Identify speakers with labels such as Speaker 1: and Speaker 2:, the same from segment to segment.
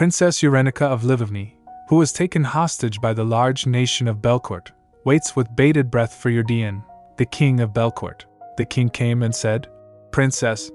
Speaker 1: Princess Urenica of Livovny, who was taken hostage by the large nation of Belcourt, waits with bated breath for your Dian, the king of Belcourt. The king came and said, Princess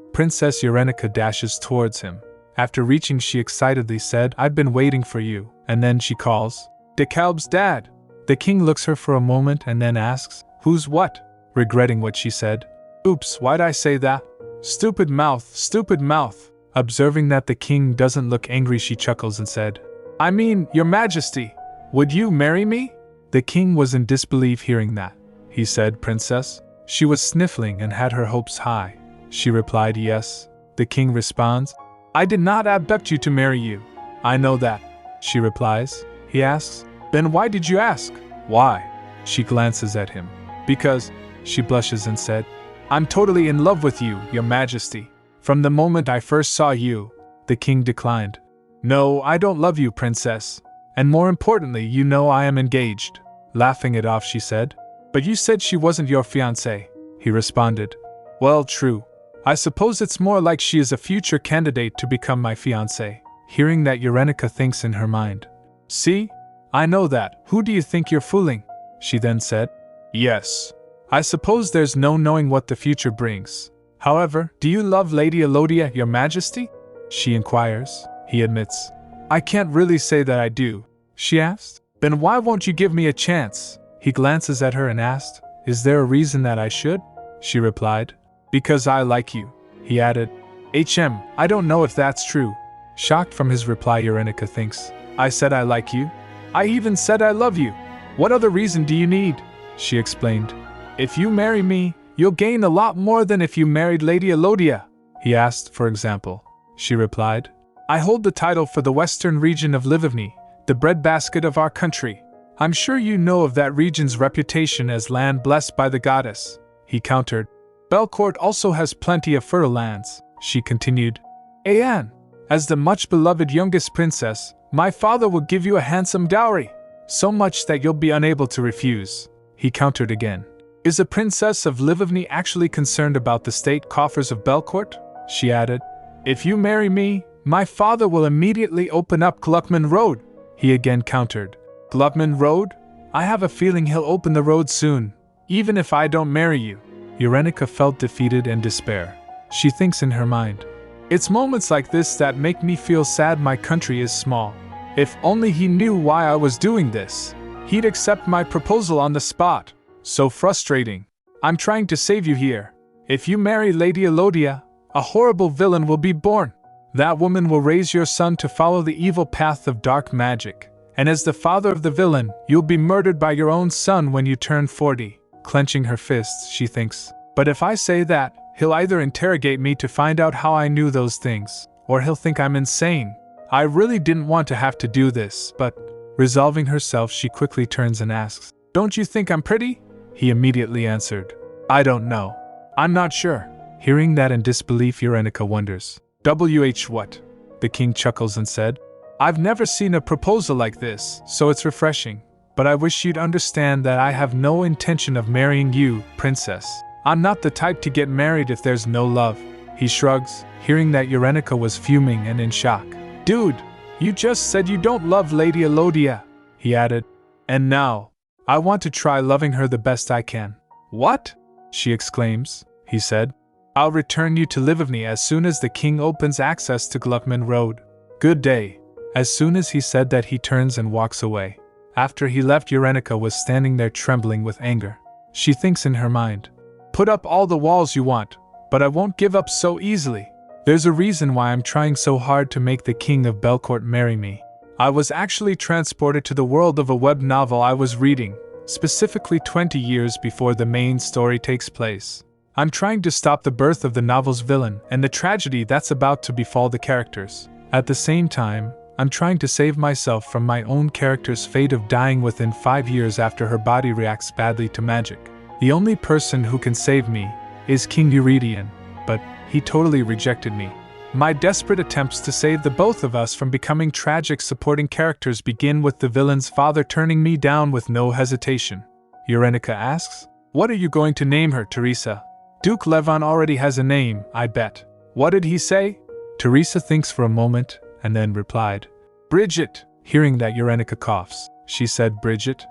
Speaker 1: Urenica dashes towards him. After reaching, she excitedly said, I've been waiting for you, and then she calls, De Kalb's dad. The king looks her for a moment and then asks, Who's what? Regretting what she said, Oops, why'd I say that? Stupid mouth, stupid mouth. Observing that the king doesn't look angry, she chuckles and said, I mean, your majesty, would you marry me? The king was in disbelief hearing that. He said, Princess. She was sniffling and had her hopes high. She replied, Yes. The king responds, I did not abduct you to marry you. I know that. She replies. He asks, Then why did you ask? Why? She glances at him. Because, she blushes and said, I'm totally in love with you, your majesty. From the moment I first saw you. The king declined. No, I don't love you, princess. And more importantly, you know I am engaged. Laughing it off, she said. But you said she wasn't your fiancé, he responded. Well, true. I suppose it's more like she is a future candidate to become my fiancé. Hearing that, Urenica thinks in her mind. See? I know that. Who do you think you're fooling? She then said. Yes. I suppose there's no knowing what the future brings. However, do you love Lady Elodia, your majesty? She inquires. He admits. I can't really say that I do. She asked. Then why won't you give me a chance? He glances at her and asked, Is there a reason that I should? She replied. Because I like you. He added. I don't know if that's true. Shocked from his reply, Urenica thinks. I said I like you? I even said I love you. What other reason do you need? She explained. If you marry me, you'll gain a lot more than if you married Lady Elodia. He asked, for example. She replied. I hold the title for the western region of Livovny, the breadbasket of our country. I'm sure you know of that region's reputation as land blessed by the goddess. He countered. Belcourt also has plenty of fertile lands, she continued. Anne, as the much-beloved youngest princess, my father will give you a handsome dowry, so much that you'll be unable to refuse. He countered again. Is a princess of Livovny actually concerned about the state coffers of Belcourt? She added. If you marry me, my father will immediately open up Gluckman Road. He again countered. Gluckman Road? I have a feeling he'll open the road soon, even if I don't marry you. Urenica felt defeated and despair. She thinks in her mind. It's moments like this that make me feel sad my country is small. If only he knew why I was doing this. He'd accept my proposal on the spot. So frustrating. I'm trying to save you here. If you marry Lady Elodia, a horrible villain will be born. That woman will raise your son to follow the evil path of dark magic. And as the father of the villain, you'll be murdered by your own son when you turn 40. Clenching her fists, she thinks. But if I say that, he'll either interrogate me to find out how I knew those things, or he'll think I'm insane. I really didn't want to have to do this, but... Resolving herself, she quickly turns and asks, Don't you think I'm pretty? He immediately answered, I don't know. I'm not sure. Hearing that in disbelief, Urenica wonders. What? The king chuckles and said, I've never seen a proposal like this, so it's refreshing. But I wish you'd understand that I have no intention of marrying you, princess. I'm not the type to get married if there's no love. He shrugs, hearing that Urenica was fuming and in shock. Dude, you just said you don't love Lady Elodia, he added. And now, I want to try loving her the best I can. What? She exclaims, he said. I'll return you to Livovny as soon as the king opens access to Gluckman Road. Good day. As soon as he said that, he turns and walks away. After he left, Urenica was standing there trembling with anger. She thinks in her mind, Put up all the walls you want, but I won't give up so easily. There's a reason why I'm trying so hard to make the king of Belcourt marry me. I was actually transported to the world of a web novel I was reading, specifically 20 years before the main story takes place. I'm trying to stop the birth of the novel's villain and the tragedy that's about to befall the characters. At the same time, I'm trying to save myself from my own character's fate of dying within 5 years after her body reacts badly to magic. The only person who can save me is King Eurydion, but he totally rejected me. My desperate attempts to save the both of us from becoming tragic supporting characters begin with the villain's father turning me down with no hesitation. Urenica asks, What are you going to name her, Teresa? Duke Levon already has a name, I bet. What did he say? Teresa thinks for a moment, and then replied, Bridget! Hearing that Urenica coughs, she said, Bridget?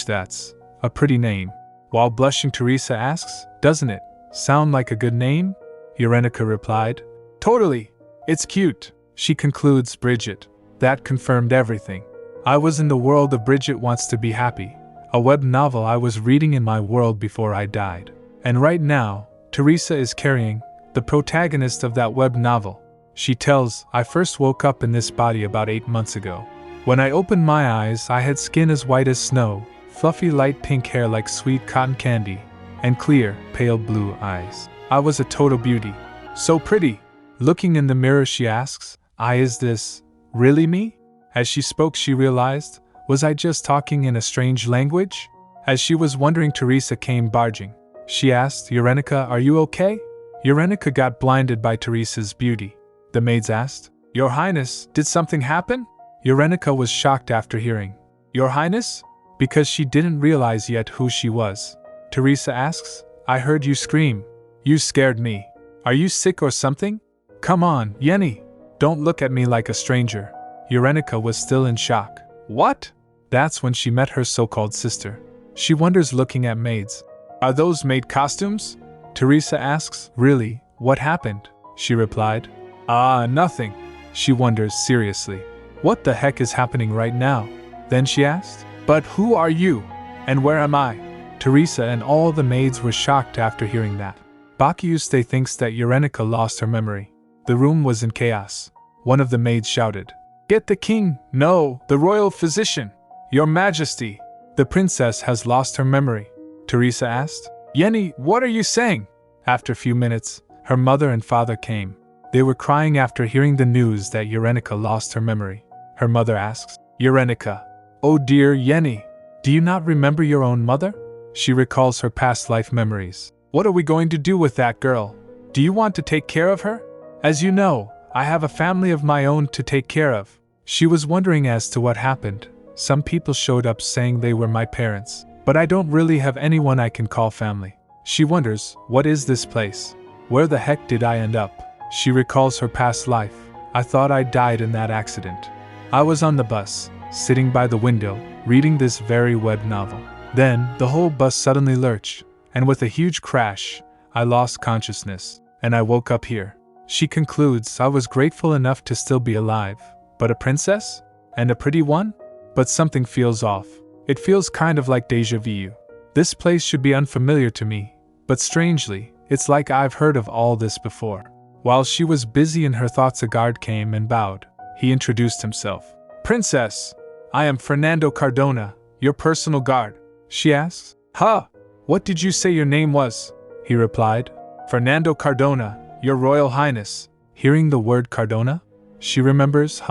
Speaker 1: That's a pretty name. While blushing, Teresa asks, doesn't it sound like a good name? Urenica replied, totally. It's cute. She concludes, Bridget. That confirmed everything. I was in the world of Bridget Wants to Be Happy, a web novel I was reading in my world before I died. And right now, Teresa is carrying the protagonist of that web novel. She tells, I first woke up in this body about 8 months ago. When I opened my eyes, I had skin as white as snow, fluffy light pink hair like sweet cotton candy, and clear, pale blue eyes. I was a total beauty. So pretty. Looking in the mirror, she asks, is this really me? As she spoke, she realized, was I just talking in a strange language? As she was wondering, Teresa came barging. She asked, Urenica, are you okay? Urenica got blinded by Teresa's beauty. The maids asked, Your Highness, did something happen? Urenica was shocked after hearing, Your Highness? Because she didn't realize yet who she was. Teresa asks, I heard you scream. You scared me. Are you sick or something? Come on, Yenny. Don't look at me like a stranger. Urenica was still in shock. What? That's when she met her so-called sister. She wonders, looking at maids. Are those maid costumes? Teresa asks, Really, what happened? She replied, Nothing. She wonders seriously. What the heck is happening right now? Then she asked, But who are you? And where am I? Teresa and all the maids were shocked after hearing that. Bakiuste thinks that Urenica lost her memory. The room was in chaos. One of the maids shouted, Get the king! No, the royal physician! Your Majesty! The princess has lost her memory. Teresa asked, Yenny, what are you saying? After a few minutes, her mother and father came. They were crying after hearing the news that Urenica lost her memory. Her mother asks, Urenica, oh dear Yenny, do you not remember your own mother? She recalls her past life memories. What are we going to do with that girl? Do you want to take care of her? As you know, I have a family of my own to take care of. She was wondering as to what happened. Some people showed up saying they were my parents, but I don't really have anyone I can call family. She wonders, what is this place? Where the heck did I end up? She recalls her past life. I thought I died in that accident. I was on the bus, sitting by the window, reading this very web novel. Then, the whole bus suddenly lurched, and with a huge crash, I lost consciousness, and I woke up here. She concludes, I was grateful enough to still be alive. But a princess? And a pretty one? But something feels off. It feels kind of like déjà vu. This place should be unfamiliar to me, but strangely, it's like I've heard of all this before. While she was busy in her thoughts, a guard came and bowed. He introduced himself. Princess, I am Fernando Cardona, your personal guard. She asks, Huh? What did you say your name was? He replied, Fernando Cardona, your Royal Highness. Hearing the word Cardona, she remembers,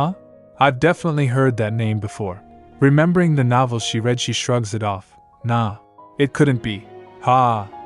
Speaker 1: I've definitely heard that name before. Remembering the novel she read, she shrugs it off. Nah, it couldn't be.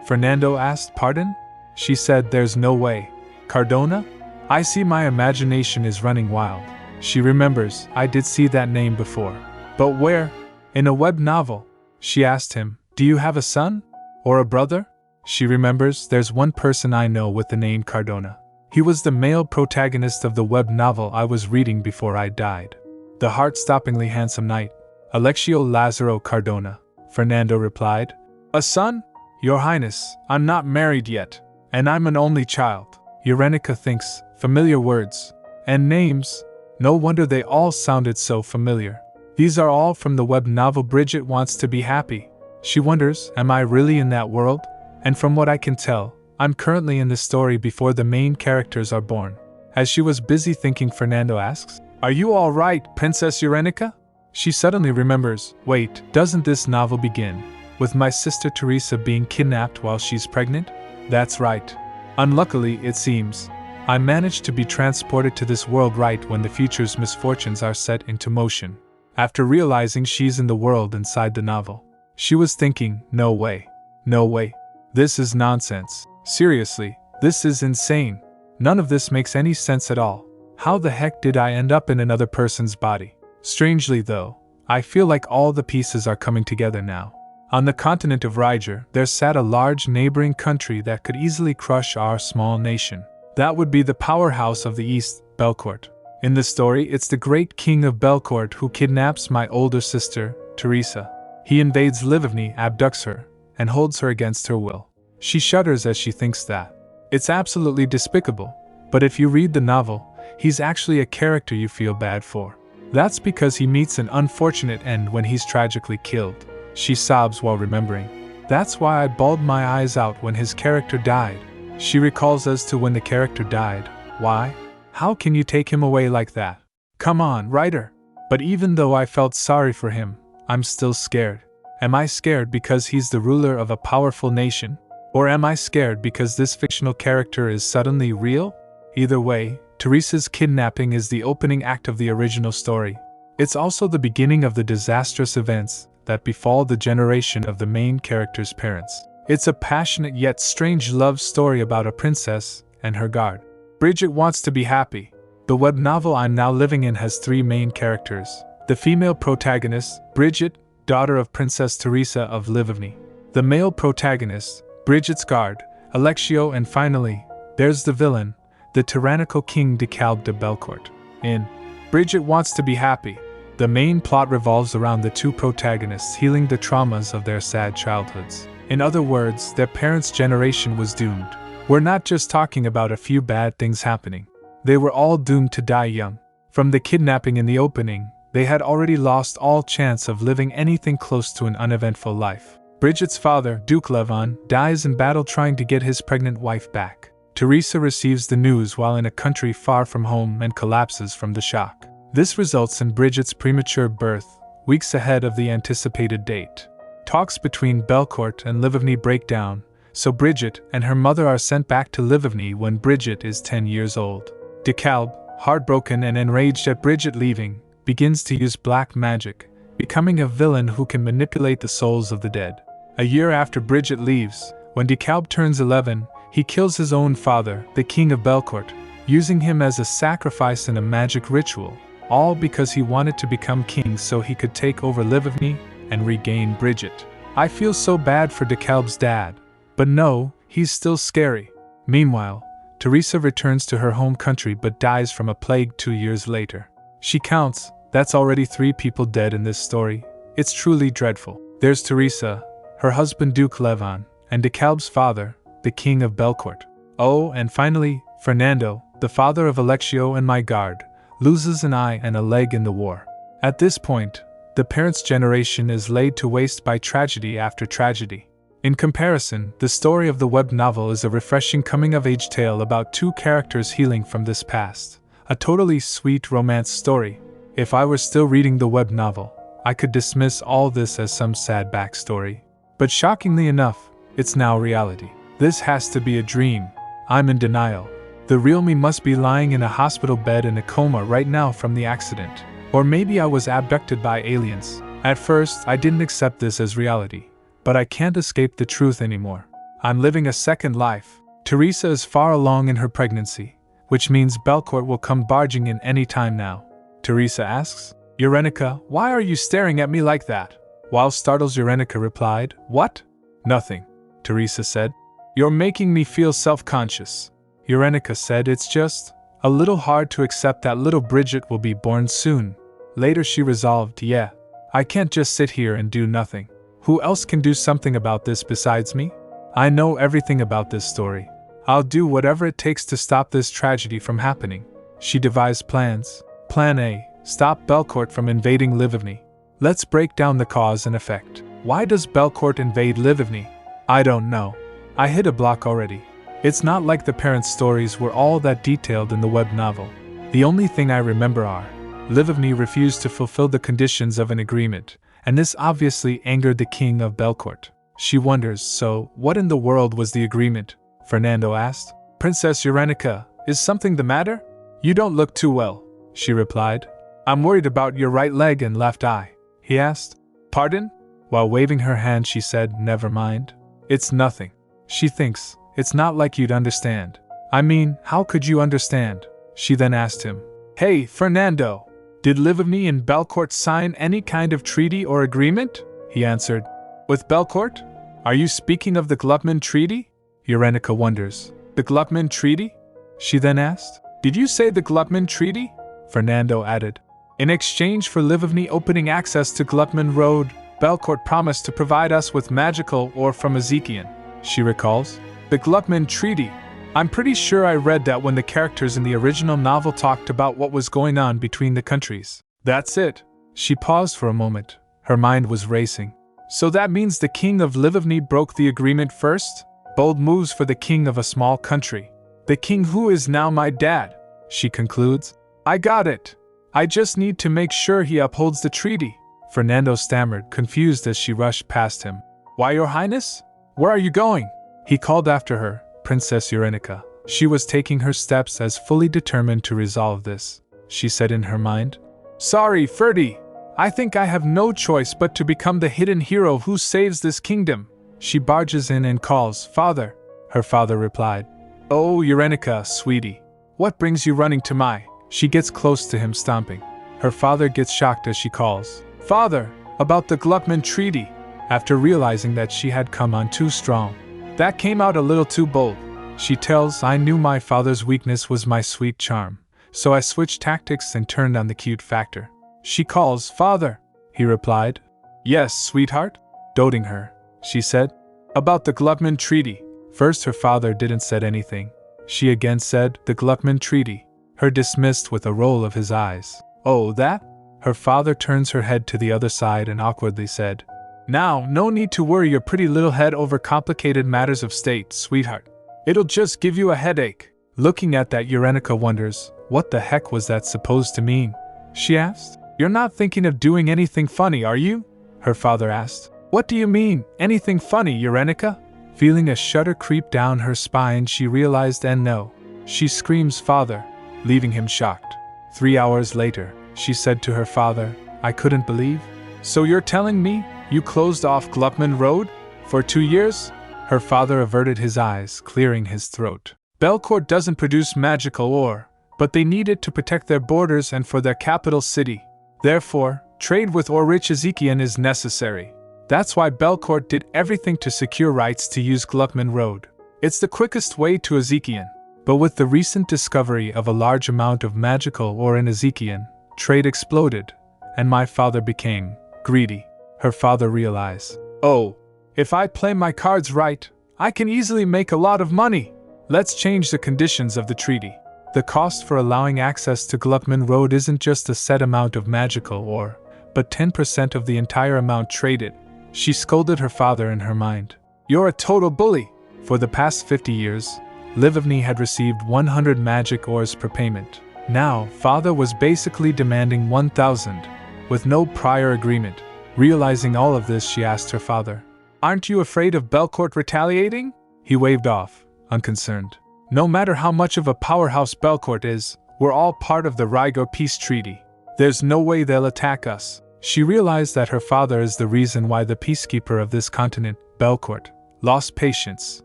Speaker 1: Fernando asked, Pardon? She said, There's no way. Cardona? I see my imagination is running wild. She remembers, I did see that name before. But where? In a web novel. She asked him, Do you have a son? Or a brother? She remembers, there's one person I know with the name Cardona. He was the male protagonist of the web novel I was reading before I died. The heart-stoppingly handsome knight, Alexio Lazaro Cardona. Fernando replied, A son? Your Highness, I'm not married yet, and I'm an only child. Urenica thinks, familiar words. And names. No wonder they all sounded so familiar. These are all from the web novel Bridget Wants to Be Happy. She wonders, am I really in that world? And from what I can tell, I'm currently in the story before the main characters are born. As she was busy thinking, Fernando asks, Are you all right, Princess Urenica? She suddenly remembers, wait, doesn't this novel begin with my sister Teresa being kidnapped while she's pregnant? That's right. Unluckily, it seems, I managed to be transported to this world right when the future's misfortunes are set into motion. After realizing she's in the world inside the novel, she was thinking, no way. No way. This is nonsense. Seriously, this is insane. None of this makes any sense at all. How the heck did I end up in another person's body? Strangely though, I feel like all the pieces are coming together now. On the continent of Riger, there sat a large neighboring country that could easily crush our small nation. That would be the powerhouse of the East, Belcourt. In the story, it's the great king of Belcourt who kidnaps my older sister, Teresa. He invades Livigny, abducts her, and holds her against her will. She shudders as she thinks that. It's absolutely despicable, but if you read the novel, he's actually a character you feel bad for. That's because he meets an unfortunate end when he's tragically killed. She sobs while remembering. That's why I bawled my eyes out when his character died. She recalls as to when the character died. Why? How can you take him away like that? Come on, writer! But even though I felt sorry for him, I'm still scared. Am I scared because he's the ruler of a powerful nation? Or am I scared because this fictional character is suddenly real? Either way, Teresa's kidnapping is the opening act of the original story. It's also the beginning of the disastrous events that befall the generation of the main character's parents. It's a passionate yet strange love story about a princess and her guard. Bridget wants to be happy. The web novel I'm now living in has 3 main characters. The female protagonist, Bridget, daughter of Princess Teresa of Livigny. The male protagonist, Bridget's guard, Alexio, and finally, there's the villain, the tyrannical King DeKalb de Belcourt. In Bridget Wants to Be Happy, the main plot revolves around the 2 protagonists healing the traumas of their sad childhoods. In other words, their parents' generation was doomed. We're not just talking about a few bad things happening. They were all doomed to die young. From the kidnapping in the opening, they had already lost all chance of living anything close to an uneventful life. Bridget's father, Duke Levon, dies in battle trying to get his pregnant wife back. Teresa receives the news while in a country far from home and collapses from the shock. This results in Bridget's premature birth, weeks ahead of the anticipated date. Talks between Belcourt and Livigny break down, so Bridget and her mother are sent back to Livigny when Bridget is 10 years old. DeKalb, heartbroken and enraged at Bridget leaving, begins to use black magic, becoming a villain who can manipulate the souls of the dead. A year after Bridget leaves, when DeKalb turns 11, he kills his own father, the King of Belcourt, using him as a sacrifice in a magic ritual, all because he wanted to become king so he could take over Livigny and regain Bridget. I feel so bad for DeKalb's dad, but no, he's still scary. Meanwhile, Teresa returns to her home country but dies from a plague 2 years later. She counts, that's already 3 people dead in this story. It's truly dreadful. There's Teresa, her husband Duke Levon, and DeKalb's father, the King of Belcourt. Oh, and finally, Fernando, the father of Alexio and my guard, loses an eye and a leg in the war. At this point, the parents' generation is laid to waste by tragedy after tragedy. In comparison, the story of the web novel is a refreshing coming-of-age tale about 2 characters healing from this past. A totally sweet romance story. If I were still reading the web novel, I could dismiss all this as some sad backstory. But shockingly enough, it's now reality. This has to be a dream. I'm in denial. The real me must be lying in a hospital bed in a coma right now from the accident. Or maybe I was abducted by aliens. At first, I didn't accept this as reality. But I can't escape the truth anymore. I'm living a second life. Teresa is far along in her pregnancy, which means Belcourt will come barging in any time now. Teresa asks, Eurenica, why are you staring at me like that? While startled, Eurenica replied, What? Nothing, Teresa said. You're making me feel self-conscious. Eurenica said, It's just a little hard to accept that little Bridget will be born soon. Later she resolved, Yeah, I can't just sit here and do nothing. Who else can do something about this besides me? I know everything about this story. I'll do whatever it takes to stop this tragedy from happening. She devised plans. Plan A, stop Belcourt from invading Livigny. Let's break down the cause and effect. Why does Belcourt invade Livigny? I don't know. I hit a block already. It's not like the parents' stories were all that detailed in the web novel. The only thing I remember are, Livigny refused to fulfill the conditions of an agreement, and this obviously angered the King of Belcourt. She wonders, so, what in the world was the agreement? Fernando asked. Princess Eurenica, is something the matter? You don't look too well, she replied. I'm worried about your right leg and left eye, he asked. Pardon? While waving her hand she said, Never mind. It's nothing. She thinks, it's not like you'd understand. I mean, how could you understand? She then asked him. Hey, Fernando! Did Livigny and Belcourt sign any kind of treaty or agreement? He answered. With Belcourt? Are you speaking of the Glupman Treaty? Eurenica wonders. The Glupman Treaty? She then asked. Did you say the Glupman Treaty? Fernando added. In exchange for Livovny opening access to Gluckman Road, Belcourt promised to provide us with magical ore from Ezekiel, she recalls. The Gluckman Treaty. I'm pretty sure I read that when the characters in the original novel talked about what was going on between the countries. That's it. She paused for a moment. Her mind was racing. So that means the king of Livovny broke the agreement first? Bold moves for the king of a small country. The king who is now my dad, she concludes. I got it. I just need to make sure he upholds the treaty. Fernando stammered, confused as she rushed past him. Why, Your Highness? Where are you going? He called after her, Princess Eurenica. She was taking her steps as fully determined to resolve this. She said in her mind, Sorry, Ferdy. I think I have no choice but to become the hidden hero who saves this kingdom. She barges in and calls, Father. Her father replied, Oh, Eurenica, sweetie. What brings you running to my? She gets close to him, stomping. Her father gets shocked as she calls, Father, about the Gluckman Treaty, after realizing that she had come on too strong. That came out a little too bold. She tells, I knew my father's weakness was my sweet charm, so I switched tactics and turned on the cute factor. She calls, Father. He replied, Yes, sweetheart? Doting her, she said. About the Gluckman Treaty. First her father didn't say anything. She again said, the Gluckman Treaty. Her dismissed with a roll of his eyes. Oh, that? Her father turns her head to the other side and awkwardly said, Now, no need to worry your pretty little head over complicated matters of state, sweetheart. It'll just give you a headache. Looking at that, Eurenica wonders, what the heck was that supposed to mean? She asked. You're not thinking of doing anything funny, are you? Her father asked. What do you mean, anything funny, Eurenica? Feeling a shudder creep down her spine, she realized and no. She screams, Father, leaving him shocked. 3 hours later, she said to her father, I couldn't believe. So you're telling me you closed off Gluckman Road? For 2 years? Her father averted his eyes, clearing his throat. Belcourt doesn't produce magical ore, but they need it to protect their borders and for their capital city. Therefore, trade with ore-rich Ezekiel is necessary. That's why Belcourt did everything to secure rights to use Gluckman Road. It's the quickest way to Ezekiel. But with the recent discovery of a large amount of magical ore in Ezekiel, trade exploded, and my father became greedy. Her father realized, Oh, if I play my cards right, I can easily make a lot of money. Let's change the conditions of the treaty. The cost for allowing access to Gluckman Road isn't just a set amount of magical ore, but 10% of the entire amount traded. She scolded her father in her mind. You're a total bully. For the past 50 years, Livovny had received 100 magic ores per payment. Now, father was basically demanding 1,000, with no prior agreement. Realizing all of this, she asked her father, Aren't you afraid of Belcourt retaliating? He waved off, unconcerned. No matter how much of a powerhouse Belcourt is, we're all part of the Rigor Peace Treaty. There's no way they'll attack us. She realized that her father is the reason why the peacekeeper of this continent, Belcourt, lost patience.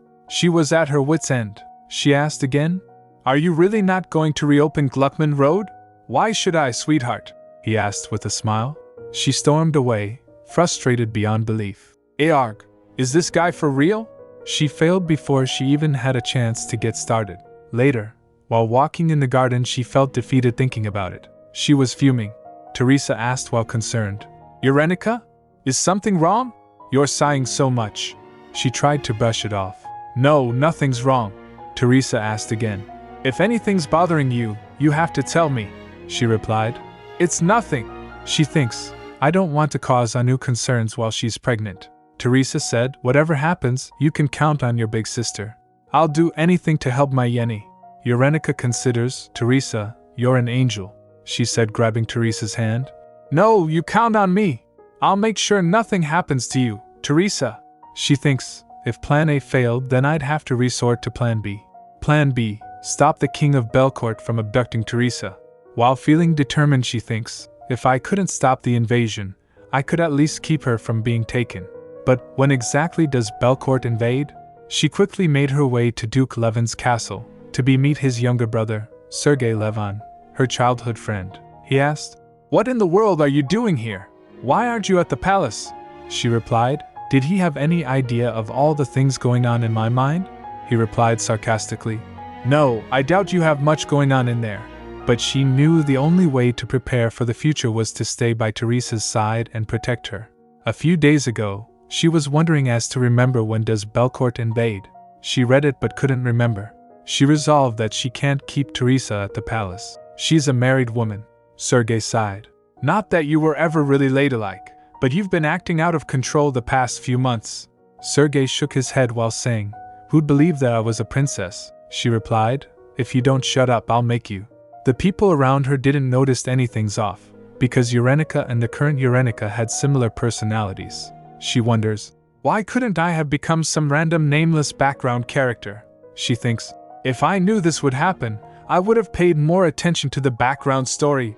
Speaker 1: She was at her wit's end. She asked again, Are you really not going to reopen Gluckman Road? Why should I, sweetheart? He asked with a smile. She stormed away, frustrated beyond belief. Earg, is this guy for real? She failed before she even had a chance to get started. Later, while walking in the garden, she felt defeated thinking about it. She was fuming. Teresa asked while concerned, Eurenica? Is something wrong? You're sighing so much. She tried to brush it off. No, nothing's wrong. Teresa asked again. If anything's bothering you, you have to tell me, she replied. It's nothing. She thinks, I don't want to cause undue concerns while she's pregnant. Teresa said, Whatever happens, you can count on your big sister. I'll do anything to help my Yenny. Eurenica considers, Teresa, you're an angel, she said, grabbing Teresa's hand. No, you count on me. I'll make sure nothing happens to you, Teresa. She thinks, if Plan A failed, then I'd have to resort to Plan B. Plan B, stop the king of Belcourt from abducting Teresa. While feeling determined, she thinks, if I couldn't stop the invasion, I could at least keep her from being taken. But when exactly does Belcourt invade? She quickly made her way to Duke Levin's castle, to meet his younger brother, Sergei Levin, her childhood friend. He asked, What in the world are you doing here? Why aren't you at the palace? She replied, Did he have any idea of all the things going on in my mind? He replied sarcastically, No, I doubt you have much going on in there. but she knew the only way to prepare for the future was to stay by Teresa's side and protect her. A few days ago, she was wondering as to remember when does Belcourt invade. She read it but couldn't remember. She resolved that she can't keep Teresa at the palace. She's a married woman. Sergei sighed. Not that you were ever really ladylike, but you've been acting out of control the past few months. Sergei shook his head while saying, Who'd believe that I was a princess? She replied, If you don't shut up, I'll make you. The people around her didn't notice anything's off, because Urenica and the current Urenica had similar personalities. She wonders, why couldn't I have become some random nameless background character? She thinks, if I knew this would happen, I would have paid more attention to the background story.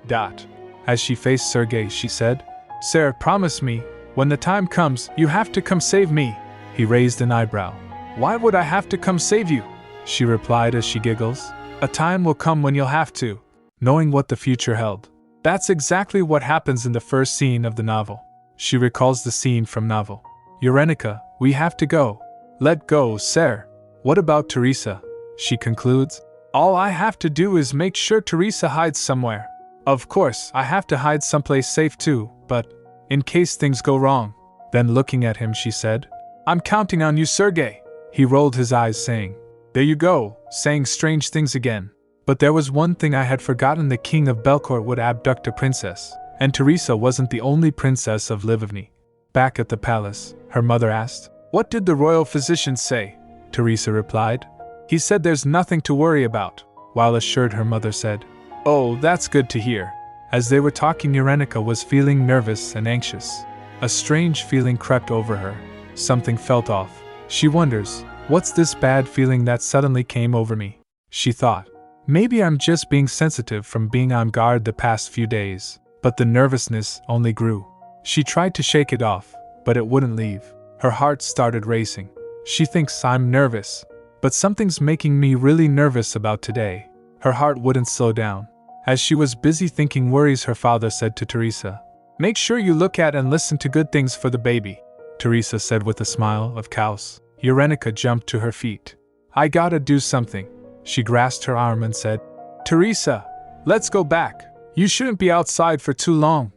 Speaker 1: As she faced Sergei, she said, Sir, promise me, when the time comes, you have to come save me. He raised an eyebrow. Why would I have to come save you? She replied as she giggles. A time will come when you'll have to, knowing what the future held. That's exactly what happens in the first scene of the novel. She recalls the scene from novel. Urenica, we have to go. Let go, sir. What about Teresa? She concludes. All I have to do is make sure Teresa hides somewhere. Of course, I have to hide someplace safe too, but in case things go wrong. Then looking at him, she said, I'm counting on you, Sergei. He rolled his eyes, saying, There you go, saying strange things again. But there was one thing I had forgotten: the king of Belcourt would abduct a princess, and Teresa wasn't the only princess of Livovny. Back at the palace, her mother asked, What did the royal physician say? Teresa replied, He said there's nothing to worry about, while assured her mother said, Oh, that's good to hear. As they were talking, Urenica was feeling nervous and anxious. A strange feeling crept over her. Something felt off. She wonders, what's this bad feeling that suddenly came over me? She thought, maybe I'm just being sensitive from being on guard the past few days. But the nervousness only grew. She tried to shake it off, but it wouldn't leave. Her heart started racing. She thinks I'm nervous, but something's making me really nervous about today. Her heart wouldn't slow down. As she was busy thinking worries, her father said to Teresa, Make sure you look at and listen to good things for the baby. Teresa said with a smile of chaos. Urenica jumped to her feet. I gotta do something. She grasped her arm and said, Teresa, let's go back. You shouldn't be outside for too long.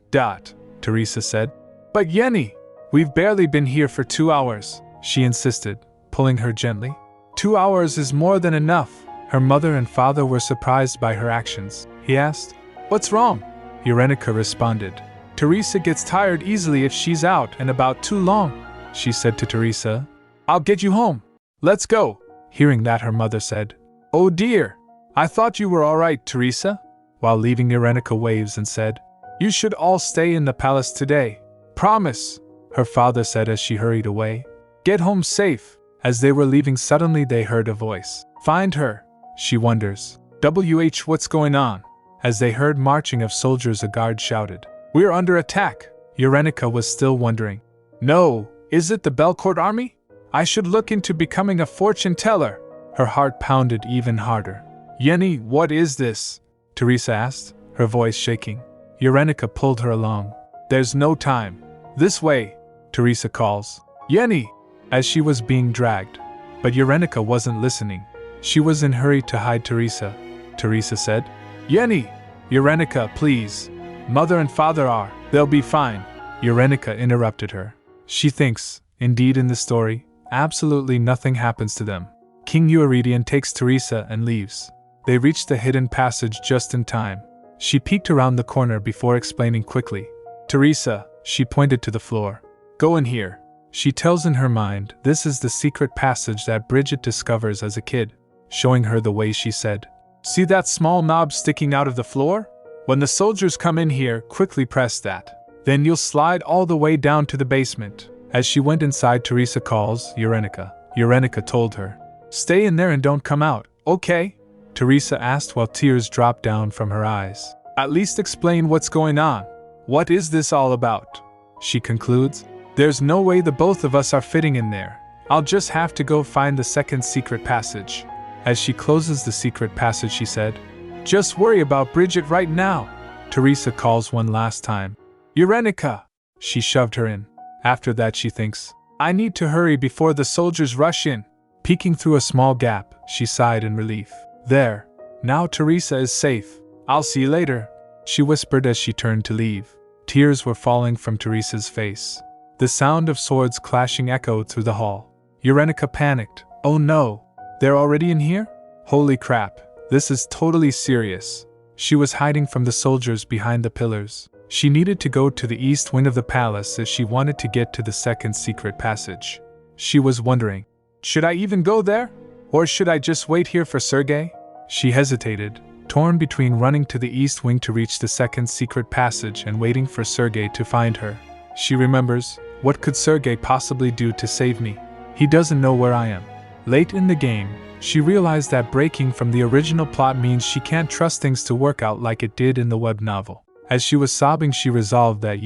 Speaker 1: Teresa said. But Yenny, we've barely been here for 2 hours, she insisted, pulling her gently. 2 hours is more than enough. Her mother and father were surprised by her actions. He asked, What's wrong? Urenica responded, Teresa gets tired easily if she's out and about too long. She said to Teresa, I'll get you home. Let's go. Hearing that, her mother said, Oh dear, I thought you were all right, Teresa. While leaving, Urenica waves and said, You should all stay in the palace today. Promise, her father said as she hurried away. Get home safe. As they were leaving, suddenly they heard a voice. Find her, she wonders. What's going on? As they heard marching of soldiers, a guard shouted, We're under attack. Urenica was still wondering. No, is it the Belcourt army? I should look into becoming a fortune teller. Her heart pounded even harder. Yenny, what is this? Teresa asked, her voice shaking. Urenica pulled her along. There's no time. This way, Teresa calls. Yenny! As she was being dragged. But Urenica wasn't listening. She was in a hurry to hide Teresa. Teresa said, Yenny! Urenica, please. Mother and father are. They'll be fine. Urenica interrupted her. She thinks, indeed in the story, absolutely nothing happens to them. King Eurydion takes Teresa and leaves. They reach the hidden passage just in time. She peeked around the corner before explaining quickly. Teresa, she pointed to the floor. Go in here. She tells in her mind this is the secret passage that Bridget discovers as a kid. Showing her the way, she said, See that small knob sticking out of the floor? When the soldiers come in here, quickly press that. Then you'll slide all the way down to the basement. As she went inside, Teresa calls Urenica. Urenica told her, Stay in there and don't come out, okay? Teresa asked while tears dropped down from her eyes. At least explain what's going on. What is this all about? She concludes. There's no way the both of us are fitting in there. I'll just have to go find the second secret passage. As she closes the secret passage, she said, Just worry about Bridget right now. Teresa calls one last time. Urenica! She shoved her in. After that, she thinks, I need to hurry before the soldiers rush in. Peeking through a small gap, she sighed in relief. There. Now Teresa is safe. I'll see you later, she whispered as she turned to leave. Tears were falling from Teresa's face. The sound of swords clashing echoed through the hall. Urenica panicked. Oh no! They're already in here? Holy crap, this is totally serious. She was hiding from the soldiers behind the pillars. She needed to go to the east wing of the palace if she wanted to get to the second secret passage. She was wondering, should I even go there? Or should I just wait here for Sergei? She hesitated, torn between running to the east wing to reach the second secret passage and waiting for Sergei to find her. She remembers, what could Sergei possibly do to save me? He doesn't know where I am. Late in the game, she realized that breaking from the original plot means she can't trust things to work out like it did in the web novel. As she was sobbing, she resolved that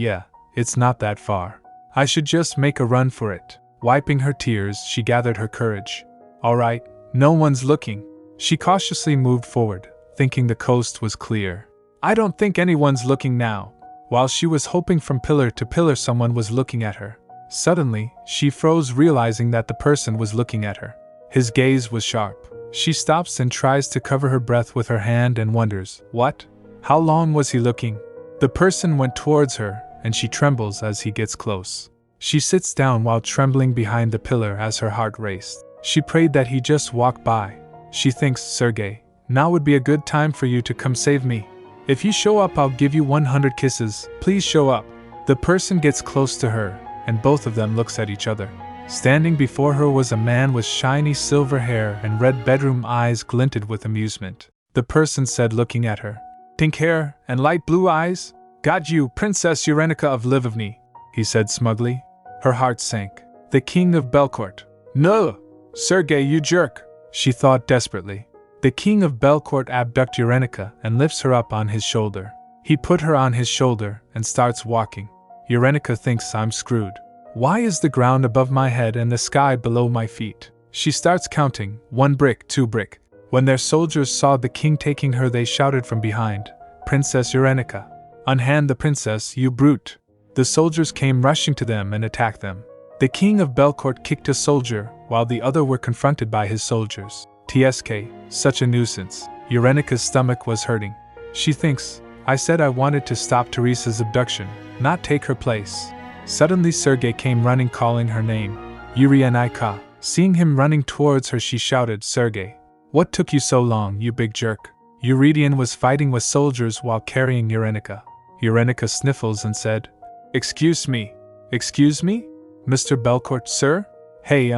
Speaker 1: it's not that far. I should just make a run for it. Wiping her tears, she gathered her courage. Alright, no one's looking. She cautiously moved forward, thinking the coast was clear. I don't think anyone's looking now. While she was hoping from pillar to pillar someone was looking at her. Suddenly, she froze, realizing that the person was looking at her. His gaze was sharp. She stops and tries to cover her breath with her hand and wonders, what? How long was he looking? The person went towards her, and she trembles as he gets close. She sits down while trembling behind the pillar as her heart raced. She prayed that he just walk by. She thinks, Sergei, now would be a good time for you to come save me. If you show up, I'll give you 100 kisses. Please show up. The person gets close to her, and both of them looks at each other. Standing before her was a man with shiny silver hair and red bedroom eyes glinted with amusement. The person said, looking at her, pink hair and light blue eyes? Got you, Princess Urenica of Livovny, he said smugly. Her heart sank. The king of Belcourt. No! Sergei, you jerk, she thought desperately. The king of Belcourt abducts Urenica and lifts her up on his shoulder. He put her on his shoulder and starts walking. Urenica thinks, I'm screwed. Why is the ground above my head and the sky below my feet? She starts counting, 1 brick, 2 brick. When their soldiers saw the king taking her, they shouted from behind, Princess Urenica, unhand the princess, you brute. The soldiers came rushing to them and attacked them. The king of Belcourt kicked a soldier, while the other were confronted by his soldiers. TSK, such a nuisance. Urenica's stomach was hurting. She thinks, I said I wanted to stop Teresa's abduction, not take her place. Suddenly Sergei came running, calling her name. Urenica. Seeing him running towards her, she shouted, Sergei, what took you so long, you big jerk? Eurydion was fighting with soldiers while carrying Urenica. Urenica sniffles and said, Excuse me? Mr. Belcourt, sir? Hey,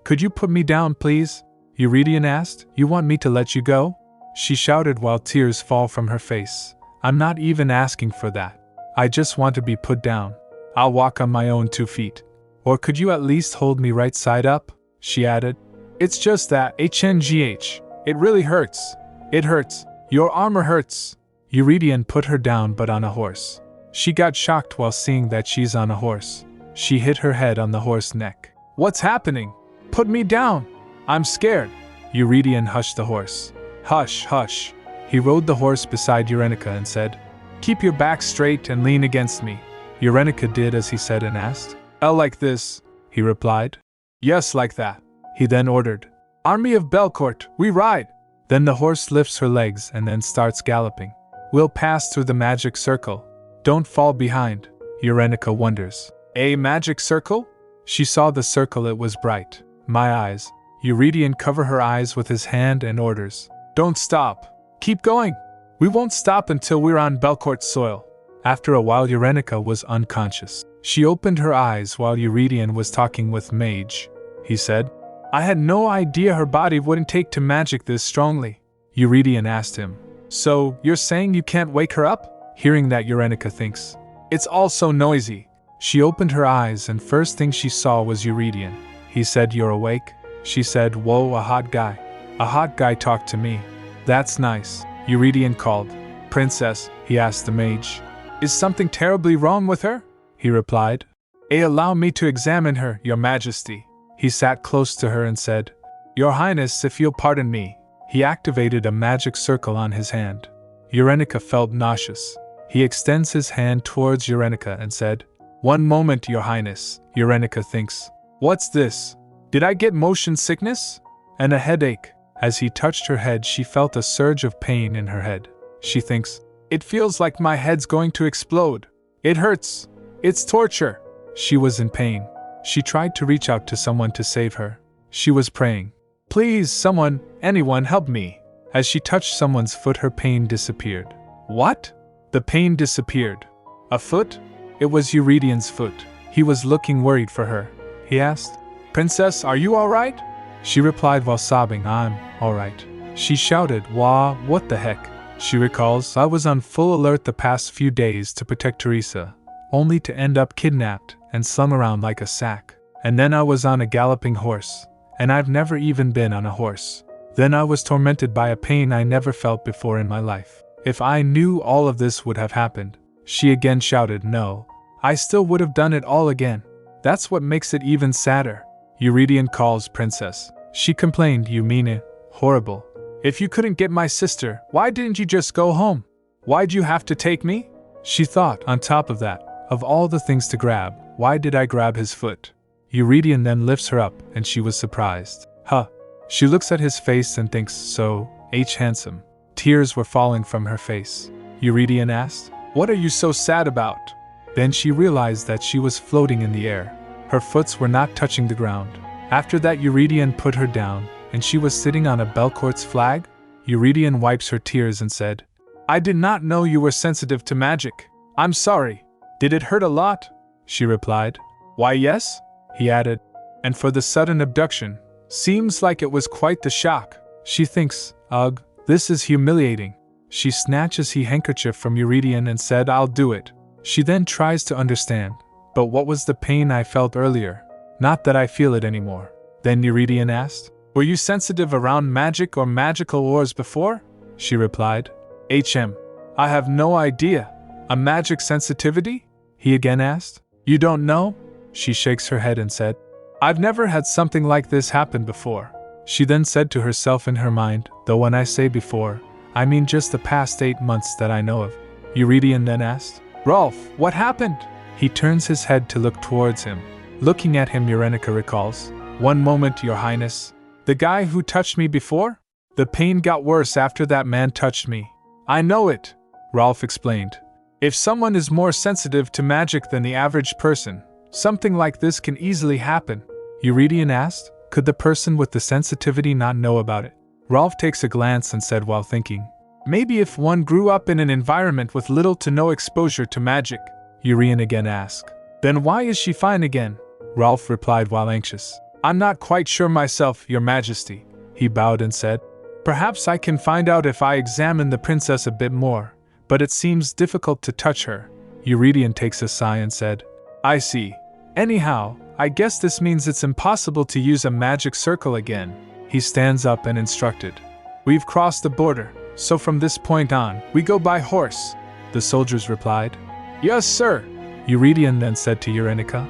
Speaker 1: could you put me down, please? Eurydion asked. You want me to let you go? She shouted while tears fall from her face. I'm not even asking for that. I just want to be put down. I'll walk on my own 2 feet. Or could you at least hold me right side up? She added. It's just that, HNGH. It really hurts. It hurts. Your armor hurts. Eurydion put her down, but on a horse. She got shocked while seeing that she's on a horse. She hit her head on the horse's neck. What's happening? Put me down. I'm scared. Eurydion hushed the horse. Hush, hush. He rode the horse beside Urenica and said, Keep your back straight and lean against me. Urenica did as he said and asked. Like this, he replied. Yes, like that. He then ordered. Army of Belcourt, we ride. Then the horse lifts her legs and then starts galloping. We'll pass through the magic circle. Don't fall behind. Urenica wonders. A magic circle? She saw the circle, it was bright. My eyes. Eurydion cover her eyes with his hand and orders. Don't stop. Keep going. We won't stop until we're on Belcourt soil. After a while Urenica was unconscious. She opened her eyes while Eurydion was talking with Mage. He said, I had no idea her body wouldn't take to magic this strongly. Eurydion asked him, So, you're saying you can't wake her up? Hearing that, Urenica thinks, It's all so noisy. She opened her eyes and first thing she saw was Eurydion. He said, You're awake? She said, Whoa, a hot guy. A hot guy talked to me. That's nice. Eurydion called. Princess, he asked the mage. Is something terribly wrong with her? He replied. Allow me to examine her, your majesty. He sat close to her and said, Your highness, if you'll pardon me. He activated a magic circle on his hand. Urenica felt nauseous. He extends his hand towards Urenica and said, One moment, your highness. Urenica thinks, What's this? Did I get motion sickness? And a headache. As he touched her head, she felt a surge of pain in her head. she thinks. It feels like my head's going to explode. It hurts. It's torture. She was in pain. She tried to reach out to someone to save her. She was praying. Please, someone, anyone, help me. As she touched someone's foot, her pain disappeared. What? The pain disappeared. A foot? It was Eurydian's foot. He was looking worried for her. He asked, Princess, are you alright? She replied while sobbing, I'm alright. She shouted, Wah, what the heck? She recalls, I was on full alert the past few days to protect Teresa, only to end up kidnapped and slung around like a sack. And then I was on a galloping horse, and I've never even been on a horse. Then I was tormented by a pain I never felt before in my life. If I knew all of this would have happened, she again shouted, no, I still would have done it all again. That's what makes it even sadder. Eurydian calls, Princess. She complained, you mean it? Horrible. If you couldn't get my sister, why didn't you just go home? Why'd you have to take me? She thought, on top of that, of all the things to grab, why did I grab his foot? Eurydian then lifts her up, and she was surprised. Huh. She looks at his face and thinks, so, handsome. Tears were falling from her face. Eurydian asked, what are you so sad about? Then she realized that she was floating in the air. Her foots were not touching the ground. After that, Eurydian put her down, and she was sitting on a Belcourt's flag. Eurydian wipes her tears and said, I did not know you were sensitive to magic. I'm sorry. Did it hurt a lot? She replied. Why yes, he added. And for the sudden abduction, seems like it was quite the shock. She thinks, ugh, this is humiliating. She snatches his handkerchief from Eurydian and said, I'll do it. She then tries to understand. But what was the pain I felt earlier? Not that I feel it anymore. Then Eurydian asked, were you sensitive around magic or magical ores before? She replied, I have no idea. A magic sensitivity? He again asked. You don't know? She shakes her head and said, I've never had something like this happen before. She then said to herself in her mind, though when I say before, I mean just the past 8 months that I know of. Eurydian then asked, Rolf, what happened? He turns his head to look towards him. Looking at him, Eurynica recalls, one moment, Your Highness. The guy who touched me before? The pain got worse after that man touched me. I know it, Rolf explained. If someone is more sensitive to magic than the average person, something like this can easily happen. Eurydian asked, could the person with the sensitivity not know about it? Rolf takes a glance and said while thinking, maybe if one grew up in an environment with little to no exposure to magic. Eurydian again asked, then why is she fine again? Rolf replied while anxious, I'm not quite sure myself, Your Majesty. He bowed and said, perhaps I can find out if I examine the princess a bit more, but it seems difficult to touch her. Eurydian takes a sigh and said, I see. Anyhow, I guess this means it's impossible to use a magic circle again. He stands up and instructed, we've crossed the border, so from this point on, we go by horse. The soldiers replied, yes, sir. Eurydian then said to Eurynica,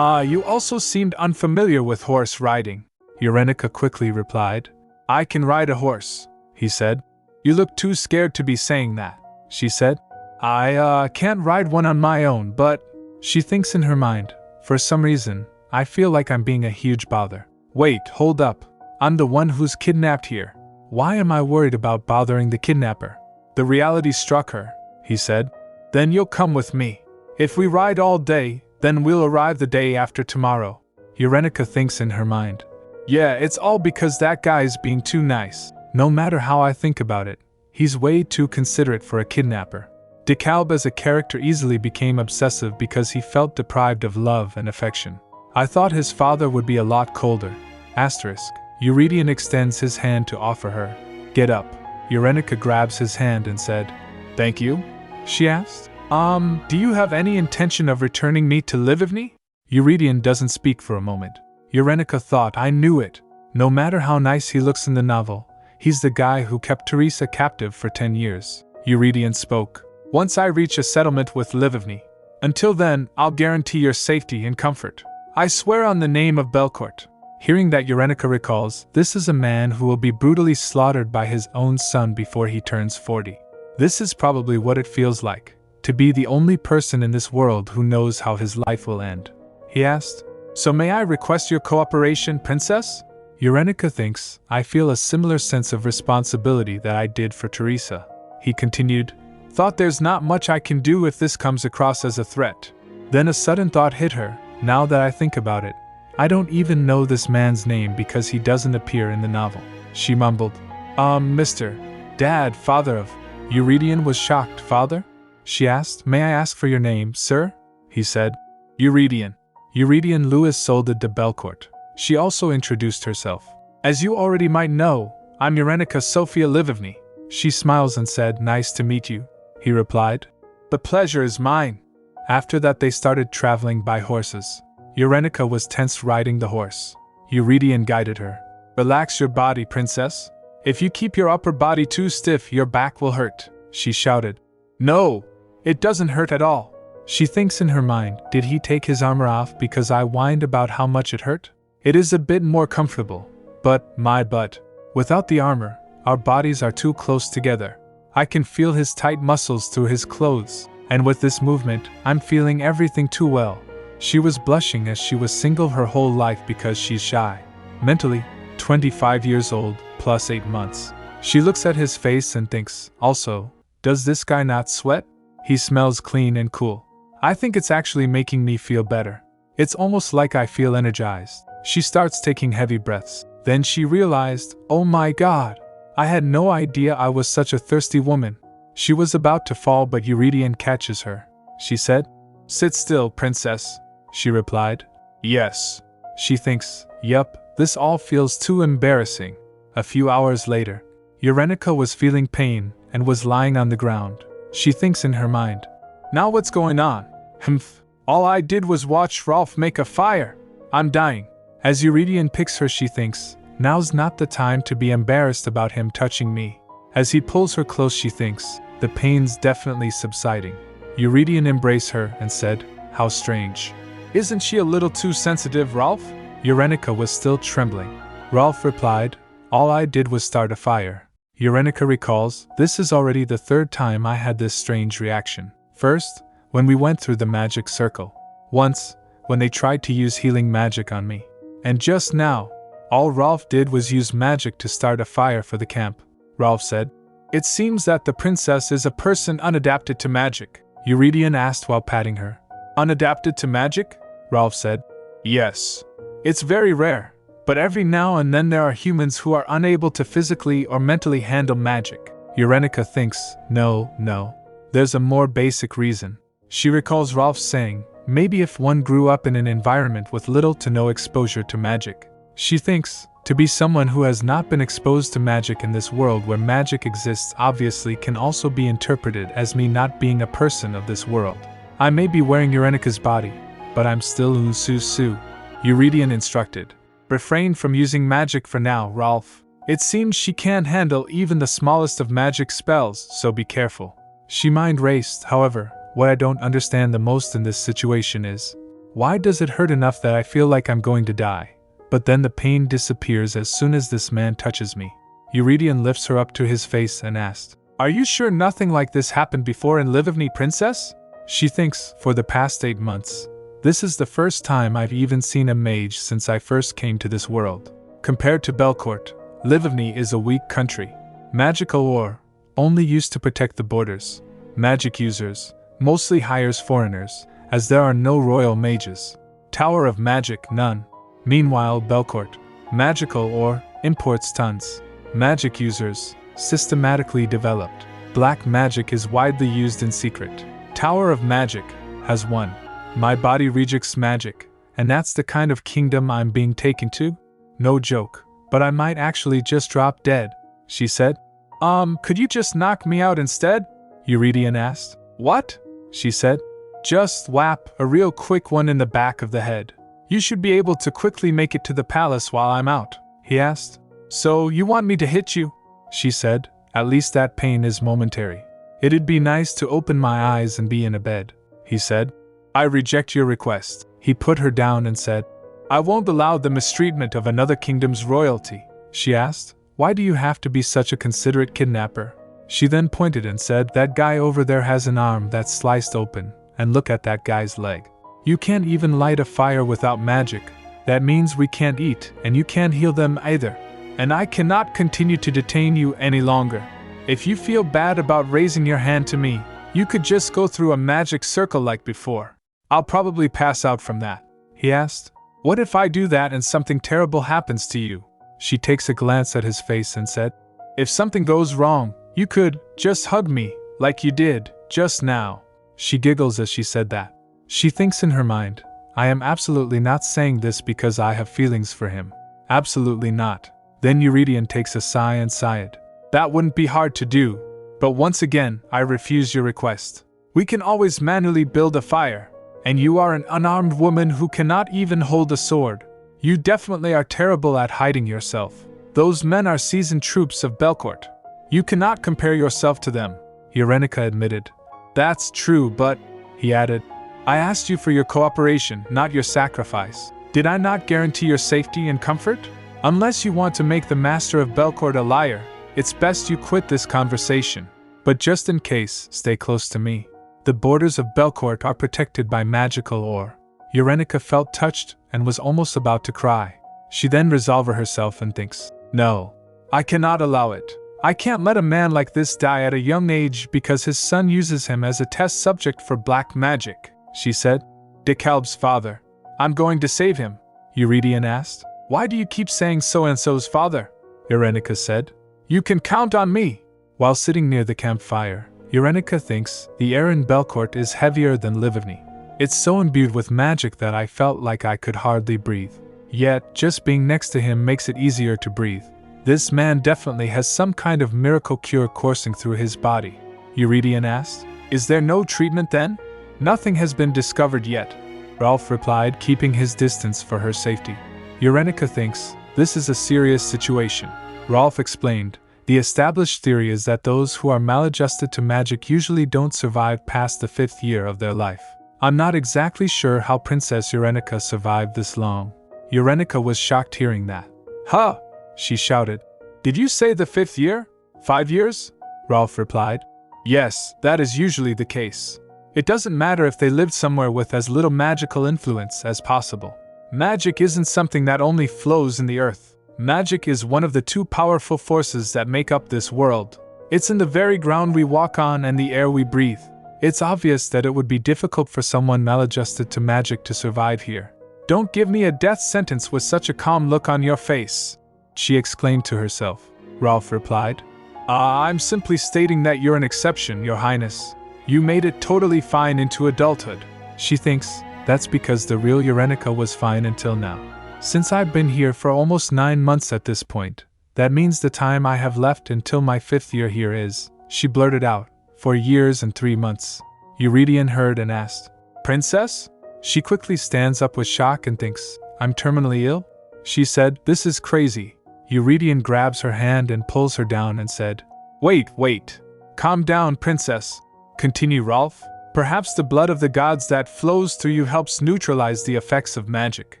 Speaker 1: you also seemed unfamiliar with horse riding. Eurynica quickly replied, I can ride a horse, he said. You look too scared to be saying that, she said. I can't ride one on my own, but, she thinks in her mind, for some reason, I feel like I'm being a huge bother. Wait, hold up. I'm the one who's kidnapped here. Why am I worried about bothering the kidnapper? The reality struck her, he said. Then you'll come with me. If we ride all day, then we'll arrive the day after tomorrow. Eurynica thinks in her mind. Yeah, it's all because that guy's being too nice. No matter how I think about it, he's way too considerate for a kidnapper. DeKalb as a character easily became obsessive because he felt deprived of love and affection. I thought his father would be a lot colder. Asterisk. Eurydian extends his hand to offer her. Get up. Eurynica grabs his hand and said, thank you? She asked. Do you have any intention of returning me to Livivny? Eurydian doesn't speak for a moment. Eurynica thought, I knew it. No matter how nice he looks in the novel, he's the guy who kept Teresa captive for 10 years. Eurydian spoke. Once I reach a settlement with Livivny. Until then, I'll guarantee your safety and comfort. I swear on the name of Belcourt. Hearing that, Eurynica recalls, this is a man who will be brutally slaughtered by his own son before he turns 40. This is probably what it feels like, to be the only person in this world who knows how his life will end. He asked, so may I request your cooperation, princess? Eurynica thinks, I feel a similar sense of responsibility that I did for Teresa. he continued. Thought there's not much I can do if this comes across as a threat. Then a sudden thought hit her. Now that I think about it, I don't even know this man's name because he doesn't appear in the novel. She mumbled. Mr. Dad, father of... Eurydion was shocked. Father? She asked. May I ask for your name, sir? He said. Eurydion. Eurydion Lewis Soldad de Belcourt. She also introduced herself. As you already might know, I'm Eurenica Sophia Livovny. She smiles and said, Nice to meet you. He replied. The pleasure is mine. After that they started traveling by horses. Eurenica was tense riding the horse. Eurydion guided her. Relax your body, princess. If you keep your upper body too stiff, your back will hurt, she shouted. No, it doesn't hurt at all. She thinks in her mind, did he take his armor off because I whined about how much it hurt? It is a bit more comfortable. But, my butt, without the armor, our bodies are too close together. I can feel his tight muscles through his clothes, and with this movement, I'm feeling everything too well. She was blushing as she was single her whole life because she's shy. Mentally, 25 years old, plus 8 months. She looks at his face and thinks, also, does this guy not sweat? He smells clean and cool. I think it's actually making me feel better. It's almost like I feel energized. She starts taking heavy breaths. Then she realized, oh my god, I had no idea I was such a thirsty woman. She was about to fall but Eurydion catches her. She said, Sit still, princess. She replied, Yes. She thinks, Yup, this all feels too embarrassing. A few hours later, Eurenica was feeling pain and was lying on the ground. She thinks in her mind, Now what's going on? Humph. All I did was watch Rolf make a fire. I'm dying. As Eurydion picks her, she thinks, Now's not the time to be embarrassed about him touching me. As he pulls her close, she thinks, the pain's definitely subsiding. Eurydion embraced her and said, How strange. Isn't she a little too sensitive, Rolf? Eurenica was still trembling. Rolf replied, All I did was start a fire. Eurenica recalls, This is already the third time I had this strange reaction. First, when we went through the magic circle. Once, when they tried to use healing magic on me. And just now, all Rolf did was use magic to start a fire for the camp. Rolf said, It seems that the princess is a person unadapted to magic. Eurydion asked while patting her. Unadapted to magic? Rolf said. Yes. It's very rare, but every now and then there are humans who are unable to physically or mentally handle magic. Eurenica thinks, No. There's a more basic reason. She recalls Rolf saying, Maybe if one grew up in an environment with little to no exposure to magic. She thinks, to be someone who has not been exposed to magic in this world where magic exists obviously can also be interpreted as me not being a person of this world. I may be wearing Eurenica's body, but I'm still Su. Eurydion instructed. Refrain from using magic for now, Rolf. It seems she can't handle even the smallest of magic spells, so be careful. She mind raced, however. What I don't understand the most in this situation is, why does it hurt enough that I feel like I'm going to die? But then the pain disappears as soon as this man touches me. Eurydion lifts her up to his face and asked, Are you sure nothing like this happened before in Livovny, princess? She thinks, for the past 8 months. This is the first time I've even seen a mage since I first came to this world. Compared to Belcourt, Livovny is a weak country. Magical ore, only used to protect the borders. Magic users, mostly hires foreigners, as there are no royal mages. Tower of magic, none. Meanwhile, Belcourt, magical ore, imports tons. Magic users, systematically developed. Black magic is widely used in secret. Tower of magic, has one. My body rejects magic, and that's the kind of kingdom I'm being taken to? No joke, but I might actually just drop dead, she said. Could you just knock me out instead? Eurydion asked. What? She said. Just whap a real quick one in the back of the head. You should be able to quickly make it to the palace while I'm out, he asked. So you want me to hit you? She said. At least that pain is momentary. It'd be nice to open my eyes and be in a bed, he said. I reject your request. He put her down and said, I won't allow the mistreatment of another kingdom's royalty. She asked, Why do you have to be such a considerate kidnapper? She then pointed and said, That guy over there has an arm that's sliced open, and look at that guy's leg. You can't even light a fire without magic. That means we can't eat, and you can't heal them either. And I cannot continue to detain you any longer. If you feel bad about raising your hand to me, you could just go through a magic circle like before. I'll probably pass out from that," he asked. "What if I do that and something terrible happens to you?" She takes a glance at his face and said, "If something goes wrong, you could just hug me, like you did just now." She giggles as she said that. She thinks in her mind, "I am absolutely not saying this because I have feelings for him. Absolutely not." Then Eurydion takes a sigh and sighed. "That wouldn't be hard to do. But once again, I refuse your request. We can always manually build a fire. And you are an unarmed woman who cannot even hold a sword. You definitely are terrible at hiding yourself. Those men are seasoned troops of Belcourt. You cannot compare yourself to them," Eurenica admitted. "That's true, but," he added, "I asked you for your cooperation, not your sacrifice. Did I not guarantee your safety and comfort? Unless you want to make the master of Belcourt a liar, it's best you quit this conversation. But just in case, stay close to me. The borders of Belcourt are protected by magical ore." Eurenica felt touched and was almost about to cry. She then resolves herself and thinks, "No, I cannot allow it. I can't let a man like this die at a young age because his son uses him as a test subject for black magic," she said. "Decalb's father. I'm going to save him," Eurydion asked. "Why do you keep saying so-and-so's father?" Eurenica said. "You can count on me." While sitting near the campfire, Eurenica thinks, "The air in Belcourt is heavier than Livigny. It's so imbued with magic that I felt like I could hardly breathe. Yet, just being next to him makes it easier to breathe. This man definitely has some kind of miracle cure coursing through his body." Eurydion asked. "Is there no treatment then?" "Nothing has been discovered yet," Ralph replied, keeping his distance for her safety. Eurenica thinks, "This is a serious situation." Ralph explained, "The established theory is that those who are maladjusted to magic usually don't survive past the 5th year of their life. I'm not exactly sure how Princess Eurenica survived this long." Eurenica was shocked hearing that. "Huh!" she shouted. "Did you say the 5th year? 5 years?" Ralph replied. "Yes, that is usually the case. It doesn't matter if they lived somewhere with as little magical influence as possible. Magic isn't something that only flows in the earth. Magic is one of the 2 powerful forces that make up this world. It's in the very ground we walk on and the air we breathe. It's obvious that it would be difficult for someone maladjusted to magic to survive here." "Don't give me a death sentence with such a calm look on your face," she exclaimed to herself. Ralph replied, "I'm simply stating that you're an exception, Your Highness. You made it totally fine into adulthood." She thinks, "That's because the real Eurenica was fine until now. Since I've been here for almost 9 months at this point, that means the time I have left until my 5th year here is," she blurted out, "4 years and 3 months. Eurydion heard and asked, "Princess?" She quickly stands up with shock and thinks, "I'm terminally ill?" She said, "This is crazy." Eurydion grabs her hand and pulls her down and said, Wait. Calm down, Princess," continue Rolf. "Perhaps the blood of the gods that flows through you helps neutralize the effects of magic.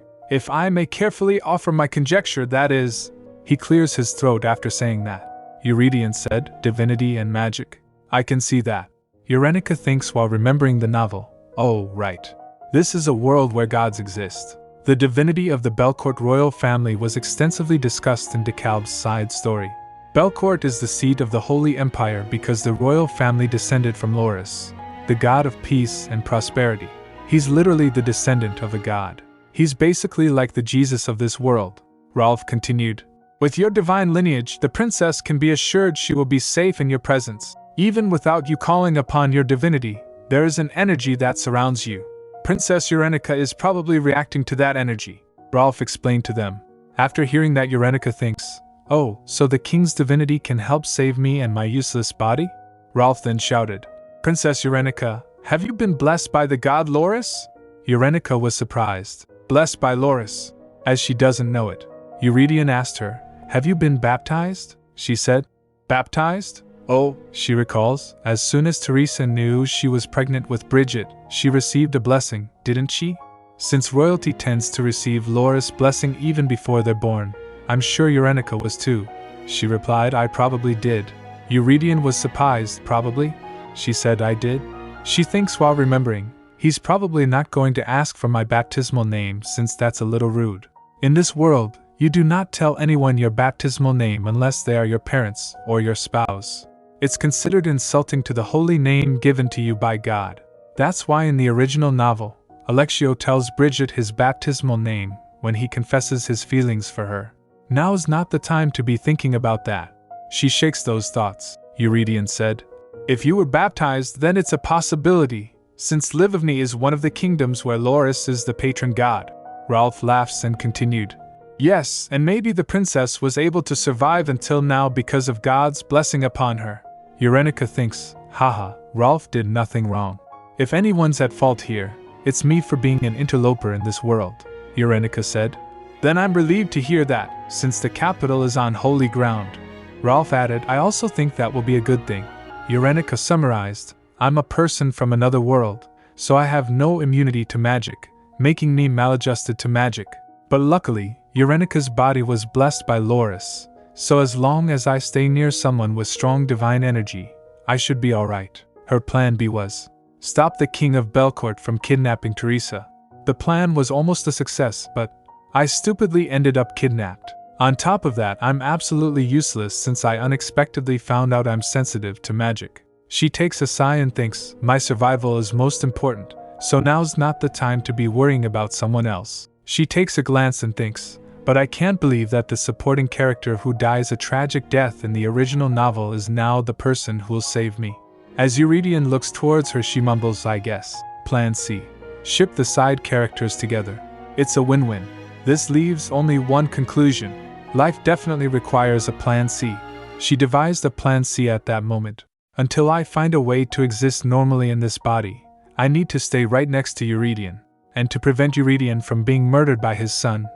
Speaker 1: If I may carefully offer my conjecture, that is..." He clears his throat after saying that. Eurydion said, "Divinity and magic. I can see that." Eurenica thinks while remembering the novel, "Oh, right. This is a world where gods exist." The divinity of the Belcourt royal family was extensively discussed in Decalb's side story. Belcourt is the seat of the Holy Empire because the royal family descended from Loris, the god of peace and prosperity. He's literally the descendant of a god. He's basically like the Jesus of this world. Rolf continued, "With your divine lineage, the princess can be assured she will be safe in your presence. Even without you calling upon your divinity, there is an energy that surrounds you. Princess Eurenica is probably reacting to that energy," Rolf explained to them. After hearing that, Eurenica thinks, "Oh, so the king's divinity can help save me and my useless body?" Rolf then shouted, "Princess Eurenica, have you been blessed by the god Loris?" Eurenica was surprised. "Blessed by Loris? As she doesn't know it." Eurydion asked her, "Have you been baptized?" She said, "Baptized? Oh," she recalls, "as soon as Teresa knew she was pregnant with Bridget, she received a blessing, didn't she? Since royalty tends to receive Loris' blessing even before they're born, I'm sure Eurenica was too." She replied, "I probably did." Eurydion was surprised. "Probably?" She said, "I did." She thinks while remembering, "He's probably not going to ask for my baptismal name since that's a little rude. In this world, you do not tell anyone your baptismal name unless they are your parents or your spouse. It's considered insulting to the holy name given to you by God. That's why in the original novel, Alexio tells Bridget his baptismal name when he confesses his feelings for her. Now's not the time to be thinking about that. She shakes those thoughts, Eurydion said. If you were baptized, then it's a possibility, since Livovny is one of the kingdoms where Loris is the patron god. Ralph laughs and continued. Yes, and maybe the princess was able to survive until now because of God's blessing upon her. Eurenica thinks, haha, Ralph did nothing wrong. If anyone's at fault here, it's me for being an interloper in this world, Eurenica said. Then I'm relieved to hear that, since the capital is on holy ground. Ralph added, I also think that will be a good thing. Eurenica summarized, I'm a person from another world, so I have no immunity to magic, making me maladjusted to magic. But luckily, Eurenica's body was blessed by Loris, so as long as I stay near someone with strong divine energy, I should be alright. Her plan B was, stop the king of Belcourt from kidnapping Teresa. The plan was almost a success, but I stupidly ended up kidnapped. On top of that, I'm absolutely useless since I unexpectedly found out I'm sensitive to magic. She takes a sigh and thinks, my survival is most important, so now's not the time to be worrying about someone else. She takes a glance and thinks, but I can't believe that the supporting character who dies a tragic death in the original novel is now the person who'll save me. As Eurydion looks towards her, she mumbles, I guess. Plan C. Ship the side characters together. It's a win-win. This leaves only one conclusion. Life definitely requires a plan C. She devised a plan C at that moment. Until I find a way to exist normally in this body, I need to stay right next to Eurydion. And to prevent Eurydion from being murdered by his son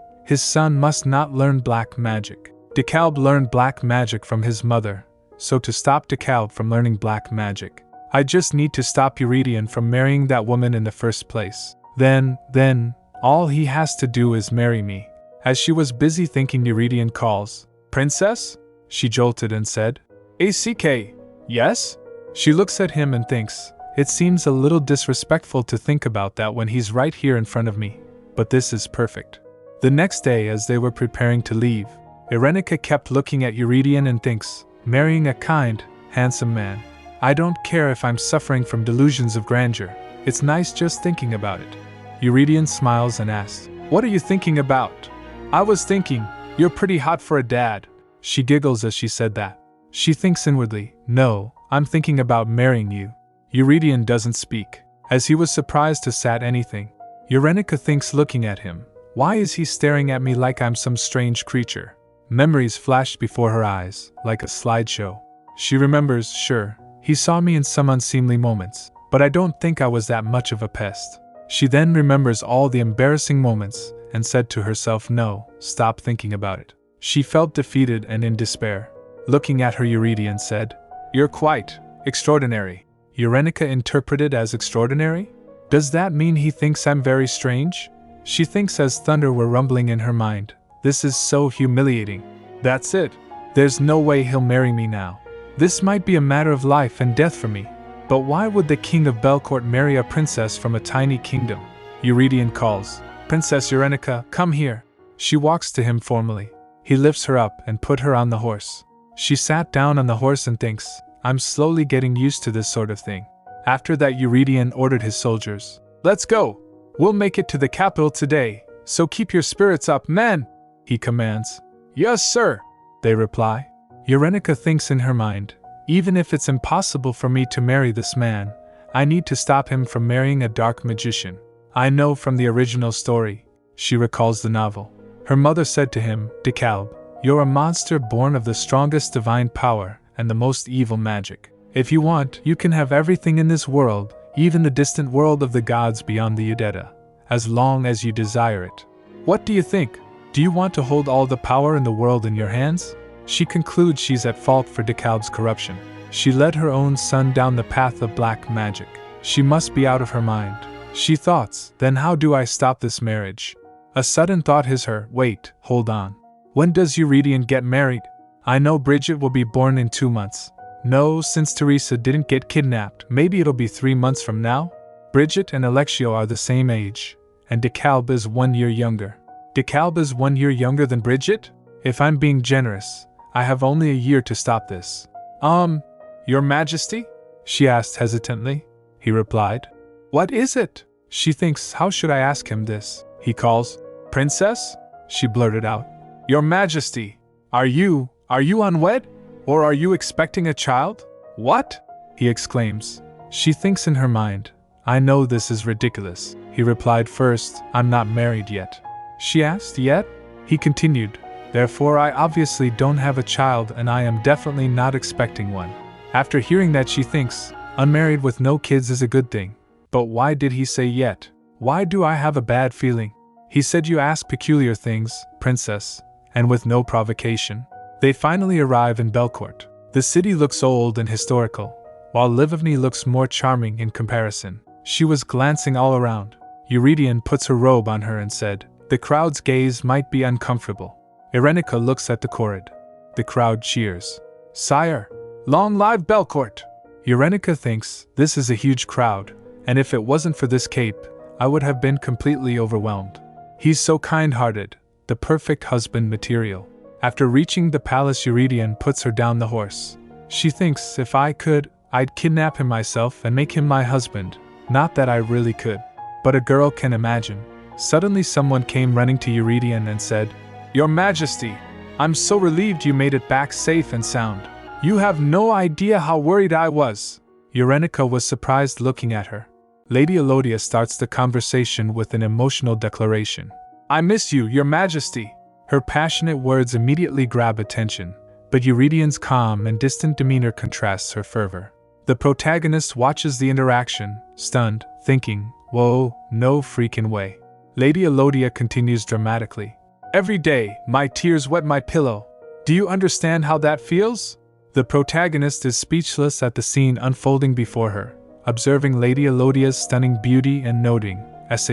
Speaker 1: must not learn black magic. DeKalb learned black magic from his mother, so to stop DeKalb from learning black magic, I just need to stop Eurydion from marrying that woman in the first place. Then, all he has to do is marry me. As she was busy thinking, Eurydion calls, Princess? She jolted and said, ACK, yes? She looks at him and thinks, it seems a little disrespectful to think about that when he's right here in front of me, but this is perfect. The next day, as they were preparing to leave, Eurenica kept looking at Eurydion and thinks, marrying a kind, handsome man. I don't care if I'm suffering from delusions of grandeur. It's nice just thinking about it. Eurydion smiles and asks, what are you thinking about? I was thinking, you're pretty hot for a dad. She giggles as she said that. She thinks inwardly, no, I'm thinking about marrying you. Eurydion doesn't speak, as he was surprised to say anything. Eurenica thinks, looking at him, why is he staring at me like I'm some strange creature? Memories flashed before her eyes, like a slideshow. She remembers, sure, he saw me in some unseemly moments, but I don't think I was that much of a pest. She then remembers all the embarrassing moments, and said to herself, no, stop thinking about it. She felt defeated and in despair. Looking at her, Eurydion said, you're quite extraordinary. Eurenica interpreted as extraordinary? Does that mean he thinks I'm very strange? She thinks as thunder were rumbling in her mind. This is so humiliating. That's it. There's no way he'll marry me now. This might be a matter of life and death for me. But why would the king of Belcourt marry a princess from a tiny kingdom? Eurydion calls, Princess Eurenica, come here. She walks to him formally. He lifts her up and put her on the horse. She sat down on the horse and thinks, I'm slowly getting used to this sort of thing. After that, Eurydion ordered his soldiers, let's go. We'll make it to the capital today, so keep your spirits up, men, he commands. Yes, sir, they reply. Eurenica thinks in her mind, even if it's impossible for me to marry this man, I need to stop him from marrying a dark magician. I know from the original story, she recalls the novel. Her mother said to him, DeKalb, you're a monster born of the strongest divine power and the most evil magic. If you want, you can have everything in this world, even the distant world of the gods beyond the Udetta, as long as you desire it. What do you think? Do you want to hold all the power in the world in your hands? She concludes she's at fault for DeKalb's corruption. She led her own son down the path of black magic. She must be out of her mind. She thoughts, then how do I stop this marriage? A sudden thought hits her, wait, hold on. When does Eurydion get married? I know Bridget will be born in 2 months. No, since Teresa didn't get kidnapped, maybe it'll be 3 months from now? Bridget and Alexio are the same age, and DeKalb is 1 year younger. DeKalb is 1 year younger than Bridget? If I'm being generous, I have only a year to stop this. Your Majesty? She asked hesitantly. He replied, What is it? She thinks, how should I ask him this? He calls, Princess? She blurted out, Your Majesty, are you unwed? Or are you expecting a child? What? He exclaims. She thinks in her mind, I know this is ridiculous. He replied, First, I'm not married yet. She asked, Yet? He continued, Therefore I obviously don't have a child and I am definitely not expecting one. After hearing that, she thinks, unmarried with no kids is a good thing. But why did he say yet? Why do I have a bad feeling? He said you ask peculiar things, Princess, and with no provocation. They finally arrive in Belcourt. The city looks old and historical, while Livovny looks more charming in comparison. She was glancing all around. Eurydion puts her robe on her and said, The crowd's gaze might be uncomfortable. Irenica looks at the Corrid. The crowd cheers. Sire, long live Belcourt! Eurenica thinks, this is a huge crowd, and if it wasn't for this cape, I would have been completely overwhelmed. He's so kind-hearted, the perfect husband material. After reaching the palace, Eurydion puts her down the horse. She thinks, if I could, I'd kidnap him myself and make him my husband. Not that I really could. But a girl can imagine. Suddenly someone came running to Eurydion and said, Your Majesty, I'm so relieved you made it back safe and sound. You have no idea how worried I was. Eurenica was surprised looking at her. Lady Elodia starts the conversation with an emotional declaration. I miss you, Your Majesty. Her passionate words immediately grab attention, but Eurydion's calm and distant demeanor contrasts her fervor. The protagonist watches the interaction, stunned, thinking, whoa, no freaking way. Lady Elodia continues dramatically. Every day, my tears wet my pillow. Do you understand how that feels? The protagonist is speechless at the scene unfolding before her, observing Lady Elodia's stunning beauty and noting,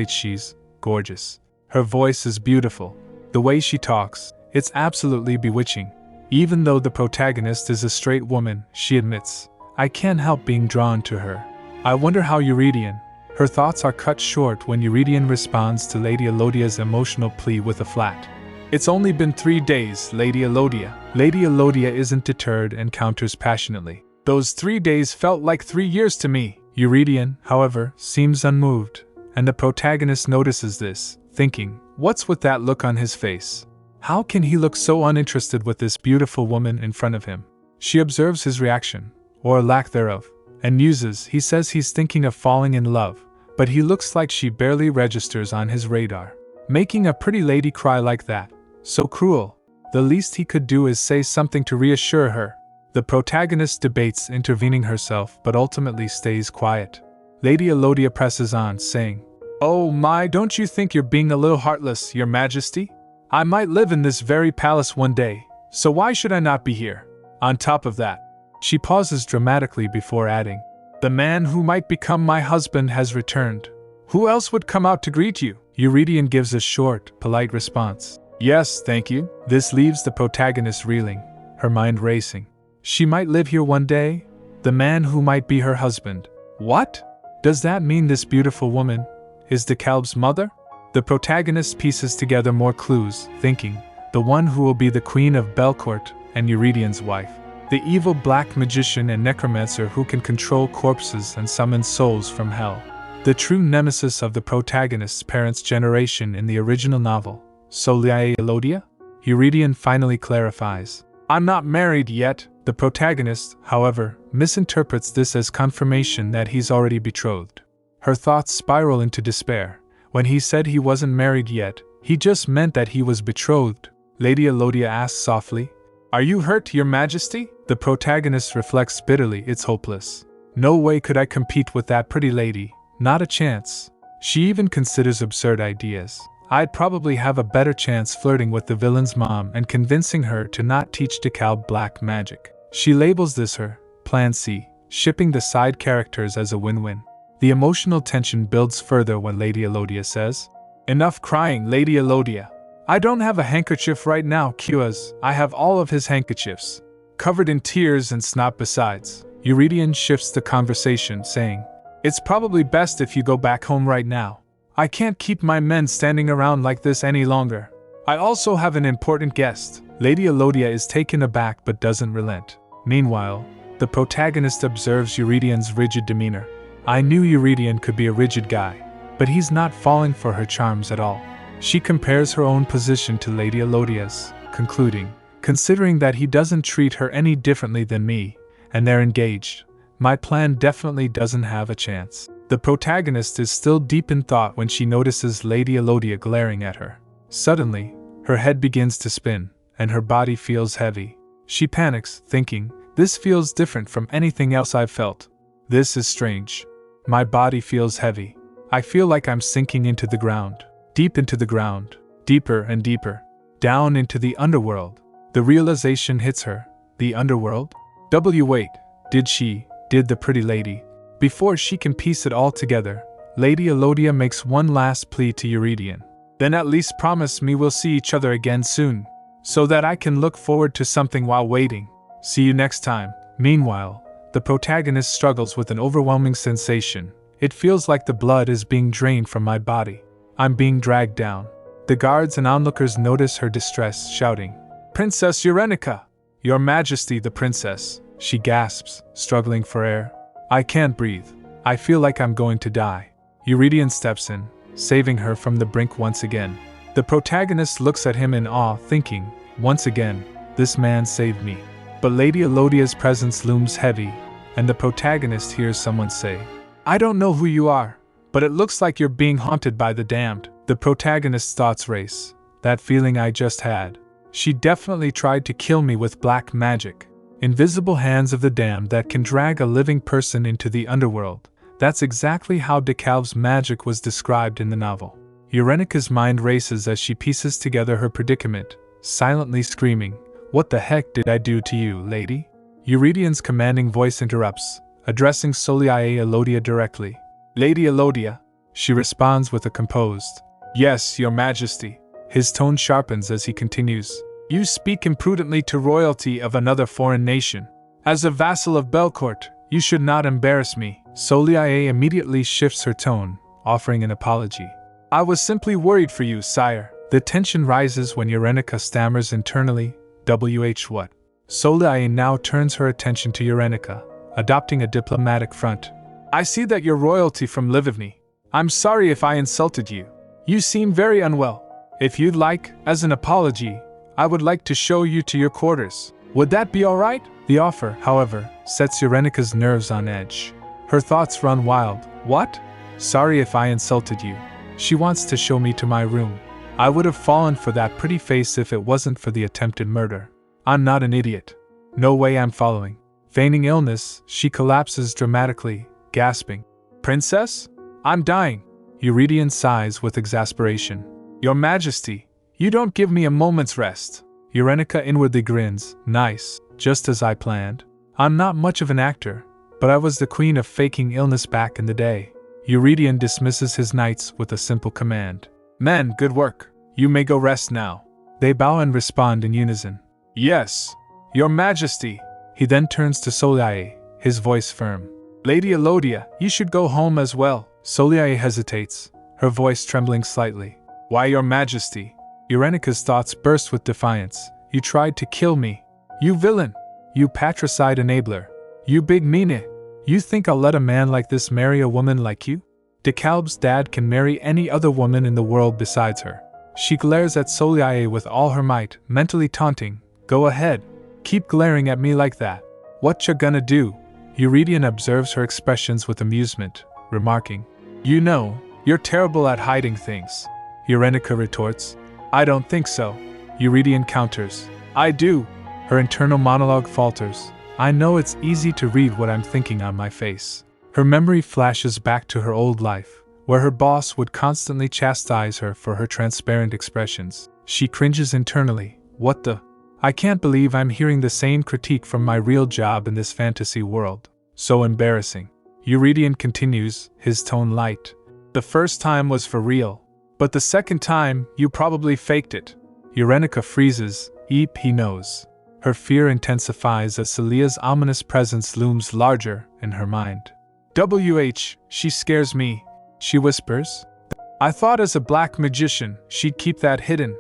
Speaker 1: she's gorgeous. Her voice is beautiful. The way she talks, it's absolutely bewitching. Even though the protagonist is a straight woman, she admits, I can't help being drawn to her. I wonder how Eurydion. Her thoughts are cut short when Eurydion responds to Lady Elodia's emotional plea with a flat. It's only been 3 days, Lady Elodia. Lady Elodia isn't deterred and counters passionately. Those 3 days felt like 3 years to me. Eurydion, however, seems unmoved, and the protagonist notices this, thinking, what's with that look on his face? How can he look so uninterested with this beautiful woman in front of him? She observes his reaction, or lack thereof, and muses. He says he's thinking of falling in love, but he looks like she barely registers on his radar. Making a pretty lady cry like that, so cruel. The least he could do is say something to reassure her. The protagonist debates intervening herself but ultimately stays quiet. Lady Elodia presses on, saying, Oh my, don't you think you're being a little heartless, Your Majesty? I might live in this very palace one day, so why should I not be here? On top of that, she pauses dramatically before adding, The man who might become my husband has returned. Who else would come out to greet you? Eurydion gives a short, polite response. Yes, thank you. This leaves the protagonist reeling, her mind racing. She might live here one day? The man who might be her husband. What? Does that mean this beautiful woman is the Kalb's mother? The protagonist pieces together more clues, thinking, the one who will be the queen of Belcourt and Eurydion's wife. The evil black magician and necromancer who can control corpses and summon souls from hell. The true nemesis of the protagonist's parents' generation in the original novel. So Lady Elodia? Eurydion finally clarifies. I'm not married yet. The protagonist, however, misinterprets this as confirmation that he's already betrothed. Her thoughts spiral into despair. When he said he wasn't married yet, he just meant that he was betrothed. Lady Elodia asks softly, Are you hurt, Your Majesty? The protagonist reflects bitterly, it's hopeless. No way could I compete with that pretty lady, not a chance. She even considers absurd ideas. I'd probably have a better chance flirting with the villain's mom and convincing her to not teach DeKalb black magic. She labels this her Plan C, shipping the side characters as a win-win. The emotional tension builds further when Lady Elodia says, Enough crying, Lady Elodia. I don't have a handkerchief right now, Cuas. I have all of his handkerchiefs. Covered in tears and snot besides. Eurydion shifts the conversation, saying, It's probably best if you go back home right now. I can't keep my men standing around like this any longer. I also have an important guest. Lady Elodia is taken aback but doesn't relent. Meanwhile, The protagonist observes Eurydian's rigid demeanor. I knew Eurydian could be a rigid guy, but he's not falling for her charms at all. She compares her own position to Lady Elodia's, concluding, considering that he doesn't treat her any differently than me, and they're engaged, my plan definitely doesn't have a chance. The protagonist is still deep in thought when she notices Lady Elodia glaring at her. Suddenly, her head begins to spin, and her body feels heavy. She panics, thinking, this feels different from anything else I've felt. This is strange. My body feels heavy. I feel like I'm sinking into the ground, deep into the ground, deeper and deeper, down into the underworld. The realization hits her. The underworld? Wait, did the pretty lady? Before she can piece it all together, Lady Elodia makes one last plea to Eurydian. Then at least promise me we'll see each other again soon, so that I can look forward to something while waiting. See you next time. Meanwhile, the protagonist struggles with an overwhelming sensation. It feels like the blood is being drained from my body. I'm being dragged down. The guards and onlookers notice her distress, shouting, Princess Eurenica! Your Majesty, the princess! She gasps, struggling for air. I can't breathe. I feel like I'm going to die. Eurydian steps in, saving her from the brink once again. The protagonist looks at him in awe, thinking, once again, this man saved me. But Lady Elodia's presence looms heavy, and the protagonist hears someone say, I don't know who you are, but it looks like you're being haunted by the damned. The protagonist's thoughts race. That feeling I just had. She definitely tried to kill me with black magic. Invisible hands of the damned that can drag a living person into the underworld. That's exactly how DeKalb's magic was described in the novel. Eurenica's mind races as she pieces together her predicament, silently screaming, What the heck did I do to you, lady? Eurydian's commanding voice interrupts, addressing Soliae Elodia directly. Lady Elodia, she responds with a composed, Yes, your majesty. His tone sharpens as he continues, You speak imprudently to royalty of another foreign nation. As a vassal of Belcourt, you should not embarrass me. Soliae immediately shifts her tone, offering an apology. I was simply worried for you, sire. The tension rises when Eurenica stammers internally, what? Soliae now turns her attention to Eurenica, adopting a diplomatic front. I see that you're royalty from Livivny. I'm sorry if I insulted you. You seem very unwell. If you'd like, as an apology, I would like to show you to your quarters. Would that be alright? The offer, however, sets Eurenica's nerves on edge. Her thoughts run wild. What? Sorry if I insulted you. She wants to show me to my room. I would have fallen for that pretty face if it wasn't for the attempted murder. I'm not an idiot. No way I'm following. Feigning illness, she collapses dramatically, gasping. Princess? I'm dying. Eurydian sighs with exasperation. Your Majesty, you don't give me a moment's rest. Eurenica inwardly grins. Nice, just as I planned. I'm not much of an actor, but I was the queen of faking illness back in the day. Eurydian dismisses his knights with a simple command. Men, good work. You may go rest now. They bow and respond in unison. Yes, your Majesty. He then turns to Soliae, his voice firm. Lady Elodia, you should go home as well. Soliae hesitates, her voice trembling slightly. Why, your Majesty? Eurenica's thoughts burst with defiance. You tried to kill me. You villain. You patricide enabler. You big meanie. You think I'll let a man like this marry a woman like you? DeKalb's dad can marry any other woman in the world besides her. She glares at Soliae with all her might, mentally taunting. Go ahead. Keep glaring at me like that. What you gonna do? Eurydian observes her expressions with amusement, remarking, You know, you're terrible at hiding things. Eurenica retorts, I don't think so. Eurydian counters, I do. Her internal monologue falters. I know it's easy to read what I'm thinking on my face. Her memory flashes back to her old life, where her boss would constantly chastise her for her transparent expressions. She cringes internally. What the? I can't believe I'm hearing the same critique from my real job in this fantasy world. So embarrassing. Eurydian continues, his tone light. The first time was for real. But the second time, you probably faked it. Eurenica freezes. Eep, he knows. Her fear intensifies as Celia's ominous presence looms larger in her mind. She scares me, she whispers. I thought as a black magician, she'd keep that hidden.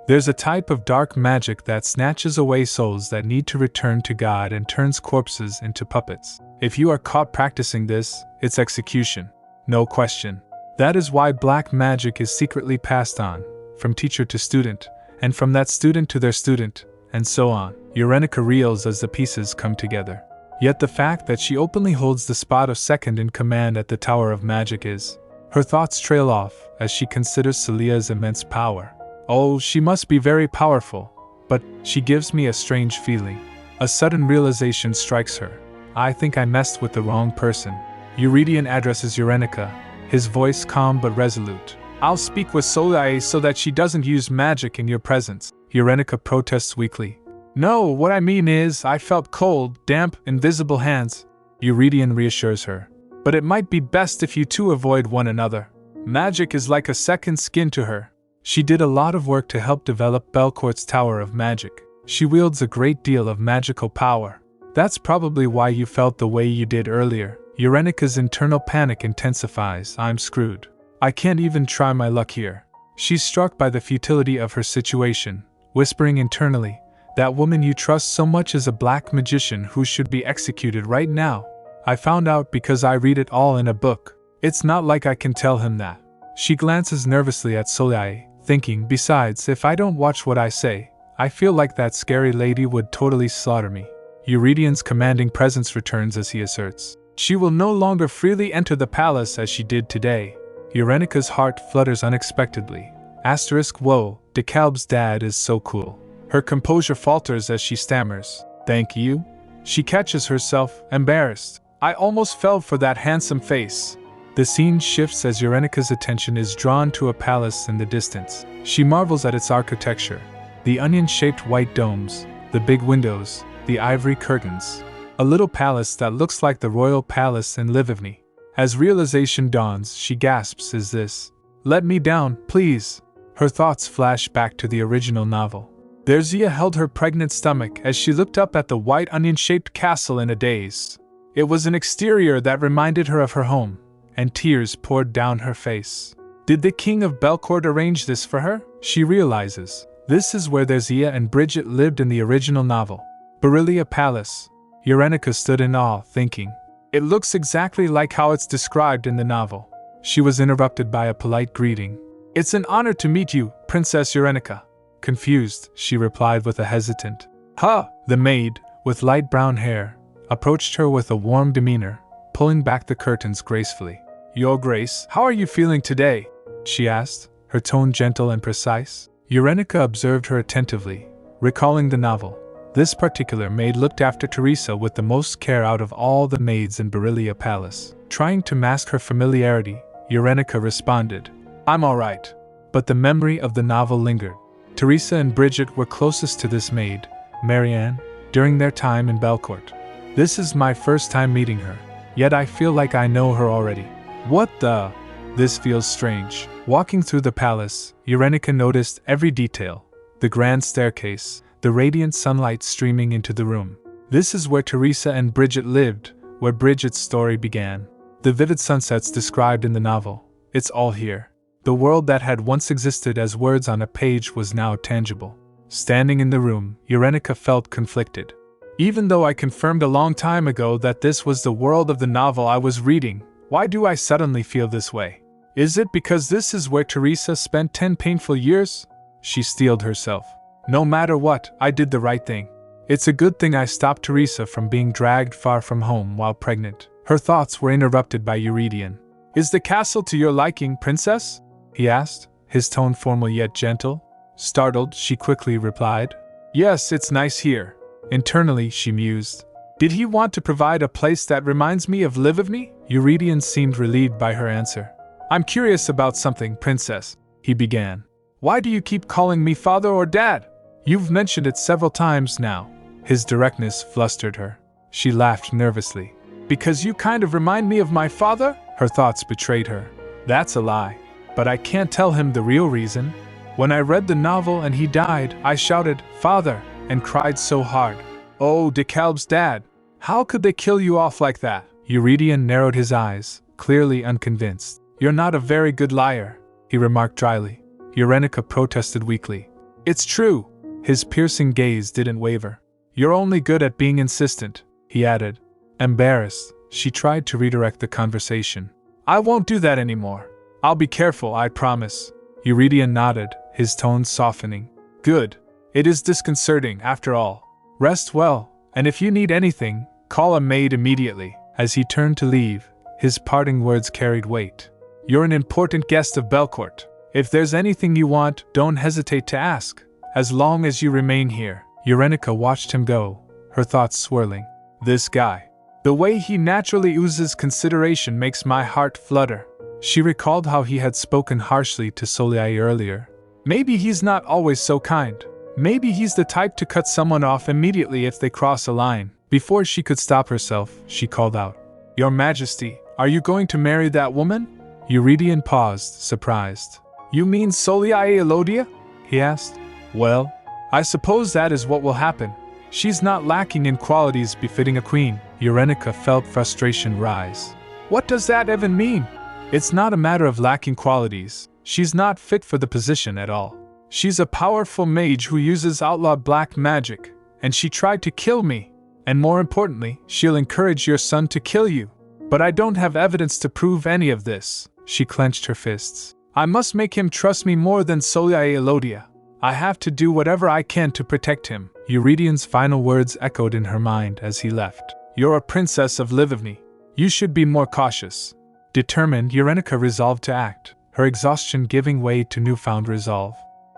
Speaker 1: There's a type of dark magic that snatches away souls that need to return to God and turns corpses into puppets. If you are caught practicing this, it's execution. No question. That is why black magic is secretly passed on, from teacher to student, and from that student to their student, and so on. Eurenica reels as the pieces come together. Yet the fact that she openly holds the spot of second in command at the Tower of Magic is. Her thoughts trail off as she considers Celia's immense power. Oh, she must be very powerful, but she gives me a strange feeling. A sudden realization strikes her. I think I messed with the wrong person. Eurydion addresses Eurenica, his voice calm but resolute. I'll speak with Soleil so that she doesn't use magic in your presence. Eurenica protests weakly. No, what I mean is, I felt cold, damp, invisible hands. Eurydion reassures her. But it might be best if you two avoid one another. Magic is like a second skin to her. She did a lot of work to help develop Belcourt's Tower of Magic. She wields a great deal of magical power. That's probably why you felt the way you did earlier. Eurenica's internal panic intensifies. I'm screwed. I can't even try my luck here. She's struck by the futility of her situation, whispering internally, that woman you trust so much is a black magician who should be executed right now. I found out because I read it all in a book. It's not like I can tell him that. She glances nervously at Soleil, thinking, besides, if I don't watch what I say, I feel like that scary lady would totally slaughter me. Euridion's commanding presence returns as he asserts. She will no longer freely enter the palace as she did today. Eurenica's heart flutters unexpectedly. Whoa, DeKalb's dad is so cool. Her composure falters as she stammers. Thank you? She catches herself, embarrassed. I almost fell for that handsome face. The scene shifts as Eurenica's attention is drawn to a palace in the distance. She marvels at its architecture. The onion-shaped white domes, the big windows, the ivory curtains. A little palace that looks like the royal palace in Livivny. As realization dawns, she gasps, is this? Let me down, please. Her thoughts flash back to the original novel. There Zia held her pregnant stomach as she looked up at the white onion-shaped castle in a daze. It was an exterior that reminded her of her home, and tears poured down her face. Did the king of Belcourt arrange this for her? She realizes. This is where Zia and Bridget lived in the original novel. Beryllia Palace. Eurenica stood in awe, thinking. It looks exactly like how it's described in the novel. She was interrupted by a polite greeting. It's an honor to meet you, Princess Eurenica. Confused, she replied with a hesitant. The maid, with light brown hair, approached her with a warm demeanor, pulling back the curtains gracefully. Your Grace, how are you feeling today? She asked, her tone gentle and precise. Eurenica observed her attentively, recalling the novel. This particular maid looked after Teresa with the most care out of all the maids in Beryllia Palace. Trying to mask her familiarity, Eurenica responded, I'm all right. But the memory of the novel lingered. Teresa and Bridget were closest to this maid, Marianne, during their time in Belcourt. This is my first time meeting her, yet I feel like I know her already. What the? This feels strange. Walking through the palace, Eurenica noticed every detail. The grand staircase, the radiant sunlight streaming into the room. This is where Teresa and Bridget lived, where Bridget's story began. The vivid sunsets described in the novel. It's all here. The world that had once existed as words on a page was now tangible. Standing in the room, Eurenica felt conflicted. Even though I confirmed a long time ago that this was the world of the novel I was reading, why do I suddenly feel this way? Is it because this is where Teresa spent 10 painful years? She steeled herself. No matter what, I did the right thing. It's a good thing I stopped Teresa from being dragged far from home while pregnant. Her thoughts were interrupted by Eurydion. Is the castle to your liking, princess? He asked, his tone formal yet gentle. Startled, she quickly replied. Yes, it's nice here. Internally, she mused. Did he want to provide a place that reminds me of Livivny? Eurydion seemed relieved by her answer. I'm curious about something, princess, he began. Why do you keep calling me father or dad? You've mentioned it several times now. His directness flustered her. She laughed nervously. Because you kind of remind me of my father? Her thoughts betrayed her. That's a lie. But I can't tell him the real reason. When I read the novel and he died, I shouted, Father, and cried so hard. Oh, DeKalb's dad. How could they kill you off like that? Eurydion narrowed his eyes, clearly unconvinced. You're not a very good liar, he remarked dryly. Eurenica protested weakly. It's true. His piercing gaze didn't waver. You're only good at being insistent, he added. Embarrassed, she tried to redirect the conversation. I won't do that anymore. I'll be careful, I promise. Eurydion nodded, his tone softening. Good. It is disconcerting, after all. Rest well, and if you need anything, call a maid immediately. As he turned to leave, his parting words carried weight. You're an important guest of Belcourt. If there's anything you want, don't hesitate to ask. As long as you remain here. Eurenica watched him go, her thoughts swirling. This guy. The way he naturally oozes consideration makes my heart flutter. She recalled how he had spoken harshly to Soliai earlier. Maybe he's not always so kind. Maybe he's the type to cut someone off immediately if they cross a line. Before she could stop herself, she called out, Your Majesty, are you going to marry that woman? Eurydion paused, surprised. You mean Soliai Elodia? He asked. Well, I suppose that is what will happen. She's not lacking in qualities befitting a queen. Eurenica felt frustration rise. What does that even mean? It's not a matter of lacking qualities. She's not fit for the position at all. She's a powerful mage who uses outlawed black magic, and she tried to kill me. And more importantly, she'll encourage your son to kill you. But I don't have evidence to prove any of this. She clenched her fists. I must make him trust me more than Soliai Elodia. I have to do whatever I can to protect him. Eurydion's final words echoed in her mind as he left. You're a princess of Livivny. You should be more cautious. Determined, Eurenica resolved to act, her exhaustion giving way to newfound resolve.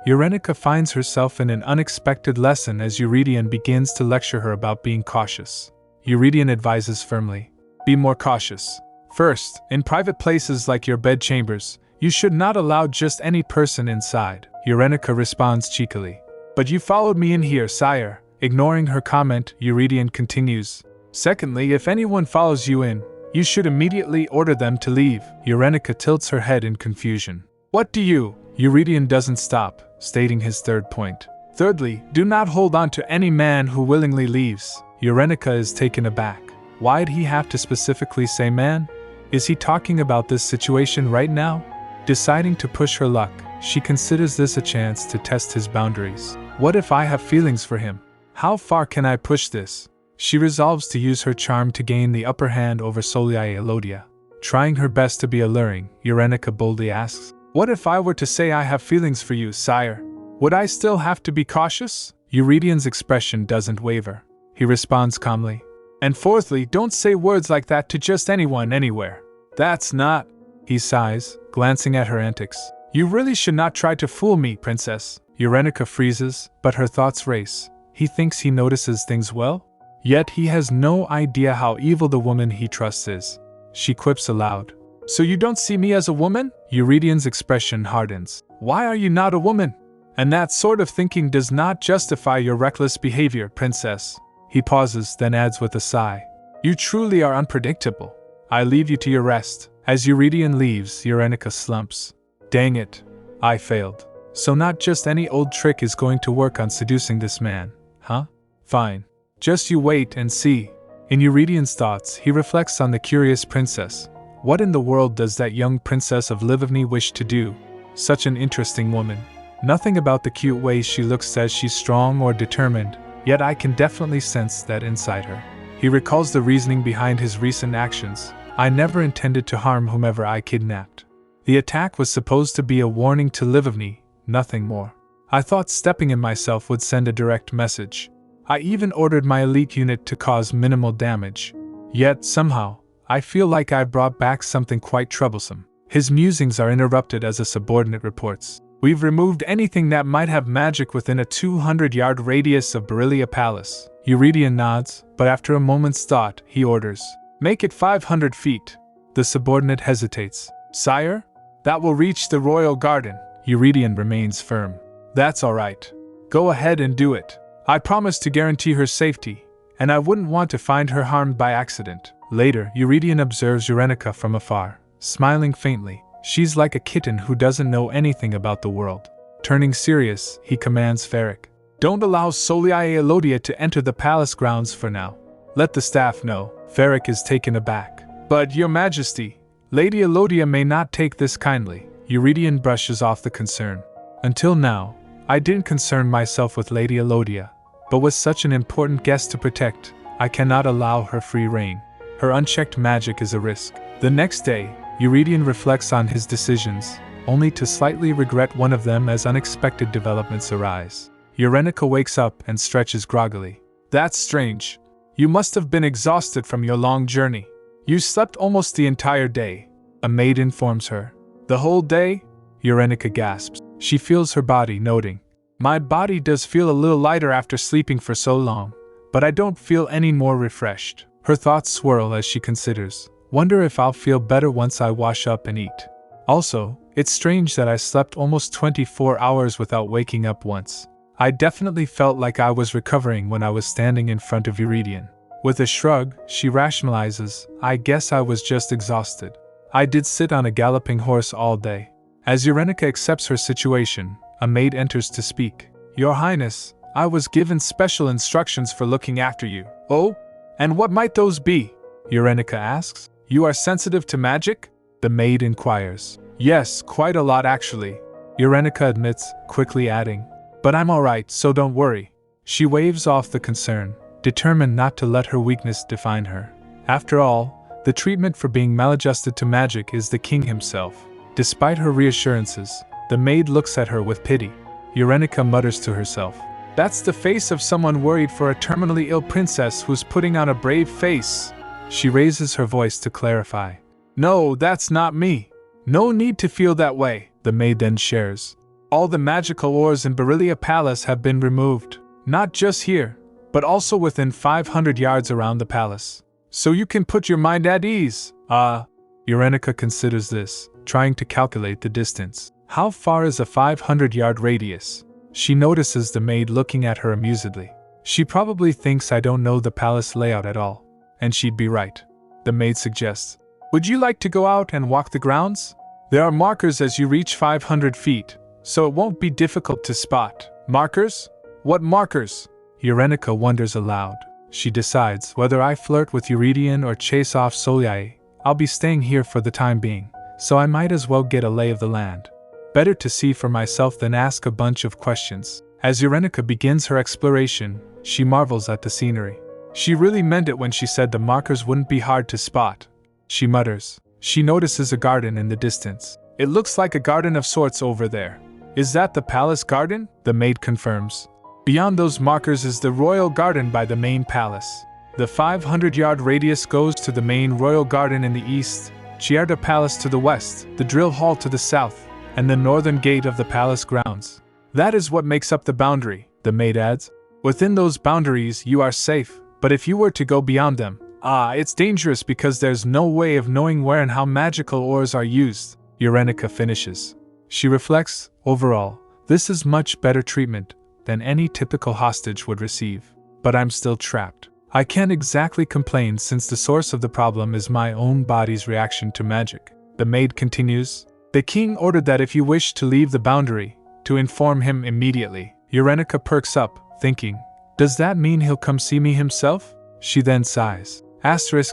Speaker 1: Eurenica finds herself in an unexpected lesson as Eurydion begins to lecture her about being cautious. Eurydion advises firmly. Be more cautious. First, in private places like your bedchambers, you should not allow just any person inside. Eurenica responds cheekily. But you followed me in here, sire. Ignoring her comment, Eurydion continues. Secondly, if anyone follows you in, you should immediately order them to leave. Eurenica tilts her head in confusion. What do you? Eurydion doesn't stop, stating his third point. Thirdly, do not hold on to any man who willingly leaves. Eurenica is taken aback. Why'd he have to specifically say man? Is he talking about this situation right now? Deciding to push her luck, she considers this a chance to test his boundaries. What if I have feelings for him? How far can I push this? She resolves to use her charm to gain the upper hand over Soliai Elodia. Trying her best to be alluring, Eurenica boldly asks, What if I were to say I have feelings for you, sire? Would I still have to be cautious? Eurydion's expression doesn't waver. He responds calmly. And fourthly, don't say words like that to just anyone anywhere. That's not... He sighs, glancing at her antics. You really should not try to fool me, princess. Eurenica freezes, but her thoughts race. He thinks he notices things well? Yet he has no idea how evil the woman he trusts is. She quips aloud. So you don't see me as a woman? Eurydion's expression hardens. Why are you not a woman? And that sort of thinking does not justify your reckless behavior, princess. He pauses, then adds with a sigh. You truly are unpredictable. I leave you to your rest. As Eurydion leaves, Eurenica slumps. Dang it. I failed. So not just any old trick is going to work on seducing this man, huh? Fine. Just you wait and see. In Eurydion's thoughts, he reflects on the curious princess. What in the world does that young princess of Livivny wish to do? Such an interesting woman. Nothing about the cute way she looks says she's strong or determined, yet I can definitely sense that inside her. He recalls the reasoning behind his recent actions. I never intended to harm whomever I kidnapped. The attack was supposed to be a warning to Livivny, nothing more. I thought stepping in myself would send a direct message. I even ordered my elite unit to cause minimal damage. Yet, somehow, I feel like I brought back something quite troublesome. His musings are interrupted as a subordinate reports. We've removed anything that might have magic within a 200-yard radius of Berillia Palace. Eurydion nods, but after a moment's thought, he orders, Make it 500 feet. The subordinate hesitates. Sire? That will reach the royal garden. Eurydion remains firm. That's all right. Go ahead and do it. I promise to guarantee her safety, and I wouldn't want to find her harmed by accident. Later, Eurydion observes Eurenica from afar, smiling faintly. She's like a kitten who doesn't know anything about the world. Turning serious, he commands Ferric. Don't allow Soliai Elodia to enter the palace grounds for now. Let the staff know. Ferric is taken aback. But, Your Majesty, Lady Elodia may not take this kindly. Eurydion brushes off the concern. Until now, I didn't concern myself with Lady Elodia, but with such an important guest to protect, I cannot allow her free rein. Her unchecked magic is a risk. The next day, Eurydion reflects on his decisions, only to slightly regret one of them as unexpected developments arise. Eurenica wakes up and stretches groggily. That's strange. You must have been exhausted from your long journey. You slept almost the entire day, a maid informs her. The whole day? Eurenica gasps. She feels her body, noting, my body does feel a little lighter after sleeping for so long, but I don't feel any more refreshed. Her thoughts swirl as she considers, wonder if I'll feel better once I wash up and eat. Also, it's strange that I slept almost 24 hours without waking up once. I definitely felt like I was recovering when I was standing in front of Eurydion. With a shrug, she rationalizes, I guess I was just exhausted. I did sit on a galloping horse all day. As Eurenica accepts her situation, a maid enters to speak. Your Highness, I was given special instructions for looking after you. Oh? And what might those be? Eurenica asks. You are sensitive to magic? The maid inquires. Yes, quite a lot actually. Eurenica admits, quickly adding, but I'm alright, so don't worry. She waves off the concern, determined not to let her weakness define her. After all, the treatment for being maladjusted to magic is the king himself. Despite her reassurances, the maid looks at her with pity. Eurenica mutters to herself, that's the face of someone worried for a terminally ill princess who's putting on a brave face. She raises her voice to clarify. No, that's not me. No need to feel that way, the maid then shares. All the magical ores in Beryllia Palace have been removed, not just here, but also within 500 yards around the palace. So you can put your mind at ease. Eurenica considers this, trying to calculate the distance. How far is a 500-yard radius? She notices the maid looking at her amusedly. She probably thinks I don't know the palace layout at all, and she'd be right. The maid suggests, would you like to go out and walk the grounds? There are markers as you reach 500 feet, so it won't be difficult to spot. Markers? What markers? Eurenica wonders aloud. She decides whether I flirt with Eurydion or chase off Soliae. I'll be staying here for the time being, so I might as well get a lay of the land. Better to see for myself than ask a bunch of questions. As Eurenica begins her exploration, she marvels at the scenery. She really meant it when she said the markers wouldn't be hard to spot. She mutters. She notices a garden in the distance. It looks like a garden of sorts over there. Is that the palace garden? The maid confirms. Beyond those markers is the royal garden by the main palace. The 500-yard radius goes to the main royal garden in the east, Chiarda Palace to the west, the drill hall to the south, and the northern gate of the palace grounds. That is what makes up the boundary, the maid adds. Within those boundaries you are safe, but if you were to go beyond them, it's dangerous because there's no way of knowing where and how magical ores are used, Eurenica finishes. She reflects, overall, this is much better treatment than any typical hostage would receive. But I'm still trapped. I can't exactly complain since the source of the problem is my own body's reaction to magic. The maid continues. The king ordered that if you wish to leave the boundary, to inform him immediately. Eurenica perks up, thinking, does that mean he'll come see me himself? She then sighs.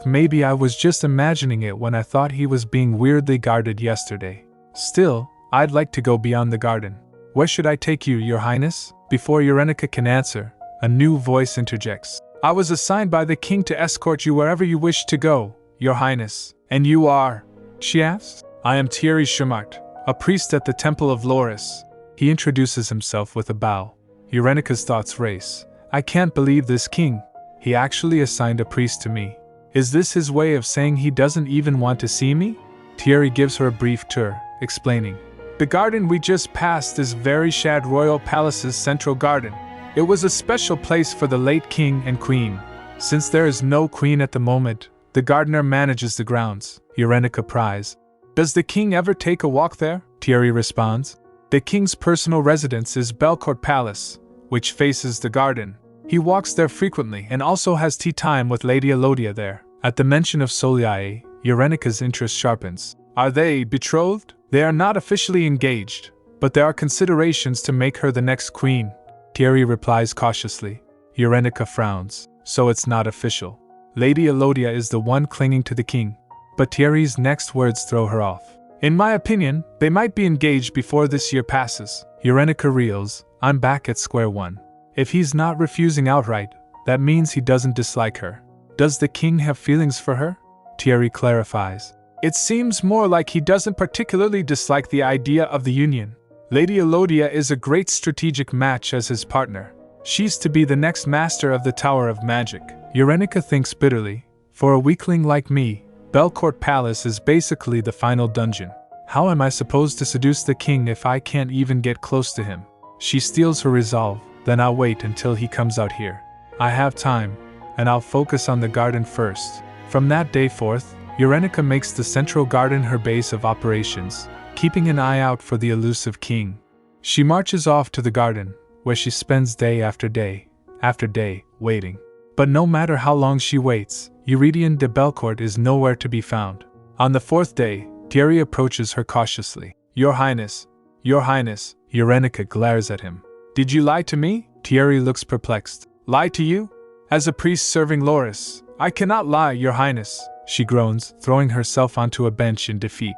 Speaker 1: Maybe I was just imagining it when I thought he was being weirdly guarded yesterday. Still, I'd like to go beyond the garden. Where should I take you, Your Highness? Before Eurenica can answer, a new voice interjects. I was assigned by the king to escort you wherever you wish to go, Your Highness. And you are? She asks. I am Thierry Schumart, a priest at the Temple of Loris. He introduces himself with a bow. Eurenica's thoughts race. I can't believe this king. He actually assigned a priest to me. Is this his way of saying he doesn't even want to see me? Thierry gives her a brief tour, explaining. The garden we just passed is Verishad Royal Palace's central garden. It was a special place for the late king and queen. Since there is no queen at the moment, the gardener manages the grounds, Eurenica pries. Does the king ever take a walk there? Thierry responds. The king's personal residence is Belcourt Palace, which faces the garden. He walks there frequently and also has tea time with Lady Elodia there. At the mention of Soliae, Eurenica's interest sharpens. Are they betrothed? They are not officially engaged, but there are considerations to make her the next queen. Thierry replies cautiously. Eurenica frowns. So it's not official. Lady Elodia is the one clinging to the king. But Thierry's next words throw her off. In my opinion, they might be engaged before this year passes. Eurenica reels, I'm back at square one. If he's not refusing outright, that means he doesn't dislike her. Does the king have feelings for her? Thierry clarifies. It seems more like he doesn't particularly dislike the idea of the union. Lady Elodia is a great strategic match as his partner. She's to be the next master of the Tower of Magic. Eurenica thinks bitterly. For a weakling like me, Belcourt Palace is basically the final dungeon. How am I supposed to seduce the king if I can't even get close to him? She steels her resolve. Then I'll wait until he comes out here. I have time, and I'll focus on the garden first. From that day forth, Eurenica makes the central garden her base of operations, keeping an eye out for the elusive king. She marches off to the garden, where she spends day after day, waiting. But no matter how long she waits, Eurydion de Belcourt is nowhere to be found. On the fourth day, Thierry approaches her cautiously. Your Highness, Eurenica glares at him. Did you lie to me? Thierry looks perplexed. Lie to you? As a priest serving Loris, I cannot lie, Your Highness, she groans, throwing herself onto a bench in defeat.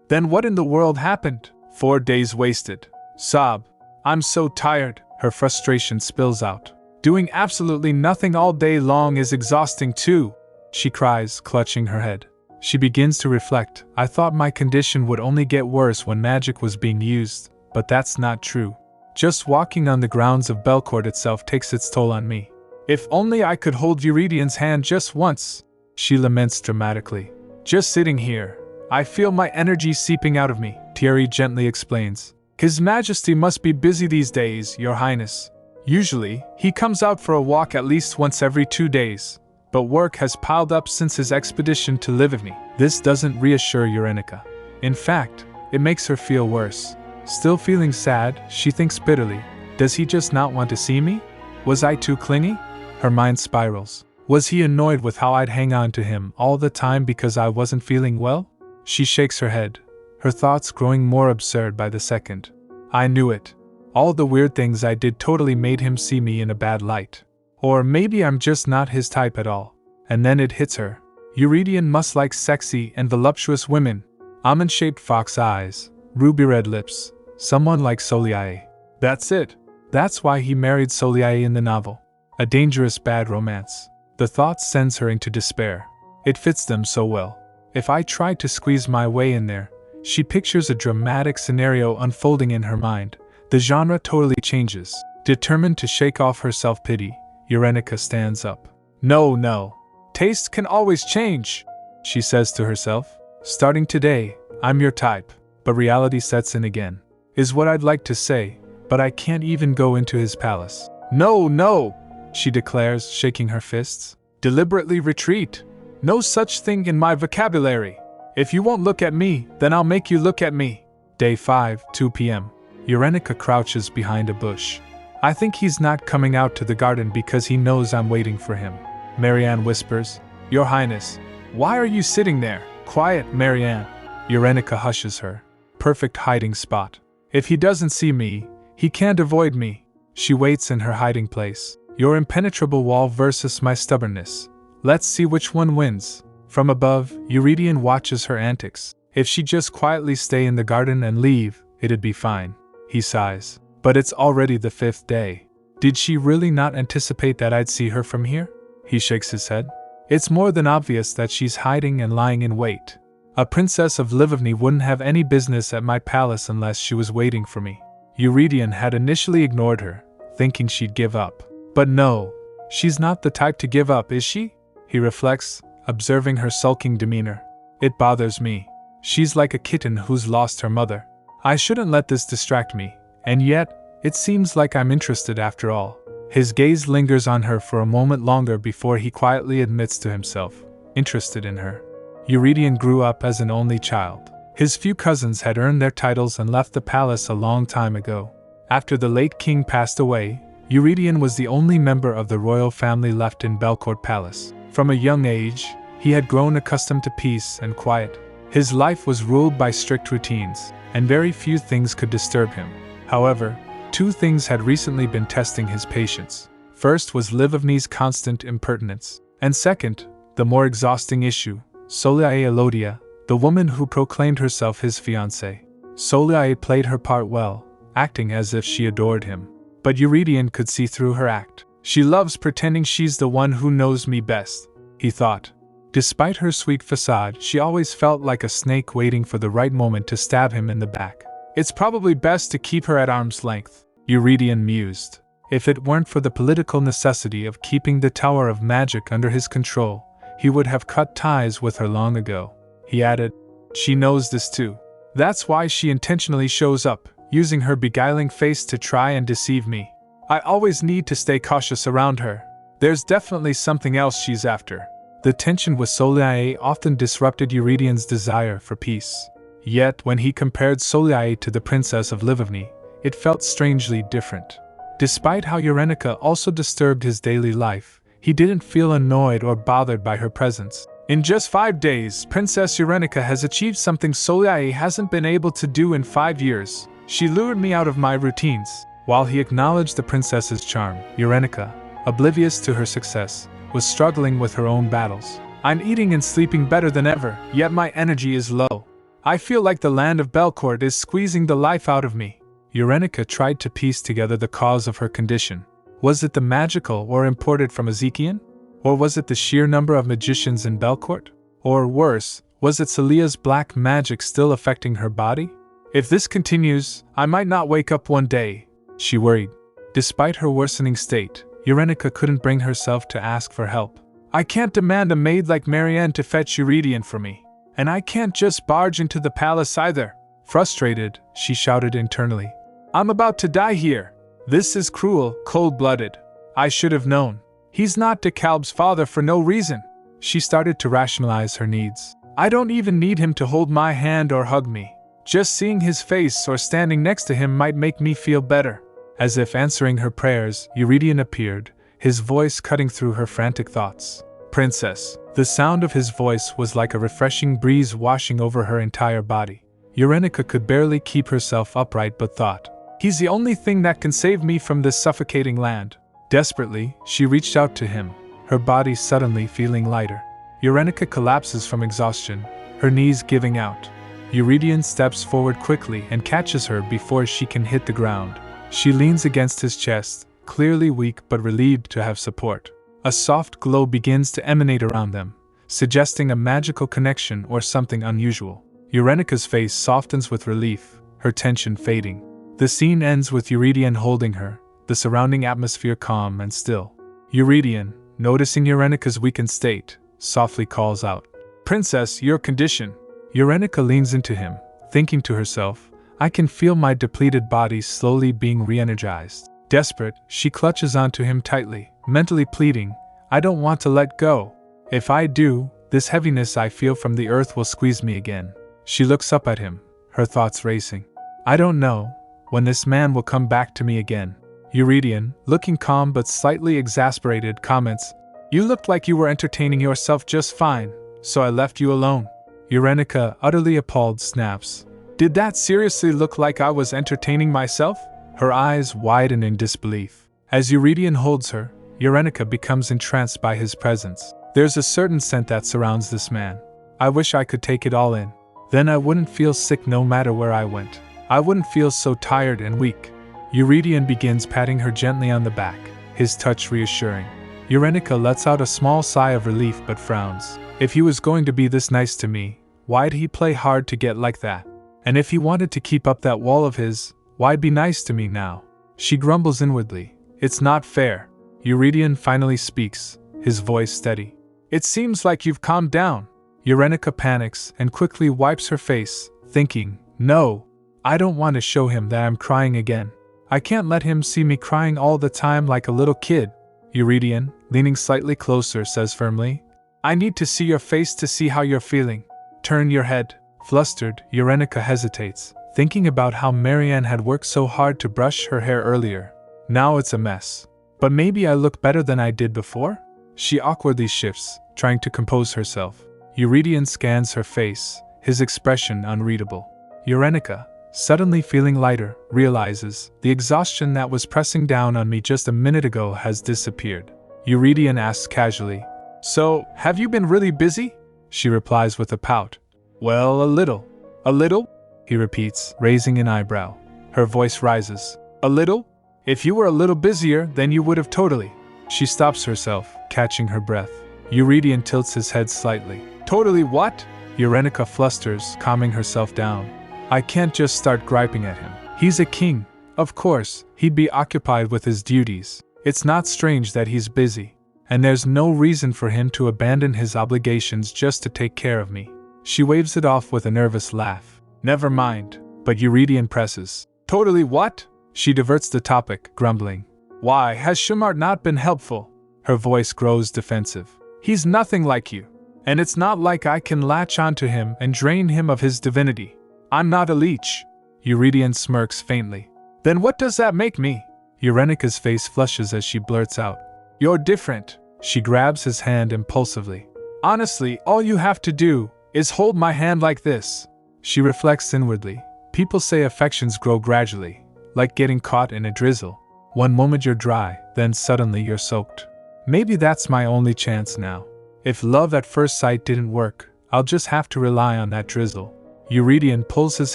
Speaker 1: Then what in the world happened? 4 days wasted. Sob. I'm so tired. Her frustration spills out. Doing absolutely nothing all day long is exhausting too, she cries, clutching her head. She begins to reflect. I thought my condition would only get worse when magic was being used, but that's not true. Just walking on the grounds of Belcourt itself takes its toll on me. If only I could hold Euridion's hand just once, she laments dramatically. Just sitting here, I feel my energy seeping out of me, Thierry gently explains. His Majesty must be busy these days, Your Highness. Usually, he comes out for a walk at least once every 2 days, but work has piled up since his expedition to Livigny. This doesn't reassure Eurenica. In fact, it makes her feel worse. Still feeling sad, she thinks bitterly. Does he just not want to see me? Was I too clingy? Her mind spirals. Was he annoyed with how I'd hang on to him all the time because I wasn't feeling well? She shakes her head, her thoughts growing more absurd by the second. I knew it. All the weird things I did totally made him see me in a bad light. Or maybe I'm just not his type at all. And then it hits her. Eurydion must like sexy and voluptuous women. Almond-shaped fox eyes, ruby-red lips. Someone like Soliae. That's it. That's why he married Soliae in the novel. A dangerous bad romance. The thought sends her into despair. It fits them so well. If I tried to squeeze my way in there, she pictures a dramatic scenario unfolding in her mind. The genre totally changes. Determined to shake off her self-pity, Eurenica stands up. No. Taste can always change, she says to herself. Starting today, I'm your type. But reality sets in again. Is what I'd like to say, but I can't even go into his palace. No, she declares, shaking her fists. Deliberately retreat. No such thing in my vocabulary. If you won't look at me, then I'll make you look at me. Day 5, 2 p.m. Eurenica crouches behind a bush. I think he's not coming out to the garden because he knows I'm waiting for him. Marianne whispers, Your Highness, why are you sitting there? Quiet, Marianne. Eurenica hushes her. Perfect hiding spot. If he doesn't see me, he can't avoid me. She waits in her hiding place. Your impenetrable wall versus my stubbornness. Let's see which one wins. From above, Eurydion watches her antics. If she'd just quietly stay in the garden and leave, it'd be fine. He sighs. But it's already the 5th day. Did she really not anticipate that I'd see her from here? He shakes his head. It's more than obvious that she's hiding and lying in wait. A princess of Livigny wouldn't have any business at my palace unless she was waiting for me. Eurydion had initially ignored her, thinking she'd give up. But no, she's not the type to give up, is she? He reflects, observing her sulking demeanor. It bothers me. She's like a kitten who's lost her mother. I shouldn't let this distract me, and yet, it seems like I'm interested after all. His gaze lingers on her for a moment longer before he quietly admits to himself, interested in her. Eurydion grew up as an only child. His few cousins had earned their titles and left the palace a long time ago. After the late king passed away, Eurydion was the only member of the royal family left in Belcourt Palace. From a young age, he had grown accustomed to peace and quiet. His life was ruled by strict routines, and very few things could disturb him. However, 2 things had recently been testing his patience. First was Livigny's constant impertinence, and second, the more exhausting issue, Soliae Elodia, the woman who proclaimed herself his fiancé. Soliae played her part well, acting as if she adored him. But Eurydion could see through her act. She loves pretending she's the one who knows me best, he thought. Despite her sweet facade, she always felt like a snake waiting for the right moment to stab him in the back. It's probably best to keep her at arm's length, Eurydion mused. If it weren't for the political necessity of keeping the Tower of Magic under his control, he would have cut ties with her long ago. He added, she knows this too. That's why she intentionally shows up, using her beguiling face to try and deceive me. I always need to stay cautious around her. There's definitely something else she's after. The tension with Soliae often disrupted Eurydion's desire for peace. Yet, when he compared Soliae to the Princess of Livovny, it felt strangely different. Despite how Eurenica also disturbed his daily life, he didn't feel annoyed or bothered by her presence. In just 5 days, Princess Eurenica has achieved something Soliae hasn't been able to do in 5 years. She lured me out of my routines. While he acknowledged the princess's charm, Eurenica, oblivious to her success, was struggling with her own battles. I'm eating and sleeping better than ever, yet my energy is low. I feel like the land of Belcourt is squeezing the life out of me. Eurenica tried to piece together the cause of her condition. Was it the magical or imported from Ezekian? Or was it the sheer number of magicians in Belcourt? Or worse, was it Celia's black magic still affecting her body? If this continues, I might not wake up one day, she worried. Despite her worsening state, Eurenica couldn't bring herself to ask for help. I can't demand a maid like Marianne to fetch Eurydion for me. And I can't just barge into the palace either. Frustrated, she shouted internally. I'm about to die here. This is cruel, cold-blooded. I should have known. He's not DeKalb's father for no reason. She started to rationalize her needs. I don't even need him to hold my hand or hug me. Just seeing his face or standing next to him might make me feel better. As if answering her prayers, Eurydion appeared, his voice cutting through her frantic thoughts. Princess. The sound of his voice was like a refreshing breeze washing over her entire body. Eurenica could barely keep herself upright but thought, he's the only thing that can save me from this suffocating land. Desperately, she reached out to him, her body suddenly feeling lighter. Eurenica collapses from exhaustion, her knees giving out. Eurydion steps forward quickly and catches her before she can hit the ground. She leans against his chest, clearly weak but relieved to have support. A soft glow begins to emanate around them, suggesting a magical connection or something unusual. Eurenica's face softens with relief, her tension fading. The scene ends with Eurydion holding her, the surrounding atmosphere calm and still. Eurydion, noticing Eurenica's weakened state, softly calls out, Princess, your condition. Eurenica leans into him, thinking to herself, I can feel my depleted body slowly being re-energized. Desperate, she clutches onto him tightly, mentally pleading, I don't want to let go. If I do, this heaviness I feel from the earth will squeeze me again. She looks up at him, her thoughts racing. I don't know when this man will come back to me again. Eurydion, looking calm but slightly exasperated, comments, You looked like you were entertaining yourself just fine, so I left you alone. Eurenica, utterly appalled, snaps, Did that seriously look like I was entertaining myself? Her eyes widen in disbelief. As Eurydion holds her, Eurenica becomes entranced by his presence. There's a certain scent that surrounds this man. I wish I could take it all in. Then I wouldn't feel sick no matter where I went. I wouldn't feel so tired and weak. Eurydion begins patting her gently on the back, his touch reassuring. Eurenica lets out a small sigh of relief but frowns. If he was going to be this nice to me, why'd he play hard to get like that? And if he wanted to keep up that wall of his, why'd be nice to me now? She grumbles inwardly. It's not fair. Eurydion finally speaks, his voice steady. It seems like you've calmed down. Eurenica panics and quickly wipes her face, thinking, No, I don't want to show him that I'm crying again. I can't let him see me crying all the time like a little kid. Eurydion, leaning slightly closer, says firmly, I need to see your face to see how you're feeling. Turn your head. Flustered, Eurenica hesitates, thinking about how Marianne had worked so hard to brush her hair earlier. Now it's a mess. But maybe I look better than I did before? She awkwardly shifts, trying to compose herself. Eurydion scans her face, his expression unreadable. Eurenica, suddenly feeling lighter, realizes the exhaustion that was pressing down on me just a minute ago has disappeared. Eurydion asks casually, So, have you been really busy? She replies with a pout. Well, a little. A little? He repeats, raising an eyebrow. Her voice rises. A little? If you were a little busier, then you would have totally. She stops herself, catching her breath. Eurydion tilts his head slightly. Totally what? Eurenica flusters, calming herself down. I can't just start griping at him. He's a king. Of course, he'd be occupied with his duties. It's not strange that he's busy. And there's no reason for him to abandon his obligations just to take care of me. She waves it off with a nervous laugh. Never mind. But Eurydion presses. Totally what? She diverts the topic, grumbling. Why has Shumart not been helpful? Her voice grows defensive. He's nothing like you. And it's not like I can latch onto him and drain him of his divinity. I'm not a leech. Eurydion smirks faintly. Then what does that make me? Eurenica's face flushes as she blurts out. You're different. She grabs his hand impulsively. Honestly, all you have to do is hold my hand like this. She reflects inwardly. People say affections grow gradually, like getting caught in a drizzle. One moment you're dry, then suddenly you're soaked. Maybe that's my only chance now. If love at first sight didn't work, I'll just have to rely on that drizzle. Eurydion pulls his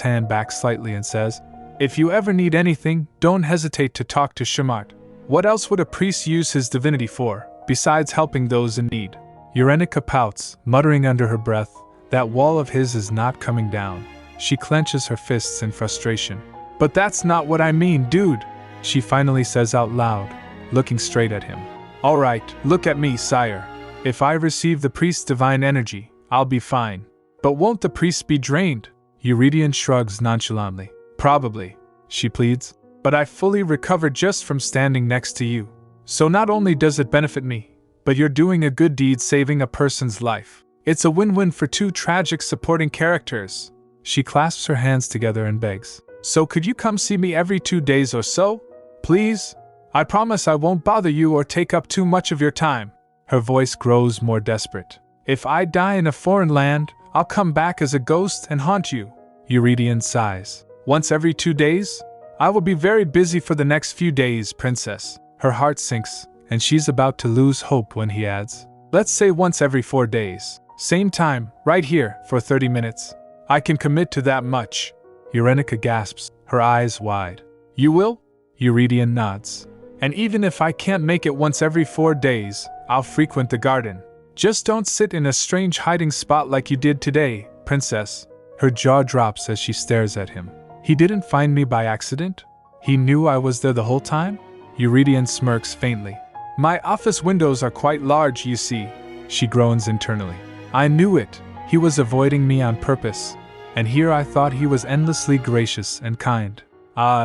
Speaker 1: hand back slightly and says, If you ever need anything, don't hesitate to talk to Shumart. What else would a priest use his divinity for, besides helping those in need? Eurenica pouts, muttering under her breath, that wall of his is not coming down. She clenches her fists in frustration. But that's not what I mean, dude, she finally says out loud, looking straight at him. Alright, look at me, sire. If I receive the priest's divine energy, I'll be fine. But won't the priest be drained? Eurydion shrugs nonchalantly. Probably, she pleads. But I fully recovered just from standing next to you. So not only does it benefit me, but you're doing a good deed saving a person's life. It's a win-win for two tragic supporting characters. She clasps her hands together and begs. So could you come see me every 2 days or so? Please? I promise I won't bother you or take up too much of your time. Her voice grows more desperate. If I die in a foreign land, I'll come back as a ghost and haunt you. Eurydion sighs. Once every 2 days? I will be very busy for the next few days, princess. Her heart sinks, and she's about to lose hope when he adds. Let's say once every 4 days. Same time, right here, for 30 minutes. I can commit to that much. Eurenica gasps, her eyes wide. You will? Eurydion nods. And even if I can't make it once every 4 days, I'll frequent the garden. Just don't sit in a strange hiding spot like you did today, princess. Her jaw drops as she stares at him. He didn't find me by accident? He knew I was there the whole time? Eurydion smirks faintly. My office windows are quite large, you see. She groans internally. I knew it. He was avoiding me on purpose. And here I thought he was endlessly gracious and kind.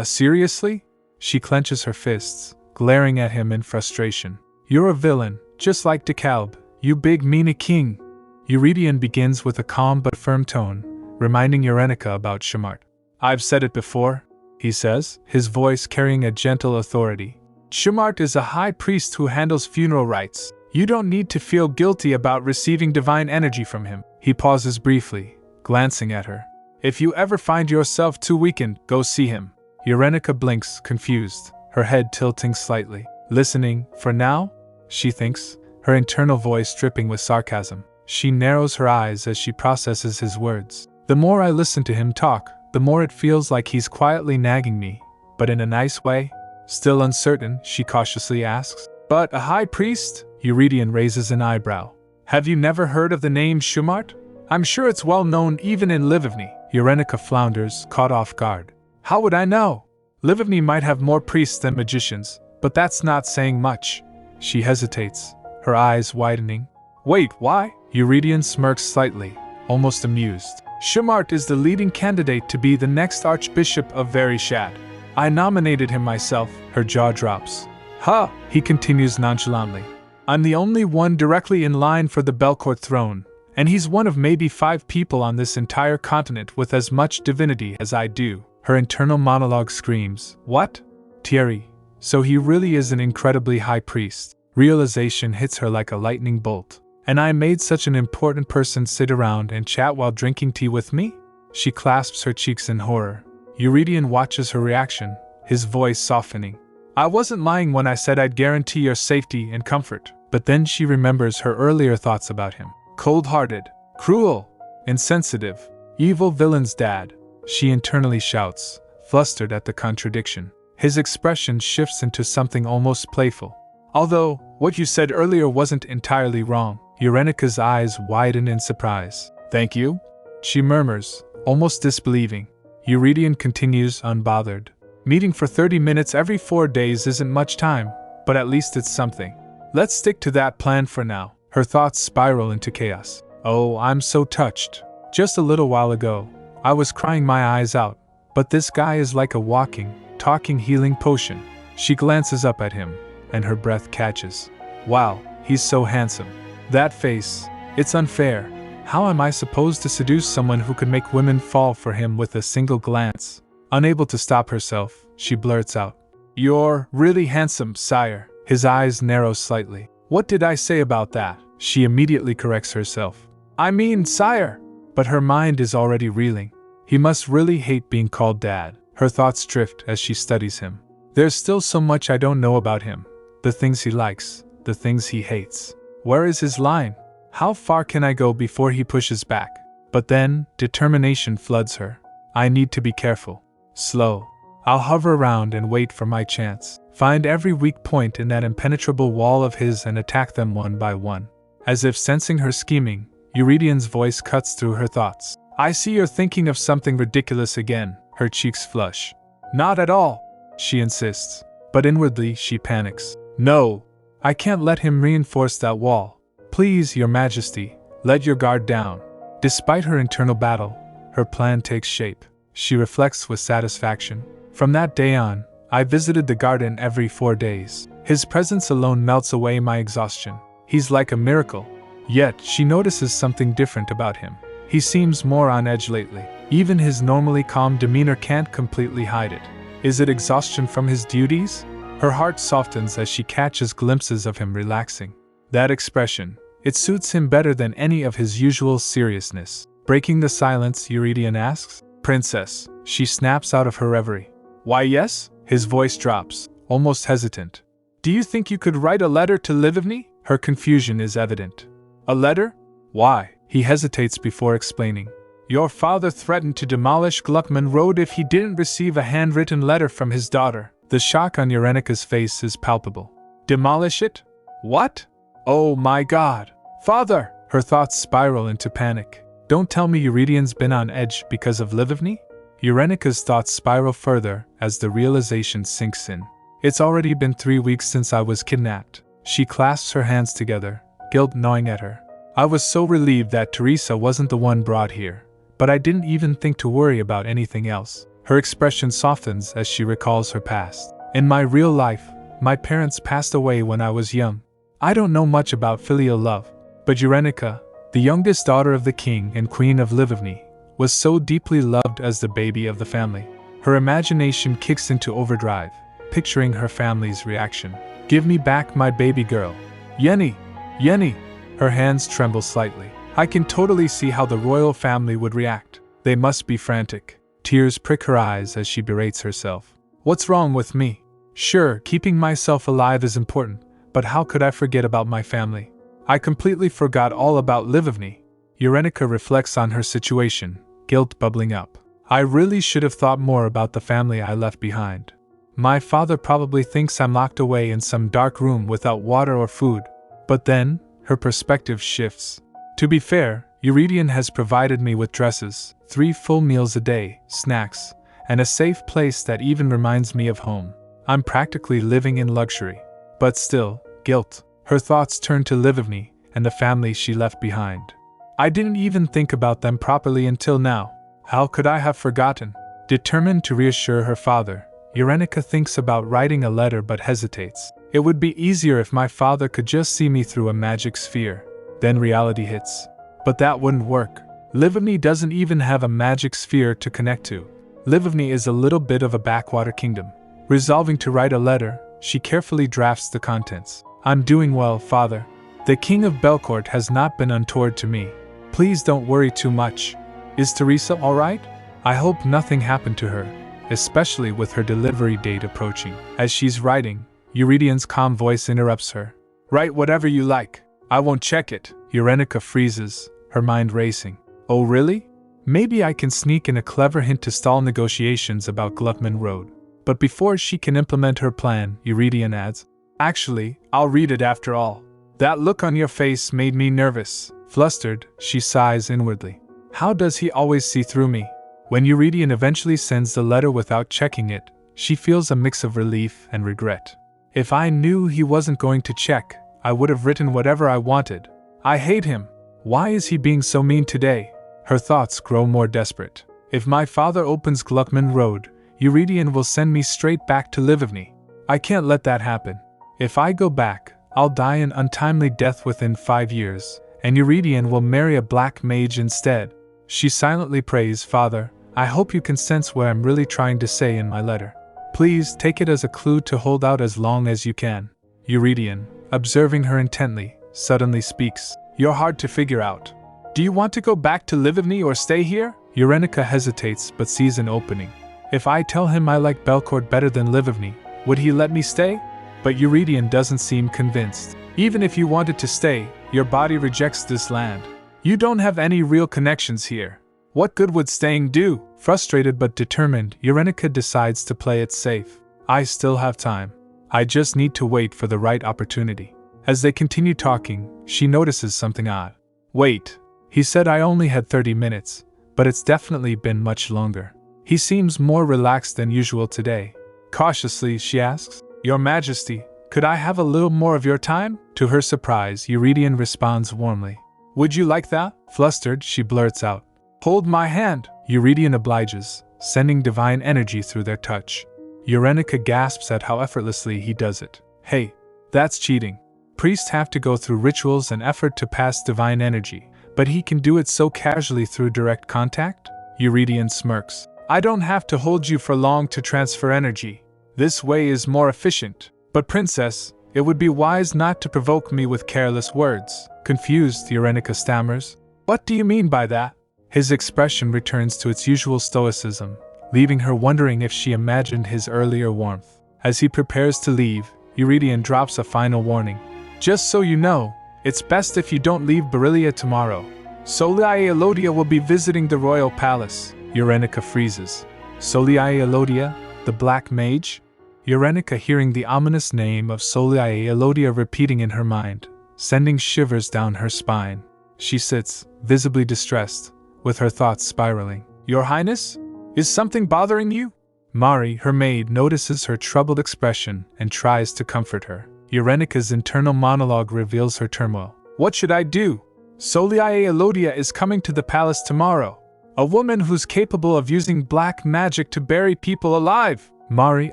Speaker 1: Seriously? She clenches her fists, glaring at him in frustration. You're a villain, just like DeKalb, you big meanie king. Eurydion begins with a calm but firm tone, reminding Eurenica about Shumart. I've said it before, he says, his voice carrying a gentle authority. Shumart is a high priest who handles funeral rites. You don't need to feel guilty about receiving divine energy from him. He pauses briefly, glancing at her. If you ever find yourself too weakened, go see him. Eurenica blinks, confused, her head tilting slightly. Listening, for now? She thinks, her internal voice dripping with sarcasm. She narrows her eyes as she processes his words. The more I listen to him talk, the more it feels like he's quietly nagging me, but in a nice way. Still uncertain, she cautiously asks. But a high priest? Eurydion raises an eyebrow. Have you never heard of the name Shumart? I'm sure it's well known even in Livivny. Eurenica flounders, caught off guard. How would I know? Livivny might have more priests than magicians, but that's not saying much. She hesitates, her eyes widening. Wait, why? Eurydion smirks slightly, almost amused. Shumart is the leading candidate to be the next Archbishop of Vereshad. I nominated him myself. Her jaw drops. Ha! He continues nonchalantly. I'm the only one directly in line for the Belcourt throne, and he's one of maybe 5 people on this entire continent with as much divinity as I do. Her internal monologue screams, What? Thierry, so he really is an incredibly high priest. Realization hits her like a lightning bolt. And I made such an important person sit around and chat while drinking tea with me? She clasps her cheeks in horror. Eurydion watches her reaction, his voice softening. I wasn't lying when I said I'd guarantee your safety and comfort. But then she remembers her earlier thoughts about him. Cold-hearted, cruel, insensitive, evil villain's dad. She internally shouts, flustered at the contradiction. His expression shifts into something almost playful. Although, what you said earlier wasn't entirely wrong. Eurenika's eyes widen in surprise. Thank you? She murmurs, almost disbelieving. Eurydion continues unbothered. Meeting for 30 minutes every 4 days isn't much time, but at least it's something. Let's stick to that plan for now. Her thoughts spiral into chaos. Oh, I'm so touched. Just a little while ago, I was crying my eyes out, but this guy is like a walking, talking healing potion. She glances up at him, and her breath catches. Wow, he's so handsome. That face, it's unfair. How am I supposed to seduce someone who could make women fall for him with a single glance? Unable to stop herself, she blurts out. You're really handsome, sire. His eyes narrow slightly. What did I say about that? She immediately corrects herself. I mean, sire! But her mind is already reeling. He must really hate being called dad. Her thoughts drift as she studies him. There's still so much I don't know about him. The things he likes, the things he hates. Where is his line? How far can I go before he pushes back? But then, determination floods her. I need to be careful. Slow. I'll hover around and wait for my chance. Find every weak point in that impenetrable wall of his and attack them one by one. As if sensing her scheming, Euridion's voice cuts through her thoughts. I see you're thinking of something ridiculous again. Her cheeks flush. Not at all, she insists. But inwardly she panics. No, I can't let him reinforce that wall. Please, your majesty, let your guard down. Despite her internal battle, her plan takes shape. She reflects with satisfaction. From that day on, I visited the garden every 4 days. His presence alone melts away my exhaustion. He's like a miracle. Yet, she notices something different about him. He seems more on edge lately. Even his normally calm demeanor can't completely hide it. Is it exhaustion from his duties? Her heart softens as she catches glimpses of him relaxing. That expression, it suits him better than any of his usual seriousness. Breaking the silence, Eurydion asks, Princess. She snaps out of her reverie. Why yes? His voice drops, almost hesitant. Do you think you could write a letter to Livni? Her confusion is evident. A letter? Why? He hesitates before explaining. Your father threatened to demolish Gluckman Road if he didn't receive a handwritten letter from his daughter. The shock on Eurenika's face is palpable. Demolish it? What? Oh my god. Father! Her thoughts spiral into panic. Don't tell me Euridion's been on edge because of Livni? Eurenika's thoughts spiral further as the realization sinks in. It's already been 3 weeks since I was kidnapped. She clasps her hands together, guilt gnawing at her. I was so relieved that Teresa wasn't the one brought here, but I didn't even think to worry about anything else. Her expression softens as she recalls her past. In my real life, my parents passed away when I was young. I don't know much about filial love, but Eurenika, the youngest daughter of the king and queen of Livni, was so deeply loved as the baby of the family. Her imagination kicks into overdrive, picturing her family's reaction. Give me back my baby girl. Yenny! Yenny! Her hands tremble slightly. I can totally see how the royal family would react. They must be frantic. Tears prick her eyes as she berates herself. What's wrong with me? Sure, keeping myself alive is important, but how could I forget about my family? I completely forgot all about Livni. Eurenika reflects on her situation, guilt bubbling up. I really should have thought more about the family I left behind. My father probably thinks I'm locked away in some dark room without water or food. But then, her perspective shifts. To be fair, Eurydion has provided me with dresses, 3 full meals a day, snacks, and a safe place that even reminds me of home. I'm practically living in luxury. But still, guilt. Her thoughts turn to Livni and the family she left behind. I didn't even think about them properly until now. How could I have forgotten? Determined to reassure her father, Eurenika thinks about writing a letter but hesitates. It would be easier if my father could just see me through a magic sphere. Then reality hits. But that wouldn't work. Livni doesn't even have a magic sphere to connect to. Livni is a little bit of a backwater kingdom. Resolving to write a letter, she carefully drafts the contents. I'm doing well, father. The king of Belcourt has not been untoward to me. Please don't worry too much. Is Teresa alright? I hope nothing happened to her, especially with her delivery date approaching. As she's writing, Euridion's calm voice interrupts her. Write whatever you like. I won't check it. Eurenika freezes, her mind racing. Oh really? Maybe I can sneak in a clever hint to stall negotiations about Gluckman Road. But before she can implement her plan, Eurydion adds, "Actually, I'll read it after all." That look on your face made me nervous. Flustered, she sighs inwardly. How does he always see through me? When Eurydion eventually sends the letter without checking it, she feels a mix of relief and regret. If I knew he wasn't going to check, I would have written whatever I wanted. I hate him. Why is he being so mean today? Her thoughts grow more desperate. If my father opens Gluckman Road, Eurydion will send me straight back to Livivny. I can't let that happen. If I go back, I'll die an untimely death within 5 years, and Eurydion will marry a black mage instead. She silently prays, "Father, I hope you can sense what I'm really trying to say in my letter. Please take it as a clue to hold out as long as you can." Eurydion, observing her intently, suddenly speaks, "You're hard to figure out. Do you want to go back to Livivny or stay here?" Eurenica hesitates but sees an opening. If I tell him I like Belcourt better than Livivny, would he let me stay? But Eurydion doesn't seem convinced. Even if you wanted to stay, your body rejects this land. You don't have any real connections here. What good would staying do? Frustrated but determined, Eurenica decides to play it safe. I still have time. I just need to wait for the right opportunity. As they continue talking, she notices something odd. Wait, he said I only had 30 minutes, but it's definitely been much longer. He seems more relaxed than usual today. Cautiously, she asks, "Your Majesty, could I have a little more of your time?" To her surprise, Eurydion responds warmly. "Would you like that?" Flustered, she blurts out, "Hold my hand." Eurydion obliges, sending divine energy through their touch. Eurenica gasps at how effortlessly he does it. Hey, that's cheating. Priests have to go through rituals and effort to pass divine energy, but he can do it so casually through direct contact? Eurydion smirks. I don't have to hold you for long to transfer energy. This way is more efficient. But Princess, it would be wise not to provoke me with careless words. Confused, Eurenica stammers. What do you mean by that? His expression returns to its usual stoicism, leaving her wondering if she imagined his earlier warmth. As he prepares to leave, Eurydion drops a final warning. Just so you know, it's best if you don't leave Berylia tomorrow. Soliae Elodia will be visiting the royal palace. Eurenica freezes. Soliae Elodia, the black mage? Eurenica hearing the ominous name of Soliae Elodia repeating in her mind, sending shivers down her spine. She sits, visibly distressed, with her thoughts spiraling. Your Highness? Is something bothering you? Mari, her maid, notices her troubled expression and tries to comfort her. Eurenica's internal monologue reveals her turmoil. What should I do? Soliae Elodia is coming to the palace tomorrow. A woman who's capable of using black magic to bury people alive. Mari,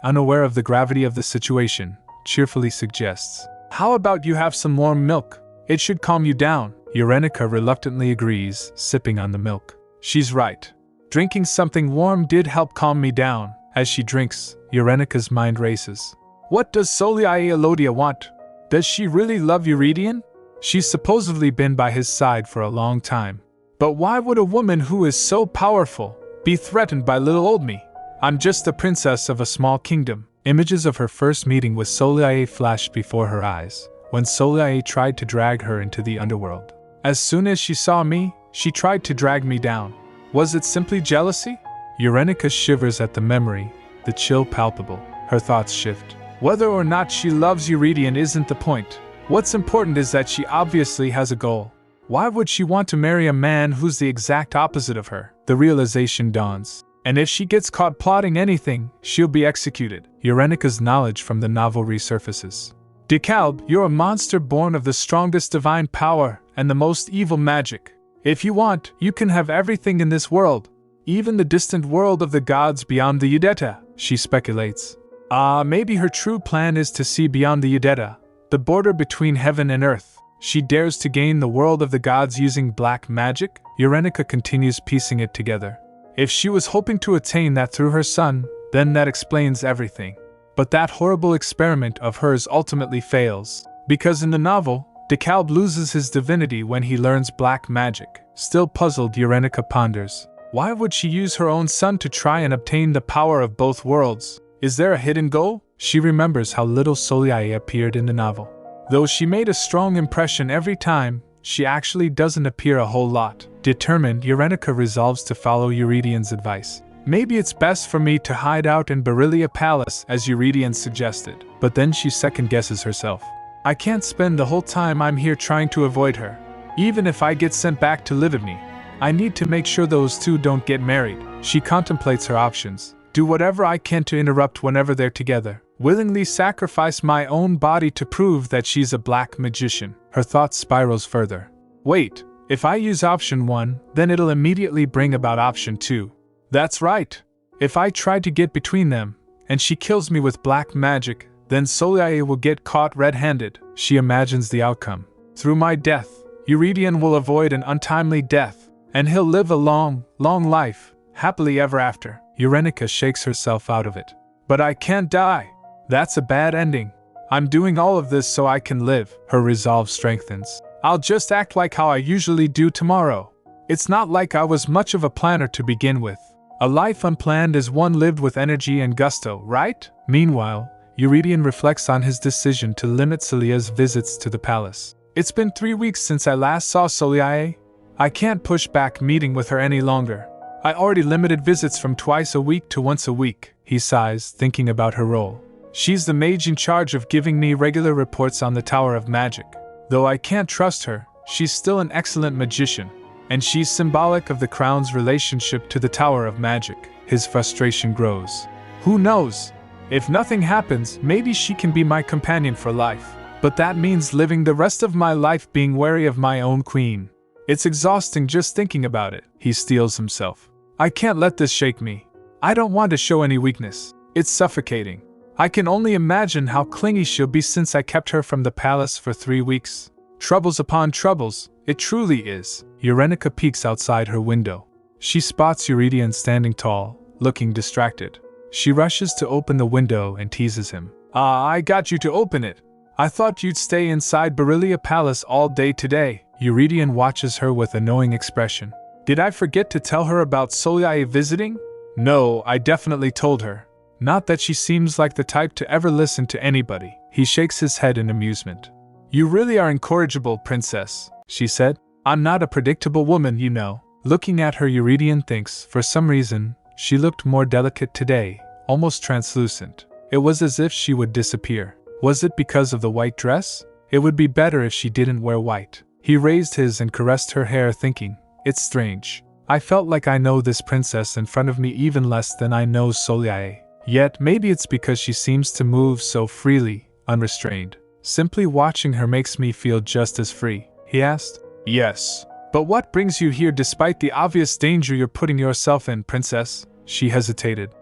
Speaker 1: unaware of the gravity of the situation, cheerfully suggests. How about you have some warm milk? It should calm you down. Eurenica reluctantly agrees, sipping on the milk. She's right. Drinking something warm did help calm me down. As she drinks, Eurenica's mind races. What does Soliae Elodia want? Does she really love Eurydion? She's supposedly been by his side for a long time. But why would a woman who is so powerful be threatened by little old me? I'm just the princess of a small kingdom. Images of her first meeting with Soliae flashed before her eyes, when Soliae tried to drag her into the underworld. As soon as she saw me, she tried to drag me down. Was it simply jealousy? Eurenica shivers at the memory, the chill palpable. Her thoughts shift. Whether or not she loves Eurydion isn't the point. What's important is that she obviously has a goal. Why would she want to marry a man who's the exact opposite of her? The realization dawns. And if she gets caught plotting anything, she'll be executed. Eurenica's knowledge from the novel resurfaces. DeKalb, you're a monster born of the strongest divine power and the most evil magic. If you want, you can have everything in this world. Even the distant world of the gods beyond the Udeta, she speculates. Maybe her true plan is to see beyond the Udeta, the border between heaven and earth. She dares to gain the world of the gods using black magic? Eurenica continues piecing it together. If she was hoping to attain that through her son, then that explains everything. But that horrible experiment of hers ultimately fails, because in the novel, DeKalb loses his divinity when he learns black magic. Still puzzled, Eurenica ponders. Why would she use her own son to try and obtain the power of both worlds? Is there a hidden goal? She remembers how little Soliae appeared in the novel. Though she made a strong impression every time, she actually doesn't appear a whole lot. Determined, Eurenica resolves to follow Eurydion's advice. Maybe it's best for me to hide out in Beryllia Palace as Eurydion suggested. But then she second-guesses herself. I can't spend the whole time I'm here trying to avoid her. Even if I get sent back to Livigny, I need to make sure those two don't get married. She contemplates her options. Do whatever I can to interrupt whenever they're together. Willingly sacrifice my own body to prove that she's a black magician. Her thought spirals further. Wait, if I use option 1, then it'll immediately bring about option 2. That's right. If I try to get between them, and she kills me with black magic, then Soliae will get caught red-handed. She imagines the outcome. Through my death, Eurydion will avoid an untimely death, and he'll live a long, long life, happily ever after. Eurenica shakes herself out of it. But I can't die. That's a bad ending. I'm doing all of this so I can live. Her resolve strengthens. I'll just act like how I usually do tomorrow. It's not like I was much of a planner to begin with. A life unplanned is one lived with energy and gusto, right? Meanwhile, Eurydion reflects on his decision to limit Celia's visits to the palace. It's been 3 weeks since I last saw Soliae. I can't push back meeting with her any longer. I already limited visits from twice a week to once a week, he sighs, thinking about her role. She's the mage in charge of giving me regular reports on the Tower of Magic. Though I can't trust her, she's still an excellent magician, and she's symbolic of the crown's relationship to the Tower of Magic. His frustration grows. Who knows? If nothing happens, maybe she can be my companion for life. But that means living the rest of my life being wary of my own queen. It's exhausting just thinking about it. He steels himself. I can't let this shake me. I don't want to show any weakness. It's suffocating. I can only imagine how clingy she'll be since I kept her from the palace for 3 weeks. Troubles upon troubles, it truly is. Eurenica peeks outside her window. She spots Eurydion standing tall, looking distracted. She rushes to open the window and teases him. I got you to open it. I thought you'd stay inside Beryllia Palace all day today. Eurydion watches her with a knowing expression. Did I forget to tell her about Soliae visiting? No, I definitely told her. Not that she seems like the type to ever listen to anybody. He shakes his head in amusement. You really are incorrigible, princess, she said. I'm not a predictable woman, you know. Looking at her, Eurydion thinks, for some reason, she looked more delicate today, almost translucent. It was as if she would disappear. Was it because of the white dress? It would be better if she didn't wear white. He raised his and caressed her hair, thinking, it's strange. I felt like I know this princess in front of me even less than I know Soliae. Yet maybe it's because she seems to move so freely, unrestrained. Simply watching her makes me feel just as free, he asked. Yes. But what brings you here despite the obvious danger you're putting yourself in, princess? She hesitated.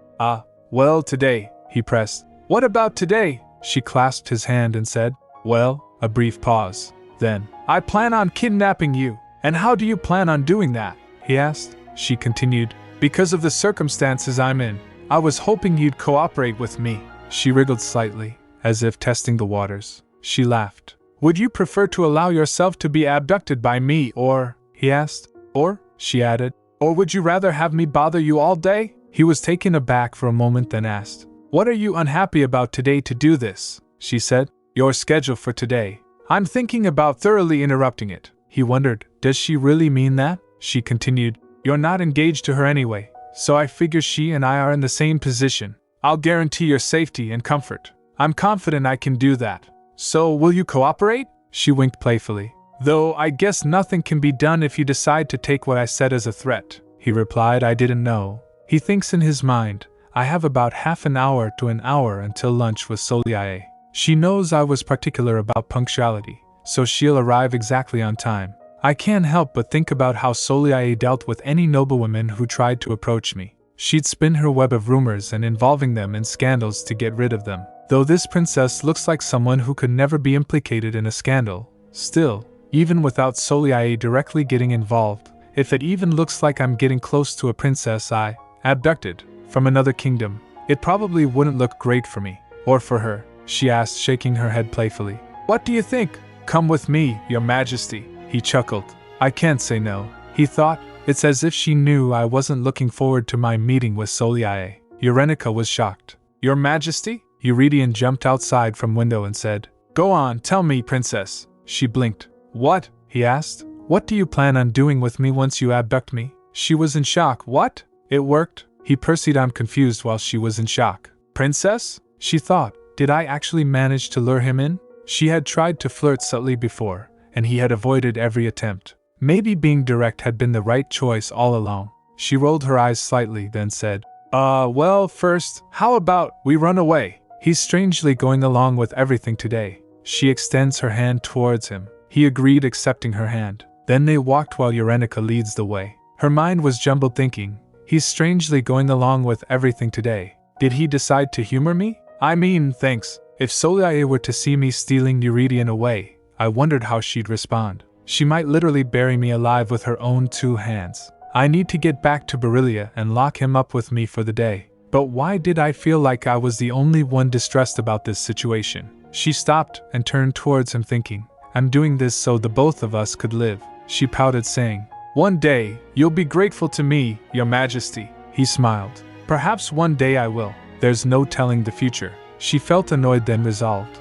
Speaker 1: Well, today, he pressed. What about today? She clasped his hand and said, well, a brief pause. Then, I plan on kidnapping you. And how do you plan on doing that? He asked. She continued, because of the circumstances I'm in. I was hoping you'd cooperate with me. She wriggled slightly, as if testing the waters. She laughed. Would you prefer to allow yourself to be abducted by me or, he asked, or, she added, or would you rather have me bother you all day? He was taken aback for a moment, then asked, what are you unhappy about today to do this? She said, your schedule for today. I'm thinking about thoroughly interrupting it. He wondered, does she really mean that? She continued, you're not engaged to her anyway. So I figure she and I are in the same position. I'll guarantee your safety and comfort. I'm confident I can do that. So will you cooperate? She winked playfully. Though I guess nothing can be done if you decide to take what I said as a threat. He replied, I didn't know. He thinks in his mind, I have about half an hour to an hour until lunch with Soliae. She knows I was particular about punctuality, so she'll arrive exactly on time. I can't help but think about how Soliae dealt with any noblewoman who tried to approach me. She'd spin her web of rumors and involving them in scandals to get rid of them. Though this princess looks like someone who could never be implicated in a scandal, still, even without Soliae directly getting involved, if it even looks like I'm getting close to a princess I abducted from another kingdom, it probably wouldn't look great for me, or for her, she asked, shaking her head playfully. What do you think? Come with me, your majesty. He chuckled. I can't say no. He thought, it's as if she knew I wasn't looking forward to my meeting with Soliae. Eurenica was shocked. Your majesty? Eurydion jumped outside from window and said, go on, tell me, princess. She blinked. What? He asked. What do you plan on doing with me once you abduct me? She was in shock. What? It worked? He pursued on confused while she was in shock. Princess? She thought, did I actually manage to lure him in? She had tried to flirt subtly before, and he had avoided every attempt. Maybe being direct had been the right choice all along. She rolled her eyes slightly, then said, well, first, how about we run away? He's strangely going along with everything today. She extends her hand towards him. He agreed, accepting her hand. Then they walked while Eurenica leads the way. Her mind was jumbled, thinking, he's strangely going along with everything today. Did he decide to humor me? I mean, thanks. If Soliae were to see me stealing Eurydion away, I wondered how she'd respond. She might literally bury me alive with her own 2 hands. I need to get back to Beryllia and lock him up with me for the day. But why did I feel like I was the only one distressed about this situation? She stopped and turned towards him, thinking, I'm doing this so the both of us could live. She pouted, saying, one day, you'll be grateful to me, Your Majesty. He smiled. Perhaps one day I will. There's no telling the future. She felt annoyed, then resolved.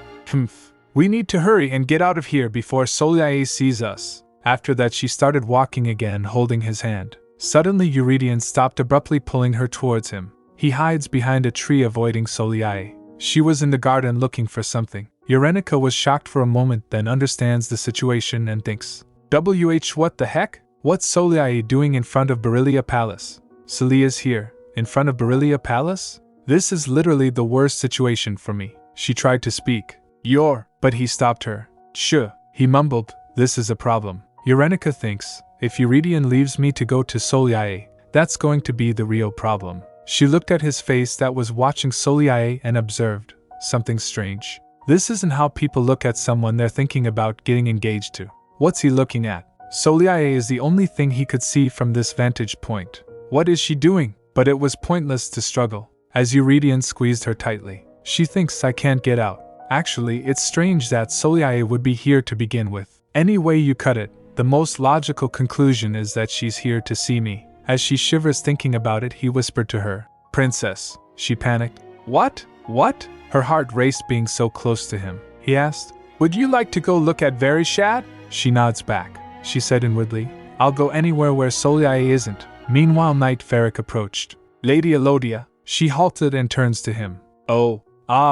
Speaker 1: We need to hurry and get out of here before Soliae sees us. After that she started walking again, holding his hand. Suddenly Eurydion stopped abruptly, pulling her towards him. He hides behind a tree, avoiding Soliae. She was in the garden looking for something. Eurenica was shocked for a moment, then understands the situation and thinks, what the heck? What's Soliae doing in front of Beryllia Palace? Celia's here, in front of Beryllia Palace? This is literally the worst situation for me. She tried to speak. But he stopped her. He mumbled, this is a problem. Eurenica thinks, if Eurydion leaves me to go to Soliae, that's going to be the real problem. She looked at his face that was watching Soliae and observed something strange. This isn't how people look at someone they're thinking about getting engaged to. What's he looking at? Soliae is the only thing he could see from this vantage point. What is she doing? But it was pointless to struggle, as Eurydion squeezed her tightly. She thinks I can't get out. Actually, it's strange that Soliae would be here to begin with. Any way you cut it, the most logical conclusion is that she's here to see me. As she shivers thinking about it, he whispered to her, Princess. She panicked. What? Her heart raced being so close to him. He asked, would you like to go look at Verishad? She nods back. She said inwardly, I'll go anywhere where Soliae isn't. Meanwhile, Knight Ferric approached. Lady Elodia. She halted and turns to him.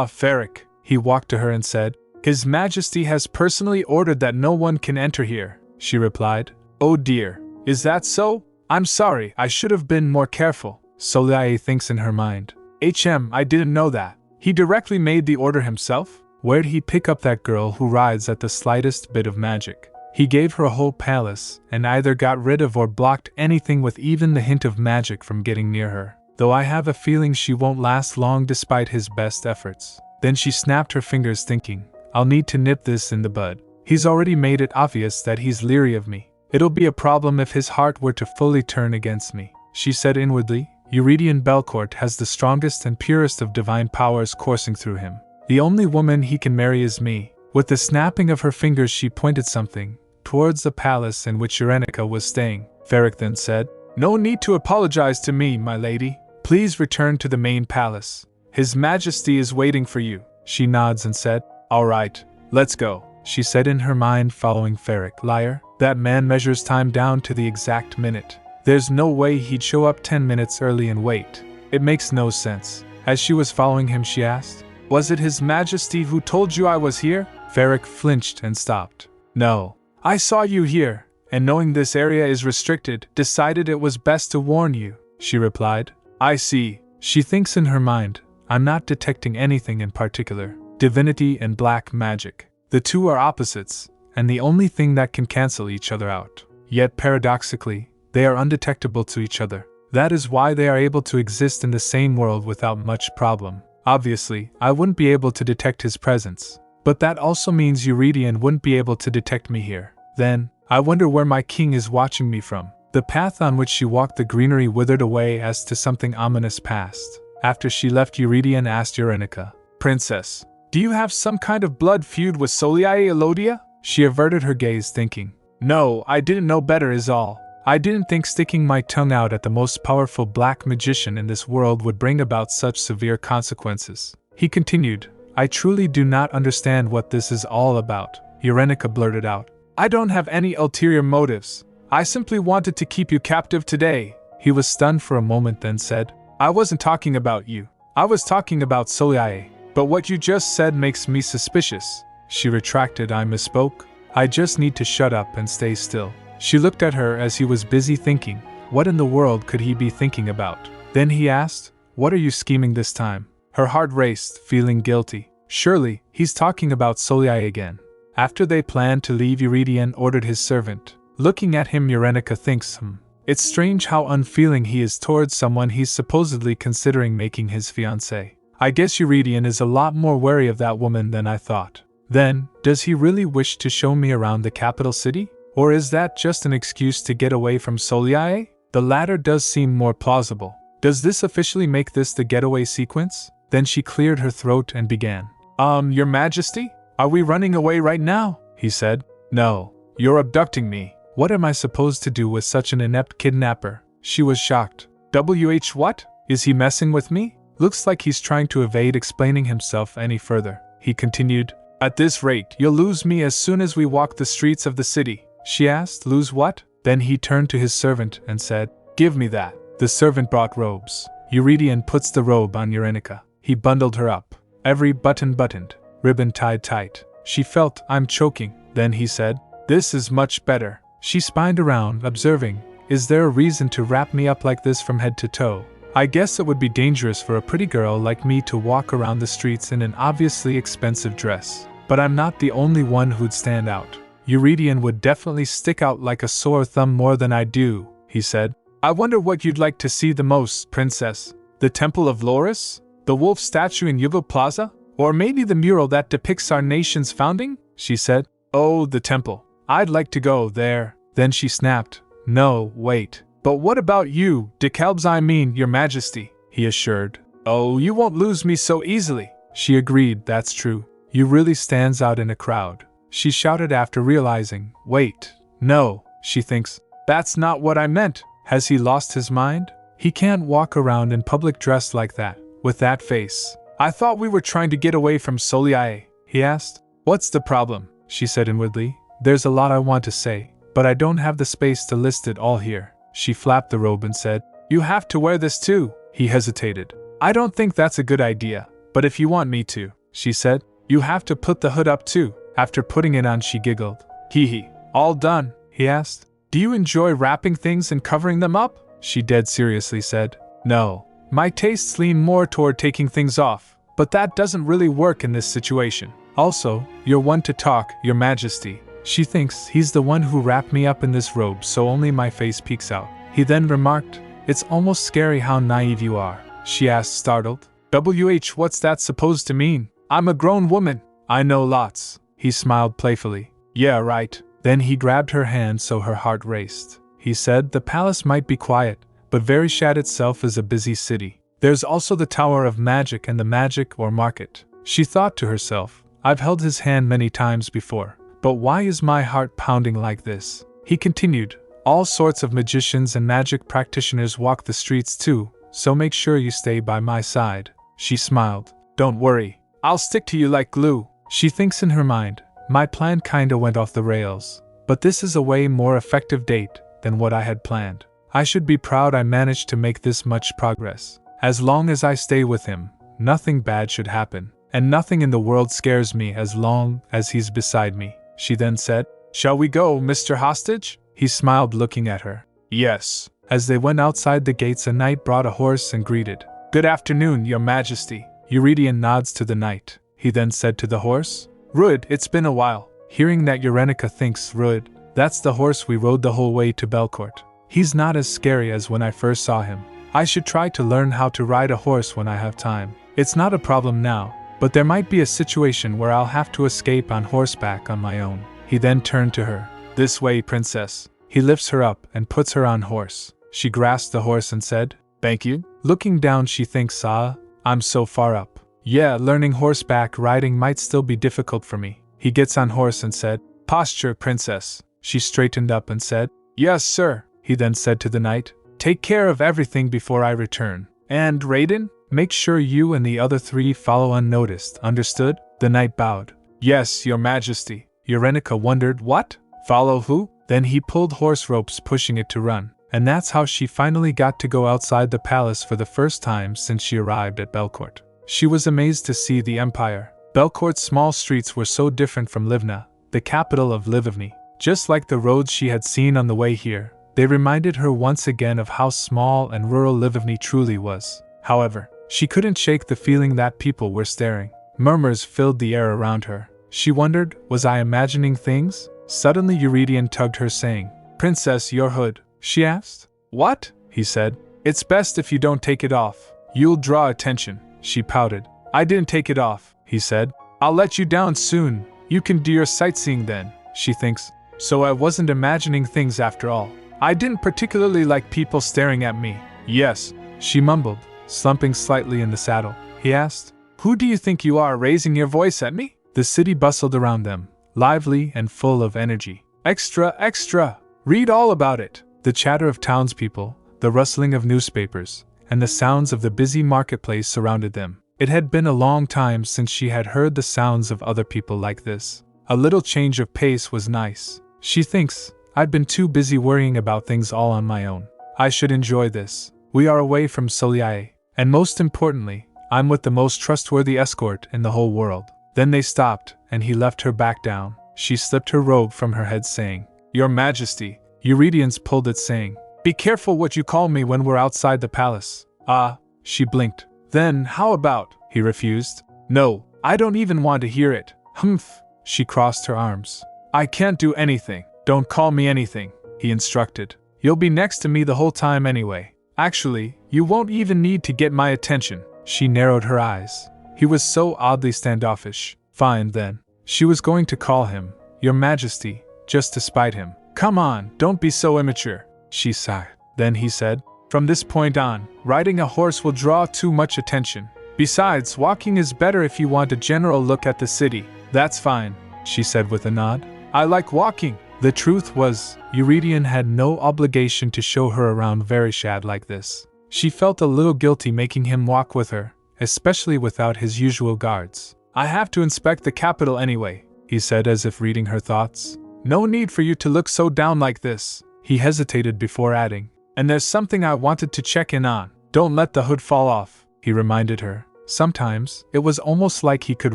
Speaker 1: Ferric. He walked to her and said, His Majesty has personally ordered that no one can enter here. She replied, Oh dear. Is that so? I'm sorry, I should have been more careful. Soliae thinks in her mind. I didn't know that. He directly made the order himself? Where'd he pick up that girl who rides at the slightest bit of magic? He gave her a whole palace, and either got rid of or blocked anything with even the hint of magic from getting near her. Though I have a feeling she won't last long despite his best efforts. Then she snapped her fingers, thinking, I'll need to nip this in the bud. He's already made it obvious that he's leery of me. It'll be a problem if his heart were to fully turn against me. She said inwardly, Eurydion Belcourt has the strongest and purest of divine powers coursing through him. The only woman he can marry is me. With the snapping of her fingers she pointed something towards the palace in which Eurenica was staying. Ferric then said, No need to apologize to me, my lady. Please return to the main palace. His Majesty is waiting for you. She nods and said, All right, let's go. She said in her mind, following Ferric. Liar. That man measures time down to the exact minute. There's no way he'd show up 10 minutes early and wait. It makes no sense. As she was following him, she asked, Was it His Majesty who told you I was here? Ferric flinched and stopped. No. I saw you here, and knowing this area is restricted, decided it was best to warn you, she replied. I see. She thinks in her mind, I'm not detecting anything in particular. Divinity and black magic. The two are opposites, and the only thing that can cancel each other out. Yet paradoxically, they are undetectable to each other. That is why they are able to exist in the same world without much problem. Obviously, I wouldn't be able to detect his presence. But that also means Eurydion wouldn't be able to detect me here. Then, I wonder where my king is watching me from. The path on which she walked, the greenery withered away as to something ominous past. After she left, Eurydion asked Eurenica, Princess, do you have some kind of blood feud with Soliae Elodia? She averted her gaze, thinking, No, I didn't know better is all. I didn't think sticking my tongue out at the most powerful black magician in this world would bring about such severe consequences. He continued, I truly do not understand what this is all about. Eurenica blurted out, I don't have any ulterior motives. I simply wanted to keep you captive today. He was stunned for a moment, then said, I wasn't talking about you. I was talking about Soliae. But what you just said makes me suspicious. She retracted. I misspoke. I just need to shut up and stay still. She looked at her as he was busy thinking. What in the world could he be thinking about? Then he asked, what are you scheming this time? Her heart raced, feeling guilty. Surely, he's talking about Soliae again. After they planned to leave, Eurydion ordered his servant. Looking at him, Eurenica thinks, it's strange how unfeeling he is towards someone he's supposedly considering making his fiancé. I guess Eurydion is a lot more wary of that woman than I thought. Then, does he really wish to show me around the capital city? Or is that just an excuse to get away from Soliae? The latter does seem more plausible. Does this officially make this the getaway sequence? Then she cleared her throat and began. Your Majesty? Are we running away right now? He said. No. You're abducting me. What am I supposed to do with such an inept kidnapper? She was shocked. What? Is he messing with me? Looks like he's trying to evade explaining himself any further. He continued. At this rate, you'll lose me as soon as we walk the streets of the city. She asked, lose what? Then he turned to his servant and said, give me that. The servant brought robes. Eurydion puts the robe on Eurenica. He bundled her up. Every button buttoned, ribbon tied tight. She felt, I'm choking. Then he said, this is much better. She spined around, observing, is there a reason to wrap me up like this from head to toe? I guess it would be dangerous for a pretty girl like me to walk around the streets in an obviously expensive dress. But I'm not the only one who'd stand out. Eurydion would definitely stick out like a sore thumb more than I do, he said. I wonder what you'd like to see the most, princess. The Temple of Loris? The wolf statue in Yuval Plaza? Or maybe the mural that depicts our nation's founding? She said. Oh, the temple. I'd like to go there. Then she snapped. No, wait. But what about you, DeKalb's Your Majesty, he assured. Oh, you won't lose me so easily. She agreed, that's true. You really stands out in a crowd. She shouted after realizing, wait, no, she thinks. That's not what I meant. Has he lost his mind? He can't walk around in public dressed like that, with that face. I thought we were trying to get away from Soliae, he asked. What's the problem? She said inwardly. There's a lot I want to say, but I don't have the space to list it all here. She flapped the robe and said, you have to wear this too. He hesitated. I don't think that's a good idea, but if you want me to, she said, you have to put the hood up too. After putting it on, she giggled. Hee. All done? He asked. Do you enjoy wrapping things and covering them up? She dead seriously said. No. My tastes lean more toward taking things off, but that doesn't really work in this situation. Also, you're one to talk, Your Majesty. She thinks he's the one who wrapped me up in this robe so only my face peeks out. He then remarked, it's almost scary how naive you are. She asked, startled. What's that supposed to mean? I'm a grown woman. I know lots. He smiled playfully. Yeah, right. Then he grabbed her hand so her heart raced. He said the palace might be quiet, but Verishad itself is a busy city. There's also the Tower of Magic and the Magic or Market. She thought to herself, I've held his hand many times before, but why is my heart pounding like this? He continued, all sorts of magicians and magic practitioners walk the streets too, so make sure you stay by my side. She smiled. Don't worry, I'll stick to you like glue. She thinks in her mind, my plan kinda went off the rails, but this is a way more effective date than what I had planned. I should be proud I managed to make this much progress. As long as I stay with him, nothing bad should happen, and nothing in the world scares me as long as he's beside me. She then said, shall we go, Mr. Hostage? He smiled looking at her. Yes. As they went outside the gates, a knight brought a horse and greeted. Good afternoon, Your Majesty. Eurydion nods to the knight. He then said to the horse, Rud, it's been a while. Hearing that, Eurenica thinks, Rud, that's the horse we rode the whole way to Belcourt. He's not as scary as when I first saw him. I should try to learn how to ride a horse when I have time. It's not a problem now, but there might be a situation where I'll have to escape on horseback on my own. He then turned to her. This way, princess. He lifts her up and puts her on horse. She grasped the horse and said, thank you. Looking down, she thinks, I'm so far up. Yeah, learning horseback riding might still be difficult for me. He gets on horse and said, posture, princess. She straightened up and said, yes, sir. He then said to the knight, take care of everything before I return. And, Raiden, make sure you and the other three follow unnoticed, understood? The knight bowed. Yes, Your Majesty. Eurenica wondered, what? Follow who? Then he pulled horse ropes, pushing it to run. And that's how she finally got to go outside the palace for the first time since she arrived at Belcourt. She was amazed to see the empire. Belcourt's small streets were so different from Livna, the capital of Livni. Just like the roads she had seen on the way here, they reminded her once again of how small and rural Livni truly was. However, she couldn't shake the feeling that people were staring. Murmurs filled the air around her. She wondered, was I imagining things? Suddenly Eurydion tugged her, saying, "Princess, your hood," she asked. "What?" he said. "It's best if you don't take it off. You'll draw attention," she pouted. "I didn't take it off," he said. "I'll let you down soon. You can do your sightseeing then," she thinks. So I wasn't imagining things after all. I didn't particularly like people staring at me. "Yes," she mumbled, slumping slightly in the saddle. He asked, "Who do you think you are, raising your voice at me?" The city bustled around them, lively and full of energy. "Extra, extra! Read all about it!" The chatter of townspeople, the rustling of newspapers, and the sounds of the busy marketplace surrounded them. It had been a long time since she had heard the sounds of other people like this. A little change of pace was nice. She thinks, I'd been too busy worrying about things all on my own. I should enjoy this. We are away from Soliae, and most importantly, I'm with the most trustworthy escort in the whole world. Then they stopped, and he left her back down. She slipped her robe from her head, saying, "Your Majesty." Eurydion pulled it, saying, "Be careful what you call me when we're outside the palace." "Ah," she blinked. "Then how about?" He refused. "No, I don't even want to hear it." "Humph." She crossed her arms. "I can't do anything." "Don't call me anything," he instructed. "You'll be next to me the whole time anyway. Actually, you won't even need to get my attention." She narrowed her eyes. He was so oddly standoffish. Fine then. She was going to call him Your Majesty, just to spite him. "Come on, don't be so immature," she sighed. Then he said, "From this point on, riding a horse will draw too much attention. Besides, walking is better if you want a general look at the city." "That's fine," she said with a nod. "I like walking." The truth was, Eurydion had no obligation to show her around Verishad like this. She felt a little guilty making him walk with her, especially without his usual guards. "I have to inspect the capital anyway," he said as if reading her thoughts. "No need for you to look so down like this." He hesitated before adding, "And there's something I wanted to check in on. Don't let the hood fall off," he reminded her. Sometimes, it was almost like he could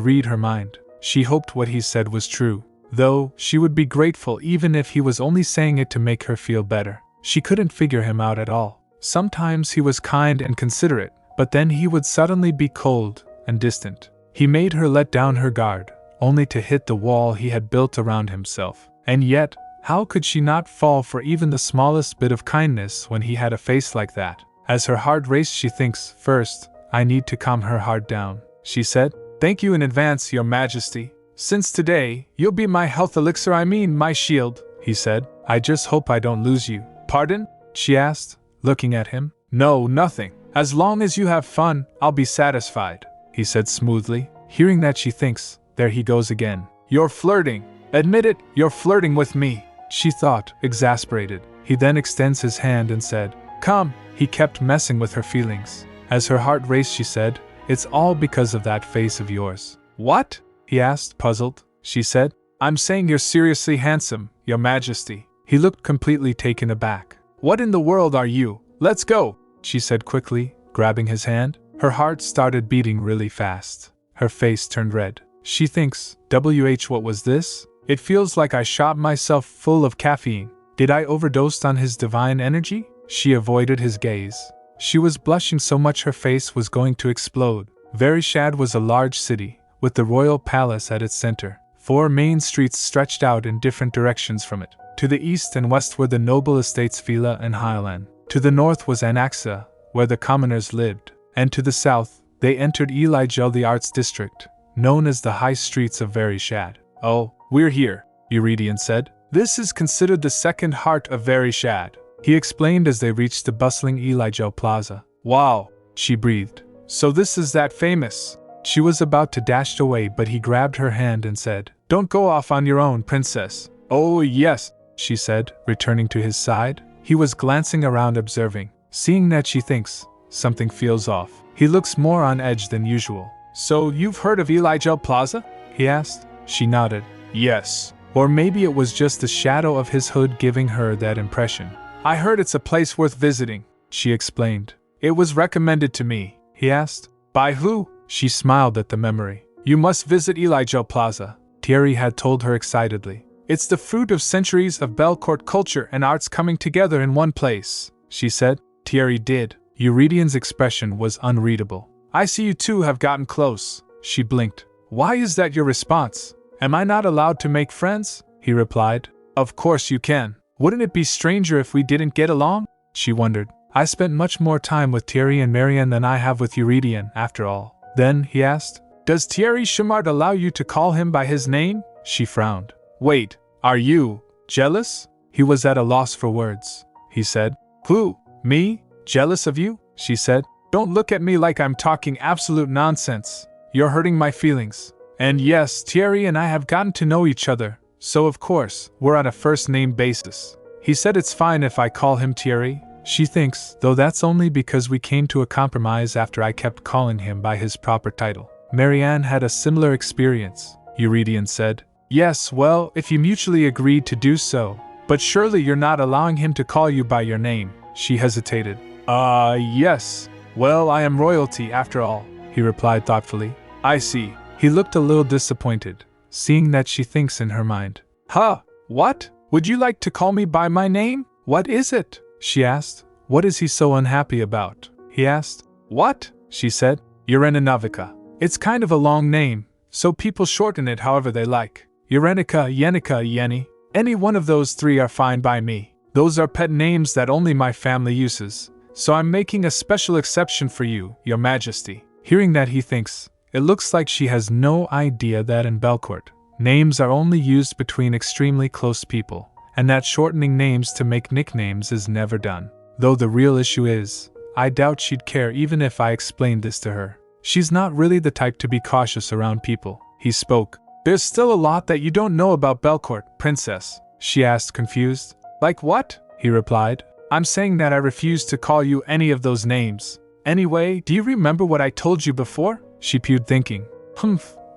Speaker 1: read her mind. She hoped what he said was true, though she would be grateful even if he was only saying it to make her feel better. She couldn't figure him out at all. Sometimes he was kind and considerate, but then he would suddenly be cold and distant. He made her let down her guard, only to hit the wall he had built around himself. And yet, how could she not fall for even the smallest bit of kindness when he had a face like that? As her heart raced, she thinks, "First, I need to calm her heart down," she said. "Thank you in advance, Your Majesty. Since today, you'll be my health elixir, my shield," he said. "I just hope I don't lose you." "Pardon?" she asked, looking at him. "No, nothing. As long as you have fun, I'll be satisfied," he said smoothly. Hearing that, she thinks, there he goes again. "You're flirting. Admit it, you're flirting with me," she thought, exasperated. He then extends his hand and said, "Come." He kept messing with her feelings. As her heart raced, she said, "It's all because of that face of yours." "What?" he asked, puzzled. She said, "I'm saying you're seriously handsome, Your Majesty." He looked completely taken aback. "What in the world are you? Let's go," she said quickly, grabbing his hand. Her heart started beating really fast. Her face turned red. She thinks, what was this? It feels like I shot myself full of caffeine. Did I overdose on his divine energy? She avoided his gaze. She was blushing so much her face was going to explode. Verishad was a large city, with the royal palace at its center. 4 main streets stretched out in different directions from it. To the east and west were the noble estates Phila and Hylan. To the north was Anaxa, where the commoners lived. And to the south, they entered Elijah, the arts district, known as the high streets of Verishad. "Oh, we're here," Eurydion said. "This is considered the second heart of Verishad," he explained as they reached the bustling Elijah Plaza. "Wow," she breathed. "So this is that famous." She was about to dash away, but he grabbed her hand and said, "Don't go off on your own, princess." "Oh, yes," she said, returning to his side. He was glancing around, observing. Seeing that, she thinks, something feels off. He looks more on edge than usual. "So you've heard of Elijah Plaza?" he asked. She nodded. "Yes." Or maybe it was just the shadow of his hood giving her that impression. I heard it's a place worth visiting, she explained. It was recommended to me, he asked. By who? She smiled at the memory. You must visit Elijah Plaza, Thierry had told her excitedly. It's the fruit of centuries of Belcourt culture and arts coming together in one place, she said. Thierry did. Eurydian's expression was unreadable. I see you two have gotten close, she blinked. Why is that your response? Am I not allowed to make friends? He replied. Of course you can. Wouldn't it be stranger if we didn't get along? She wondered. I spent much more time with Thierry and Marianne than I have with Eurydian, after all. Then, he asked, does Thierry Chimard allow you to call him by his name? She frowned. Wait, are you jealous? He was at a loss for words. He said. Who? Me? Jealous of you? She said. Don't look at me like I'm talking absolute nonsense. You're hurting my feelings. And yes, Thierry and I have gotten to know each other, so of course, we're on a first-name basis. He said it's fine if I call him Thierry. She thinks, though that's only because we came to a compromise after I kept calling him by his proper title. Marianne had a similar experience, Eurydian said. Yes, well, if you mutually agreed to do so. But surely you're not allowing him to call you by your name, she hesitated. Yes. Well, I am royalty after all, he replied thoughtfully. I see. He looked a little disappointed, seeing that she thinks in her mind. Huh? What? Would you like to call me by my name? What is it? She asked. What is he so unhappy about? He asked. What? She said. Urena Navica. It's kind of a long name, so people shorten it however they like. Urenica, Yenica, Yeni. Any one of those three are fine by me. Those are pet names that only my family uses, so I'm making a special exception for you, Your Majesty. Hearing that, he thinks, it looks like she has no idea that in Belcourt, names are only used between extremely close people, and that shortening names to make nicknames is never done. Though the real issue is, I doubt she'd care even if I explained this to her. She's not really the type to be cautious around people. He spoke. There's still a lot that you don't know about Belcourt, Princess, she asked, confused. Like what? He replied. I'm saying that I refuse to call you any of those names. Anyway, do you remember what I told you before? She pewed, thinking.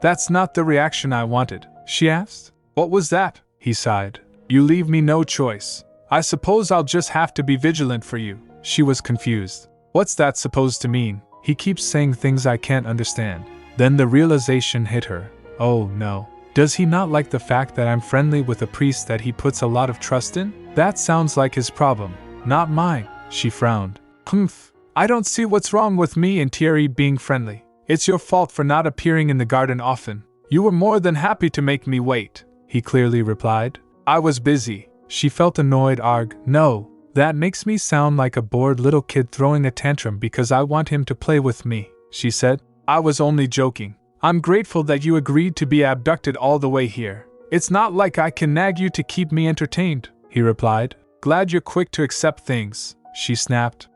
Speaker 1: That's not the reaction I wanted, she asked. What was that? He sighed. You leave me no choice. I suppose I'll just have to be vigilant for you. She was confused. What's that supposed to mean? He keeps saying things I can't understand. Then the realization hit her. Oh no. Does he not like the fact that I'm friendly with a priest that he puts a lot of trust in? That sounds like his problem, not mine. She frowned. I don't see what's wrong with me and Thierry being friendly. It's your fault for not appearing in the garden often. You were more than happy to make me wait, he clearly replied. I was busy. She felt annoyed. No, that makes me sound like a bored little kid throwing a tantrum because I want him to play with me, she said. I was only joking. I'm grateful that you agreed to be abducted all the way here. It's not like I can nag you to keep me entertained, he replied. Glad you're quick to accept things, she snapped.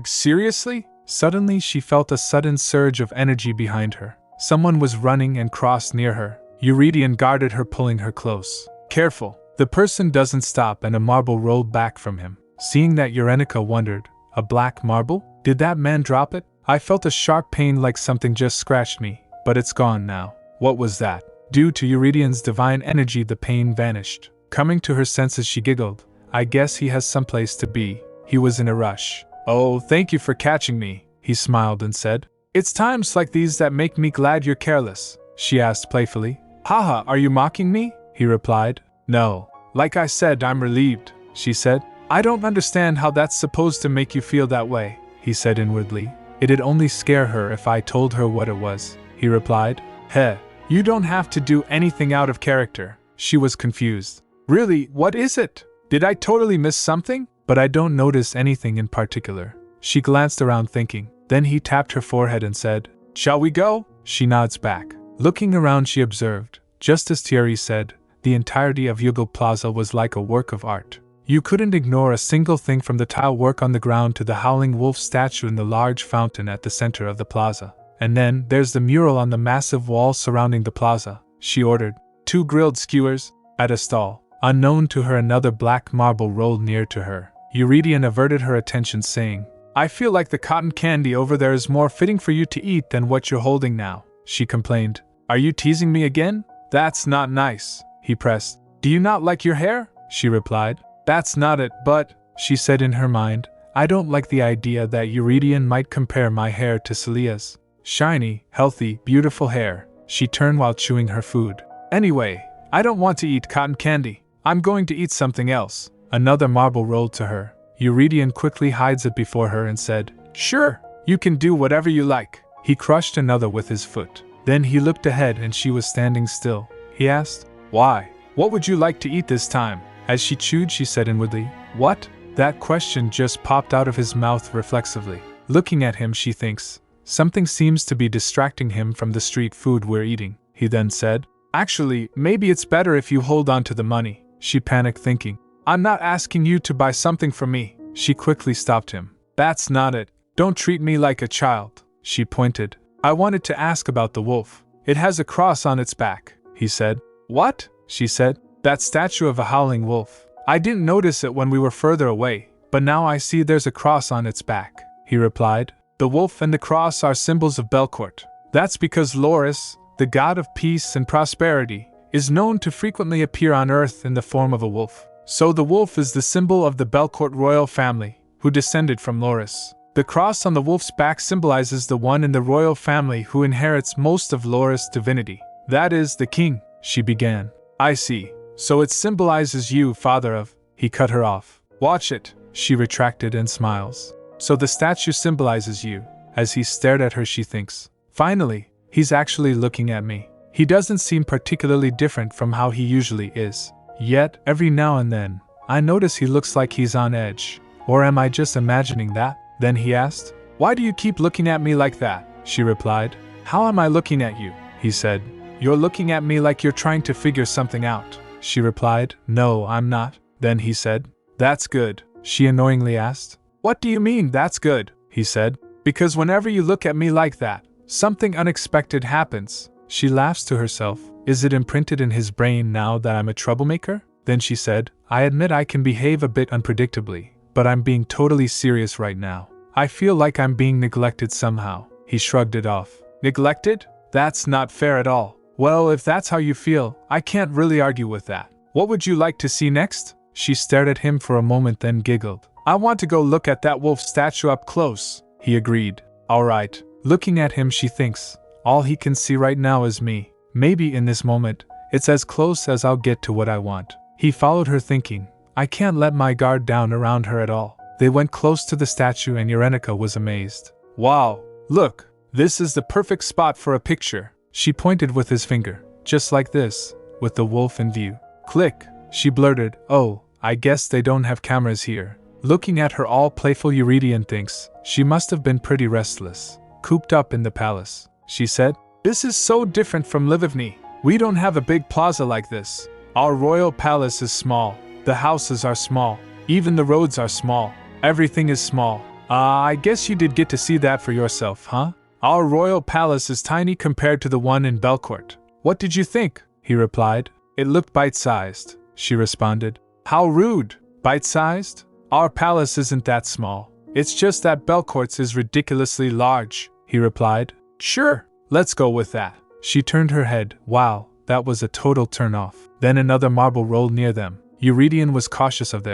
Speaker 1: Seriously? Suddenly she felt a sudden surge of energy behind her. Someone was running and crossed near her. Eurydian guarded her, pulling her close. Careful. The person doesn't stop and a marble rolled back from him. Seeing that, Urenica wondered, a black marble? Did that man drop it? I felt a sharp pain like something just scratched me, but it's gone now. What was that? Due to Eurydian's divine energy, the pain vanished. Coming to her senses, she giggled. I guess he has someplace to be. He was in a rush. Oh, thank you for catching me, he smiled and said. It's times like these that make me glad you're careless, she asked playfully. Haha, are you mocking me? He replied. No. Like I said, I'm relieved, she said. I don't understand how that's supposed to make you feel that way, he said inwardly. It'd only scare her if I told her what it was, he replied. Heh, you don't have to do anything out of character. She was confused. Really, what is it? Did I totally miss something? But I don't notice anything in particular. She glanced around thinking. Then he tapped her forehead and said, Shall we go? She nods back. Looking around, she observed, just as Thierry said, the entirety of Yugal Plaza was like a work of art. You couldn't ignore a single thing, from the tile work on the ground to the howling wolf statue in the large fountain at the center of the plaza. And then there's the mural on the massive wall surrounding the plaza. She ordered 2 grilled skewers at a stall. Unknown to her, another black marble rolled near to her. Eurydian averted her attention, saying, I feel like the cotton candy over there is more fitting for you to eat than what you're holding now, she complained. Are you teasing me again? That's not nice, he pressed. Do you not like your hair? She replied. That's not it, but, she said in her mind. I don't like the idea that Eurydion might compare my hair to Celia's. Shiny, healthy, beautiful hair, she turned while chewing her food. Anyway, I don't want to eat cotton candy. I'm going to eat something else. Another marble rolled to her. Eurydion quickly hides it before her and said, Sure, you can do whatever you like. He crushed another with his foot. Then he looked ahead and she was standing still. He asked, Why? What would you like to eat this time? As she chewed, she said inwardly, What? That question just popped out of his mouth reflexively. Looking at him, she thinks, something seems to be distracting him from the street food we're eating. He then said, Actually, maybe it's better if you hold on to the money. She panicked, thinking, I'm not asking you to buy something from me. She quickly stopped him. That's not it. Don't treat me like a child. She pointed. I wanted to ask about the wolf. It has a cross on its back, he said. What? She said. That statue of a howling wolf. I didn't notice it when we were further away, but now I see there's a cross on its back, he replied. The wolf and the cross are symbols of Belcourt. That's because Loris, the god of peace and prosperity, is known to frequently appear on Earth in the form of a wolf. So the wolf is the symbol of the Belcourt royal family, who descended from Loris. The cross on the wolf's back symbolizes the one in the royal family who inherits most of Loris' divinity. That is, the king, she began. I see. So it symbolizes you, father of… He cut her off. Watch it, she retracted and smiles. So the statue symbolizes you. As he stared at her, she thinks. Finally, he's actually looking at me. He doesn't seem particularly different from how he usually is. Yet, every now and then, I notice he looks like he's on edge. Or am I just imagining that? Then he asked, Why do you keep looking at me like that? She replied. How am I looking at you? He said. You're looking at me like you're trying to figure something out. She replied, No, I'm not. Then he said, That's good. She annoyingly asked, What do you mean, that's good? He said, Because whenever you look at me like that, something unexpected happens. She laughs to herself. Is it imprinted in his brain now that I'm a troublemaker? Then she said, I admit I can behave a bit unpredictably, but I'm being totally serious right now. I feel like I'm being neglected somehow. He shrugged it off. Neglected? That's not fair at all. Well, if that's how you feel, I can't really argue with that. What would you like to see next? She stared at him for a moment, then giggled. I want to go look at that wolf statue up close, he agreed. All right. Looking at him, she thinks, all he can see right now is me. Maybe in this moment, it's as close as I'll get to what I want. He followed her, thinking, I can't let my guard down around her at all. They went close to the statue and Eurenica was amazed. Wow, look, this is the perfect spot for a picture. She pointed with his finger, just like this, with the wolf in view. Click, she blurted, Oh, I guess they don't have cameras here. Looking at her, all playful, Eurydion thinks, she must have been pretty restless, cooped up in the palace. She said, This is so different from Livivny. We don't have a big plaza like this. Our royal palace is small. The houses are small. Even the roads are small. Everything is small. I guess you did get to see that for yourself, huh? Our royal palace is tiny compared to the one in Belcourt. What did you think? He replied. It looked bite-sized, she responded. How rude. Bite-sized? Our palace isn't that small. It's just that Belcourt's is ridiculously large, he replied. Sure, let's go with that. She turned her head. Wow, that was a total turn-off. Then another marble rolled near them. Eurydion was cautious of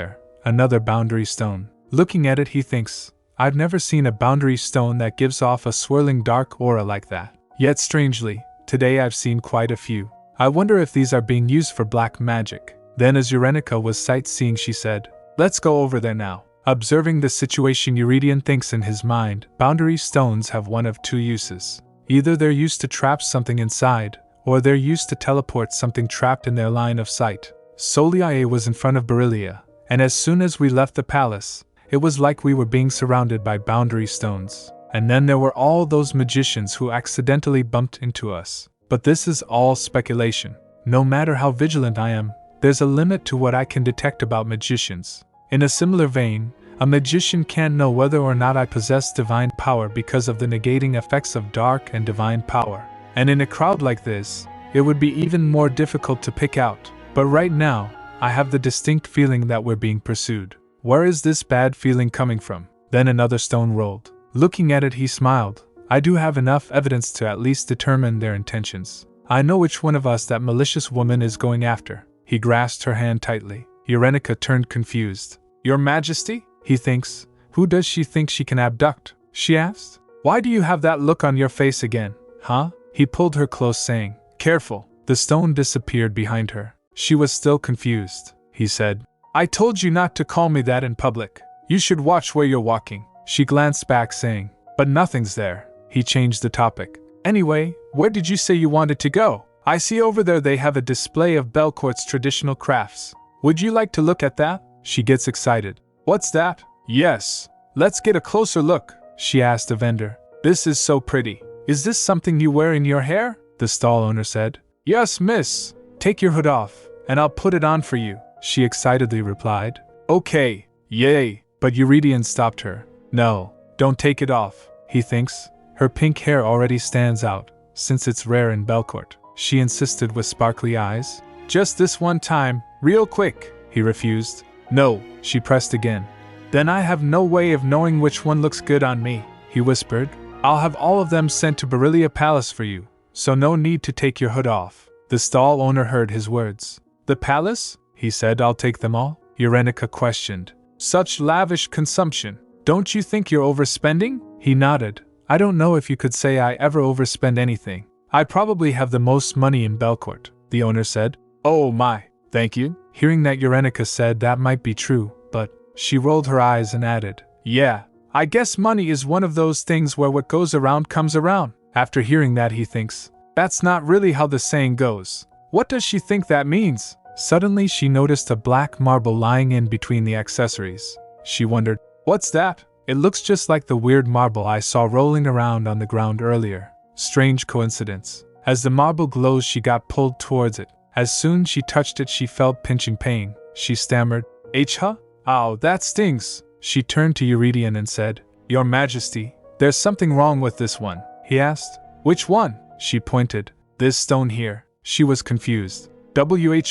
Speaker 1: another boundary stone. Looking at it, he thinks, I've never seen a boundary stone that gives off a swirling dark aura like that. Yet strangely, today I've seen quite a few. I wonder if these are being used for black magic. Then as Eurenica was sightseeing, she said, Let's go over there now. Observing the situation, Eurydion thinks in his mind, boundary stones have one of two uses. Either they're used to trap something inside, or they're used to teleport something trapped in their line of sight. Soliae was in front of Berylia, and as soon as we left the palace, it was like we were being surrounded by boundary stones. And then there were all those magicians who accidentally bumped into us. But this is all speculation. No matter how vigilant I am, there's a limit to what I can detect about magicians. In a similar vein, a magician can't know whether or not I possess divine power because of the negating effects of dark and divine power. And in a crowd like this, it would be even more difficult to pick out. But right now, I have the distinct feeling that we're being pursued. Where is this bad feeling coming from? Then another stone rolled. Looking at it, he smiled. I do have enough evidence to at least determine their intentions. I know which one of us that malicious woman is going after. He grasped her hand tightly. Eurenica turned confused. Your Majesty? He thinks. Who does she think she can abduct? She asked. Why do you have that look on your face again? Huh? He pulled her close, saying, Careful. The stone disappeared behind her. She was still confused. He said, I told you not to call me that in public. You should watch where you're walking. She glanced back, saying, But nothing's there. He changed the topic. Anyway, where did you say you wanted to go? I see over there they have a display of Belcourt's traditional crafts. Would you like to look at that? She gets excited. What's that? Yes. Let's get a closer look, she asked the vendor. This is so pretty. Is this something you wear in your hair? The stall owner said. Yes, miss. Take your hood off, and I'll put it on for you, she excitedly replied. Okay, yay. But Eurydion stopped her. No, don't take it off, he thinks. Her pink hair already stands out, since it's rare in Belcourt, she insisted with sparkly eyes. Just this one time, real quick, he refused. No, she pressed again. Then I have no way of knowing which one looks good on me, he whispered. I'll have all of them sent to Beryllia Palace for you, so no need to take your hood off. The stall owner heard his words. The palace? He said. I'll take them all? Eurenica questioned. Such lavish consumption. Don't you think you're overspending? He nodded. I don't know if you could say I ever overspend anything. I probably have the most money in Belcourt, the owner said. Oh my, thank you. Hearing that, Eurenica said that might be true, but she rolled her eyes and added, Yeah, I guess money is one of those things where what goes around comes around. After hearing that, he thinks, that's not really how the saying goes. What does she think that means? Suddenly she noticed a black marble lying in between the accessories. She wondered, what's that? It looks just like the weird marble I saw rolling around on the ground earlier. Strange coincidence. As the marble glows, she got pulled towards it. As soon as she touched it, she felt pinching pain. She stammered, Huh? Ow, that stings. She turned to Eurydion and said, Your Majesty, there's something wrong with this one. He asked. Which one? She pointed. This stone here. She was confused.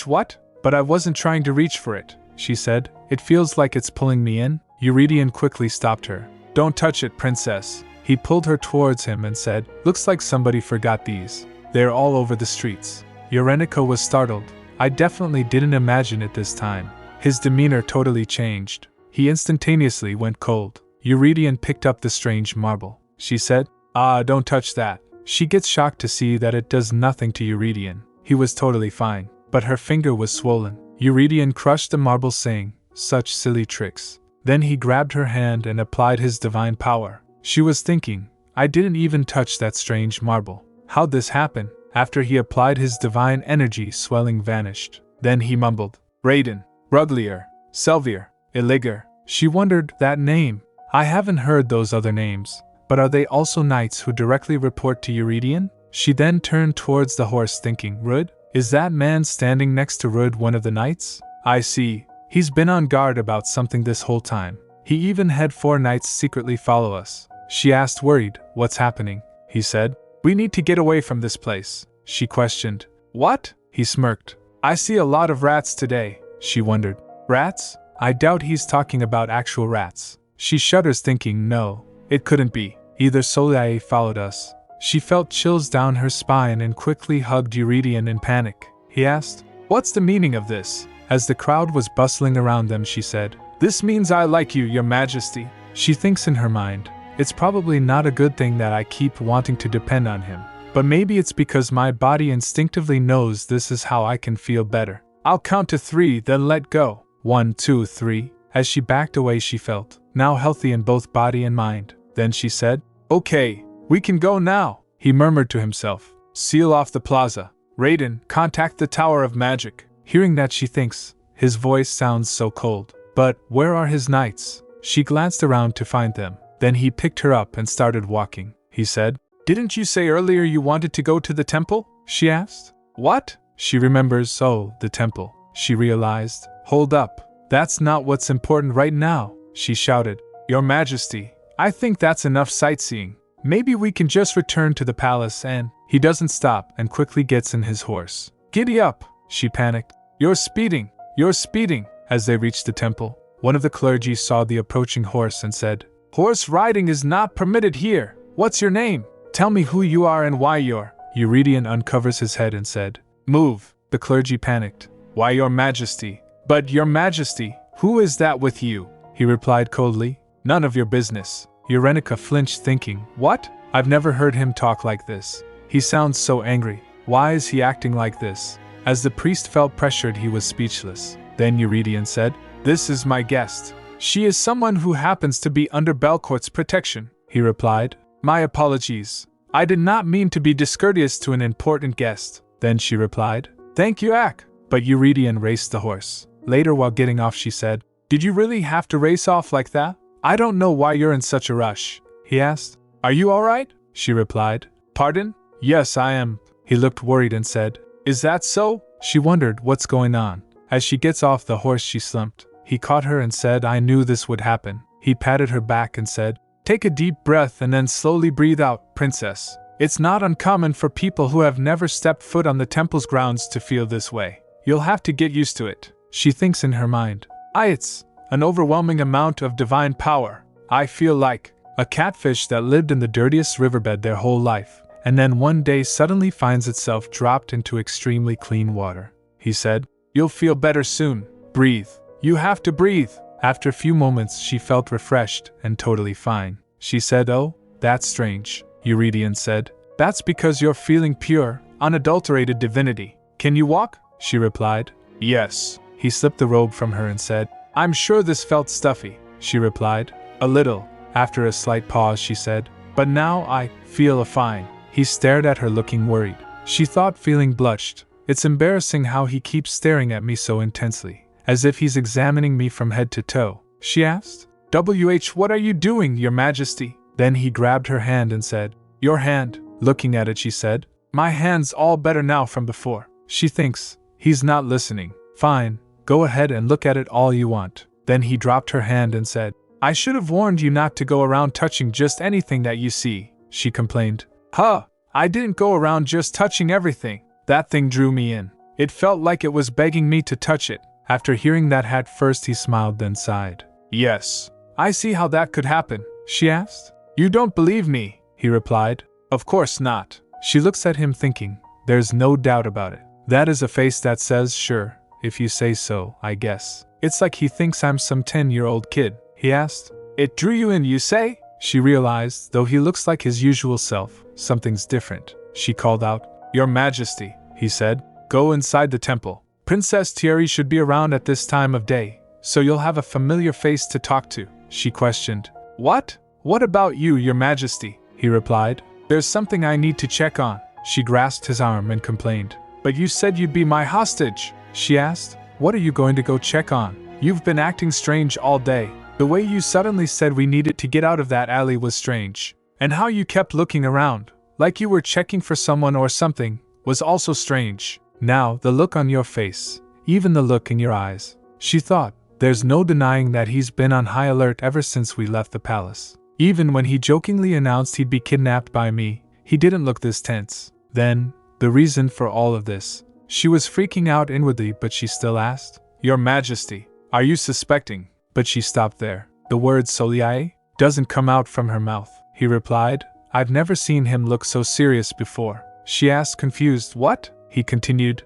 Speaker 1: What? But I wasn't trying to reach for it, she said. It feels like it's pulling me in. Eurydion quickly stopped her. Don't touch it, princess. He pulled her towards him and said, Looks like somebody forgot these. They're all over the streets. Eurenica was startled. I definitely didn't imagine it this time. His demeanor totally changed. He instantaneously went cold. Eurydion picked up the strange marble. She said, don't touch that. She gets shocked to see that it does nothing to Eurydion. He was totally fine, but her finger was swollen. Eurydion crushed the marble, saying, Such silly tricks. Then he grabbed her hand and applied his divine power. She was thinking, I didn't even touch that strange marble. How'd this happen? After he applied his divine energy, swelling vanished. Then he mumbled, Raiden, Ruglier, Selvier, Illiger. She wondered, that name. I haven't heard those other names, but are they also knights who directly report to Eurydion? She then turned towards the horse, thinking, Rud? Is that man standing next to Rud one of the knights? I see. He's been on guard about something this whole time. He even had 4 knights secretly follow us. She asked, worried, What's happening? He said, We need to get away from this place. She questioned, What? He smirked. I see a lot of rats today. She wondered, Rats? I doubt he's talking about actual rats. She shudders, thinking, No, it couldn't be. Either Soleil followed us. She felt chills down her spine and quickly hugged Eurydion in panic. He asked, What's the meaning of this? As the crowd was bustling around them, she said, This means I like you, Your Majesty. She thinks in her mind, It's probably not a good thing that I keep wanting to depend on him. But maybe it's because my body instinctively knows this is how I can feel better. I'll count to 3, then let go. 1, 2, 3. As she backed away, she felt, now healthy in both body and mind. Then she said, Okay, we can go now. He murmured to himself, Seal off the plaza. Raiden, contact the Tower of Magic. Hearing that, she thinks, his voice sounds so cold. But where are his knights? She glanced around to find them. Then he picked her up and started walking. He said, Didn't you say earlier you wanted to go to the temple? She asked. What? She remembers, the temple. She realized, Hold up. That's not what's important right now. She shouted, Your Majesty, I think that's enough sightseeing. Maybe we can just return to the palace and… He doesn't stop and quickly gets in his horse. Giddy up, she panicked. You're speeding. You're speeding. As they reached the temple, one of the clergy saw the approaching horse and said, Horse riding is not permitted here. What's your name? Tell me who you are and why you're… Eurydion uncovers his head and said, Move. The clergy panicked. Why, Your Majesty? But Your Majesty, Who is that with you? He replied coldly. None of your business. Urenica flinched, thinking, what? I've never heard him talk like this. He sounds so angry. Why is he acting like this? As the priest felt pressured, he was speechless. Then Eurydion said, This is my guest. She is someone who happens to be under Belcourt's protection, he replied. My apologies. I did not mean to be discourteous to an important guest. Then she replied, Thank you, Ak. But Eurydion raced the horse. Later, while getting off, she said, Did you really have to race off like that? I don't know why you're in such a rush, he asked. Are you all right? She replied. Pardon? Yes, I am. He looked worried and said, Is that so? She wondered what's going on. As she gets off the horse, she slumped. He caught her and said, I knew this would happen. He patted her back and said, Take a deep breath and then slowly breathe out, princess. It's not uncommon for people who have never stepped foot on the temple's grounds to feel this way. You'll have to get used to it. She thinks in her mind, It's an overwhelming amount of divine power. I feel like a catfish that lived in the dirtiest riverbed their whole life, and then one day suddenly finds itself dropped into extremely clean water. He said, You'll feel better soon. Breathe. You have to breathe. After a few moments, she felt refreshed and totally fine. She said, Oh, that's strange. Eurydion said, That's because you're feeling pure, unadulterated divinity. Can you walk? She replied, Yes. He slipped the robe from her and said, I'm sure this felt stuffy. She replied, A little. After a slight pause, she said, But now I feel fine. He stared at her, looking worried. She thought, feeling blushed. It's embarrassing how he keeps staring at me so intensely, as if he's examining me from head to toe. She asked, What are you doing, Your Majesty? Then he grabbed her hand and said, Your hand. Looking at it, she said, My hand's all better now from before. She thinks he's not listening. Fine, go ahead and look at it all you want. Then he dropped her hand and said, I should have warned you not to go around touching just anything that you see, she complained. I didn't go around just touching everything. That thing drew me in. It felt like it was begging me to touch it. After hearing that, at first he smiled, then sighed. Yes, I see how that could happen, she asked. You don't believe me, he replied. Of course not. She looks at him, thinking, There's no doubt about it. That is a face that says, Sure, if you say so, I guess. It's like he thinks I'm some 10-year-old kid, he asked. It drew you in, you say? She realized, though he looks like his usual self, something's different. She called out, Your Majesty, he said, Go inside the temple. Princess Thierry should be around at this time of day, so you'll have a familiar face to talk to. She questioned. What? What about you, Your Majesty? He replied. There's something I need to check on. She grasped his arm and complained. But you said you'd be my hostage, she asked. What are you going to go check on? You've been acting strange all day. The way you suddenly said we needed to get out of that alley was strange. And how you kept looking around, like you were checking for someone or something, was also strange. Now, the look on your face, even the look in your eyes. She thought, there's no denying that he's been on high alert ever since we left the palace. Even when he jokingly announced he'd be kidnapped by me, he didn't look this tense. Then, the reason for all of this. She was freaking out inwardly, but she still asked, Your Majesty, are you suspecting? But she stopped there. The word Soliae doesn't come out from her mouth. He replied, I've never seen him look so serious before. She asked, confused, What? He continued,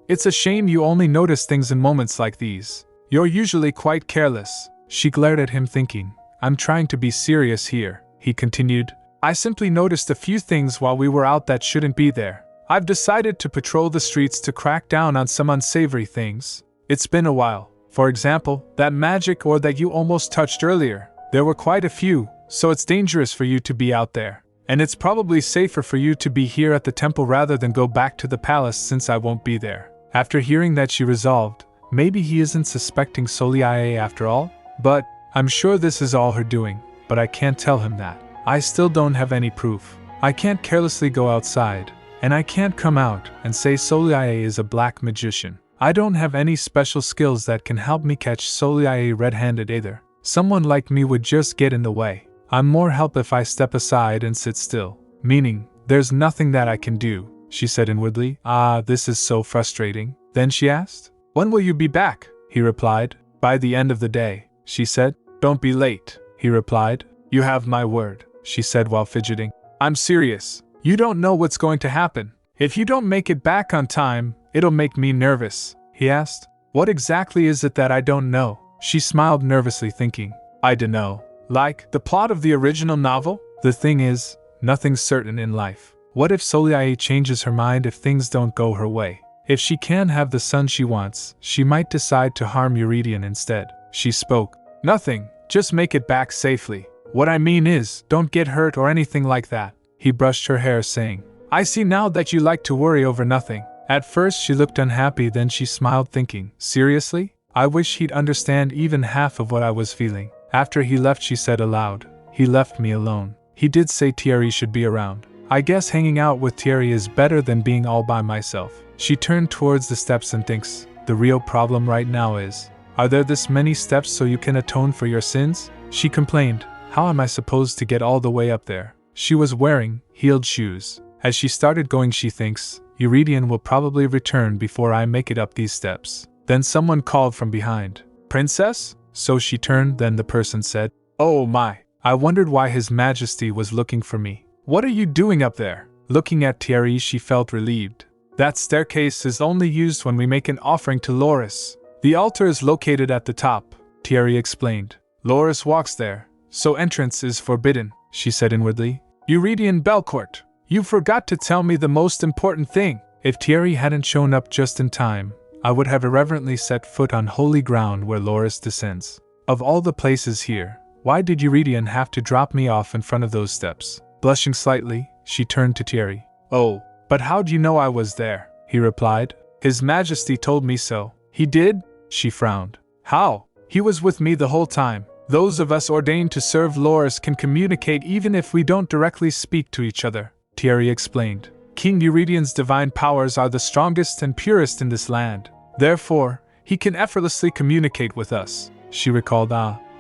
Speaker 1: It's a shame you only notice things in moments like these. You're usually quite careless. She glared at him, thinking, I'm trying to be serious here. He continued, I simply noticed a few things while we were out that shouldn't be there. I've decided to patrol the streets to crack down on some unsavory things. It's been a while. For example, that magic ore that you almost touched earlier. There were quite a few, so it's dangerous for you to be out there. And it's probably safer for you to be here at the temple rather than go back to the palace since I won't be there. After hearing that, she resolved, maybe he isn't suspecting Soliae after all? But, I'm sure this is all her doing, but I can't tell him that. I still don't have any proof. I can't carelessly go outside, and I can't come out and say Soliae is a black magician. I don't have any special skills that can help me catch Soliae red-handed either. Someone like me would just get in the way. I'm more help if I step aside and sit still. Meaning, there's nothing that I can do, she said inwardly. This is so frustrating. Then she asked, When will you be back? He replied, By the end of the day, she said. Don't be late, he replied. You have my word, she said while fidgeting. I'm serious. You don't know what's going to happen. If you don't make it back on time, it'll make me nervous, he asked. What exactly is it that I don't know? She smiled nervously, thinking, I dunno. Like, the plot of the original novel? The thing is, nothing's certain in life. What if Soliae changes her mind if things don't go her way? If she can have the son she wants, she might decide to harm Eurydion instead. She spoke. Nothing, just make it back safely. What I mean is, don't get hurt or anything like that. He brushed her hair, saying, I see now that you like to worry over nothing. At first she looked unhappy, then she smiled, thinking, seriously? I wish he'd understand even half of what I was feeling. After he left, she said aloud, he left me alone. He did say Thierry should be around. I guess hanging out with Thierry is better than being all by myself. She turned towards the steps and thinks, the real problem right now is, are there this many steps so you can atone for your sins? She complained, how am I supposed to get all the way up there? She was wearing heeled shoes. As she started going, she thinks, Eurydion will probably return before I make it up these steps. Then someone called from behind, Princess? So she turned, then the person said, oh my, I wondered why His Majesty was looking for me. What are you doing up there? Looking at Thierry, she felt relieved. That staircase is only used when we make an offering to Loris. The altar is located at the top, Thierry explained. Loris walks there, so entrance is forbidden, she said inwardly. Eurydion Belcourt, you forgot to tell me the most important thing. If Thierry hadn't shown up just in time, I would have irreverently set foot on holy ground where Loris descends. Of all the places here, why did Eurydion have to drop me off in front of those steps? Blushing slightly, she turned to Thierry. Oh, but how'd you know I was there? He replied. His Majesty told me so. He did? She frowned. How? He was with me the whole time. Those of us ordained to serve Loris can communicate even if we don't directly speak to each other, Thierry explained. King Eurydion's divine powers are the strongest and purest in this land. Therefore, he can effortlessly communicate with us. She recalled.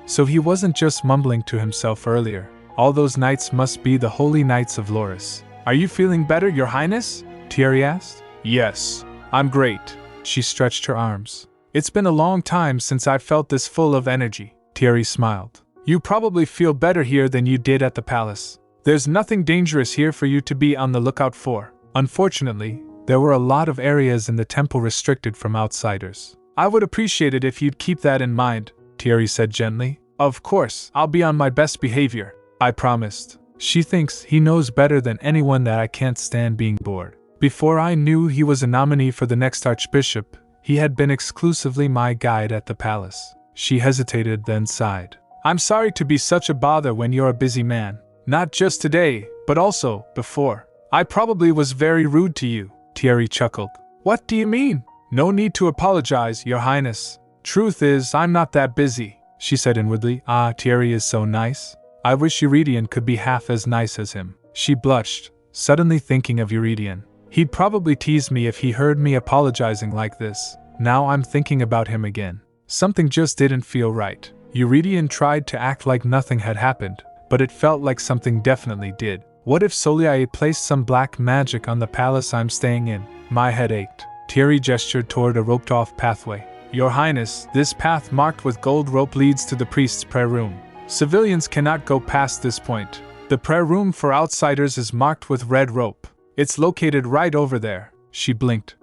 Speaker 1: So he wasn't just mumbling to himself earlier. All those nights must be the holy nights of Loris. Are you feeling better, Your Highness? Thierry asked. Yes, I'm great. She stretched her arms. It's been a long time since I felt this full of energy. Thierry smiled. You probably feel better here than you did at the palace. There's nothing dangerous here for you to be on the lookout for. Unfortunately, there were a lot of areas in the temple restricted from outsiders. I would appreciate it if you'd keep that in mind, Thierry said gently. Of course, I'll be on my best behavior. I promised. She thinks he knows better than anyone that I can't stand being bored. Before I knew he was a nominee for the next archbishop, he had been exclusively my guide at the palace. She hesitated, then sighed. I'm sorry to be such a bother when you're a busy man. Not just today, but also before. I probably was very rude to you, Thierry chuckled. What do you mean? No need to apologize, Your Highness. Truth is, I'm not that busy, she said inwardly. Thierry is so nice. I wish Eurydion could be half as nice as him. She blushed, suddenly thinking of Eurydion. He'd probably tease me if he heard me apologizing like this. Now I'm thinking about him again. Something just didn't feel right. Eurydion tried to act like nothing had happened, but it felt like something definitely did. What if Soliae placed some black magic on the palace I'm staying in? My head ached. Thierry gestured toward a roped-off pathway. Your Highness, this path marked with gold rope leads to the priest's prayer room. Civilians cannot go past this point. The prayer room for outsiders is marked with red rope. It's located right over there. She blinked.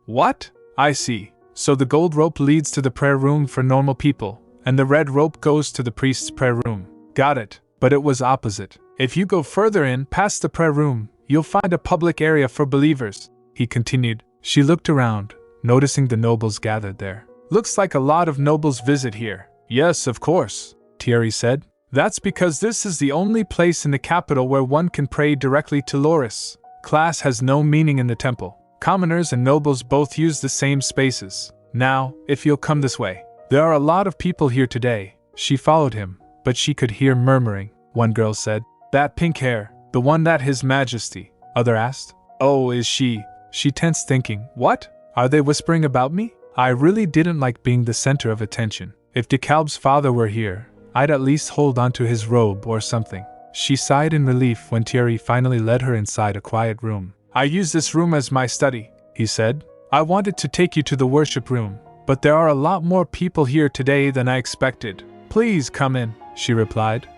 Speaker 1: What? I see. So the gold rope leads to the prayer room for normal people, and the red rope goes to the priest's prayer room. Got it. But it was opposite. If you go further in, past the prayer room, you'll find a public area for believers, he continued. She looked around, noticing the nobles gathered there. Looks like a lot of nobles visit here. Yes, of course, Thierry said. That's because this is the only place in the capital where one can pray directly to Loris. Class has no meaning in the temple. Commoners and nobles both use the same spaces. Now, if you'll come this way. There are a lot of people here today. She followed him, but she could hear murmuring. One girl said, That pink hair, the one that His Majesty. Other asked, Oh, is she? She tensed, thinking, What? Are they whispering about me? I really didn't like being the center of attention. If DeKalb's father were here, I'd at least hold onto his robe or something. She sighed in relief when Thierry finally led her inside a quiet room. I use this room as my study, he said. I wanted to take you to the worship room, but there are a lot more people here today than I expected. Please come in, she replied.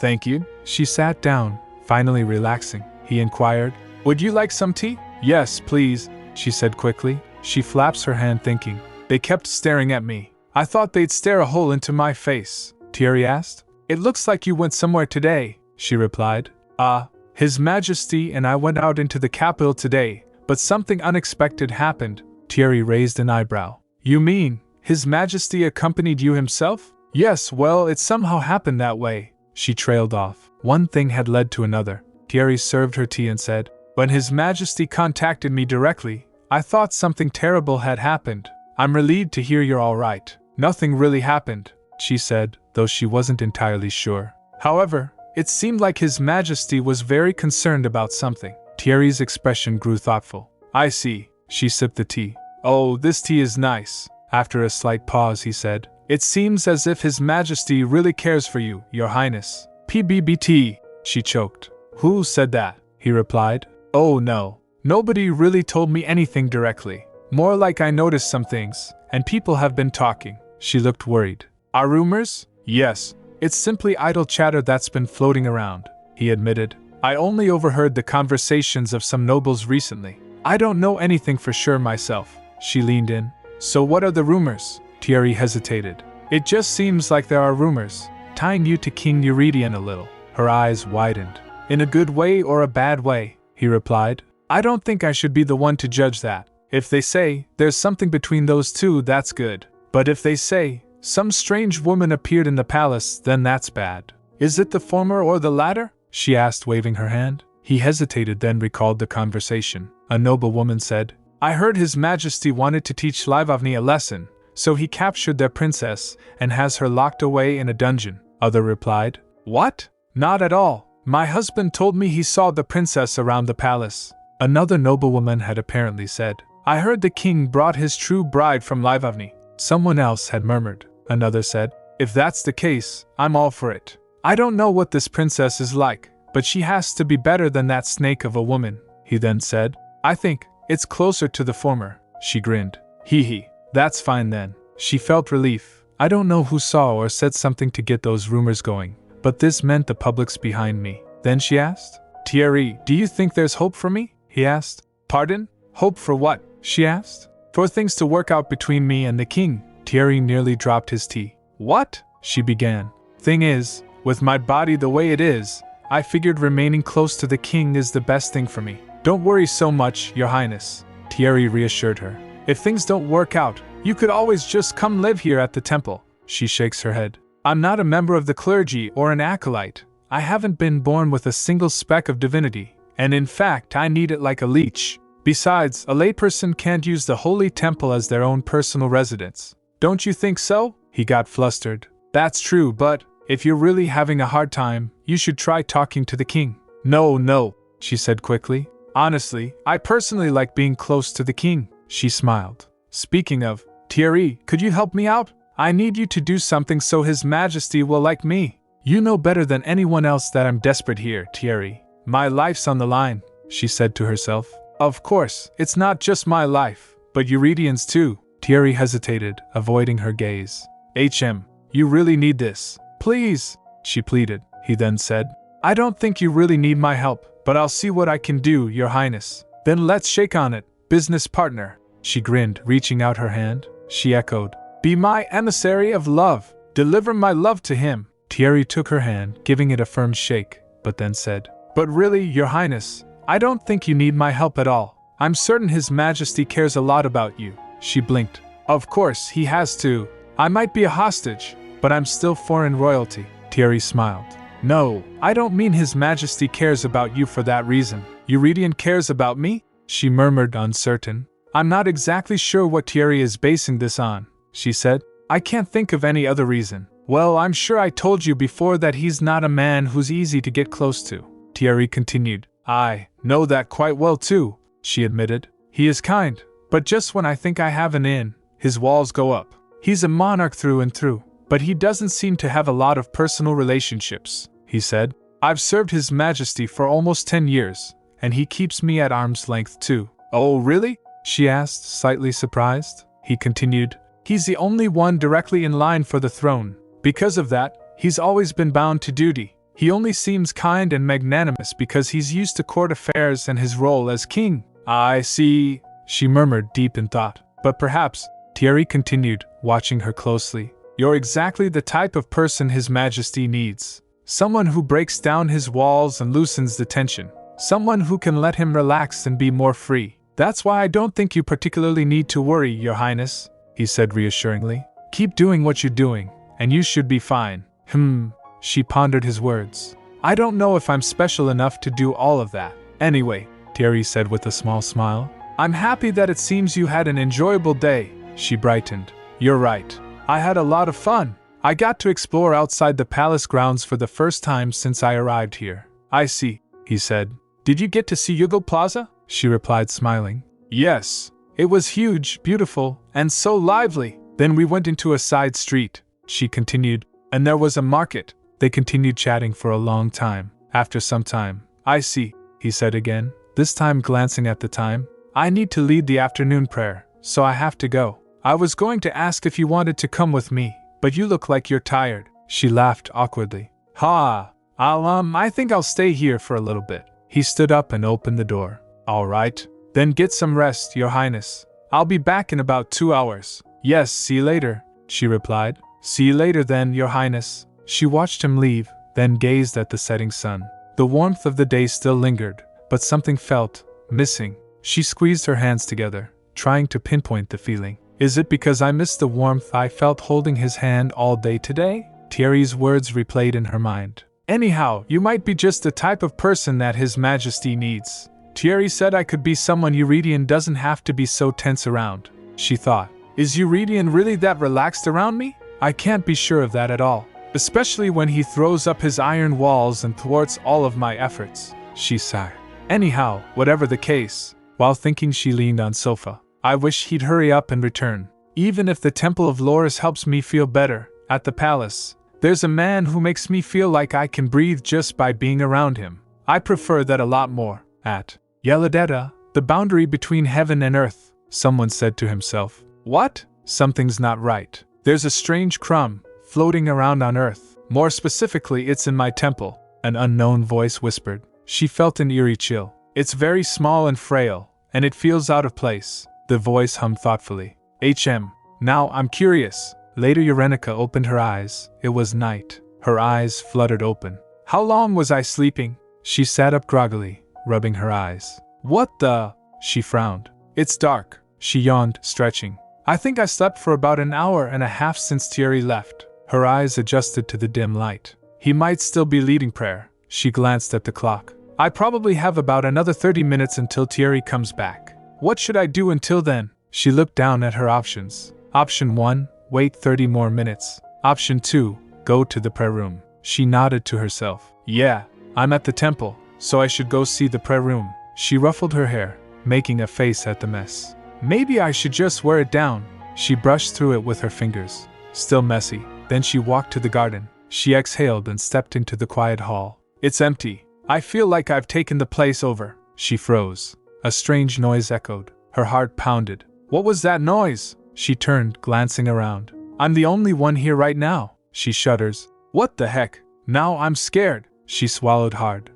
Speaker 1: Thank you. She sat down, finally relaxing. He inquired, Would you like some tea? Yes, please, she said quickly. She flaps her hand, thinking. They kept staring at me. I thought they'd stare a hole into my face, Thierry asked. It looks like you went somewhere today, she replied. His Majesty and I went out into the capital today, but something unexpected happened. Thierry raised an eyebrow. You mean, His Majesty accompanied you himself? Yes, well, it somehow happened that way, she trailed off. One thing had led to another. Thierry served her tea and said, when His Majesty contacted me directly, I thought something terrible had happened. I'm relieved to hear you're all right. Nothing really happened, she said, though she wasn't entirely sure. However, it seemed like His Majesty was very concerned about something. Thierry's expression grew thoughtful. I see, she sipped the tea. Oh, this tea is nice. After a slight pause, he said, it seems as if His Majesty really cares for you, Your Highness. PBBT, she choked. Who said that? He replied. Oh no. Nobody really told me anything directly. More like I noticed some things, and people have been talking. She looked worried. Are rumors? Yes. It's simply idle chatter that's been floating around, he admitted. I only overheard the conversations of some nobles recently. I don't know anything for sure myself. She leaned in. So what are the rumors? Thierry hesitated. It just seems like there are rumors, tying you to King Eurydion a little. Her eyes widened. In a good way or a bad way, he replied. I don't think I should be the one to judge that. If they say there's something between those two, that's good. But if they say some strange woman appeared in the palace, then that's bad. Is it the former or the latter? She asked, waving her hand. He hesitated, then recalled the conversation. A noble woman said, I heard His Majesty wanted to teach Livavni a lesson, so he captured their princess and has her locked away in a dungeon. Other replied, What? Not at all. My husband told me he saw the princess around the palace. Another noblewoman had apparently said, I heard the king brought his true bride from Livavni. Someone else had murmured. Another said, If that's the case, I'm all for it. I don't know what this princess is like, but she has to be better than that snake of a woman. He then said, I think it's closer to the former. She grinned. Hee, that's fine then. She felt relief. I don't know who saw or said something to get those rumors going, but this meant the public's behind me. Then she asked, Thierry, do you think there's hope for me? He asked. Pardon? Hope for what? She asked. For things to work out between me and the king. Thierry nearly dropped his tea. What? She began. Thing is, with my body the way it is, I figured remaining close to the king is the best thing for me. Don't worry so much, Your Highness, Thierry reassured her. If things don't work out, you could always just come live here at the temple. She shakes her head. I'm not a member of the clergy or an acolyte. I haven't been born with a single speck of divinity, and in fact I need it like a leech. Besides, a layperson can't use the holy temple as their own personal residence. Don't you think so? He got flustered. That's true, but if you're really having a hard time, you should try talking to the king. No, she said quickly. Honestly, I personally like being close to the king. She smiled. Speaking of, Thierry, could you help me out? I need you to do something so His Majesty will like me. You know better than anyone else that I'm desperate here, Thierry. My life's on the line, she said to herself. Of course, it's not just my life, but Eurydian's too. Thierry hesitated, avoiding her gaze. You really need this. Please, she pleaded. He then said, I don't think you really need my help, but I'll see what I can do, Your Highness. Then let's shake on it, business partner. She grinned, reaching out her hand. She echoed, Be my emissary of love. Deliver my love to him. Thierry took her hand, giving it a firm shake, but then said, But really, Your Highness, I don't think you need my help at all. I'm certain His Majesty cares a lot about you. She blinked. Of course, he has to. I might be a hostage, but I'm still foreign royalty. Thierry smiled. No, I don't mean His Majesty cares about you for that reason. Eurydion cares about me? She murmured, uncertain. I'm not exactly sure what Thierry is basing this on, she said. I can't think of any other reason. Well, I'm sure I told you before that he's not a man who's easy to get close to. Thierry continued. I know that quite well too, she admitted. He is kind, but just when I think I have an in, his walls go up. He's a monarch through and through, but he doesn't seem to have a lot of personal relationships, he said. I've served His Majesty for almost 10 years, and he keeps me at arm's length too. Oh, really? She asked, slightly surprised. He continued. He's the only one directly in line for the throne. Because of that, he's always been bound to duty. He only seems kind and magnanimous because he's used to court affairs and his role as king. I see, she murmured, deep in thought. But perhaps Thierry continued, watching her closely. You're exactly the type of person His Majesty needs. Someone who breaks down his walls and loosens the tension. Someone who can let him relax and be more free. That's why I don't think you particularly need to worry, Your Highness, he said reassuringly. Keep doing what you're doing, and you should be fine. She pondered his words. I don't know if I'm special enough to do all of that. Anyway, Thierry said with a small smile. I'm happy that it seems you had an enjoyable day, she brightened. You're right. I had a lot of fun. I got to explore outside the palace grounds for the first time since I arrived here. I see, he said. Did you get to see Yugal Plaza? She replied, smiling. Yes. It was huge, beautiful, and so lively. Then we went into a side street, she continued, and there was a market. They continued chatting for a long time. After some time, I see, he said again, this time glancing at the time. I need to lead the afternoon prayer, so I have to go. I was going to ask if you wanted to come with me, but you look like you're tired. She laughed awkwardly. I think I'll stay here for a little bit. He stood up and opened the door. All right. Then get some rest, Your Highness. I'll be back in about 2 hours. Yes, see you later, she replied. See you later then, Your Highness. She watched him leave, then gazed at the setting sun. The warmth of the day still lingered, but something felt missing. She squeezed her hands together, trying to pinpoint the feeling. Is it because I missed the warmth I felt holding his hand all day today? Thierry's words replayed in her mind. Anyhow, you might be just the type of person that His Majesty needs. Thierry said I could be someone Eurydian doesn't have to be so tense around. She thought, is Eurydian really that relaxed around me? I can't be sure of that at all. Especially when he throws up his iron walls and thwarts all of my efforts, she sighed. Anyhow, whatever the case, while thinking she leaned on sofa. I wish he'd hurry up and return. Even if the Temple of Loris helps me feel better, at the palace, there's a man who makes me feel like I can breathe just by being around him. I prefer that a lot more. At Yeladeta, the boundary between heaven and earth, someone said to himself. What? Something's not right. There's a strange crumb floating around on earth. More specifically, it's in my temple, an unknown voice whispered. She felt an eerie chill. It's very small and frail, and it feels out of place. The voice hummed thoughtfully. Now I'm curious. Later Urenica opened her eyes. It was night. Her eyes fluttered open. How long was I sleeping? She sat up groggily, rubbing her eyes. What the? She frowned. It's dark. She yawned, stretching. I think I slept for about an hour and a half since Thierry left. Her eyes adjusted to the dim light. He might still be leading prayer. She glanced at the clock. I probably have about another 30 minutes until Thierry comes back. What should I do until then? She looked down at her options. Option 1, wait 30 more minutes. Option 2, go to the prayer room. She nodded to herself. Yeah, I'm at the temple, so I should go see the prayer room. She ruffled her hair, making a face at the mess. Maybe I should just wear it down. She brushed through it with her fingers. Still messy. Then she walked to the garden. She exhaled and stepped into the quiet hall. It's empty. I feel like I've taken the place over. She froze. A strange noise echoed. Her heart pounded. What was that noise? She turned, glancing around. I'm the only one here right now. She shudders. What the heck? Now I'm scared. She swallowed hard.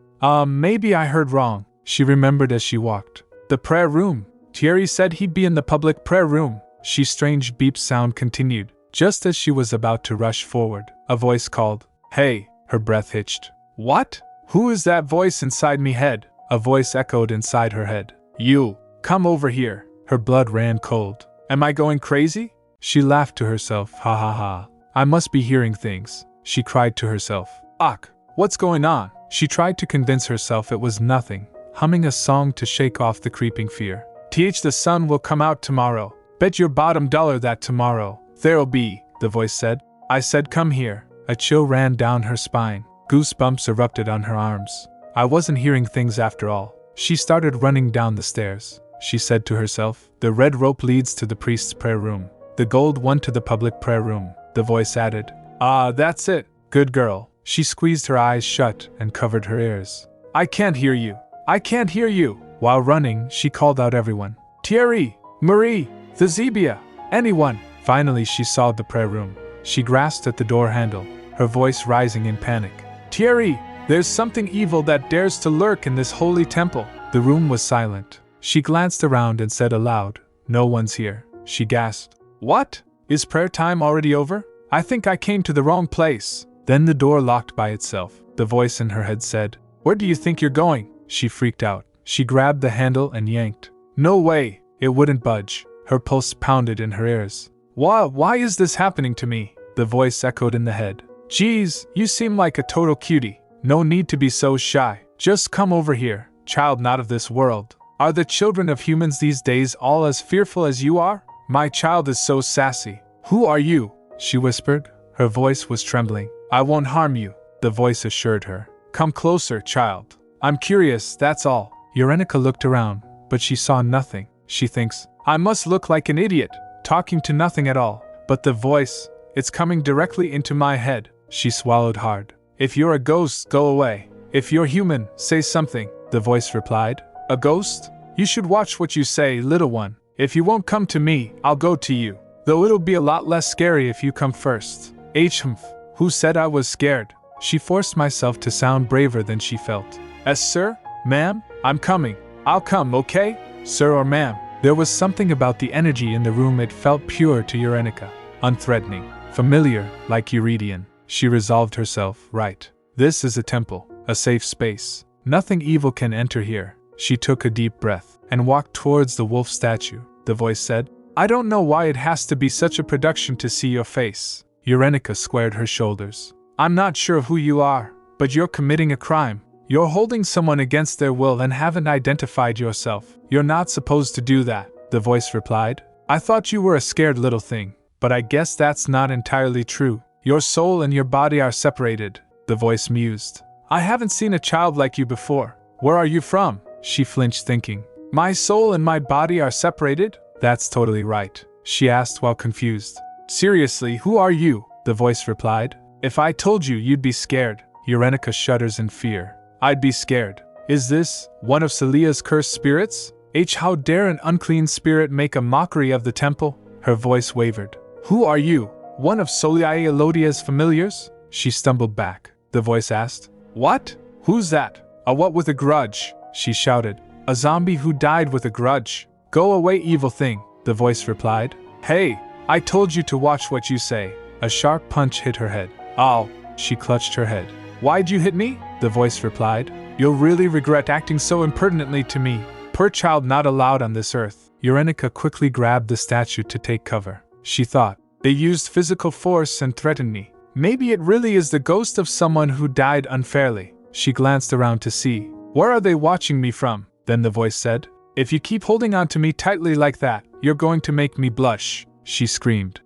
Speaker 1: Maybe I heard wrong. She remembered as she walked. The prayer room. Thierry said he'd be in the public prayer room. She strange beep sound continued. Just as she was about to rush forward, a voice called, Hey, her breath hitched. What? Who is that voice inside me head? A voice echoed inside her head. You, come over here. Her blood ran cold. Am I going crazy? She laughed to herself. Ha ha ha. I must be hearing things. She cried to herself. Ach, what's going on? She tried to convince herself it was nothing, humming a song to shake off the creeping fear. The sun will come out tomorrow. Bet your bottom dollar that tomorrow there'll be, the voice said. I said come here. A chill ran down her spine. Goosebumps erupted on her arms. I wasn't hearing things after all. She started running down the stairs. She said to herself, the red rope leads to the priest's prayer room. The gold one to the public prayer room. The voice added, that's it. Good girl. She squeezed her eyes shut and covered her ears. I can't hear you. I can't hear you. While running, she called out everyone. Thierry, Marie, Thezebia, anyone. Finally, she saw the prayer room. She grasped at the door handle, her voice rising in panic. Thierry, there's something evil that dares to lurk in this holy temple. The room was silent. She glanced around and said aloud, No one's here. She gasped. What? Is prayer time already over? I think I came to the wrong place. Then the door locked by itself. The voice in her head said, Where do you think you're going? She freaked out. She grabbed the handle and yanked. No way! It wouldn't budge. Her pulse pounded in her ears. Why is this happening to me? The voice echoed in the head. Geez, you seem like a total cutie. No need to be so shy. Just come over here, child not of this world. Are the children of humans these days all as fearful as you are? My child is so sassy. Who are you? She whispered. Her voice was trembling. I won't harm you, the voice assured her. Come closer, child. I'm curious, that's all. Urenica looked around, but she saw nothing. She thinks, I must look like an idiot, talking to nothing at all. But the voice, it's coming directly into my head. She swallowed hard. If you're a ghost, go away. If you're human, say something, the voice replied. A ghost? You should watch what you say, little one. If you won't come to me, I'll go to you. Though it'll be a lot less scary if you come first. Humph. Who said I was scared? She forced myself to sound braver than she felt. Sir? Ma'am? I'm coming. I'll come, okay? Sir or ma'am? There was something about the energy in the room. It felt pure to Urenica. Unthreatening. Familiar, like Eurydian. She resolved herself, right. This is a temple, a safe space. Nothing evil can enter here. She took a deep breath and walked towards the wolf statue. The voice said, I don't know why it has to be such a production to see your face. Urenica squared her shoulders. I'm not sure who you are, but you're committing a crime. You're holding someone against their will and haven't identified yourself. You're not supposed to do that, the voice replied. I thought you were a scared little thing, but I guess that's not entirely true. Your soul and your body are separated, the voice mused. I haven't seen a child like you before. Where are you from? She flinched, thinking. My soul and my body are separated? That's totally right, she asked while confused. Seriously, who are you? The voice replied. If I told you, you'd be scared. Urenica shudders in fear. I'd be scared. Is this one of Celia's cursed spirits? How dare an unclean spirit make a mockery of the temple? Her voice wavered. Who are you? One of Soliae Elodia's familiars? She stumbled back. The voice asked. What? Who's that? A what with a grudge? She shouted. A zombie who died with a grudge. Go away, evil thing, the voice replied. Hey, I told you to watch what you say. A sharp punch hit her head. Ow, she clutched her head. Why'd you hit me? The voice replied. You'll really regret acting so impertinently to me. Poor child not allowed on this earth. Urenica quickly grabbed the statue to take cover. She thought, they used physical force and threatened me. Maybe it really is the ghost of someone who died unfairly. She glanced around to see. Where are they watching me from? Then the voice said. If you keep holding on to me tightly like that, you're going to make me blush, she screamed.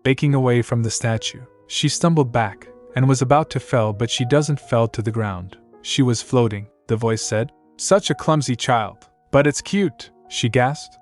Speaker 1: Baking away from the statue. She stumbled back and was about to fall, but she fell to the ground. She was floating, the voice said. Such a clumsy child. But it's cute, she gasped.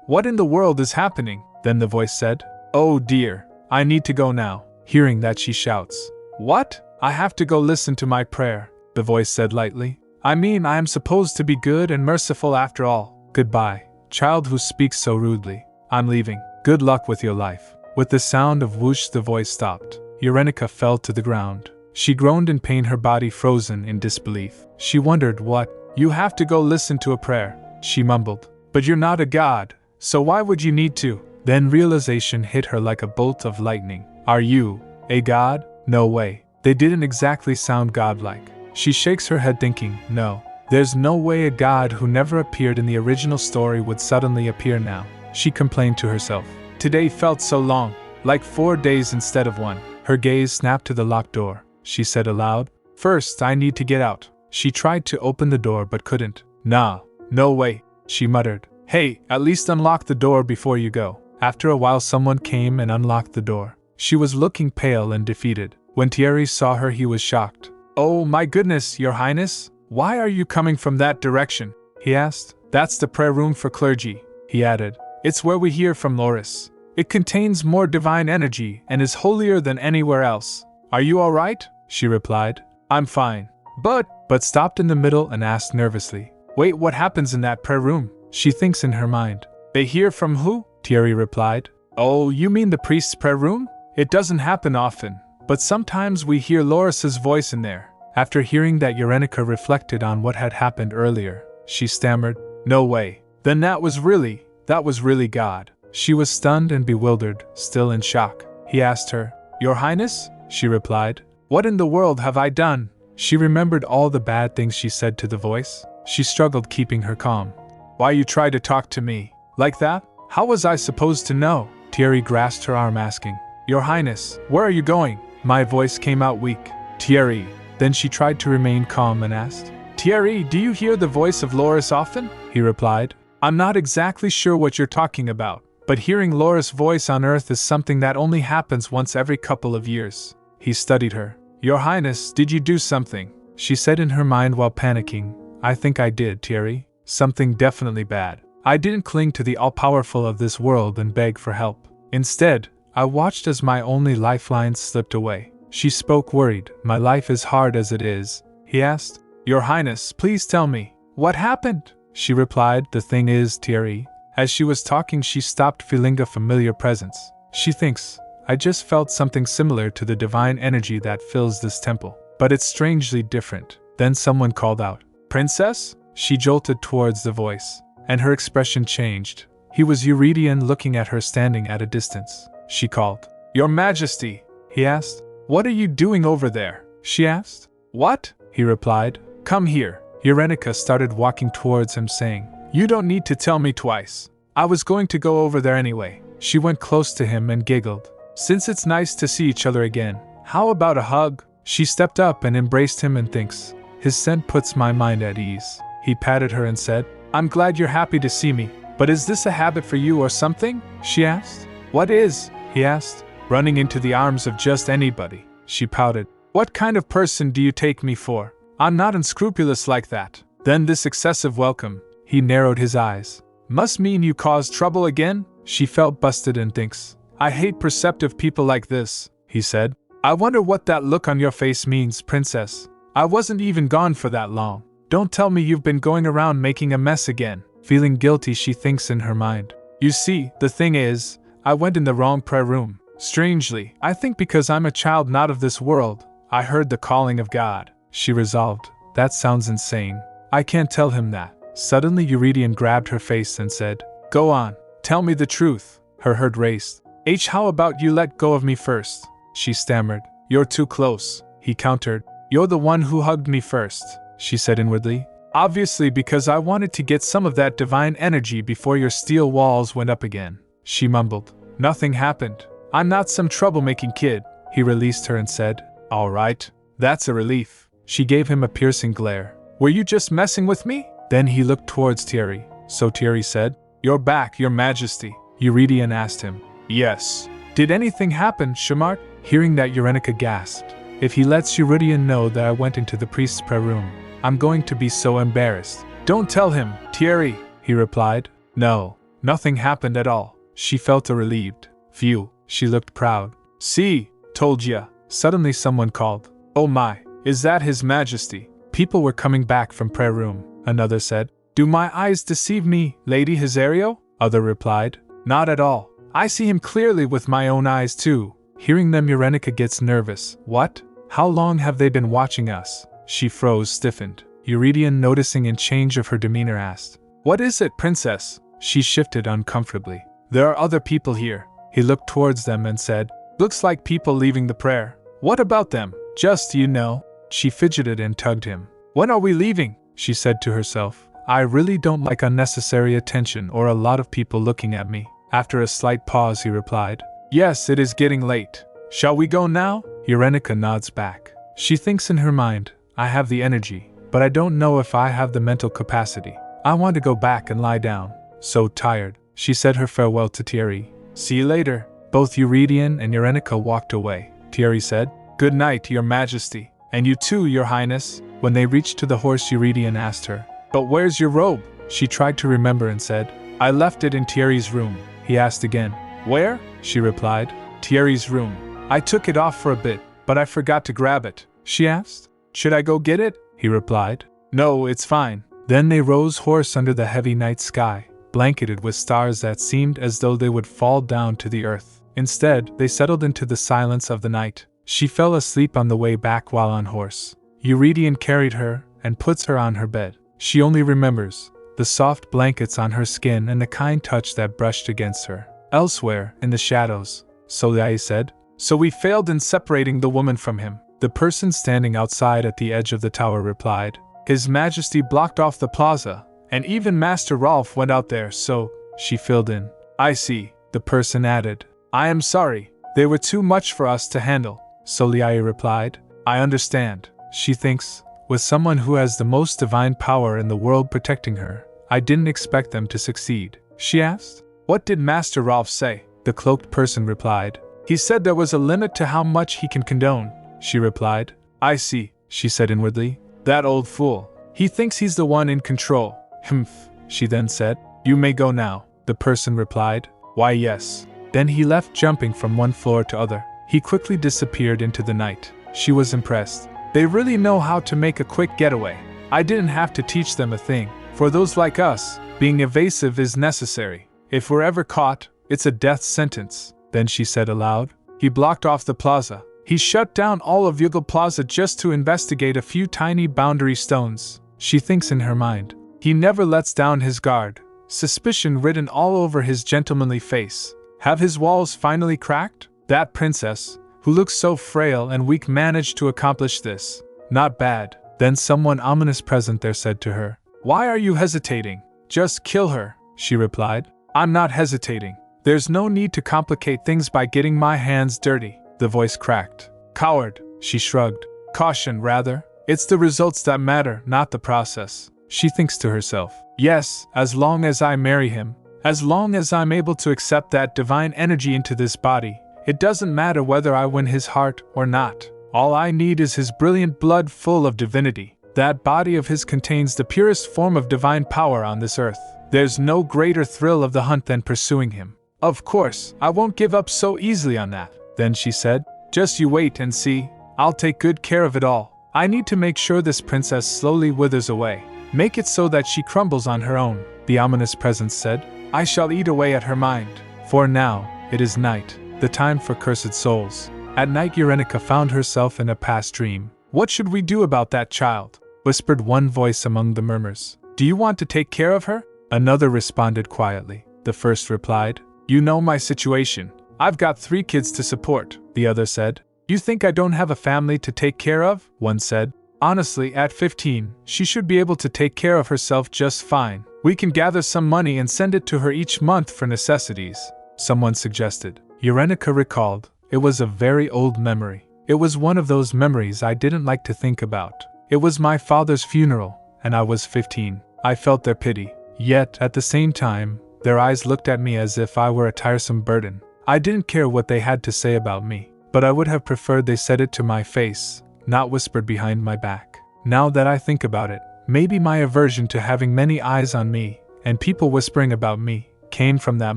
Speaker 1: What in the world is happening? Then the voice said. Oh dear, I need to go now. Hearing that, she shouts. What? I have to go listen to my prayer, the voice said lightly. I mean, I am supposed to be good and merciful after all. Goodbye, child who speaks so rudely. I'm leaving. Good luck with your life. With the sound of whoosh, the voice stopped. Urenica fell to the ground. She groaned in pain, her body frozen in disbelief. She wondered what. You have to go listen to a prayer, she mumbled. But you're not a god, so why would you need to? Then realization hit her like a bolt of lightning. Are you a god? No way. They didn't exactly sound godlike. She shakes her head thinking, no. There's no way a god who never appeared in the original story would suddenly appear now. She complained to herself. Today felt so long, like 4 days instead of 1. Her gaze snapped to the locked door. She said aloud, First, I need to get out. She tried to open the door but couldn't. Nah, no way, she muttered. Hey, at least unlock the door before you go. After a while someone came and unlocked the door. She was looking pale and defeated. When Thierry saw her, he was shocked. Oh my goodness, your highness, why are you coming from that direction? He asked. That's the prayer room for clergy, he added. It's where we hear from Loris. It contains more divine energy and is holier than anywhere else. Are you all right? She replied. I'm fine. But stopped in the middle and asked nervously. Wait, what happens in that prayer room? She thinks in her mind. They hear from who? Thierry replied. Oh, you mean the priest's prayer room? It doesn't happen often, but sometimes we hear Loris's voice in there. After hearing that, Urenica reflected on what had happened earlier. She stammered, No way. Then that was really God. She was stunned and bewildered, still in shock. He asked her, "Your Highness?" She replied, "What in the world have I done?" She remembered all the bad things she said to the voice. She struggled keeping her calm. "Why you try to talk to me like that? How was I supposed to know?" Thierry grasped her arm asking, "Your Highness, where are you going?" My voice came out weak. "Thierry." Then she tried to remain calm and asked, "Thierry, do you hear the voice of Loris often?" He replied, "I'm not exactly sure what you're talking about, but hearing Loris' voice on Earth is something that only happens once every couple of years." He studied her. "Your Highness, did you do something?" She said in her mind while panicking, "I think I did, Thierry. Something definitely bad. I didn't cling to the all-powerful of this world and beg for help. Instead, I watched as my only lifeline slipped away." She spoke worried. "My life is hard as it is." He asked, "Your Highness, please tell me, what happened?" She replied, "The thing is, Thierry." As she was talking, she stopped, feeling a familiar presence. She thinks, "I just felt something similar to the divine energy that fills this temple, but it's strangely different." Then someone called out, "Princess?" She jolted towards the voice, and her expression changed. He was Eurydion, looking at her standing at a distance. She called, "Your Majesty!" He asked, "What are you doing over there?" She asked. "What?" He replied, "Come here." Eurenica started walking towards him, saying, "You don't need to tell me twice. I was going to go over there anyway." She went close to him and giggled. "Since it's nice to see each other again, how about a hug?" She stepped up and embraced him and thinks, "His scent puts my mind at ease." He patted her and said, "I'm glad you're happy to see me, but is this a habit for you or something?" She asked. "What is?" He asked. "Running into the arms of just anybody." She pouted. "What kind of person do you take me for? I'm not unscrupulous like that." Then this excessive welcome, he narrowed his eyes, "must mean you caused trouble again?" She felt busted and thinks, "I hate perceptive people like this." He said, "I wonder what that look on your face means, Princess. I wasn't even gone for that long. Don't tell me you've been going around making a mess again." Feeling guilty, she thinks in her mind, "You see, the thing is, I went in the wrong prayer room. Strangely, I think because I'm a child not of this world, I heard the calling of God." She resolved, "That sounds insane. I can't tell him that." Suddenly Eurydion grabbed her face and said, "Go on, tell me the truth." Her heart raced. How about you let go of me first?" She stammered. "You're too close," he countered. "You're the one who hugged me first," she said inwardly. "Obviously because I wanted to get some of that divine energy before your steel walls went up again." She mumbled, "Nothing happened. I'm not some troublemaking kid." He released her and said, "All right, that's a relief." She gave him a piercing glare. "Were you just messing with me?" Then he looked towards Thierry. So Thierry said, "You're back, Your Majesty." Eurydion asked him, "Yes. Did anything happen, Shamart?" Hearing that, Eurenica gasped. "If he lets Eurydion know that I went into the priest's prayer room, I'm going to be so embarrassed." "Don't tell him, Thierry," he replied. "No, nothing happened at all." She felt relieved. "Phew," she looked proud. "See, told ya." Suddenly someone called, "Oh my, is that His Majesty?" People were coming back from prayer room. Another said, "Do my eyes deceive me, Lady Hisario?" Other replied, "Not at all. I see him clearly with my own eyes too." Hearing them, Eurenica gets nervous. "What? How long have they been watching us?" She froze, stiffened. Eurydion, noticing a change of her demeanor, asked, "What is it, Princess?" She shifted uncomfortably. "There are other people here." He looked towards them and said, "Looks like people leaving the prayer. What about them? Just, you know." She fidgeted and tugged him. "When are we leaving?" she said to herself. "I really don't like unnecessary attention or a lot of people looking at me." After a slight pause, he replied, "Yes, it is getting late. Shall we go now?" Eurenica nods back. She thinks in her mind, "I have the energy, but I don't know if I have the mental capacity. I want to go back and lie down. So tired." She said her farewell to Thierry. "See you later." Both Eurydion and Eurenica walked away. Thierry said, "Good night, Your Majesty. And you too, Your Highness." When they reached to the horse, Eurydion asked her, "But where's your robe?" She tried to remember and said, "I left it in Thierry's room." He asked again, "Where?" She replied, "Thierry's room. I took it off for a bit, but I forgot to grab it." She asked, "Should I go get it?" He replied, "No, it's fine." Then they rose horse under the heavy night sky, blanketed with stars that seemed as though they would fall down to the earth. Instead, they settled into the silence of the night. She fell asleep on the way back while on horse. Eurydion carried her and puts her on her bed. She only remembers the soft blankets on her skin and the kind touch that brushed against her. Elsewhere, in the shadows, Soleil said. So we failed in separating the woman from him. The person standing outside at the edge of the tower replied. His Majesty blocked off the plaza, and even Master Rolf went out there, so, she filled in. I see, the person added. I am sorry, they were too much for us to handle, Soleil replied. I understand, she thinks, with someone who has the most divine power in the world protecting her. I didn't expect them to succeed, she asked. What did Master Rolf say? The cloaked person replied. He said there was a limit to how much he can condone, she replied. I see, she said inwardly. That old fool. He thinks he's the one in control. Humph, she then said. You may go now, the person replied. Why yes. Then he left, jumping from one floor to other. He quickly disappeared into the night. She was impressed. They really know how to make a quick getaway. I didn't have to teach them a thing. For those like us, being evasive is necessary. If we're ever caught, it's a death sentence. Then she said aloud. He blocked off the plaza. He shut down all of Yugal Plaza just to investigate a few tiny boundary stones. She thinks in her mind. He never lets down his guard. Suspicion written all over his gentlemanly face. Have his walls finally cracked? That princess, who looks so frail and weak, managed to accomplish this. Not bad. Then someone ominous present there said to her. Why are you hesitating? Just kill her, she replied. I'm not hesitating. There's no need to complicate things by getting my hands dirty. The voice cracked. Coward, she shrugged. Caution, rather. It's the results that matter, not the process. She thinks to herself. Yes, as long as I marry him, as long as I'm able to accept that divine energy into this body, it doesn't matter whether I win his heart or not. All I need is his brilliant blood full of divinity. That body of his contains the purest form of divine power on this earth. There's no greater thrill of the hunt than pursuing him. Of course, I won't give up so easily on that. Then she said, just you wait and see. I'll take good care of it all. I need to make sure this princess slowly withers away. Make it so that she crumbles on her own, the ominous presence said. I shall eat away at her mind. For now, it is night, the time for cursed souls. At night Eurenica found herself in a past dream. What should we do about that child? Whispered one voice among the murmurs. Do you want to take care of her? Another responded quietly. The first replied. You know my situation. I've got 3 kids to support, the other said. You think I don't have a family to take care of? One said. Honestly, at 15, she should be able to take care of herself just fine. We can gather some money and send it to her each month for necessities, someone suggested. Eurenica recalled. It was a very old memory. It was one of those memories I didn't like to think about. It was my father's funeral, and I was 15. I felt their pity. Yet, at the same time, their eyes looked at me as if I were a tiresome burden. I didn't care what they had to say about me, but I would have preferred they said it to my face, not whispered behind my back. Now that I think about it, maybe my aversion to having many eyes on me, and people whispering about me, came from that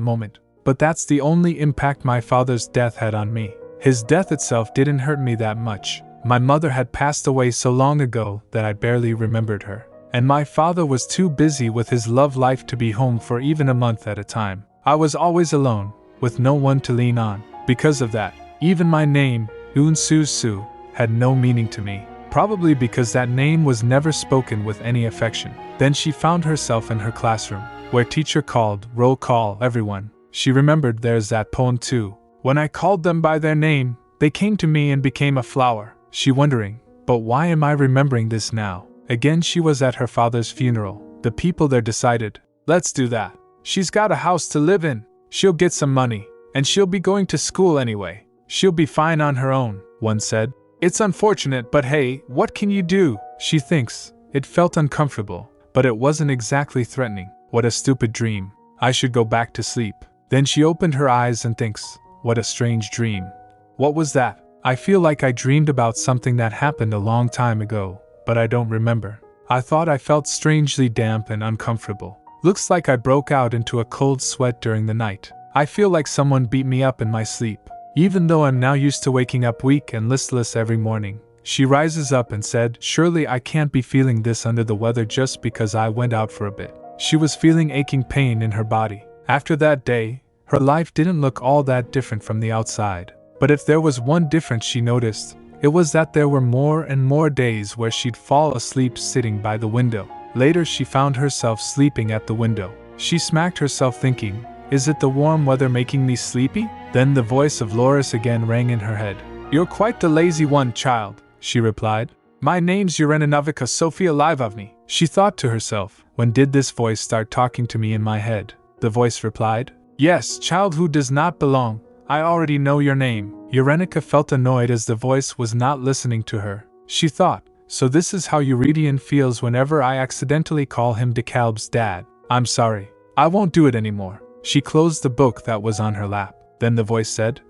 Speaker 1: moment. But that's the only impact my father's death had on me. His death itself didn't hurt me that much. My mother had passed away so long ago that I barely remembered her. And my father was too busy with his love life to be home for even a month at a time. I was always alone, with no one to lean on. Because of that, even my name, Un Su Su, had no meaning to me. Probably because that name was never spoken with any affection. Then she found herself in her classroom, where teacher called, roll call, everyone. She remembered there's that poem too. When I called them by their name, they came to me and became a flower. She wondering, but why am I remembering this now? Again she was at her father's funeral. The people there decided, let's do that. She's got a house to live in. She'll get some money. And she'll be going to school anyway. She'll be fine on her own, one said. It's unfortunate, but hey, what can you do? She thinks. It felt uncomfortable, but it wasn't exactly threatening. What a stupid dream. I should go back to sleep. Then she opened her eyes and thinks, what a strange dream. What was that? I feel like I dreamed about something that happened a long time ago, but I don't remember. I thought I felt strangely damp and uncomfortable. Looks like I broke out into a cold sweat during the night. I feel like someone beat me up in my sleep. Even though I'm now used to waking up weak and listless every morning. She rises up and said, surely I can't be feeling this under the weather just because I went out for a bit. She was feeling aching pain in her body. After that day, her life didn't look all that different from the outside. But if there was one difference she noticed, it was that there were more and more days where she'd fall asleep sitting by the window. Later she found herself sleeping at the window. She smacked herself thinking, Is it the warm weather making me sleepy? Then the voice of Loris again rang in her head. You're quite the lazy one, child, she replied. My name's Urenanovika Sofia Livovny. She thought to herself, when did this voice start talking to me in my head? The voice replied, Yes, child who does not belong. I already know your name. Urenica felt annoyed as the voice was not listening to her. She thought, so this is how Eurydion feels whenever I accidentally call him DeKalb's dad. I'm sorry. I won't do it anymore. She closed the book that was on her lap. Then the voice said,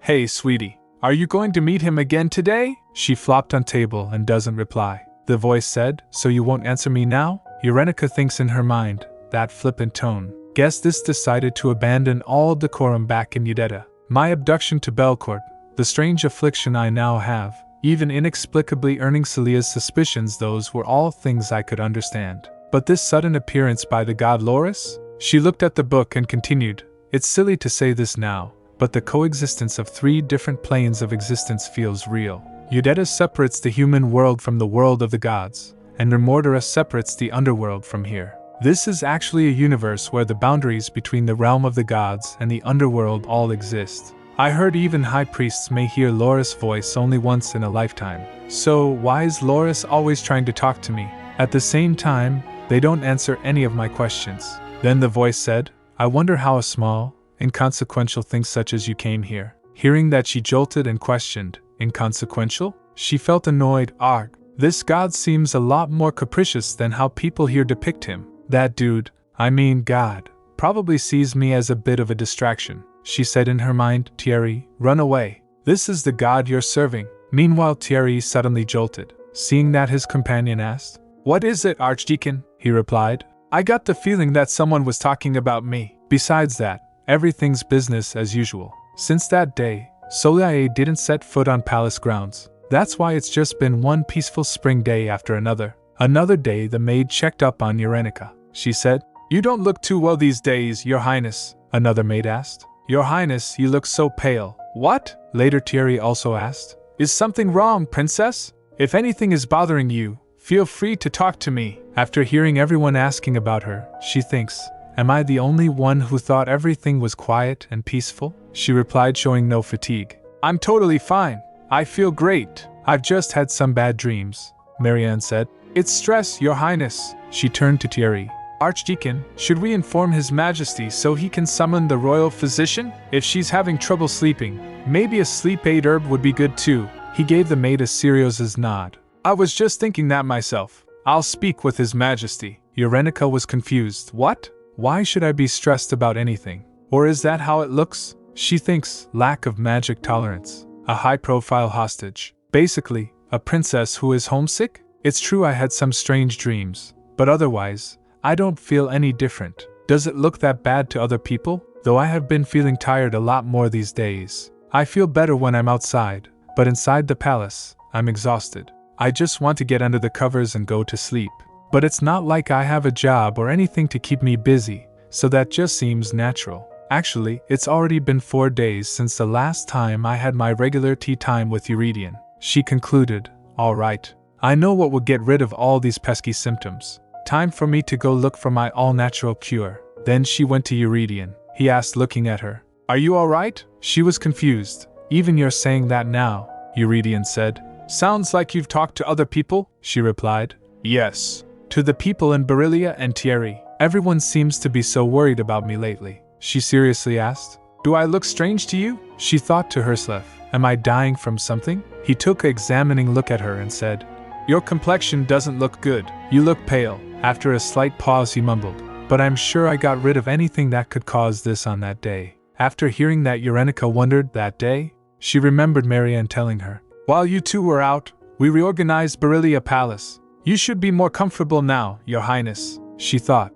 Speaker 1: Hey sweetie, are you going to meet him again today? She flopped on table and doesn't reply. The voice said, So you won't answer me now? Urenica thinks in her mind, that flippant tone. Guess this decided to abandon all decorum back in Udetta. My abduction to Belcourt, the strange affliction I now have, even inexplicably earning Celia's suspicions, those were all things I could understand. But this sudden appearance by the god Loris? She looked at the book and continued, It's silly to say this now, but the coexistence of 3 different planes of existence feels real. Udetta separates the human world from the world of the gods, and Remordera separates the underworld from here. This is actually a universe where the boundaries between the realm of the gods and the underworld all exist. I heard even high priests may hear Loris' voice only once in a lifetime. So why is Loris always trying to talk to me? At the same time, they don't answer any of my questions. Then the voice said, I wonder how a small, inconsequential thing such as you came here. Hearing that, she jolted and questioned, Inconsequential? She felt annoyed. Arg. This god seems a lot more capricious than how people here depict him. That dude, God, probably sees me as a bit of a distraction. She said in her mind, Thierry, run away. This is the god you're serving. Meanwhile, Thierry suddenly jolted. Seeing that, his companion asked, What is it, Archdeacon? He replied, I got the feeling that someone was talking about me. Besides that, everything's business as usual. Since that day, Soleil didn't set foot on palace grounds. That's why it's just been one peaceful spring day after another. Another day the maid checked up on Urenica. She said, You don't look too well these days, Your Highness. Another maid asked. Your Highness, you look so pale. What? Later Thierry also asked. Is something wrong, Princess? If anything is bothering you, feel free to talk to me. After hearing everyone asking about her, she thinks, Am I the only one who thought everything was quiet and peaceful? She replied, showing no fatigue. I'm totally fine. I feel great. I've just had some bad dreams, Marianne said. It's stress, Your Highness. She turned to Thierry. Archdeacon, should we inform His Majesty so he can summon the royal physician? If she's having trouble sleeping, maybe a sleep aid herb would be good too. He gave the maid a serious nod. I was just thinking that myself. I'll speak with His Majesty. Urenica was confused. What? Why should I be stressed about anything? Or is that how it looks? She thinks, lack of magic tolerance. A high-profile hostage. Basically, a princess who is homesick? It's true I had some strange dreams, but otherwise, I don't feel any different. Does it look that bad to other people? Though I have been feeling tired a lot more these days. I feel better when I'm outside, but inside the palace, I'm exhausted. I just want to get under the covers and go to sleep. But it's not like I have a job or anything to keep me busy, so that just seems natural. Actually, it's already been 4 days since the last time I had my regular tea time with Eurydion. She concluded, All right. I know what will get rid of all these pesky symptoms. Time for me to go look for my all-natural cure. Then she went to Eurydion. He asked, looking at her, Are you all right? She was confused. Even you're saying that now, Eurydion said. Sounds like you've talked to other people, she replied. Yes. To the people in Beryllia and Thierry. Everyone seems to be so worried about me lately. She seriously asked. Do I look strange to you? She thought to herself. Am I dying from something? He took an examining look at her and said, Your complexion doesn't look good. You look pale. After a slight pause he mumbled, But I'm sure I got rid of anything that could cause this on that day. After hearing that, Urenica wondered, that day? She remembered Marianne telling her, While you two were out, we reorganized Beryllia Palace. You should be more comfortable now, Your Highness. She thought,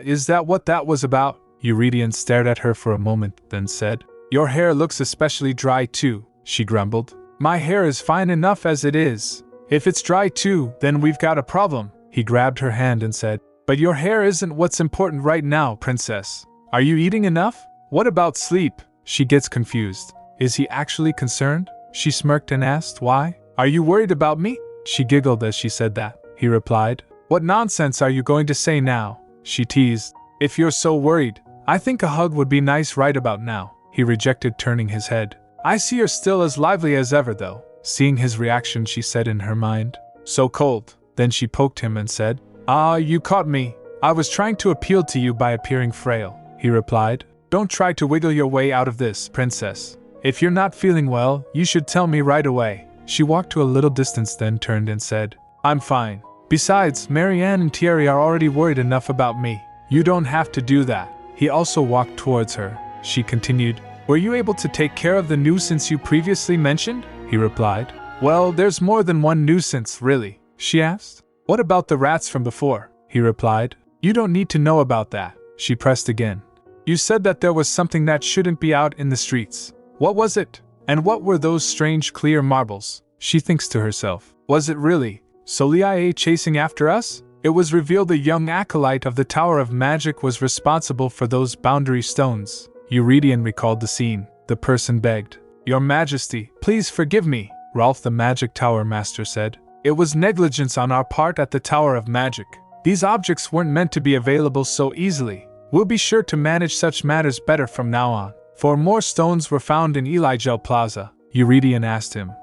Speaker 1: is that what that was about? Eurydion stared at her for a moment, then said, Your hair looks especially dry too, she grumbled. My hair is fine enough as it is. If it's dry too, then we've got a problem. He grabbed her hand and said, But your hair isn't what's important right now, Princess. Are you eating enough? What about sleep? She gets confused. Is he actually concerned? She smirked and asked, Why? Are you worried about me? She giggled as she said that. He replied, What nonsense are you going to say now? She teased, If you're so worried, I think a hug would be nice right about now, he rejected, turning his head. I see you're still as lively as ever though. Seeing his reaction, she said in her mind, so cold. Then she poked him and said, Ah, you caught me. I was trying to appeal to you by appearing frail, he replied. Don't try to wiggle your way out of this, princess. If you're not feeling well, you should tell me right away. She walked to a little distance, then turned and said, I'm fine. Besides, Marianne and Thierry are already worried enough about me. You don't have to do that. He also walked towards her. She continued, Were you able to take care of the nuisance you previously mentioned? He replied. Well, there's more than one nuisance, really, she asked. What about the rats from before? He replied. You don't need to know about that. She pressed again. You said that there was something that shouldn't be out in the streets. What was it? And what were those strange clear marbles? She thinks to herself. Was it really Soliae chasing after us? It was revealed the young acolyte of the Tower of Magic was responsible for those boundary stones. Eurydion recalled the scene. The person begged. Your Majesty, please forgive me, Rolf the Magic Tower Master said. It was negligence on our part at the Tower of Magic. These objects weren't meant to be available so easily. We'll be sure to manage such matters better from now on. 4 more stones were found in Elijel Plaza. Eurydion asked him.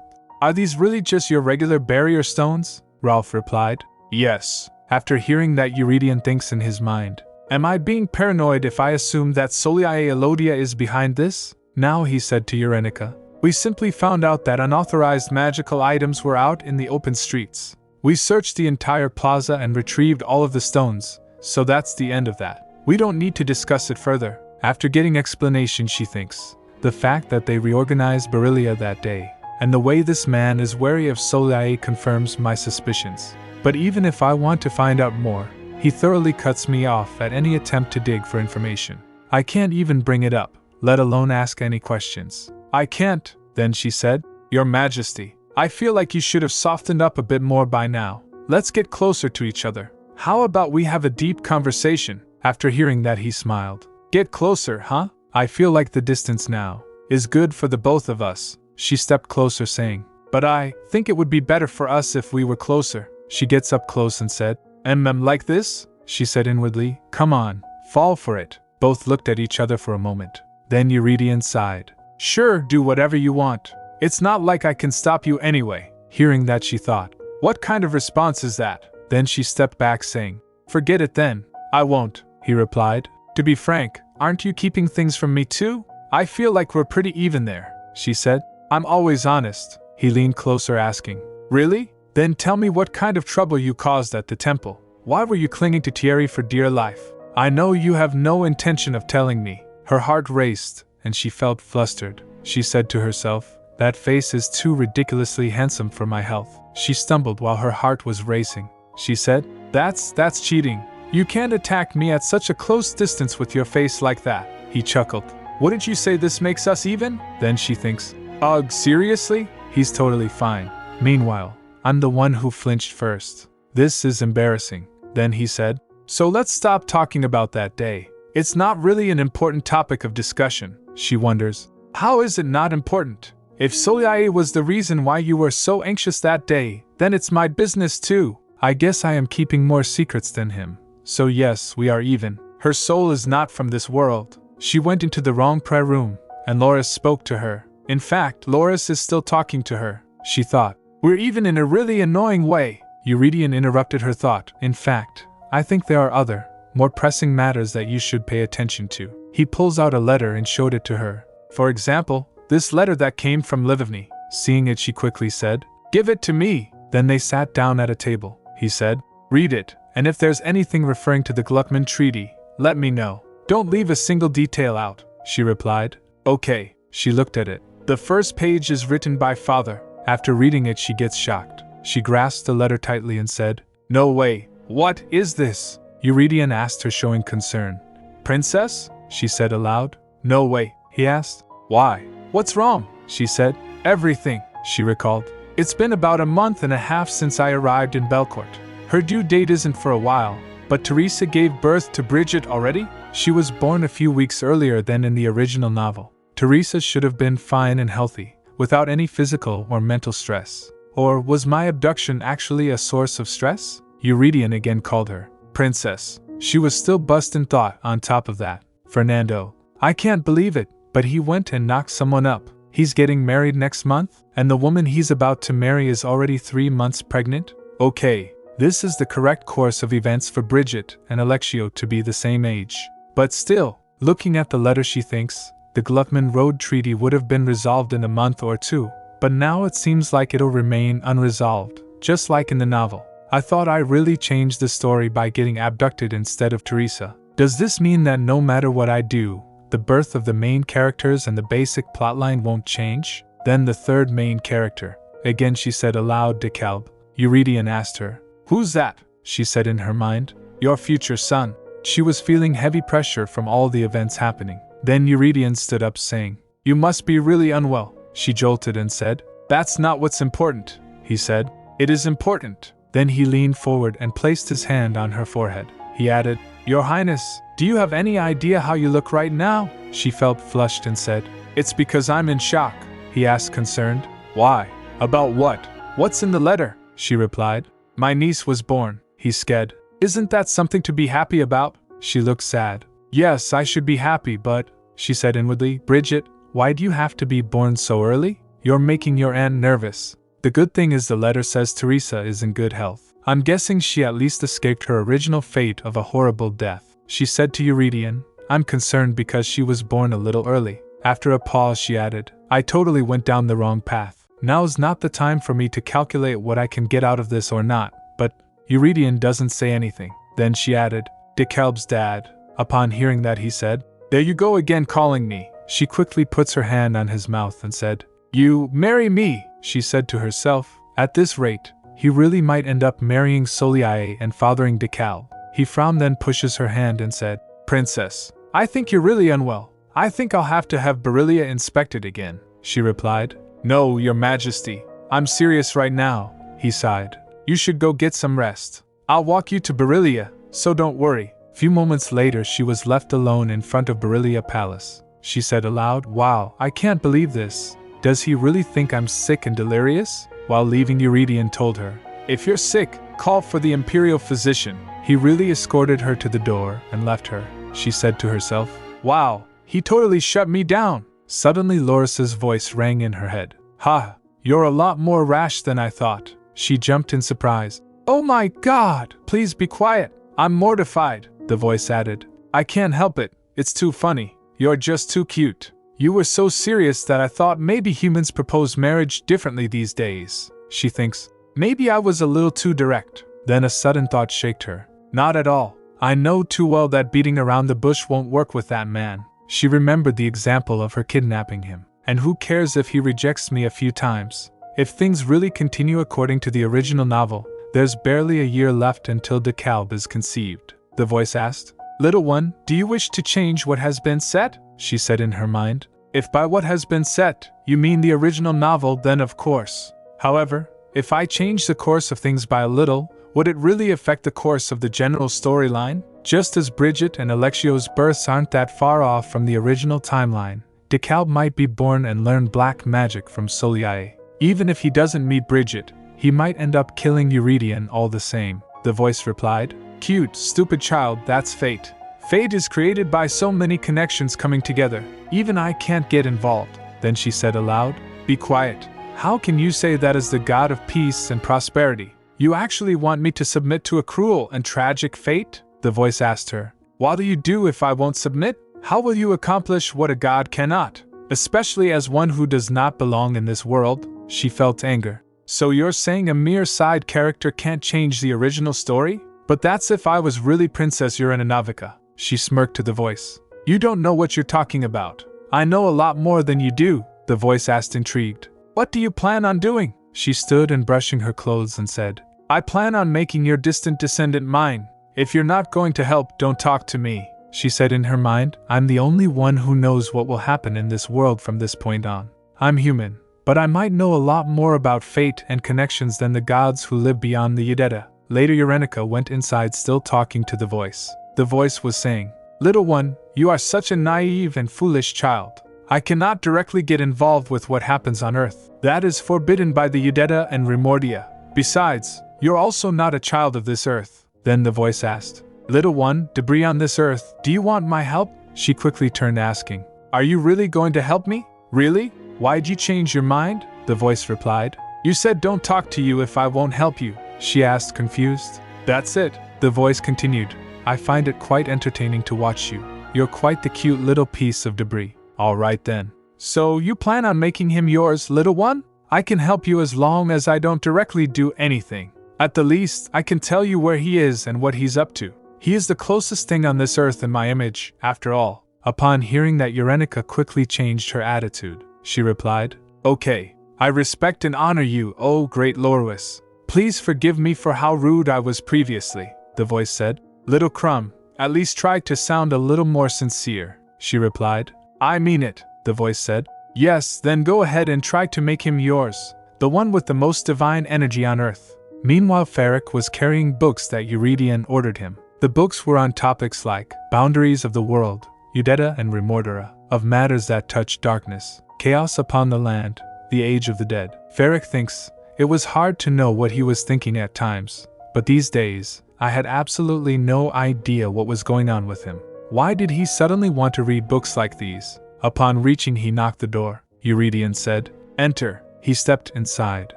Speaker 1: Are these really just your regular barrier stones? Rolf replied. Yes. After hearing that, Eurydion thinks in his mind. Am I being paranoid if I assume that Soliae Elodia is behind this? Now, he said to Eurenica. We simply found out that unauthorized magical items were out in the open streets. We searched the entire plaza and retrieved all of the stones, so that's the end of that. We don't need to discuss it further. After getting explanation, she thinks. The fact that they reorganized Beryllia that day, and the way this man is wary of Soliae confirms my suspicions. But even if I want to find out more, he thoroughly cuts me off at any attempt to dig for information. I can't even bring it up, let alone ask any questions. I can't, then she said. Your Majesty, I feel like you should have softened up a bit more by now. Let's get closer to each other. How about we have a deep conversation? After hearing that, he smiled. Get closer, huh? I feel like the distance now is good for the both of us. She stepped closer, saying, But I think it would be better for us if we were closer. She gets up close and said, like this? She said inwardly, Come on, fall for it. Both looked at each other for a moment. Then Eurydion sighed. Sure, do whatever you want. It's not like I can stop you anyway. Hearing that, she thought, what kind of response is that? Then she stepped back, saying, Forget it then. I won't, he replied. To be frank, aren't you keeping things from me too? I feel like we're pretty even there, she said. I'm always honest. He leaned closer, asking, Really? Then tell me what kind of trouble you caused at the temple. Why were you clinging to Thierry for dear life? I know you have no intention of telling me. Her heart raced, and she felt flustered. She said to herself, That face is too ridiculously handsome for my health. She stumbled while her heart was racing. She said, That's cheating. You can't attack me at such a close distance with your face like that. He chuckled. Wouldn't you say this makes us even? Then she thinks, Ugh, seriously? He's totally fine. Meanwhile, I'm the one who flinched first. This is embarrassing. Then he said, So let's stop talking about that day. It's not really an important topic of discussion. She wonders, how is it not important? If Soliae was the reason why you were so anxious that day, then it's my business too. I guess I am keeping more secrets than him. So yes, we are even. Her soul is not from this world. She went into the wrong prayer room, and Loris spoke to her. In fact, Loris is still talking to her. She thought, We're even in a really annoying way. Eurydion interrupted her thought. In fact, I think there are other, more pressing matters that you should pay attention to. He pulls out a letter and showed it to her. For example, this letter that came from Livivny. Seeing it, she quickly said, Give it to me. Then they sat down at a table. He said, Read it, and if there's anything referring to the Gluckman Treaty, let me know. Don't leave a single detail out, she replied. Okay. She looked at it. The first page is written by Father. After reading it, she gets shocked. She grasped the letter tightly and said, No way. What is this? Eurydion asked her, showing concern. Princess? She said aloud. No way, he asked. Why? What's wrong? She said. Everything, she recalled. It's been about a month and a half since I arrived in Belcourt. Her due date isn't for a while, but Teresa gave birth to Bridget already? She was born a few weeks earlier than in the original novel. Teresa should have been fine and healthy, without any physical or mental stress. Or was my abduction actually a source of stress? Eurydion again called her Princess. She was still bust in thought on top of that. Fernando. I can't believe it, but he went and knocked someone up. He's getting married next month, and the woman he's about to marry is already 3 months pregnant? Okay, this is the correct course of events for Bridget and Alexio to be the same age. But still, looking at the letter, she thinks the Gluckman Road Treaty would have been resolved in a month or two, but now it seems like it'll remain unresolved, just like in the novel. I thought I really changed the story by getting abducted instead of Teresa. Does this mean that no matter what I do, the birth of the main characters and the basic plotline won't change? Then the third main character. Again she said aloud to Calb. Eurydion asked her. Who's that? She said in her mind. Your future son. She was feeling heavy pressure from all the events happening. Then Eurydion stood up saying, You must be really unwell. She jolted and said, That's not what's important, he said. It is important. Then he leaned forward and placed his hand on her forehead. He added, Your Highness, do you have any idea how you look right now? She felt flushed and said, It's because I'm in shock, he asked concerned. Why? About what? What's in the letter? She replied. My niece was born, he said. Isn't that something to be happy about? She looked sad. Yes, I should be happy, but, she said inwardly, Bridget, why do you have to be born so early? You're making your aunt nervous. The good thing is the letter says Teresa is in good health. I'm guessing she at least escaped her original fate of a horrible death. She said to Eurydion, I'm concerned because she was born a little early. After a pause she added, I totally went down the wrong path. Now's not the time for me to calculate what I can get out of this or not, but Eurydion doesn't say anything. Then she added, DeKalb's dad. Upon hearing that he said, There you go again calling me. She quickly puts her hand on his mouth and said, You marry me, she said to herself. At this rate, he really might end up marrying Soliae and fathering DeKalb. He frowned, then pushes her hand and said, Princess, I think you're really unwell. I think I'll have to have Beryllia inspected again, she replied. No, your majesty, I'm serious right now, he sighed. You should go get some rest. I'll walk you to Beryllia, so don't worry. Few moments later she was left alone in front of Beryllia Palace. She said aloud, Wow, I can't believe this. Does he really think I'm sick and delirious? While leaving, Eurydion told her, If you're sick, call for the imperial physician. He really escorted her to the door and left her. She said to herself, Wow, he totally shut me down. Suddenly Loris's voice rang in her head. Ha, you're a lot more rash than I thought. She jumped in surprise. Oh my God, please be quiet. I'm mortified, the voice added. I can't help it, it's too funny. You're just too cute. You were so serious that I thought maybe humans propose marriage differently these days. She thinks, maybe I was a little too direct. Then a sudden thought shaked her. Not at all. I know too well that beating around the bush won't work with that man. She remembered the example of her kidnapping him. And who cares if he rejects me a few times? If things really continue according to the original novel, there's barely a year left until DeKalb is conceived. The voice asked, Little one, do you wish to change what has been set? She said in her mind. If by what has been set, you mean the original novel, then of course. However, if I change the course of things by a little, would it really affect the course of the general storyline? Just as Bridget and Alexio's births aren't that far off from the original timeline, DeKalb might be born and learn black magic from Soliae. Even if he doesn't meet Bridget, he might end up killing Eurydion all the same. The voice replied, Cute, stupid child, that's fate. Fate is created by so many connections coming together. Even I can't get involved. Then she said aloud, Be quiet. How can you say that as the god of peace and prosperity? You actually want me to submit to a cruel and tragic fate? The voice asked her. What do you do if I won't submit? How will you accomplish what a god cannot? Especially as one who does not belong in this world? She felt anger. So you're saying a mere side character can't change the original story? But that's if I was really Princess Uranovika. She smirked to the voice. You don't know what you're talking about. I know a lot more than you do, the voice asked intrigued. What do you plan on doing? She stood and brushing her clothes and said, I plan on making your distant descendant mine. If you're not going to help, don't talk to me. She said in her mind, I'm the only one who knows what will happen in this world from this point on. I'm human, but I might know a lot more about fate and connections than the gods who live beyond the Udetta. Later Urenica went inside still talking to the voice. The voice was saying, Little one, you are such a naive and foolish child. I cannot directly get involved with what happens on Earth. That is forbidden by the Udetta and Remordia. Besides, you're also not a child of this Earth. Then the voice asked, Little one, debris on this Earth, do you want my help? She quickly turned, asking, "Are you really going to help me? Really? Why'd you change your mind?" The voice replied. "You said don't talk to you if I won't help you," she asked, confused. "That's it," the voice continued. "I find it quite entertaining to watch you. You're quite the cute little piece of debris." "Alright then. So you plan on making him yours, little one? I can help you as long as I don't directly do anything. At the least, I can tell you where he is and what he's up to. He is the closest thing on this earth in my image, after all." Upon hearing that, Eurenica quickly changed her attitude. She replied, "Okay, I respect and honor you, oh great Loris. Please forgive me for how rude I was previously," the voice said. "Little crumb, at least try to sound a little more sincere," she replied. "I mean it," the voice said. "Yes, then go ahead and try to make him yours, the one with the most divine energy on earth." Meanwhile, Ferric was carrying books that Eurydion ordered him. The books were on topics like boundaries of the world, Udeta and Remordera, of matters that touch darkness, chaos upon the land, the age of the dead. Ferric thinks it was hard to know what he was thinking at times, but these days, I had absolutely no idea what was going on with him. Why did he suddenly want to read books like these? Upon reaching, he knocked the door. Eurydion said, "Enter." He stepped inside,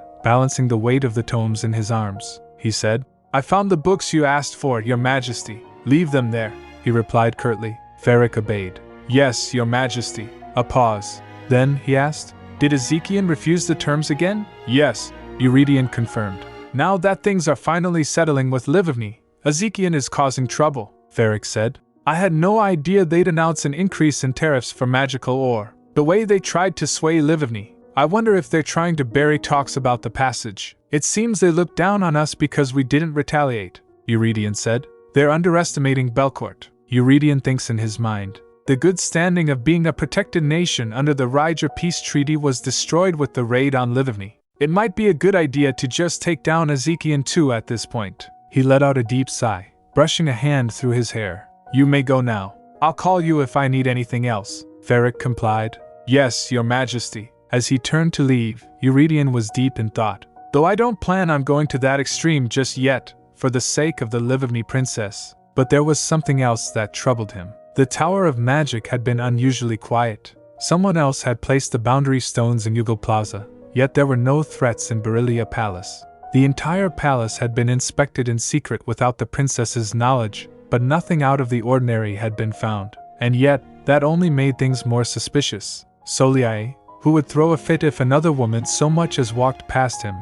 Speaker 1: balancing the weight of the tomes in his arms. He said, "I found the books you asked for, Your Majesty. Leave them there," he replied curtly. Ferric obeyed. "Yes, Your Majesty." A pause. Then, he asked, "Did Ezekiel refuse the terms again?" "Yes," Eurydion confirmed. "Now that things are finally settling with Livivny, Ezekiel is causing trouble," Ferric said. "I had no idea they'd announce an increase in tariffs for magical ore. The way they tried to sway Livivny, I wonder if they're trying to bury talks about the passage. It seems they look down on us because we didn't retaliate," Eurydion said. "They're underestimating Belcourt," Eurydion thinks in his mind. The good standing of being a protected nation under the Ryger peace treaty was destroyed with the raid on Livivny. It might be a good idea to just take down Ezekiel too at this point. He let out a deep sigh, brushing a hand through his hair. "You may go now. I'll call you if I need anything else," Ferric complied. "Yes, Your Majesty." As he turned to leave, Eurydion was deep in thought. "Though I don't plan on going to that extreme just yet, for the sake of the Livivny princess." But there was something else that troubled him. The Tower of Magic had been unusually quiet. Someone else had placed the boundary stones in Yugal Plaza, yet there were no threats in Berilia Palace. The entire palace had been inspected in secret without the princess's knowledge, but nothing out of the ordinary had been found. And yet, that only made things more suspicious. Soliae, who would throw a fit if another woman so much as walked past him,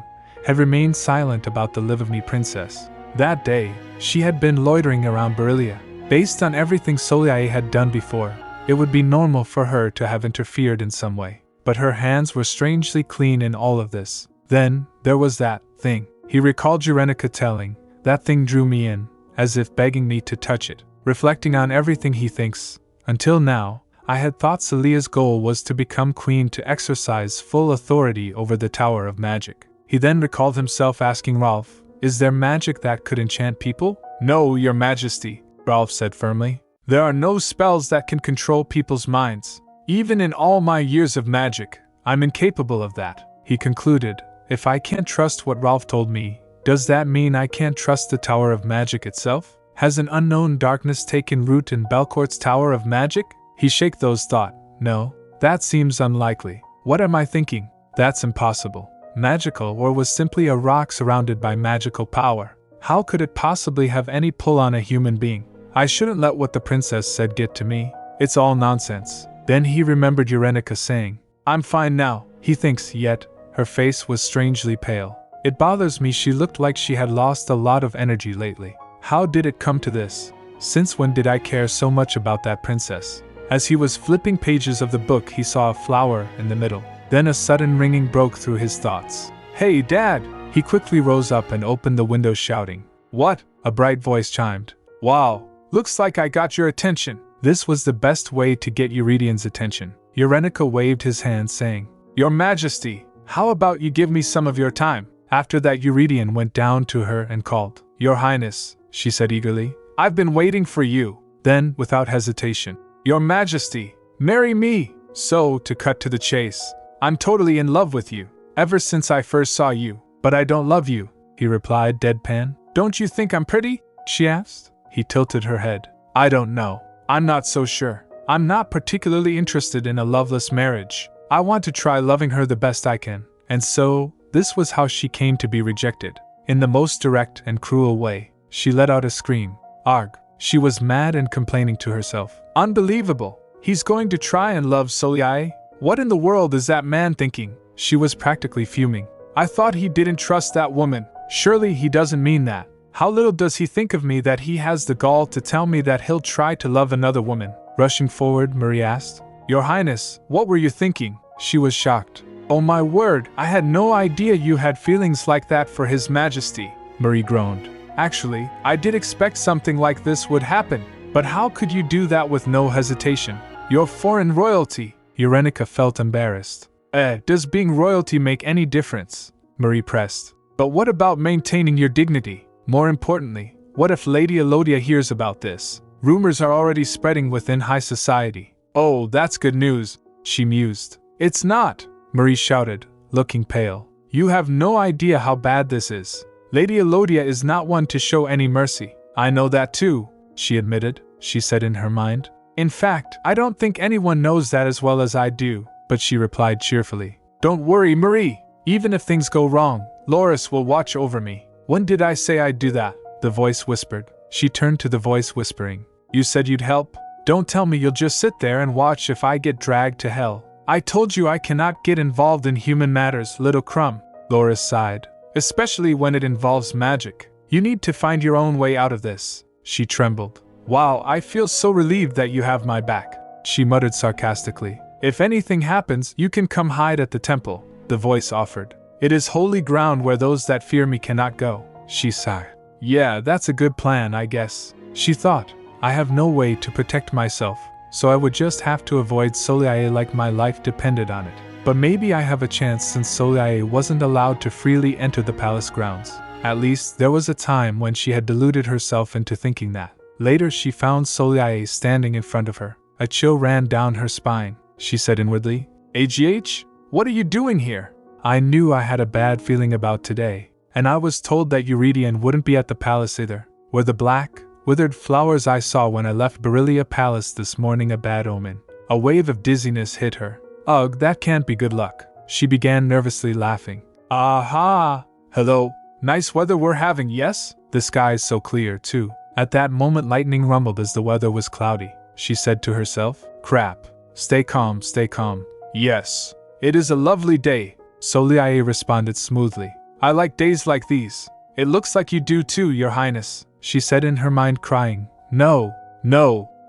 Speaker 1: had remained silent about the Livivny princess. That day, she had been loitering around Berilia. Based on everything Soliae had done before, it would be normal for her to have interfered in some way. But her hands were strangely clean in all of this. Then, there was that thing. He recalled Eurenica telling, "That thing drew me in," as if begging me to touch it. Reflecting on everything he thinks, until now, I had thought Celia's goal was to become queen to exercise full authority over the Tower of Magic. He then recalled himself asking Rolf, "Is there magic that could enchant people?" "No, Your Majesty," Rolf said firmly. "There are no spells that can control people's minds. Even in all my years of magic, I'm incapable of that," he concluded. If I can't trust what Rolf told me, does that mean I can't trust the Tower of Magic itself? Has an unknown darkness taken root in Belcourt's Tower of Magic? He shook those thought. No, that seems unlikely. What am I thinking? That's impossible. Magical or was simply a rock surrounded by magical power. How could it possibly have any pull on a human being? I shouldn't let what the princess said get to me. It's all nonsense. Then he remembered Eurenica saying, "I'm fine now," he thinks, yet her face was strangely pale. "It bothers me, she looked like she had lost a lot of energy lately. How did it come to this? Since when did I care so much about that princess?" As he was flipping pages of the book, he saw a flower in the middle. Then a sudden ringing broke through his thoughts. "Hey, Dad!" He quickly rose up and opened the window, shouting, "What?" A bright voice chimed. "Wow, looks like I got your attention." This was the best way to get Euridion's attention. Eurenica waved his hand, saying, "Your Majesty, how about you give me some of your time?" After that, Eurydion went down to her and called, "Your Highness," she said eagerly. "I've been waiting for you." Then, without hesitation, "Your Majesty, marry me." So, to cut to the chase, "I'm totally in love with you, ever since I first saw you." "But I don't love you," he replied deadpan. "Don't you think I'm pretty?" she asked. He tilted her head. "I don't know. I'm not so sure. I'm not particularly interested in a loveless marriage. I want to try loving her the best I can. And so, this was how she came to be rejected. In the most direct and cruel way, she let out a scream. Arg. She was mad and complaining to herself. Unbelievable. He's going to try and love Soliae? What in the world is that man thinking? She was practically fuming. I thought he didn't trust that woman. Surely he doesn't mean that. How little does he think of me that he has the gall to tell me that he'll try to love another woman? Rushing forward, Marie asked. Your Highness, what were you thinking? She was shocked. Oh my word, I had no idea you had feelings like that for His Majesty, Marie groaned. Actually, I did expect something like this would happen, but how could you do that with no hesitation? You're foreign royalty. Eurenica felt embarrassed. Does being royalty make any difference? Marie pressed. But what about maintaining your dignity? More importantly, what if Lady Elodia hears about this? Rumors are already spreading within high society. Oh, that's good news, she mused. It's not, Marie shouted, looking pale. You have no idea how bad this is. Lady Elodia is not one to show any mercy. I know that too, she admitted, she said in her mind. In fact, I don't think anyone knows that as well as I do, but she replied cheerfully. Don't worry, Marie. Even if things go wrong, Loris will watch over me. When did I say I'd do that? The voice whispered. She turned to the voice whispering. You said you'd help? Don't tell me you'll just sit there and watch if I get dragged to hell. I told you I cannot get involved in human matters, little crumb. Loris sighed. Especially when it involves magic. You need to find your own way out of this. She trembled. Wow, I feel so relieved that you have my back, she muttered sarcastically. If anything happens, you can come hide at the temple, the voice offered. It is holy ground where those that fear me cannot go, she sighed. Yeah, that's a good plan, I guess, she thought. I have no way to protect myself, so I would just have to avoid Soliae like my life depended on it. But maybe I have a chance since Soliae wasn't allowed to freely enter the palace grounds. At least, there was a time when she had deluded herself into thinking that. Later she found Soliae standing in front of her. A chill ran down her spine. She said inwardly, AGH, what are you doing here? I knew I had a bad feeling about today, and I was told that Eurydion wouldn't be at the palace either. Were the black, withered flowers I saw when I left Berylia Palace this morning a bad omen? A wave of dizziness hit her. Ugh, that can't be good luck. She began nervously laughing. Aha! Hello. Nice weather we're having, yes? The sky is so clear, too. At that moment lightning rumbled as the weather was cloudy. She said to herself, crap. Stay calm, stay calm. Yes. It is a lovely day, Soliae responded smoothly. I like days like these. It looks like you do too, Your Highness, she said in her mind, crying. No.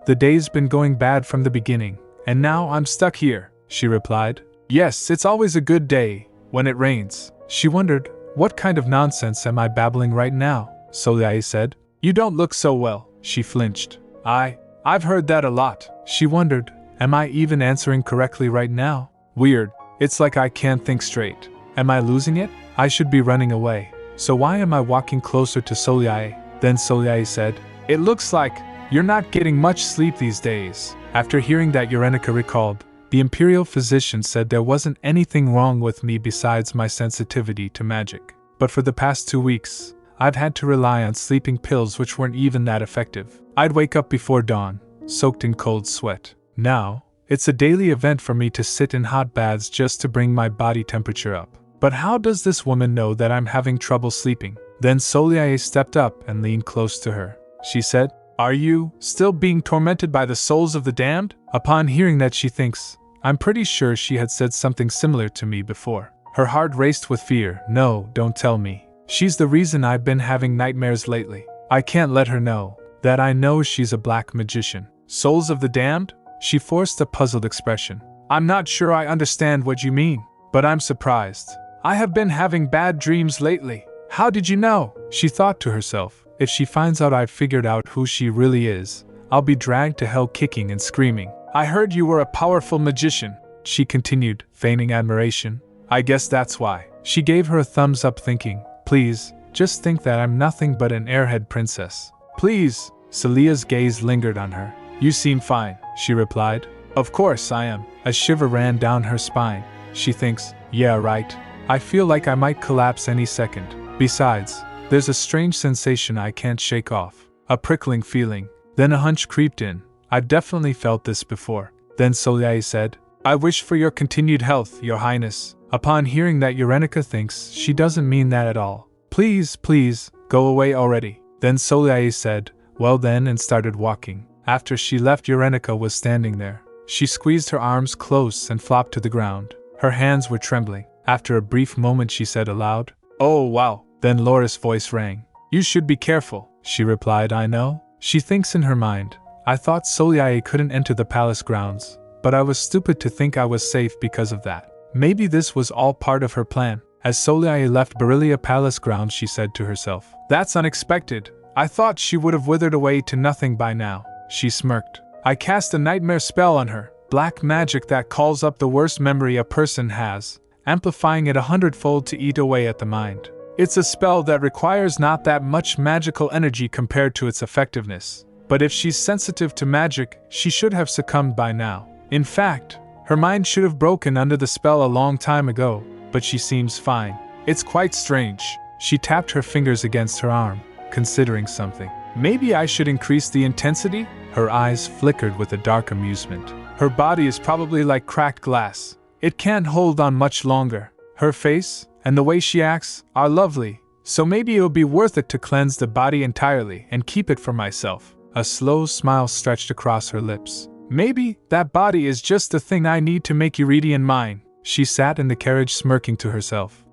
Speaker 1: The day's been going bad from the beginning, and now I'm stuck here, she replied. Yes, it's always a good day, when it rains. She wondered, what kind of nonsense am I babbling right now? Soliae said. You don't look so well, she flinched. I've heard that a lot. She wondered, am I even answering correctly right now? Weird, it's like I can't think straight. Am I losing it? I should be running away. So why am I walking closer to Soliae? Then Soliae said, it looks like you're not getting much sleep these days. After hearing that, Eurenica recalled, the imperial physician said there wasn't anything wrong with me besides my sensitivity to magic. But for the past 2 weeks, I've had to rely on sleeping pills which weren't even that effective. I'd wake up before dawn, soaked in cold sweat. Now, it's a daily event for me to sit in hot baths just to bring my body temperature up. But how does this woman know that I'm having trouble sleeping? Then Soliae stepped up and leaned close to her. She said, are you still being tormented by the souls of the damned? Upon hearing that, she thinks, I'm pretty sure she had said something similar to me before. Her heart raced with fear. No, don't tell me. She's the reason I've been having nightmares lately. I can't let her know that I know she's a black magician. Souls of the damned? She forced a puzzled expression. I'm not sure I understand what you mean, but I'm surprised. I have been having bad dreams lately. How did you know? She thought to herself, if she finds out I've figured out who she really is, I'll be dragged to hell kicking and screaming. I heard you were a powerful magician, she continued, feigning admiration. I guess that's why. She gave her a thumbs up, thinking, please, just think that I'm nothing but an airhead princess. Please. Celia's gaze lingered on her. You seem fine, she replied. Of course I am. A shiver ran down her spine. She thinks, yeah, right. I feel like I might collapse any second. Besides, there's a strange sensation I can't shake off. A prickling feeling. Then a hunch creeped in. I've definitely felt this before. Then Soleil said, I wish for your continued health, your highness. Upon hearing that, Eurenica thinks she doesn't mean that at all. Please, please, go away already. Then Soleil said, well then, and started walking. After she left, Eurenica was standing there. She squeezed her arms close and flopped to the ground. Her hands were trembling. After a brief moment she said aloud, oh wow. Then Laura's voice rang. You should be careful, she replied. I know. She thinks in her mind, I thought Soleil couldn't enter the palace grounds, but I was stupid to think I was safe because of that. Maybe this was all part of her plan. As Soleil left Berilia Palace grounds, she said to herself, that's unexpected. I thought she would have withered away to nothing by now. She smirked. I cast a nightmare spell on her, black magic that calls up the worst memory a person has, amplifying it 100-fold to eat away at the mind. It's a spell that requires not that much magical energy compared to its effectiveness, but if she's sensitive to magic, she should have succumbed by now. In fact, her mind should have broken under the spell a long time ago, but she seems fine. It's quite strange. She tapped her fingers against her arm, considering something. Maybe I should increase the intensity? Her eyes flickered with a dark amusement. Her body is probably like cracked glass. It can't hold on much longer. Her face, and the way she acts, are lovely, so maybe it'll be worth it to cleanse the body entirely and keep it for myself. A slow smile stretched across her lips. Maybe that body is just the thing I need to make Eurydian mine. She sat in the carriage smirking to herself.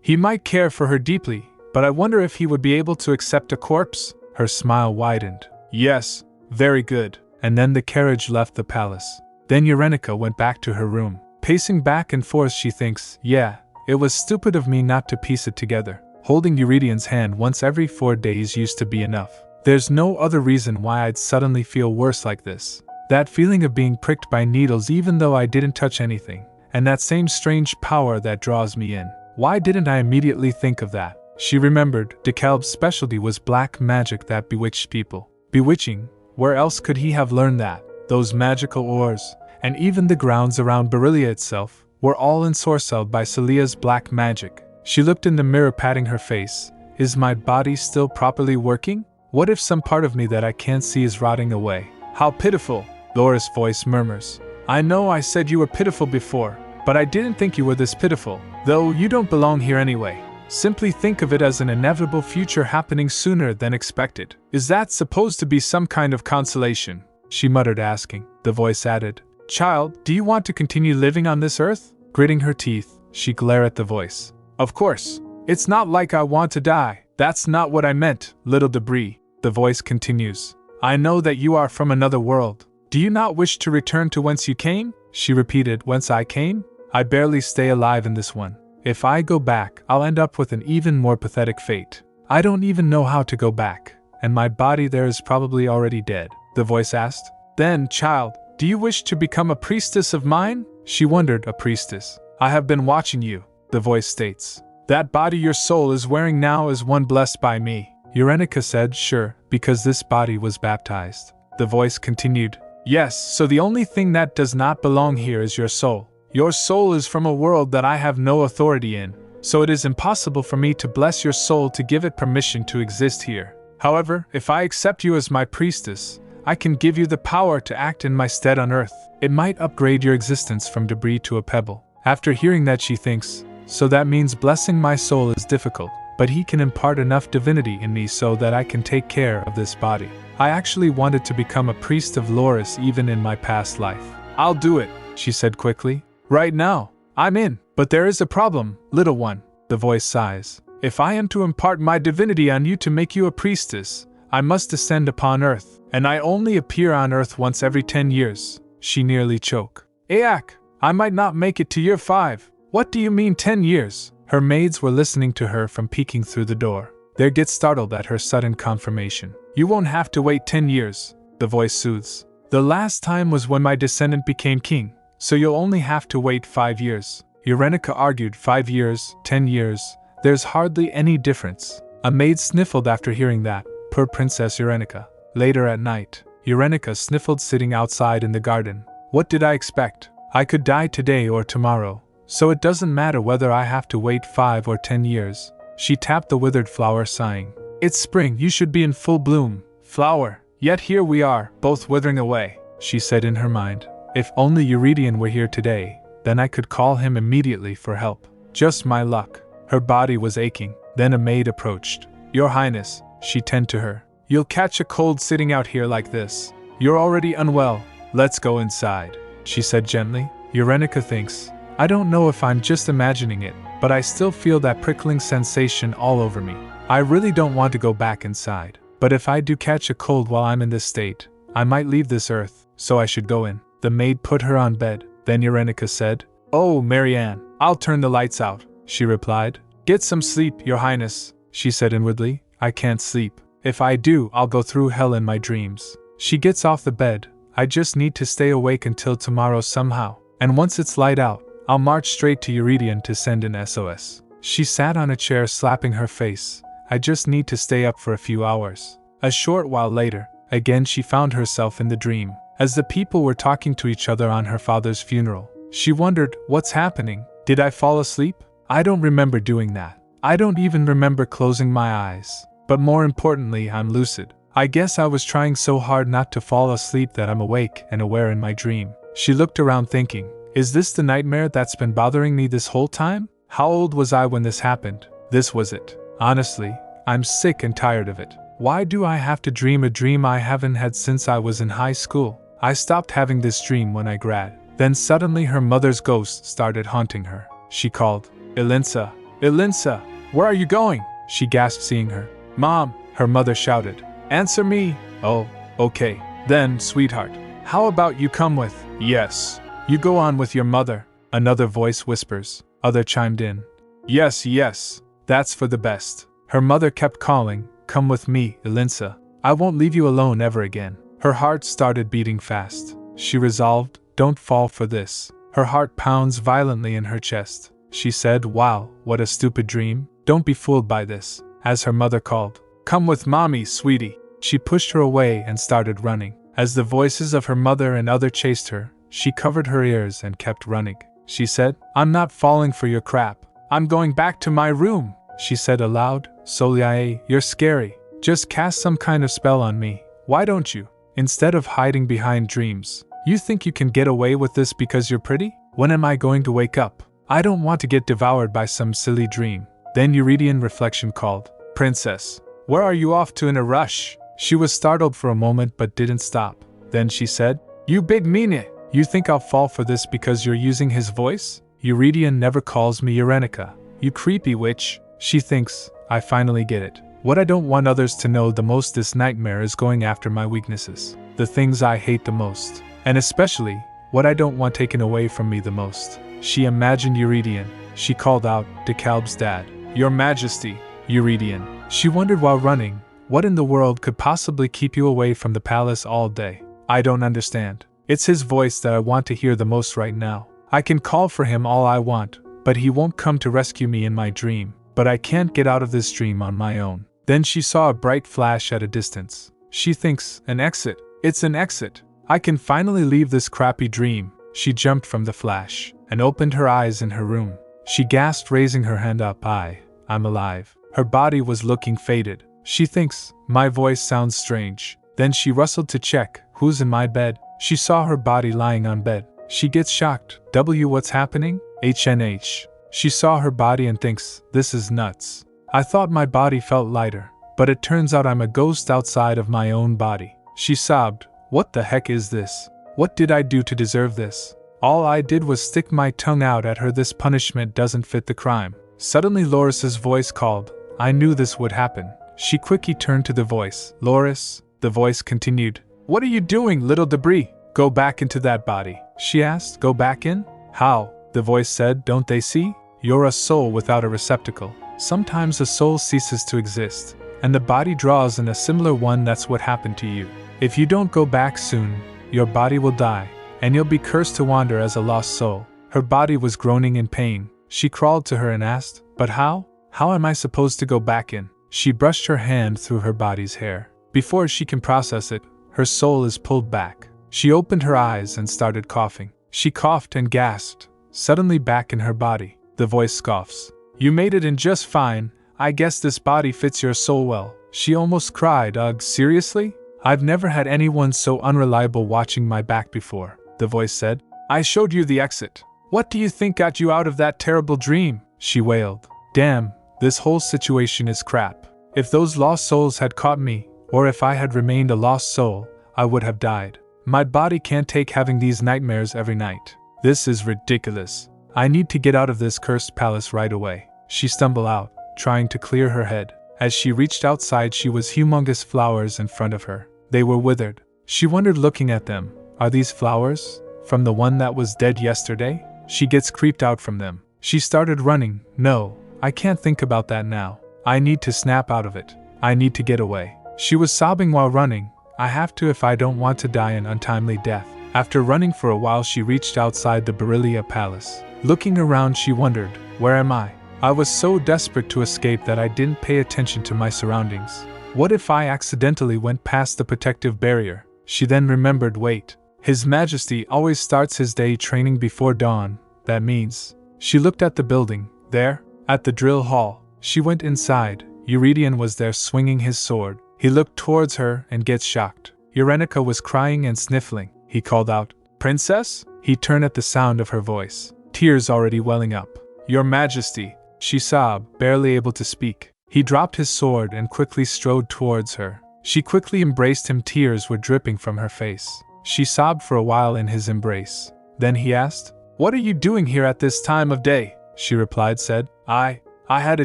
Speaker 1: He might care for her deeply, but I wonder if he would be able to accept a corpse? Her smile widened. Yes, very good. And then the carriage left the palace. Then Eurenica went back to her room. Pacing back and forth, she thinks, yeah, it was stupid of me not to piece it together. Holding Eurydian's hand once every 4 days used to be enough. There's no other reason why I'd suddenly feel worse like this. That feeling of being pricked by needles even though I didn't touch anything, and that same strange power that draws me in. Why didn't I immediately think of that? She remembered DeKalb's specialty was black magic that bewitched people. Bewitching? Where else could he have learned that? Those magical ores, and even the grounds around Berilia itself, were all ensorcelled by Celia's black magic. She looked in the mirror, patting her face. Is my body still properly working? What if some part of me that I can't see is rotting away? How pitiful! Laura's voice murmurs. I know I said you were pitiful before, but I didn't think you were this pitiful, though you don't belong here anyway. Simply think of it as an inevitable future happening sooner than expected. Is that supposed to be some kind of consolation? She muttered, asking. The voice added, Child, do you want to continue living on this earth? Gritting her teeth, she glared at the voice. Of course. It's not like I want to die. That's not what I meant, little debris. The voice continues. I know that you are from another world. Do you not wish to return to whence you came? She repeated, whence I came? I barely stay alive in this one. If I go back, I'll end up with an even more pathetic fate. I don't even know how to go back, and my body there is probably already dead. The voice asked. Then, child, do you wish to become a priestess of mine? She wondered, a priestess. I have been watching you, the voice states. That body your soul is wearing now is one blessed by me. Eurenica said, sure, because this body was baptized. The voice continued. Yes, so the only thing that does not belong here is your soul. Your soul is from a world that I have no authority in, so it is impossible for me to bless your soul to give it permission to exist here. However, if I accept you as my priestess, I can give you the power to act in my stead on earth. It might upgrade your existence from debris to a pebble. After hearing that, she thinks, so that means blessing my soul is difficult, but he can impart enough divinity in me so that I can take care of this body. I actually wanted to become a priest of Loris even in my past life. I'll do it, she said quickly. Right now, I'm in. But there is a problem, little one, the voice sighs. If I am to impart my divinity on you to make you a priestess, I must descend upon earth, and I only appear on earth once every 10 years. She nearly choked. Ayak, I might not make it to year 5. What do you mean 10 years? Her maids were listening to her from peeking through the door. They get startled at her sudden confirmation. You won't have to wait 10 years, the voice soothes. The last time was when my descendant became king, so you'll only have to wait 5 years. Eurenica argued. 5 years, 10 years, there's hardly any difference. A maid sniffled after hearing that. Poor Princess Eurenica. Later at night, Eurenica sniffled sitting outside in the garden. What did I expect? I could die today or tomorrow, so it doesn't matter whether I have to wait 5 or 10 years. She tapped the withered flower, sighing. It's spring, you should be in full bloom. Flower, Yet here we are, both withering away, she said in her mind. If only Eurydion were here today, then I could call him immediately for help. Just my luck. Her body was aching. Then a maid approached. Your Highness, she tended to her. You'll catch a cold sitting out here like this. You're already unwell. Let's go inside, she said gently. Eurydion thinks, I don't know if I'm just imagining it, but I still feel that prickling sensation all over me. I really don't want to go back inside. But if I do catch a cold while I'm in this state, I might leave this earth, so I should go in. The maid put her on bed. Then Eurydion said, Oh, Marianne, I'll turn the lights out, she replied. Get some sleep, Your Highness, she said inwardly. I can't sleep. If I do, I'll go through hell in my dreams. She gets off the bed. I just need to stay awake until tomorrow somehow. And once it's light out, I'll march straight to Eurydion to send an SOS. She sat on a chair slapping her face. I just need to stay up for a few hours. A short while later, again she found herself in the dream. As the people were talking to each other on her father's funeral, she wondered, what's happening? Did I fall asleep? I don't remember doing that. I don't even remember closing my eyes. But more importantly, I'm lucid. I guess I was trying so hard not to fall asleep that I'm awake and aware in my dream. She looked around thinking, is this the nightmare that's been bothering me this whole time? How old was I when this happened? This was it. Honestly, I'm sick and tired of it. Why do I have to dream a dream I haven't had since I was in high school? I stopped having this dream when I grad. Then suddenly her mother's ghost started haunting her. She called, Elinsa, Elinsa, where are you going? She gasped seeing her. Mom, her mother shouted. Answer me. Oh, okay. Then, sweetheart, how about you come with? Yes. You go on with your mother. Another voice whispers. Other chimed in. Yes, yes. That's for the best. Her mother kept calling, come with me, Elinsa. I won't leave you alone ever again. Her heart started beating fast. She resolved, don't fall for this. Her heart pounds violently in her chest. She said, wow, what a stupid dream. Don't be fooled by this. As her mother called, come with mommy, sweetie. She pushed her away and started running. As the voices of her mother and other chased her, she covered her ears and kept running. She said, I'm not falling for your crap. I'm going back to my room. She said aloud, Soliae, you're scary. Just cast some kind of spell on me. Why don't you? Instead of hiding behind dreams. You think you can get away with this because you're pretty? When am I going to wake up? I don't want to get devoured by some silly dream. Then Eurydion reflection called, Princess, where are you off to in a rush? She was startled for a moment but didn't stop. Then she said, You big meanie, you think I'll fall for this because you're using his voice? Eurydion never calls me Eurydion. You creepy witch. She thinks, I finally get it. What I don't want others to know the most this nightmare is going after my weaknesses. The things I hate the most. And especially, what I don't want taken away from me the most. She imagined Eurydion. She called out, DeKalb's dad. Your Majesty, Eurydion. She wondered while running, what in the world could possibly keep you away from the palace all day? I don't understand. It's his voice that I want to hear the most right now. I can call for him all I want, but he won't come to rescue me in my dream. But I can't get out of this dream on my own. Then she saw a bright flash at a distance. She thinks, an exit. It's an exit. I can finally leave this crappy dream. She jumped from the flash and opened her eyes in her room. She gasped, raising her hand up. I'm alive. Her body was looking faded. She thinks, my voice sounds strange. Then she rustled to check, who's in my bed? She saw her body lying on bed. She gets shocked. What's happening? HNH. She saw her body and thinks, this is nuts. I thought my body felt lighter, but it turns out I'm a ghost outside of my own body. She sobbed, what the heck is this? What did I do to deserve this? All I did was stick my tongue out at her. This punishment doesn't fit the crime. Suddenly Loris's voice called. I knew this would happen. She quickly turned to the voice. Loris, the voice continued. What are you doing, little debris? Go back into that body. She asked, go back in? How? The voice said, don't they see? You're a soul without a receptacle. Sometimes a soul ceases to exist, and the body draws in a similar one. That's what happened to you. If you don't go back soon, your body will die, and you'll be cursed to wander as a lost soul. Her body was groaning in pain. She crawled to her and asked, but how? How am I supposed to go back in? She brushed her hand through her body's hair. Before she can process it, her soul is pulled back. She opened her eyes and started coughing. She coughed and gasped. Suddenly back in her body, the voice scoffs. You made it in just fine. I guess this body fits your soul well. She almost cried. Ugh, seriously? I've never had anyone so unreliable watching my back before, the voice said. I showed you the exit. What do you think got you out of that terrible dream? She wailed. Damn, this whole situation is crap. If those lost souls had caught me, or if I had remained a lost soul, I would have died. My body can't take having these nightmares every night. This is ridiculous. I need to get out of this cursed palace right away. She stumbled out, trying to clear her head. As she reached outside, she was humongous flowers in front of her. They were withered. She wondered looking at them. Are these flowers from the one that was dead yesterday? She gets creeped out from them. She started running. No, I can't think about that now. I need to snap out of it. I need to get away. She was sobbing while running. I have to if I don't want to die an untimely death. After running for a while, she reached outside the Berilia Palace. Looking around, she wondered, where am I? I was so desperate to escape that I didn't pay attention to my surroundings. What if I accidentally went past the protective barrier? She then remembered, wait. His Majesty always starts his day training before dawn. That means. She looked at the building. There, at the drill hall. She went inside. Eurydion was there swinging his sword. He looked towards her and gets shocked. Eurenica was crying and sniffling. He called out, Princess? He turned at the sound of her voice. Tears already welling up. Your Majesty, she sobbed, barely able to speak. He dropped his sword and quickly strode towards her. She quickly embraced him. Tears were dripping from her face. She sobbed for a while in his embrace. Then he asked, What are you doing here at this time of day? She replied, I had a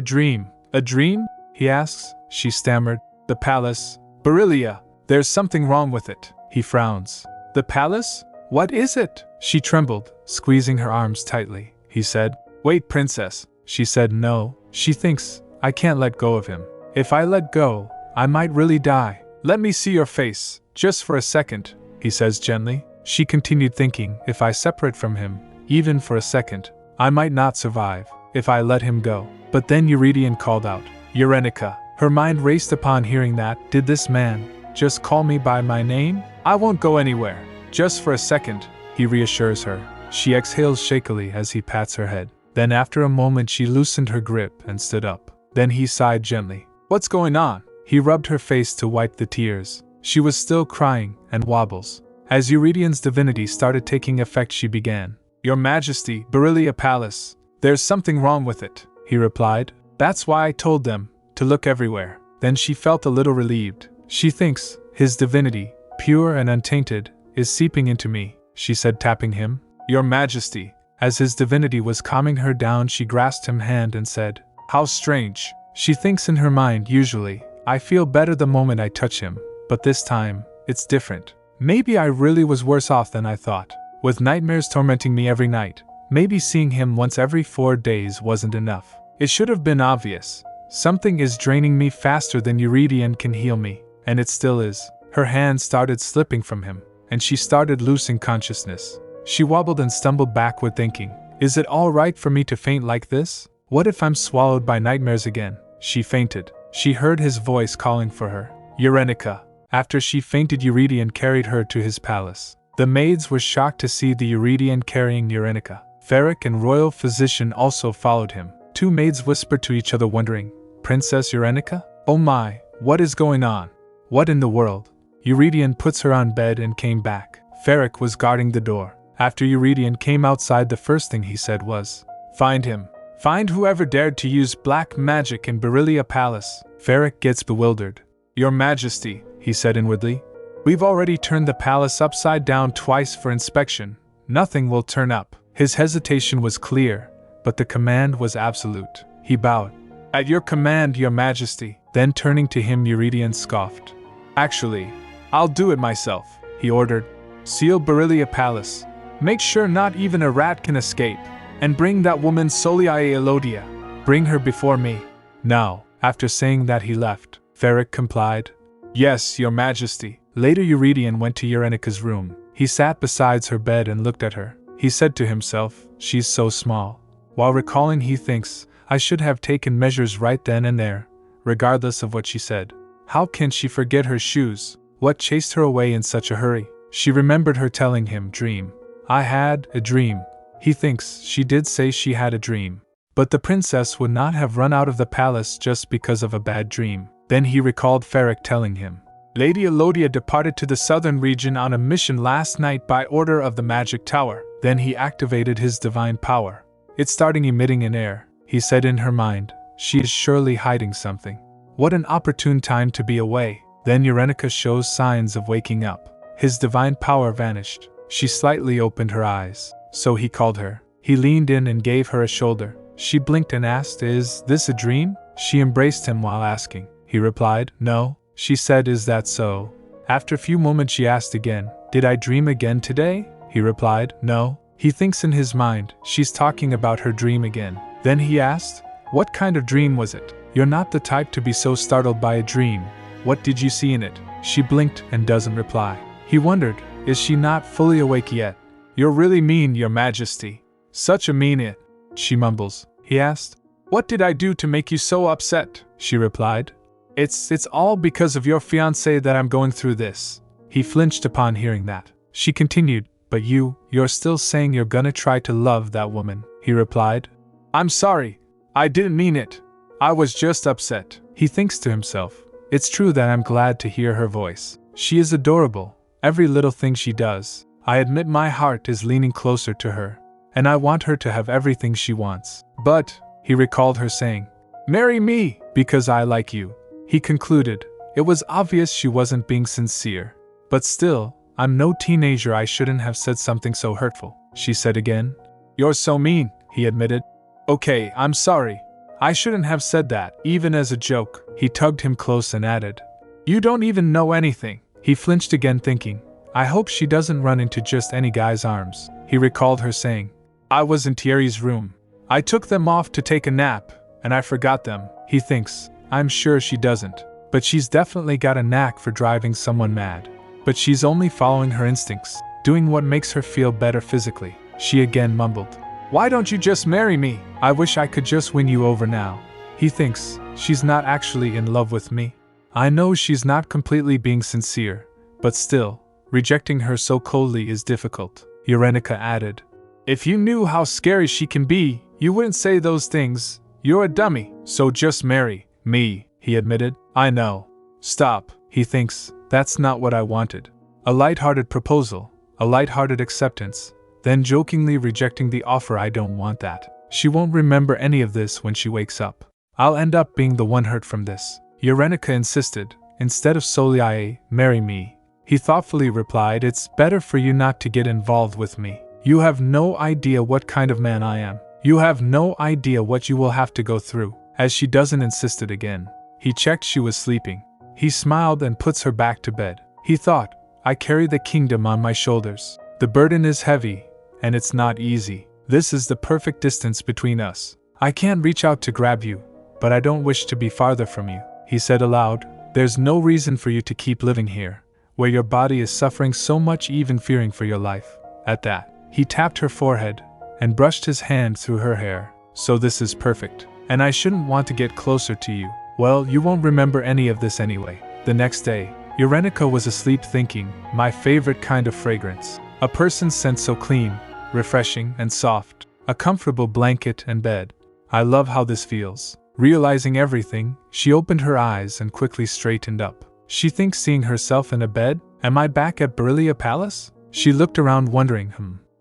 Speaker 1: dream. A dream? He asks. She stammered. The palace. Berilia. There's something wrong with it. He frowns. The palace? What is it? She trembled, squeezing her arms tightly. He said, Wait, Princess. She said no. She thinks, I can't let go of him. If I let go, I might really die. Let me see your face, just for a second, he says gently. She continued thinking, if I separate from him, even for a second, I might not survive, if I let him go. But then Eurydion called out, Eurenica. Her mind raced upon hearing that. Did this man just call me by my name? I won't go anywhere. Just for a second, he reassures her. She exhales shakily as he pats her head. Then after a moment she loosened her grip and stood up. Then he sighed gently. What's going on? He rubbed her face to wipe the tears. She was still crying and wobbles. As Eurydion's divinity started taking effect, she began. Your Majesty, Berilia Palace. There's something wrong with it, he replied. That's why I told them to look everywhere. Then she felt a little relieved. She thinks his divinity, pure and untainted, is seeping into me, she said, tapping him. Your Majesty. As his divinity was calming her down, she grasped his hand and said, How strange. She thinks in her mind, usually, I feel better the moment I touch him, but this time, it's different. Maybe I really was worse off than I thought. With nightmares tormenting me every night, maybe seeing him once every 4 days wasn't enough. It should have been obvious. Something is draining me faster than Eurydion can heal me, and it still is. Her hand started slipping from him, and she started losing consciousness. She wobbled and stumbled backward thinking, is it all right for me to faint like this? What if I'm swallowed by nightmares again? She fainted. She heard his voice calling for her. Eurenica. After she fainted, Eurydion carried her to his palace. The maids were shocked to see the Eurydion carrying Eurenica. Ferric and royal physician also followed him. 2 maids whispered to each other, wondering, Princess Eurenica? Oh my, what is going on? What in the world? Eurydion puts her on bed and came back. Ferric was guarding the door. After Eurydion came outside, the first thing he said was, Find him. Find whoever dared to use black magic in Berilia Palace. Ferric gets bewildered. Your Majesty, he said inwardly. We've already turned the palace upside down twice for inspection. Nothing will turn up. His hesitation was clear, but the command was absolute. He bowed. At your command, Your Majesty. Then turning to him, Eurydion scoffed. Actually, I'll do it myself, he ordered. Seal Berilia Palace. Make sure not even a rat can escape. And bring that woman Soliae Elodia. Bring her before me. Now, after saying that, he left. Ferric complied. Yes, Your Majesty. Later, Eurydion went to Eurenica's room. He sat beside her bed and looked at her. He said to himself, she's so small. While recalling, he thinks, I should have taken measures right then and there, regardless of what she said. How can she forget her shoes? What chased her away in such a hurry? She remembered her telling him, dream. I had a dream. He thinks she did say she had a dream. But the princess would not have run out of the palace just because of a bad dream. Then he recalled Ferric telling him, Lady Elodia departed to the southern region on a mission last night by order of the magic tower. Then he activated his divine power. It's starting emitting in air, he said in her mind. She is surely hiding something. What an opportune time to be away. Then Eurenica shows signs of waking up. His divine power vanished. She slightly opened her eyes. So he called her. He leaned in and gave her a shoulder. She blinked and asked, "Is this a dream?" She embraced him while asking. He replied, "No." She said, "Is that so?" After a few moments she asked again, "Did I dream again today?" He replied, "No." He thinks in his mind, she's talking about her dream again. Then he asked, "What kind of dream was it?" "You're not the type to be so startled by a dream. What did you see in it?" She blinked and doesn't reply. He wondered, is she not fully awake yet? "You're really mean, Your Majesty. Such a mean it," she mumbles. He asked, "What did I do to make you so upset?" She replied, It's all because of your fiancé that I'm going through this." He flinched upon hearing that. She continued, "But you're still saying you're gonna try to love that woman." He replied, "I'm sorry. I didn't mean it. I was just upset." He thinks to himself, "It's true that I'm glad to hear her voice. She is adorable, every little thing she does. I admit my heart is leaning closer to her, and I want her to have everything she wants. But," he recalled her saying, "marry me, because I like you." He concluded, it was obvious she wasn't being sincere. "But still, I'm no teenager, I shouldn't have said something so hurtful," she said again. "You're so mean," he admitted. "Okay, I'm sorry. I shouldn't have said that, even as a joke." He tugged him close and added, "You don't even know anything." He flinched again thinking, I hope she doesn't run into just any guy's arms. He recalled her saying, "I was in Thierry's room. I took them off to take a nap, and I forgot them." He thinks, I'm sure she doesn't. But she's definitely got a knack for driving someone mad. But she's only following her instincts, doing what makes her feel better physically. She again mumbled, "Why don't you just marry me? I wish I could just win you over now." He thinks, she's not actually in love with me. I know she's not completely being sincere, but still, rejecting her so coldly is difficult. Eurenica added, "If you knew how scary she can be, you wouldn't say those things. You're a dummy, so just marry me," he admitted. "I know." Stop, he thinks, that's not what I wanted. A light-hearted proposal, a light-hearted acceptance, then jokingly rejecting the offer. I don't want that. She won't remember any of this when she wakes up. I'll end up being the one hurt from this. Eurenica insisted, instead of solely marry me. He thoughtfully replied, "It's better for you not to get involved with me. You have no idea what kind of man I am. You have no idea what you will have to go through." As she doesn't insisted again, he checked she was sleeping. He smiled and puts her back to bed. He thought, I carry the kingdom on my shoulders. The burden is heavy, and it's not easy. This is the perfect distance between us. I can't reach out to grab you, but I don't wish to be farther from you. He said aloud, there's no reason for you to keep living here, where your body is suffering so much, even fearing for your life. At that, he tapped her forehead and brushed his hand through her hair. So this is perfect. And I shouldn't want to get closer to you. Well, you won't remember any of this anyway. The next day, Eurenica was asleep thinking, my favorite kind of fragrance. A person's scent so clean, refreshing, and soft. A comfortable blanket and bed. I love how this feels. Realizing everything, she opened her eyes and quickly straightened up. She thinks seeing herself in a bed, am I back at Berelia Palace? She looked around wondering,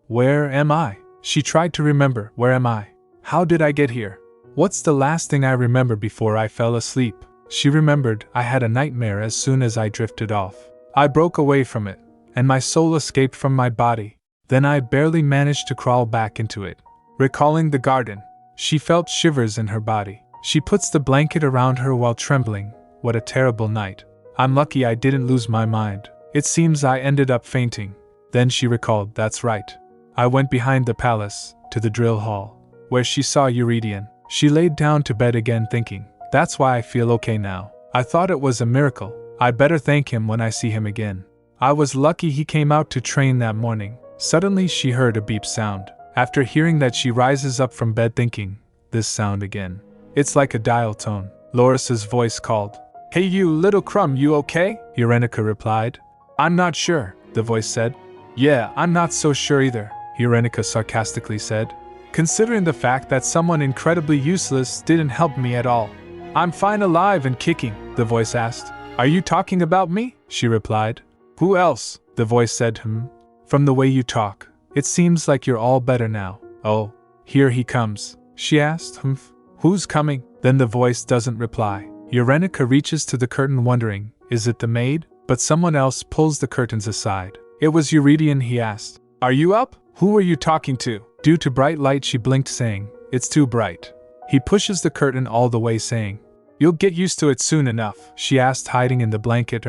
Speaker 1: where am I? She tried to remember, where am I? How did I get here? What's the last thing I remember before I fell asleep? She remembered I had a nightmare as soon as I drifted off. I broke away from it, and my soul escaped from my body. Then I barely managed to crawl back into it. Recalling the garden, she felt shivers in her body. She puts the blanket around her while trembling. What a terrible night. I'm lucky I didn't lose my mind. It seems I ended up fainting. Then she recalled, that's right. I went behind the palace, to the drill hall, where she saw Eurydion. She laid down to bed again thinking, that's why I feel okay now. I thought it was a miracle. I better thank him when I see him again. I was lucky he came out to train that morning. Suddenly she heard a beep sound. After hearing that, she rises up from bed thinking, this sound again. It's like a dial tone. Loris's voice called. Hey you little crumb, you okay? Eurenica replied. I'm not sure, the voice said. Yeah, I'm not so sure either, Eurenica sarcastically said. Considering the fact that someone incredibly useless didn't help me at all. I'm fine, alive and kicking, the voice asked. Are you talking about me? she replied. Who else? The voice said. From the way you talk, it seems like you're all better now. Oh, here he comes, she asked. Who's coming? Then the voice doesn't reply. Eurenica reaches to the curtain wondering, is it the maid? But someone else pulls the curtains aside. It was Eurydion. He asked, are you up? Who are you talking to? Due to bright light she blinked, saying, it's too bright. He pushes the curtain all the way, saying, you'll get used to it soon enough, she asked, hiding in the blanket.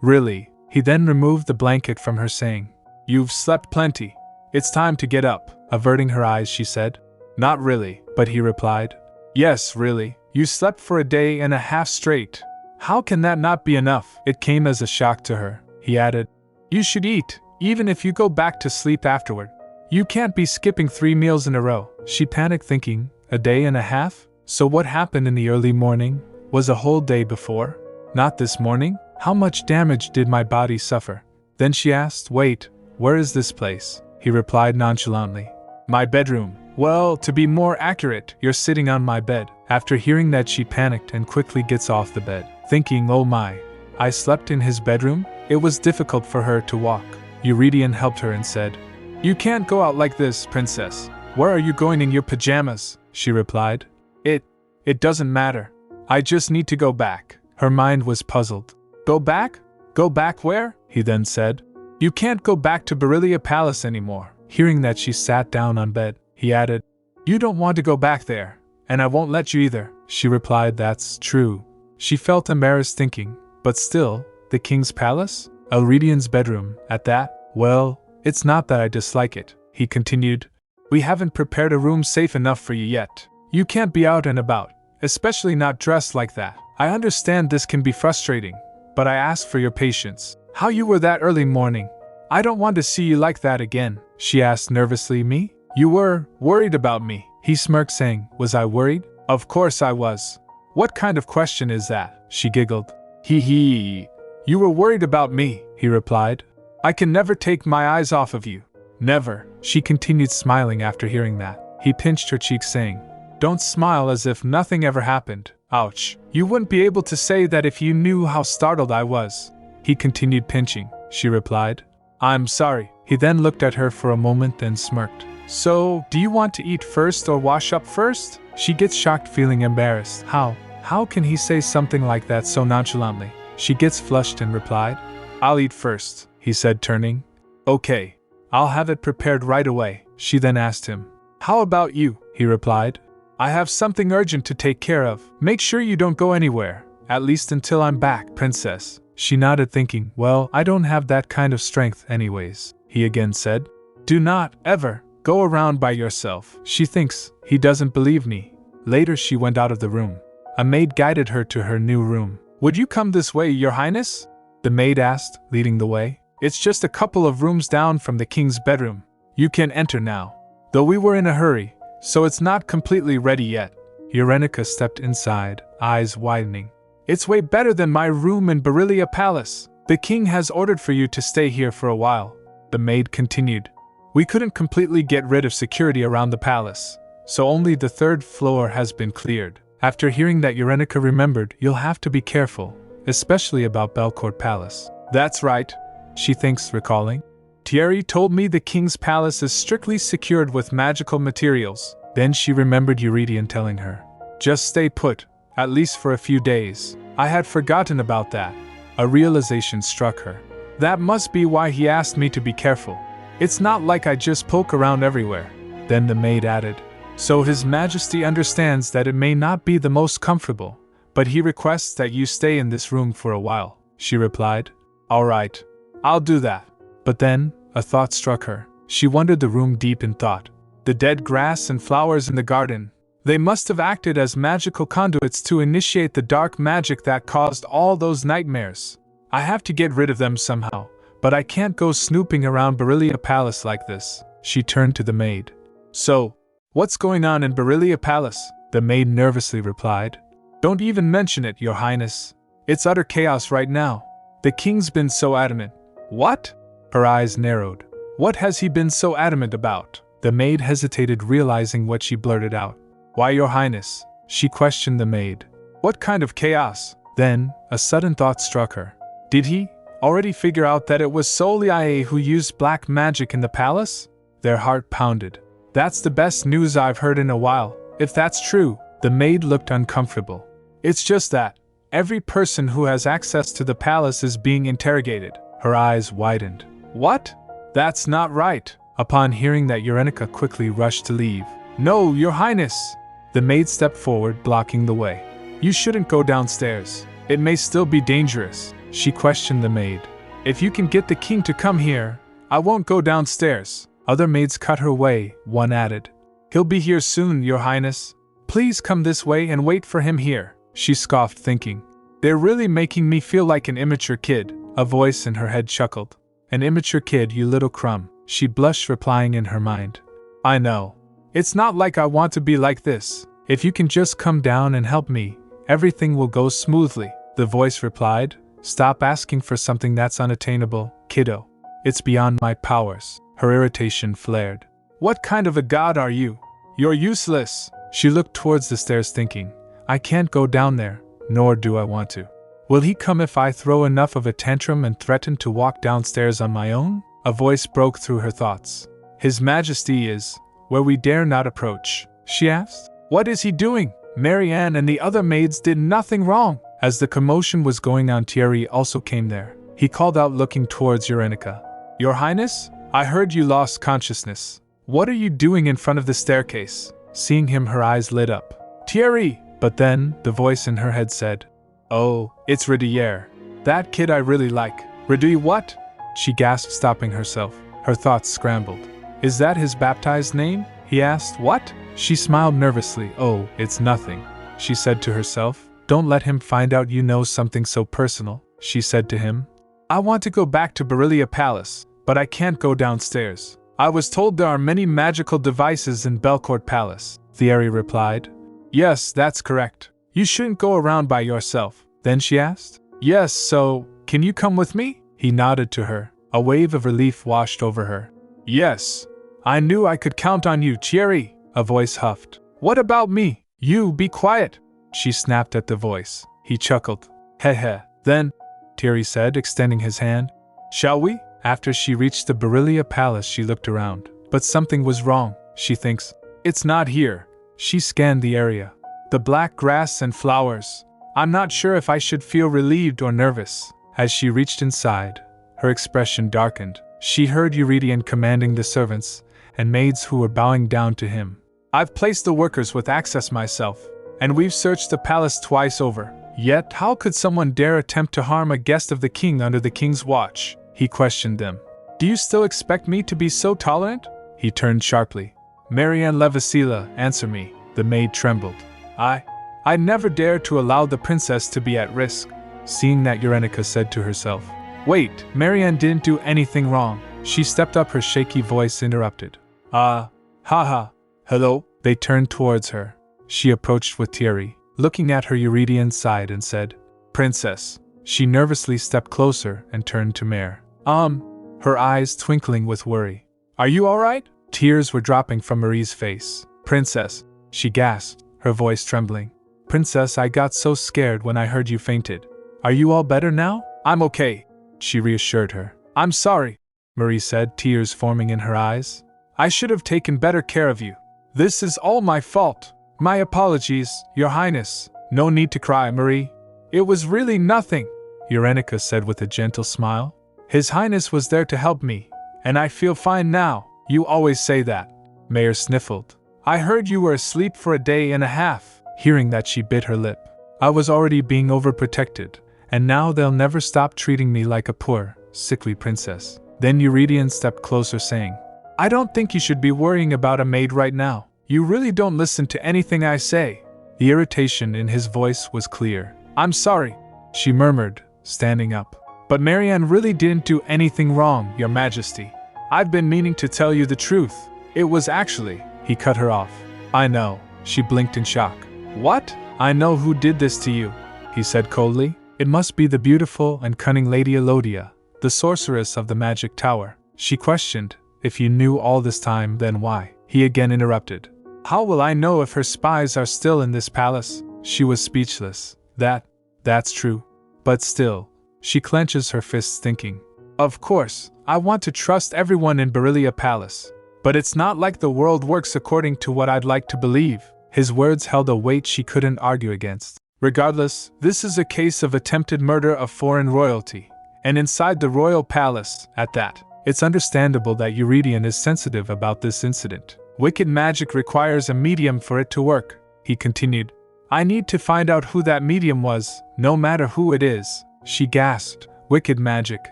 Speaker 1: Really? He then removed the blanket from her, saying, you've slept plenty. It's time to get up. Averting her eyes, she said, not really, but he replied, yes, really. You slept for a day and a half straight. How can that not be enough? It came as a shock to her. He added, you should eat, even if you go back to sleep afterward. You can't be skipping 3 meals in a row. She panicked, thinking, a day and a half? So what happened in the early morning? Was a whole day before? Not this morning? How much damage did my body suffer? Then she asked, wait, where is this place? He replied nonchalantly, my bedroom. Well, to be more accurate, you're sitting on my bed. After hearing that, she panicked and quickly gets off the bed, thinking, oh my, I slept in his bedroom? It was difficult for her to walk. Eurydion helped her and said, you can't go out like this, princess. Where are you going in your pajamas? She replied, It doesn't matter. I just need to go back. Her mind was puzzled. Go back? Go back where? He then said. You can't go back to Beryllia Palace anymore. Hearing that, she sat down on bed. He added, you don't want to go back there, and I won't let you either. She replied, that's true. She felt embarrassed, thinking, but still, the king's palace? Eurydien's bedroom, at that? Well, it's not that I dislike it, he continued. We haven't prepared a room safe enough for you yet. You can't be out and about, especially not dressed like that. I understand this can be frustrating, but I ask for your patience. How you were that early morning. I don't want to see you like that again, she asked nervously. Me? You were worried about me, he smirked, saying, was I worried? Of course I was. What kind of question is that? She giggled. Hee. You were worried about me, he replied. I can never take my eyes off of you. Never, she continued, smiling after hearing that. He pinched her cheek, saying, don't smile as if nothing ever happened. Ouch. You wouldn't be able to say that if you knew how startled I was. He continued pinching. She replied, I'm sorry. He then looked at her for a moment and smirked. So, do you want to eat first or wash up first? She gets shocked, feeling embarrassed. How can he say something like that so nonchalantly? She gets flushed and replied, I'll eat first, he said, turning. Okay, I'll have it prepared right away. She then asked him, how about you? He replied, I have something urgent to take care of. Make sure you don't go anywhere, at least until I'm back, princess. She nodded, thinking, well, I don't have that kind of strength anyways. He again said, do not, ever, go around by yourself. She thinks he doesn't believe me. Later she went out of the room. A maid guided her to her new room. Would you come this way, your highness? The maid asked, leading the way. It's just a couple of rooms down from the king's bedroom. You can enter now. Though we were in a hurry, so it's not completely ready yet. Eurenica stepped inside, eyes widening. It's way better than my room in Beryllia Palace. The king has ordered for you to stay here for a while. The maid continued. We couldn't completely get rid of security around the palace, so only the 3rd floor has been cleared. After hearing that, Eurenica remembered, you'll have to be careful, especially about Belcourt Palace. That's right, she thinks, recalling. Thierry told me the king's palace is strictly secured with magical materials. Then she remembered Eurydion telling her, just stay put, at least for a few days. I had forgotten about that. A realization struck her. That must be why he asked me to be careful. It's not like I just poke around everywhere. Then the maid added, so His Majesty understands that it may not be the most comfortable, but he requests that you stay in this room for a while. She replied, all right, I'll do that. But then, a thought struck her. She wandered the room deep in thought. The dead grass and flowers in the garden. They must have acted as magical conduits to initiate the dark magic that caused all those nightmares. I have to get rid of them somehow, but I can't go snooping around Beryllia Palace like this. She turned to the maid. So, what's going on in Beryllia Palace? The maid nervously replied. Don't even mention it, your highness. It's utter chaos right now. The king's been so adamant. What? Her eyes narrowed. What has he been so adamant about? The maid hesitated, realizing what she blurted out. Why, your highness? She questioned the maid. What kind of chaos? Then, a sudden thought struck her. Did he, Already figure out that it was solely I who used black magic in the palace? Their heart pounded. That's the best news I've heard in a while. If that's true, the maid looked uncomfortable. It's just that every person who has access to the palace is being interrogated. Her eyes widened. What? That's not right. Upon hearing that, Urenica quickly rushed to leave. No, Your Highness! The maid stepped forward, blocking the way. You shouldn't go downstairs. It may still be dangerous. She questioned the maid. If you can get the king to come here, I won't go downstairs. Other maids cut her way. One added, He'll be here soon, Your Highness. Please come this way and wait for him here. She scoffed, thinking, They're really making me feel like an immature kid. A voice in her head chuckled. An immature kid, you little crumb. She blushed, replying in her mind, I know. It's not like I want to be like this. If you can just come down and help me, everything will go smoothly. The voice replied, Stop asking for something that's unattainable, kiddo. It's beyond my powers. Her irritation flared. What kind of a god are you? You're useless. She looked towards the stairs, thinking, I can't go down there, nor do I want to. Will he come if I throw enough of a tantrum and threaten to walk downstairs on my own? A voice broke through her thoughts. His Majesty is where we dare not approach, she asked. What is he doing? Marianne and the other maids did nothing wrong. As the commotion was going on, Thierry also came there. He called out, looking towards Urenica. Your Highness, I heard you lost consciousness. What are you doing in front of the staircase? Seeing him, her eyes lit up. Thierry! But then, the voice in her head said, Oh, it's Ridier. That kid I really like. Ridier what? She gasped, stopping herself. Her thoughts scrambled. Is that his baptized name? He asked. What? She smiled nervously. Oh, it's nothing, she said to herself. Don't let him find out you know something so personal, she said to him. I want to go back to Berilia Palace, but I can't go downstairs. I was told there are many magical devices in Belcourt Palace, Thierry replied. Yes, that's correct. You shouldn't go around by yourself. Then she asked. Yes, so, can you come with me? He nodded to her. A wave of relief washed over her. Yes. I knew I could count on you, Thierry, a voice huffed. What about me? You, be quiet. She snapped at the voice. He chuckled. Heh. Then, Thierry said, extending his hand. Shall we? After she reached the Berilia Palace, she looked around. But something was wrong, she thinks. It's not here. She scanned the area. The black grass and flowers. I'm not sure if I should feel relieved or nervous. As she reached inside, her expression darkened. She heard Eurydion commanding the servants and maids who were bowing down to him. I've placed the workers with access myself, and we've searched the palace twice over. Yet, how could someone dare attempt to harm a guest of the king under the king's watch? He questioned them. Do you still expect me to be so tolerant? He turned sharply. Marianne Levasila, answer me. The maid trembled. I never dared to allow the princess to be at risk. Seeing that, Urenica said to herself. Wait, Marianne didn't do anything wrong. She stepped up, her shaky voice interrupted. Haha. Hello? They turned towards her. She approached with Thierry, looking at her. Eurydion sighed and said, Princess. She nervously stepped closer and turned to Mare. Her eyes twinkling with worry. Are you alright? Tears were dropping from Marie's face. Princess, she gasped, her voice trembling. Princess, I got so scared when I heard you fainted. Are you all better now? I'm okay, she reassured her. I'm sorry, Marie said, tears forming in her eyes. I should have taken better care of you. This is all my fault. My apologies, Your Highness. No need to cry, Marie. It was really nothing, Urenica said with a gentle smile. His Highness was there to help me, and I feel fine now. You always say that. Mayor sniffled. I heard you were asleep for a day and a half. Hearing that, she bit her lip. I was already being overprotected, and now they'll never stop treating me like a poor, sickly princess. Then Eurydion stepped closer, saying, I don't think you should be worrying about a maid right now. You really don't listen to anything I say. The irritation in his voice was clear. I'm sorry, she murmured, standing up. But Marianne really didn't do anything wrong, Your Majesty. I've been meaning to tell you the truth. It was actually, he cut her off. I know, she blinked in shock. What? I know who did this to you, he said coldly. It must be the beautiful and cunning Lady Elodia, the sorceress of the magic tower. She questioned. If you knew all this time, then why? He again interrupted. How will I know if her spies are still in this palace? She was speechless. That's true. But still, She clenches her fists thinking. Of course, I want to trust everyone in Beryllia Palace. But it's not like the world works according to what I'd like to believe. His words held a weight she couldn't argue against. Regardless, this is a case of attempted murder of foreign royalty. And inside the royal palace, at that. It's understandable that Eurydion is sensitive about this incident. Wicked magic requires a medium for it to work, he continued. I need to find out who that medium was, no matter who it is. She gasped. Wicked magic.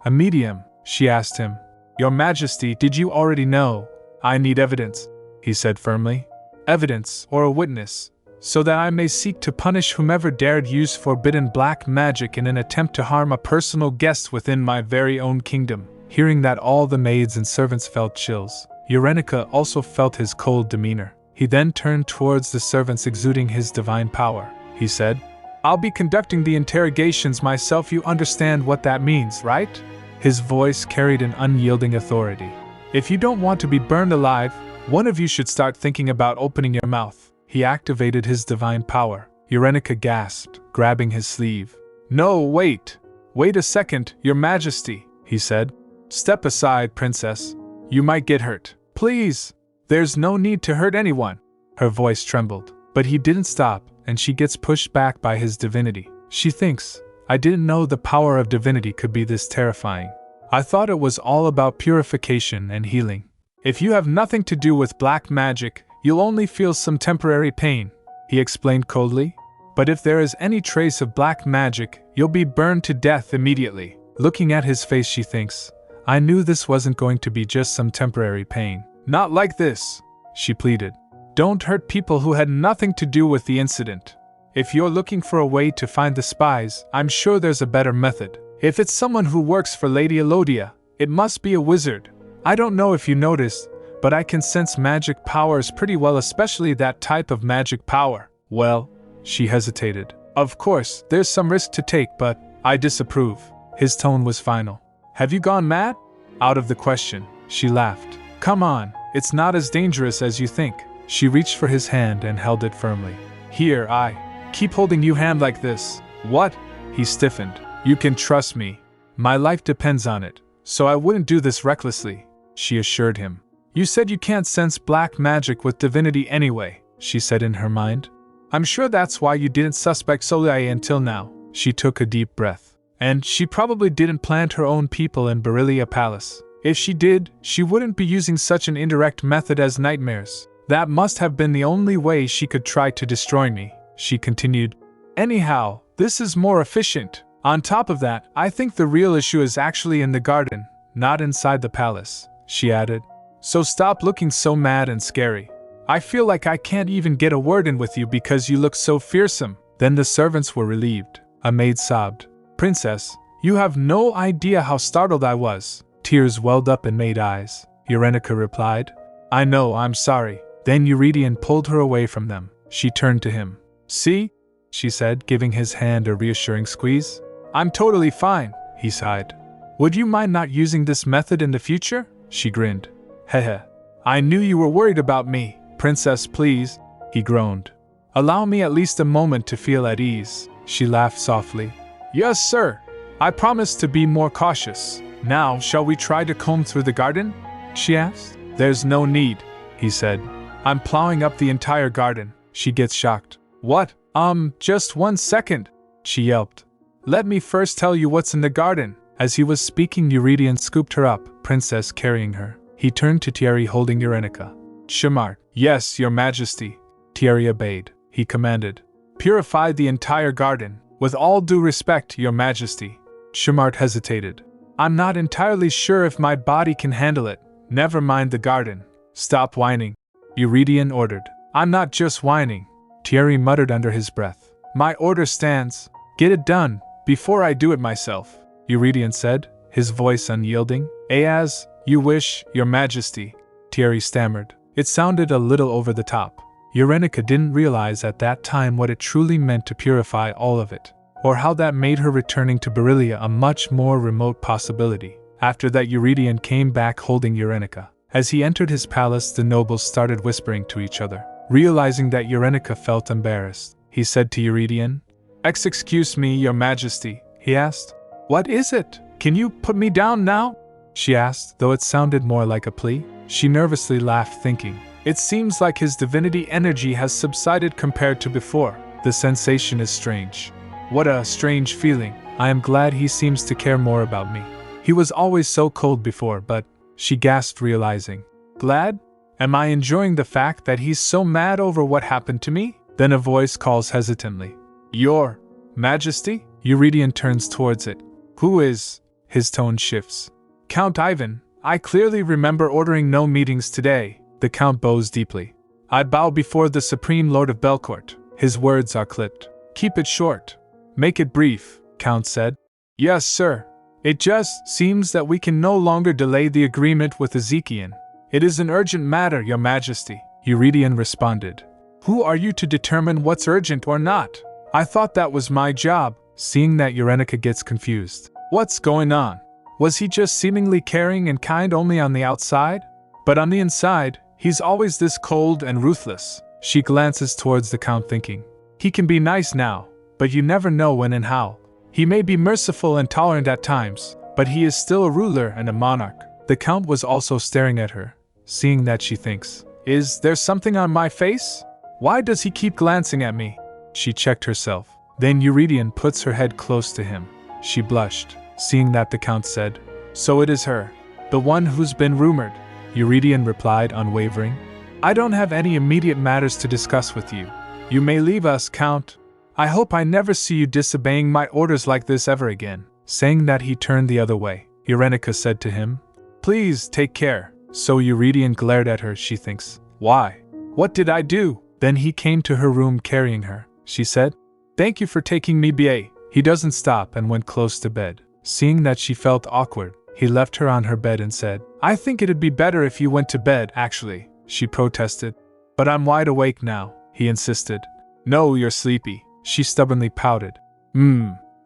Speaker 1: A medium, she asked him. Your Majesty, did you already know? I need evidence, he said firmly. Evidence, or a witness, so that I may seek to punish whomever dared use forbidden black magic in an attempt to harm a personal guest within my very own kingdom. Hearing that, all the maids and servants felt chills. Eurynica also felt his cold demeanor. He then turned towards the servants exuding his divine power. He said, I'll be conducting the interrogations myself, you understand what that means, right? His voice carried an unyielding authority. If you don't want to be burned alive, one of you should start thinking about opening your mouth. He activated his divine power. Eurynica gasped, grabbing his sleeve. No, wait! Wait a second, Your Majesty, he said. Step aside, Princess. You might get hurt. Please! There's no need to hurt anyone. Her voice trembled. But he didn't stop, and she gets pushed back by his divinity. She thinks, I didn't know the power of divinity could be this terrifying. I thought it was all about purification and healing. If you have nothing to do with black magic, you'll only feel some temporary pain, he explained coldly. But if there is any trace of black magic, you'll be burned to death immediately. Looking at his face, she thinks, I knew this wasn't going to be just some temporary pain. Not like this, she pleaded. Don't hurt people who had nothing to do with the incident. If you're looking for a way to find the spies, I'm sure there's a better method. If it's someone who works for Lady Elodia, it must be a wizard. I don't know if you noticed, but I can sense magic powers pretty well, especially that type of magic power. Well, she hesitated. Of course, there's some risk to take, but I disapprove. His tone was final. Have you gone mad? Out of the question, she laughed. Come on, it's not as dangerous as you think. She reached for his hand and held it firmly. Here, I keep holding you hand like this. What? He stiffened. You can trust me. My life depends on it, so I wouldn't do this recklessly, she assured him. You said you can't sense black magic with divinity anyway, she said in her mind. I'm sure that's why you didn't suspect Soleil until now. She took a deep breath. And she probably didn't plant her own people in Beryllia Palace. If she did, she wouldn't be using such an indirect method as nightmares. That must have been the only way she could try to destroy me, she continued. Anyhow, this is more efficient. On top of that, I think the real issue is actually in the garden, not inside the palace, she added. So stop looking so mad and scary. I feel like I can't even get a word in with you because you look so fearsome. Then the servants were relieved. A maid sobbed. Princess, you have no idea how startled I was. Tears welled up in maid eyes. Eurynica replied. I know, I'm sorry. Then Eurydion pulled her away from them. She turned to him. See? She said, giving his hand a reassuring squeeze. I'm totally fine, he sighed. Would you mind not using this method in the future? She grinned. Hehe. I knew you were worried about me. Princess, please, he groaned. Allow me at least a moment to feel at ease. She laughed softly. Yes, sir. I promise to be more cautious. Now, shall we try to comb through the garden? She asked. There's no need, he said. I'm plowing up the entire garden. She gets shocked. What? Just 1 second, she yelped. Let me first tell you what's in the garden. As he was speaking, Eurydion scooped her up, Princess carrying her. He turned to Thierry holding Eurynica. Chamart. Yes, Your Majesty. Thierry obeyed. He commanded. Purify the entire garden. With all due respect, Your Majesty. Chamart hesitated. I'm not entirely sure if my body can handle it. Never mind the garden. Stop whining, Eurydion ordered. I'm not just whining, Thierry muttered under his breath. My order stands. Get it done, before I do it myself, Eurydion said, his voice unyielding. As you wish, Your Majesty, Thierry stammered. It sounded a little over the top. Eurynica didn't realize at that time what it truly meant to purify all of it, or how that made her returning to Beryllia a much more remote possibility. After that, Eurydion came back holding Eurynica. As he entered his palace, the nobles started whispering to each other. Realizing that Eurynica felt embarrassed, he said to Eurydion, Excuse me, Your Majesty, he asked. What is it? Can you put me down now? She asked, though it sounded more like a plea. She nervously laughed, thinking, it seems like his divinity energy has subsided compared to before. The sensation is strange. What a strange feeling. I am glad he seems to care more about me. He was always so cold before, but, she gasped, realizing. Glad? Am I enjoying the fact that he's so mad over what happened to me? Then a voice calls hesitantly. Your Majesty? Eurydion turns towards it. Who is? His tone shifts. Count Ivan, I clearly remember ordering no meetings today. The Count bows deeply. I bow before the Supreme Lord of Belcourt. His words are clipped. Keep it short. Make it brief, Count said. Yes, sir. It just seems that we can no longer delay the agreement with Ezekiel. It is an urgent matter, Your Majesty, Eurydion responded. Who are you to determine what's urgent or not? I thought that was my job. Seeing that, Eurenica gets confused. What's going on? Was he just seemingly caring and kind only on the outside? But on the inside, he's always this cold and ruthless. She glances towards the Count, thinking, he can be nice now, but you never know when and how. He may be merciful and tolerant at times, but he is still a ruler and a monarch. The Count was also staring at her, seeing that she thinks, is there something on my face? Why does he keep glancing at me? She checked herself. Then Eurydion puts her head close to him. She blushed, seeing that the Count said, so it is her, the one who's been rumored. Eurydion replied, unwavering. I don't have any immediate matters to discuss with you. You may leave us, Count. I hope I never see you disobeying my orders like this ever again. Saying that, he turned the other way. Eurenica said to him, please take care. So Eurydion glared at her. She thinks, why? What did I do? Then he came to her room carrying her. She said, thank you for taking me, BA. He doesn't stop and went close to bed. Seeing that she felt awkward, he left her on her bed and said, I think it'd be better if you went to bed, actually. She protested. But I'm wide awake now, he insisted. No, you're sleepy. She stubbornly pouted.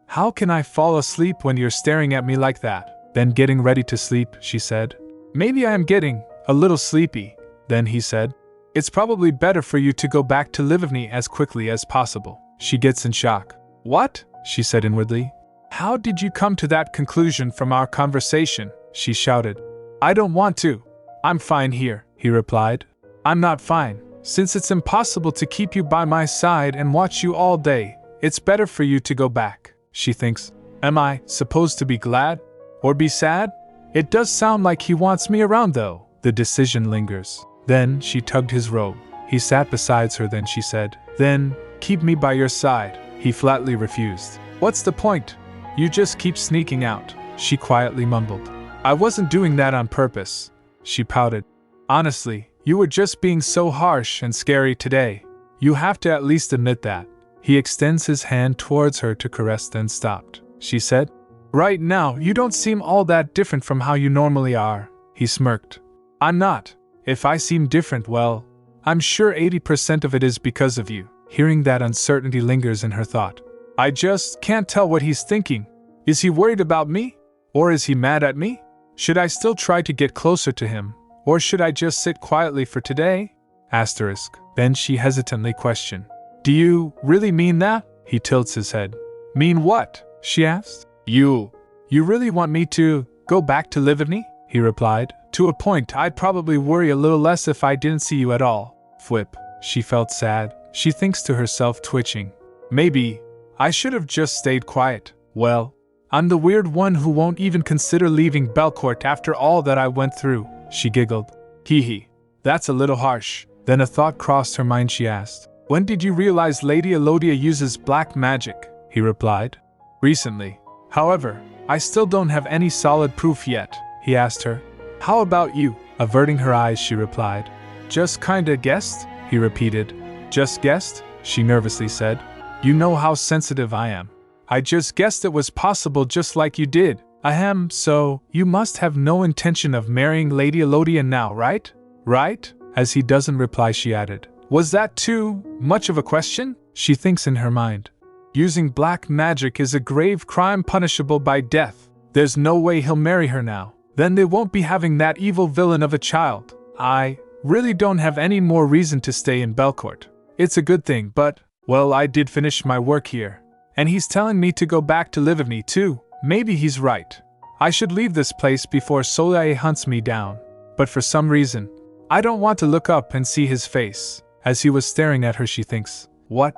Speaker 1: How can I fall asleep when you're staring at me like that? Then getting ready to sleep, she said. Maybe I am getting a little sleepy. Then he said, it's probably better for you to go back to Livigny as quickly as possible. She gets in shock. What? She said inwardly. How did you come to that conclusion from our conversation? She shouted. I don't want to. I'm fine here, he replied. I'm not fine. Since it's impossible to keep you by my side and watch you all day, it's better for you to go back. She thinks, am I supposed to be glad? Or be sad? It does sound like he wants me around though. The decision lingers. Then she tugged his robe. He sat beside her. Then she said, then, keep me by your side. He flatly refused. What's the point? You just keep sneaking out. She quietly mumbled. I wasn't doing that on purpose. She pouted. Honestly, you were just being so harsh and scary today. You have to at least admit that. He extends his hand towards her to caress, then stopped. She said, right now, you don't seem all that different from how you normally are. He smirked. I'm not. If I seem different, well, I'm sure 80% of it is because of you. Hearing that, uncertainty lingers in her thought. I just can't tell what he's thinking. Is he worried about me? Or is he mad at me? Should I still try to get closer to him? Or should I just sit quietly for today? Asterisk. Then she hesitantly questioned. Do you really mean that? He tilts his head. Mean what? She asked. You really want me to go back to Livigny? He replied. To a point, I'd probably worry a little less if I didn't see you at all. Flip. She felt sad. She thinks to herself, twitching. Maybe I should have just stayed quiet. Well, I'm the weird one who won't even consider leaving Belcourt after all that I went through. She giggled. Hee. That's a little harsh. Then a thought crossed her mind. She asked, when did you realize Lady Elodia uses black magic? He replied. Recently. However, I still don't have any solid proof yet. He asked her. How about you? Averting her eyes, she replied. Just kinda guessed? He repeated. Just guessed? She nervously said. You know how sensitive I am. I just guessed it was possible just like you did. Ahem, so you must have no intention of marrying Lady Elodia now, right? Right? As he doesn't reply, she added. Was that too much of a question? She thinks in her mind. Using black magic is a grave crime punishable by death. There's no way he'll marry her now. Then they won't be having that evil villain of a child. I really don't have any more reason to stay in Belcourt. It's a good thing, but, well, I did finish my work here. And he's telling me to go back to Livigny too. Maybe he's right. I should leave this place before Soleil hunts me down. But for some reason, I don't want to look up and see his face. As he was staring at her, she thinks, What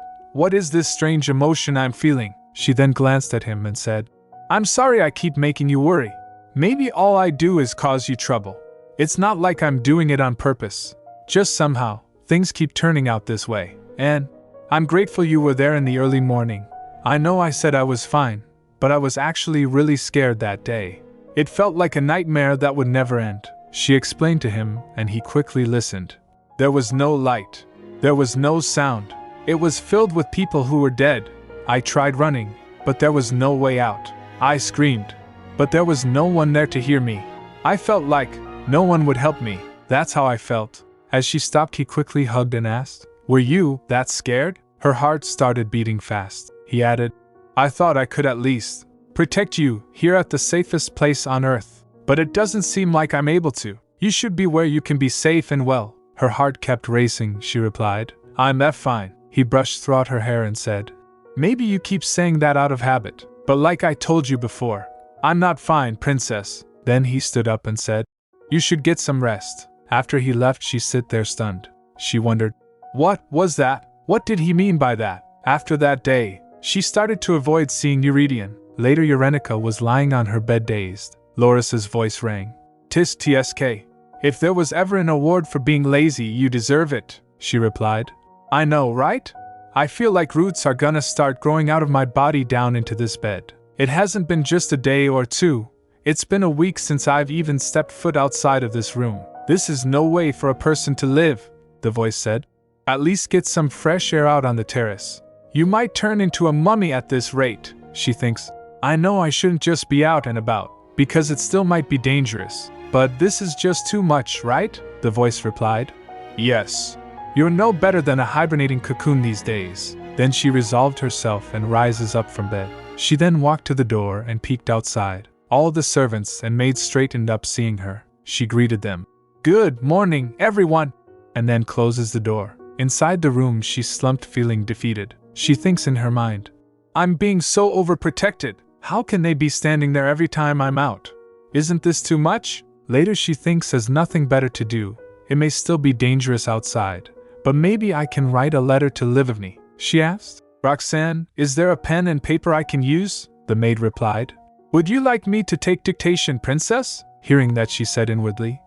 Speaker 1: is this strange emotion I'm feeling? She then glanced at him and said, I'm sorry I keep making you worry. Maybe all I do is cause you trouble. It's not like I'm doing it on purpose. Just somehow, things keep turning out this way. And I'm grateful you were there in the early morning. I know I said I was fine, but I was actually really scared that day. It felt like a nightmare that would never end. She explained to him, and he quickly listened. There was no light. There was no sound. It was filled with people who were dead. I tried running, but there was no way out. I screamed, but there was no one there to hear me. I felt like no one would help me. That's how I felt. As she stopped, he quickly hugged and asked, Were you that scared? Her heart started beating fast. He added, I thought I could at least protect you here at the safest place on earth. But it doesn't seem like I'm able to. You should be where you can be safe and well. Her heart kept racing, she replied. I'm fine. He brushed through her hair and said, Maybe you keep saying that out of habit. But like I told you before, I'm not fine, princess. Then he stood up and said, You should get some rest. After he left, she sat there stunned. She wondered, What was that? What did he mean by that? After that day, she started to avoid seeing Eurydion. Later, Eurenica was lying on her bed dazed. Loris's voice rang. Tis TSK. If there was ever an award for being lazy, you deserve it, she replied. I know, right? I feel like roots are gonna start growing out of my body down into this bed. It hasn't been just a day or two. It's been a week since I've even stepped foot outside of this room. This is no way for a person to live, the voice said. At least get some fresh air out on the terrace. You might turn into a mummy at this rate, she thinks. I know I shouldn't just be out and about, because it still might be dangerous. But this is just too much, right? The voice replied. Yes. You're no better than a hibernating cocoon these days. Then she resolved herself and rises up from bed. She then walked to the door and peeked outside. All the servants and maids straightened up seeing her. She greeted them. Good morning, everyone! And then closes the door. Inside the room, she slumped, feeling defeated. She thinks in her mind, I'm being so overprotected. How can they be standing there every time I'm out? Isn't this too much? Later she thinks has nothing better to do. It may still be dangerous outside, but maybe I can write a letter to Livni, she asked. Roxanne, is there a pen and paper I can use? The maid replied. Would you like me to take dictation, princess? Hearing that, she said inwardly,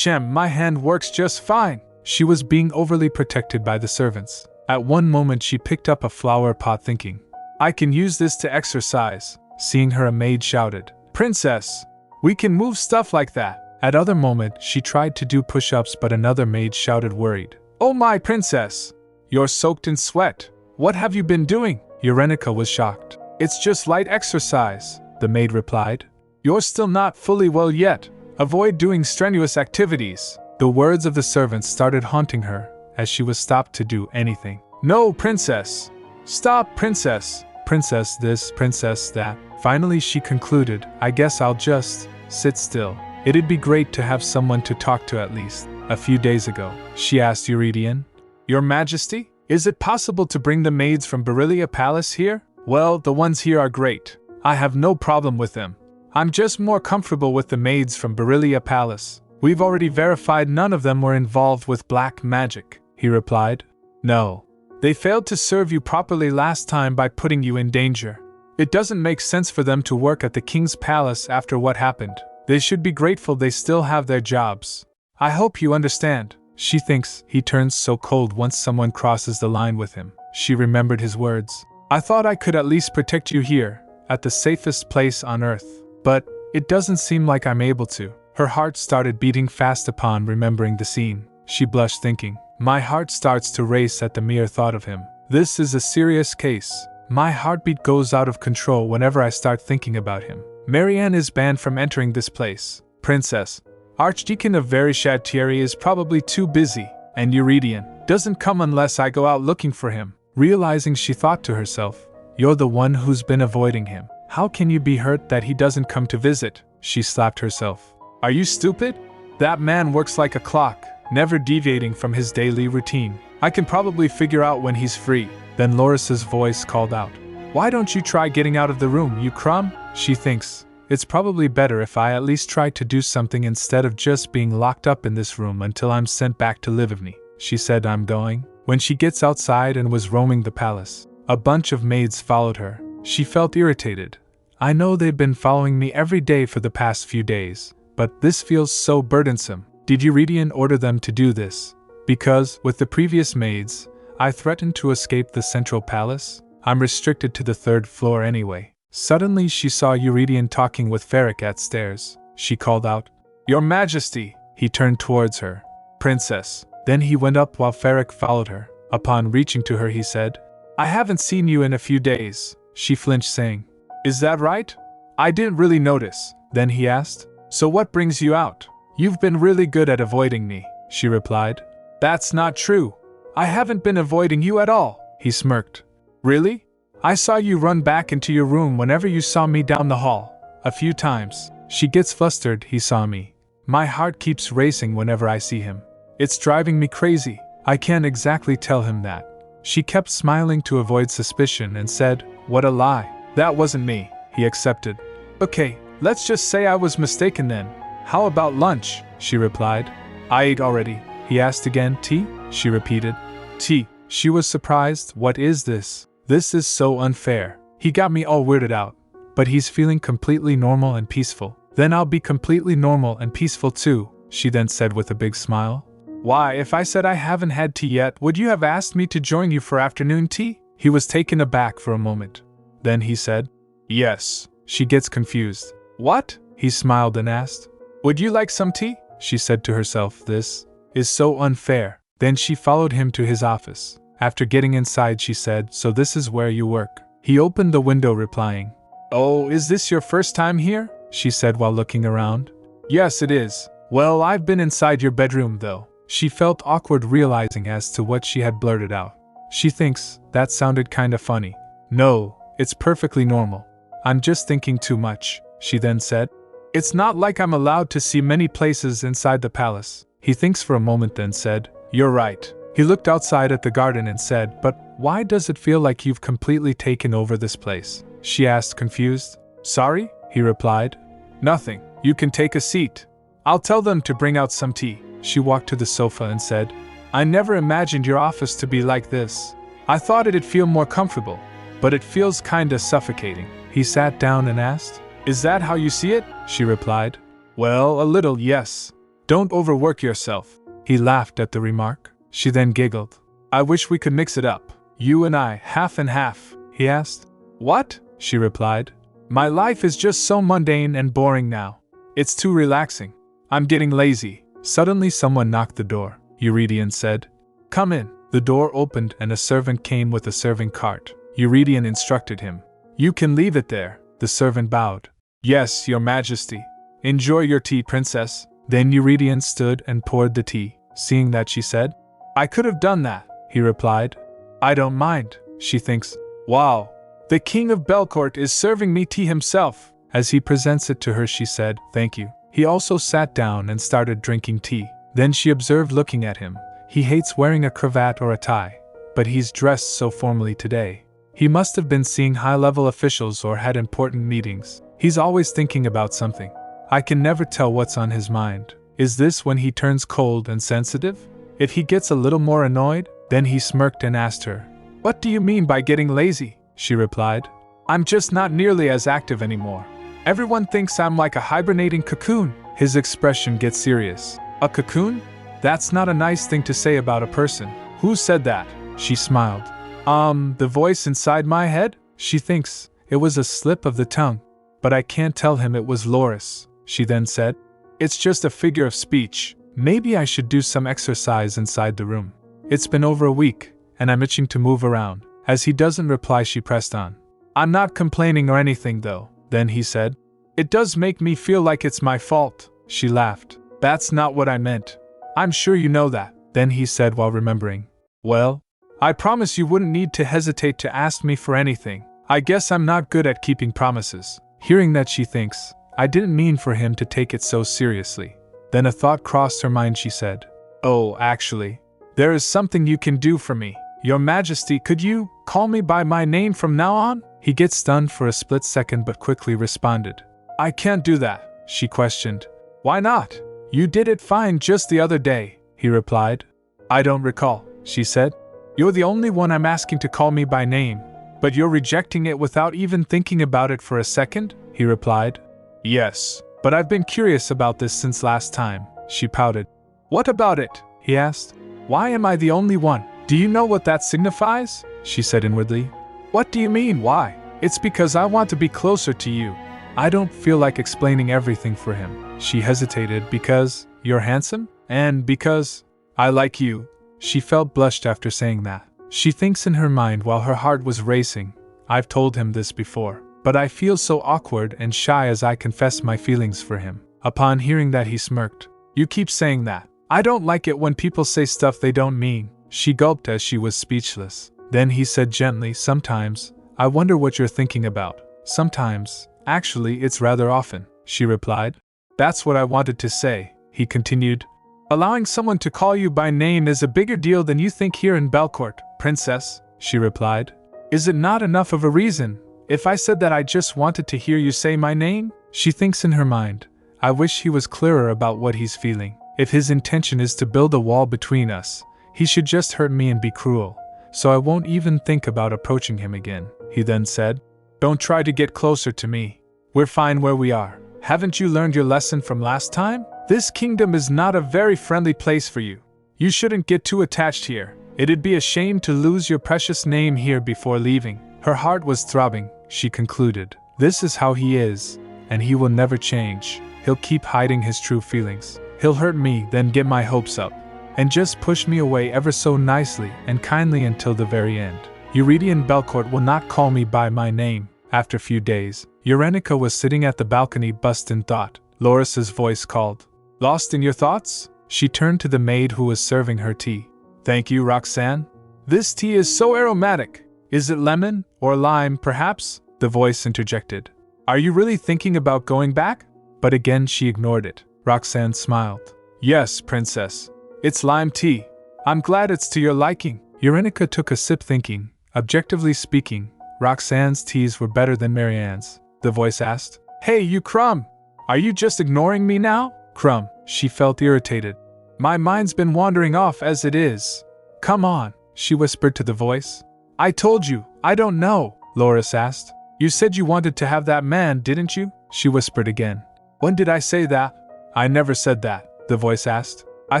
Speaker 1: my hand works just fine. She was being overly protected by the servants. At one moment she picked up a flower pot thinking, I can use this to exercise. Seeing her, a maid shouted, Princess, we can move stuff like that. At other moment she tried to do push-ups, but another maid shouted worried, Oh my princess, you're soaked in sweat. What have you been doing? Eurenica was shocked. It's just light exercise, the maid replied. You're still not fully well yet. Avoid doing strenuous activities. The words of the servants started haunting her as she was stopped to do anything. No, princess. Stop, princess. Princess this, princess that. Finally she concluded, I guess I'll just sit still. It'd be great to have someone to talk to at least. A few days ago, she asked Eurydion, Your Majesty, is it possible to bring the maids from Beryllia Palace here? Well, the ones here are great. I have no problem with them. I'm just more comfortable with the maids from Beryllia Palace. We've already verified none of them were involved with black magic, he replied. No. They failed to serve you properly last time by putting you in danger. It doesn't make sense for them to work at the king's palace after what happened. They should be grateful they still have their jobs. I hope you understand. She thinks he turns so cold once someone crosses the line with him. She remembered his words. I thought I could at least protect you here, at the safest place on earth. But it doesn't seem like I'm able to. Her heart started beating fast upon remembering the scene. She blushed thinking, My heart starts to race at the mere thought of him. This is a serious case. My heartbeat goes out of control whenever I start thinking about him. Marianne is banned from entering this place. Princess, Archdeacon of Verishad-Thierry is probably too busy, and Eurydion doesn't come unless I go out looking for him. Realizing, she thought to herself, You're the one who's been avoiding him. How can you be hurt that he doesn't come to visit? She slapped herself. Are you stupid? That man works like a clock, never deviating from his daily routine. I can probably figure out when he's free. Then Loris's voice called out, Why don't you try getting out of the room, you crumb? she thinks. It's probably better if I at least try to do something instead of just being locked up in this room until I'm sent back to Livivny. She said, I'm going. When she gets outside and was roaming the palace, a bunch of maids followed her. She felt irritated. I know they've been following me every day for the past few days, but this feels so burdensome. Did Eurydion order them to do this? Because, with the previous maids, I threatened to escape the central palace. I'm restricted to the 3rd floor anyway. Suddenly she saw Eurydion talking with Ferric at stairs. She called out, Your Majesty! He turned towards her. Princess. Then he went up while Ferric followed her. Upon reaching to her he said, I haven't seen you in a few days. She flinched, saying, Is that right? I didn't really notice. Then he asked, So what brings you out? You've been really good at avoiding me, she replied. That's not true. I haven't been avoiding you at all, he smirked. Really? I saw you run back into your room whenever you saw me down the hall. A few times. She gets flustered. He saw me. My heart keeps racing whenever I see him. It's driving me crazy. I can't exactly tell him that. She kept smiling to avoid suspicion and said, What a lie. That wasn't me. He accepted. Okay, let's just say I was mistaken then. How about lunch? She replied. I ate already. He asked again. Tea? She repeated. Tea. She was surprised. What is this? This is so unfair. He got me all weirded out. But he's feeling completely normal and peaceful. Then I'll be completely normal and peaceful too, she then said with a big smile. Why, if I said I haven't had tea yet, would you have asked me to join you for afternoon tea? He was taken aback for a moment. Then he said, Yes. She gets confused. What? He smiled and asked. Would you like some tea? She said to herself, This is so unfair. Then she followed him to his office. After getting inside she said, So this is where you work. He opened the window replying, Oh, is this your first time here? She said while looking around. Yes, it is. Well, I've been inside your bedroom though. She felt awkward realizing as to what she had blurted out. She thinks, that sounded kinda funny. No, it's perfectly normal. I'm just thinking too much, she then said. It's not like I'm allowed to see many places inside the palace. He thinks for a moment then said, You're right. He looked outside at the garden and said, But why does it feel like you've completely taken over this place? She asked, confused. Sorry? He replied. Nothing. You can take a seat. I'll tell them to bring out some tea. She walked to the sofa and said, I never imagined your office to be like this. I thought it'd feel more comfortable, but it feels kinda suffocating. He sat down and asked, Is that how you see it? She replied. Well, a little, yes. Don't overwork yourself. He laughed at the remark. She then giggled. I wish we could mix it up. You and I, half and half, he asked. What? She replied. My life is just so mundane and boring now. It's too relaxing. I'm getting lazy. Suddenly someone knocked the door. Eurydion said, Come in. The door opened and a servant came with a serving cart. Eurydion instructed him. You can leave it there. The servant bowed. Yes, your majesty. Enjoy your tea, princess. Then Eurydion stood and poured the tea. Seeing that she said, I could have done that, he replied. I don't mind, she thinks. Wow. The king of Belcourt is serving me tea himself. As he presents it to her she said, Thank you. He also sat down and started drinking tea. Then she observed looking at him. He hates wearing a cravat or a tie, but he's dressed so formally today. He must have been seeing high-level officials or had important meetings. He's always thinking about something. I can never tell what's on his mind. Is this when he turns cold and sensitive? If he gets a little more annoyed? Then he smirked and asked her, What do you mean by getting lazy? She replied, I'm just not nearly as active anymore. Everyone thinks I'm like a hibernating cocoon. His expression gets serious. A cocoon? That's not a nice thing to say about a person. Who said that? She smiled. The voice inside my head? She thinks it was a slip of the tongue. But I can't tell him it was Loris, she then said. It's just a figure of speech. Maybe I should do some exercise inside the room. It's been over a week, and I'm itching to move around. As he doesn't reply, she pressed on. I'm not complaining or anything though, then he said. It does make me feel like it's my fault. She laughed. That's not what I meant. I'm sure you know that. Then he said while remembering. Well, I promise you wouldn't need to hesitate to ask me for anything. I guess I'm not good at keeping promises. Hearing that she thinks, I didn't mean for him to take it so seriously. Then a thought crossed her mind. She said, Oh, actually, there is something you can do for me. Your Majesty, could you call me by my name from now on? He gets stunned for a split second but quickly responded. I can't do that, she questioned. Why not? You did it fine just the other day, he replied. I don't recall, she said. You're the only one I'm asking to call me by name, but you're rejecting it without even thinking about it for a second, he replied. Yes, but I've been curious about this since last time, she pouted. What about it? He asked. Why am I the only one? Do you know what that signifies? She said inwardly. What do you mean, why? It's because I want to be closer to you. I don't feel like explaining everything for him. She hesitated because you're handsome? And because I like you. She felt blushed after saying that. She thinks in her mind while her heart was racing. I've told him this before, but I feel so awkward and shy as I confess my feelings for him. Upon hearing that, he smirked. You keep saying that. I don't like it when people say stuff they don't mean. She gulped as she was speechless. Then he said gently, sometimes, I wonder what you're thinking about. Sometimes, actually it's rather often, she replied. That's what I wanted to say, he continued. Allowing someone to call you by name is a bigger deal than you think here in Belcourt, princess, she replied. Is it not enough of a reason, if I said that I just wanted to hear you say my name? She thinks in her mind, I wish he was clearer about what he's feeling. If his intention is to build a wall between us, he should just hurt me and be cruel, so I won't even think about approaching him again, he then said. Don't try to get closer to me. We're fine where we are. Haven't you learned your lesson from last time? This kingdom is not a very friendly place for you. You shouldn't get too attached here. It'd be a shame to lose your precious name here before leaving. Her heart was throbbing, she concluded. This is how he is, and he will never change. He'll keep hiding his true feelings. He'll hurt me, then get my hopes up, and just push me away ever so nicely and kindly until the very end. Eurydian Belcourt will not call me by my name. After a few days, Eurenica was sitting at the balcony bust in thought. Loris's voice called. Lost in your thoughts? She turned to the maid who was serving her tea. Thank you, Roxanne. This tea is so aromatic. Is it lemon or lime, perhaps? The voice interjected. Are you really thinking about going back? But again she ignored it. Roxanne smiled. Yes, princess. It's lime tea. I'm glad it's to your liking. Eurenica took a sip thinking. Objectively speaking, Roxanne's teas were better than Marianne's. The voice asked. Hey, you Crumb! Are you just ignoring me now? Crumb, she felt irritated. My mind's been wandering off as it is. Come on, she whispered to the voice. I told you, I don't know, Loris asked. You said you wanted to have that man, didn't you? She whispered again. When did I say that? I never said that, the voice asked. I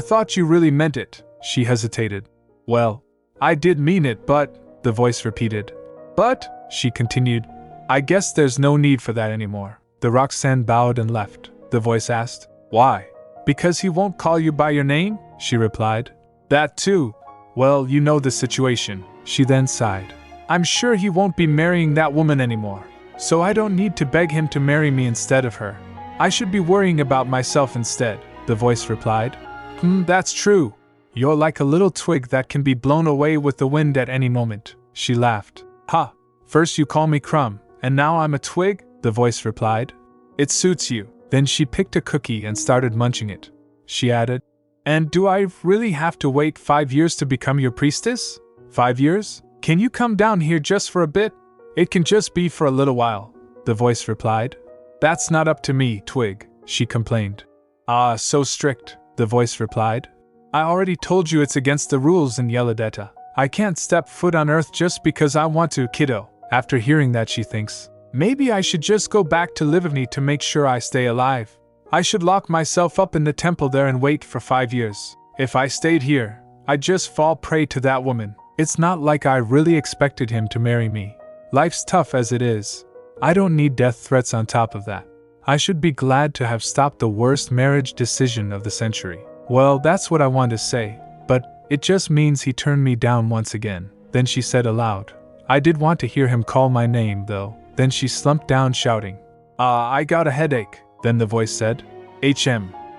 Speaker 1: thought you really meant it, she hesitated. Well, I did mean it, but, the voice repeated. But, she continued, I guess there's no need for that anymore. The Roxanne bowed and left. The voice asked, Why? Because he won't call you by your name? She replied. That too. Well, you know the situation. She then sighed. I'm sure he won't be marrying that woman anymore, so I don't need to beg him to marry me instead of her. I should be worrying about myself instead, the voice replied. That's true. You're like a little twig that can be blown away with the wind at any moment. She laughed. Ha! First you call me Crumb, and now I'm a twig? The voice replied. It suits you. Then she picked a cookie and started munching it. She added, And do I really have to wait 5 years to become your priestess? 5 years? Can you come down here just for a bit? It can just be for a little while, the voice replied. That's not up to me, Twig, she complained. Ah, so strict, the voice replied. I already told you it's against the rules in Yelladetta. I can't step foot on Earth just because I want to, kiddo. After hearing that, she thinks, maybe I should just go back to Livigny to make sure I stay alive. I should lock myself up in the temple there and wait for 5 years. If I stayed here, I'd just fall prey to that woman. It's not like I really expected him to marry me. Life's tough as it is. I don't need death threats on top of that. I should be glad to have stopped the worst marriage decision of the century. Well, that's what I want to say, but it just means he turned me down once again. Then she said aloud, I did want to hear him call my name, though. Then she slumped down shouting, I got a headache. Then the voice said,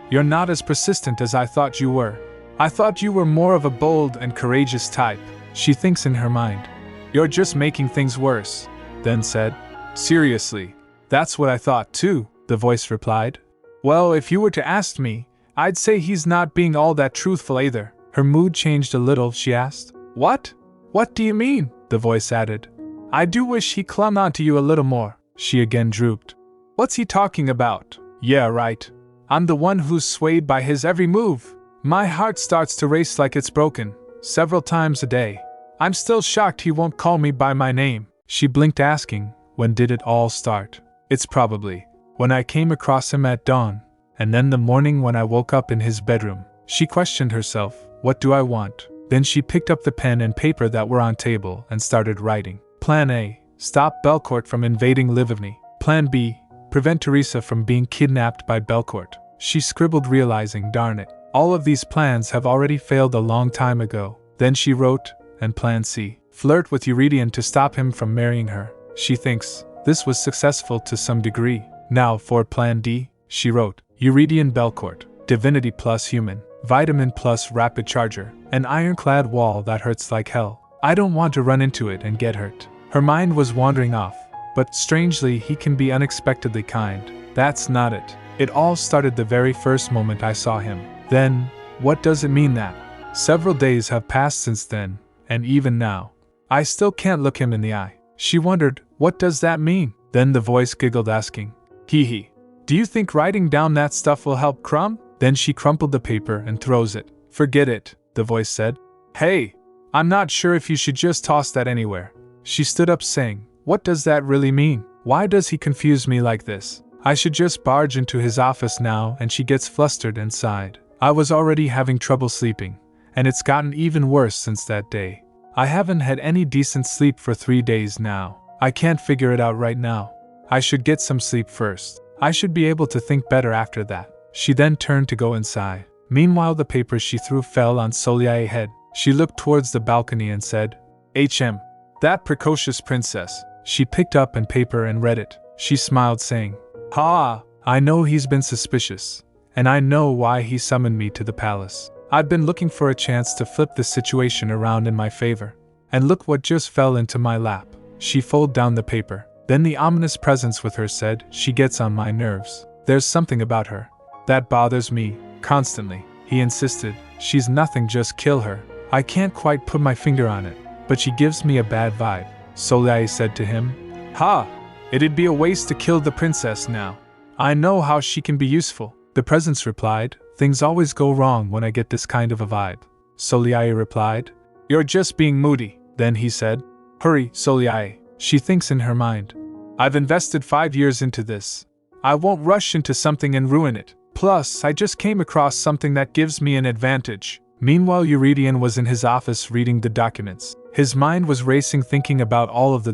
Speaker 1: you're not as persistent as I thought you were. I thought you were more of a bold and courageous type. She thinks in her mind, you're just making things worse. Then said, seriously, that's what I thought too, the voice replied. Well, if you were to ask me, I'd say he's not being all that truthful either. Her mood changed a little, she asked. What? What do you mean? The voice added. I do wish he clung on to you a little more. She again drooped. What's he talking about? Yeah, right. I'm the one who's swayed by his every move. My heart starts to race like it's broken, several times a day. I'm still shocked he won't call me by my name. She blinked, asking, when did it all start? It's probably when I came across him at dawn, and then the morning when I woke up in his bedroom. She questioned herself, what do I want? Then she picked up the pen and paper that were on table and started writing. Plan A, stop Belcourt from invading Livigny. Plan B, prevent Teresa from being kidnapped by Belcourt. She scribbled, realizing, darn it, all of these plans have already failed a long time ago. Then she wrote, and Plan C, flirt with Eurydion to stop him from marrying her. She thinks this was successful to some degree. Now for Plan D, she wrote, Eurydion Belcourt, divinity plus human, vitamin plus rapid charger, an ironclad wall that hurts like hell. I don't want to run into it and get hurt. Her mind was wandering off, but strangely he can be unexpectedly kind. That's not it. It all started the very first moment I saw him. Then, what does it mean that? Several days have passed since then, and even now, I still can't look him in the eye. She wondered, what does that mean? Then the voice giggled, asking, hee hee. Do you think writing down that stuff will help, Crumb? Then she crumpled the paper and throws it. Forget it, the voice said. Hey, I'm not sure if you should just toss that anywhere. She stood up, saying, what does that really mean? Why does he confuse me like this? I should just barge into his office now, and she gets flustered and sighed. I was already having trouble sleeping, and it's gotten even worse since that day. I haven't had any decent sleep for 3 days now. I can't figure it out right now. I should get some sleep first. I should be able to think better after that. She then turned to go inside. Meanwhile, the paper she threw fell on Soliae's head. She looked towards the balcony and said, "Hm. That precocious princess." She picked up a paper and read it. She smiled, saying, "Ha! I know he's been suspicious, and I know why he summoned me to the palace. I've been looking for a chance to flip the situation around in my favor. And look what just fell into my lap." She folded down the paper. Then the ominous presence with her said, "She gets on my nerves. There's something about her that bothers me, constantly," he insisted. "She's nothing, just kill her. I can't quite put my finger on it, but she gives me a bad vibe." Soliae said to him, "Ha! It'd be a waste to kill the princess now. I know how she can be useful." The presence replied, "Things always go wrong when I get this kind of a vibe." Soliae replied, "You're just being moody." Then he said, "Hurry, Soliae." She thinks in her mind, "I've invested 5 years into this. I won't rush into something and ruin it. Plus, I just came across something that gives me an advantage." Meanwhile, Eurydion was in his office reading the documents. His mind was racing, thinking about all of the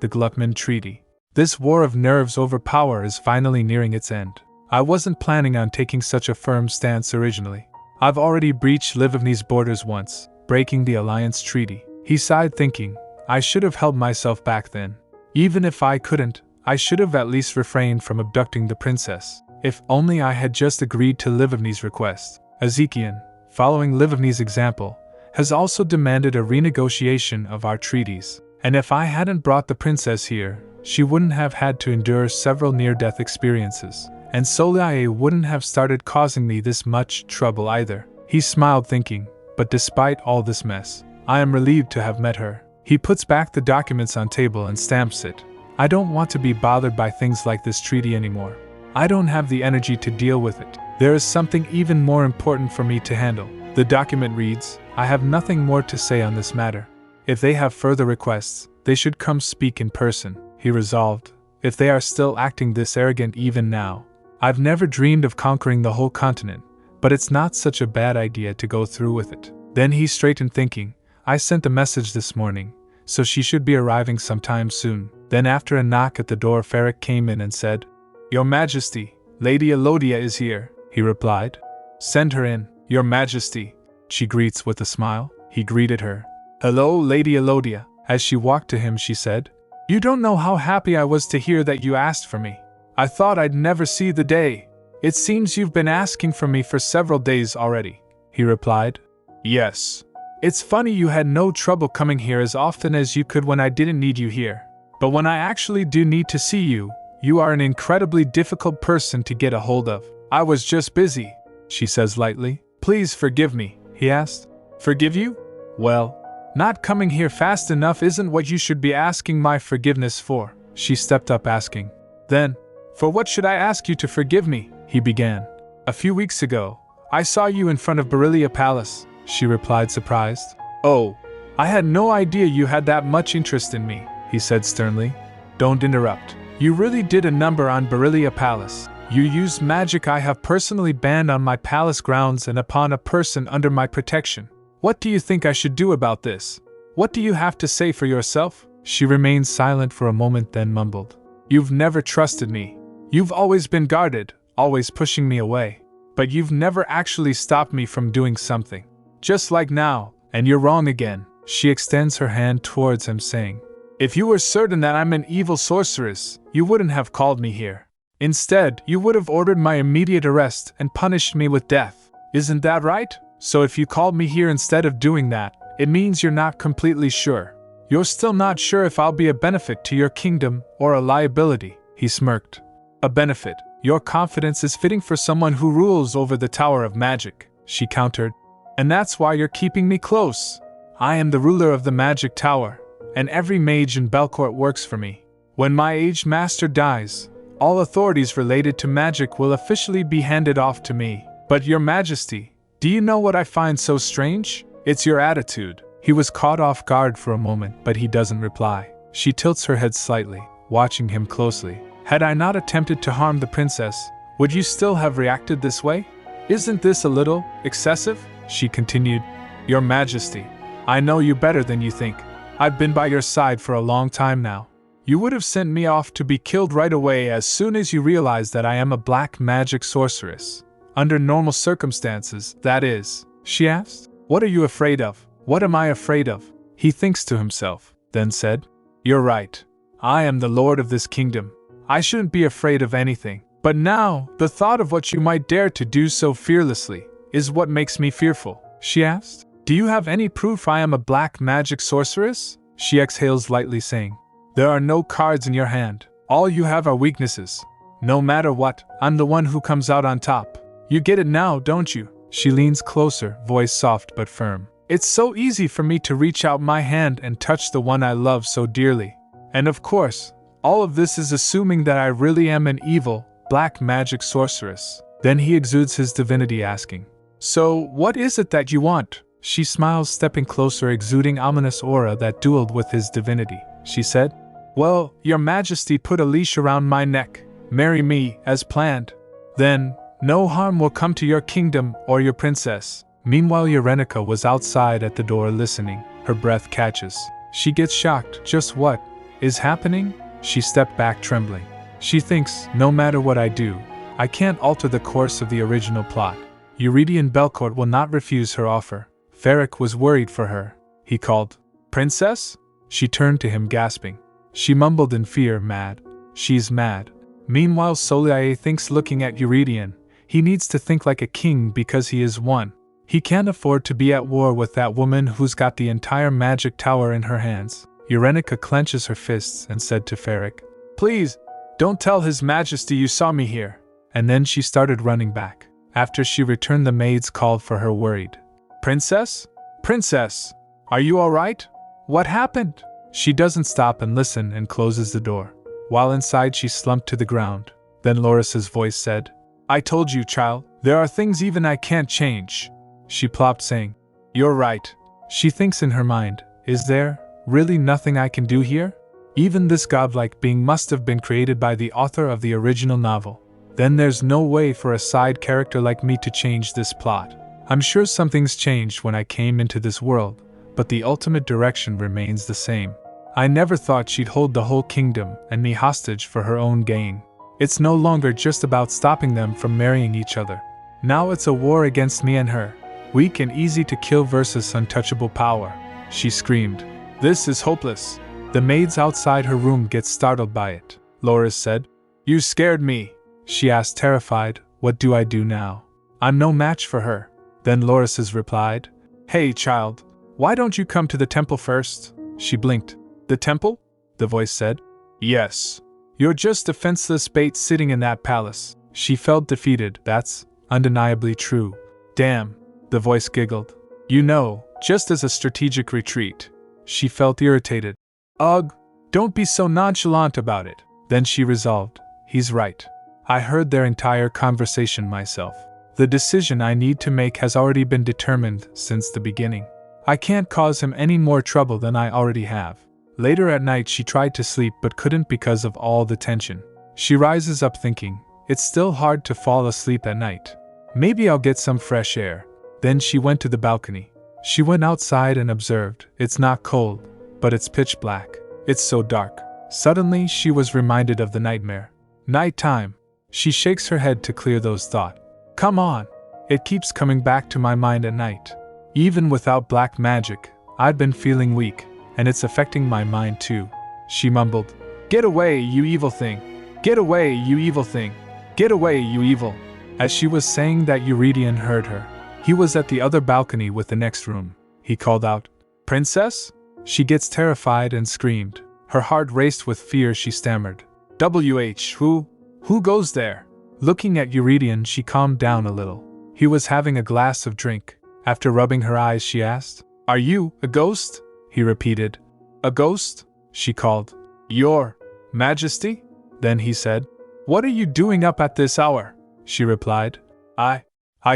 Speaker 1: Gluckman Treaty. This war of nerves over power is finally nearing its end. I wasn't planning on taking such a firm stance originally. I've already breached Livigny's borders once, breaking the alliance treaty. He sighed, thinking, I should have held myself back then. Even if I couldn't, I should have at least refrained from abducting the princess. If only I had just agreed to Livigny's request. Ezekiel, following Livigny's example, has also demanded a renegotiation of our treaties. And if I hadn't brought the princess here, she wouldn't have had to endure several near-death experiences. And Soliae wouldn't have started causing me this much trouble either. He smiled, thinking, but despite all this mess, I am relieved to have met her. He puts back the documents on table and stamps it. I don't want to be bothered by things like this treaty anymore. I don't have the energy to deal with it. There is something even more important for me to handle. The document reads, I have nothing more to say on this matter. If they have further requests, they should come speak in person, he resolved. If they are still acting this arrogant even now. I've never dreamed of conquering the whole continent, but it's not such a bad idea to go through with it. Then he straightened, thinking, I sent a message this morning, so she should be arriving sometime soon. Then after a knock at the door, Ferric came in and said, Your Majesty, Lady Elodia is here, he replied. Send her in, Your Majesty, she greets with a smile. He greeted her. Hello, Lady Elodia. As she walked to him, she said, You don't know how happy I was to hear that you asked for me. I thought I'd never see the day. It seems you've been asking for me for several days already, he replied. Yes. It's funny you had no trouble coming here as often as you could when I didn't need you here. But when I actually do need to see you, you are an incredibly difficult person to get a hold of. I was just busy, she says lightly. Please forgive me, he asked. Forgive you? Well, Not coming here fast enough isn't what you should be asking my forgiveness for, she stepped up asking. Then, for what should I ask you to forgive me? He began. A few weeks ago, I saw you in front of Berilia Palace, she replied surprised. Oh, I had no idea you had that much interest in me, he said sternly. Don't interrupt. You really did a number on Berilia Palace. You used magic I have personally banned on my palace grounds and upon a person under my protection. What do you think I should do about this? What do you have to say for yourself? She remained silent for a moment, then mumbled. You've never trusted me. You've always been guarded, always pushing me away. But you've never actually stopped me from doing something. Just like now, and you're wrong again. She extends her hand towards him, saying, if you were certain that I'm an evil sorceress, you wouldn't have called me here. Instead, you would have ordered my immediate arrest and punished me with death. Isn't that right? So if you called me here instead of doing that, it means you're not completely sure. You're still not sure if I'll be a benefit to your kingdom or a liability, he smirked. A benefit. Your confidence is fitting for someone who rules over the Tower of Magic, she countered. And that's why you're keeping me close. I am the ruler of the Magic Tower, and every mage in Belcourt works for me. When my aged master dies, all authorities related to magic will officially be handed off to me. But your majesty, do you know what I find so strange? It's your attitude. He was caught off guard for a moment, but he doesn't reply. She tilts her head slightly, watching him closely. Had I not attempted to harm the princess, would you still have reacted this way? Isn't this a little excessive? She continued. Your Majesty, I know you better than you think. I've been by your side for a long time now. You would have sent me off to be killed right away as soon as you realized that I am a black magic sorceress. Under normal circumstances, that is. She asked. What are you afraid of? What am I afraid of? He thinks to himself, then said, you're right. I am the lord of this kingdom. I shouldn't be afraid of anything. But now, the thought of what you might dare to do so fearlessly is what makes me fearful. She asked. Do you have any proof I am a black magic sorceress? She exhales lightly, saying, there are no cards in your hand. All you have are weaknesses. No matter what, I'm the one who comes out on top. You get it now, don't you? She leans closer, voice soft but firm. It's so easy for me to reach out my hand and touch the one I love so dearly. And of course, all of this is assuming that I really am an evil, black magic sorceress. Then he exudes his divinity, asking, so what is it that you want? She smiles, stepping closer, exuding ominous aura that dueled with his divinity. She said, well, your majesty put a leash around my neck. Marry me, as planned. Then, no harm will come to your kingdom or your princess. Meanwhile, Urenica was outside at the door listening. Her breath catches. She gets shocked. Just what is happening? She stepped back, trembling. She thinks, no matter what I do, I can't alter the course of the original plot. Eurydion Belcourt will not refuse her offer. Ferric was worried for her. He called, Princess? She turned to him, gasping. She mumbled in fear, mad. She's mad. Meanwhile, Soliae thinks, looking at Eurydion, he needs to think like a king because he is one. He can't afford to be at war with that woman who's got the entire magic tower in her hands. Urenica clenches her fists and said to Ferric, please, don't tell His Majesty you saw me here. And then she started running back. After she returned, the maids called for her, worried. Princess? Princess! Are you all right? What happened? She doesn't stop and listen and closes the door. While inside, she slumped to the ground. Then Loris's voice said, I told you, child, there are things even I can't change. She plopped, saying, you're right. She thinks in her mind, is there really nothing I can do here? Even this godlike being must have been created by the author of the original novel. Then there's no way for a side character like me to change this plot. I'm sure something's changed when I came into this world, but the ultimate direction remains the same. I never thought she'd hold the whole kingdom and me hostage for her own gain. It's no longer just about stopping them from marrying each other. Now it's a war against me and her. Weak and easy to kill versus untouchable power. She screamed. This is hopeless. The maids outside her room get startled by it. Loris said, you scared me. She asked, terrified, what do I do now? I'm no match for her. Then Loris replied, hey child, why don't you come to the temple first? She blinked. The temple? The voice said. Yes. You're just defenseless bait sitting in that palace. She felt defeated. That's undeniably true. Damn. The voice giggled. You know, just as a strategic retreat. She felt irritated. Ugh, don't be so nonchalant about it. Then she resolved, he's right. I heard their entire conversation myself. The decision I need to make has already been determined since the beginning. I can't cause him any more trouble than I already have. Later at night she tried to sleep but couldn't because of all the tension. She rises up thinking, it's still hard to fall asleep at night. Maybe I'll get some fresh air. Then she went to the balcony. She went outside and observed, it's not cold, but it's pitch black. It's so dark. Suddenly she was reminded of the nightmare. Nighttime. She shakes her head to clear those thoughts. Come on. It keeps coming back to my mind at night. Even without black magic, I've been feeling weak, and it's affecting my mind too. She mumbled, Get away, you evil thing. Get away, you evil thing. Get away, you evil. As she was saying that, Eurydion heard her. He was at the other balcony with the next room. He called out, Princess? She gets terrified and screamed. Her heart raced with fear. She stammered, Who goes there? Looking at Eurydion, she calmed down a little. He was having a glass of drink. After rubbing her eyes, she asked, Are you a ghost? He repeated, A ghost? She called, Your Majesty? Then he said, What are you doing up at this hour? She replied, I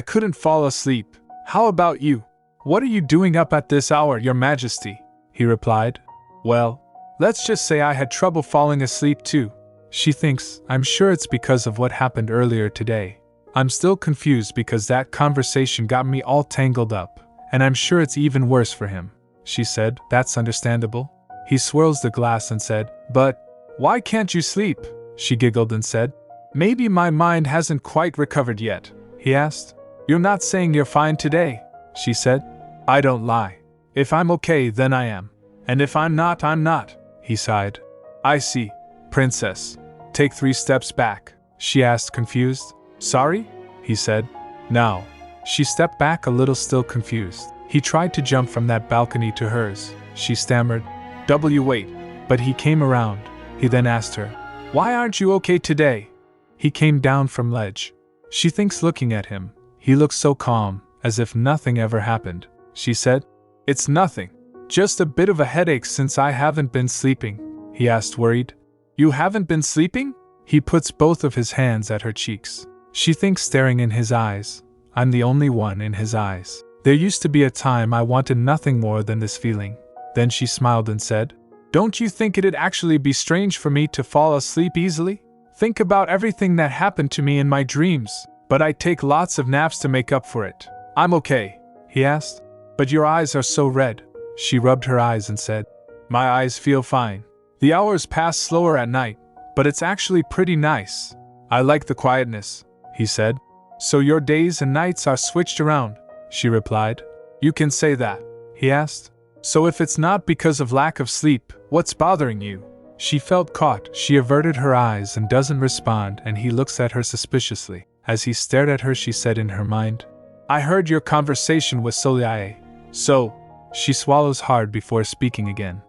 Speaker 1: couldn't fall asleep. How about you? What are you doing up at this hour, Your Majesty? He replied, Well, let's just say I had trouble falling asleep too. She thinks, I'm sure it's because of what happened earlier today. I'm still confused because that conversation got me all tangled up, and I'm sure it's even worse for him. She said, That's understandable. He swirls the glass and said, But why can't you sleep? She giggled and said, Maybe my mind hasn't quite recovered yet. He asked, You're not saying you're fine today? She said, I don't lie. If I'm okay, then I am. And if I'm not, I'm not. He sighed. I see. Princess. Take 3 steps back. She asked, confused. Sorry? He said. Now. She stepped back a little, still confused. He tried to jump from that balcony to hers. She stammered, Wait. But he came around. He then asked her, Why aren't you okay today? He came down from ledge. She thinks, looking at him, he looks so calm, as if nothing ever happened. She said, It's nothing. Just a bit of a headache since I haven't been sleeping. He asked, worried. You haven't been sleeping? He puts both of his hands at her cheeks. She thinks, staring in his eyes, I'm the only one in his eyes. There used to be a time I wanted nothing more than this feeling. Then she smiled and said, Don't you think it'd actually be strange for me to fall asleep easily? Think about everything that happened to me in my dreams, but I take lots of naps to make up for it. I'm okay. He asked, But your eyes are so red. She rubbed her eyes and said, My eyes feel fine. The hours pass slower at night, but it's actually pretty nice. I like the quietness, he said. So your days and nights are switched around, she replied. You can say that, he asked. So if it's not because of lack of sleep, what's bothering you? She felt caught. She averted her eyes and doesn't respond, and he looks at her suspiciously. As he stared at her, she said in her mind, I heard your conversation with Soliae. So, she swallows hard before speaking again.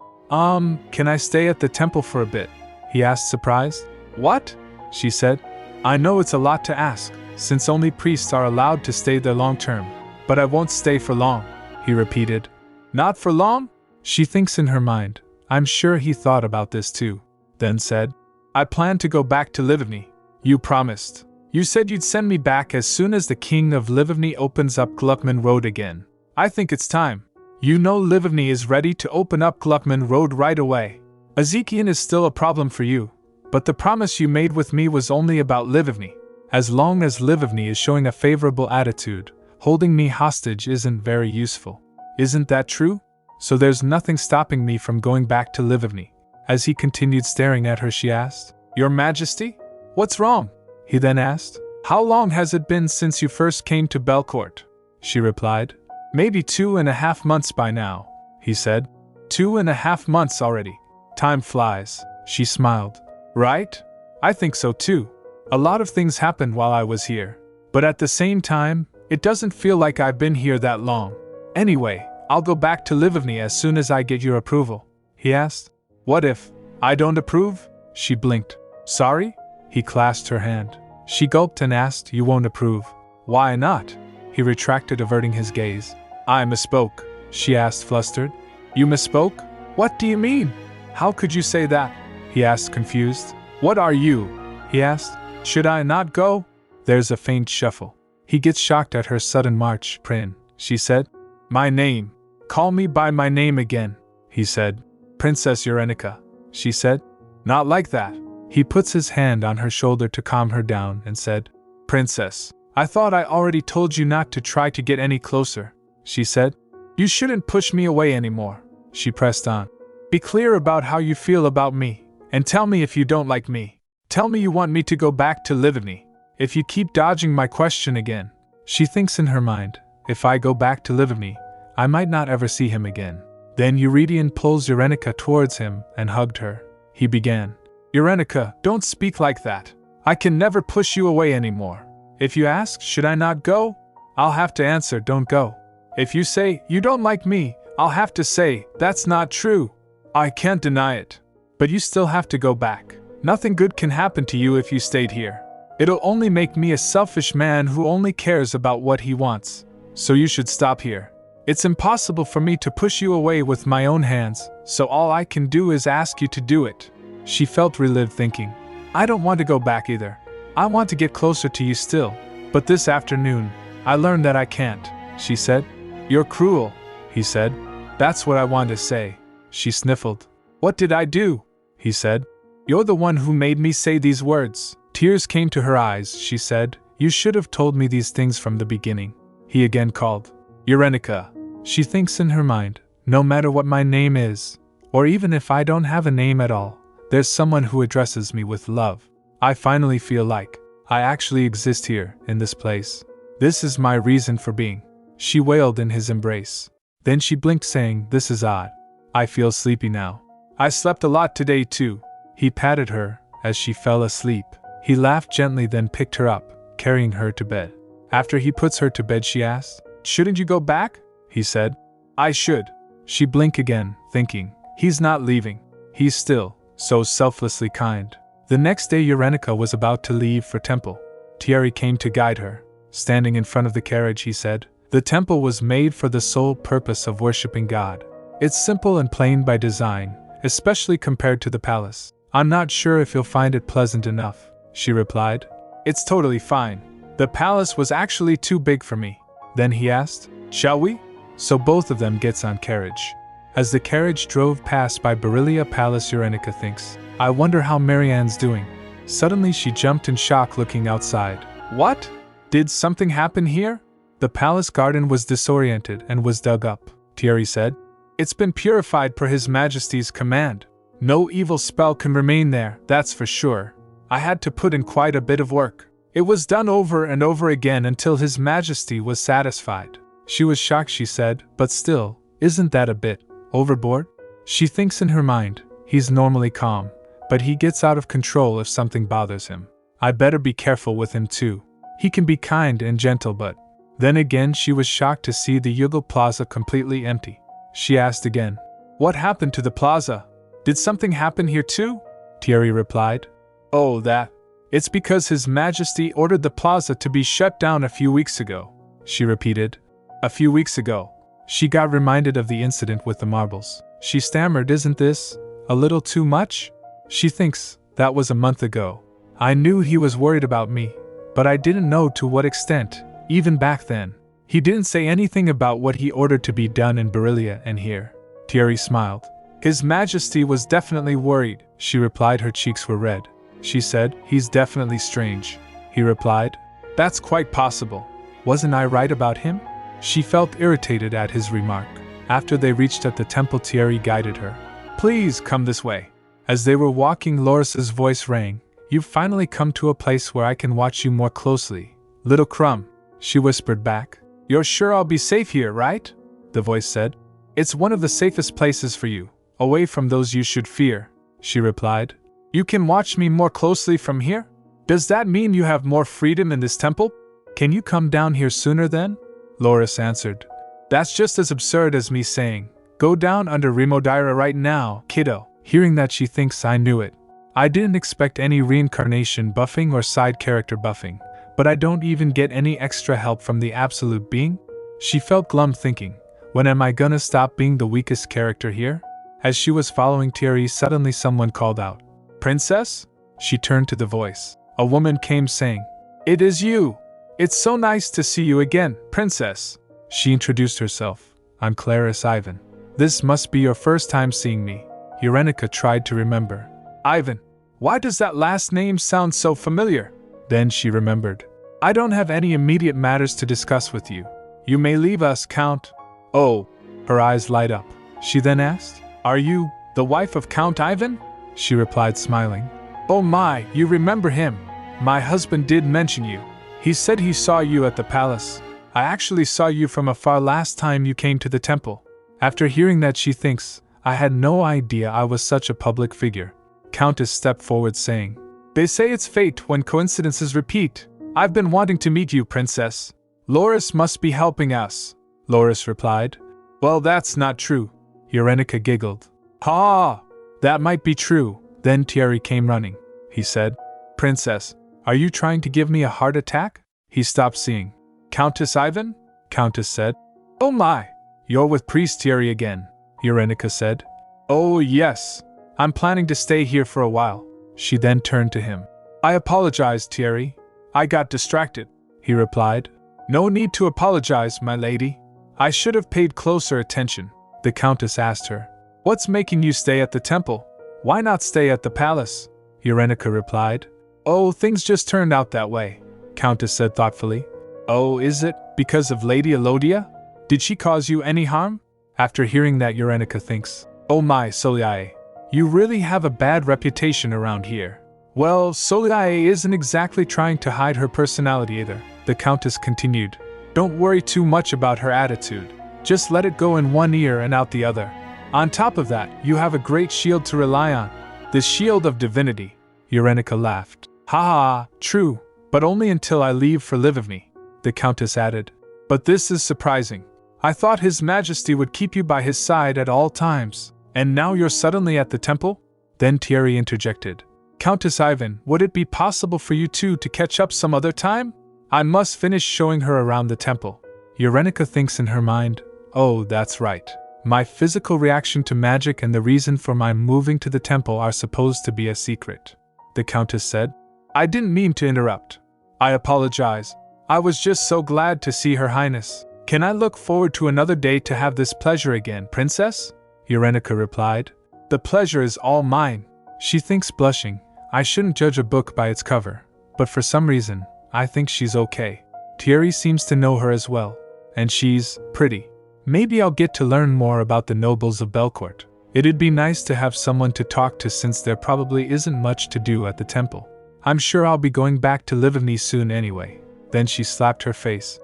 Speaker 1: Can I stay at the temple for a bit? He asked, surprised. What? She said. I know it's a lot to ask, since only priests are allowed to stay there long term. But I won't stay for long, he repeated. Not for long? She thinks in her mind, I'm sure he thought about this too. Then said, I plan to go back to Livigny. You promised. You said you'd send me back as soon as the king of Livigny opens up Gluckman Road again. I think it's time. You know Livigny is ready to open up Gluckman Road right away. Ezekiel is still a problem for you, but the promise you made with me was only about Livigny. As long as Livigny is showing a favorable attitude, holding me hostage isn't very useful. Isn't that true? So there's nothing stopping me from going back to Livigny. As he continued staring at her, she asked, Your Majesty? What's wrong? He then asked, How long has it been since you first came to Belcourt? She replied, Maybe 2.5 months by now, he said. 2.5 months already. Time flies, she smiled. Right? I think so too. A lot of things happened while I was here. But at the same time, it doesn't feel like I've been here that long. Anyway, I'll go back to Livigny as soon as I get your approval. He asked. What if I don't approve? She blinked. Sorry? He clasped her hand. She gulped and asked, You won't approve. Why not? He retracted, averting his gaze. I misspoke, she asked, flustered. You misspoke? What do you mean? How could you say that? He asked, confused. What are you? He asked. Should I not go? There's a faint shuffle. He gets shocked at her sudden march. Prin, she said. My name. Call me by my name again, he said. Princess Eurenica, she said. Not like that. He puts his hand on her shoulder to calm her down and said, Princess, I thought I already told you not to try to get any closer, she said. You shouldn't push me away anymore, she pressed on. Be clear about how you feel about me, and tell me if you don't like me. Tell me you want me to go back to Livigny. If you keep dodging my question again. She thinks in her mind, if I go back to Livigny, I might not ever see him again. Then Eurydion pulls Eurenica towards him and hugged her. He began. Eurenica, don't speak like that. I can never push you away anymore. If you ask, should I not go? I'll have to answer, don't go. If you say, you don't like me, I'll have to say, that's not true. I can't deny it. But you still have to go back. Nothing good can happen to you if you stayed here. It'll only make me a selfish man who only cares about what he wants. So you should stop here. It's impossible for me to push you away with my own hands, so all I can do is ask you to do it. She felt relieved, thinking, I don't want to go back either. I want to get closer to you still. But this afternoon, I learned that I can't, she said. You're cruel, he said. That's what I want to say. She sniffled. What did I do? He said. You're the one who made me say these words. Tears came to her eyes, she said. You should have told me these things from the beginning. He again called. Eurenica. She thinks in her mind, no matter what my name is, or even if I don't have a name at all, there's someone who addresses me with love. I finally feel like I actually exist here, in this place. This is my reason for being. She wailed in his embrace. Then she blinked, saying, This is odd. I feel sleepy now. I slept a lot today too. He patted her as she fell asleep. He laughed gently, then picked her up, carrying her to bed. After he puts her to bed, she asked, Shouldn't you go back? He said. I should. She blinked again, thinking, he's not leaving. He's still so selflessly kind. The next day Eurenica was about to leave for temple. Thierry came to guide her. Standing in front of the carriage, he said, The temple was made for the sole purpose of worshipping God. It's simple and plain by design, especially compared to the palace. I'm not sure if you'll find it pleasant enough, she replied. It's totally fine. The palace was actually too big for me. Then he asked, Shall we? So both of them gets on carriage. As the carriage drove past by Barilia Palace, Eurenica thinks, I wonder how Marianne's doing. Suddenly she jumped in shock, looking outside. What? Did something happen here? The palace garden was disoriented and was dug up, Thierry said. It's been purified per His Majesty's command. No evil spell can remain there, that's for sure. I had to put in quite a bit of work. It was done over and over again until His Majesty was satisfied. She was shocked, she said, but still, isn't that a bit overboard? She thinks in her mind, he's normally calm, but he gets out of control if something bothers him. I better be careful with him too. He can be kind and gentle, but... Then again she was shocked to see the Yugal Plaza completely empty. She asked again, What happened to the plaza? Did something happen here too? Thierry replied, Oh, that. It's because His Majesty ordered the plaza to be shut down a few weeks ago, she repeated. A few weeks ago. She got reminded of the incident with the marbles. She stammered, Isn't this a little too much? She thinks, that was a month ago. I knew he was worried about me, but I didn't know to what extent, even back then. He didn't say anything about what he ordered to be done in Barilia and here. Thierry smiled. His Majesty was definitely worried, she replied. Her cheeks were red. She said, He's definitely strange. He replied, That's quite possible. Wasn't I right about him? She felt irritated at his remark. After they reached at the temple, Thierry guided her. Please come this way. As they were walking, Loris's voice rang. You've finally come to a place where I can watch you more closely. Little crumb, she whispered back. You're sure I'll be safe here, right? The voice said. It's one of the safest places for you, away from those you should fear, she replied. You can watch me more closely from here? Does that mean you have more freedom in this temple? Can you come down here sooner then? Loris answered. That's just as absurd as me saying, go down under Remodira right now, kiddo. Hearing that, she thinks I knew it. I didn't expect any reincarnation buffing or side character buffing, but I don't even get any extra help from the absolute being? She felt glum, thinking, When am I gonna stop being the weakest character here? As she was following Thierry, suddenly someone called out, "Princess?" She turned to the voice. A woman came saying, "It is you! It's so nice to see you again, Princess." She introduced herself. "I'm Clarice Ivan. This must be your first time seeing me." Urenica tried to remember. "Ivan? Why does that last name sound so familiar?" Then she remembered. "I don't have any immediate matters to discuss with you. You may leave us, Count." "Oh." Her eyes light up. She then asked, "Are you the wife of Count Ivan?" She replied, smiling. "Oh my, you remember him. My husband did mention you. He said he saw you at the palace. I actually saw you from afar last time you came to the temple." After hearing that, she thinks, "I had no idea I was such a public figure." Countess stepped forward saying, "They say it's fate when coincidences repeat. I've been wanting to meet you, Princess. Loris must be helping us." Loris replied, "Well, that's not true." Urenica giggled. "Ha! That might be true." Then Thierry came running. He said, "Princess, are you trying to give me a heart attack?" He stopped seeing. "Countess Ivan?" Countess said. "Oh my! You're with Priest Thierry again," Urenica said. "Oh yes. I'm planning to stay here for a while." She then turned to him. "I apologize, Thierry. I got distracted," he replied. "No need to apologize, my lady. I should have paid closer attention." The Countess asked her, "What's making you stay at the temple? Why not stay at the palace?" Urenica replied, "Oh, things just turned out that way," Countess said thoughtfully. "Oh, is it because of Lady Elodia? Did she cause you any harm?" After hearing that, Urenica thinks, "Oh my, Soliae, you really have a bad reputation around here." "Well, Soliae isn't exactly trying to hide her personality either," the Countess continued. "Don't worry too much about her attitude. Just let it go in one ear and out the other. On top of that, you have a great shield to rely on. The shield of divinity." Urenica laughed. "Ha ha, true, but only until I leave for Livigny," the Countess added. "But this is surprising. I thought His Majesty would keep you by his side at all times, and now you're suddenly at the temple?" Then Thierry interjected. "Countess Ivan, would it be possible for you two to catch up some other time? I must finish showing her around the temple." Urenica thinks in her mind, "Oh, that's right. My physical reaction to magic and the reason for my moving to the temple are supposed to be a secret." The Countess said, "I didn't mean to interrupt. I apologize. I was just so glad to see Her Highness. Can I look forward to another day to have this pleasure again, Princess?" Urenica replied, "The pleasure is all mine." She thinks, blushing, "I shouldn't judge a book by its cover, but for some reason, I think she's okay. Thierry seems to know her as well, and she's pretty. Maybe I'll get to learn more about the nobles of Belcourt. It'd be nice to have someone to talk to since there probably isn't much to do at the temple. I'm sure I'll be going back to Livigny soon anyway." Then she slapped her face.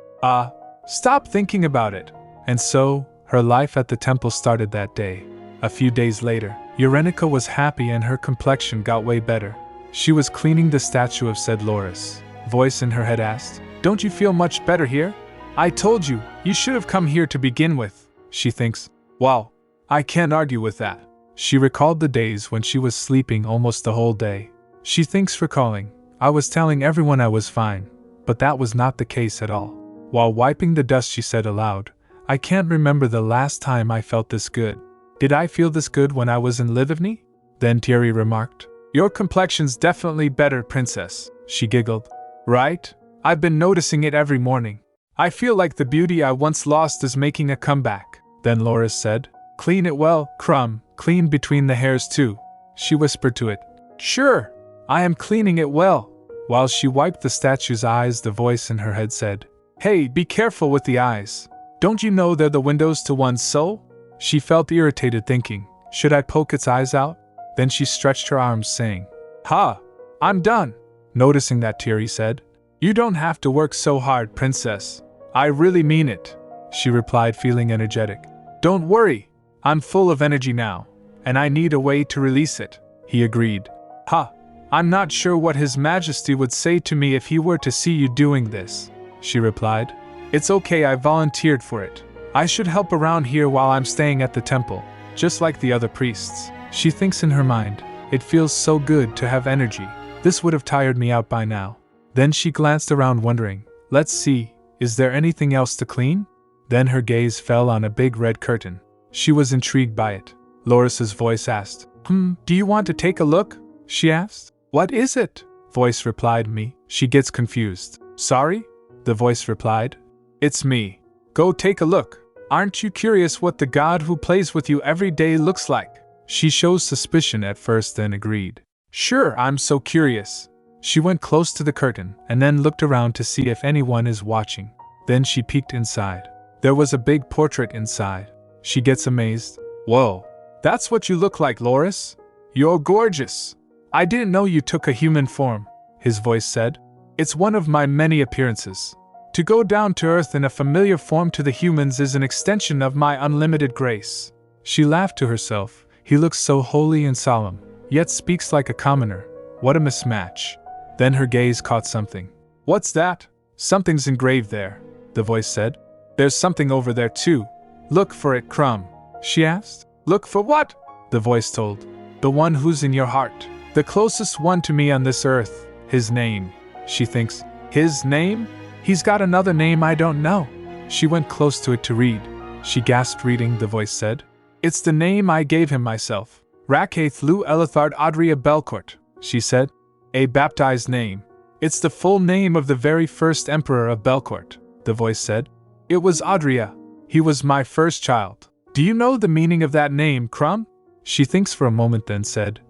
Speaker 1: Stop thinking about it." And so, her life at the temple started that day. A few days later, Urenica was happy and her complexion got way better. She was cleaning the statue of said Loris. Voice in her head asked, "Don't you feel much better here? I told you, you should have come here to begin with." She thinks, "Wow, I can't argue with that." She recalled the days when she was sleeping almost the whole day. She thinks, recalling, "I was telling everyone I was fine, but that was not the case at all." While wiping the dust, she said aloud, "I can't remember the last time I felt this good. Did I feel this good when I was in Livigny?" Then Thierry remarked, "Your complexion's definitely better, Princess." She giggled. "Right? I've been noticing it every morning. I feel like the beauty I once lost is making a comeback." Then Loris said, "Clean it well, Crumb, clean between the hairs too." She whispered to it, "Sure, I am cleaning it well." While she wiped the statue's eyes, the voice in her head said, "Hey, be careful with the eyes. Don't you know they're the windows to one's soul?" She felt irritated, thinking, "Should I poke its eyes out?" Then she stretched her arms, saying, "Ha! I'm done." Noticing that, Thierry said, "You don't have to work so hard, Princess. I really mean it," she replied, feeling energetic. "Don't worry, I'm full of energy now, and I need a way to release it," he agreed. "Ha! I'm not sure what His Majesty would say to me if he were to see you doing this," she replied. "It's okay, I volunteered for it. I should help around here while I'm staying at the temple, just like the other priests." She thinks in her mind, "It feels so good to have energy. This would have tired me out by now." Then she glanced around, wondering, "Let's see, is there anything else to clean?" Then her gaze fell on a big red curtain. She was intrigued by it. Loris's voice asked, do you want to take a look? She asked. What is it? Voice replied me. She gets confused. Sorry? The voice replied. It's me. Go take a look. Aren't you curious what the god who plays with you every day looks like? She shows suspicion at first, then agreed. Sure, I'm so curious. She went close to the curtain and then looked around to see if anyone is watching. Then she peeked inside. There was a big portrait inside. She gets amazed. Whoa, that's what you look like, Loris? You're gorgeous. I didn't know you took a human form, his voice said. It's one of my many appearances. To go down to earth in a familiar form to the humans is an extension of my unlimited grace. She laughed to herself. He looks so holy and solemn, yet speaks like a commoner. What a mismatch. Then her gaze caught something. What's that? Something's engraved there, the voice said. There's something over there too. Look for it, Crumb. She asked. Look for what? The voice told. The one who's in your heart. The closest one to me on this earth. His name. She thinks. His name? He's got another name I don't know. She went close to it to read. She gasped reading, the voice said. It's the name I gave him myself. Rakaith Lu Elithard Adria Belcourt, she said. A baptized name. It's the full name of the very first emperor of Belcourt, the voice said. It was Adria. He was my first child. Do you know the meaning of that name, Crumb? She thinks for a moment, then said,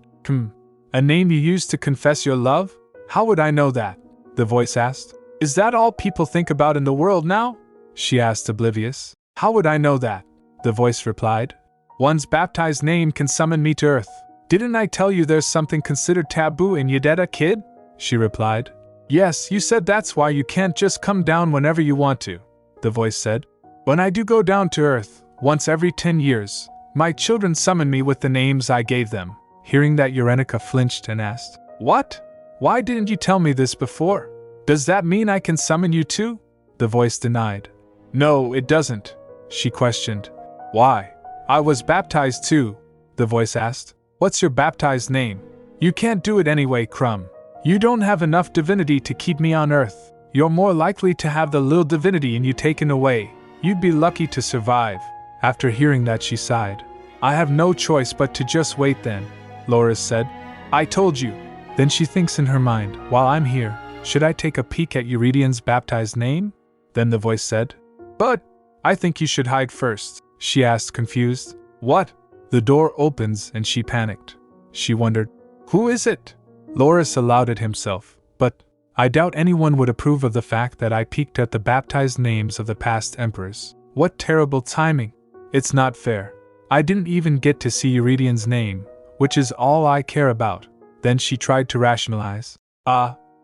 Speaker 1: A name you used to confess your love? How would I know that? The voice asked. Is that all people think about in the world now? She asked, oblivious. How would I know that? The voice replied. One's baptized name can summon me to earth. Didn't I tell you there's something considered taboo in Yedetta, kid? She replied. Yes, you said that's why you can't just come down whenever you want to, the voice said. When I do go down to earth, once every 10 years, my children summon me with the names I gave them. Hearing that, Urenica flinched and asked, What? Why didn't you tell me this before? Does that mean I can summon you too? The voice denied. No, it doesn't, she questioned. Why? I was baptized too, the voice asked. What's your baptized name? You can't do it anyway, Crumb. You don't have enough divinity to keep me on earth. You're more likely to have the little divinity in you taken away. You'd be lucky to survive. After hearing that, she sighed. I have no choice but to just wait then, Loris said. I told you. Then she thinks in her mind, while I'm here, should I take a peek at Eurydian's baptized name? Then the voice said, But I think you should hide first, she asked, confused. What? The door opens and she panicked. She wondered, Who is it? Loris allowed it himself, but I doubt anyone would approve of the fact that I peeked at the baptized names of the past emperors. What terrible timing. It's not fair. I didn't even get to see Eurydian's name, which is all I care about. Then she tried to rationalize.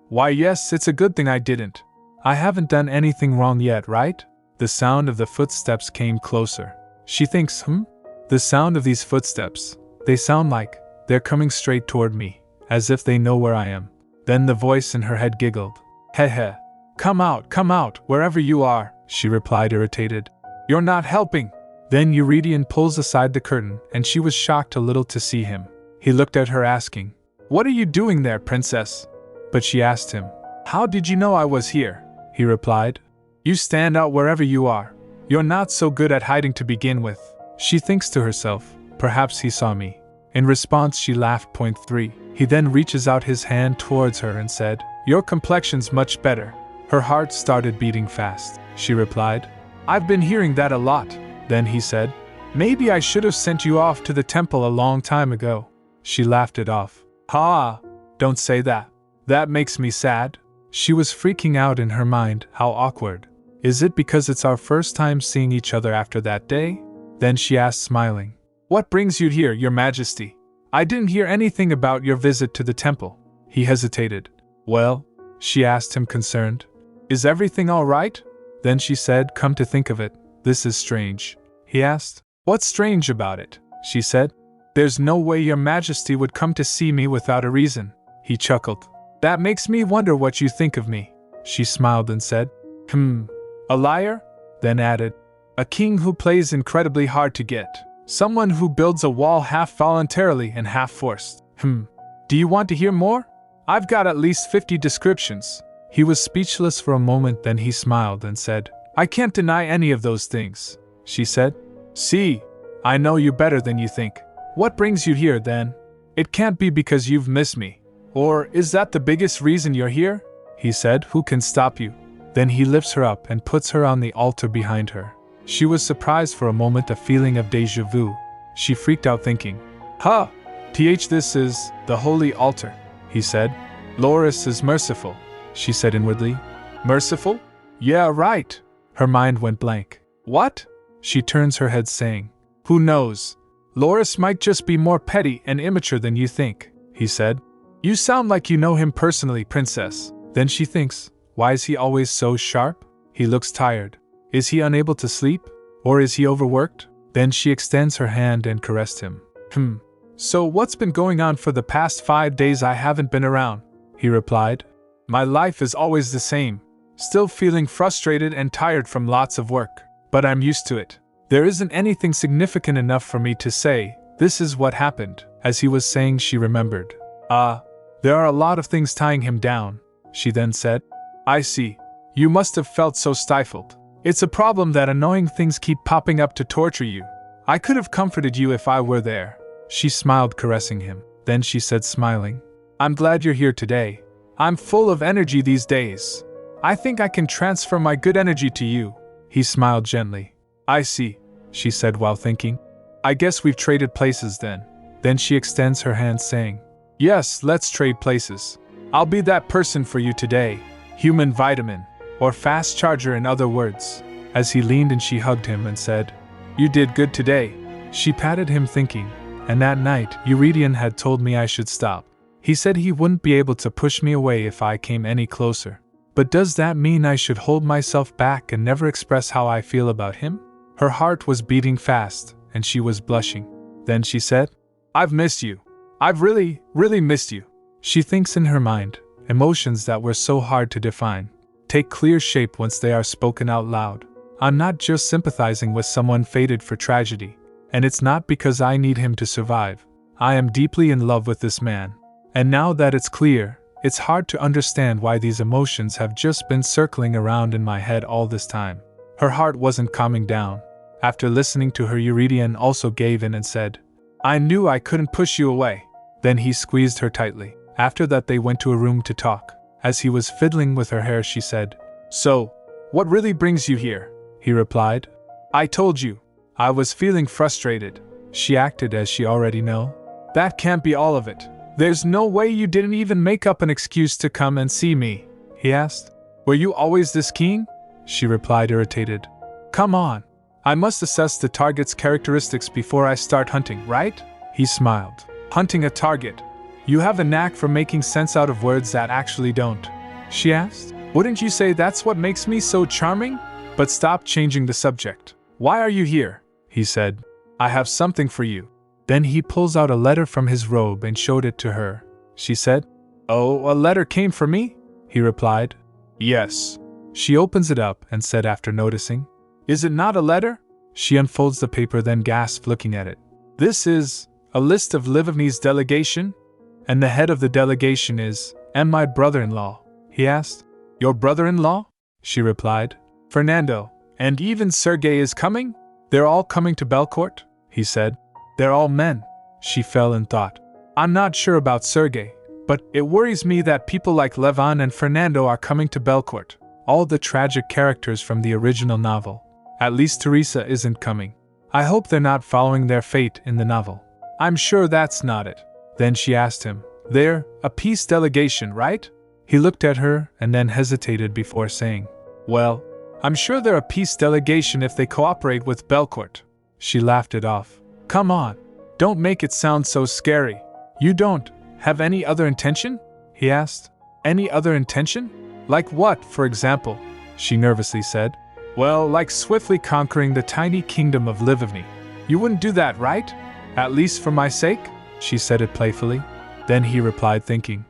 Speaker 1: Why yes, it's a good thing I didn't. I haven't done anything wrong yet, right? The sound of the footsteps came closer. She thinks, The sound of these footsteps, they sound like they're coming straight toward me, as if they know where I am. Then the voice in her head giggled. Heh. Come out, wherever you are, she replied, irritated. You're not helping. Then Eurydian pulls aside the curtain, and she was shocked a little to see him. He looked at her asking, What are you doing there, princess? But she asked him, How did you know I was here? He replied, You stand out wherever you are. You're not so good at hiding to begin with. She thinks to herself, Perhaps he saw me. In response, she laughed. Point 3. He then reaches out his hand towards her and said, Your complexion's much better. Her heart started beating fast. She replied, I've been hearing that a lot. Then he said, Maybe I should have sent you off to the temple a long time ago. She laughed it off. Ha! Don't say that. That makes me sad. She was freaking out in her mind. How awkward. Is it because it's our first time seeing each other after that day? Then she asked, smiling, What brings you here, Your Majesty? I didn't hear anything about your visit to the temple. He hesitated. Well, she asked him, concerned. Is everything all right? Then she said, Come to think of it, this is strange. He asked, What's strange about it? She said, There's no way Your Majesty would come to see me without a reason. He chuckled. That makes me wonder what you think of me. She smiled and said, A liar? Then added, A king who plays incredibly hard to get. Someone who builds a wall half voluntarily and half forced. Do you want to hear more? I've got at least 50 descriptions. He was speechless for a moment, then he smiled and said, I can't deny any of those things, she said. See, I know you better than you think. What brings you here, then? It can't be because you've missed me. Or is that the biggest reason you're here? He said. Who can stop you? Then he lifts her up and puts her on the altar behind her. She was surprised for a moment, a feeling of déjà vu. She freaked out thinking, this is the holy altar, he said. Loris is merciful, she said inwardly. Merciful? Yeah, right. Her mind went blank. What? She turns her head saying, who knows? Loris might just be more petty and immature than you think, he said. You sound like you know him personally, princess. Then she thinks, why is he always so sharp? He looks tired. Is he unable to sleep? Or is he overworked? Then she extends her hand and caressed him. So what's been going on for the past 5 days? I haven't been around, he replied. My life is always the same. Still feeling frustrated and tired from lots of work. But I'm used to it. There isn't anything significant enough for me to say, this is what happened. As he was saying, she remembered. There are a lot of things tying him down, she then said. I see. You must have felt so stifled. It's a problem that annoying things keep popping up to torture you. I could have comforted you if I were there. She smiled, caressing him. Then she said, smiling, I'm glad you're here today. I'm full of energy these days. I think I can transfer my good energy to you. He smiled gently. I see, she said while thinking. I guess we've traded places then. Then she extends her hand saying, yes, let's trade places. I'll be that person for you today. Human vitamin, or fast charger in other words. As he leaned and she hugged him and said, you did good today. She patted him thinking, and that night, Eurydion had told me I should stop. He said he wouldn't be able to push me away if I came any closer. But does that mean I should hold myself back and never express how I feel about him? Her heart was beating fast, and she was blushing. Then she said, I've missed you. I've really missed you. She thinks in her mind, emotions that were so hard to define take clear shape once they are spoken out loud. I'm not just sympathizing with someone fated for tragedy, and it's not because I need him to survive. I am deeply in love with this man. And now that it's clear, it's hard to understand why these emotions have just been circling around in my head all this time. Her heart wasn't calming down. After listening to her, Eurydion also gave in and said, I knew I couldn't push you away. Then he squeezed her tightly. After that they went to a room to talk. As he was fiddling with her hair, she said, So, what really brings you here? He replied, I told you. I was feeling frustrated. She acted as she already know. That can't be all of it. There's no way you didn't even make up an excuse to come and see me, he asked. Were you always this keen? She replied, irritated. Come on. I must assess the target's characteristics before I start hunting, right? He smiled. Hunting a target. You have a knack for making sense out of words that actually don't, she asked. Wouldn't you say that's what makes me so charming? But stop changing the subject. Why are you here? He said. I have something for you. Then he pulls out a letter from his robe and showed it to her. She said, Oh, a letter came for me? He replied. Yes. She opens it up and said after noticing, Is it not a letter? She unfolds the paper, then gasped looking at it. This is a list of Livavni's delegation? And the head of the delegation is, and my brother-in-law, he asked. Your brother-in-law? She replied. Fernando, and even Sergei is coming? They're all coming to Belcourt? He said. They're all men. She fell in thought. I'm not sure about Sergei, but it worries me that people like Levan and Fernando are coming to Belcourt. All the tragic characters from the original novel. At least Teresa isn't coming. I hope they're not following their fate in the novel. I'm sure that's not it. Then she asked him, They're a peace delegation, right? He looked at her and then hesitated before saying, Well, I'm sure they're a peace delegation if they cooperate with Belcourt. She laughed it off. Come on, don't make it sound so scary. You don't have any other intention? He asked. Any other intention? Like what, for example? She nervously said. Well, like swiftly conquering the tiny kingdom of Livavni. You wouldn't do that, right? At least for my sake? She said it playfully. Then he replied, thinking,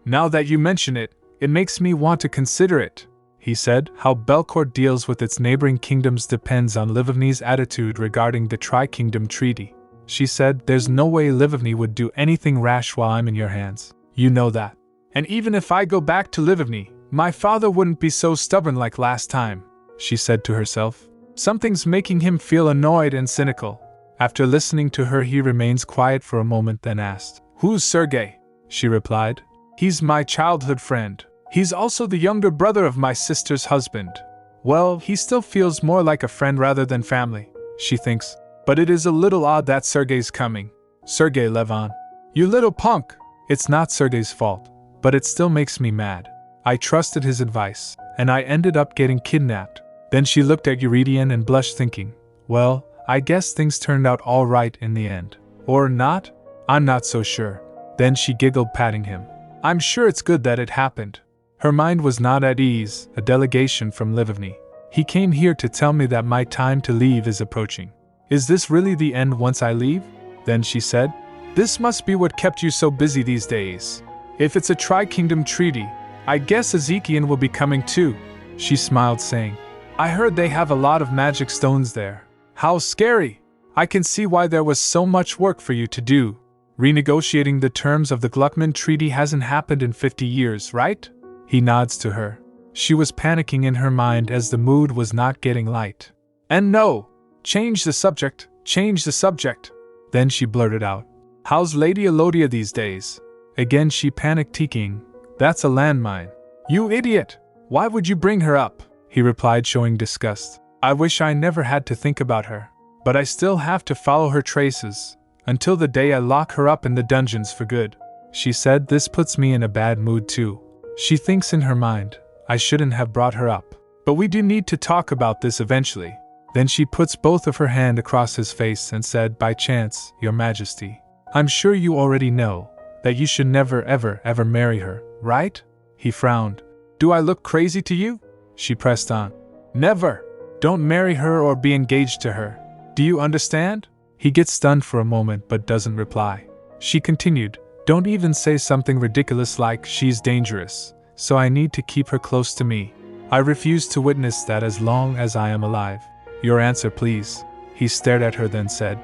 Speaker 1: Now that you mention it, it makes me want to consider it. He said, How Belcourt deals with its neighboring kingdoms depends on Livavni's attitude regarding the Tri-Kingdom Treaty. She said, There's no way Livavni would do anything rash while I'm in your hands. You know that. And even if I go back to Livavni, my father wouldn't be so stubborn like last time. she said to herself. Something's making him feel annoyed and cynical. After listening to her, he remains quiet for a moment, then asked, "Who's Sergei?" She replied, "He's my childhood friend. He's also the younger brother of my sister's husband. Well, he still feels more like a friend rather than family," she thinks. But it is a little odd that Sergei's coming. Sergei Levon. You little punk! It's not Sergei's fault, but it still makes me mad. I trusted his advice, and I ended up getting kidnapped. Then she looked at Eurydion and blushed, thinking, well, I guess things turned out all right in the end. Or not? I'm not so sure. Then she giggled, patting him. I'm sure it's good that it happened. Her mind was not at ease. A delegation from Livovny. He came here to tell me that my time to leave is approaching. Is this really the end once I leave? Then she said, this must be what kept you so busy these days. If it's a Tri-Kingdom treaty, I guess Ezekiel will be coming too. She smiled, saying, I heard they have a lot of magic stones there. How scary! I can see why there was so much work for you to do. Renegotiating the terms of the Gluckman Treaty hasn't happened in 50 years, right? He nods to her. She was panicking in her mind as the mood was not getting light. And no! Change the subject, change the subject! Then she blurted out. How's Lady Elodia these days? Again she panicked, thinking, that's a landmine. You idiot! Why would you bring her up? He replied, showing disgust. I wish I never had to think about her. But I still have to follow her traces, until the day I lock her up in the dungeons for good. She said, this puts me in a bad mood too. She thinks in her mind, I shouldn't have brought her up. But we do need to talk about this eventually. Then she puts both of her hands across his face and said, by chance, Your Majesty, I'm sure you already know that you should never ever marry her, right? He frowned. Do I look crazy to you? She pressed on. Never! Don't marry her or be engaged to her. Do you understand? He gets stunned for a moment but doesn't reply. She continued, don't even say something ridiculous like she's dangerous, so I need to keep her close to me. I refuse to witness that as long as I am alive. Your answer, please. He stared at her, then said,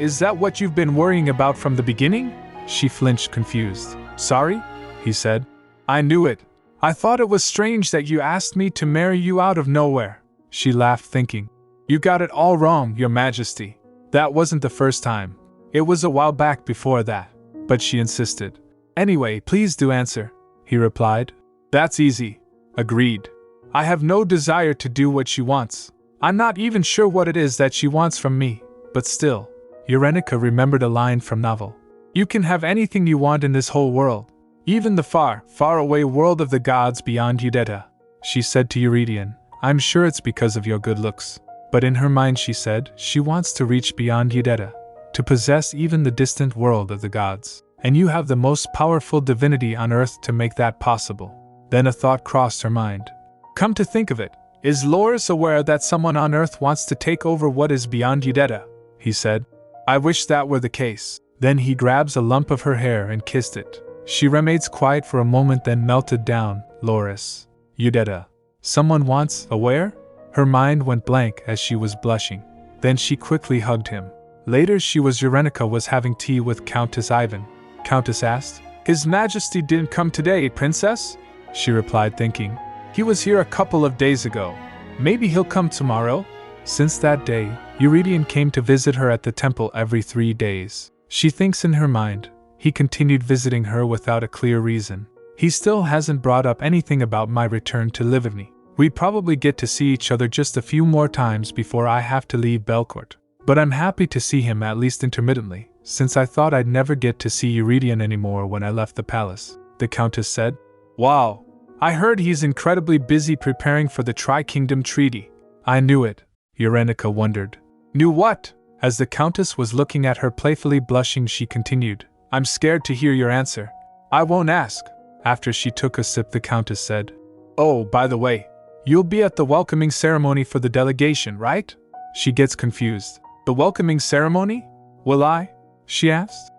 Speaker 1: is that what you've been worrying about from the beginning? She flinched, confused. Sorry? He said. I knew it. I thought it was strange that you asked me to marry you out of nowhere. She laughed, thinking, you got it all wrong, Your Majesty. That wasn't the first time. It was a while back before that. But she insisted. Anyway, please do answer, he replied. That's easy. Agreed. I have no desire to do what she wants. I'm not even sure what it is that she wants from me, but still. Eurenica remembered a line from novel. You can have anything you want in this whole world. Even the far, far away world of the gods beyond Udeta. She said to Eurydion, I'm sure it's because of your good looks. But in her mind she said, she wants to reach beyond Udeta, to possess even the distant world of the gods. And you have the most powerful divinity on earth to make that possible. Then a thought crossed her mind. Come to think of it, is Loris aware that someone on earth wants to take over what is beyond Udeta? He said. I wish that were the case. Then he grabs a lump of her hair and kissed it. She remains quiet for a moment, then melted down. Loris. Udeta. Someone wants, aware? Her mind went blank as she was blushing. Then she quickly hugged him. Later Eurenica was having tea with Countess Ivan. Countess asked, His Majesty didn't come today, Princess? She replied, thinking, he was here a couple of days ago. Maybe he'll come tomorrow? Since that day, Eurydion came to visit her at the temple every 3 days. She thinks in her mind, he continued visiting her without a clear reason. He still hasn't brought up anything about my return to Livovny. We probably get to see each other just a few more times before I have to leave Belcourt. But I'm happy to see him at least intermittently, since I thought I'd never get to see Eurydion anymore when I left the palace. The Countess said, Wow, I heard he's incredibly busy preparing for the Tri-Kingdom Treaty. I knew it. Eurenica wondered. Knew what? As the Countess was looking at her playfully blushing, she continued, I'm scared to hear your answer. I won't ask. After she took a sip, the Countess said, Oh, by the way, you'll be at the welcoming ceremony for the delegation, right? She gets confused. The welcoming ceremony? Will I? She asked.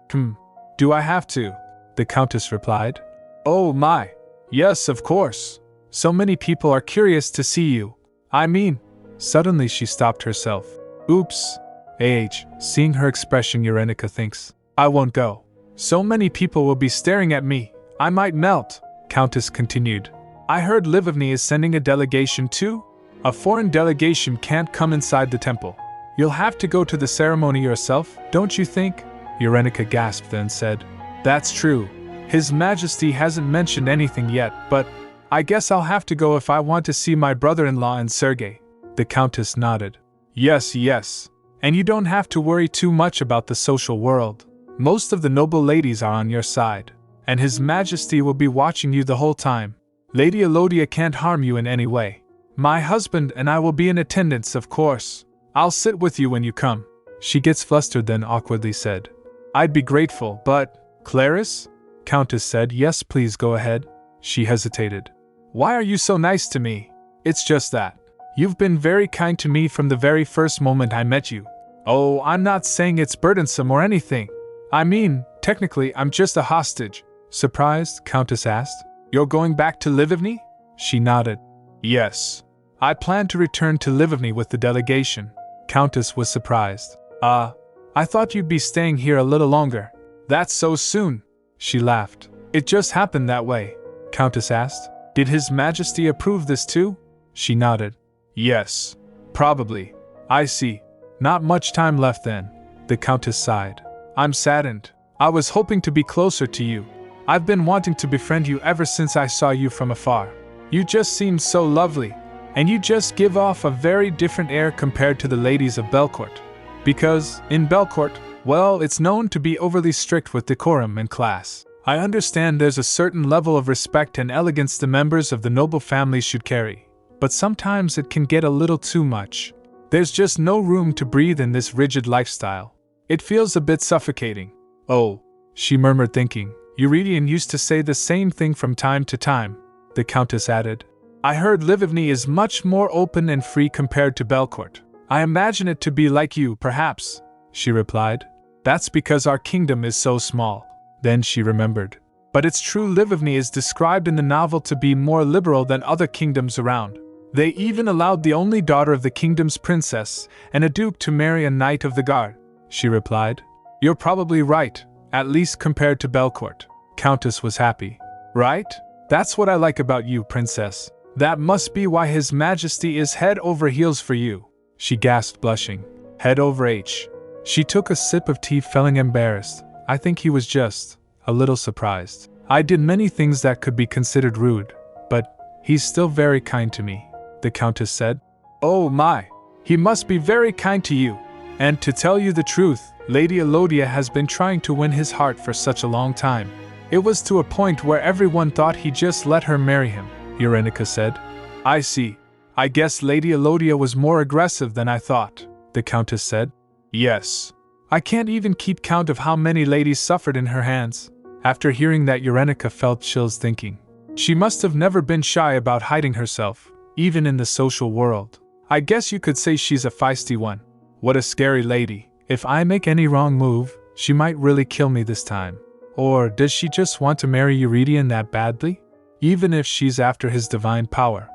Speaker 1: Do I have to? The Countess replied. Oh my. Yes, of course. So many people are curious to see you. I mean. Suddenly she stopped herself. Oops. Seeing her expression, Eurenica thinks, I won't go. So many people will be staring at me. I might melt. Countess continued. I heard Livovny is sending a delegation too? A foreign delegation can't come inside the temple. You'll have to go to the ceremony yourself, don't you think? Eurenica gasped then said. That's true. His Majesty hasn't mentioned anything yet, but I guess I'll have to go if I want to see my brother-in-law and Sergei. The Countess nodded. Yes, yes. And you don't have to worry too much about the social world. Most of the noble ladies are on your side, and His Majesty will be watching you the whole time. Lady Elodia can't harm you in any way. My husband and I will be in attendance, of course. I'll sit with you when you come. She gets flustered then awkwardly said. I'd be grateful, but… Clarice? Countess said. Yes, please go ahead. She hesitated. Why are you so nice to me? It's just that. You've been very kind to me from the very first moment I met you. Oh, I'm not saying it's burdensome or anything. I mean, technically, I'm just a hostage. Surprised, Countess asked. You're going back to Livivny? She nodded. Yes. I plan to return to Livivny with the delegation. Countess was surprised. I thought you'd be staying here a little longer. That's so soon. She laughed. It just happened that way. Countess asked. Did His Majesty approve this too? She nodded. Yes. Probably. I see. Not much time left then. The Countess sighed. I'm saddened. I was hoping to be closer to you. I've been wanting to befriend you ever since I saw you from afar. You just seem so lovely, and you just give off a very different air compared to the ladies of Belcourt. Because, in Belcourt, well, it's known to be overly strict with decorum and class. I understand there's a certain level of respect and elegance the members of the noble families should carry, but sometimes it can get a little too much. There's just no room to breathe in this rigid lifestyle. It feels a bit suffocating. Oh, she murmured thinking, Eurydion used to say the same thing from time to time. The Countess added, I heard Livivny is much more open and free compared to Belcourt. I imagine it to be like you, perhaps, she replied. That's because our kingdom is so small. Then she remembered. But it's true Livivny is described in the novel to be more liberal than other kingdoms around. They even allowed the only daughter of the kingdom's princess and a duke to marry a knight of the guard, she replied. You're probably right, at least compared to Belcourt. Countess was happy. Right? That's what I like about you, princess. That must be why His Majesty is head over heels for you. She gasped, blushing. Head over H. She took a sip of tea, feeling embarrassed. I think he was just a little surprised. I did many things that could be considered rude, but he's still very kind to me, the Countess said. Oh my, he must be very kind to you. And to tell you the truth, Lady Elodia has been trying to win his heart for such a long time. It was to a point where everyone thought he just let her marry him, Eurenica said. I see. I guess Lady Elodia was more aggressive than I thought, the Countess said. Yes. I can't even keep count of how many ladies suffered in her hands. After hearing that, Eurenica felt chills thinking. She must have never been shy about hiding herself, even in the social world. I guess you could say she's a feisty one. What a scary lady. If I make any wrong move, she might really kill me this time. Or does she just want to marry Eurydion that badly? Even if she's after his divine power.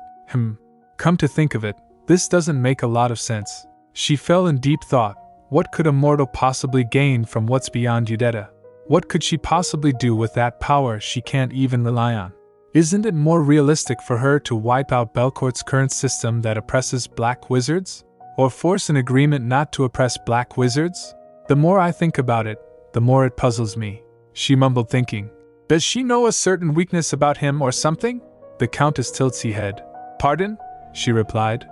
Speaker 1: Come to think of it, this doesn't make a lot of sense. She fell in deep thought. What could a mortal possibly gain from what's beyond Udetta? What could she possibly do with that power she can't even rely on? Isn't it more realistic for her to wipe out Belcourt's current system that oppresses black wizards? Or force an agreement not to oppress black wizards? The more I think about it, the more it puzzles me, she mumbled thinking. Does she know a certain weakness about him or something? The Countess tilts her head. Pardon? She replied.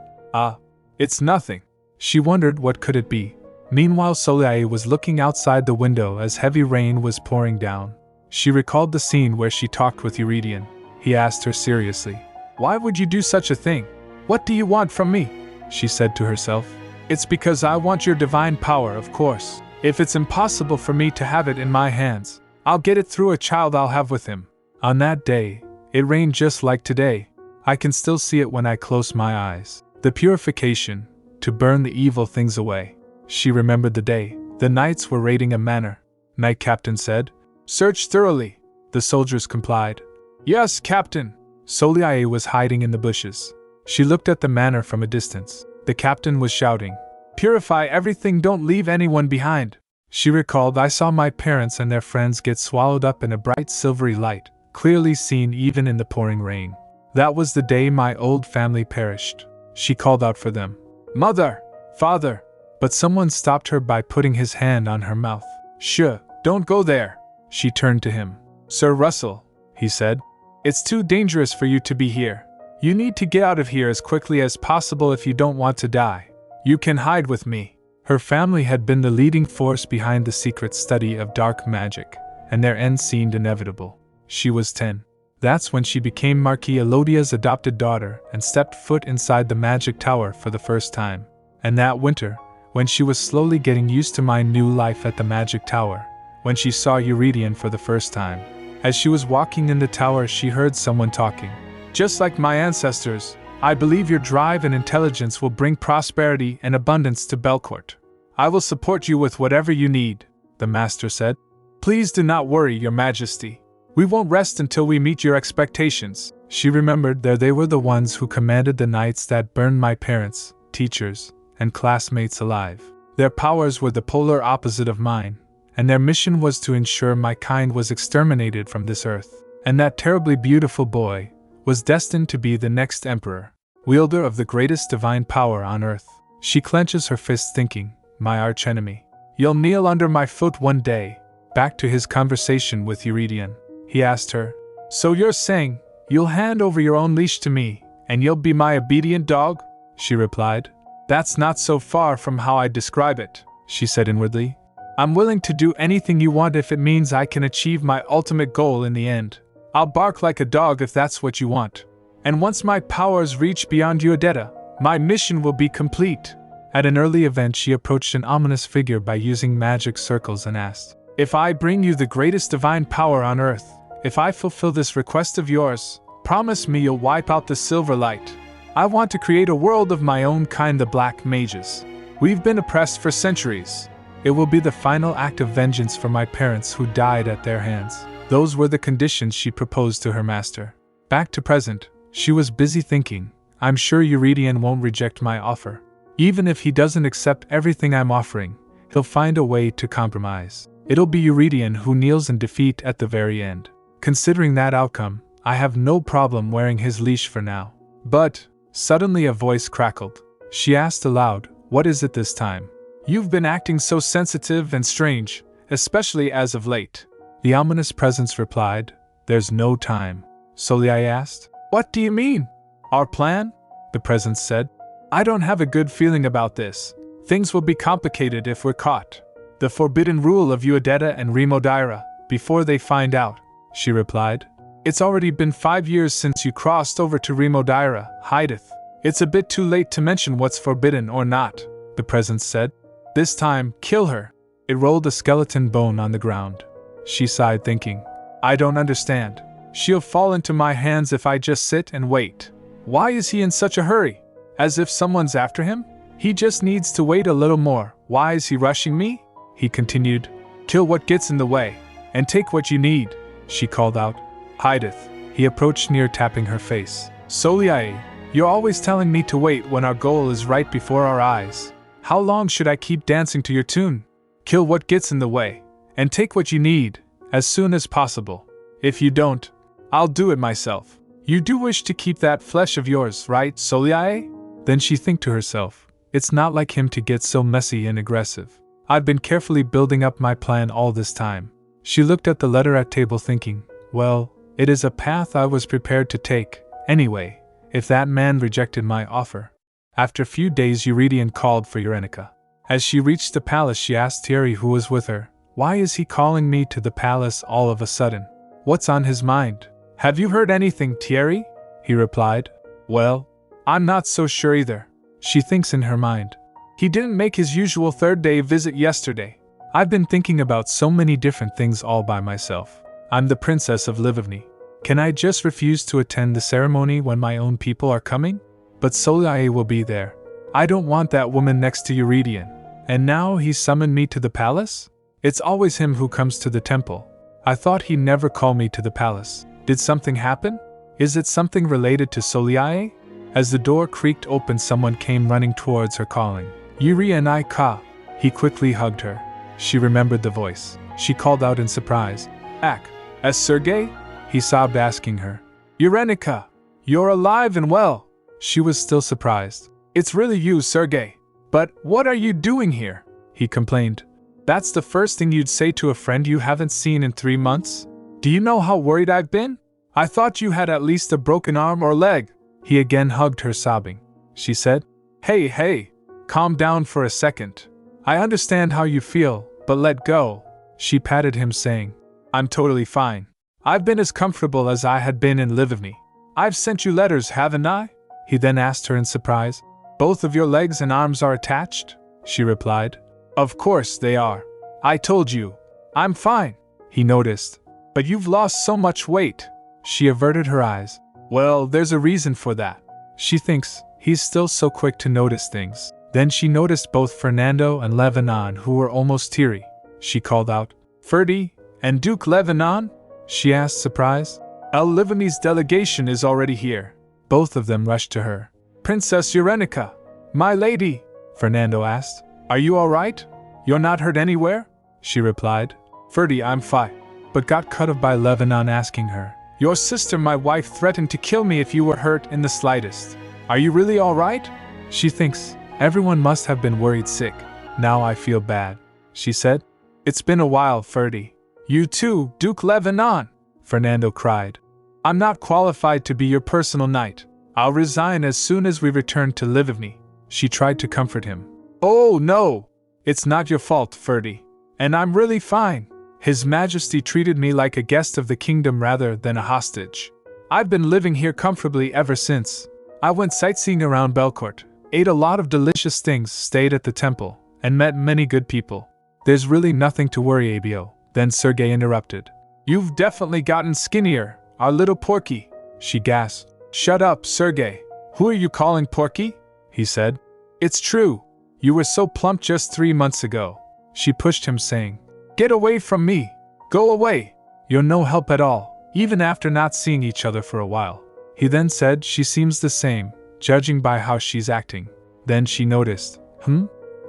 Speaker 1: It's nothing. She wondered what could it be. Meanwhile, Soleil was looking outside the window as heavy rain was pouring down. She recalled the scene where she talked with Eurydion. He asked her seriously, Why would you do such a thing? What do you want from me? She said to herself. It's because I want your divine power, of course. If it's impossible for me to have it in my hands, I'll get it through a child I'll have with him. On that day, it rained just like today. I can still see it when I close my eyes. The purification, to burn the evil things away. She remembered the day. The knights were raiding a manor. Knight Captain said. Search thoroughly. The soldiers complied. Yes, Captain. Soleil was hiding in the bushes. She looked at the manor from a distance. The captain was shouting, Purify everything, don't leave anyone behind. She recalled, I saw my parents and their friends get swallowed up in a bright silvery light, clearly seen even in the pouring rain. That was the day my old family perished. She called out for them. Mother! Father! But someone stopped her by putting his hand on her mouth. Shh, don't go there! She turned to him. Sir Russell, he said. It's too dangerous for you to be here. You need to get out of here as quickly as possible if you don't want to die. You can hide with me. Her family had been the leading force behind the secret study of dark magic, and their end seemed inevitable. She was 10. That's when she became Marquis Elodia's adopted daughter and stepped foot inside the magic tower for the first time. And that winter, when she was slowly getting used to my new life at the magic tower, when she saw Eurydion for the first time. As she was walking in the tower, she heard someone talking. Just like my ancestors, I believe your drive and intelligence will bring prosperity and abundance to Belcourt. I will support you with whatever you need, the master said. Please do not worry, your majesty. We won't rest until we meet your expectations. She remembered they were the ones who commanded the knights that burned my parents, teachers, and classmates alive. Their powers were the polar opposite of mine, and their mission was to ensure my kind was exterminated from this earth. And that terribly beautiful boy was destined to be the next emperor, wielder of the greatest divine power on earth. She clenches her fists thinking, my archenemy. You'll kneel under my foot one day. Back to his conversation with Eurydion, he asked her, So you're saying, you'll hand over your own leash to me, and you'll be my obedient dog? She replied. That's not so far from how I describe it, she said inwardly. I'm willing to do anything you want if it means I can achieve my ultimate goal in the end. I'll bark like a dog if that's what you want. And once my powers reach beyond Uodetta, my mission will be complete. At an early event, she approached an ominous figure by using magic circles and asked, If I bring you the greatest divine power on earth, if I fulfill this request of yours, promise me you'll wipe out the silver light. I want to create a world of my own kind, the Black Mages. We've been oppressed for centuries. It will be the final act of vengeance for my parents who died at their hands. Those were the conditions she proposed to her master. Back to present, she was busy thinking, I'm sure Eurydion won't reject my offer. Even if he doesn't accept everything I'm offering, he'll find a way to compromise. It'll be Eurydion who kneels in defeat at the very end. Considering that outcome, I have no problem wearing his leash for now. But, suddenly a voice crackled. She asked aloud, What is it this time? You've been acting so sensitive and strange, especially as of late. The ominous presence replied, There's no time. Soliai asked, What do you mean? Our plan? The presence said, I don't have a good feeling about this. Things will be complicated if we're caught. The forbidden rule of Uodetta and Remodira, before they find out, she replied. It's already been 5 years since you crossed over to Remodira, hideth. It's a bit too late to mention what's forbidden or not, the presence said. This time, kill her. It rolled a skeleton bone on the ground. She sighed, thinking, I don't understand. She'll fall into my hands if I just sit and wait. Why is he in such a hurry? As if someone's after him? He just needs to wait a little more. Why is he rushing me? He continued. Kill what gets in the way, and take what you need, she called out. Hideth. He approached near, tapping her face. Soliai, you're always telling me to wait when our goal is right before our eyes. How long should I keep dancing to your tune? Kill what gets in the way, and take what you need, as soon as possible. If you don't, I'll do it myself. You do wish to keep that flesh of yours, right, Soliai? Then she think to herself, it's not like him to get so messy and aggressive. I've been carefully building up my plan all this time. She looked at the letter at table thinking, well, it is a path I was prepared to take, anyway, if that man rejected my offer. After a few days, Eurydion called for Eurenica. As she reached the palace, she asked Thierry, who was with her, why is he calling me to the palace all of a sudden? What's on his mind? Have you heard anything, Thierry? He replied. Well, I'm not so sure either. She thinks in her mind. He didn't make his usual third-day visit yesterday. I've been thinking about so many different things all by myself. I'm the princess of Livivny. Can I just refuse to attend the ceremony when my own people are coming? But Soliai will be there. I don't want that woman next to Eurydion. And now he's summoned me to the palace? It's always him who comes to the temple. I thought he'd never call me to the palace. Did something happen? Is it something related to Soliai? As the door creaked open, someone came running towards her, calling, Yuri and I ka. He quickly hugged her. She remembered the voice. She called out in surprise, Ak, as Sergei? He sobbed, asking her, Eurenica, you're alive and well. She was still surprised. It's really you, Sergey. But what are you doing here? He complained. That's the first thing you'd say to a friend you haven't seen in 3 months? Do you know how worried I've been? I thought you had at least a broken arm or leg. He again hugged her, sobbing. She said, Hey, calm down for a second. I understand how you feel, but let go. She patted him, saying, I'm totally fine. I've been as comfortable as I had been in Lvivny. I've sent you letters, haven't I? He then asked her in surprise. Both of your legs and arms are attached? She replied. Of course they are. I told you. I'm fine. He noticed. But you've lost so much weight. She averted her eyes. Well, there's a reason for that. She thinks he's still so quick to notice things. Then she noticed both Fernando and Lebanon, who were almost teary. She called out, Ferdy and Duke Lebanon? She asked, surprised. Lvivny's delegation is already here. Both of them rushed to her. Princess Urenica, my lady, Fernando asked. Are you all right? You're not hurt anywhere? She replied. Ferdy, I'm fine. But got cut off by Lebanon asking her. Your sister, my wife, threatened to kill me if you were hurt in the slightest. Are you really all right? She thinks everyone must have been worried sick. Now I feel bad, she said. It's been a while, Ferdy. You too, Duke Lebanon, Fernando cried. I'm not qualified to be your personal knight. I'll resign as soon as we return to Lvivny. She tried to comfort him. Oh no! It's not your fault, Ferdy. And I'm really fine. His Majesty treated me like a guest of the kingdom rather than a hostage. I've been living here comfortably ever since. I went sightseeing around Belcourt, ate a lot of delicious things, stayed at the temple, and met many good people. There's really nothing to worry, Abio. Then Sergey interrupted. You've definitely gotten skinnier, our little Porky, she gasped. Shut up, Sergey. Who are you calling Porky? He said. It's true. You were so plump just 3 months ago. She pushed him, saying, Get away from me. Go away. You're no help at all, even after not seeing each other for a while. He then said, She seems the same, judging by how she's acting. Then she noticed,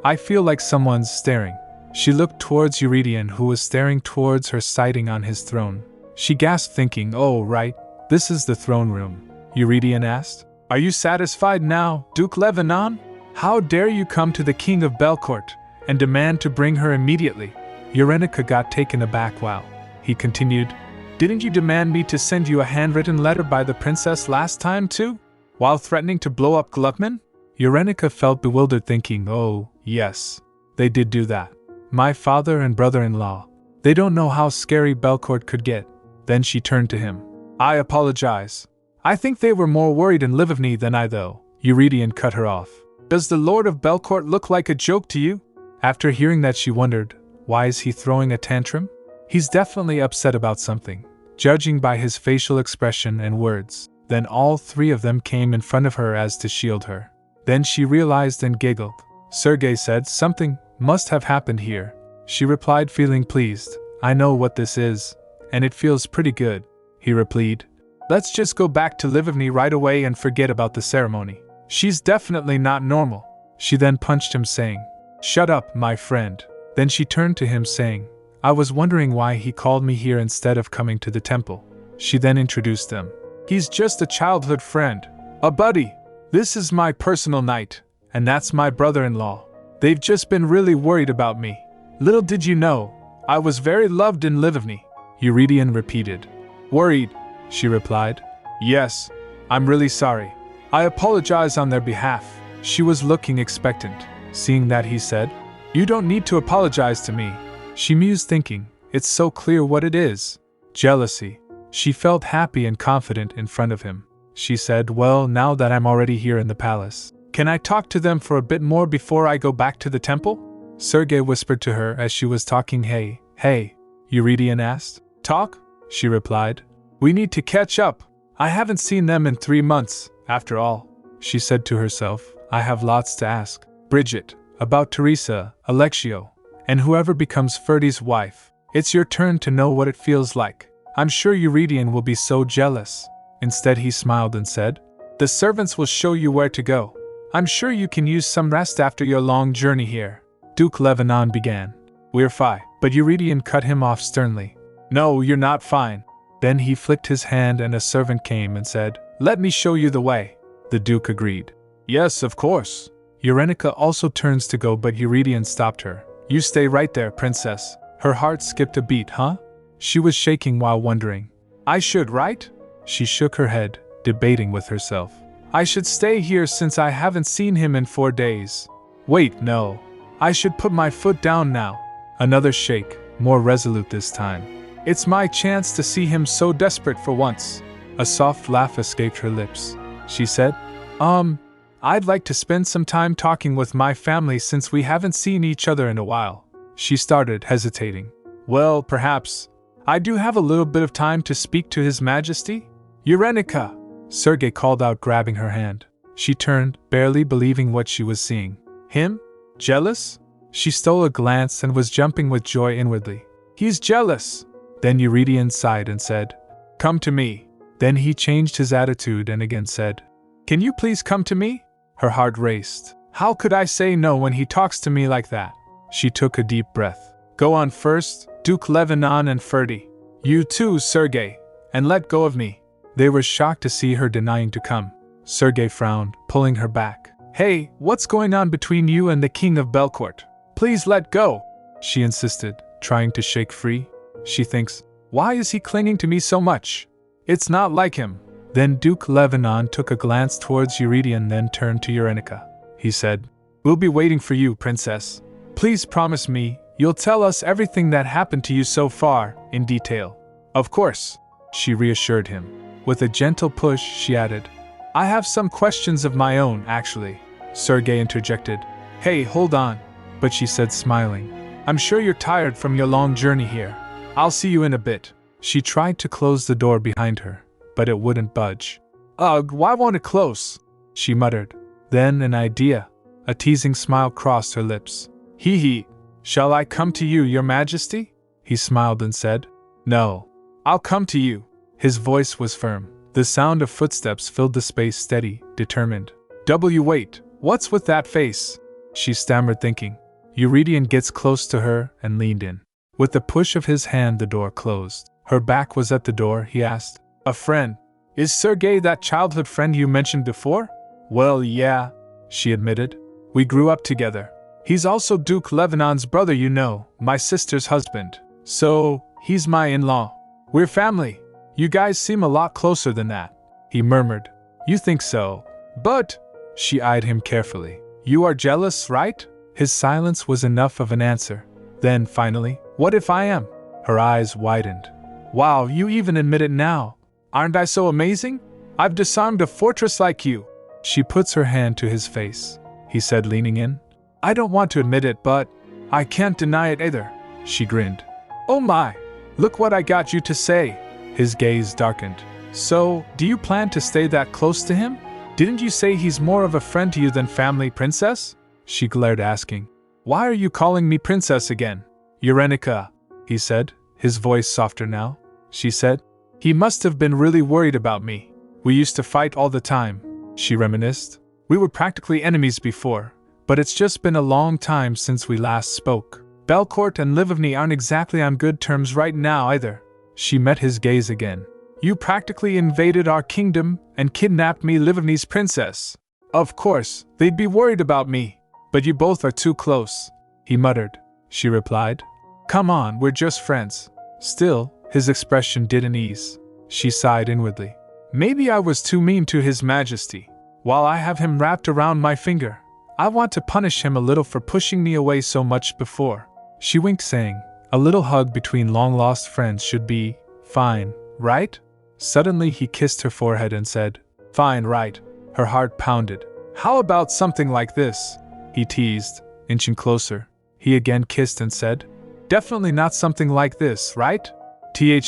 Speaker 1: I feel like someone's staring. She looked towards Eurydion, who was staring towards her, sitting on his throne. She gasped, thinking, Oh, right, this is the throne room. Eurydion asked, Are you satisfied now, Duke Lebanon? How dare you come to the king of Belcourt and demand to bring her immediately? Urenica got taken aback while he continued, Didn't you demand me to send you a handwritten letter by the princess last time too? While threatening to blow up Gluckman? Urenica felt bewildered, thinking, Oh, yes, they did do that. My father and brother-in-law. They don't know how scary Belcourt could get. Then she turned to him. I apologize. I think they were more worried in Lvivny than I, though. Eurydion cut her off. Does the Lord of Belcourt look like a joke to you? After hearing that, she wondered, why is he throwing a tantrum? He's definitely upset about something, judging by his facial expression and words. Then all three of them came in front of her as to shield her. Then she realized and giggled. Sergey said, Something must have happened here. She replied, feeling pleased. I know what this is, and it feels pretty good. He replied. Let's just go back to Lvivny right away and forget about the ceremony. She's definitely not normal. She then punched him, saying, Shut up, my friend. Then she turned to him, saying, I was wondering why he called me here instead of coming to the temple. She then introduced them. He's just a childhood friend, a buddy. This is my personal knight, and that's my brother-in-law. They've just been really worried about me. Little did you know, I was very loved in Lvivny. Eurydion repeated. Worried, she replied. Yes, I'm really sorry. I apologize on their behalf. She was looking expectant. Seeing that, he said, You don't need to apologize to me. She mused, thinking, It's so clear what it is. Jealousy. She felt happy and confident in front of him. She said, Well, now that I'm already here in the palace, can I talk to them for a bit more before I go back to the temple? Sergey whispered to her as she was talking. Hey, Eurydion asked. Talk? She replied. We need to catch up. I haven't seen them in 3 months, after all. She said to herself, I have lots to ask. Bridget, about Teresa, Alexio, and whoever becomes Ferdy's wife. It's your turn to know what it feels like. I'm sure Eurydion will be so jealous. Instead, he smiled and said, The servants will show you where to go. I'm sure you can use some rest after your long journey here. Duke Lebanon began. We're fine. But Eurydion cut him off sternly. No, you're not fine. Then he flicked his hand and a servant came and said, Let me show you the way. the Duke agreed. Yes, of course. Eurenica also turns to go, but Eurydion stopped her. You stay right there, princess. Her heart skipped a beat, huh? She was shaking while wondering. I should, right? She shook her head, debating with herself. I should stay here since I haven't seen him in 4 days. Wait, no. I should put my foot down now. Another shake, more resolute this time. It's my chance to see him so desperate for once. A soft laugh escaped her lips. She said, I'd like to spend some time talking with my family since we haven't seen each other in a while. She started, hesitating. Well, perhaps. I do have a little bit of time to speak to His Majesty? Eurenica! Sergei called out, grabbing her hand. She turned, barely believing what she was seeing. Him? Jealous? She stole a glance and was jumping with joy inwardly. He's jealous! Then Eurydion sighed and said, Come to me. Then he changed his attitude and again said, Can you please come to me? Her heart raced. How could I say no when he talks to me like that? She took a deep breath. Go on first, Duke Lebanon and Ferdy. You too, Sergei, and let go of me. They were shocked to see her denying to come. Sergei frowned, pulling her back. Hey, what's going on between you and the King of Belcourt? Please let go, she insisted, trying to shake free. She thinks, why is he clinging to me so much? It's not like him. Then Duke Lebanon took a glance towards Eurydion, then turned to Eurenica. He said, We'll be waiting for you, princess. Please promise me you'll tell us everything that happened to you so far, in detail. Of course, she reassured him. With a gentle push, she added, I have some questions of my own, actually. Sergei interjected. Hey, hold on. But she said, smiling, I'm sure you're tired from your long journey here. I'll see you in a bit. She tried to close the door behind her, but it wouldn't budge. Ugh, why won't it close? She muttered. Then an idea. A teasing smile crossed her lips. Hee hee. Shall I come to you, Your Majesty? He smiled and said, No. I'll come to you. His voice was firm. The sound of footsteps filled the space, steady, determined. Wait, what's with that face? She stammered, thinking. Eurydion gets close to her and leaned in. With the push of his hand, the door closed. Her back was at the door. He asked, A friend? Is Sergei that childhood friend you mentioned before? Well, yeah, she admitted. We grew up together. He's also Duke Lebanon's brother, you know, my sister's husband. So, he's my in-law. We're family. You guys seem a lot closer than that, he murmured. You think so? But, she eyed him carefully. You are jealous, right? His silence was enough of an answer. Then, finally, what if I am? Her eyes widened. Wow, you even admit it now. Aren't I so amazing? I've disarmed a fortress like you. She puts her hand to his face. He said, leaning in. I don't want to admit it, but I can't deny it either. She grinned. Oh my, look what I got you to say. His gaze darkened. So, do you plan to stay that close to him? Didn't you say he's more of a friend to you than family, princess? She glared, asking. Why are you calling me princess again? Eurenica, he said, his voice softer now. She said, he must have been really worried about me. We used to fight all the time, she reminisced. We were practically enemies before, but it's just been a long time since we last spoke. Belcourt and Livovny aren't exactly on good terms right now either. She met his gaze again. You practically invaded our kingdom and kidnapped me, Livovny's princess. Of course, they'd be worried about me, but you both are too close, he muttered. She replied. Come on, we're just friends. Still, his expression didn't ease. She sighed inwardly. Maybe I was too mean to His Majesty. While I have him wrapped around my finger, I want to punish him a little for pushing me away so much before. She winked, saying, a little hug between long-lost friends should be fine, right? Suddenly he kissed her forehead and said, Fine, right? Her heart pounded. How about something like this? He teased, inching closer. He again kissed and said, Definitely not something like this, right?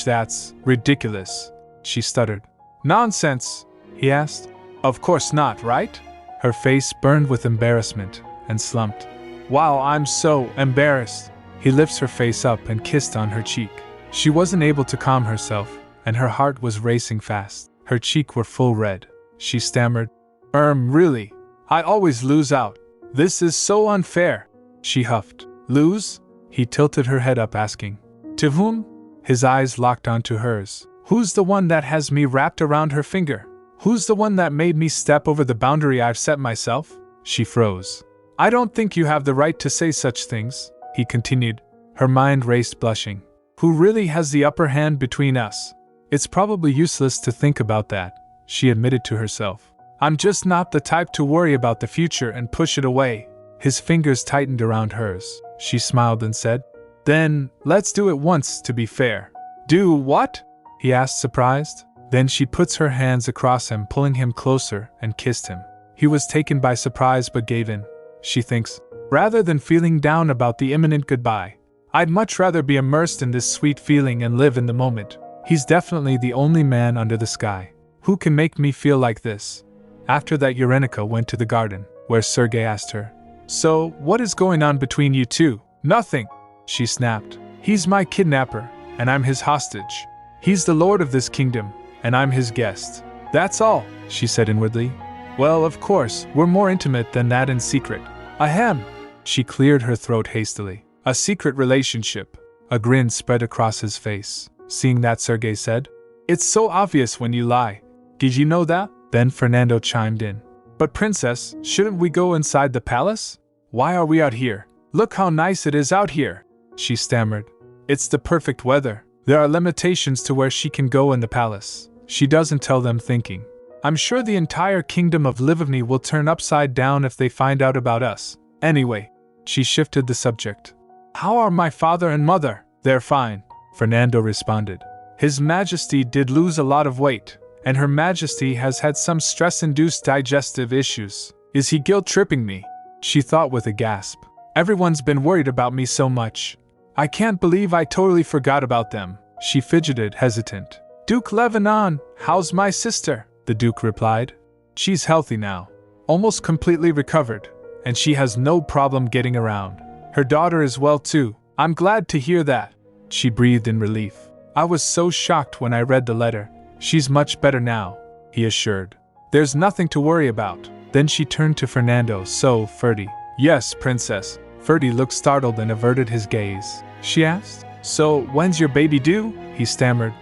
Speaker 1: That's ridiculous, she stuttered. Nonsense, he asked. Of course not, right? Her face burned with embarrassment and slumped. Wow, I'm so embarrassed. He lifts her face up and kissed on her cheek. She wasn't able to calm herself, and her heart was racing fast. Her cheeks were full red. She stammered, Really? I always lose out. This is so unfair. She huffed. Lose? He tilted her head up, asking, To whom? His eyes locked onto hers. Who's the one that has me wrapped around her finger? Who's the one that made me step over the boundary I've set myself? She froze. I don't think you have the right to say such things, he continued. Her mind raced, blushing. Who really has the upper hand between us? It's probably useless to think about that, she admitted to herself. I'm just not the type to worry about the future and push it away. His fingers tightened around hers. She smiled and said, Then, let's do it once to be fair. Do what? He asked, surprised. Then she puts her hands across him, pulling him closer, and kissed him. He was taken by surprise but gave in. She thinks, rather than feeling down about the imminent goodbye, I'd much rather be immersed in this sweet feeling and live in the moment. He's definitely the only man under the sky who can make me feel like this. After that, Urenica went to the garden, where Sergei asked her, So, what is going on between you two? Nothing, she snapped. He's my kidnapper, and I'm his hostage. He's the lord of this kingdom, and I'm his guest. That's all, she said inwardly. Well, of course, we're more intimate than that in secret. Ahem. She cleared her throat hastily. A secret relationship. A grin spread across his face. Seeing that, Sergei said, It's so obvious when you lie. Did you know that? Then Fernando chimed in. But princess, shouldn't we go inside the palace? Why are we out here? Look how nice it is out here, she stammered. It's the perfect weather. There are limitations to where she can go in the palace. She doesn't tell them, thinking, I'm sure the entire kingdom of Livovny will turn upside down if they find out about us. Anyway, she shifted the subject. How are my father and mother? They're fine, Fernando responded. His Majesty did lose a lot of weight, and Her Majesty has had some stress-induced digestive issues. Is he guilt-tripping me? She thought with a gasp. Everyone's been worried about me so much. I can't believe I totally forgot about them. She fidgeted, hesitant. Duke Lebanon, how's my sister? The Duke replied. She's healthy now, almost completely recovered, and she has no problem getting around. Her daughter is well too. I'm glad to hear that. She breathed in relief. I was so shocked when I read the letter. She's much better now, he assured. There's nothing to worry about. Then she turned to Fernando. So, Ferdy. Yes, princess. Ferdy looked startled and averted his gaze. She asked, So, when's your baby due? He stammered.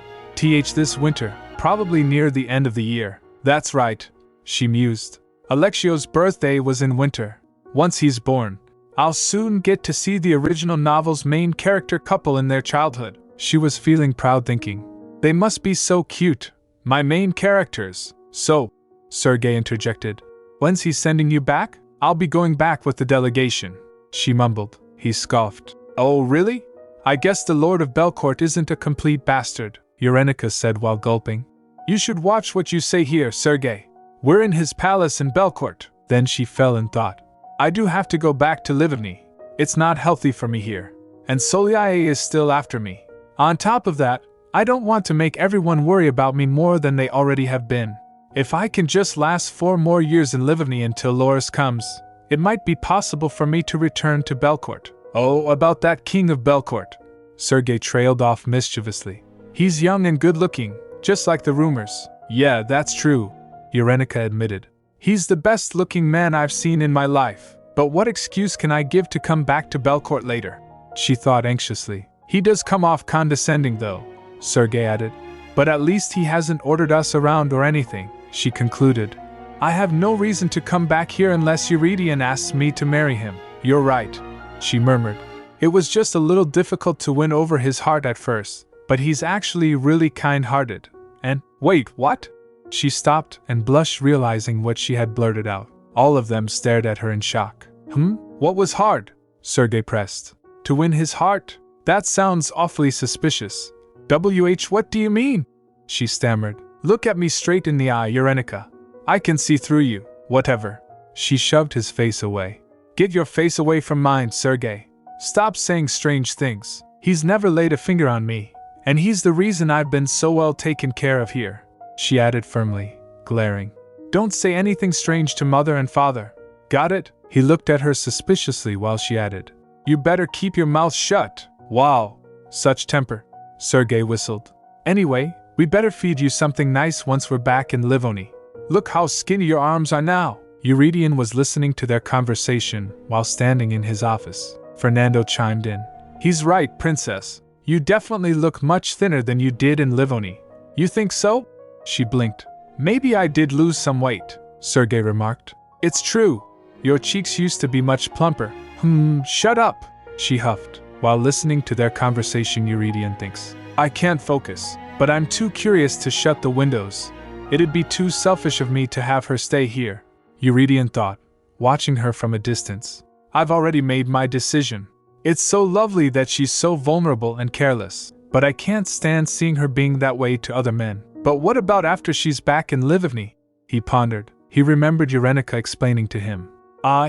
Speaker 1: This winter, probably near the end of the year. That's right, she mused. Alexio's birthday was in winter. Once he's born, I'll soon get to see the original novel's main character couple in their childhood. She was feeling proud, thinking, They must be so cute, my main characters. So, Sergei interjected, When's he sending you back? I'll be going back with the delegation, she mumbled. He scoffed. Oh, really? I guess the Lord of Belcourt isn't a complete bastard, Urenica said while gulping. You should watch what you say here, Sergei. We're in his palace in Belcourt. Then she fell in thought. I do have to go back to Livovny. It's not healthy for me here. And Soliae is still after me. On top of that, I don't want to make everyone worry about me more than they already have been. If I can just last 4 more years in Livovny until Loris comes, it might be possible for me to return to Belcourt. Oh, about that king of Belcourt. Sergei trailed off mischievously. He's young and good-looking, just like the rumors. Yeah, that's true, Urenica admitted. He's the best-looking man I've seen in my life. But what excuse can I give to come back to Belcourt later? She thought anxiously. He does come off condescending, though, Sergei added. But at least he hasn't ordered us around or anything, she concluded. I have no reason to come back here unless Eurydion asks me to marry him. You're right, she murmured. It was just a little difficult to win over his heart at first, but he's actually really kind-hearted. And, wait, what? She stopped and blushed, realizing what she had blurted out. All of them stared at her in shock. What was hard? Sergei pressed. To win his heart? That sounds awfully suspicious. What do you mean? She stammered. Look at me straight in the eye, Urenica. I can see through you. Whatever. She shoved his face away. Get your face away from mine, Sergei. Stop saying strange things. He's never laid a finger on me, and he's the reason I've been so well taken care of here, she added firmly, glaring. Don't say anything strange to mother and father. Got it? He looked at her suspiciously while she added, You better keep your mouth shut. Wow, such temper. Sergei whistled. Anyway, we better feed you something nice once we're back in Livovny. Look how skinny your arms are now. Eurydion was listening to their conversation while standing in his office. Fernando chimed in. He's right, princess. You definitely look much thinner than you did in Livovny. You think so? She blinked. Maybe I did lose some weight, Sergei remarked. It's true. Your cheeks used to be much plumper. Shut up, she huffed. While listening to their conversation, Eurydion thinks, I can't focus, but I'm too curious to shut the windows. It'd be too selfish of me to have her stay here. Eurydion thought, watching her from a distance. I've already made my decision. It's so lovely that she's so vulnerable and careless, but I can't stand seeing her being that way to other men. But what about after she's back in Livni? He pondered. He remembered Eurenica explaining to him.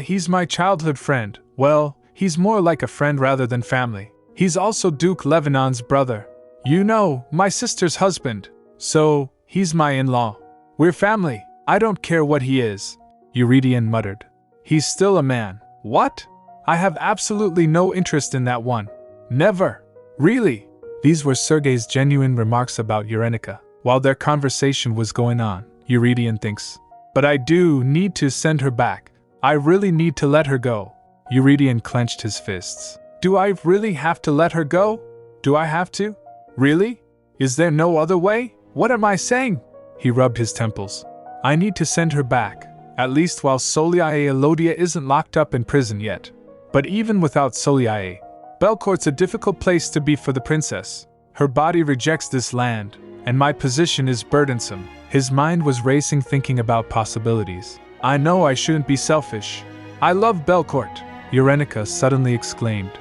Speaker 1: He's my childhood friend. Well, he's more like a friend rather than family. He's also Duke Levanon's brother. You know, my sister's husband. So, he's my in-law. We're family. I don't care what he is. Eurydion muttered. He's still a man. What? I have absolutely no interest in that one. Never. Really? These were Sergei's genuine remarks about Eurenica. While their conversation was going on, Eurydion thinks, but I do need to send her back. I really need to let her go. Eurydion clenched his fists. Do I really have to let her go? Do I have to? Really? Is there no other way? What am I saying? He rubbed his temples. I need to send her back, at least while Soliae Elodia isn't locked up in prison yet. But even without Soliae, Belcourt's a difficult place to be for the princess. Her body rejects this land, and my position is burdensome. His mind was racing, thinking about possibilities. I know I shouldn't be selfish. I love Belcourt, Eurenica suddenly exclaimed.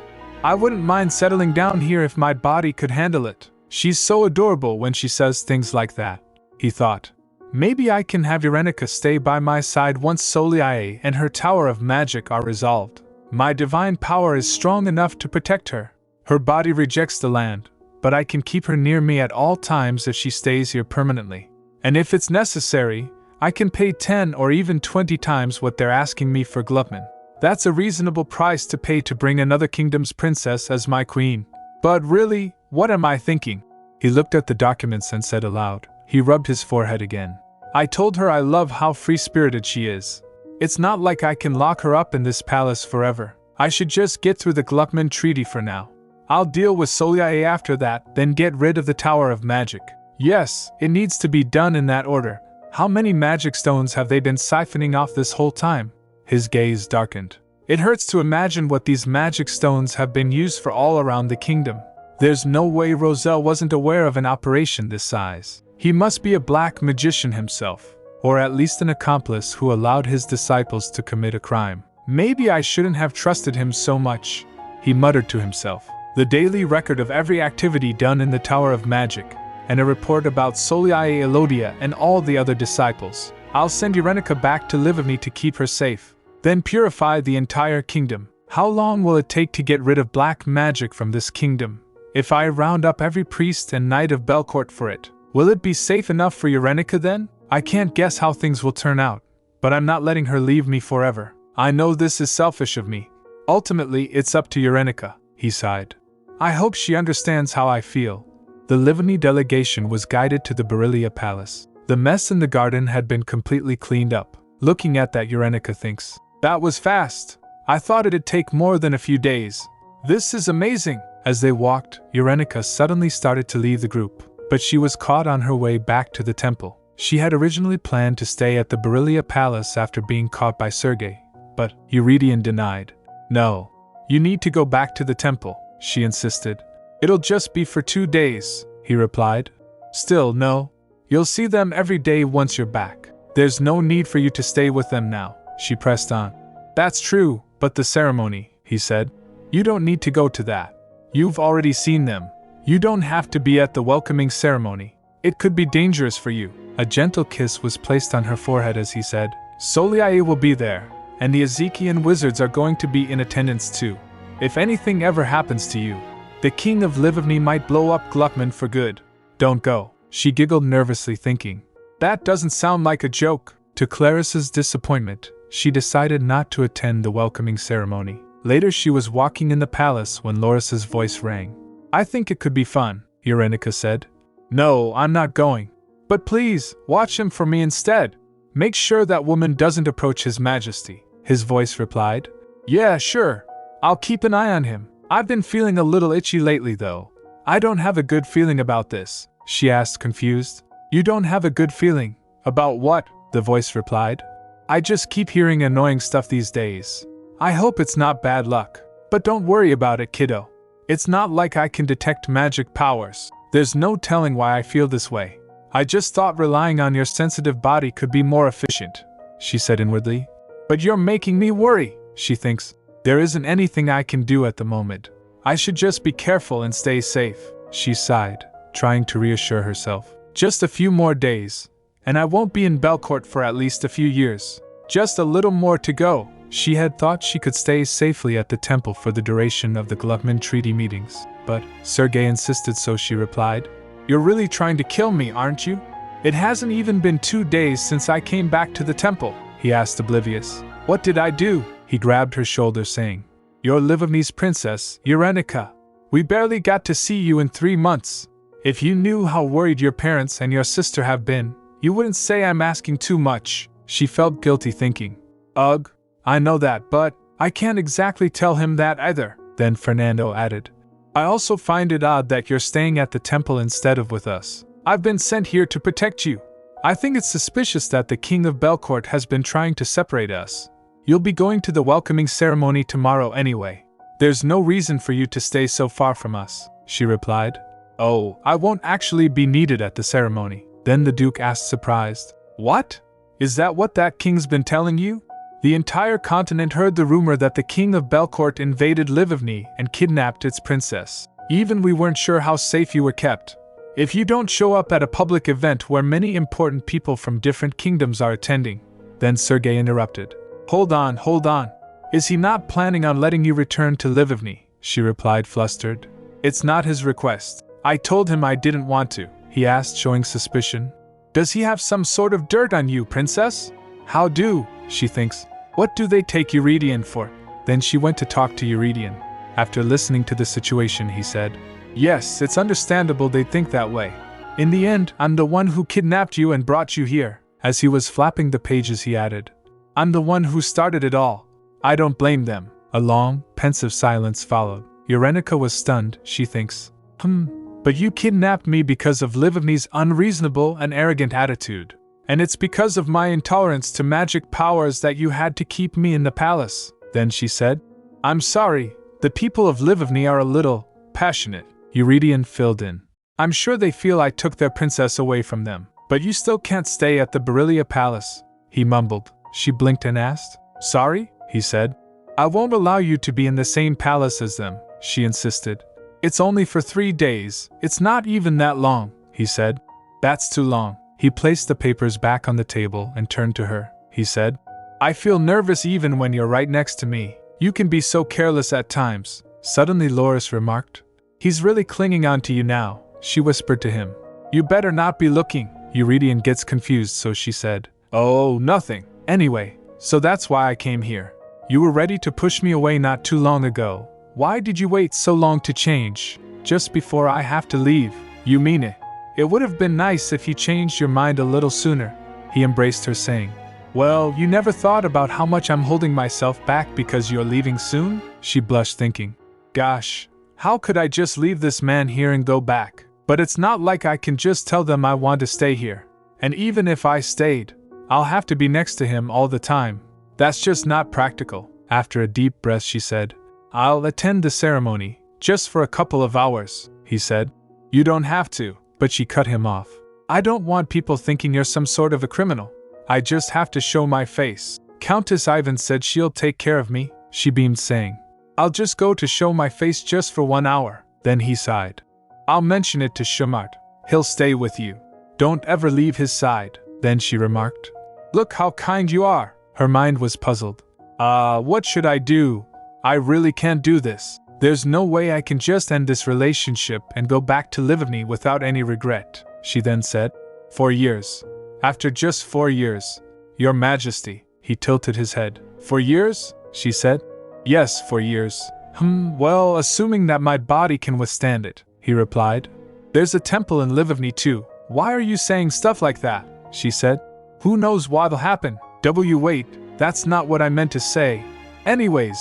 Speaker 1: I wouldn't mind settling down here if my body could handle it. She's so adorable when she says things like that, he thought. Maybe I can have Eurenica stay by my side once Soliae and her Tower of Magic are resolved. My divine power is strong enough to protect her. Her body rejects the land, but I can keep her near me at all times if she stays here permanently. And if it's necessary, I can pay 10 or even 20 times what they're asking me for Glupman. That's a reasonable price to pay to bring another kingdom's princess as my queen. But really, what am I thinking? He looked at the documents and said aloud. He rubbed his forehead again. I told her I love how free-spirited she is. It's not like I can lock her up in this palace forever. I should just get through the Glupman Treaty for now. I'll deal with Soliae after that, then get rid of the Tower of Magic. Yes, it needs to be done in that order. How many magic stones have they been siphoning off this whole time? His gaze darkened. It hurts to imagine what these magic stones have been used for all around the kingdom. There's no way Roselle wasn't aware of an operation this size. He must be a black magician himself, or at least an accomplice who allowed his disciples to commit a crime. Maybe I shouldn't have trusted him so much, he muttered to himself. The daily record of every activity done in the Tower of Magic, and a report about Soliae Elodia and all the other disciples. I'll send Eurenica back to Livni to keep her safe, then purify the entire kingdom. How long will it take to get rid of black magic from this kingdom? If I round up every priest and knight of Belcourt for it, will it be safe enough for Eurenica then? I can't guess how things will turn out, but I'm not letting her leave me forever. I know this is selfish of me. Ultimately, it's up to Eurenica, he sighed. I hope she understands how I feel. The Livni delegation was guided to the Berillia Palace. The mess in the garden had been completely cleaned up. Looking at that, Eurenica thinks, that was fast. I thought it'd take more than a few days. This is amazing. As they walked, Eurenica suddenly started to leave the group, but she was caught on her way back to the temple. She had originally planned to stay at the Berillia Palace after being caught by Sergei, but Eurydion denied. No, you need to go back to the temple, she insisted. It'll just be for 2 days, he replied. Still, no. You'll see them every day once you're back. There's no need for you to stay with them now, she pressed on. That's true, but the ceremony, he said. You don't need to go to that. You've already seen them. You don't have to be at the welcoming ceremony. It could be dangerous for you. A gentle kiss was placed on her forehead as he said, Soliae will be there, and the Ezekian wizards are going to be in attendance too. If anything ever happens to you, the king of Livni might blow up Gluckman for good. Don't go. She giggled nervously, thinking, that doesn't sound like a joke. To Clarissa's disappointment, she decided not to attend the welcoming ceremony. Later she was walking in the palace when Loris's voice rang. I think it could be fun, Eurenica said. No, I'm not going. But please, watch him for me instead. Make sure that woman doesn't approach His Majesty, his voice replied. Yeah, sure. I'll keep an eye on him. I've been feeling a little itchy lately though. I don't have a good feeling about this, she asked, confused. You don't have a good feeling? About what? The voice replied. I just keep hearing annoying stuff these days. I hope it's not bad luck. But don't worry about it, kiddo. It's not like I can detect magic powers. There's no telling why I feel this way. I just thought relying on your sensitive body could be more efficient, she said inwardly. But you're making me worry, she thinks. There isn't anything I can do at the moment. I should just be careful and stay safe, she sighed, trying to reassure herself. Just a few more days, and I won't be in Belcourt for at least a few years. Just a little more to go. She had thought she could stay safely at the temple for the duration of the Gluckman Treaty meetings, but Sergei insisted, so she replied, You're really trying to kill me, aren't you? It hasn't even been 2 days since I came back to the temple, he asked, oblivious. What did I do? He grabbed her shoulder, saying, You're Livoni's princess, Eurenica. We barely got to see you in 3 months. If you knew how worried your parents and your sister have been, you wouldn't say I'm asking too much. She felt guilty, thinking, Ugh, I know that, but I can't exactly tell him that either. Then Fernando added, I also find it odd that you're staying at the temple instead of with us. I've been sent here to protect you. I think it's suspicious that the king of Belcourt has been trying to separate us. You'll be going to the welcoming ceremony tomorrow anyway. There's no reason for you to stay so far from us, she replied. Oh, I won't actually be needed at the ceremony. Then the Duke asked, surprised. What? Is that what that king's been telling you? The entire continent heard the rumor that the king of Belcourt invaded Livovny and kidnapped its princess. Even we weren't sure how safe you were kept. If you don't show up at a public event where many important people from different kingdoms are attending. Then Sergei interrupted. Hold on. Is he not planning on letting you return to Livovny? She replied, flustered. It's not his request. I told him I didn't want to, he asked, showing suspicion. Does he have some sort of dirt on you, princess? How do, she thinks. What do they take Eurydion for? Then she went to talk to Eurydion. After listening to the situation, he said, Yes, it's understandable they'd think that way. In the end, I'm the one who kidnapped you and brought you here. As he was flapping the pages, he added, I'm the one who started it all. I don't blame them. A long, pensive silence followed. Eurenica was stunned, she thinks. But you kidnapped me because of Livovny's unreasonable and arrogant attitude. And it's because of my intolerance to magic powers that you had to keep me in the palace. Then she said, I'm sorry, the people of Livovny are a little passionate. Eurydion filled in. I'm sure they feel I took their princess away from them. But you still can't stay at the Berillia Palace, he mumbled. She blinked and asked, Sorry? He said. I won't allow you to be in the same palace as them, she insisted. It's only for 3 days. It's not even that long, he said. That's too long. He placed the papers back on the table and turned to her. He said, I feel nervous even when you're right next to me. You can be so careless at times. Suddenly Loris remarked. He's really clinging on to you now, she whispered to him. You better not be looking. Eurydion gets confused, so she said, Oh, nothing. Anyway, so that's why I came here. You were ready to push me away not too long ago. Why did you wait so long to change? Just before I have to leave. You mean it? It would have been nice if you changed your mind a little sooner. He embraced her, saying, Well, you never thought about how much I'm holding myself back because you're leaving soon? She blushed, thinking, Gosh, how could I just leave this man here and go back? But it's not like I can just tell them I want to stay here. And even if I stayed, I'll have to be next to him all the time. That's just not practical. After a deep breath, she said, I'll attend the ceremony, just for a couple of hours, he said. You don't have to, but she cut him off. I don't want people thinking you're some sort of a criminal. I just have to show my face. Countess Ivan said she'll take care of me, she beamed, saying, I'll just go to show my face just for 1 hour. Then he sighed. I'll mention it to Shumart. He'll stay with you. Don't ever leave his side. Then she remarked, Look how kind you are. Her mind was puzzled. What should I do? I really can't do this. There's no way I can just end this relationship and go back to Livovny without any regret, she then said. 4 years. After just 4 years. Your Majesty. He tilted his head. 4 years? She said. Yes, 4 years. Well, assuming that my body can withstand it, he replied. There's a temple in Livovny too. Why are you saying stuff like that? She said. Who knows what'll happen? Wait, that's not what I meant to say. Anyways,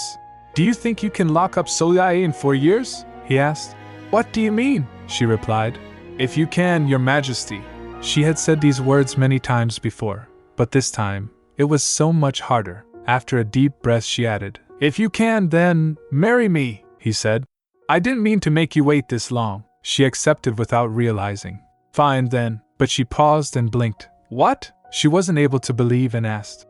Speaker 1: do you think you can lock up Soleil in 4 years? He asked. What do you mean? She replied. If you can, Your Majesty. She had said these words many times before, but this time, it was so much harder. After a deep breath she added, "If you can, then, marry me," he said. "I didn't mean to make you wait this long," she accepted without realizing. "Fine then," but she paused and blinked. "What?" She wasn't able to believe and asked.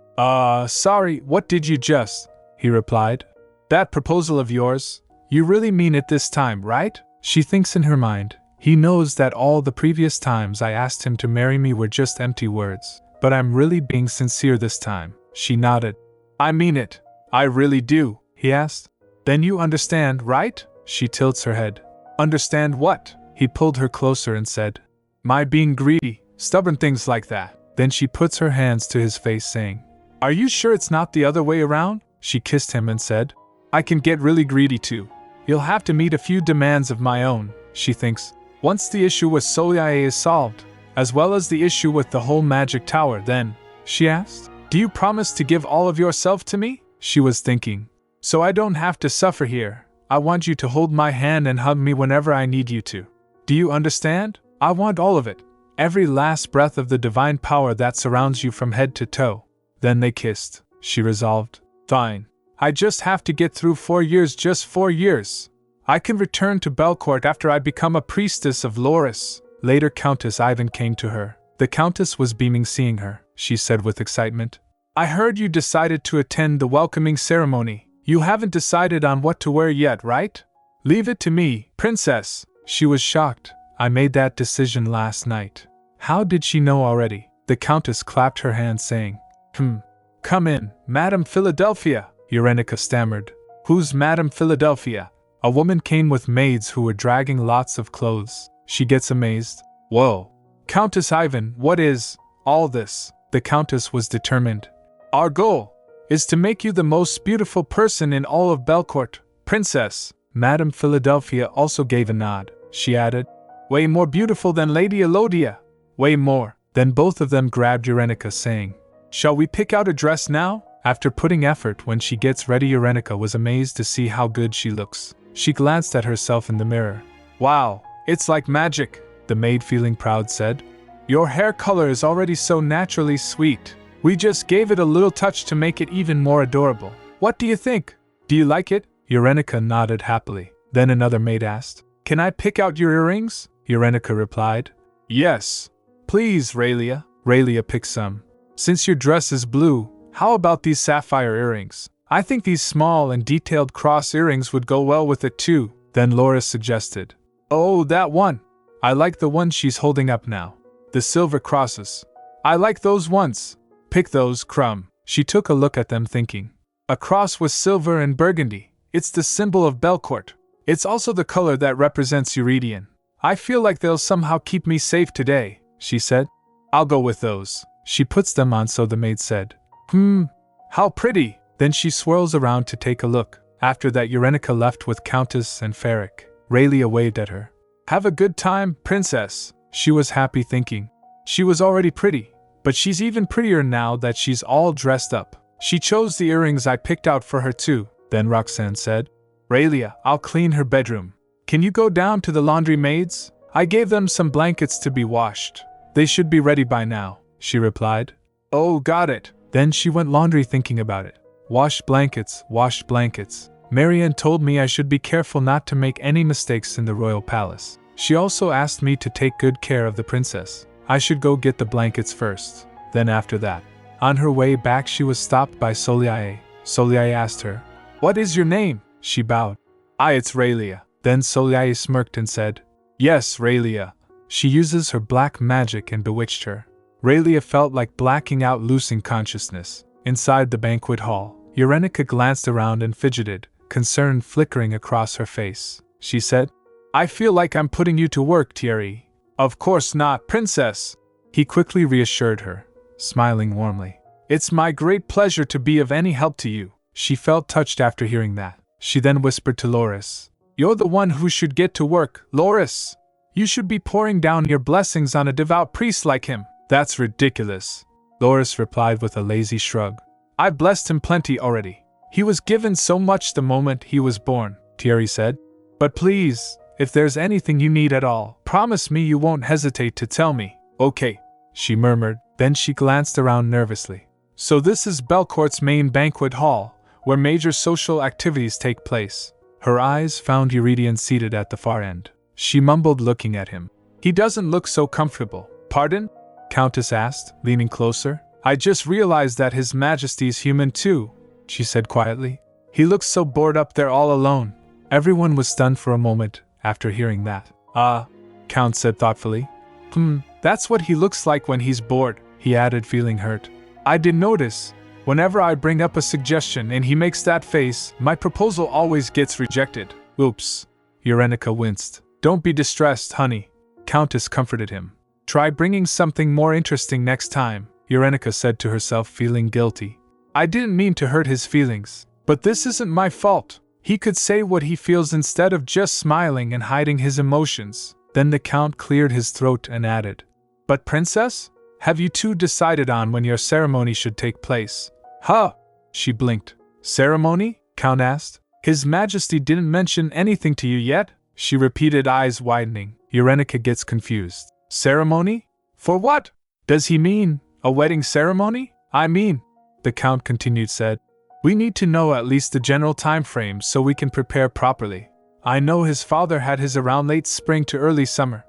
Speaker 1: Sorry, what did you just?" he replied. "That proposal of yours, you really mean it this time, right?" She thinks in her mind, he knows that all the previous times I asked him to marry me were just empty words, but I'm really being sincere this time. She nodded. "I mean it. I really do," he asked. "Then you understand, right?" She tilts her head. "Understand what?" He pulled her closer and said, "My being greedy, stubborn, things like that." Then she puts her hands to his face saying, "Are you sure it's not the other way around?" She kissed him and said, "I can get really greedy too. You'll have to meet a few demands of my own," she thinks. "Once the issue with Soliae is solved, as well as the issue with the whole magic tower, then," she asked, "do you promise to give all of yourself to me?" She was thinking, "So I don't have to suffer here. I want you to hold my hand and hug me whenever I need you to. Do you understand? I want all of it. Every last breath of the divine power that surrounds you from head to toe." Then they kissed. She resolved, "Fine. I just have to get through 4 years, just 4 years. I can return to Belcourt after I become a priestess of Loris." Later Countess Ivan came to her. The Countess was beaming seeing her. She said with excitement, "I heard you decided to attend the welcoming ceremony. You haven't decided on what to wear yet, right?" "Leave it to me, Princess." She was shocked. "I made that decision last night." How did she know already? The Countess clapped her hands saying, "Come in, Madame Philadelphia," Eurenica stammered. "Who's Madame Philadelphia?" A woman came with maids who were dragging lots of clothes. She gets amazed. "Whoa. Countess Ivan, what is all this?" The Countess was determined. "Our goal is to make you the most beautiful person in all of Belcourt, Princess." Madame Philadelphia also gave a nod. She added, "Way more beautiful than Lady Elodia. Way more." Then both of them grabbed Eurenica saying, "Shall we pick out a dress now?" After putting effort when she gets ready, Eurenica was amazed to see how good she looks. She glanced at herself in the mirror. "Wow, it's like magic," the maid, feeling proud, said. "Your hair color is already so naturally sweet. We just gave it a little touch to make it even more adorable. What do you think? Do you like it?" Eurenica nodded happily. Then another maid asked, "Can I pick out your earrings?" Eurenica replied, "Yes. Please, Raelia." Raelia picked some. "Since your dress is blue, how about these sapphire earrings? I think these small and detailed cross earrings would go well with it too." Then Loris suggested, "Oh, that one. I like the one she's holding up now. The silver crosses. I like those ones. Pick those, Crumb." She took a look at them thinking, "A cross with silver and burgundy. It's the symbol of Belcourt. It's also the color that represents Eurydian. I feel like they'll somehow keep me safe today," she said. "I'll go with those." She puts them on, so the maid said, How pretty." Then she swirls around to take a look. After that, Eurenica left with Countess and Ferric. Raelia waved at her. "Have a good time, Princess." She was happy thinking, she was already pretty, but she's even prettier now that she's all dressed up. She chose the earrings I picked out for her too. Then Roxanne said, "Raelia, I'll clean her bedroom. Can you go down to the laundry maids? I gave them some blankets to be washed. They should be ready by now," she replied. "Oh, got it." Then she went laundry thinking about it. Washed blankets, washed blankets. Marianne told me I should be careful not to make any mistakes in the royal palace. She also asked me to take good care of the princess. I should go get the blankets first. Then after that. On her way back she was stopped by Soliae. Soliae asked her, "What is your name?" She bowed. It's Raelia." Then Soliae smirked and said, "Yes, Raelia. She uses her black magic and bewitched her." Raelia felt like blacking out, losing consciousness. Inside the banquet hall, Eurenica glanced around and fidgeted, concern flickering across her face. She said, "I feel like I'm putting you to work, Thierry." "Of course not, Princess." He quickly reassured her, smiling warmly. "It's my great pleasure to be of any help to you." She felt touched after hearing that. She then whispered to Loris, "You're the one who should get to work, Loris. You should be pouring down your blessings on a devout priest like him." "That's ridiculous," Loris replied with a lazy shrug. "I blessed him plenty already. He was given so much the moment he was born," Thierry said. "But please, if there's anything you need at all, promise me you won't hesitate to tell me." "Okay," she murmured, then she glanced around nervously. So this is Belcourt's main banquet hall, where major social activities take place. Her eyes found Eurydion seated at the far end. She mumbled, looking at him. He doesn't look so comfortable. Pardon? Countess asked, leaning closer. I just realized that His Majesty's human too, she said quietly. He looks so bored up there all alone. Everyone was stunned for a moment after hearing that. Count said thoughtfully. That's what he looks like when he's bored, he added, feeling hurt. I did notice. Whenever I bring up a suggestion and he makes that face, my proposal always gets rejected. Oops. Eurenica winced. Don't be distressed, honey. Countess comforted him. Try bringing something more interesting next time, Eurenica said to herself, feeling guilty. I didn't mean to hurt his feelings, but this isn't my fault. He could say what he feels instead of just smiling and hiding his emotions. Then the Count cleared his throat and added, But Princess? Have you two decided on when your ceremony should take place? Huh? She blinked. Ceremony? Count asked. His Majesty didn't mention anything to you yet? She repeated, eyes widening. Eurenica gets confused. Ceremony? For what? Does he mean a wedding ceremony? I mean, the Count continued said, we need to know at least the general time frame so we can prepare properly. I know his father had his around late spring to early summer.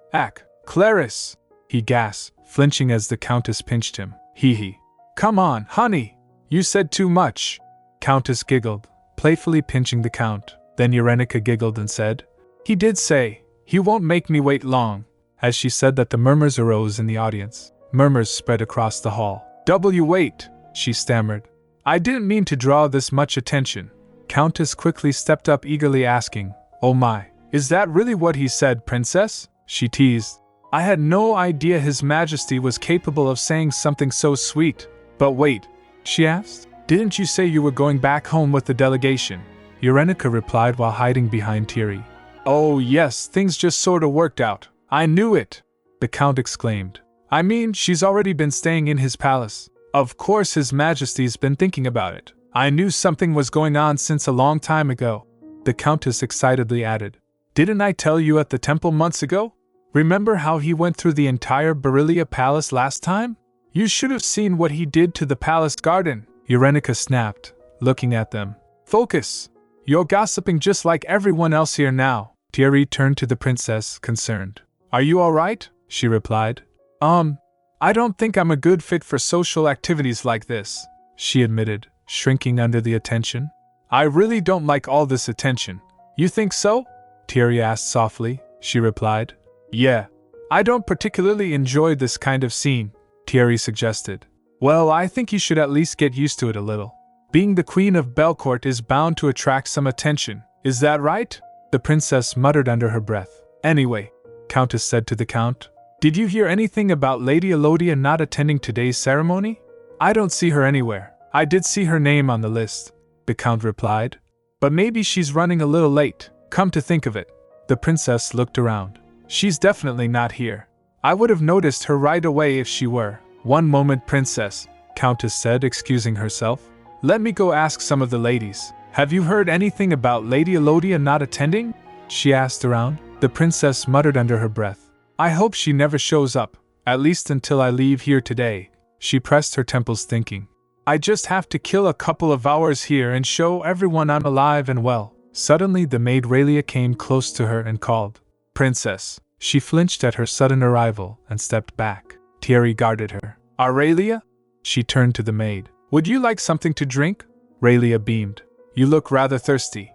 Speaker 1: Clarice! He gasped, flinching as the Countess pinched him. Hee. Come on, honey! You said too much. Countess giggled, playfully pinching the Count. Then Eurenica giggled and said, He did say, he won't make me wait long. As she said that, the murmurs arose in the audience. Murmurs spread across the hall. Wait, she stammered. I didn't mean to draw this much attention. Countess quickly stepped up, eagerly asking, Oh my, is that really what he said, Princess? She teased. I had no idea His Majesty was capable of saying something so sweet. But wait, she asked, didn't you say you were going back home with the delegation? Eurenica replied while hiding behind Thierry. Oh yes, things just sorta worked out. I knew it, the Count exclaimed. I mean, she's already been staying in his palace. Of course His Majesty's been thinking about it. I knew something was going on since a long time ago, the Countess excitedly added. Didn't I tell you at the temple months ago? Remember how he went through the entire Barilia Palace last time? You should have seen what he did to the palace garden, Eurenica snapped, looking at them. Focus! You're gossiping just like everyone else here now. Thierry turned to the princess, concerned. Are you alright? She replied. I don't think I'm a good fit for social activities like this, she admitted, shrinking under the attention. I really don't like all this attention. You think so? Thierry asked softly. She replied. Yeah. I don't particularly enjoy this kind of scene, Thierry suggested. Well, I think you should at least get used to it a little. Being the Queen of Belcourt is bound to attract some attention. Is that right? The princess muttered under her breath. Anyway, Countess said to the Count, did you hear anything about Lady Elodia not attending today's ceremony? I don't see her anywhere. I did see her name on the list, the Count replied. But maybe she's running a little late, come to think of it. The princess looked around. She's definitely not here. I would have noticed her right away if she were. One moment, Princess, Countess said, excusing herself. Let me go ask some of the ladies. Have you heard anything about Lady Elodia not attending? She asked around. The princess muttered under her breath. I hope she never shows up, at least until I leave here today. She pressed her temples, thinking. I just have to kill a couple of hours here and show everyone I'm alive and well. Suddenly the maid Raelia came close to her and called. Princess. She flinched at her sudden arrival and stepped back. Thierry guarded her. Raelia? She turned to the maid. Would you like something to drink? Raelia beamed. You look rather thirsty.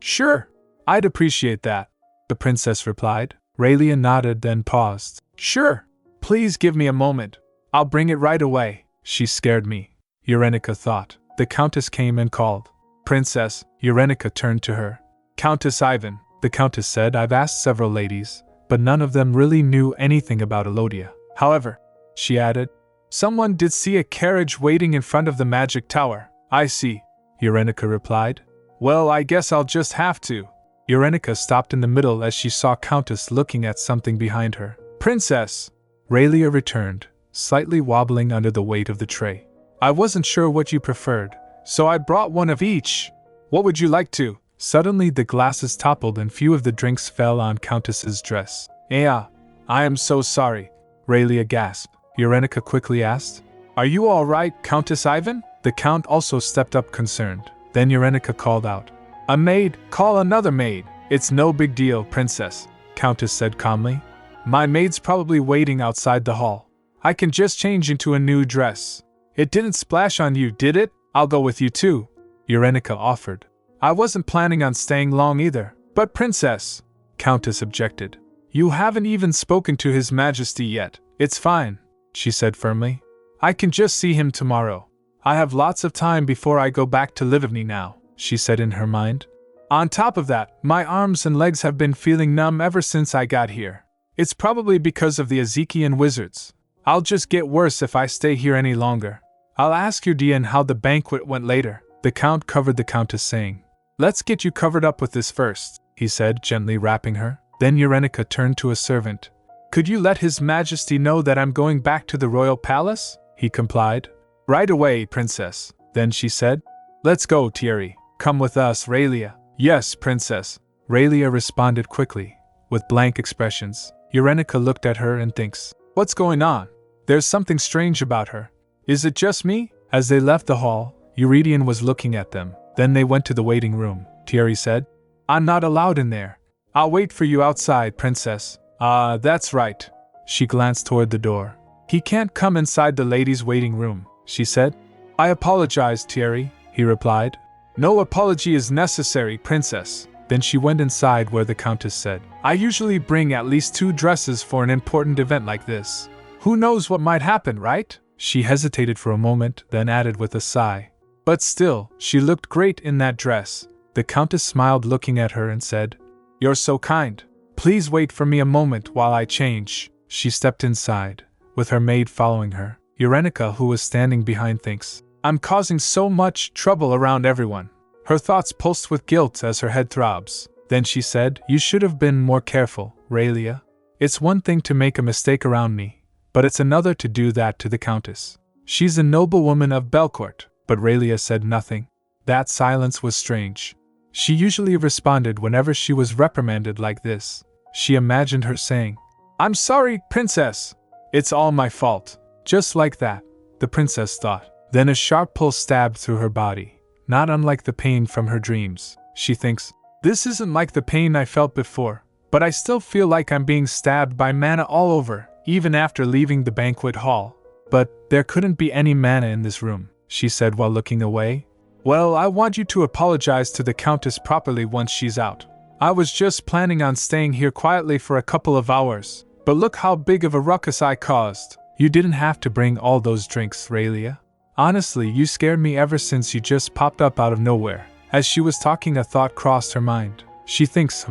Speaker 1: Sure. I'd appreciate that, the princess replied. Raelia nodded, then paused. Sure. Please give me a moment. I'll bring it right away. She scared me, Eurenica thought. The Countess came and called. Princess. Eurenica turned to her. Countess Ivan, the Countess said. I've asked several ladies, but none of them really knew anything about Elodia. However, she added, someone did see a carriage waiting in front of the magic tower. I see, Eurenica replied. Well, I guess I'll just have to. Eurenica stopped in the middle as she saw Countess looking at something behind her. Princess! Raelia returned, slightly wobbling under the weight of the tray. I wasn't sure what you preferred, so I brought one of each. What would you like to? Suddenly the glasses toppled and few of the drinks fell on Countess's dress. I am so sorry, Raelia gasped. Urenica quickly asked. Are you all right, Countess Ivan? The Count also stepped up concerned. Then Urenica called out. A maid, call another maid. It's no big deal, Princess, Countess said calmly. My maid's probably waiting outside the hall. I can just change into a new dress. It didn't splash on you, did it? I'll go with you too, Urenica offered. I wasn't planning on staying long either. But Princess, Countess objected. You haven't even spoken to His Majesty yet. It's fine, she said firmly. I can just see him tomorrow. I have lots of time before I go back to Livigny now, she said in her mind. On top of that, my arms and legs have been feeling numb ever since I got here. It's probably because of the Ezekian wizards. I'll just get worse if I stay here any longer. I'll ask your Dian how the banquet went later, the Count covered the Countess saying. Let's get you covered up with this first, he said, gently wrapping her. Then Urenica turned to a servant. Could you let His Majesty know that I'm going back to the royal palace? He complied. Right away, Princess. Then she said. Let's go, Thierry. Come with us, Raelia. Yes, Princess. Raelia responded quickly, with blank expressions. Urenica looked at her and thinks, what's going on? There's something strange about her. Is it just me? As they left the hall, Eurydion was looking at them. Then they went to the waiting room. Thierry said, I'm not allowed in there. I'll wait for you outside, Princess. Ah, that's right. She glanced toward the door. He can't come inside the ladies' waiting room, she said. I apologize, Thierry, he replied. No apology is necessary, Princess. Then she went inside where the Countess said, I usually bring at least 2 dresses for an important event like this. Who knows what might happen, right? She hesitated for a moment, then added with a sigh. But still, she looked great in that dress. The Countess smiled looking at her and said, You're so kind. Please wait for me a moment while I change. She stepped inside, with her maid following her. Urenica, who was standing behind, thinks, I'm causing so much trouble around everyone. Her thoughts pulsed with guilt as her head throbs. Then she said, You should have been more careful, Raelia. It's one thing to make a mistake around me, but it's another to do that to the Countess. She's a noblewoman of Belcourt. But Raelia said nothing. That silence was strange. She usually responded whenever she was reprimanded like this. She imagined her saying, I'm sorry, Princess. It's all my fault. Just like that, the princess thought. Then a sharp pull stabbed through her body, not unlike the pain from her dreams. She thinks, This isn't like the pain I felt before, but I still feel like I'm being stabbed by mana all over, even after leaving the banquet hall. But there couldn't be any mana in this room, she said while looking away. Well, I want you to apologize to the Countess properly once she's out. I was just planning on staying here quietly for a couple of hours, but look how big of a ruckus I caused. You didn't have to bring all those drinks, Raelia. Honestly, you scared me ever since you just popped up out of nowhere. As she was talking, a thought crossed her mind. She thinks,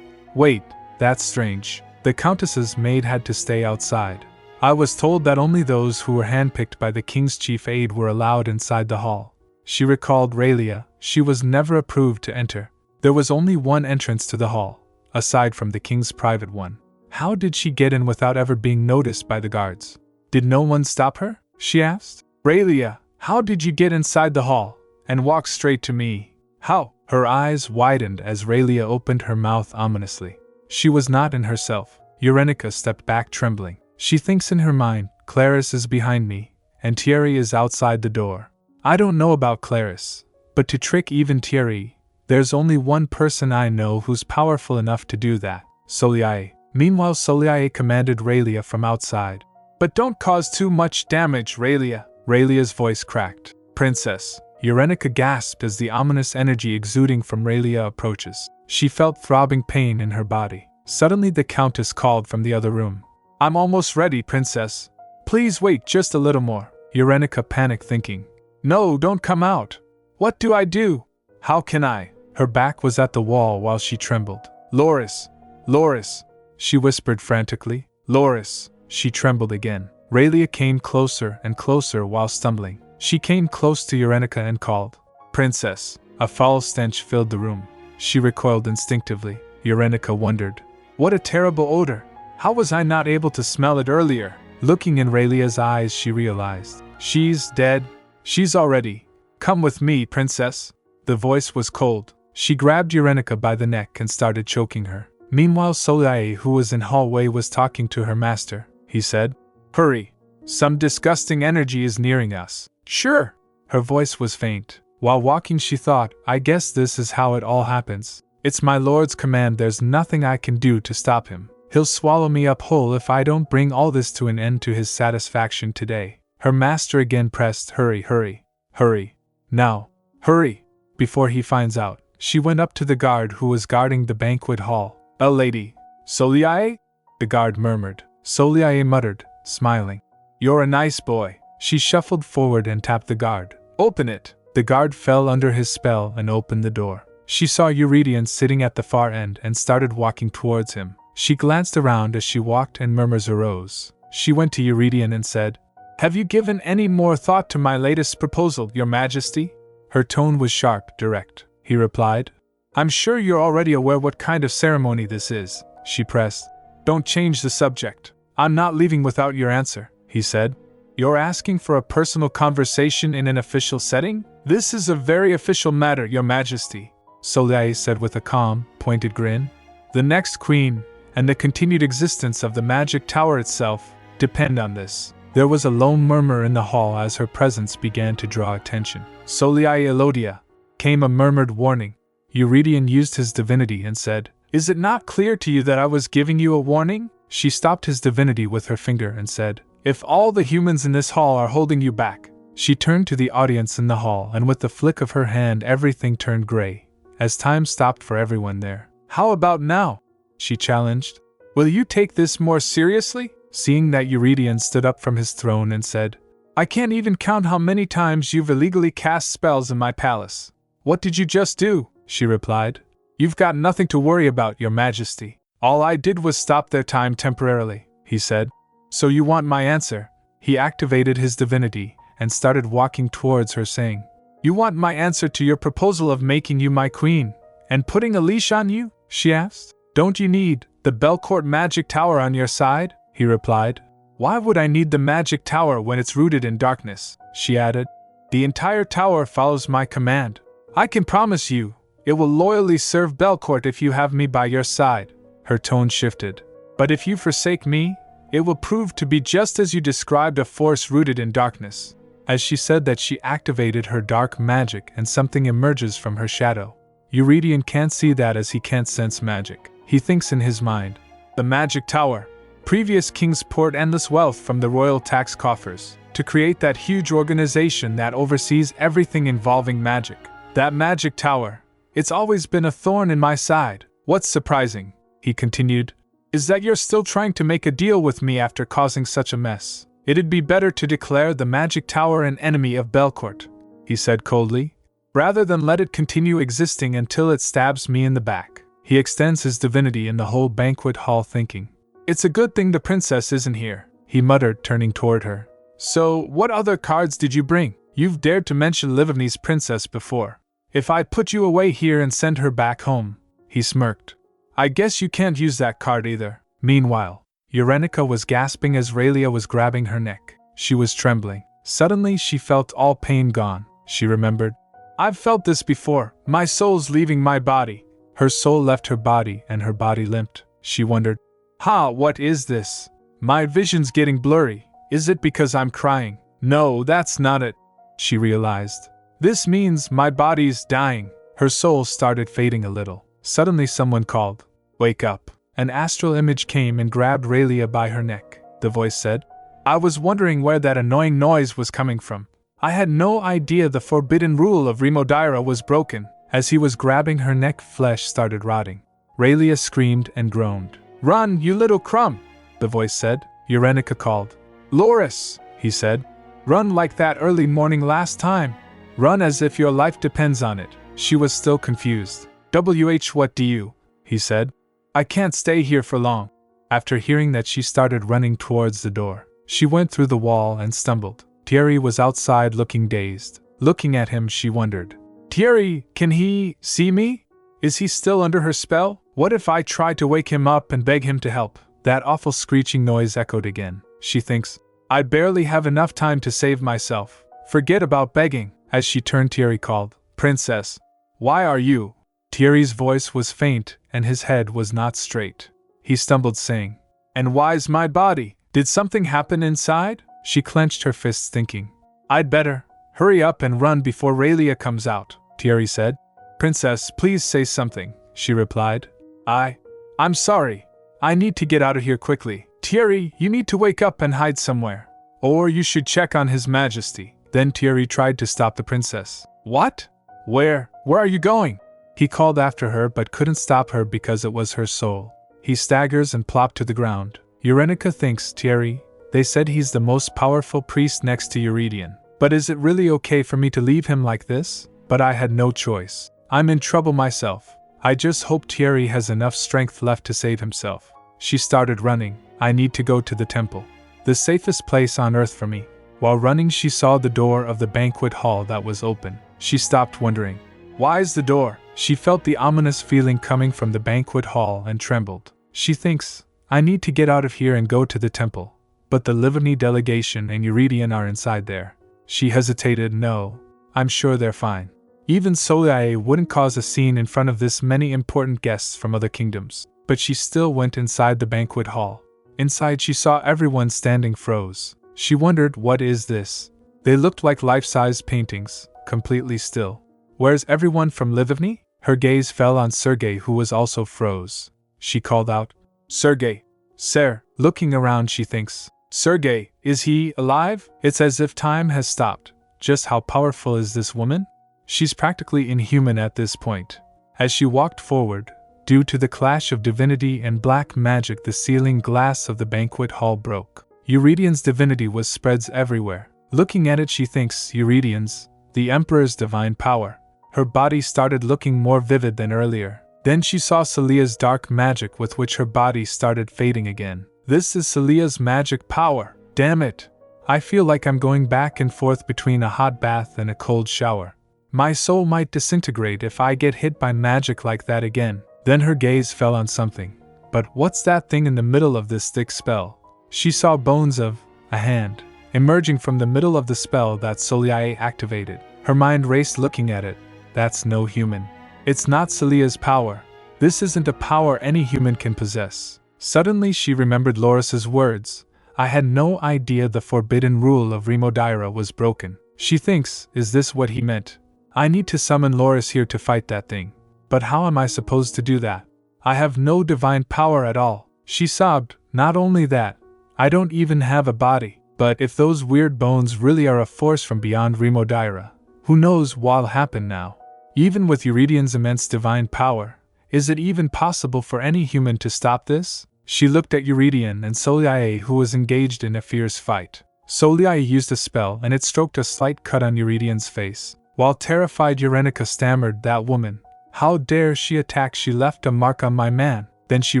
Speaker 1: wait, that's strange. The Countess's maid had to stay outside. I was told that only those who were handpicked by the king's chief aide were allowed inside the hall. She recalled Raelia. She was never approved to enter. There was only one entrance to the hall, aside from the king's private one. How did she get in without ever being noticed by the guards? Did no one stop her? She asked. Raelia, how did you get inside the hall and walk straight to me? How? Her eyes widened as Raelia opened her mouth ominously. She was not in herself. Urenica stepped back trembling. She thinks in her mind, Clarice is behind me, and Thierry is outside the door. I don't know about Clarice, but to trick even Thierry, there's only one person I know who's powerful enough to do that, Soliae. Meanwhile, Soliae commanded Raelia from outside. But don't cause too much damage, Raelia. Raelia's voice cracked. Princess. Urenica gasped as the ominous energy exuding from Raelia approaches. She felt throbbing pain in her body. Suddenly the Countess called from the other room. I'm almost ready, Princess. Please wait just a little more. Urenica panicked, thinking, No, don't come out. What do I do? How can I? Her back was at the wall while she trembled. Loris! Loris! She whispered frantically. Loris! She trembled again. Raelia came closer and closer while stumbling. She came close to Urenica and called, Princess! A foul stench filled the room. She recoiled instinctively. Urenica wondered, What a terrible odor! How was I not able to smell it earlier? Looking in Raelia's eyes, she realized. She's dead. She's already. Come with me, Princess. The voice was cold. She grabbed Urenica by the neck and started choking her. Meanwhile, Soliae, who was in hallway, was talking to her master. He said, Hurry. Some disgusting energy is nearing us. Sure. Her voice was faint. While walking she thought, I guess this is how it all happens. It's my lord's command, there's nothing I can do to stop him. He'll swallow me up whole if I don't bring all this to an end to his satisfaction today. Her master again pressed, hurry, hurry, hurry. Now, hurry, before he finds out. She went up to the guard who was guarding the banquet hall. A lady. Soliae? The guard murmured. Soliae muttered, smiling. You're a nice boy. She shuffled forward and tapped the guard. Open it. The guard fell under his spell and opened the door. She saw Eurydion sitting at the far end and started walking towards him. She glanced around as she walked and murmurs arose. She went to Eurydion and said, Have you given any more thought to my latest proposal, Your Majesty? Her tone was sharp, direct. He replied, I'm sure you're already aware what kind of ceremony this is. She pressed. Don't change the subject. I'm not leaving without your answer, he said. You're asking for a personal conversation in an official setting? This is a very official matter, Your Majesty, Soliae said with a calm, pointed grin. The next queen, and the continued existence of the magic tower itself, depend on this. There was a low murmur in the hall as her presence began to draw attention. Soliae Elodia, came a murmured warning. Eurydion used his divinity and said, Is it not clear to you that I was giving you a warning? She stopped his divinity with her finger and said, If all the humans in this hall are holding you back. She turned to the audience in the hall and with the flick of her hand everything turned gray, as time stopped for everyone there. How about now? She challenged. Will you take this more seriously? Seeing that Eurydion stood up from his throne and said, I can't even count how many times you've illegally cast spells in my palace. What did you just do? She replied. You've got nothing to worry about, Your Majesty. All I did was stop their time temporarily, he said. So you want my answer? He activated his divinity and started walking towards her saying, You want my answer to your proposal of making you my queen and putting a leash on you? She asked. Don't you need the Belcourt magic tower on your side? He replied. Why would I need the magic tower when it's rooted in darkness? She added. The entire tower follows my command. I can promise you, it will loyally serve Belcourt if you have me by your side. Her tone shifted. But if you forsake me, it will prove to be just as you described, a force rooted in darkness. As she said that, she activated her dark magic and something emerges from her shadow. Eurydion can't see that as he can't sense magic. He thinks in his mind. The magic tower. Previous kings poured endless wealth from the royal tax coffers to create that huge organization that oversees everything involving magic. That magic tower. It's always been a thorn in my side. What's surprising, he continued, is that you're still trying to make a deal with me after causing such a mess. It'd be better to declare the magic tower an enemy of Belcourt, he said coldly, rather than let it continue existing until it stabs me in the back. He extends his divinity in the whole banquet hall thinking. It's a good thing the princess isn't here, he muttered, turning toward her. So, what other cards did you bring? You've dared to mention Livigny's princess before. If I put you away here and send her back home, he smirked. I guess you can't use that card either. Meanwhile, Eurenica was gasping as Raelia was grabbing her neck. She was trembling. Suddenly she felt all pain gone. She remembered. I've felt this before. My soul's leaving my body. Her soul left her body and her body limped. She wondered. What is this? My vision's getting blurry. Is it because I'm crying? No, that's not it. She realized. This means my body's dying. Her soul started fading a little. Suddenly someone called. Wake up. An astral image came and grabbed Raelia by her neck. The voice said. I was wondering where that annoying noise was coming from. I had no idea the forbidden rule of Remodira was broken. As he was grabbing her neck, flesh started rotting. Raelia screamed and groaned. Run, you little crumb, the voice said. Eurenica called. Loris, he said. Run like that early morning last time. Run as if your life depends on it. She was still confused. What do you? He said. I can't stay here for long. After hearing that, she started running towards the door. She went through the wall and stumbled. Thierry was outside looking dazed. Looking at him, she wondered. Thierry, can he see me? Is he still under her spell? What if I try to wake him up and beg him to help? That awful screeching noise echoed again. She thinks, I barely have enough time to save myself. Forget about begging. As she turned, Thierry called, Princess, why are you? Thierry's voice was faint and his head was not straight. He stumbled, saying, And why's my body? Did something happen inside? She clenched her fists thinking, "I'd better hurry up and run before Raylia comes out," Thierry said. "Princess, please say something," she replied. I'm sorry. I need to get out of here quickly. Thierry, you need to wake up and hide somewhere. Or you should check on His Majesty." Then Thierry tried to stop the princess. "What? Where are you going?" He called after her but couldn't stop her because it was her soul. He staggers and plopped to the ground. Eurenica thinks, "Thierry, they said he's the most powerful priest next to Eurydion. But is it really okay for me to leave him like this? But I had no choice. I'm in trouble myself. I just hope Thierry has enough strength left to save himself." She started running. "I need to go to the temple. The safest place on earth for me." While running, she saw the door of the banquet hall that was open. She stopped wondering, "Why's the door?" She felt the ominous feeling coming from the banquet hall and trembled. She thinks, "I need to get out of here and go to the temple. But the Livni delegation and Eurydion are inside there." She hesitated. "No, I'm sure they're fine. Even Soliae wouldn't cause a scene in front of this many important guests from other kingdoms." But she still went inside the banquet hall. Inside she saw everyone standing froze. She wondered, what is this? They looked like life-size paintings, completely still. "Where's everyone from Livni?" Her gaze fell on Sergei, who was also froze. She called out, "Sergei, sir." Looking around, she thinks, "Sergei, is he alive?" It's as if time has stopped. Just how powerful is this woman? She's practically inhuman at this point. As she walked forward, due to the clash of divinity and black magic, the ceiling glass of the banquet hall broke. Eurydion's divinity was spreads everywhere. Looking at it, she thinks, Eurydion's, the Emperor's divine power. Her body started looking more vivid than earlier. Then she saw Celia's dark magic, with which her body started fading again. This is Celia's magic power. Damn it! I feel like I'm going back and forth between a hot bath and a cold shower. My soul might disintegrate if I get hit by magic like that again. Then her gaze fell on something. But what's that thing in the middle of this thick spell? She saw bones of a hand emerging from the middle of the spell that Soliae activated. Her mind raced looking at it. That's no human. It's not Celia's power. This isn't a power any human can possess. Suddenly she remembered Loris's words. I had no idea the forbidden rule of Remodira was broken. She thinks, is this what he meant? I need to summon Loris here to fight that thing. But how am I supposed to do that? I have no divine power at all. She sobbed, not only that, I don't even have a body. But if those weird bones really are a force from beyond Remodira, who knows what'll happen now? Even with Eurydion's immense divine power, is it even possible for any human to stop this? She looked at Eurydion and Soliae, who was engaged in a fierce fight. Soliae used a spell and it stroked a slight cut on Eurydion's face. While terrified, Eurenica stammered, that woman. How dare she attack? She left a mark on my man. Then she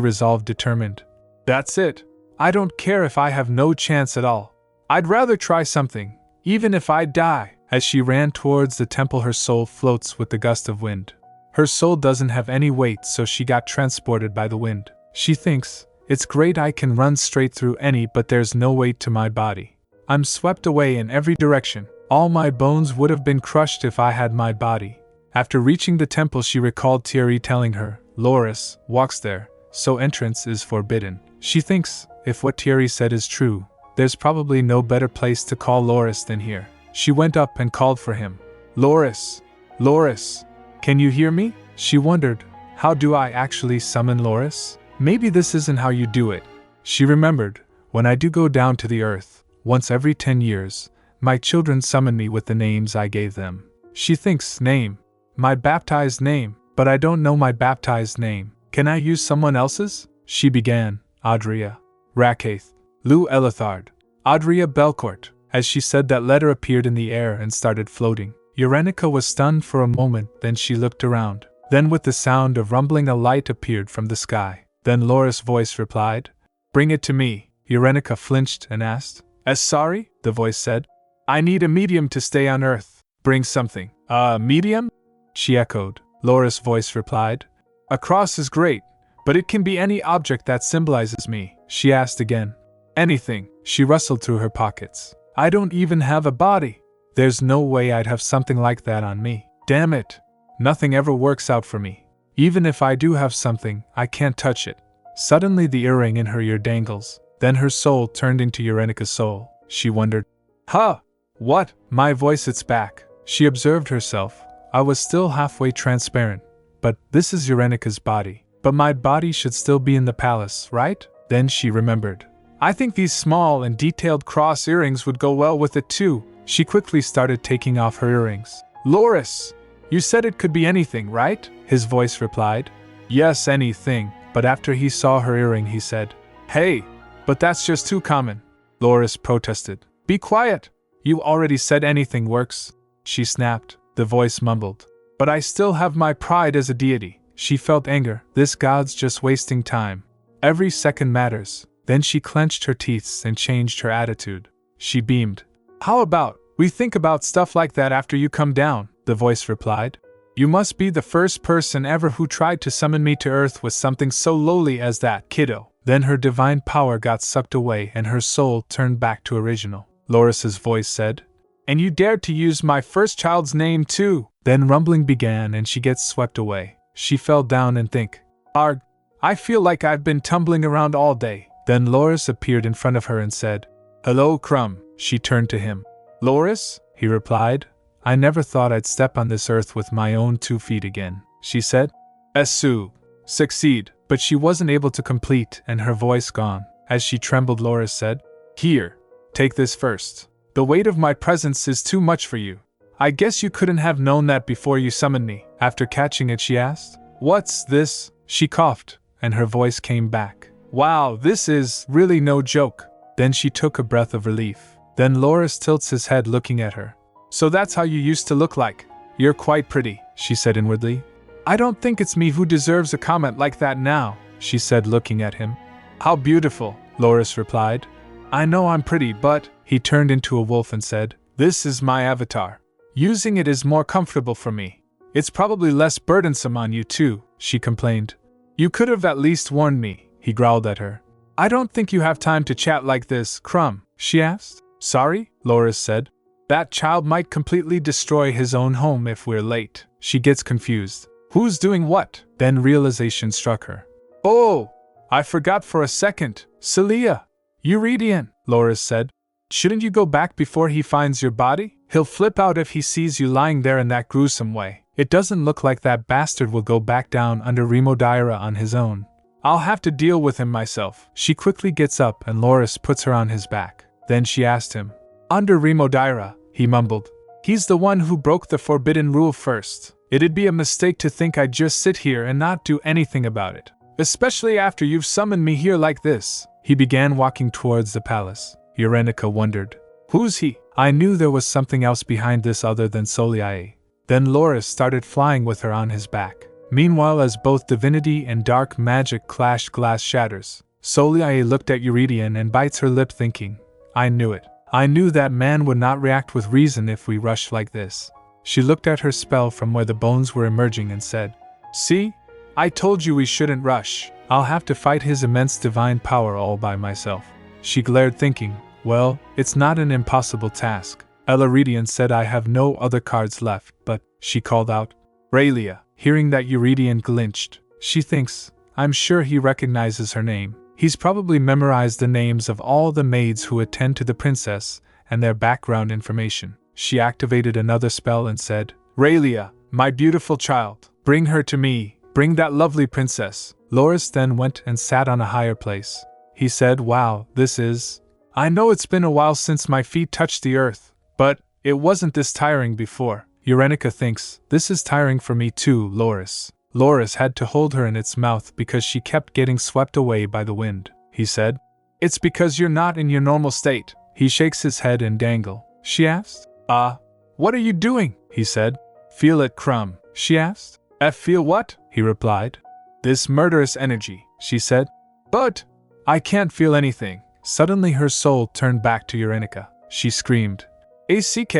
Speaker 1: resolved, determined. That's it. I don't care if I have no chance at all. I'd rather try something, even if I die. As she ran towards the temple, her soul floats with the gust of wind. Her soul doesn't have any weight, so she got transported by the wind. She thinks, it's great, I can run straight through any, but there's no weight to my body. I'm swept away in every direction. All my bones would have been crushed if I had my body. After reaching the temple, she recalled Thierry telling her, Loris walks there, so entrance is forbidden. She thinks, if what Thierry said is true, there's probably no better place to call Loris than here. She went up and called for him. Loris! Loris! Can you hear me? She wondered, how do I actually summon Loris? Maybe this isn't how you do it. She remembered, when I do go down to the earth, once every 10 years, my children summon me with the names I gave them. She thinks, name. My baptized name, but I don't know my baptized name. Can I use someone else's? She began, Adria. Rakaith. Lou Elithard. Adria Belcourt. As she said, that letter appeared in the air and started floating. Eurenica was stunned for a moment, then she looked around. Then with the sound of rumbling, a light appeared from the sky. Then Loris' voice replied, Bring it to me. Eurenica flinched and asked, As sorry? The voice said, I need a medium to stay on Earth. Bring something. A medium? She echoed. Loris' voice replied, A cross is great, but it can be any object that symbolizes me. She asked again, Anything. She rustled through her pockets. I don't even have a body. There's no way I'd have something like that on me. Damn it. Nothing ever works out for me. Even if I do have something, I can't touch it. Suddenly the earring in her ear dangles. Then her soul turned into Eurenica's soul. she wondered. Huh! What? My voice, it's back. She observed herself. I was still halfway transparent. But this is Eurenica's body. But my body should still be in the palace, right? Then she remembered. I think these small and detailed cross earrings would go well with it too. She quickly started taking off her earrings. Loris! You said it could be anything, right? His voice replied. Yes, anything. But after he saw her earring, he said, Hey! But that's just too common. Loris protested. Be quiet! You already said anything works. She snapped. The voice mumbled. But I still have my pride as a deity. She felt anger. This god's just wasting time. Every second matters. Then she clenched her teeth and changed her attitude. She beamed. How about we think about stuff like that after you come down? The voice replied. You must be the first person ever who tried to summon me to Earth with something so lowly as that, kiddo. Then her divine power got sucked away and her soul turned back to original. Loris's voice said, And you dared to use my first child's name too. Then rumbling began and she gets swept away. She fell down and think, Arg, I feel like I've been tumbling around all day. Then Loris appeared in front of her and said, Hello, Crumb. She turned to him. Loris? He replied. I never thought I'd step on this earth with my own 2 feet again. She said, Esu. Succeed. But she wasn't able to complete and her voice gone. As she trembled, Loris said, Here, take this first. The weight of my presence is too much for you. I guess you couldn't have known that before you summoned me. After catching it, she asked, What's this? She coughed, and her voice came back. Wow, this is really no joke. Then she took a breath of relief. Then Loris tilts his head looking at her. So that's how you used to look like. You're quite pretty, she said inwardly. I don't think it's me who deserves a comment like that now, she said looking at him. How beautiful, Loris replied. I know I'm pretty, but he turned into a wolf and said, This is my avatar. Using it is more comfortable for me. It's probably less burdensome on you too, she complained. You could have at least warned me, he growled at her. I don't think you have time to chat like this, Crumb, she asked. Sorry, Loris said. That child might completely destroy his own home if we're late. She gets confused. Who's doing what? Then realization struck her. Oh, I forgot for a second. Celia. Eurydion, Loris said. Shouldn't you go back before he finds your body? He'll flip out if he sees you lying there in that gruesome way. It doesn't look like that bastard will go back down under Remodaira on his own. I'll have to deal with him myself. She quickly gets up and Loris puts her on his back. Then she asked him. Under Remodaira, he mumbled. He's the one who broke the forbidden rule first. It'd be a mistake to think I'd just sit here and not do anything about it. Especially after you've summoned me here like this. He began walking towards the palace. Eurenica wondered. Who's he? I knew there was something else behind this other than Soliae. Then Loris started flying with her on his back. Meanwhile, as both divinity and dark magic clashed, glass shatters. Soliae looked at Eurydion and bites her lip thinking, I knew it. I knew that man would not react with reason if we rushed like this. She looked at her spell from where the bones were emerging and said, See? I told you we shouldn't rush. I'll have to fight his immense divine power all by myself. She glared thinking, well, it's not an impossible task. Eurydion said I have no other cards left, but, she called out, Raylia. Hearing that, Eurydion flinched. She thinks, I'm sure he recognizes her name. He's probably memorized the names of all the maids who attend to the princess and their background information. She activated another spell and said, Raylia, my beautiful child, bring her to me. Bring that lovely princess. Loris then went and sat on a higher place. He said, Wow, this is... I know it's been a while since my feet touched the earth, but it wasn't this tiring before. Eurenica thinks, this is tiring for me too, Loris. Loris had to hold her in its mouth because she kept getting swept away by the wind. He said, It's because you're not in your normal state. He shakes his head and dangle. She asked, what are you doing? He said. Feel it, Crumb. She asked. Feel what? He replied. This murderous energy, she said. But I can't feel anything. Suddenly her soul turned back to Eurenica. She screamed. ACK,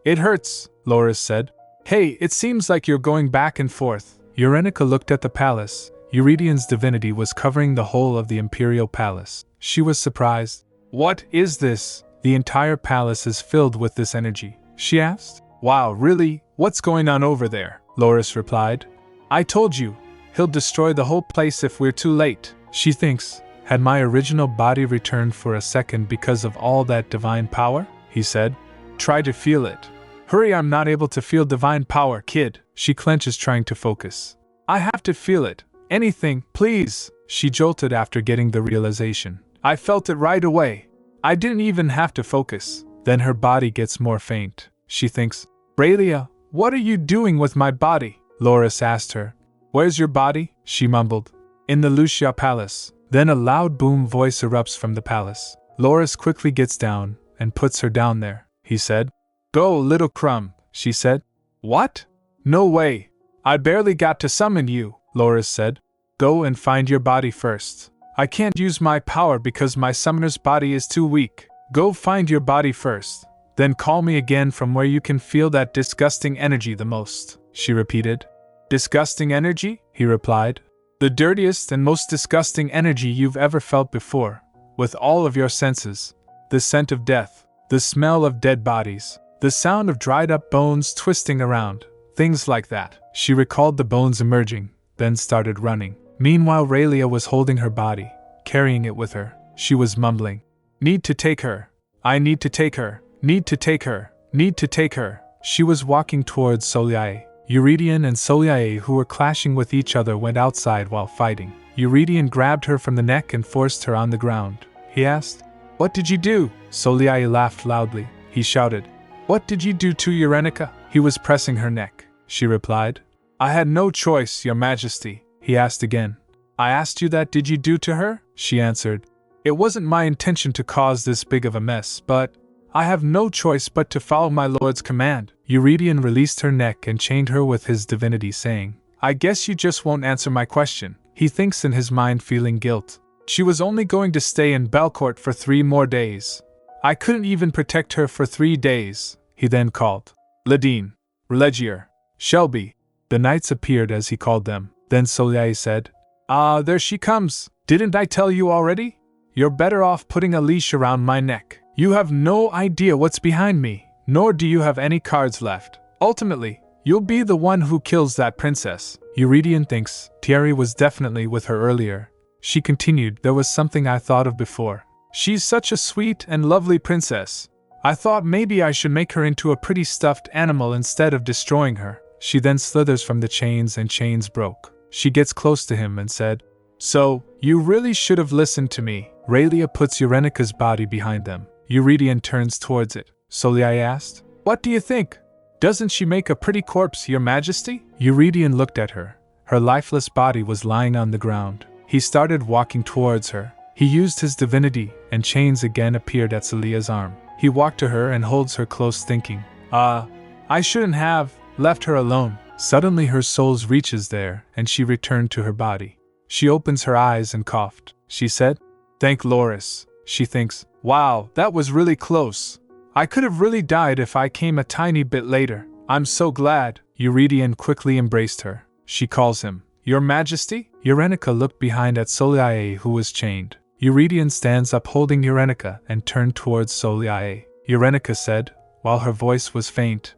Speaker 1: it hurts, Loris said. Hey, it seems like you're going back and forth. Eurenica looked at the palace. Eurydian's divinity was covering the whole of the imperial palace. She was surprised. What is this? The entire palace is filled with this energy, she asked. Wow, really? What's going on over there? Loris replied. I told you, he'll destroy the whole place if we're too late. She thinks, Had my original body returned for a second because of all that divine power? He said. Try to feel it. Hurry, I'm not able to feel divine power, kid. She clenches, trying to focus. I have to feel it. Anything, please. She jolted after getting the realization. I felt it right away. I didn't even have to focus. Then her body gets more faint. She thinks, Bralia, what are you doing with my body? Loris asked her. Where's your body? She mumbled. In the Lucia Palace. Then a loud boom voice erupts from the palace. Loris quickly gets down and puts her down there. He said. Go, little crumb, she said. What? No way. I barely got to summon you, Loris said. Go and find your body first. I can't use my power because my summoner's body is too weak. Go find your body first. Then call me again from where you can feel that disgusting energy the most, she repeated. Disgusting energy? He replied. The dirtiest and most disgusting energy you've ever felt before, with all of your senses. The scent of death, the smell of dead bodies, the sound of dried up bones twisting around, things like that. She recalled the bones emerging, then started running. Meanwhile, Raylia was holding her body, carrying it with her. She was mumbling. Need to take her. I need to take her. Need to take her. Need to take her. She was walking towards Soliae. Eurydion and Soliae, who were clashing with each other, went outside while fighting. Eurydion grabbed her from the neck and forced her on the ground. He asked, What did you do? Soliae laughed loudly. He shouted, What did you do to Eurenica? He was pressing her neck. She replied, I had no choice, your majesty. He asked again. I asked you that, did you do to her? She answered. It wasn't my intention to cause this big of a mess, but I have no choice but to follow my lord's command. Eurydion released her neck and chained her with his divinity, saying, I guess you just won't answer my question. He thinks in his mind, feeling guilt. She was only going to stay in Belcourt for 3 more days. I couldn't even protect her for 3 days. He then called. Ladine, Relegier, Shelby. The knights appeared as he called them. Then Soliae said, there she comes. Didn't I tell you already? You're better off putting a leash around my neck. You have no idea what's behind me, nor do you have any cards left. Ultimately, you'll be the one who kills that princess. Eurydion thinks Thierry was definitely with her earlier. She continued, there was something I thought of before. She's such a sweet and lovely princess. I thought maybe I should make her into a pretty stuffed animal instead of destroying her. She then slithers from the chains and chains broke. She gets close to him and said, So, you really should have listened to me. Raylia puts Eurenica's body behind them. Eurydion turns towards it. Soliae asked, What do you think? Doesn't she make a pretty corpse, your majesty? Eurydion looked at her. Her lifeless body was lying on the ground. He started walking towards her. He used his divinity, and chains again appeared at Celia's arm. He walked to her and holds her close, thinking, I shouldn't have left her alone. Suddenly her soul reaches there, and she returned to her body. She opens her eyes and coughed. She said, Thank Loris. She thinks, Wow, that was really close. I could have really died if I came a tiny bit later. I'm so glad. Eurydion quickly embraced her. She calls him, Your Majesty? Eurenica looked behind at Soliae, who was chained. Eurydion stands up holding Eurenica and turned towards Soliae. Eurenica said, while her voice was faint,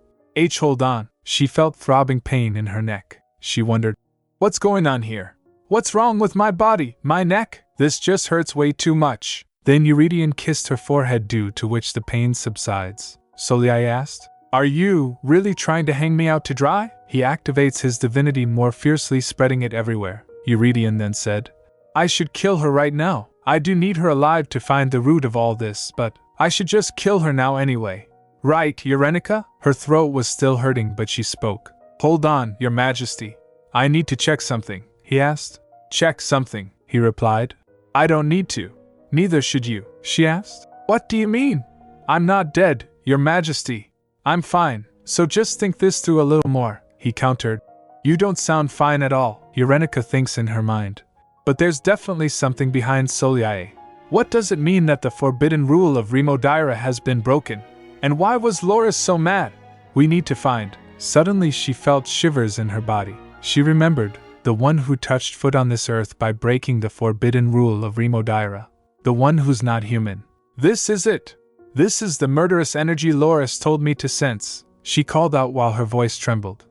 Speaker 1: Hold on. She felt throbbing pain in her neck. She wondered, What's going on here? What's wrong with my body, my neck? This just hurts way too much. Then Eurydion kissed her forehead, due to which the pain subsides. Soliae asked, Are you really trying to hang me out to dry? He activates his divinity more fiercely, spreading it everywhere. Eurydion then said, I should kill her right now. I do need her alive to find the root of all this, but I should just kill her now anyway. Right, Eurenica? Her throat was still hurting, but she spoke. Hold on, your majesty. I need to check something, he asked. Check something, he replied. I don't need to. Neither should you, she asked. What do you mean? I'm not dead, your majesty. I'm fine, so just think this through a little more, he countered. You don't sound fine at all, Eurenica thinks in her mind. But there's definitely something behind Soliae. What does it mean that the forbidden rule of Remodaira has been broken? And why was Loris so mad? We need to find. Suddenly she felt shivers in her body. She remembered the one who touched foot on this earth by breaking the forbidden rule of Remodaira. The one who's not human. This is it. This is the murderous energy Loris told me to sense, she called out while her voice trembled.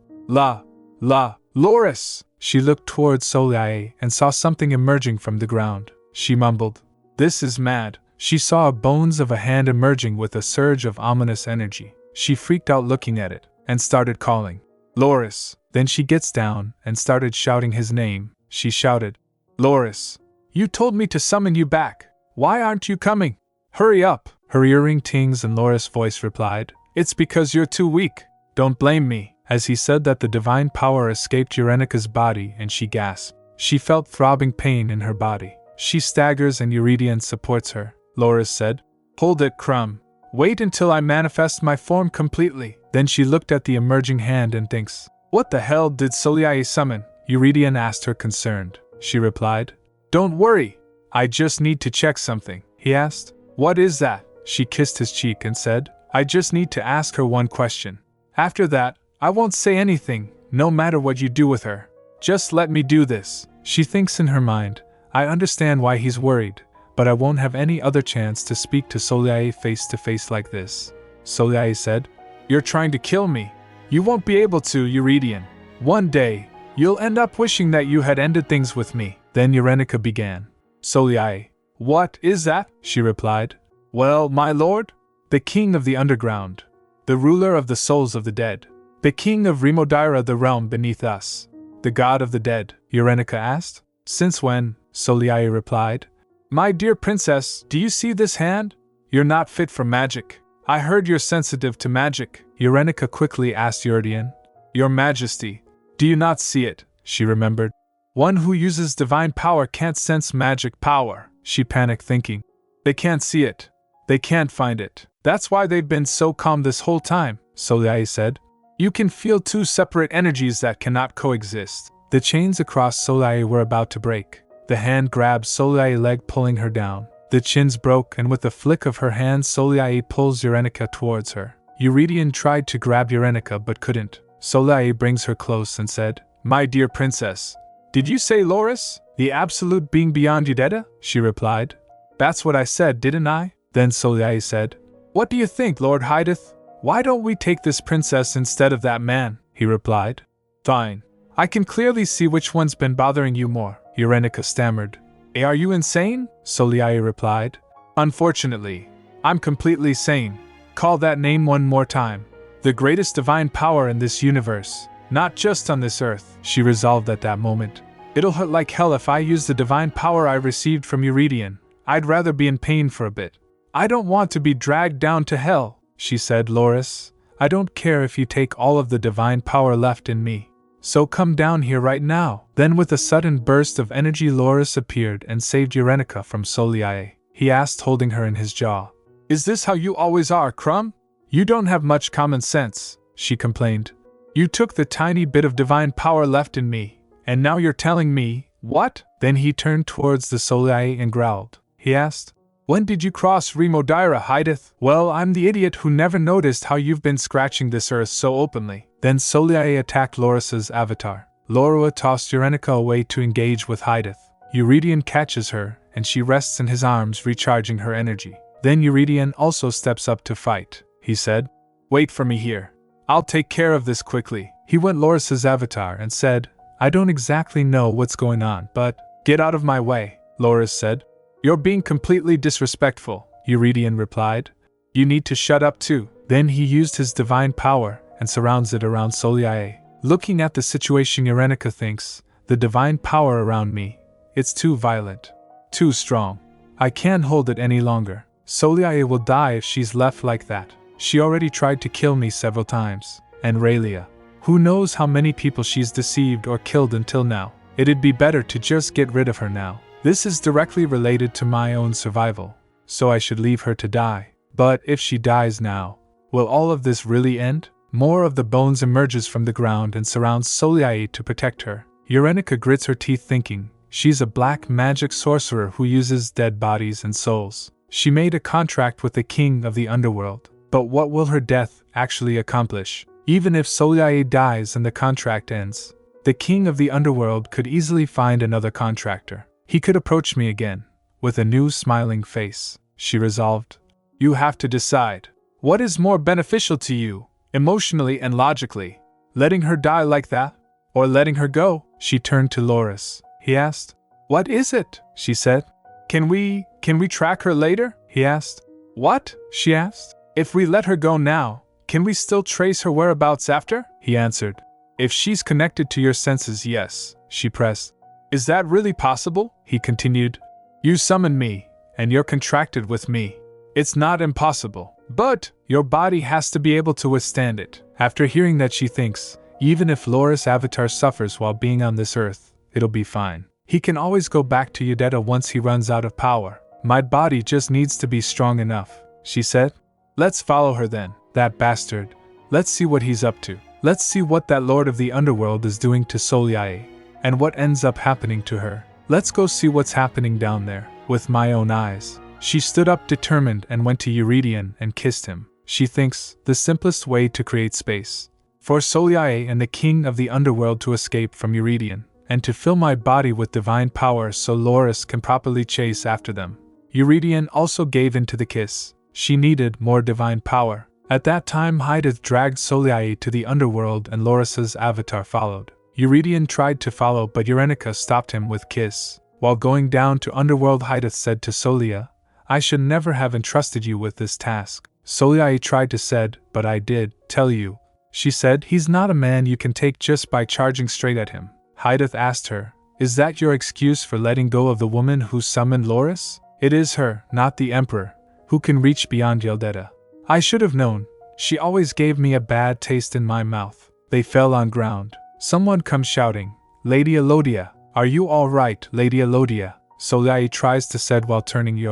Speaker 1: Loris! She looked towards Soliae and saw something emerging from the ground. she mumbled. This is mad. She saw bones of a hand emerging with a surge of ominous energy. She freaked out looking at it, and started calling. Loris. Then she gets down and started shouting his name. She shouted, Loris. You told me to summon you back. Why aren't you coming? Hurry up. Her earring tings and Loris' voice replied, It's because you're too weak. Don't blame me. As he said that, the divine power escaped Eurenika's body and she gasped. She felt throbbing pain in her body. She staggers and Eurydion supports her. Loris said, Hold it, Crumb. Wait until I manifest my form completely. Then she looked at the emerging hand and thinks, What the hell did Soliai summon? Eurydion asked her concerned. She replied, Don't worry. I just need to check something. He asked, What is that? She kissed his cheek and said, I just need to ask her one question. After that, I won't say anything, no matter what you do with her. Just let me do this. She thinks in her mind, I understand why he's worried, but I won't have any other chance to speak to Soliai face to face like this. Soliai said, You're trying to kill me. You won't be able to, Eurydion. One day, you'll end up wishing that you had ended things with me. Then Eurenika began. Soliai, what is that? She replied. Well, my lord, the king of the underground, the ruler of the souls of the dead, the king of Remodira, the realm beneath us, the god of the dead, Eurenika asked. Since when? Soliai replied. My dear princess, do you see this hand? You're not fit for magic. I heard you're sensitive to magic. Eurenika quickly asked Eurydion. Your Majesty, do you not see it? She remembered. One who uses divine power can't sense magic power. She panicked, thinking. They can't see it. They can't find it. That's why they've been so calm this whole time, Soliai said. You can feel two separate energies that cannot coexist. The chains across Soliai were about to break. The hand grabbed Soliai's leg, pulling her down. The chins broke, and with a flick of her hand, Soliai pulls Eurenika towards her. Eurydion tried to grab Eurenika but couldn't. Soliai brings her close and said, My dear princess, did you say Loris, the absolute being beyond Udetta? She replied. That's what I said, didn't I? Then Soliai said, What do you think, Lord Hydeth? Why don't we take this princess instead of that man? He replied. Fine. I can clearly see which one's been bothering you more, Eurenika stammered. Are you insane? Soliai replied. Unfortunately, I'm completely sane. Call that name one more time. The greatest divine power in this universe, not just on this earth, she resolved at that moment. It'll hurt like hell if I use the divine power I received from Eurydion. I'd rather be in pain for a bit. I don't want to be dragged down to hell, she said. Loris, I don't care if you take all of the divine power left in me. So come down here right now. Then with a sudden burst of energy, Loris appeared and saved Eurenika from Soliai. He asked, holding her in his jaw. Is this how you always are, Crumb? You don't have much common sense, she complained. You took the tiny bit of divine power left in me, and now you're telling me, what? Then he turned towards the Soliai and growled. He asked, When did you cross Remodira, Hydeth? Well, I'm the idiot who never noticed how you've been scratching this earth so openly. Then Soliai attacked Loris's avatar. Lorua tossed Eurenika away to engage with Hydeth. Eurydion catches her, and she rests in his arms, recharging her energy. Then Eurydion also steps up to fight. He said, Wait for me here. I'll take care of this quickly. He went Loris's avatar and said, I don't exactly know what's going on, but get out of my way, Loris said. You're being completely disrespectful, Eurydion replied. You need to shut up too. Then he used his divine power and surrounds it around Soliai. Looking at the situation, Eurenika thinks, the divine power around me, it's too violent, too strong. I can't hold it any longer. Soliai will die if she's left like that. She already tried to kill me several times. And Raylia. Who knows how many people she's deceived or killed until now. It'd be better to just get rid of her now. This is directly related to my own survival, so I should leave her to die. But if she dies now, will all of this really end? More of the bones emerges from the ground and surrounds Soliai to protect her. Eurenika grits her teeth, thinking, she's a black magic sorcerer who uses dead bodies and souls. She made a contract with the king of the underworld. But what will her death actually accomplish? Even if Soliai dies and the contract ends, the king of the underworld could easily find another contractor. He could approach me again, with a new smiling face. She resolved. You have to decide. What is more beneficial to you, emotionally and logically? Letting her die like that? Or letting her go? She turned to Loris. He asked. What is it? She said. Can we track her later? He asked. What? She asked. If we let her go now, can we still trace her whereabouts after? He answered. If she's connected to your senses, yes, she pressed. Is that really possible? He continued. You summoned me, and you're contracted with me. It's not impossible, but your body has to be able to withstand it. After hearing that, she thinks, even if Loris' avatar suffers while being on this earth, it'll be fine. He can always go back to Yudeta once he runs out of power. My body just needs to be strong enough, she said. Let's follow her then, that bastard. Let's see what he's up to. Let's see what that Lord of the Underworld is doing to Solyae, and what ends up happening to her. Let's go see what's happening down there, with my own eyes. She stood up determined and went to Eurydion and kissed him. She thinks, the simplest way to create space for Solyae and the king of the underworld to escape from Eurydion, and to fill my body with divine power so Loris can properly chase after them. Eurydion also gave in to the kiss. She needed more divine power. At that time, Hydath dragged Solyae to the underworld and Loris's avatar followed. Eurydion tried to follow, but Eurenica stopped him with kiss. While going down to underworld, Hydath said to Solia, I should never have entrusted you with this task. Solyae tried to said, but I did tell you. She said, he's not a man you can take just by charging straight at him. Hydath asked her, is that your excuse for letting go of the woman who summoned Loris? It is her, not the Emperor, who can reach beyond Yudeta. I should have known. She always gave me a bad taste in my mouth. They fell on ground. Someone comes shouting, Lady Elodia, are you all right, Lady Elodia? Solyae tries to said while turning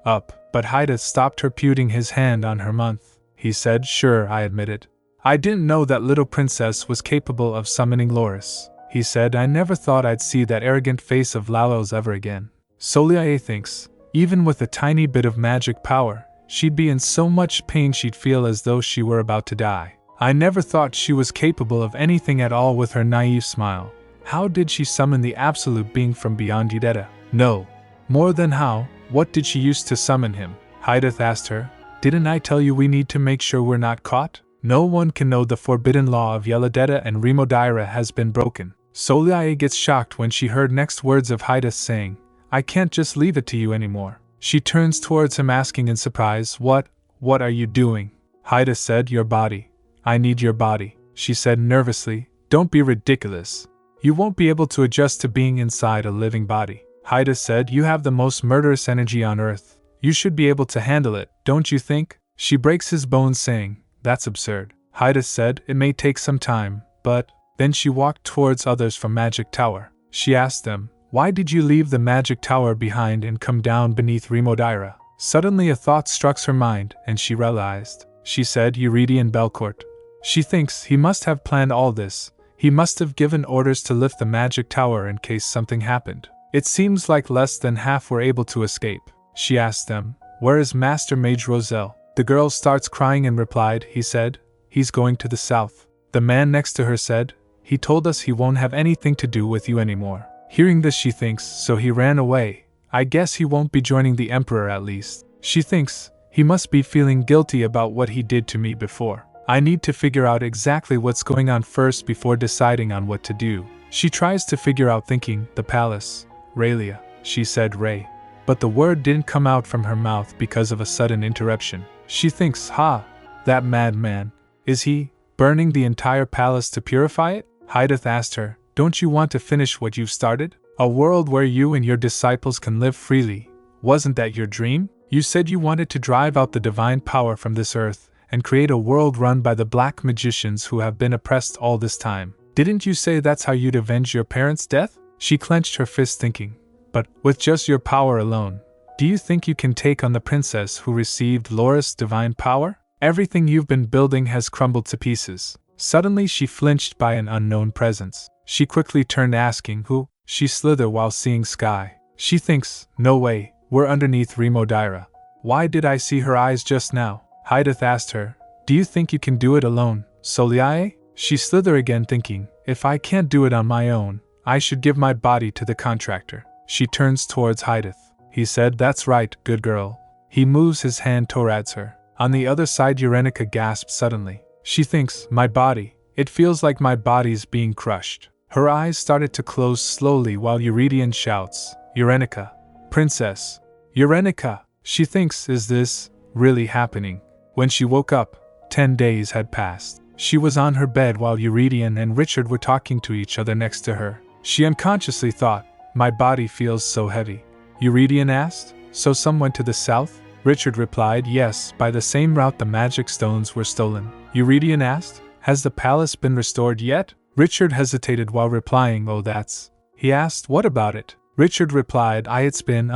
Speaker 1: up, but Hydath stopped her, putting his hand on her month. He said, sure, I admit it. I didn't know that little princess was capable of summoning Loris. He said, I never thought I'd see that arrogant face of Lalo's ever again. Solyae thinks, even with a tiny bit of magic power, she'd be in so much pain she'd feel as though she were about to die. I never thought she was capable of anything at all. With her naive smile. How did she summon the absolute being from beyond Yudeta? No. More than how, what did she use to summon him? Hydath asked her. Didn't I tell you we need to make sure we're not caught? No one can know the forbidden law of Yelideta and Remodaira has been broken. Solyae gets shocked when she heard next words of Hydath saying, I can't just leave it to you anymore. She turns towards him asking in surprise, What are you doing? Hydath said, your body. I need your body. She said nervously, don't be ridiculous. You won't be able to adjust to being inside a living body. Hydath said, you have the most murderous energy on earth. You should be able to handle it, don't you think? She breaks his bones saying, that's absurd. Hydath said, it may take some time, but... Then she walked towards others from Magic Tower. She asked them, why did you leave the Magic Tower behind and come down beneath Remodaira? Suddenly a thought struck her mind, and she realized. She said, Eurydion Belcourt. She thinks he must have planned all this. He must have given orders to lift the Magic Tower in case something happened. It seems like less than half were able to escape. She asked them, where is Master Mage Roselle? The girl starts crying and replied, he said, he's going to the south. The man next to her said, he told us he won't have anything to do with you anymore. Hearing this, she thinks, so he ran away. I guess he won't be joining the Emperor at least. She thinks, he must be feeling guilty about what he did to me before. I need to figure out exactly what's going on first before deciding on what to do. She tries to figure out thinking, the palace. Raylia, she said Ray. But the word didn't come out from her mouth because of a sudden interruption. She thinks, that madman. Is he burning the entire palace to purify it? Hydath asked her, don't you want to finish what you've started? A world where you and your disciples can live freely. Wasn't that your dream? You said you wanted to drive out the divine power from this earth and create a world run by the black magicians who have been oppressed all this time. Didn't you say that's how you'd avenge your parents' death? She clenched her fist thinking, but with just your power alone, do you think you can take on the princess who received Loris' divine power? Everything you've been building has crumbled to pieces. Suddenly she flinched by an unknown presence. She quickly turned asking who. She slithered while seeing sky. She thinks, no way, we're underneath Remodaira. Why did I see her eyes just now? Hydath asked her, do you think you can do it alone, Solyae? She slithered again thinking, if I can't do it on my own, I should give my body to the contractor. She turns towards Hydath. He said, that's right, good girl. He moves his hand towards her. On the other side, Eurenica gasped suddenly. She thinks, my body. It feels like my body's being crushed. Her eyes started to close slowly while Eurydion shouts, Eurenica, Princess Eurenica, she thinks, is this really happening? When she woke up, 10 days had passed. She was on her bed while Eurydion and Richard were talking to each other next to her. She unconsciously thought, my body feels so heavy. Eurydion asked, so some went to the south? Richard replied, yes, by the same route the magic stones were stolen. Eurydion asked, has the palace been restored yet? Richard hesitated while replying, oh that's. He asked, what about it? Richard replied, it's been,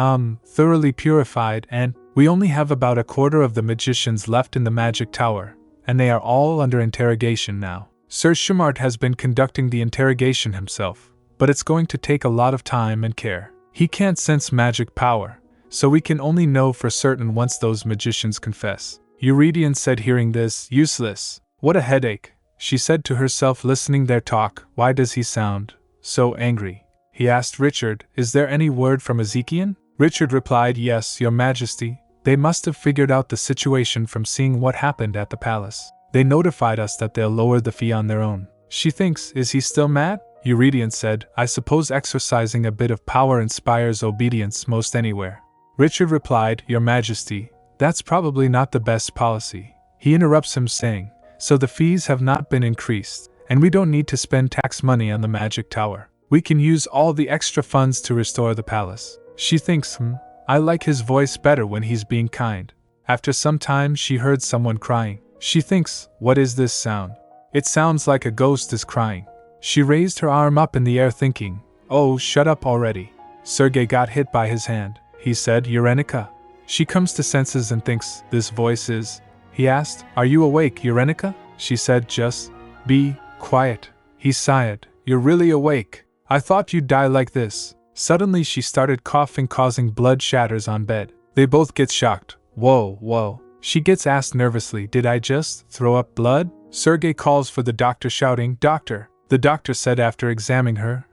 Speaker 1: thoroughly purified, and we only have about a quarter of the magicians left in the magic tower, and they are all under interrogation now. Sir Shumart has been conducting the interrogation himself, but it's going to take a lot of time and care. He can't sense magic power, so we can only know for certain once those magicians confess. Eurydion said, hearing this, useless. What a headache, she said to herself listening their talk. Why does he sound so angry? He asked Richard, is there any word from Ezekiel? Richard replied, yes, your majesty. They must have figured out the situation from seeing what happened at the palace. They notified us that they'll lower the fee on their own. She thinks, is he still mad? Eurydion said, I suppose exercising a bit of power inspires obedience most anywhere. Richard replied, your majesty, that's probably not the best policy. He interrupts him saying, so the fees have not been increased, and we don't need to spend tax money on the magic tower. We can use all the extra funds to restore the palace. She thinks, I like his voice better when he's being kind. After some time she heard someone crying. She thinks, what is this sound? It sounds like a ghost is crying. She raised her arm up in the air thinking, oh, shut up already. Sergei got hit by his hand. He said, Eurenica. She comes to senses and thinks, this voice is. He asked, are you awake, Eurenica? She said, just be quiet. He sighed, you're really awake. I thought you'd die like this. Suddenly she started coughing, causing blood shatters on bed. They both get shocked. Whoa. She gets asked nervously, did I just throw up blood? Sergei calls for the doctor, shouting, doctor. The doctor said after examining her,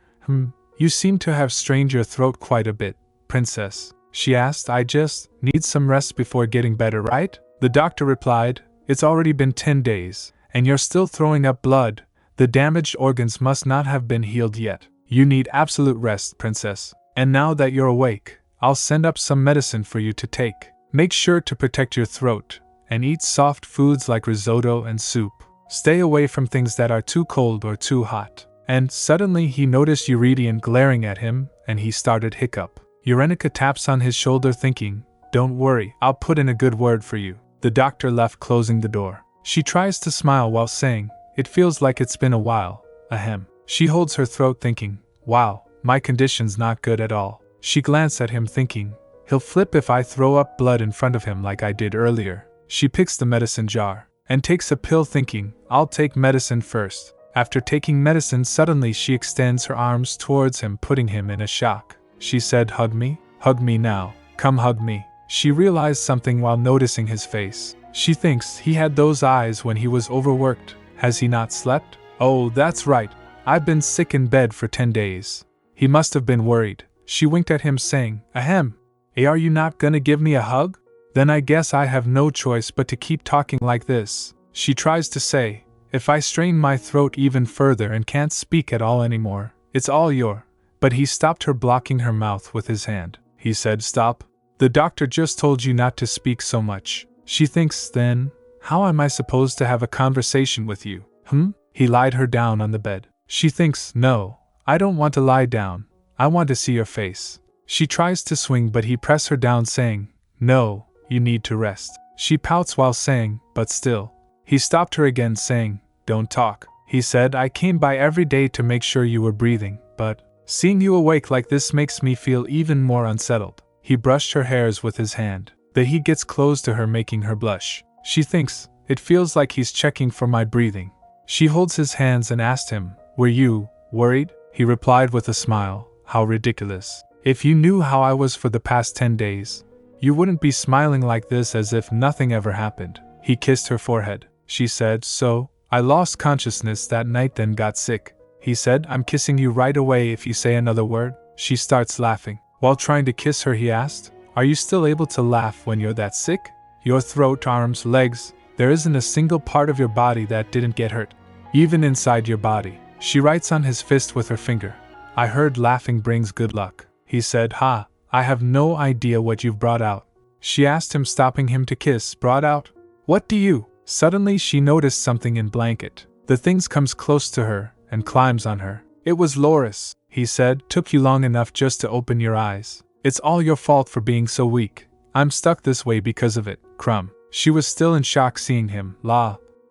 Speaker 1: you seem to have strained your throat quite a bit, princess. She asked, I just need some rest before getting better, right? The doctor replied, it's already been 10 days, and you're still throwing up blood. The damaged organs must not have been healed yet. You need absolute rest, princess. And now that you're awake, I'll send up some medicine for you to take. Make sure to protect your throat, and eat soft foods like risotto and soup. Stay away from things that are too cold or too hot. And suddenly he noticed Eurydion glaring at him, and he started hiccup. Eurenica taps on his shoulder thinking, don't worry, I'll put in a good word for you. The doctor left, closing the door. She tries to smile while saying, it feels like it's been a while, ahem. She holds her throat thinking, wow, my condition's not good at all. She glanced at him thinking, he'll flip if I throw up blood in front of him like I did earlier. She picks the medicine jar and takes a pill thinking, I'll take medicine first. After taking medicine, suddenly she extends her arms towards him, putting him in a shock. She said, hug me now, come hug me. She realized something while noticing his face. She thinks he had those eyes when he was overworked. Has he not slept? Oh, that's right. I've been sick in bed for 10 days. He must have been worried. She winked at him saying, ahem. Are you not gonna give me a hug? Then I guess I have no choice but to keep talking like this. She tries to say, if I strain my throat even further and can't speak at all anymore, it's all your. But he stopped her, blocking her mouth with his hand. He said, stop. The doctor just told you not to speak so much. She thinks, then, how am I supposed to have a conversation with you? He lied her down on the bed. She thinks, no, I don't want to lie down. I want to see your face. She tries to swing, but he presses her down saying, no, you need to rest. She pouts while saying, but still. He stopped her again saying, don't talk. He said, I came by every day to make sure you were breathing, but seeing you awake like this makes me feel even more unsettled. He brushed her hairs with his hand. The heat gets close to her, making her blush. She thinks, it feels like he's checking for my breathing. She holds his hands and asked him, were you worried? He replied with a smile, how ridiculous. If you knew how I was for the past 10 days, you wouldn't be smiling like this as if nothing ever happened. He kissed her forehead. She said, so, I lost consciousness that night then got sick. He said, I'm kissing you right away if you say another word. She starts laughing. While trying to kiss her, he asked, are you still able to laugh when you're that sick? Your throat, arms, legs, there isn't a single part of your body that didn't get hurt. Even inside your body. She writes on his fist with her finger. I heard laughing brings good luck. He said, ha, I have no idea what you've brought out. She asked him, stopping him to kiss. Brought out? What do you? Suddenly she noticed something in blanket. The thing comes close to her and climbs on her. It was Loris, he said. Took you long enough just to open your eyes. It's all your fault for being so weak. I'm stuck this way because of it, Crumb. She was still in shock seeing him.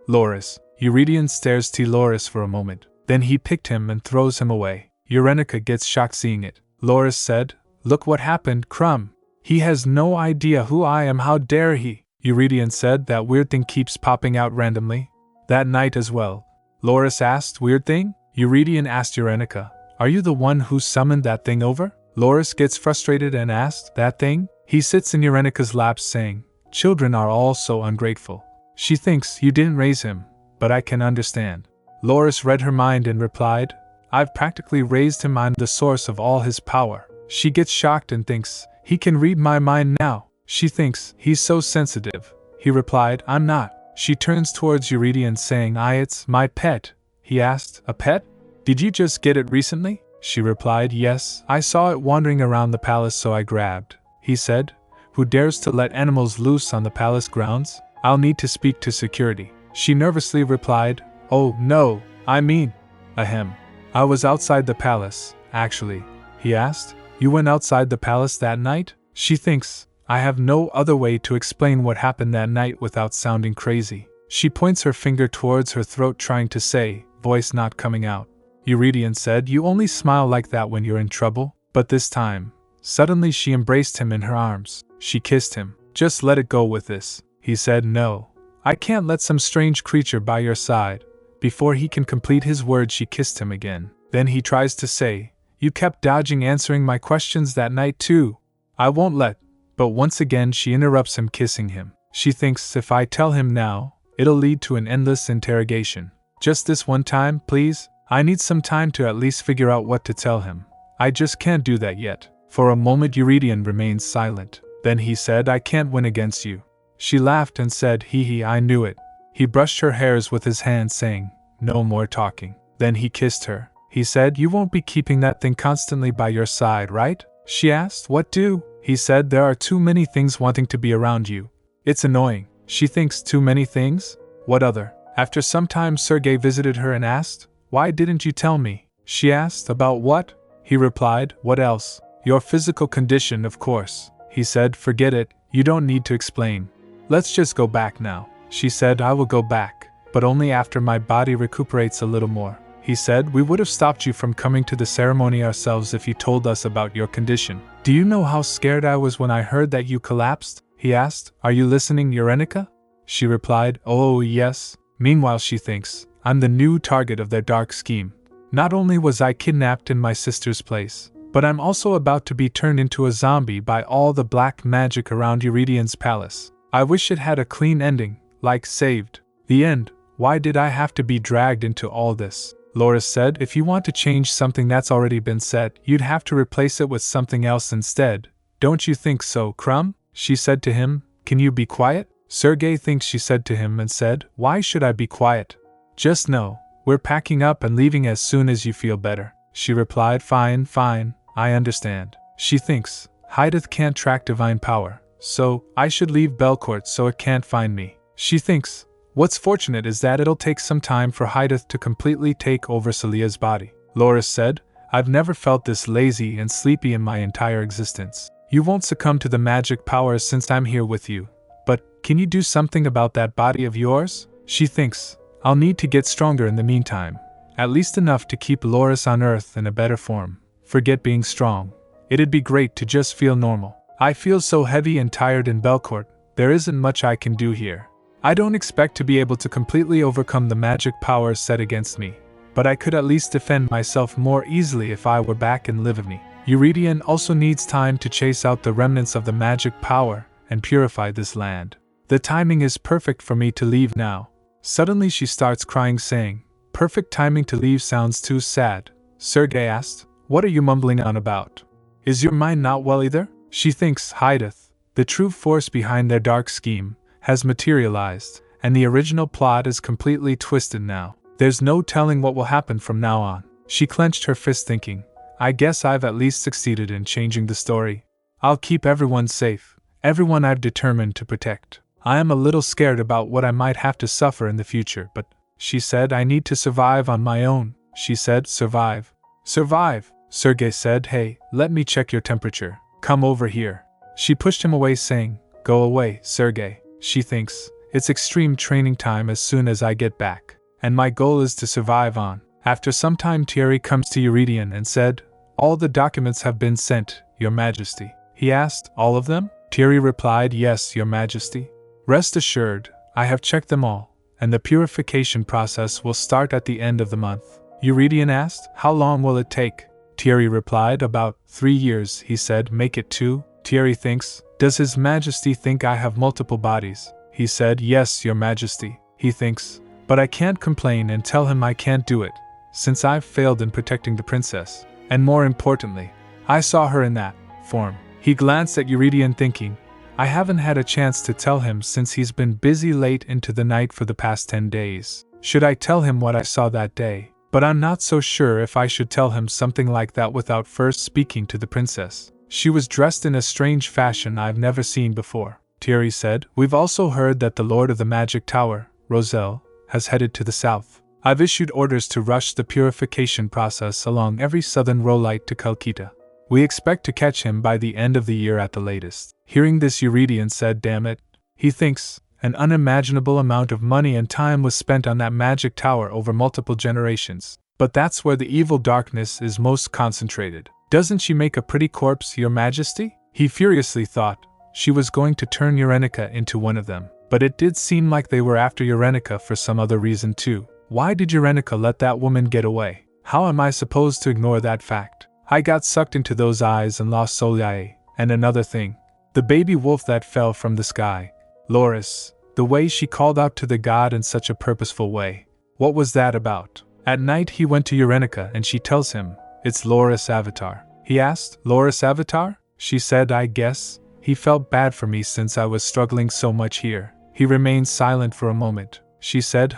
Speaker 1: Loris. Eurydion stares T. Loris for a moment. Then he picked him and throws him away. Eurenica gets shocked seeing it. Loris said, Look what happened, Crumb. He has no idea who I am, how dare he? Eurydion said, That weird thing keeps popping out randomly. That night as well. Loris asked, Weird thing? Eurydion asked Eurenica, Are you the one who summoned that thing over? Loris gets frustrated and asked, That thing? He sits in Eurenica's lap saying, Children are all so ungrateful. She thinks you didn't raise him, but I can understand. Loris read her mind and replied, I've practically raised him. I'm the source of all his power. She gets shocked and thinks, He can read my mind now. She thinks, He's so sensitive. He replied, I'm not. She turns towards Eurydion saying, It's my pet. He asked, A pet? Did you just get it recently? She replied, Yes, I saw it wandering around the palace so I grabbed. He said, Who dares to let animals loose on the palace grounds? I'll need to speak to security. She nervously replied, Oh, no, I mean, ahem. I was outside the palace, actually. He asked, You went outside the palace that night? She thinks, I have no other way to explain what happened that night without sounding crazy. She points her finger towards her throat trying to say, voice not coming out. Eurydion said, You only smile like that when you're in trouble, but this time. Suddenly she embraced him in her arms. She kissed him. Just let it go with this. He said, No. I can't let some strange creature by your side. Before he can complete his word, she kissed him again. Then he tries to say, You kept dodging answering my questions that night too. I won't let. But once again she interrupts him, kissing him. She thinks, If I tell him now, it'll lead to an endless interrogation. Just this one time, please. I need some time to at least figure out what to tell him. I just can't do that yet. For a moment Eurydion remains silent. Then he said, I can't win against you. She laughed and said, Hee, I knew it. He brushed her hairs with his hand saying, No more talking. Then he kissed her. He said, You won't be keeping that thing constantly by your side, right? She asked, What do? He said, There are too many things wanting to be around you. It's annoying. She thinks, Too many things? What other? After some time Sergei visited her and asked, Why didn't you tell me? She asked, About what? He replied, What else? Your physical condition, of course. He said, Forget it, you don't need to explain. Let's just go back now. She said, I will go back, but only after my body recuperates a little more. He said, We would have stopped you from coming to the ceremony ourselves if you told us about your condition. Do you know how scared I was when I heard that you collapsed? He asked, Are you listening, Eurenica? She replied, Oh, yes. Meanwhile she thinks, I'm the new target of their dark scheme. Not only was I kidnapped in my sister's place, but I'm also about to be turned into a zombie by all the black magic around Eurydian's palace. I wish it had a clean ending, like Saved. The end. Why did I have to be dragged into all this? Loris said, If you want to change something that's already been said, you'd have to replace it with something else instead. Don't you think so, Crumb? She said to him, Can you be quiet? Sergei thinks she said to him and said, Why should I be quiet? Just know, we're packing up and leaving as soon as you feel better. She replied, Fine, I understand. She thinks, Hydeth can't track divine power, so I should leave Belcourt so it can't find me. She thinks, What's fortunate is that it'll take some time for Hydeth to completely take over Celia's body. Loris said, I've never felt this lazy and sleepy in my entire existence. You won't succumb to the magic powers since I'm here with you. But, can you do something about that body of yours? She thinks, I'll need to get stronger in the meantime. At least enough to keep Loris on Earth in a better form. Forget being strong. It'd be great to just feel normal. I feel so heavy and tired in Belcourt, there isn't much I can do here. I don't expect to be able to completely overcome the magic powers set against me, but I could at least defend myself more easily if I were back in Livigny. Eurydion also needs time to chase out the remnants of the magic power and purify this land. The timing is perfect for me to leave now. Suddenly she starts crying saying, Perfect timing to leave sounds too sad. Sergei asked, What are you mumbling on about? Is your mind not well either? She thinks Hydeth, the true force behind their dark scheme, has materialized, and the original plot is completely twisted now. There's no telling what will happen from now on. She clenched her fist thinking, I guess I've at least succeeded in changing the story. I'll keep everyone safe, everyone I've determined to protect. I am a little scared about what I might have to suffer in the future, but, she said, I need to survive on my own. She said, survive. Survive, Sergei said, hey, let me check your temperature. Come over here. She pushed him away saying, go away, Sergei. She thinks, it's extreme training time as soon as I get back. And my goal is to survive on. After some time Thierry comes to Eurydion and said, all the documents have been sent, Your Majesty. He asked, all of them? Thierry replied, yes, Your Majesty. Rest assured, I have checked them all, and the purification process will start at the end of the month. Eurydion asked, how long will it take? Thierry replied, about 3 years. He said, make it 2. Thierry thinks, does His Majesty think I have multiple bodies? He said, yes, Your Majesty. He thinks, but I can't complain and tell him I can't do it, since I've failed in protecting the princess. And more importantly, I saw her in that form. He glanced at Eurydion thinking, I haven't had a chance to tell him since he's been busy late into the night for the past 10 days. Should I tell him what I saw that day? But I'm not so sure if I should tell him something like that without first speaking to the princess. She was dressed in a strange fashion I've never seen before. Thierry said, we've also heard that the Lord of the Magic Tower, Roselle, has headed to the south. I've issued orders to rush the purification process along every southern Rolite to Calcutta. We expect to catch him by the end of the year at the latest. Hearing this, Eurydion said, damn it. He thinks, an unimaginable amount of money and time was spent on that magic tower over multiple generations. But that's where the evil darkness is most concentrated. Doesn't she make a pretty corpse, Your Majesty? He furiously thought she was going to turn Eurenica into one of them. But it did seem like they were after Eurenica for some other reason too. Why did Eurenica let that woman get away? How am I supposed to ignore that fact? I got sucked into those eyes and lost Soliae. And another thing. The baby wolf that fell from the sky. Loris. The way she called out to the god in such a purposeful way. What was that about? At night he went to Eurenica and she tells him, it's Loris Avatar. He asked, Loris Avatar? She said, I guess. He felt bad for me since I was struggling so much here. He remained silent for a moment. She said,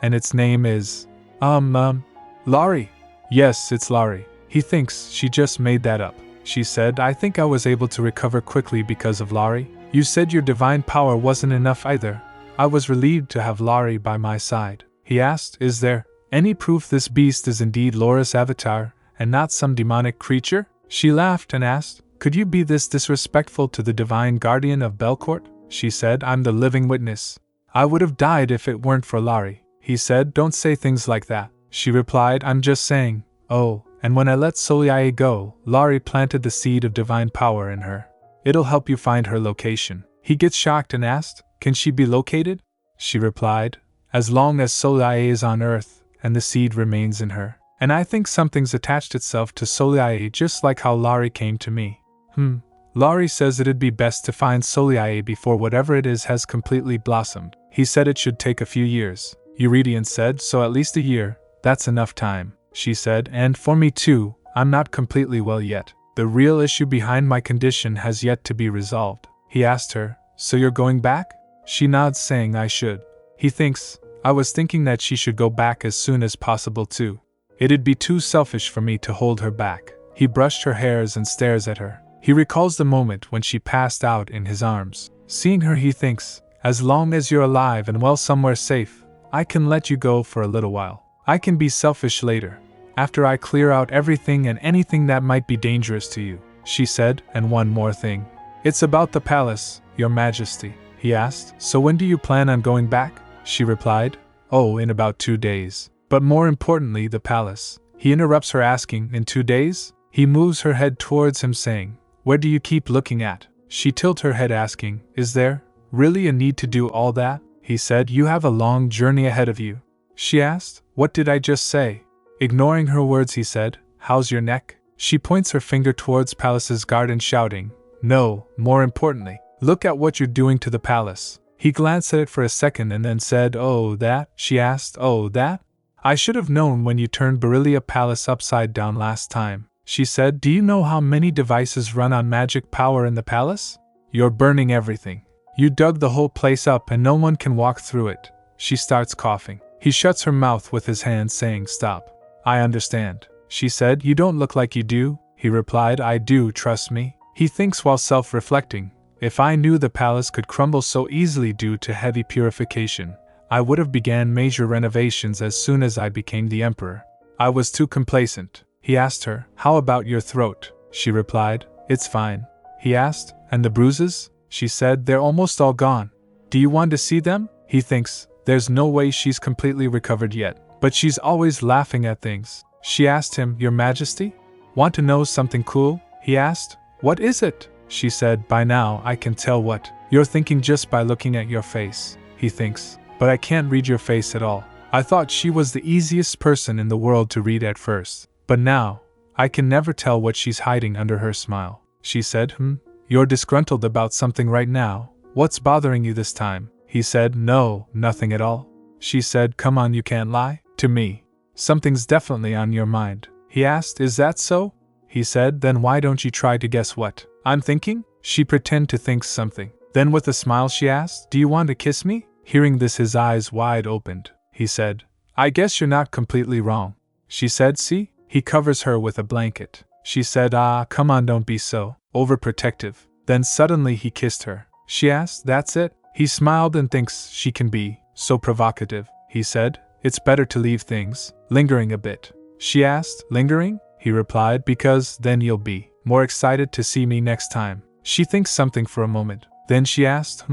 Speaker 1: and its name is… Laurie. Yes, it's Laurie. He thinks she just made that up. She said, I think I was able to recover quickly because of Laurie. You said your divine power wasn't enough either. I was relieved to have Laurie by my side. He asked, is there any proof this beast is indeed Loris Avatar, and not some demonic creature? She laughed and asked, could you be this disrespectful to the divine guardian of Belcourt? She said, I'm the living witness. I would have died if it weren't for Laurie. He said, don't say things like that. She replied, I'm just saying, oh, and when I let Soliae go, Laurie planted the seed of divine power in her. It'll help you find her location. He gets shocked and asked, can she be located? She replied, as long as Soliae is on Earth, and the seed remains in her. And I think something's attached itself to Soliae just like how Laurie came to me. Laurie says it'd be best to find Soliae before whatever it is has completely blossomed. He said it should take a few years. Eurydion said, so at least a year, that's enough time. She said, and for me too, I'm not completely well yet. The real issue behind my condition has yet to be resolved. He asked her, so you're going back? She nods saying I should. He thinks, I was thinking that she should go back as soon as possible too. It'd be too selfish for me to hold her back. He brushed her hairs and stares at her. He recalls the moment when she passed out in his arms. Seeing her, he thinks, as long as you're alive and well somewhere safe, I can let you go for a little while. I can be selfish later, after I clear out everything and anything that might be dangerous to you. She said, and one more thing. It's about the palace, Your Majesty. He asked, so when do you plan on going back? She replied, oh, in about 2 days. But more importantly, the palace. He interrupts her asking, in 2 days? He moves her head towards him saying, where do you keep looking at? She tilted her head asking, is there really a need to do all that? He said, you have a long journey ahead of you. She asked, what did I just say? Ignoring her words, he said, how's your neck? She points her finger towards palace's garden shouting, no, more importantly, look at what you're doing to the palace. He glanced at it for a second and then said, oh, that? She asked, oh, that? I should have known when you turned Berylia Palace upside down last time. She said, do you know how many devices run on magic power in the palace? You're burning everything. You dug the whole place up and no one can walk through it. She starts coughing. He shuts her mouth with his hand saying, stop. I understand. She said, you don't look like you do. He replied, I do, trust me. He thinks while self-reflecting, if I knew the palace could crumble so easily due to heavy purification, I would have began major renovations as soon as I became the emperor. I was too complacent. He asked her, how about your throat? She replied, it's fine. He asked, and the bruises? She said, they're almost all gone. Do you want to see them? He thinks, there's no way she's completely recovered yet, but she's always laughing at things. She asked him, Your Majesty? Want to know something cool? He asked. What is it? She said, by now I can tell what you're thinking just by looking at your face. He thinks, but I can't read your face at all. I thought she was the easiest person in the world to read at first, but now, I can never tell what she's hiding under her smile. She said, You're disgruntled about something right now. What's bothering you this time? He said, No, nothing at all. She said, Come on, you can't lie to me. Something's definitely on your mind. He asked, Is that so? He said, Then why don't you try to guess what I'm thinking? She pretended to think something. Then with a smile she asked, Do you want to kiss me? Hearing this, his eyes wide opened. He said, I guess you're not completely wrong. She said, See? He covers her with a blanket. She said, Come on, don't be so overprotective. Then suddenly he kissed her. She asked, That's it? He smiled and thinks she can be so provocative. He said, It's better to leave things lingering a bit. She asked, Lingering? He replied, Because then you'll be more excited to see me next time. She thinks something for a moment. Then she asked,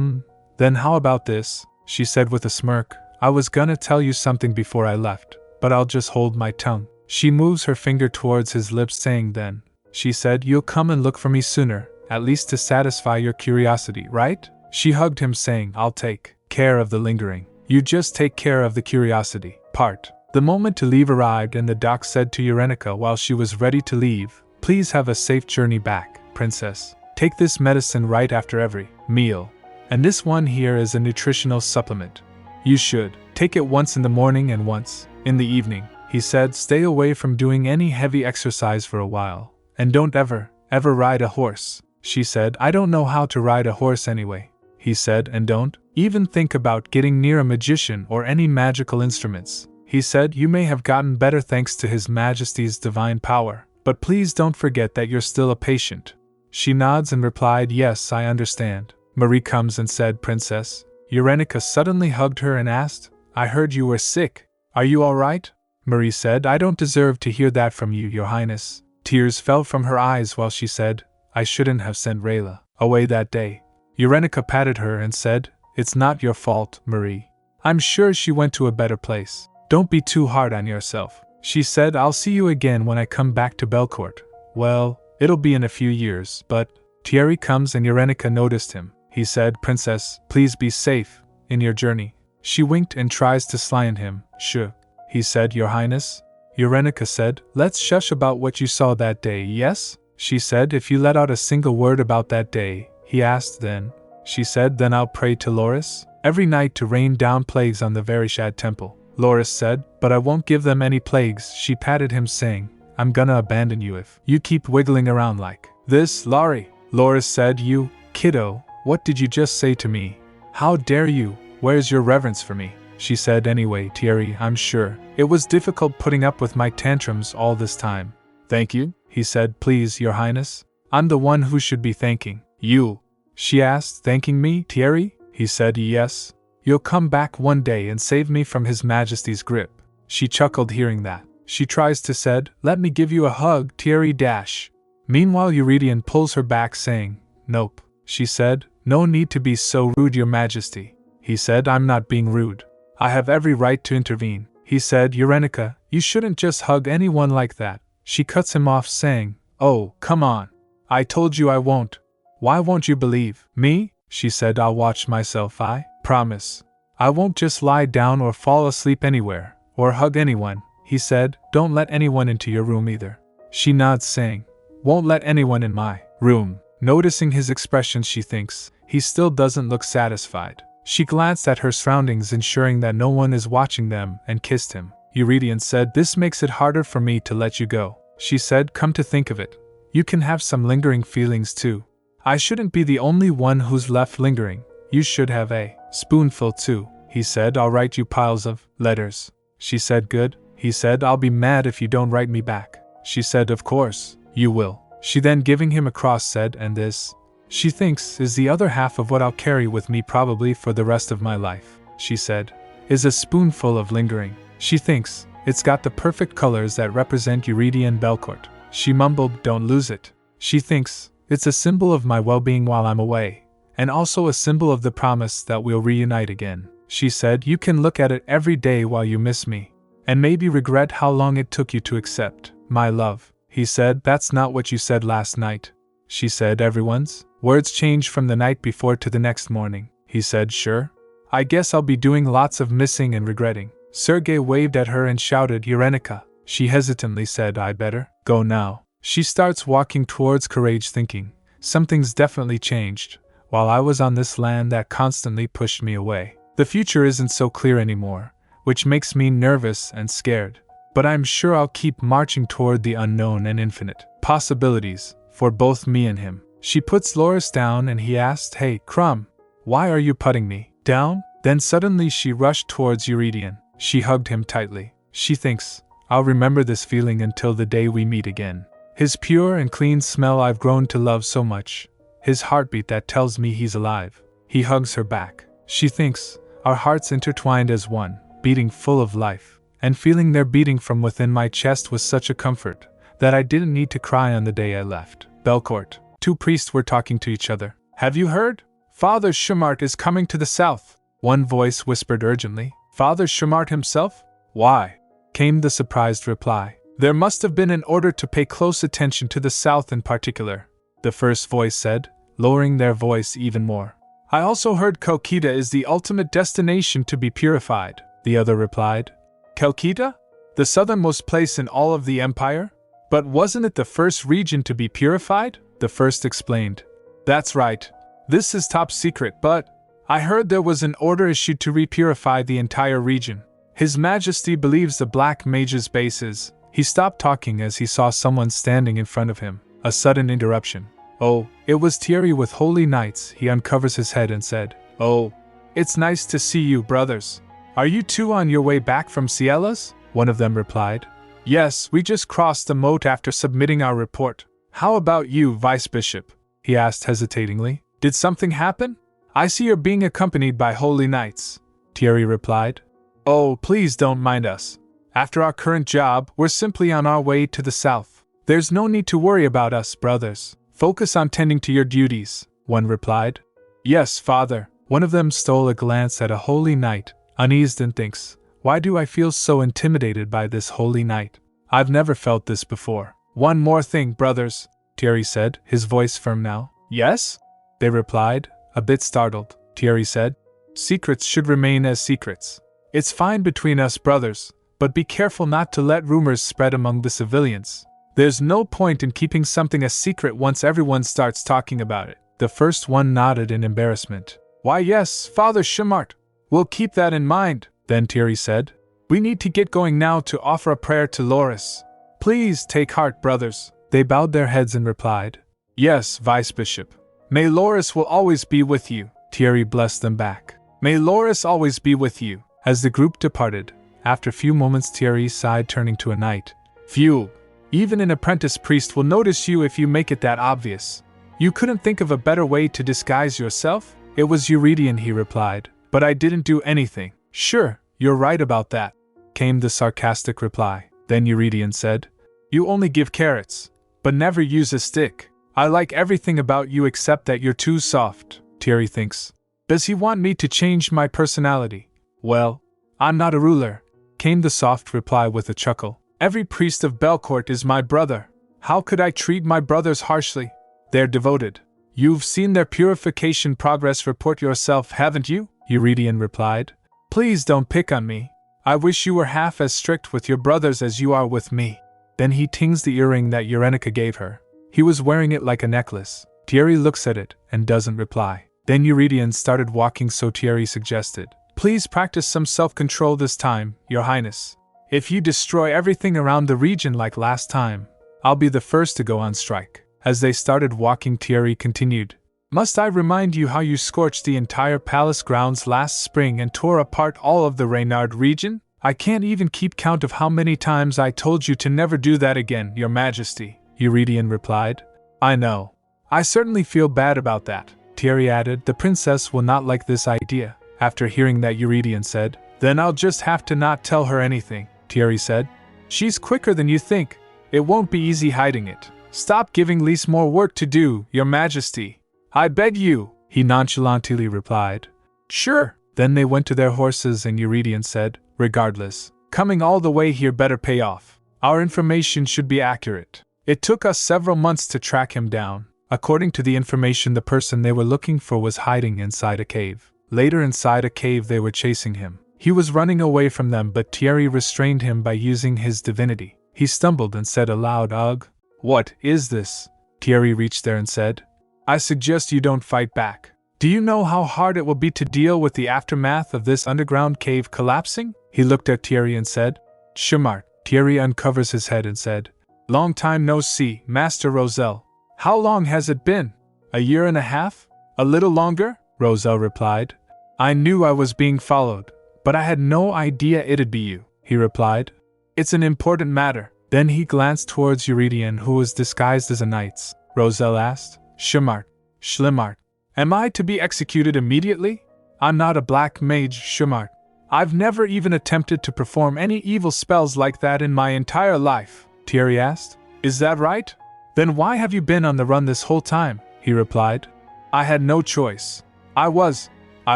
Speaker 1: Then how about this? She said with a smirk, I was gonna tell you something before I left, but I'll just hold my tongue. She moves her finger towards his lips saying then. She said, You'll come and look for me sooner, at least to satisfy your curiosity, right? She hugged him saying, I'll take care of the lingering. You just take care of the curiosity part. The moment to leave arrived and the doc said to Eurenica while she was ready to leave, Please have a safe journey back, princess. Take this medicine right after every meal. And this one here is a nutritional supplement. You should take it once in the morning and once in the evening. He said, Stay away from doing any heavy exercise for a while. And don't ever ride a horse. She said, I don't know how to ride a horse anyway. He said, and don't even think about getting near a magician or any magical instruments. He said, You may have gotten better thanks to His Majesty's divine power, but please don't forget that you're still a patient. She nods and replied, Yes, I understand. Marie comes and said, Princess. Eurenica suddenly hugged her and asked, I heard you were sick. Are you all right? Marie said, I don't deserve to hear that from you, Your Highness. Tears fell from her eyes while she said, I shouldn't have sent Rayla away that day. Eurenica patted her and said, It's not your fault, Marie. I'm sure she went to a better place. Don't be too hard on yourself. She said, I'll see you again when I come back to Belcourt. Well, it'll be in a few years, but Thierry comes and Eurenica noticed him. He said, Princess, please be safe in your journey. She winked and tries to slight him. Sure. He said, Your Highness. Eurenica said, Let's shush about what you saw that day, yes? She said, If you let out a single word about that day. He asked then. She said, Then I'll pray to Loris every night to rain down plagues on the Verishad temple. Loris said, But I won't give them any plagues. She patted him saying, I'm gonna abandon you if you keep wiggling around like this, Laurie. Loris said, You, kiddo, what did you just say to me? How dare you? Where's your reverence for me? She said, Anyway, Thierry, I'm sure it was difficult putting up with my tantrums all this time. Thank you, he said, Please, Your Highness. I'm the one who should be thanking you. She asked, Thanking me, Thierry? He said, Yes. You'll come back one day and save me from His Majesty's grip. She chuckled hearing that. She tries to said, Let me give you a hug, Thierry dash. Meanwhile Eurydion pulls her back saying, Nope. She said, No need to be so rude, Your Majesty. He said, I'm not being rude. I have every right to intervene. He said, Eurenica, you shouldn't just hug anyone like that. She cuts him off saying, Oh, come on. I told you I won't. Why won't you believe me? She said, I'll watch myself, I promise. I won't just lie down or fall asleep anywhere, or hug anyone. He said, Don't let anyone into your room either. She nods saying, Won't let anyone in my room. Noticing his expression, she thinks, he still doesn't look satisfied. She glanced at her surroundings, ensuring that no one is watching them, and kissed him. Eurydion said, This makes it harder for me to let you go. She said, Come to think of it, you can have some lingering feelings too. I shouldn't be the only one who's left lingering. You should have a spoonful too. He said, I'll write you piles of letters. She said, Good. He said, I'll be mad if you don't write me back. She said, Of course, you will. She then giving him a cross said, and this, she thinks, is the other half of what I'll carry with me probably for the rest of my life, she said, is a spoonful of lingering. She thinks, it's got the perfect colors that represent Eurydian Belcourt. She mumbled, don't lose it. She thinks, it's a symbol of my well-being while I'm away, and also a symbol of the promise that we'll reunite again. She said, you can look at it every day while you miss me, and maybe regret how long it took you to accept my love. He said, that's not what you said last night. She said, everyone's words changed from the night before to the next morning. He said, sure. I guess I'll be doing lots of missing and regretting. Sergei waved at her and shouted, Eurenica. She hesitantly said, I better go now. She starts walking towards Courage thinking, something's definitely changed. While I was on this land that constantly pushed me away, the future isn't so clear anymore, which makes me nervous and scared. But I'm sure I'll keep marching toward the unknown and infinite possibilities for both me and him. She puts Loris down and he asked, hey, Crumb, why are you putting me down? Then suddenly she rushed towards Eurydian. She hugged him tightly. She thinks, I'll remember this feeling until the day we meet again. His pure and clean smell I've grown to love so much. His heartbeat that tells me he's alive. He hugs her back. She thinks, our hearts intertwined as one, beating full of life. And feeling their beating from within my chest was such a comfort that I didn't need to cry on the day I left Belcourt. Two priests were talking to each other. Have you heard? Father Shumart is coming to the south. One voice whispered urgently. Father Shumart himself? Why? Came the surprised reply. There must have been an order to pay close attention to the south in particular, the first voice said, lowering their voice even more. I also heard Kelkita is the ultimate destination to be purified, the other replied. Kelkita? The southernmost place in all of the empire? But wasn't it the first region to be purified? The first explained. That's right. This is top secret, but I heard there was an order issued to repurify the entire region. His Majesty believes the Black Mage's base is. He stopped talking as he saw someone standing in front of him. A sudden interruption. Oh, it was Thierry with Holy Knights. He uncovers his head and said, oh, it's nice to see you, brothers. Are you two on your way back from Ciella's? One of them replied. Yes, we just crossed the moat after submitting our report. How about you, Vice Bishop? He asked hesitatingly. Did something happen? I see you're being accompanied by Holy Knights, Thierry replied. Oh, please don't mind us. After our current job, we're simply on our way to the south. There's no need to worry about us, brothers. Focus on tending to your duties, one replied. Yes, father. One of them stole a glance at a holy knight, uneased and thinks, why do I feel so intimidated by this holy knight? I've never felt this before. One more thing, brothers, Thierry said, his voice firm now. Yes? They replied, a bit startled. Thierry said, secrets should remain as secrets. It's fine between us brothers, but be careful not to let rumors spread among the civilians. There's no point in keeping something a secret once everyone starts talking about it. The first one nodded in embarrassment. Why yes, Father Shumart. We'll keep that in mind, then Thierry said. We need to get going now to offer a prayer to Loris. Please take heart, brothers. They bowed their heads and replied. Yes, Vice Bishop. May Loris will always be with you. Thierry blessed them back. May Loris always be with you. As the group departed, after a few moments Thierry sighed, turning to a knight. Phew. Even an apprentice priest will notice you if you make it that obvious. You couldn't think of a better way to disguise yourself? It was Eurydian, he replied. But I didn't do anything. Sure, you're right about that, came the sarcastic reply. Then Eurydian said, you only give carrots, but never use a stick. I like everything about you except that you're too soft, Thierry thinks. Does he want me to change my personality? Well, I'm not a ruler, came the soft reply with a chuckle. Every priest of Belcourt is my brother. How could I treat my brothers harshly? They're devoted. You've seen their purification progress report yourself, haven't you? Eurydian replied. Please don't pick on me. I wish you were half as strict with your brothers as you are with me. Then he tings the earring that Eurenica gave her. He was wearing it like a necklace. Thierry looks at it and doesn't reply. Then Eurydian started walking, so Thierry suggested, please practice some self-control this time, Your Highness. If you destroy everything around the region like last time, I'll be the first to go on strike. As they started walking, Thierry continued, must I remind you how you scorched the entire palace grounds last spring and tore apart all of the Reynard region? I can't even keep count of how many times I told you to never do that again, Your Majesty. Eurydion replied. I know. I certainly feel bad about that, Thierry added. The princess will not like this idea. After hearing that, Eurydion said, Then I'll just have to not tell her anything, Thierry said. She's quicker than you think. It won't be easy hiding it. Stop giving Lise more work to do, Your Majesty. I beg you, he nonchalantly replied. Sure. Then they went to their horses and Eurydion said, Regardless, coming all the way here better pay off. Our information should be accurate. It took us several months to track him down. According to the information, the person they were looking for was hiding inside a cave. Later, inside a cave, they were chasing him. He was running away from them, but Thierry restrained him by using his divinity. He stumbled and said aloud, Ugh. What is this? Thierry reached there and said, I suggest you don't fight back. Do you know how hard it will be to deal with the aftermath of this underground cave collapsing? He looked at Thierry and said, Chamart. Thierry uncovers his head and said, Long time no see, Master Roselle. How long has it been? 1.5 years? A little longer? Roselle replied. I knew I was being followed, but I had no idea it'd be you, he replied. It's an important matter. Then he glanced towards Eurydion, who was disguised as a knight. Roselle asked, Chamart, Schlimart, am I to be executed immediately? I'm not a black mage, Chamart. I've never even attempted to perform any evil spells like that in my entire life, Thierry asked. Is that right? Then why have you been on the run this whole time? He replied. I had no choice. I was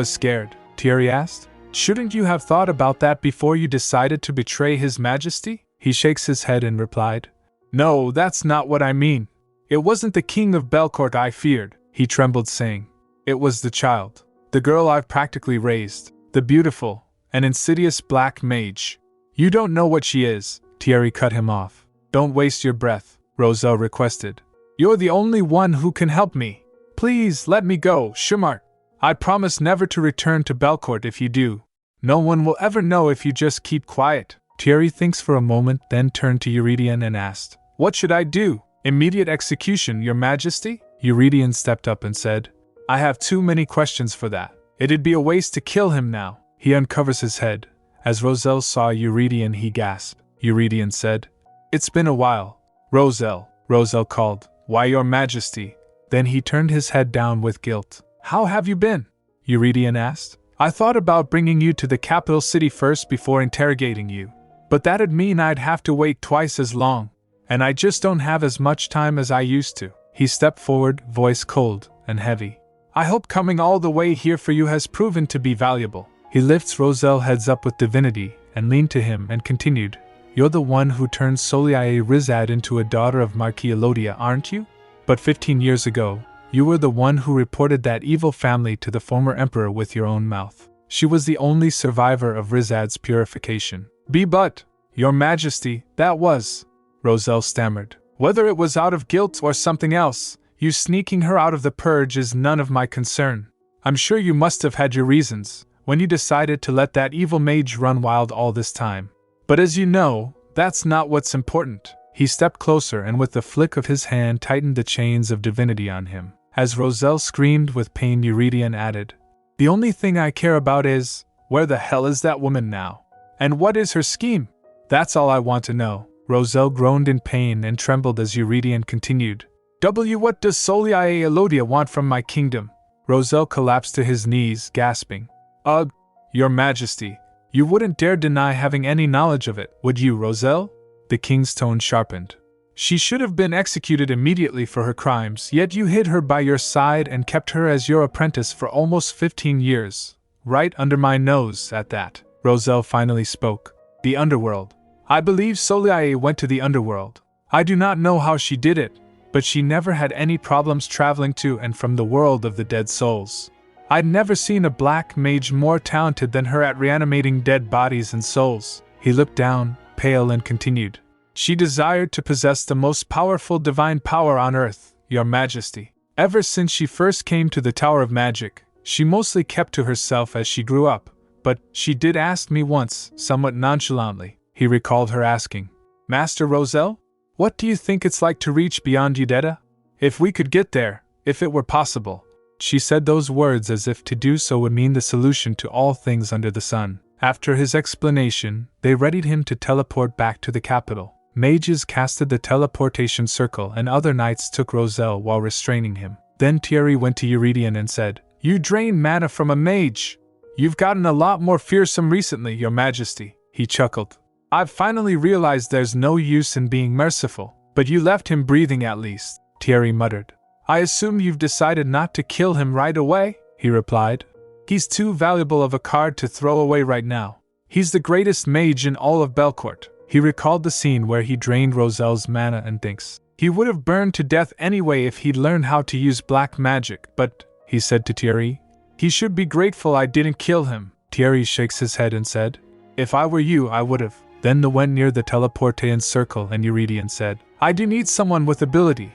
Speaker 1: scared, Thierry asked. Shouldn't you have thought about that before you decided to betray His Majesty? He shakes his head and replied. No, that's not what I mean. It wasn't the King of Belcourt I feared, he trembled, saying. It was the child. The girl I've practically raised. The beautiful and insidious black mage. You don't know what she is, Thierry cut him off. Don't waste your breath, Roselle requested. You're the only one who can help me. Please let me go, Chamart. I promise never to return to Belcourt if you do. No one will ever know if you just keep quiet. Thierry thinks for a moment, then turned to Eurydion and asked, What should I do? Immediate execution, Your Majesty? Eurydion stepped up and said, I have too many questions for that. It'd be a waste to kill him now. He uncovers his head. As Roselle saw Eurydion, he gasped. Eurydion said, It's been a while. Roselle called, Why, Your Majesty? Then he turned his head down with guilt. How have you been? Eurydion asked. I thought about bringing you to the capital city first before interrogating you. But that'd mean I'd have to wait twice as long. And I just don't have as much time as I used to. He stepped forward, voice cold and heavy. I hope coming all the way here for you has proven to be valuable. He lifts Roselle's heads up with divinity and leaned to him and continued. You're the one who turned Soliae Rizad into a daughter of Marquis Elodia, aren't you? But 15 years ago, you were the one who reported that evil family to the former emperor with your own mouth. She was the only survivor of Rizad's purification. But, Your Majesty, that was, Roselle stammered. Whether it was out of guilt or something else, you sneaking her out of the purge is none of my concern. I'm sure you must have had your reasons when you decided to let that evil mage run wild all this time. But as you know, that's not what's important. He stepped closer and with the flick of his hand tightened the chains of divinity on him. As Roselle screamed with pain, Eurydion added, The only thing I care about is, where the hell is that woman now? And what is her scheme? That's all I want to know. Roselle groaned in pain and trembled as Eurydion continued. What does Soliae Elodia want from my kingdom? Roselle collapsed to his knees, gasping. Ugh, Your Majesty, you wouldn't dare deny having any knowledge of it, would you, Roselle? The king's tone sharpened. She should have been executed immediately for her crimes, yet you hid her by your side and kept her as your apprentice for almost 15 years. Right under my nose, at that. Roselle finally spoke. The underworld. I believe Soliae went to the underworld. I do not know how she did it, but she never had any problems traveling to and from the world of the dead souls. I'd never seen a black mage more talented than her at reanimating dead bodies and souls. He looked down, pale, and continued. She desired to possess the most powerful divine power on earth, Your Majesty. Ever since she first came to the Tower of Magic, she mostly kept to herself as she grew up, but she did ask me once, somewhat nonchalantly, he recalled her asking, Master Roselle, what do you think it's like to reach beyond Udetta? If we could get there, if it were possible. She said those words as if to do so would mean the solution to all things under the sun. After his explanation, they readied him to teleport back to the capital. Mages casted the teleportation circle and other knights took Roselle while restraining him. Then Thierry went to Eurydion and said, "You drained mana from a mage. You've gotten a lot more fearsome recently, your majesty." He chuckled. "I've finally realized there's no use in being merciful, but you left him breathing at least," Thierry muttered. "I assume you've decided not to kill him right away," he replied. "He's too valuable of a card to throw away right now. He's the greatest mage in all of Belcourt." He recalled the scene where he drained Roselle's mana and thinks, he would have burned to death anyway if he'd learned how to use black magic, but, he said to Thierry, "He should be grateful I didn't kill him." Thierry shakes his head and said, "If I were you, I would have." Then they went near the teleportation circle and Eurydion said, "I do need someone with ability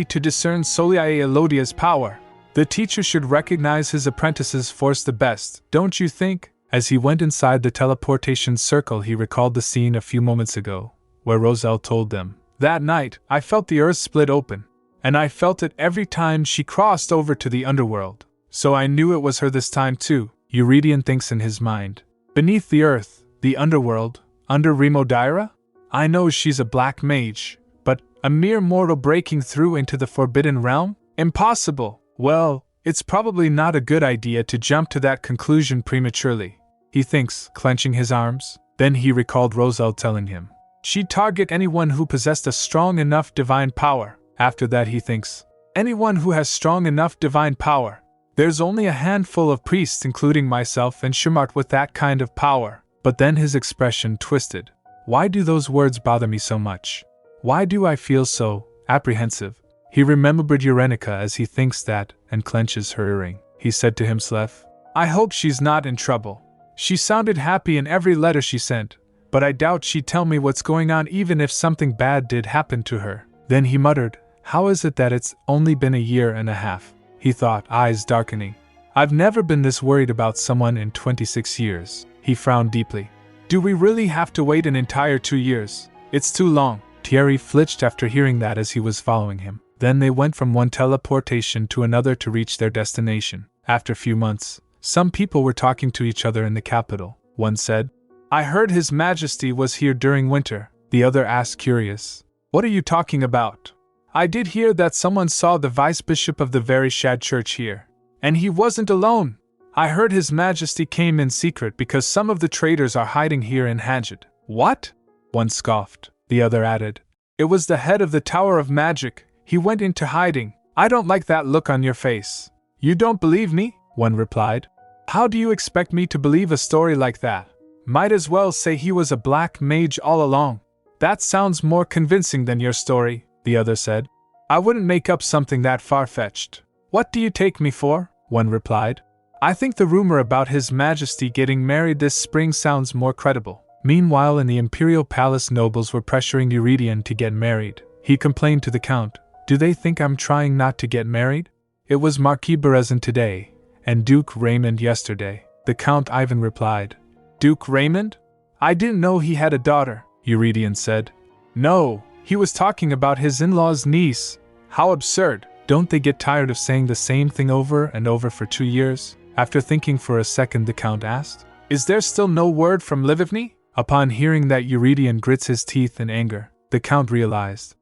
Speaker 1: to discern Soliae Elodia's power. The teacher should recognize his apprentice's force the best, don't you think?" As he went inside the teleportation circle, he recalled the scene a few moments ago, where Roselle told them, "That night, I felt the earth split open, and I felt it every time she crossed over to the underworld. So I knew it was her this time too." Eurydion thinks in his mind, "Beneath the earth, the underworld, under Remodira? I know she's a black mage, but a mere mortal breaking through into the forbidden realm? Impossible! Well, it's probably not a good idea to jump to that conclusion prematurely," he thinks, clenching his arms. Then he recalled Roselle telling him, "She'd target anyone who possessed a strong enough divine power." After that he thinks, "Anyone who has strong enough divine power. There's only a handful of priests, including myself and Shumart, with that kind of power." But then his expression twisted. "Why do those words bother me so much? Why do I feel so apprehensive?" He remembered Eurenica as he thinks that, and clenches her earring. He said to himself, "I hope she's not in trouble. She sounded happy in every letter she sent, but I doubt she'd tell me what's going on even if something bad did happen to her." Then he muttered, "How is it that it's only been a year and a half?" He thought, eyes darkening. "I've never been this worried about someone in 26 years. He frowned deeply. "Do we really have to wait an entire 2 years? It's too long." Thierry flinched after hearing that as he was following him. Then they went from one teleportation to another to reach their destination. After a few months, some people were talking to each other in the capital. One said, "I heard His Majesty was here during winter." The other asked, curious, "What are you talking about?" "I did hear that someone saw the Vice-Bishop of the very Shad Church here. And he wasn't alone. I heard His Majesty came in secret because some of the traders are hiding here in Hadjid." "What?" One scoffed. The other added, "It was the head of the Tower of Magic. He went into hiding." "I don't like that look on your face." "You don't believe me?" one replied. "How do you expect me to believe a story like that? Might as well say he was a black mage all along." "That sounds more convincing than your story," the other said. "I wouldn't make up something that far-fetched." "What do you take me for?" one replied. "I think the rumor about His Majesty getting married this spring sounds more credible." Meanwhile, in the Imperial Palace, nobles were pressuring Eurydion to get married. He complained to the Count, "Do they think I'm trying not to get married? It was Marquis Berezin today, and Duke Raymond yesterday." The Count Ivan replied, "Duke Raymond? I didn't know he had a daughter," Eurydion said. "No, he was talking about his in-law's niece." "How absurd. Don't they get tired of saying the same thing over and over for 2 years? After thinking for a second, the Count asked, "Is there still no word from Livigny?" Upon hearing that, Eurydion grits his teeth in anger. The Count realized,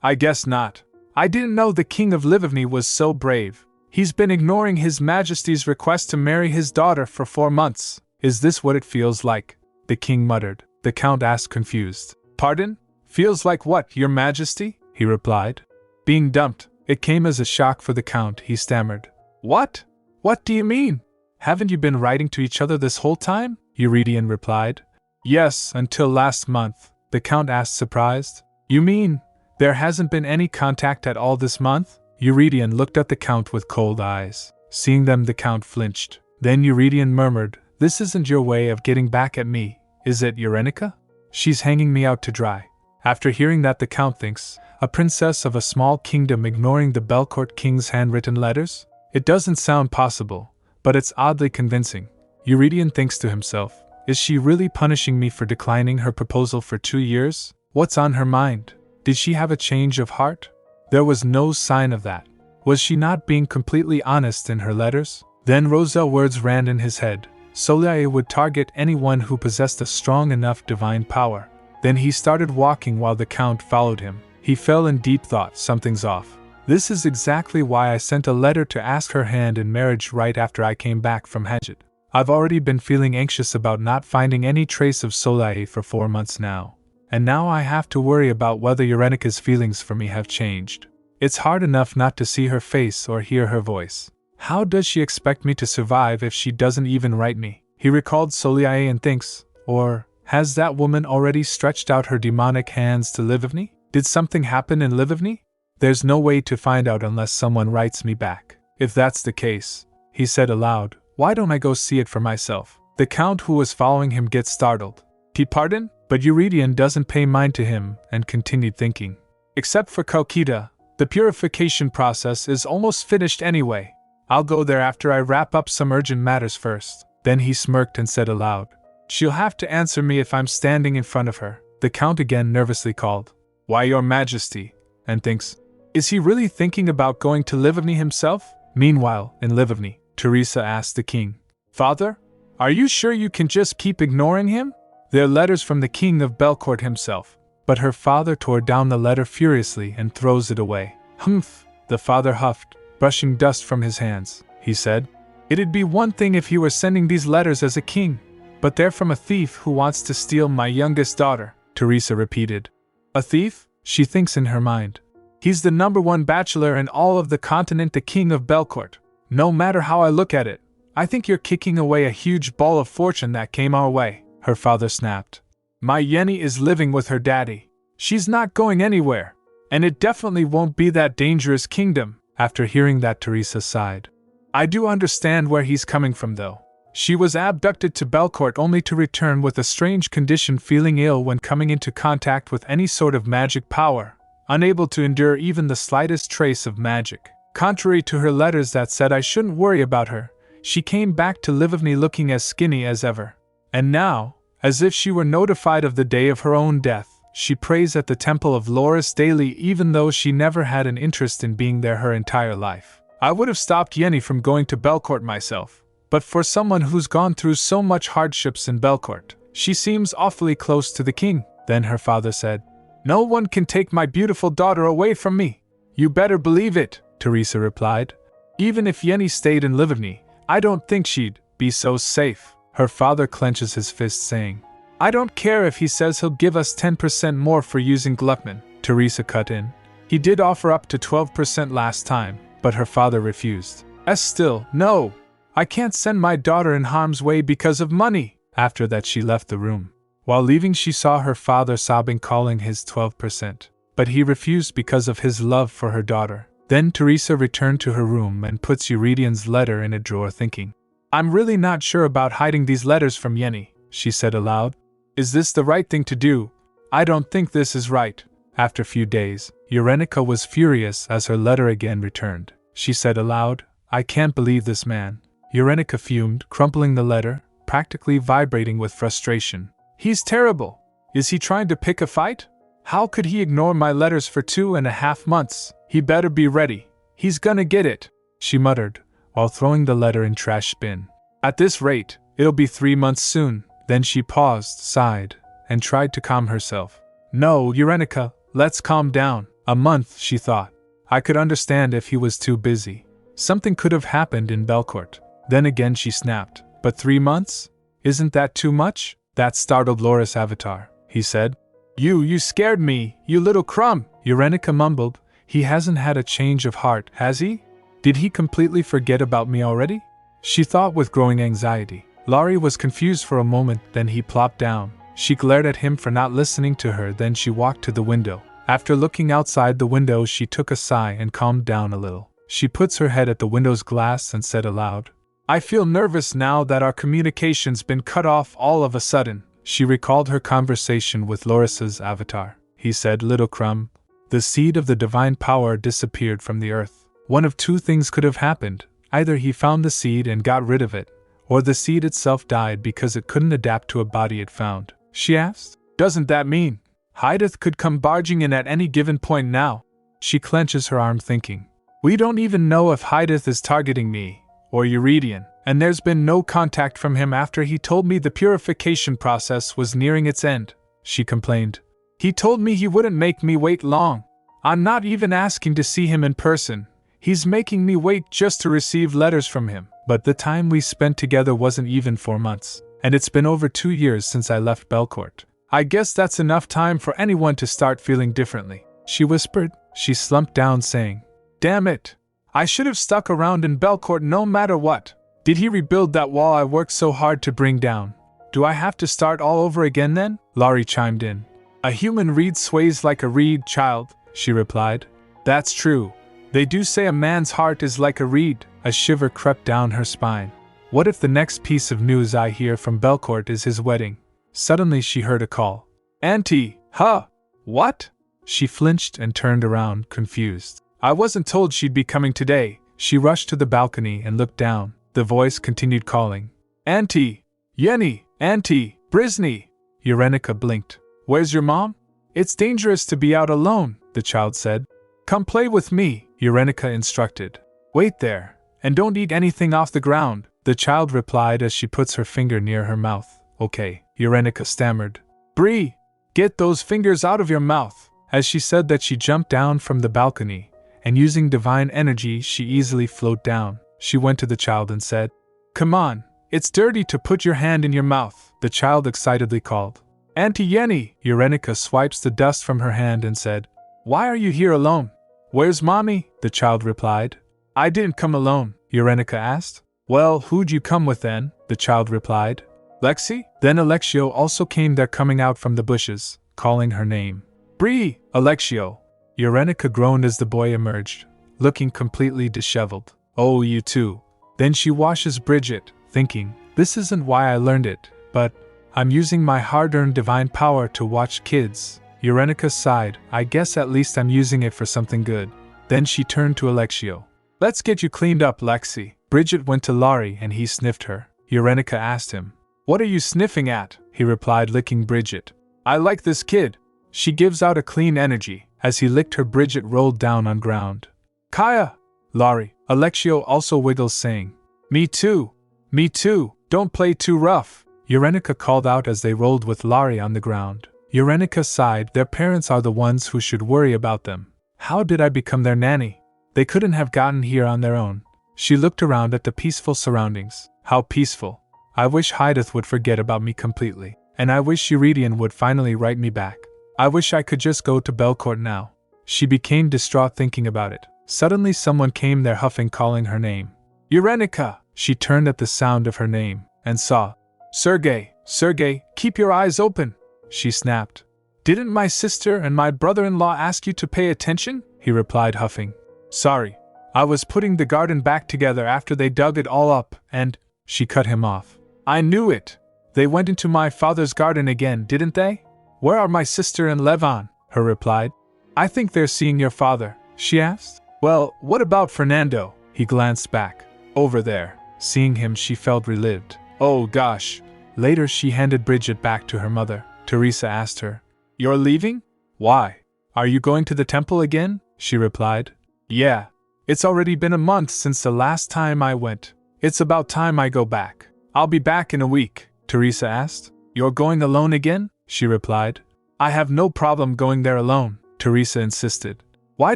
Speaker 1: I guess not. I didn't know the King of Livigny was so brave. He's been ignoring His Majesty's request to marry his daughter for 4 months. Is this what it feels like?" the King muttered. The Count asked, confused. "Pardon? Feels like what, Your Majesty?" he replied. "Being dumped." It came as a shock for the Count. He stammered. "What? What do you mean? Haven't you been writing to each other this whole time?" Eurydion replied. "Yes, until last month," the Count asked, surprised. "You mean there hasn't been any contact at all this month?" Eurydion looked at the Count with cold eyes. Seeing them, the Count flinched. Then Eurydion murmured, "This isn't your way of getting back at me, is it, Eurenica? She's hanging me out to dry." After hearing that, the Count thinks, a princess of a small kingdom ignoring the Belcourt king's handwritten letters? It doesn't sound possible, but it's oddly convincing. Eurydion thinks to himself, is she really punishing me for declining her proposal for 2 years? What's on her mind? Did she have a change of heart? There was no sign of that. Was she not being completely honest in her letters? Then Roselle's words ran in his head. Soliae would target anyone who possessed a strong enough divine power. Then he started walking while the Count followed him. He fell in deep thought. Something's off. This is exactly why I sent a letter to ask her hand in marriage right after I came back from Hajj. I've already been feeling anxious about not finding any trace of Soleil for 4 months now. And now I have to worry about whether Eurenika's feelings for me have changed. It's hard enough not to see her face or hear her voice. How does she expect me to survive if she doesn't even write me? He recalled Soleil and thinks, or has that woman already stretched out her demonic hands to Livivny? Did something happen in Livivny? There's no way to find out unless someone writes me back. If that's the case, he said aloud, why don't I go see it for myself? The Count who was following him gets startled. Pardon? But Eurydion doesn't pay mind to him and continued thinking. Except for Kokita, the purification process is almost finished anyway. I'll go there after I wrap up some urgent matters first. Then he smirked and said aloud, she'll have to answer me if I'm standing in front of her. The Count again nervously called, why, Your Majesty, and thinks, is he really thinking about going to Livivny himself? Meanwhile, in Livivny, Teresa asked the king, Father, are you sure you can just keep ignoring him? They're letters from the king of Belcourt himself. But her father tore down the letter furiously and throws it away. Humph, the father huffed, brushing dust from his hands. He said, it'd be one thing if he were sending these letters as a king, but they're from a thief who wants to steal my youngest daughter, Teresa repeated. A thief? She thinks in her mind. He's the #1 bachelor in all of the continent, the king of Belcourt. No matter how I look at it, I think you're kicking away a huge ball of fortune that came our way, her father snapped. My Yenny is living with her daddy. She's not going anywhere, and it definitely won't be that dangerous kingdom. After hearing that, Teresa sighed. I do understand where he's coming from though. She was abducted to Belcourt only to return with a strange condition, feeling ill when coming into contact with any sort of magic power, unable to endure even the slightest trace of magic. Contrary to her letters that said I shouldn't worry about her, she came back to Livivny looking as skinny as ever. And now, as if she were notified of the day of her own death, she prays at the temple of Loris daily, even though she never had an interest in being there her entire life. I would have stopped Yenny from going to Belcourt myself, but for someone who's gone through so much hardships in Belcourt, she seems awfully close to the king. Then her father said, no one can take my beautiful daughter away from me. You better believe it, Teresa replied. Even if Yenny stayed in Livivny, I don't think she'd be so safe. Her father clenches his fist, saying, I don't care if he says he'll give us 10% more for using Gluckman, Teresa cut in. He did offer up to 12% last time, but her father refused. Still, no. I can't send my daughter in harm's way because of money. After that she left the room. While leaving she saw her father sobbing, calling his 12%. But he refused because of his love for her daughter. Then Teresa returned to her room and puts Euridion's letter in a drawer, thinking, I'm really not sure about hiding these letters from Yenny, she said aloud. Is this the right thing to do? I don't think this is right. After a few days, Eurenica was furious as her letter again returned. She said aloud, I can't believe this man. Eurenica fumed, crumpling the letter, practically vibrating with frustration. He's terrible. Is he trying to pick a fight? How could he ignore my letters for 2.5 months? He better be ready. He's gonna get it, she muttered, while throwing the letter in trash bin. At this rate, it'll be 3 months soon. Then she paused, sighed, and tried to calm herself. No, Eurenica, let's calm down. A month, she thought. I could understand if he was too busy. Something could have happened in Belcourt. Then again she snapped. But 3 months? Isn't that too much? That startled Loris Avatar. He said, You scared me, you little crumb. Eurenica mumbled, he hasn't had a change of heart, has he? Did he completely forget about me already? She thought with growing anxiety. Laurie was confused for a moment, then he plopped down. She glared at him for not listening to her, then she walked to the window. After looking outside the window, she took a sigh and calmed down a little. She puts her head at the window's glass and said aloud, I feel nervous now that our communication's been cut off all of a sudden. She recalled her conversation with Loris's avatar. He said, Little crumb, the seed of the divine power disappeared from the earth. One of two things could have happened. Either he found the seed and got rid of it, or the seed itself died because it couldn't adapt to a body it found. She asked, Doesn't that mean Hydeth could come barging in at any given point now? She clenches her arm, thinking, We don't even know if Hydeth is targeting me, or Eurydion, and there's been no contact from him after he told me the purification process was nearing its end. she complained. He told me he wouldn't make me wait long. I'm not even asking to see him in person. He's making me wait just to receive letters from him. But the time we spent together wasn't even 4 months. And it's been over 2 years since I left Belcourt. I guess that's enough time for anyone to start feeling differently, she whispered. She slumped down saying, Damn it! I should have stuck around in Belcourt no matter what. Did he rebuild that wall I worked so hard to bring down? Do I have to start all over again then? Laurie chimed in. A human reed sways like a reed, child, she replied. That's true. They do say a man's heart is like a reed. A shiver crept down her spine. What if the next piece of news I hear from Belcourt is his wedding? Suddenly she heard a call. Auntie, huh? What? She flinched and turned around, confused. I wasn't told she'd be coming today. She rushed to the balcony and looked down. The voice continued calling. Auntie! Yenny! Auntie! Brisney! Urenica blinked. Where's your mom? It's dangerous to be out alone, the child said. Come play with me, Urenica instructed. Wait there, and don't eat anything off the ground, the child replied as she puts her finger near her mouth. Okay, Urenica stammered. Bree, get those fingers out of your mouth. As she said that, she jumped down from the balcony, and using divine energy she easily floated down. She went to the child and said, Come on, it's dirty to put your hand in your mouth, the child excitedly called. Auntie Yenny! Urenica swipes the dust from her hand and said, Why are you here alone? Where's mommy? The child replied. I didn't come alone, Urenica asked. Well, who'd you come with then? The child replied. Lexi? Then Alexio also came there, coming out from the bushes, calling her name. Bree! Alexio! Urenica groaned as the boy emerged, looking completely disheveled. Oh, you too. Then she washes Bridget, thinking, this isn't why I learned it, but I'm using my hard-earned divine power to watch kids. Urenica sighed. I guess at least I'm using it for something good. Then she turned to Alexio. Let's get you cleaned up, Lexi. Bridget went to Laurie and he sniffed her. Urenica asked him, What are you sniffing at? He replied, licking Bridget. I like this kid. She gives out a clean energy. As he licked her, Bridget rolled down on ground. Kaya! Laurie. Alexio also wiggles, saying, Me too. Me too. Don't play too rough. Urenica called out as they rolled with Laurie on the ground. Urenica sighed. Their parents are the ones who should worry about them. How did I become their nanny? They couldn't have gotten here on their own. She looked around at the peaceful surroundings. How peaceful. I wish Hydath would forget about me completely. And I wish Eurydion would finally write me back. I wish I could just go to Belcourt now. She became distraught thinking about it. Suddenly someone came there huffing, calling her name. Urenica! She turned at the sound of her name, and saw. Sergei! Sergei, keep your eyes open! She snapped. Didn't my sister and my brother-in-law ask you to pay attention? He replied, huffing. Sorry. I was putting the garden back together after they dug it all up, and… She cut him off. I knew it! They went into my father's garden again, didn't they? Where are my sister and Levan? Her replied. I think they're seeing your father, she asked. Well, what about Fernando? He glanced back. Over there. Seeing him, she felt relieved. Oh gosh. Later she handed Bridget back to her mother. Teresa asked her. You're leaving? Why? Are you going to the temple again? She replied. Yeah. It's already been a month since the last time I went. It's about time I go back. I'll be back in a week, Teresa asked. You're going alone again? She replied. I have no problem going there alone, Teresa insisted. Why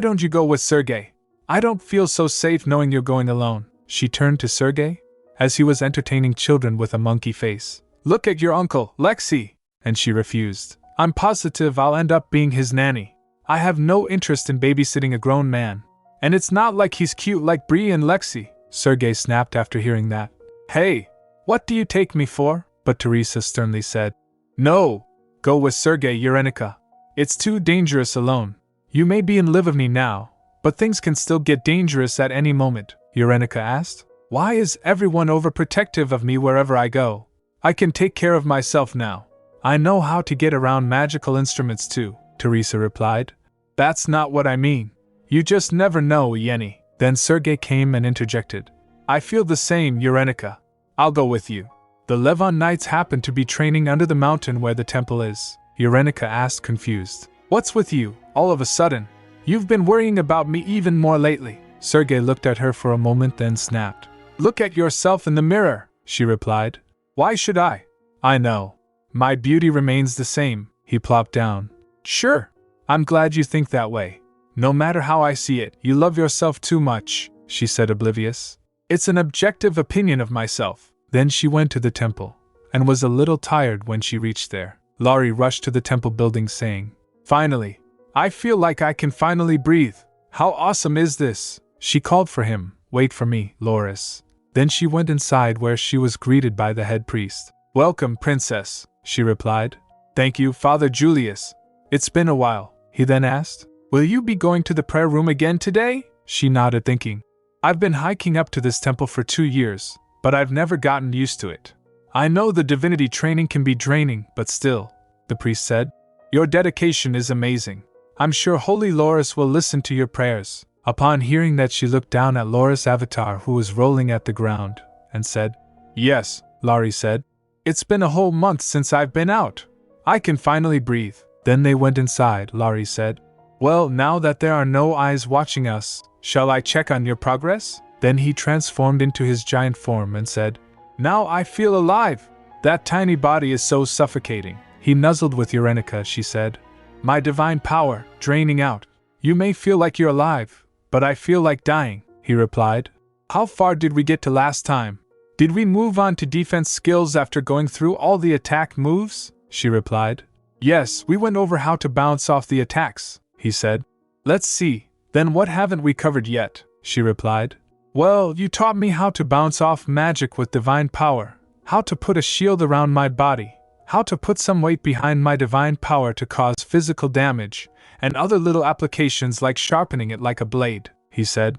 Speaker 1: don't you go with Sergei? I don't feel so safe knowing you're going alone. She turned to Sergei, as he was entertaining children with a monkey face. Look at your uncle, Lexi! And she refused. I'm positive I'll end up being his nanny. I have no interest in babysitting a grown man. And it's not like he's cute like Bree and Lexi, Sergei snapped after hearing that. Hey, what do you take me for? But Teresa sternly said. No, go with Sergei, Urenica. It's too dangerous alone. You may be in Livovny now, but things can still get dangerous at any moment, Urenica asked. Why is everyone overprotective of me wherever I go? I can take care of myself now. I know how to get around magical instruments too, Teresa replied. That's not what I mean. You just never know, Yenny. Then Sergei came and interjected. I feel the same, Urenica. I'll go with you. The Levon Knights happen to be training under the mountain where the temple is, Urenica asked, confused. What's with you, all of a sudden? You've been worrying about me even more lately. Sergei looked at her for a moment, then snapped. Look at yourself in the mirror, she replied. Why should I? I know. My beauty remains the same, he He plopped down. Sure. I'm glad you think that way. No matter how I see it, you love yourself too much, she said, oblivious. It's an objective opinion of myself. Then she went to the temple, and was a little tired when she reached there. Laurie rushed to the temple building saying, Finally! I feel like I can finally breathe. How awesome is this? She called for him. Wait for me, Loris. Then she went inside where she was greeted by the head priest. Welcome, princess, she replied. Thank you, Father Julius. It's been a while, he then asked. Will you be going to the prayer room again today? She nodded, thinking. I've been hiking up to this temple for 2 years, but I've never gotten used to it. I know the divinity training can be draining, but still, the priest said. Your dedication is amazing. I'm sure Holy Loris will listen to your prayers. Upon hearing that, she looked down at Loris' avatar, who was rolling at the ground, and said, Yes, Laurie said. It's been a whole month since I've been out. I can finally breathe. Then they went inside, Laurie said. Well, now that there are no eyes watching us, shall I check on your progress? Then he transformed into his giant form and said, Now I feel alive. That tiny body is so suffocating. He nuzzled with Urenica, she said. My divine power, draining out. You may feel like you're alive, but I feel like dying, he replied. How far did we get to last time? Did we move on to defense skills after going through all the attack moves? She replied. Yes, we went over how to bounce off the attacks, he said. Let's see, then what haven't we covered yet? She replied. Well, you taught me how to bounce off magic with divine power, how to put a shield around my body, how to put some weight behind my divine power to cause physical damage, and other little applications like sharpening it like a blade, he said.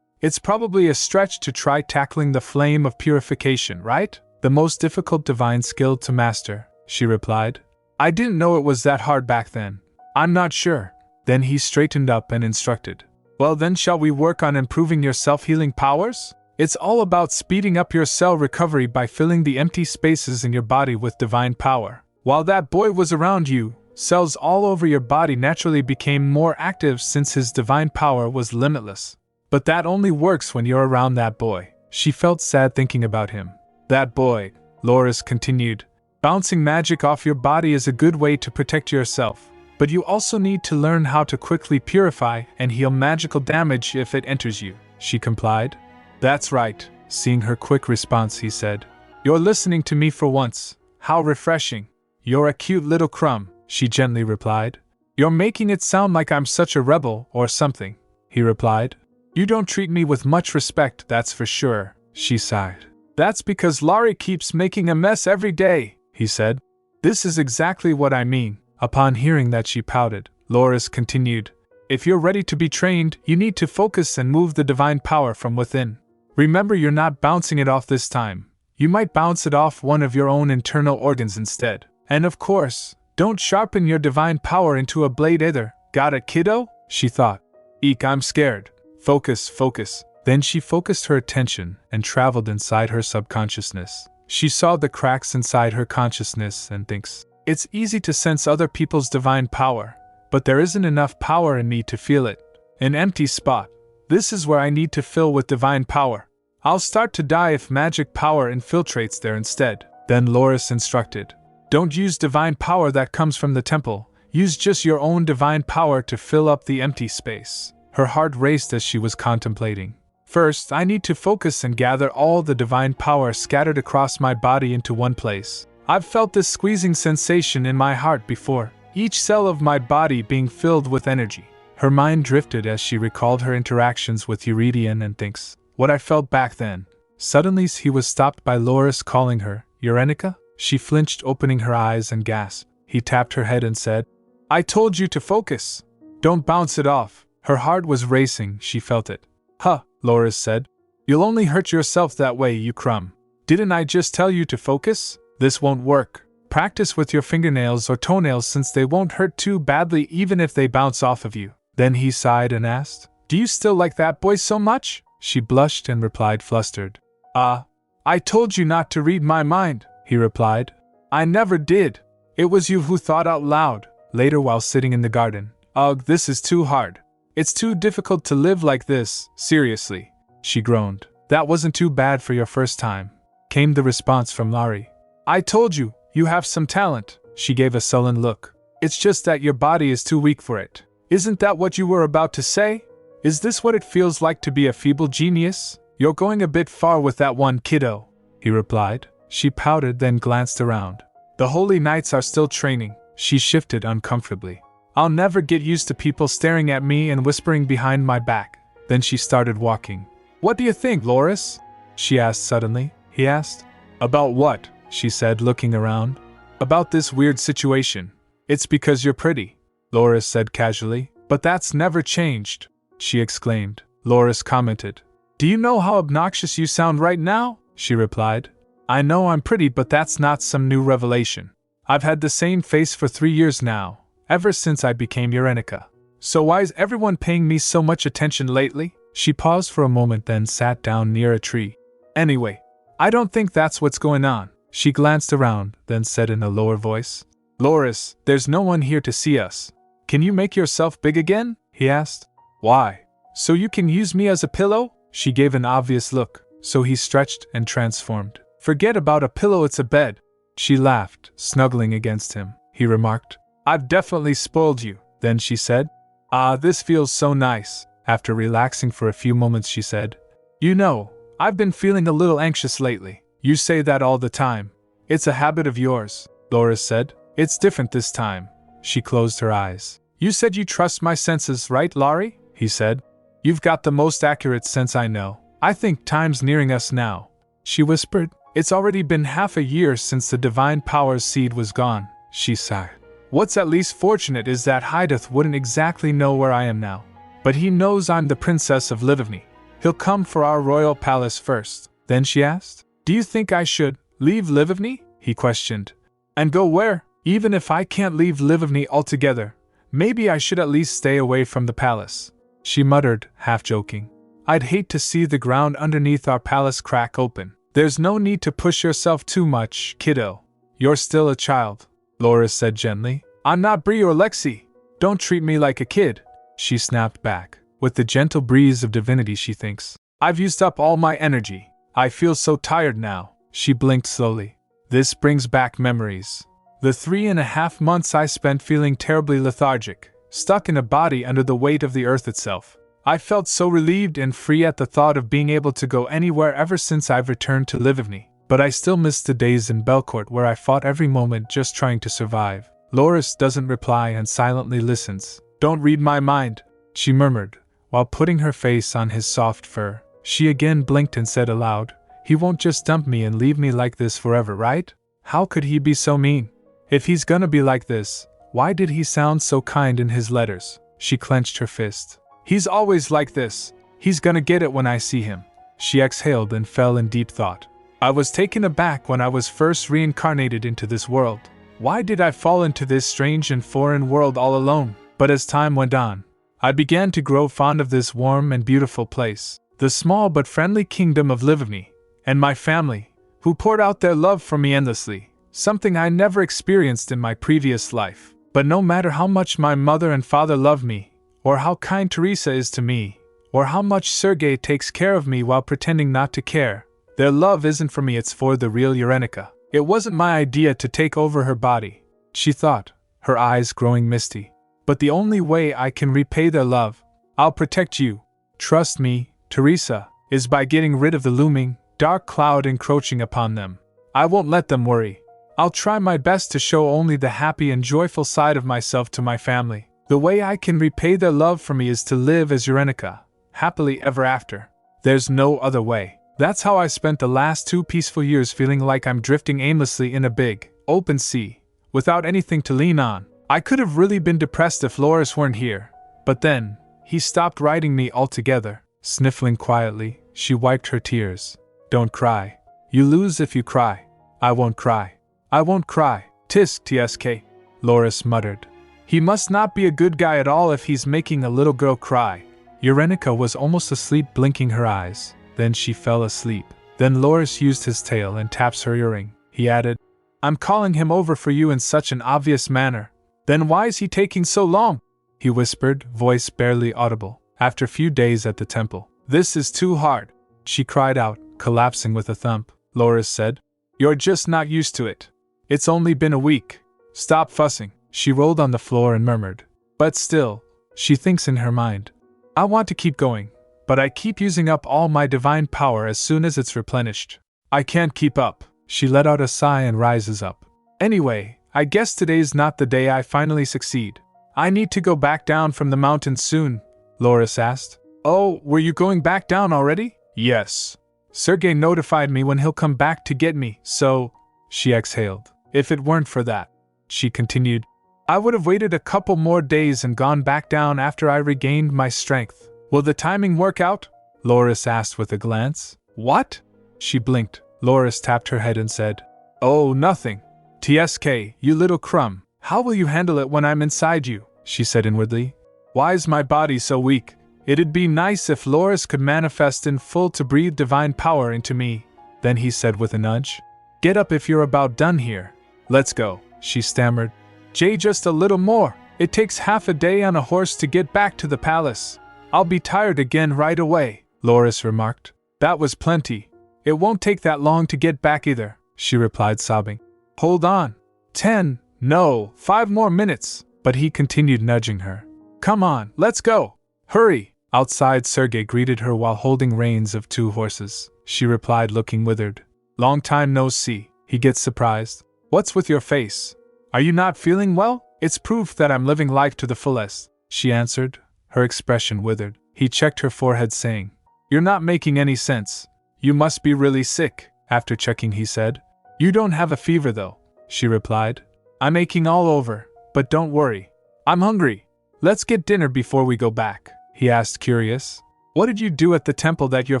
Speaker 1: It's probably a stretch to try tackling the flame of purification, right? The most difficult divine skill to master, she replied. I didn't know it was that hard back then. I'm not sure. Then he straightened up and instructed. Well then, shall we work on improving your self-healing powers? It's all about speeding up your cell recovery by filling the empty spaces in your body with divine power. While that boy was around you, cells all over your body naturally became more active since his divine power was limitless. But that only works when you're around that boy. She felt sad thinking about him. That boy, Loris continued. Bouncing magic off your body is a good way to protect yourself, but you also need to learn how to quickly purify and heal magical damage if it enters you, she complied. That's right, seeing her quick response, he said. You're listening to me for once. How refreshing. You're a cute little crumb, she gently replied. You're making it sound like I'm such a rebel or something, he replied. You don't treat me with much respect, that's for sure, she sighed. That's because Laurie keeps making a mess every day, he said. This is exactly what I mean. Upon hearing that, she pouted. Loris continued. If you're ready to be trained, you need to focus and move the divine power from within. Remember, you're not bouncing it off this time. You might bounce it off one of your own internal organs instead. And of course, don't sharpen your divine power into a blade either. Got it, kiddo? She thought. Eek, I'm scared. Focus. Then she focused her attention and traveled inside her subconsciousness. She saw the cracks inside her consciousness and thinks, it's easy to sense other people's divine power, but there isn't enough power in me to feel it. An empty spot. This is where I need to fill with divine power. I'll start to die if magic power infiltrates there instead. Then Loris instructed. Don't use divine power that comes from the temple. Use just your own divine power to fill up the empty space. Her heart raced as she was contemplating. First, I need to focus and gather all the divine power scattered across my body into one place. I've felt this squeezing sensation in my heart before, each cell of my body being filled with energy. Her mind drifted as she recalled her interactions with Eurydion and thinks, what I felt back then. Suddenly he was stopped by Loris calling her, Urenica? She flinched, opening her eyes, and gasped. He tapped her head and said, I told you to focus. Don't bounce it off. Her heart was racing, she felt it. Huh, Loris said. You'll only hurt yourself that way, you crumb. Didn't I just tell you to focus? This won't work. Practice with your fingernails or toenails since they won't hurt too badly even if they bounce off of you. Then he sighed and asked, Do you still like that boy so much? She blushed and replied flustered. I told you not to read my mind, he replied. I never did. It was you who thought out loud. Later, while sitting in the garden. Ugh, this is too hard. It's too difficult to live like this, seriously, she groaned. That wasn't too bad for your first time, came the response from Laurie. I told you, you have some talent. She gave a sullen look. It's just that your body is too weak for it. Isn't that what you were about to say? Is this what it feels like to be a feeble genius? You're going a bit far with that one, kiddo, he replied. She pouted, then glanced around. The holy knights are still training. She shifted uncomfortably. I'll never get used to people staring at me and whispering behind my back. Then she started walking. What do you think, Loris? She asked suddenly. He asked. About what? She said, looking around. About this weird situation. It's because you're pretty, Loris said casually. But that's never changed, she exclaimed. Loris commented. Do you know how obnoxious you sound right now? She replied. I know I'm pretty, but that's not some new revelation. I've had the same face for 3 years now, ever since I became Eurenica. So why is everyone paying me so much attention lately? She paused for a moment, then sat down near a tree. Anyway, I don't think that's what's going on. She glanced around, then said in a lower voice. Loris, there's no one here to see us. Can you make yourself big again? He asked. Why? So you can use me as a pillow? She gave an obvious look, so he stretched and transformed. Forget about a pillow, it's a bed. She laughed, snuggling against him. He remarked. I've definitely spoiled you. Then she said. Ah, this feels so nice. After relaxing for a few moments, she said. You know, I've been feeling a little anxious lately. You say that all the time. It's a habit of yours, Loris said. It's different this time. She closed her eyes. You said you trust my senses, right, Laurie? He said. You've got the most accurate sense I know. I think time's nearing us now. She whispered. It's already been half a year since the Divine Powers seed was gone. She sighed. What's at least fortunate is that Hydeth wouldn't exactly know where I am now. But he knows I'm the Princess of Livivny. He'll come for our royal palace first. Then she asked. Do you think I should leave Livivny? He questioned. And go where? Even if I can't leave Livivny altogether, maybe I should at least stay away from the palace. She muttered, half joking. I'd hate to see the ground underneath our palace crack open. There's no need to push yourself too much, kiddo. You're still a child, Loris said gently. I'm not Bree or Lexi. Don't treat me like a kid. She snapped back. With the gentle breeze of divinity, she thinks. I've used up all my energy. I feel so tired now. She blinked slowly. This brings back memories. The 3.5 months I spent feeling terribly lethargic, stuck in a body under the weight of the earth itself. I felt so relieved and free at the thought of being able to go anywhere ever since I've returned to Livivny. But I still miss the days in Belcourt where I fought every moment just trying to survive. Loris doesn't reply and silently listens. Don't read my mind, she murmured, while putting her face on his soft fur. She again blinked and said aloud, he won't just dump me and leave me like this forever, right? How could he be so mean? If he's gonna be like this, why did he sound so kind in his letters? She clenched her fist. He's always like this. He's gonna get it when I see him. She exhaled and fell in deep thought. I was taken aback when I was first reincarnated into this world. Why did I fall into this strange and foreign world all alone? But as time went on, I began to grow fond of this warm and beautiful place, the small but friendly kingdom of Livivny, and my family, who poured out their love for me endlessly, something I never experienced in my previous life. But no matter how much my mother and father love me, or how kind Teresa is to me, or how much Sergei takes care of me while pretending not to care, their love isn't for me, it's for the real Eurenica. It wasn't my idea to take over her body, she thought, her eyes growing misty. But the only way I can repay their love, I'll protect you, trust me, Teresa, is by getting rid of the looming, dark cloud encroaching upon them. I won't let them worry. I'll try my best to show only the happy and joyful side of myself to my family. The way I can repay their love for me is to live as Eurenica, happily ever after. There's no other way. That's how I spent the last 2 peaceful years, feeling like I'm drifting aimlessly in a big, open sea, without anything to lean on. I could have really been depressed if Loris weren't here. But then, he stopped writing me altogether. Sniffling quietly, she wiped her tears. Don't cry. You lose if you cry. I won't cry. I won't cry. Tisk tsk, Loris muttered. He must not be a good guy at all if he's making a little girl cry. Eurenica was almost asleep, blinking her eyes. Then she fell asleep. Then Loris used his tail and taps her earring. He added, I'm calling him over for you in such an obvious manner. Then why is he taking so long? He whispered, voice barely audible. After a few days at the temple. This is too hard, she cried out, collapsing with a thump. Loris said, You're just not used to it. It's only been a week. Stop fussing. She rolled on the floor and murmured. But still, she thinks in her mind. I want to keep going, but I keep using up all my divine power as soon as it's replenished. I can't keep up. She let out a sigh and rises up. Anyway, I guess today's not the day I finally succeed. I need to go back down from the mountain soon, Loris asked. Oh, were you going back down already? Yes. Sergei notified me when he'll come back to get me, so… She exhaled. If it weren't for that, she continued, I would have waited a couple more days and gone back down after I regained my strength. Will the timing work out? Loris asked with a glance. What? She blinked. Loris tapped her head and said, Oh, nothing. TSK, you little crumb. How will you handle it when I'm inside you? She said inwardly. Why's my body so weak? It'd be nice if Loris could manifest in full to breathe divine power into me. Then he said with a nudge, Get up if you're about done here. Let's go, she stammered. Jay, just a little more. It takes half a day on a horse to get back to the palace. I'll be tired again right away, Loris remarked. That was plenty. It won't take that long to get back either, she replied sobbing. Hold on. 10, no, 5 more minutes, but he continued nudging her. Come on, let's go. Hurry. Outside, Sergei greeted her while holding reins of 2 horses. She replied looking withered. Long time no see. He gets surprised. What's with your face? Are you not feeling well? It's proof that I'm living life to the fullest, she answered, her expression withered. He checked her forehead saying, You're not making any sense. You must be really sick. After checking, he said, You don't have a fever though, she replied. I'm aching all over, but don't worry. I'm hungry. Let's get dinner before we go back, he asked curious. What did you do at the temple that you're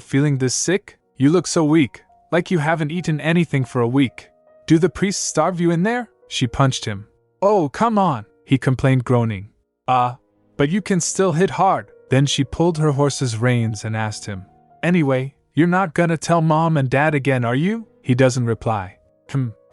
Speaker 1: feeling this sick? You look so weak, like you haven't eaten anything for a week. Do the priests starve you in there? She punched him. Oh, come on, he complained groaning. But you can still hit hard. Then she pulled her horse's reins and asked him. Anyway, you're not gonna tell Mom and Dad again, are you? He doesn't reply.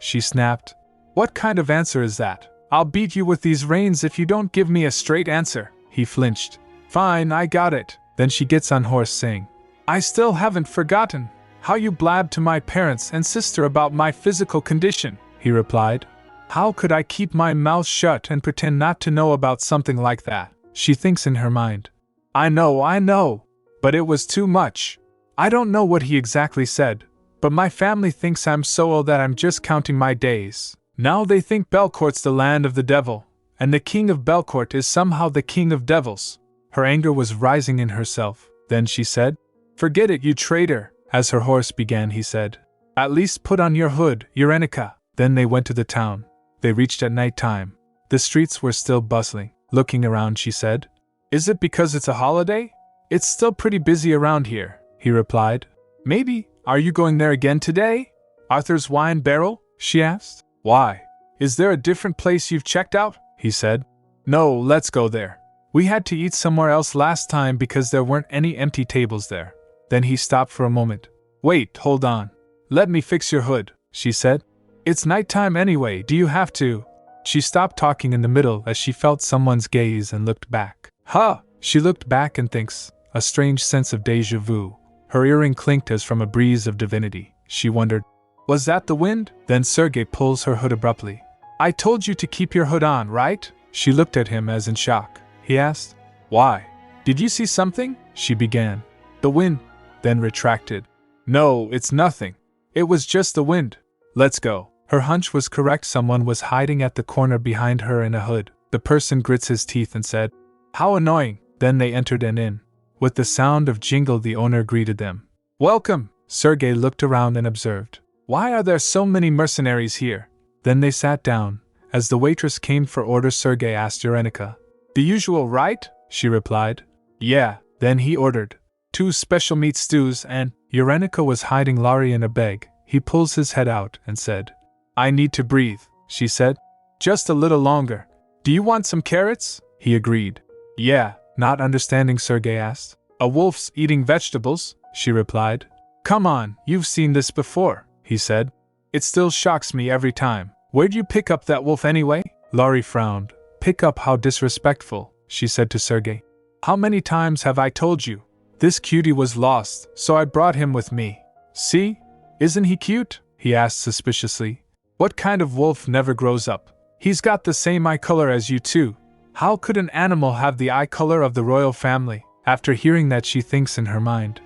Speaker 1: She snapped. What kind of answer is that? I'll beat you with these reins if you don't give me a straight answer. He flinched. Fine, I got it. Then she gets on horse saying, I still haven't forgotten how you blabbed to my parents and sister about my physical condition, he replied. How could I keep my mouth shut and pretend not to know about something like that? She thinks in her mind. I know, but it was too much. I don't know what he exactly said, but my family thinks I'm so ill that I'm just counting my days. Now they think Belcourt's the land of the devil, and the king of Belcourt is somehow the king of devils. Her anger was rising in herself. Then she said, Forget it, you traitor. As her horse began, he said, At least put on your hood, Eurenica. Then they went to the town. They reached at night time. The streets were still bustling. Looking around, she said, Is it because it's a holiday? It's still pretty busy around here, he replied. Maybe. Are you going there again today? Arthur's wine barrel? She asked. Why? Is there a different place you've checked out? He said. No, let's go there. We had to eat somewhere else last time because there weren't any empty tables there. Then he stopped for a moment. Wait, hold on. Let me fix your hood, she said. It's nighttime anyway, do you have to? She stopped talking in the middle as she felt someone's gaze and looked back. Huh! She looked back and thinks, a strange sense of déjà vu. Her earring clinked as from a breeze of divinity. She wondered, was that the wind? Then Sergei pulls her hood abruptly. I told you to keep your hood on, right? She looked at him as in shock. He asked, Why? Did you see something? She began. The wind, then retracted. No, it's nothing. It was just the wind. Let's go. Her hunch was correct. Someone was hiding at the corner behind her in a hood. The person grits his teeth and said, How annoying. Then they entered an inn. With the sound of jingle, the owner greeted them. Welcome. Sergei looked around and observed. Why are there so many mercenaries here? Then they sat down. As the waitress came for order, Sergei asked Eurenica. The usual, right? She replied. Yeah. Then he ordered 2 special meat stews and… Eurenica was hiding Laurie in a bag. He pulls his head out and said, I need to breathe, she said. Just a little longer. Do you want some carrots? He agreed. Yeah. Not understanding, Sergei asked. A wolf's eating vegetables? She replied. Come on, you've seen this before, he said. It still shocks me every time. Where'd you pick up that wolf anyway? Laurie frowned. Pick up? How disrespectful, she said to Sergei. How many times have I told you? This cutie was lost, so I brought him with me. See? Isn't he cute? He asked suspiciously. What kind of wolf never grows up? He's got the same eye color as you too. How could an animal have the eye color of the royal family? After hearing that, she thinks in her mind,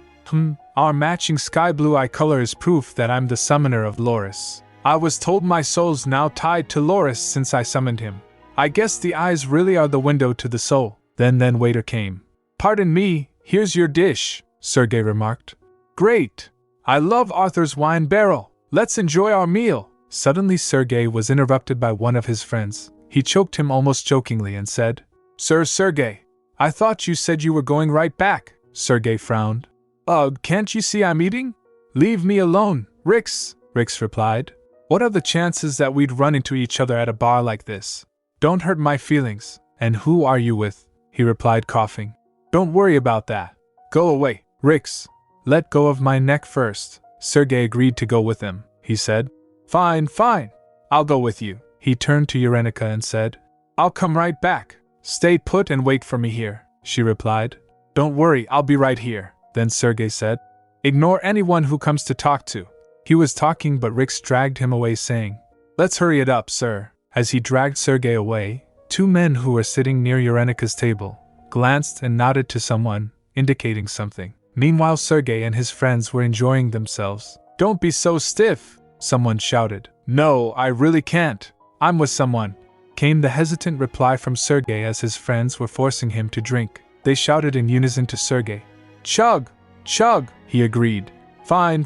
Speaker 1: our matching sky blue eye color is proof that I'm the summoner of Loris. I was told my soul's now tied to Loris since I summoned him. I guess the eyes really are the window to the soul. Then waiter came. Pardon me, here's your dish, Sergei remarked. Great! I love Arthur's wine barrel. Let's enjoy our meal. Suddenly Sergei was interrupted by one of his friends. He choked him almost jokingly and said, Sir Sergei, I thought you said you were going right back. Sergei frowned. Ugh, can't you see I'm eating? Leave me alone, Rix replied. What are the chances that we'd run into each other at a bar like this? Don't hurt my feelings. And who are you with? He replied, coughing. Don't worry about that. Go away, Rix. Let go of my neck first. Sergei agreed to go with them. He said, Fine. I'll go with you. He turned to Urenica and said, I'll come right back. Stay put and wait for me here, she replied. Don't worry, I'll be right here. Then Sergei said, Ignore anyone who comes to talk to. He was talking, but Rix dragged him away, saying, Let's hurry it up, sir. As he dragged Sergei away, two men who were sitting near Urenica's table glanced and nodded to someone, indicating something. Meanwhile, Sergei and his friends were enjoying themselves. Don't be so stiff, someone shouted. No, I really can't. I'm with someone, came the hesitant reply from Sergei as his friends were forcing him to drink. They shouted in unison to Sergei. Chug, he agreed. Fine,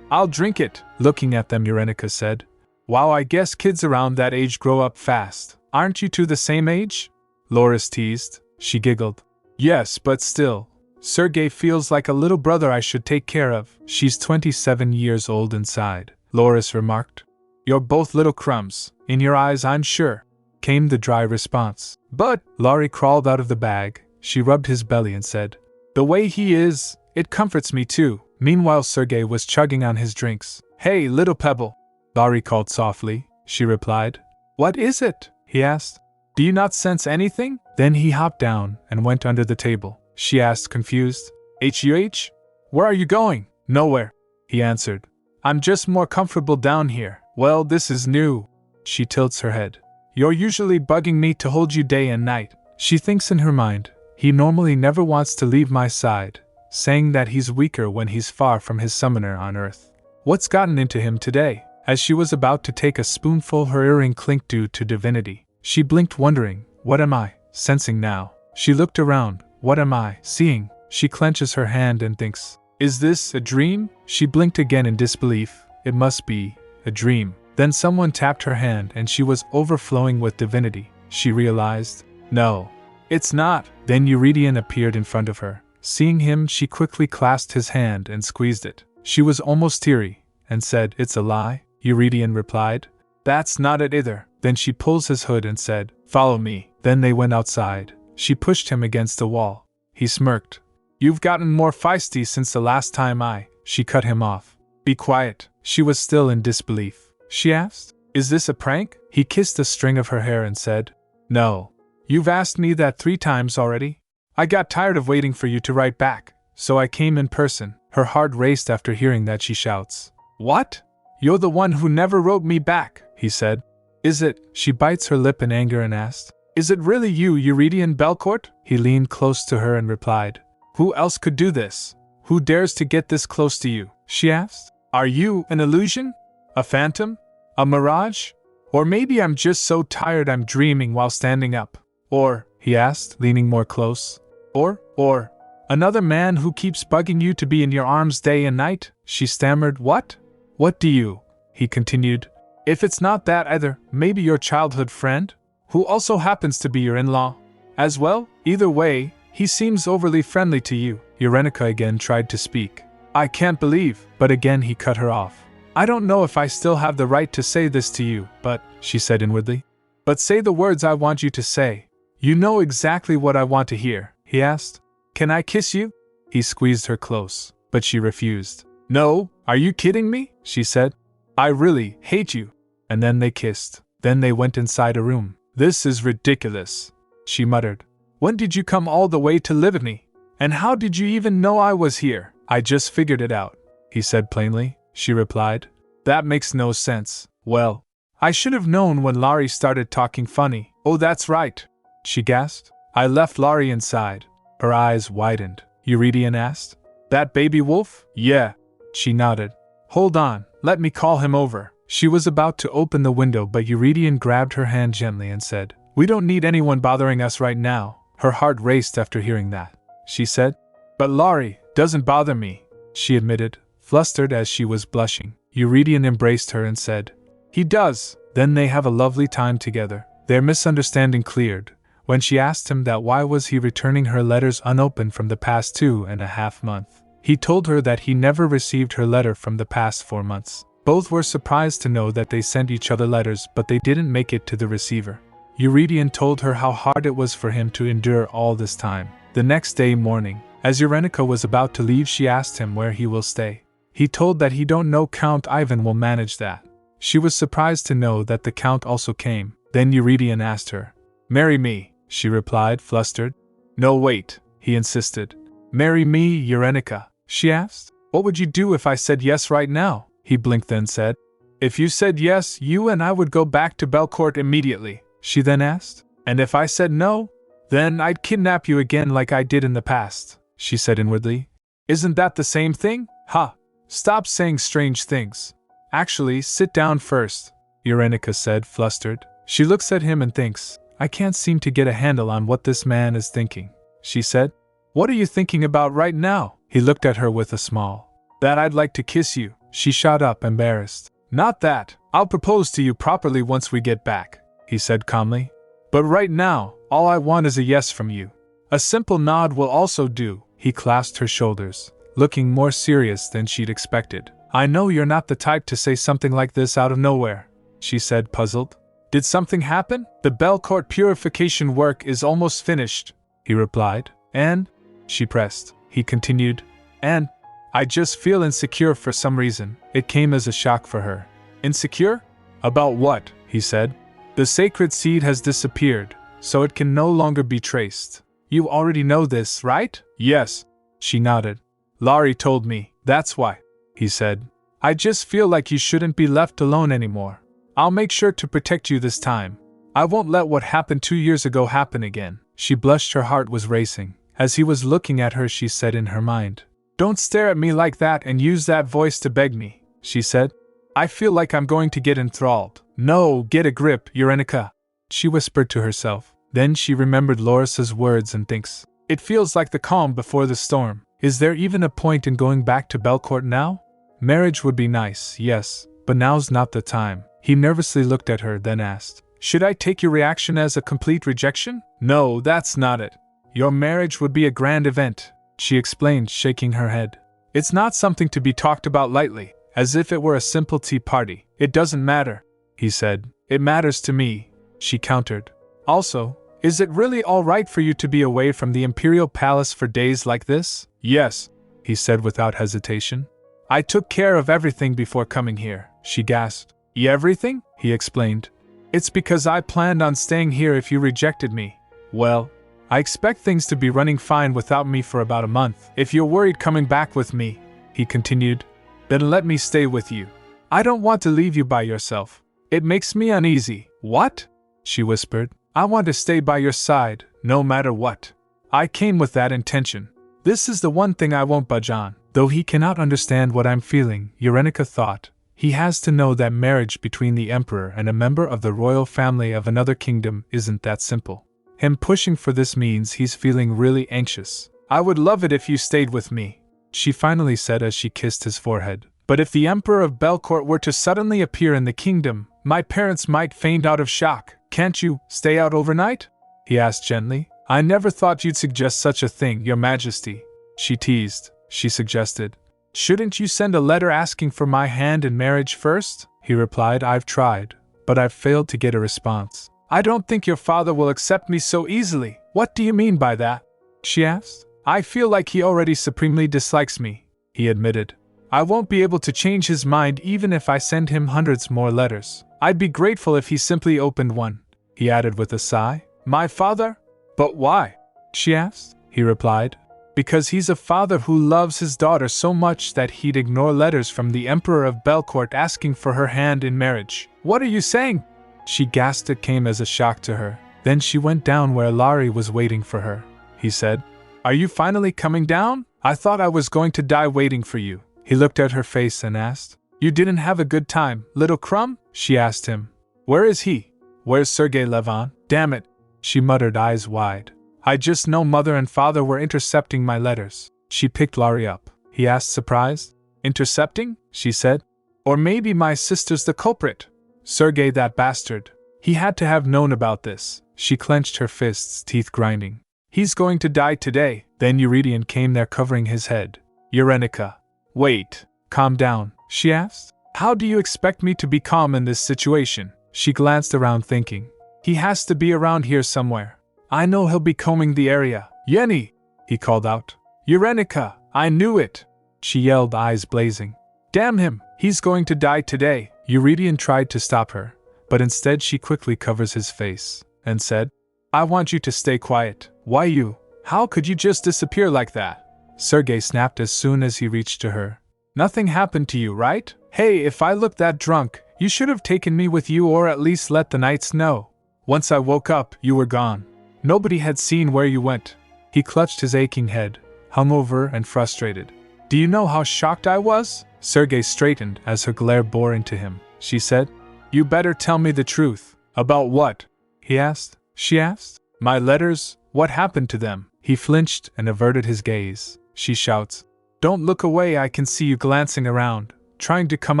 Speaker 1: I'll drink it. Looking at them, Urenica said, Wow, I guess kids around that age grow up fast. Aren't you two the same age? Loris teased. She giggled. Yes, but still. Sergei feels like a little brother I should take care of. She's 27 years old inside, Loris remarked. You're both little crumbs. In your eyes, I'm sure, came the dry response. But, Laurie crawled out of the bag. She rubbed his belly and said, The way he is, it comforts me too. Meanwhile, Sergei was chugging on his drinks. Hey, little pebble, Laurie called softly. She replied. What is it? He asked. Do you not sense anything? Then he hopped down and went under the table. She asked, confused. H-U-H? Where are you going? Nowhere, he answered. I'm just more comfortable down here. Well, this is new. She tilts her head. You're usually bugging me to hold you day and night. She thinks in her mind. He normally never wants to leave my side, saying that he's weaker when he's far from his summoner on Earth. What's gotten into him today? As she was about to take a spoonful, her earring clinked due to divinity. She blinked, wondering, what am I sensing now? She looked around. What am I seeing? She clenches her hand and thinks, is this a dream? She blinked again in disbelief. It must be a dream. Then someone tapped her hand and she was overflowing with divinity. She realized, no, it's not. Then Eurydion appeared in front of her. Seeing him, she quickly clasped his hand and squeezed it. She was almost teary and said, It's a lie. Eurydion replied, That's not it either. Then she pulls his hood and said, Follow me. Then they went outside. She pushed him against the wall. He smirked. You've gotten more feisty since the last time She cut him off. Be quiet. She was still in disbelief. She asked, Is this a prank? He kissed a string of her hair and said, No. You've asked me that 3 times already. I got tired of waiting for you to write back, so I came in person. Her heart raced after hearing that. She shouts, What? You're the one who never wrote me back, he said. Is it? She bites her lip in anger and asked, Is it really you, Eurydion Belcourt? He leaned close to her and replied, Who else could do this? Who dares to get this close to you? She asked. Are you an illusion? A phantom? A mirage? Or maybe I'm just so tired I'm dreaming while standing up. Or, he asked, leaning more close, or, another man who keeps bugging you to be in your arms day and night? She stammered. What? What do you? He continued. If it's not that either, maybe your childhood friend, who also happens to be your in-law as well? Either way, he seems overly friendly to you. Eurenica again tried to speak. I can't believe, but again he cut her off. I don't know if I still have the right to say this to you, but, she said inwardly. But say the words I want you to say. You know exactly what I want to hear, he asked. Can I kiss you? He squeezed her close, but she refused. No, are you kidding me? She said. I really hate you. And then they kissed. Then they went inside a room. This is ridiculous, she muttered. When did you come all the way to live with me? And how did you even know I was here? I just figured it out, he said plainly. She replied. That makes no sense. Well, I should have known when Laurie started talking funny. Oh, that's right, she gasped. I left Laurie inside. Her eyes widened. Eurydion asked. That baby wolf? Yeah. She nodded. Hold on, let me call him over. She was about to open the window, but Eurydion grabbed her hand gently and said, We don't need anyone bothering us right now. Her heart raced after hearing that. She said, But Laurie doesn't bother me, she admitted, flustered as she was blushing. Eurydion embraced her and said, He does. Then they have a lovely time together. Their misunderstanding cleared. When she asked him that why was he returning her letters unopened from the past 2.5 months, he told her that he never received her letter from the past 4 months. Both were surprised to know that they sent each other letters, but they didn't make it to the receiver. Eurydion told her how hard it was for him to endure all this time. The next day morning, as Eurenica was about to leave, she asked him where he will stay. He told that he don't know, Count Ivan will manage that. She was surprised to know that the Count also came. Then Eurydion asked her, Marry me, she replied, flustered. No, wait, he insisted. Marry me, Eurenica, she asked. What would you do if I said yes right now? He blinked, then said, If you said yes, you and I would go back to Belcourt immediately, she then asked. And if I said no, then I'd kidnap you again like I did in the past, she said inwardly. Isn't that the same thing? Ha! Stop saying strange things. Actually, sit down first, Eurenica said, flustered. She looks at him and thinks, I can't seem to get a handle on what this man is thinking, she said. What are you thinking about right now? He looked at her with a smile. That I'd like to kiss you, she shot up, embarrassed. Not that. I'll propose to you properly once we get back, he said calmly. But right now, all I want is a yes from you. A simple nod will also do. He clasped her shoulders, looking more serious than she'd expected. I know you're not the type to say something like this out of nowhere, she said, puzzled. Did something happen? The Belcourt purification work is almost finished, he replied. And? She pressed. He continued. And? I just feel insecure for some reason. It came as a shock for her. Insecure? About what? He said. The sacred seed has disappeared, so it can no longer be traced. You already know this, right? Yes. She nodded. Laurie told me. That's why, he said. I just feel like you shouldn't be left alone anymore. I'll make sure to protect you this time. I won't let what happened 2 years ago happen again. She blushed, her heart was racing. As he was looking at her, she said in her mind, Don't stare at me like that and use that voice to beg me, she said. I feel like I'm going to get enthralled. No, get a grip, Eurenica, she whispered to herself. Then she remembered Loris's words and thinks, It feels like the calm before the storm. Is there even a point in going back to Belcourt now? Marriage would be nice, yes, but now's not the time. He nervously looked at her, then asked, Should I take your reaction as a complete rejection? No, that's not it. Your marriage would be a grand event, she explained, shaking her head. It's not something to be talked about lightly, as if it were a simple tea party. It doesn't matter, he said. It matters to me, she countered. Also, is it really all right for you to be away from the Imperial Palace for days like this? Yes, he said without hesitation. I took care of everything before coming here, she gasped. Everything? He explained. It's because I planned on staying here if you rejected me. Well, I expect things to be running fine without me for about a month. If you're worried coming back with me, he continued, then let me stay with you. I don't want to leave you by yourself. It makes me uneasy. What? She whispered. I want to stay by your side, no matter what. I came with that intention. This is the one thing I won't budge on. Though he cannot understand what I'm feeling, Eurenica thought, he has to know that marriage between the Emperor and a member of the royal family of another kingdom isn't that simple. Him pushing for this means he's feeling really anxious. I would love it if you stayed with me, she finally said as she kissed his forehead. But if the Emperor of Belcourt were to suddenly appear in the kingdom, my parents might faint out of shock. Can't you stay out overnight? He asked gently. I never thought you'd suggest such a thing, Your Majesty, she teased. She suggested. Shouldn't you send a letter asking for my hand in marriage first? He replied. I've tried, but I've failed to get a response. I don't think your father will accept me so easily. What do you mean by that? She asked. I feel like he already supremely dislikes me, he admitted. I won't be able to change his mind even if I send him hundreds more letters. I'd be grateful if he simply opened one, he added with a sigh. My father? But why? She asked. He replied. Because he's a father who loves his daughter so much that he'd ignore letters from the Emperor of Belcourt asking for her hand in marriage. What are you saying? She gasped. It came as a shock to her. Then she went down where Laurie was waiting for her. He said, "Are you finally coming down? I thought I was going to die waiting for you." He looked at her face and asked, "You didn't have a good time, little crumb?" She asked him, "Where is he? Where's Sergei Levin? Damn it," she muttered, eyes wide. "I just know Mother and Father were intercepting my letters." She picked Laurie up. He asked, surprised. "Intercepting?" she said. "Or maybe my sister's the culprit. Sergei, that bastard. He had to have known about this." She clenched her fists, teeth grinding. "He's going to die today." Then Eurydion came there, covering his head. "Eurenica. Wait. Calm down," she asked. "How do you expect me to be calm in this situation?" She glanced around, thinking. "He has to be around here somewhere. I know he'll be combing the area." "Yenny!" he called out. "Eurenica, I knew it!" she yelled, eyes blazing. "Damn him, he's going to die today." Eurydion tried to stop her, but instead she quickly covers his face, and said, "I want you to stay quiet." "Why you? How could you just disappear like that?" Sergei snapped as soon as he reached to her. "Nothing happened to you, right? Hey, if I looked that drunk, you should have taken me with you, or at least let the Knights know. Once I woke up, you were gone. Nobody had seen where you went." He clutched his aching head, hungover and frustrated. "Do you know how shocked I was?" Sergei straightened as her glare bore into him. She said, "You better tell me the truth." "About what?" he asked. She asked. "My letters, what happened to them?" He flinched and averted his gaze. She shouts, "Don't look away, I can see you glancing around, trying to come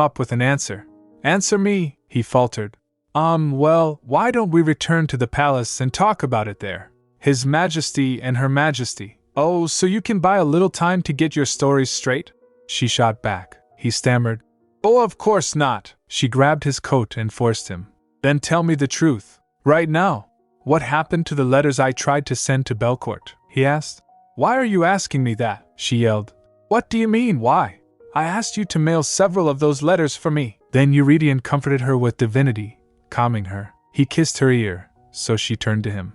Speaker 1: up with an answer." "Answer me," he faltered. Well, why don't we return to the palace and talk about it there? His Majesty and Her Majesty." "Oh, so you can buy a little time to get your stories straight?" she shot back. He stammered, "Oh, of course not." She grabbed his coat and forced him. "Then tell me the truth. Right now. What happened to the letters I tried to send to Belcourt?" he asked. "Why are you asking me that?" she yelled. "What do you mean, why? I asked you to mail several of those letters for me." Then Eurydion comforted her with divinity, calming her. He kissed her ear, so she turned to him.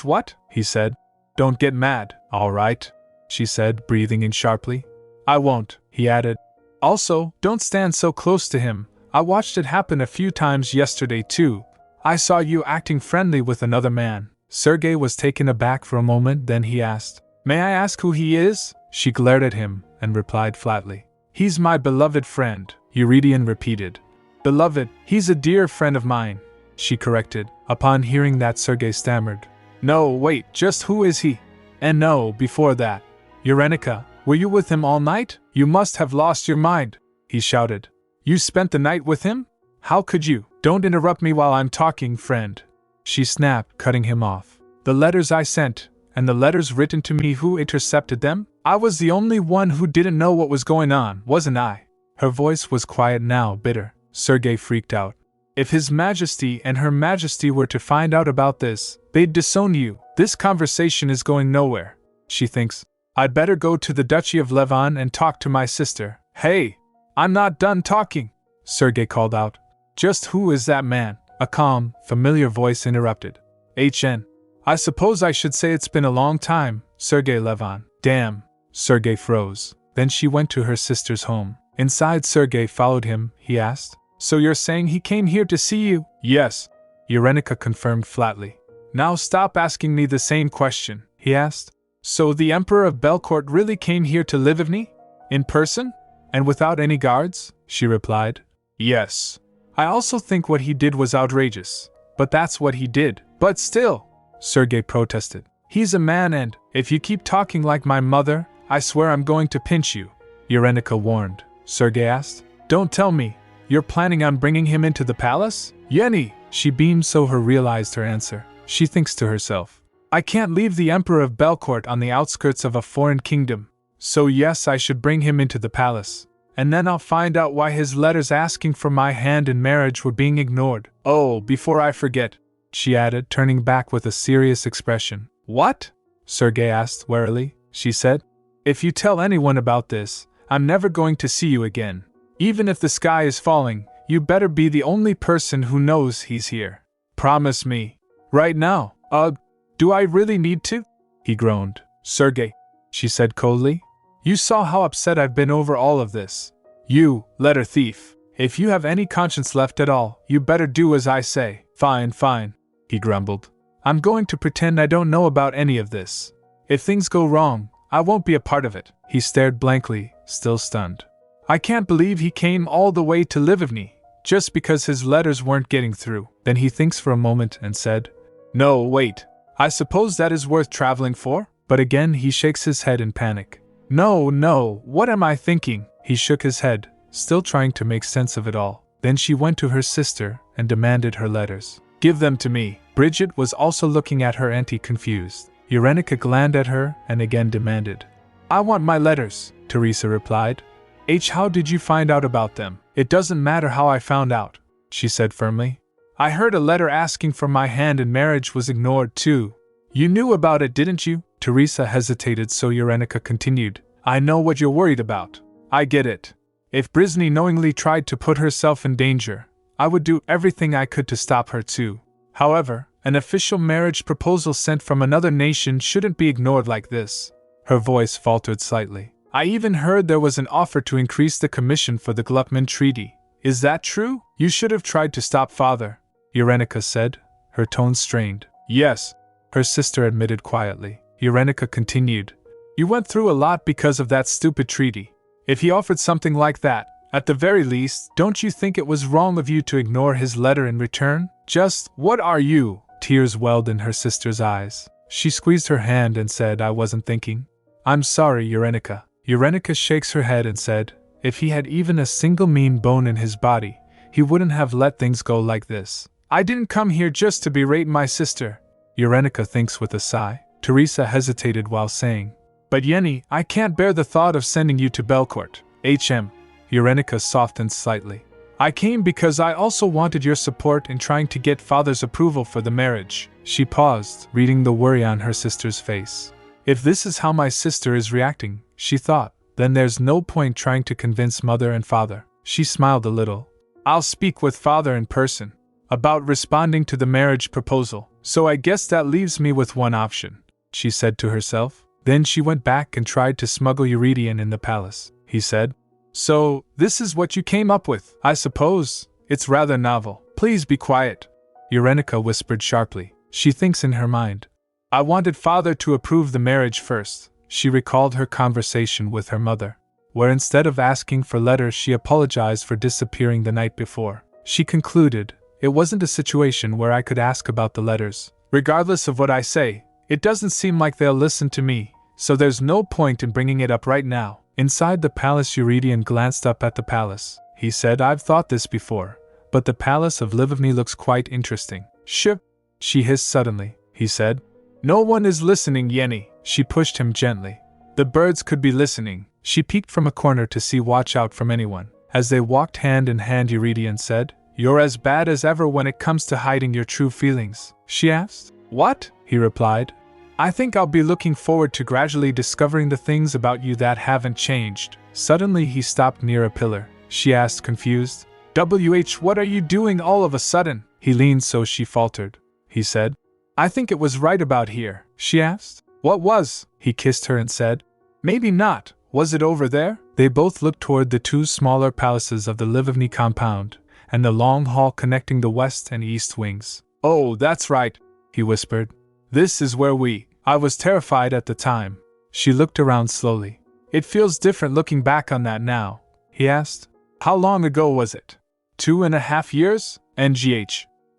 Speaker 1: What?" he said. "Don't get mad, all right?" she said, breathing in sharply. "I won't," he added. "Also, don't stand so close to him. I watched it happen a few times yesterday too. I saw you acting friendly with another man." Sergei was taken aback for a moment, then he asked, "May I ask who he is?" She glared at him and replied flatly, "He's my beloved friend." Eurydion repeated, "Beloved, he's a dear friend of mine," she corrected. Upon hearing that, Sergei stammered, "No, wait, just who is he? And no, before that. Eurenica, were you with him all night? You must have lost your mind," he shouted. "You spent the night with him? How could you?" "Don't interrupt me while I'm talking, friend," she snapped, cutting him off. "The letters I sent, and the letters written to me, who intercepted them? I was the only one who didn't know what was going on, wasn't I?" Her voice was quiet now, bitter. Sergei freaked out. "If His Majesty and Her Majesty were to find out about this, they'd disown you. This conversation is going nowhere." She thinks, "I'd better go to the Duchy of Levin and talk to my sister." "Hey! I'm not done talking!" Sergei called out. "Just who is that man?" A calm, familiar voice interrupted. I suppose I should say it's been a long time, Sergei Levin." "Damn." Sergei froze. Then she went to her sister's home. Inside, Sergei followed him. He asked, "So you're saying he came here to see you?" "Yes," Eurenica confirmed flatly. "Now stop asking me the same question," he asked. "So the Emperor of Belcourt really came here to live with me? In person? And without any guards?" she replied. "Yes. I also think what he did was outrageous. But that's what he did." "But still," Sergei protested. "He's a man, and if you keep talking like my mother, I swear I'm going to pinch you," Eurenica warned. Sergei asked, "Don't tell me you're planning on bringing him into the palace?" "Yenny!" She beamed so her realized her answer. She thinks to herself, "I can't leave the Emperor of Belcourt on the outskirts of a foreign kingdom. So yes, I should bring him into the palace. And then I'll find out why his letters asking for my hand in marriage were being ignored. Oh, before I forget," she added, turning back with a serious expression. "What?" Sergei asked warily. She said, "If you tell anyone about this, I'm never going to see you again. Even if the sky is falling, you better be the only person who knows he's here. Promise me. Right now." Do I really need to?" he groaned. "Sergei, she said coldly. You saw how upset I've been over all of this. You, letter thief. If you have any conscience left at all, you better do as I say. Fine, fine, he grumbled. I'm going to pretend I don't know about any of this. If things go wrong, I won't be a part of it. He stared blankly, still stunned. I can't believe he came all the way to Livivny, just because his letters weren't getting through. Then he thinks for a moment and said, No, wait. I suppose that is worth traveling for? But again he shakes his head in panic. No, what am I thinking? He shook his head, still trying to make sense of it all. Then she went to her sister and demanded her letters. Give them to me. Bridget was also looking at her auntie confused. Eurenica glanced at her and again demanded. I want my letters, Teresa replied. How did you find out about them? It doesn't matter how I found out, she said firmly. I heard a letter asking for my hand in marriage was ignored too. You knew about it, didn't you? Teresa hesitated, so Eurenica continued. I know what you're worried about. I get it. If Brisney knowingly tried to put herself in danger, I would do everything I could to stop her too. However, an official marriage proposal sent from another nation shouldn't be ignored like this. Her voice faltered slightly. I even heard there was an offer to increase the commission for the Gluckman Treaty. Is that true? You should have tried to stop father, Eurenica said, her tone strained. Yes, her sister admitted quietly. Eurenica continued. You went through a lot because of that stupid treaty. If he offered something like that, at the very least, don't you think it was wrong of you to ignore his letter in return? Just, what are you? Tears welled in her sister's eyes. She squeezed her hand and said, I wasn't thinking. I'm sorry, Eurenica. Eurenica shakes her head and said, if he had even a single mean bone in his body, he wouldn't have let things go like this. I didn't come here just to berate my sister. Eurenica thinks with a sigh. Teresa hesitated while saying, But Yenny, I can't bear the thought of sending you to Belcourt. Eurenica softened slightly. I came because I also wanted your support in trying to get father's approval for the marriage. She paused, reading the worry on her sister's face. If this is how my sister is reacting, she thought, then there's no point trying to convince mother and father. She smiled a little. I'll speak with father in person about responding to the marriage proposal, so I guess that leaves me with one option, she said to herself. Then she went back and tried to smuggle Eurydion in the palace. He said, So, this is what you came up with, I suppose. It's rather novel. Please be quiet. Eurenica whispered sharply. She thinks in her mind. I wanted father to approve the marriage first. She recalled her conversation with her mother, where instead of asking for letters she apologized for disappearing the night before. She concluded, it wasn't a situation where I could ask about the letters. Regardless of what I say, it doesn't seem like they'll listen to me, so there's no point in bringing it up right now. Inside the palace, Eurydion glanced up at the palace. He said, I've thought this before, but the palace of Livivny looks quite interesting. Shh! She hissed suddenly. He said, No one is listening, Yenny. She pushed him gently. The birds could be listening. She peeked from a corner to see watch out from anyone. As they walked hand in hand, Eurydion said, You're as bad as ever when it comes to hiding your true feelings. She asked. What? He replied. I think I'll be looking forward to gradually discovering the things about you that haven't changed. Suddenly he stopped near a pillar. She asked, confused. What are you doing all of a sudden? He leaned so she faltered. He said, I think it was right about here. She asked. What was? He kissed her and said, Maybe not. Was it over there? They both looked toward the two smaller palaces of the Livivny compound, and the long hall connecting the west and east wings. Oh, that's right, he whispered. This is where I was terrified at the time. She looked around slowly. It feels different looking back on that now, he asked. How long ago was it? 2.5 years?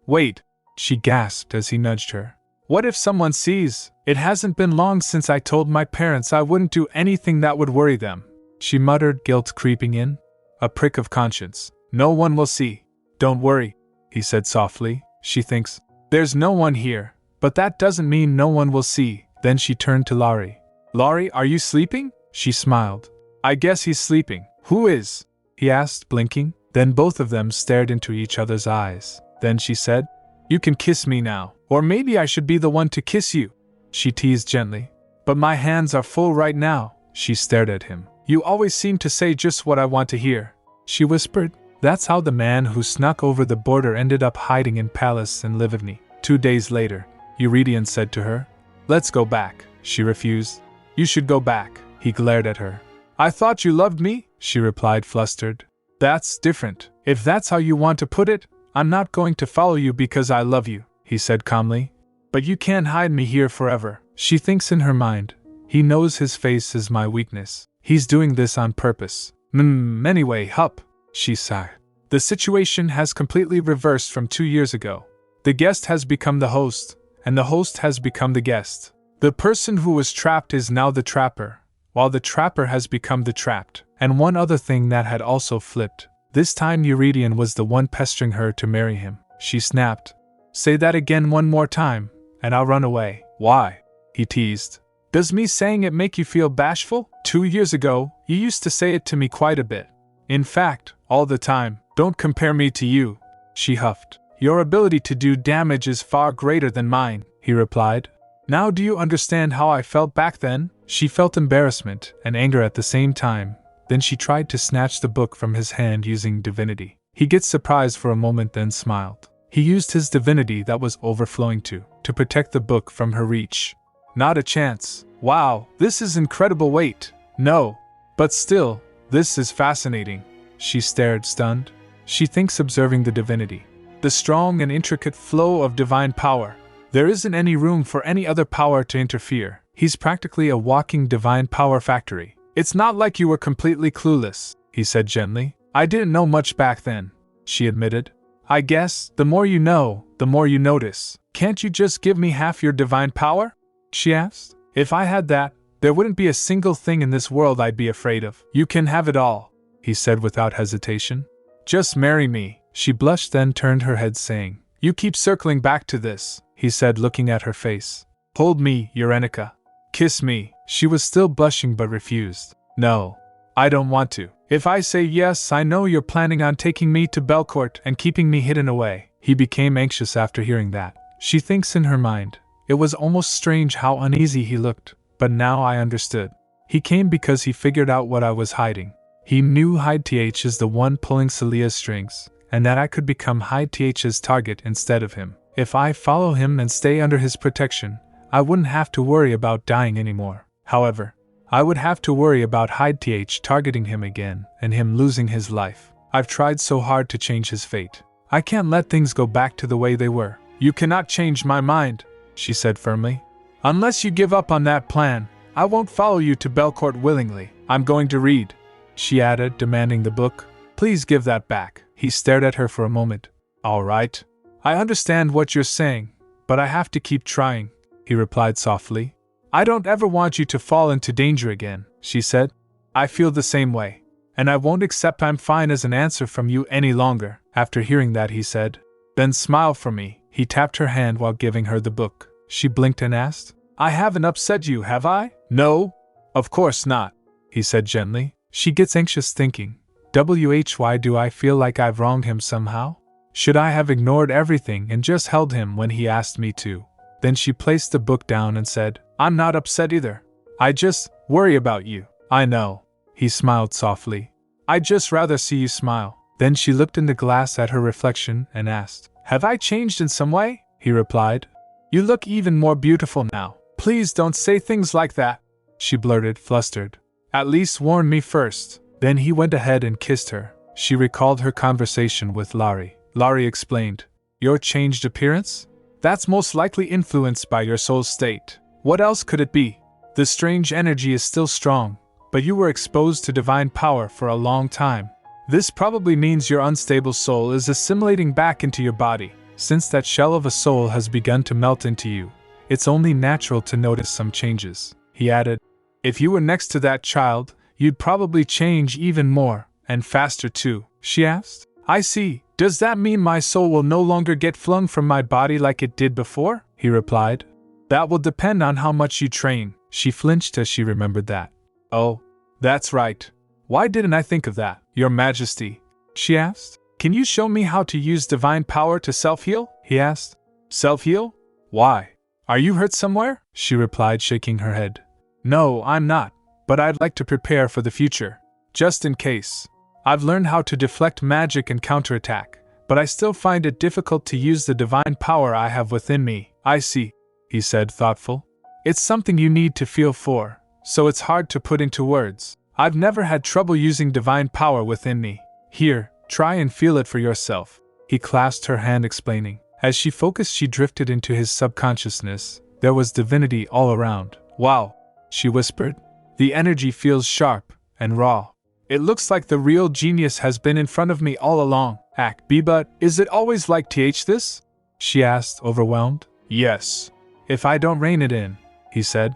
Speaker 1: Wait, she gasped as he nudged her. What if someone sees? It hasn't been long since I told my parents I wouldn't do anything that would worry them. She muttered, guilt creeping in. A prick of conscience. No one will see. Don't worry, he said softly. She thinks, there's no one here, but that doesn't mean no one will see. Then she turned to Laurie. Laurie, are you sleeping? She smiled. I guess he's sleeping. Who is? He asked, blinking. Then both of them stared into each other's eyes. Then she said, You can kiss me now. Or maybe I should be the one to kiss you. She teased gently. But my hands are full right now. She stared at him. You always seem to say just what I want to hear. She whispered. That's how the man who snuck over the border ended up hiding in palace in Livivny. 2 days later, Eurydion said to her, Let's go back. She refused. You should go back. He glared at her. I thought you loved me, she replied, flustered. That's different. If that's how you want to put it, I'm not going to follow you because I love you, he said calmly. But you can't hide me here forever. She thinks in her mind. He knows his face is my weakness. He's doing this on purpose. Anyway, hup, she sighed. The situation has completely reversed from 2 years ago. The guest has become the host, and the host has become the guest. The person who was trapped is now the trapper, while the trapper has become the trapped. And one other thing that had also flipped. This time Eurydion was the one pestering her to marry him. She snapped. Say that again one more time, and I'll run away. Why? He teased. Does me saying it make you feel bashful? 2 years ago, you used to say it to me quite a bit. In fact, all the time. Don't compare me to you, she huffed. Your ability to do damage is far greater than mine, he replied. Now do you understand how I felt back then? She felt embarrassment and anger at the same time. Then she tried to snatch the book from his hand using divinity. He gets surprised for a moment, then smiled. He used his divinity that was overflowing to protect the book from her reach. Not a chance. Wow, this is incredible. Wait. No. But still, this is fascinating. She stared, stunned. She thinks, observing the divinity. The strong and intricate flow of divine power. There isn't any room for any other power to interfere. He's practically a walking divine power factory. It's not like you were completely clueless, he said gently. I didn't know much back then, she admitted. I guess, the more you know, the more you notice. Can't you just give me half your divine power? She asked. If I had that, there wouldn't be a single thing in this world I'd be afraid of. You can have it all, he said without hesitation. Just marry me. She blushed, then turned her head, saying, You keep circling back to this, he said, looking at her face. Hold me, Eurenica. Kiss me. She was still blushing but refused. No, I don't want to. If I say yes, I know you're planning on taking me to Belcourt and keeping me hidden away. He became anxious after hearing that. She thinks in her mind. It was almost strange how uneasy he looked, but now I understood. He came because he figured out what I was hiding. He knew Hyde Th is the one pulling Celia's strings, and that I could become Hyde Th's target instead of him. If I follow him and stay under his protection, I wouldn't have to worry about dying anymore. However, I would have to worry about Hyde Th targeting him again and him losing his life. I've tried so hard to change his fate. I can't let things go back to the way they were. You cannot change my mind, she said firmly. Unless you give up on that plan, I won't follow you to Belcourt willingly. I'm going to read, she added, demanding the book. Please give that back. He stared at her for a moment. All right. I understand what you're saying, but I have to keep trying, he replied softly. I don't ever want you to fall into danger again, she said. I feel the same way, and I won't accept I'm fine as an answer from you any longer. After hearing that, he said, Then smile for me. He tapped her hand while giving her the book. She blinked and asked, I haven't upset you, have I? No, of course not, he said gently. She gets anxious thinking, why do I feel like I've wronged him somehow? Should I have ignored everything and just held him when he asked me to? Then she placed the book down and said, I'm not upset either. I just worry about you. I know. He smiled softly. I'd just rather see you smile. Then she looked in the glass at her reflection and asked, Have I changed in some way? He replied, You look even more beautiful now. Please don't say things like that, she blurted, flustered. At least warn me first. Then he went ahead and kissed her. She recalled her conversation with Laurie. Laurie explained, Your changed appearance? That's most likely influenced by your soul's state. What else could it be? The strange energy is still strong, but you were exposed to divine power for a long time. This probably means your unstable soul is assimilating back into your body. Since that shell of a soul has begun to melt into you, it's only natural to notice some changes. He added, If you were next to that child, you'd probably change even more, and faster too, she asked. I see. Does that mean my soul will no longer get flung from my body like it did before? He replied. That will depend on how much you train. She flinched as she remembered that. Oh, that's right. Why didn't I think of that, Your Majesty? She asked. Can you show me how to use divine power to self-heal? He asked. Self-heal? Why? Are you hurt somewhere? She replied, shaking her head. No, I'm not, but I'd like to prepare for the future. Just in case. I've learned how to deflect magic and counterattack, but I still find it difficult to use the divine power I have within me. I see, he said, thoughtful. It's something you need to feel for, so it's hard to put into words. I've never had trouble using divine power within me. Here, try and feel it for yourself. He clasped her hand, explaining. As she focused, she drifted into his subconsciousness. There was divinity all around. Wow, she whispered. The energy feels sharp and raw. It looks like the real genius has been in front of me all along. Act B, but is it always like this? She asked, overwhelmed. Yes. If I don't rein it in, he said.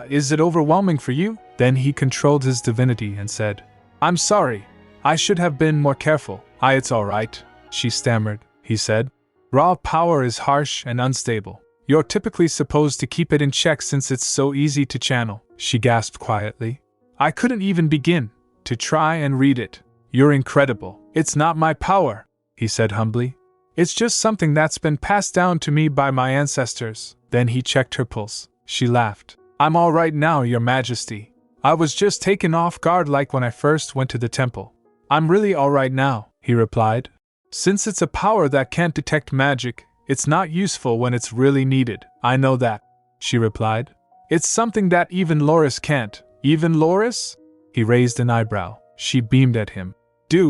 Speaker 1: Is it overwhelming for you? Then he controlled his divinity and said, I'm sorry. I should have been more careful. It's all right, she stammered, he said. Raw power is harsh and unstable. You're typically supposed to keep it in check since it's so easy to channel, she gasped quietly. I couldn't even begin to try and read it. You're incredible. It's not my power, he said humbly. It's just something that's been passed down to me by my ancestors. Then he checked her pulse. She laughed. I'm all right now, Your Majesty. I was just taken off guard like when I first went to the temple. I'm really all right now, he replied. Since it's a power that can't detect magic, it's not useful when it's really needed. I know that, she replied. It's something that even Loris can't. Even Loris? He raised an eyebrow. She beamed at him.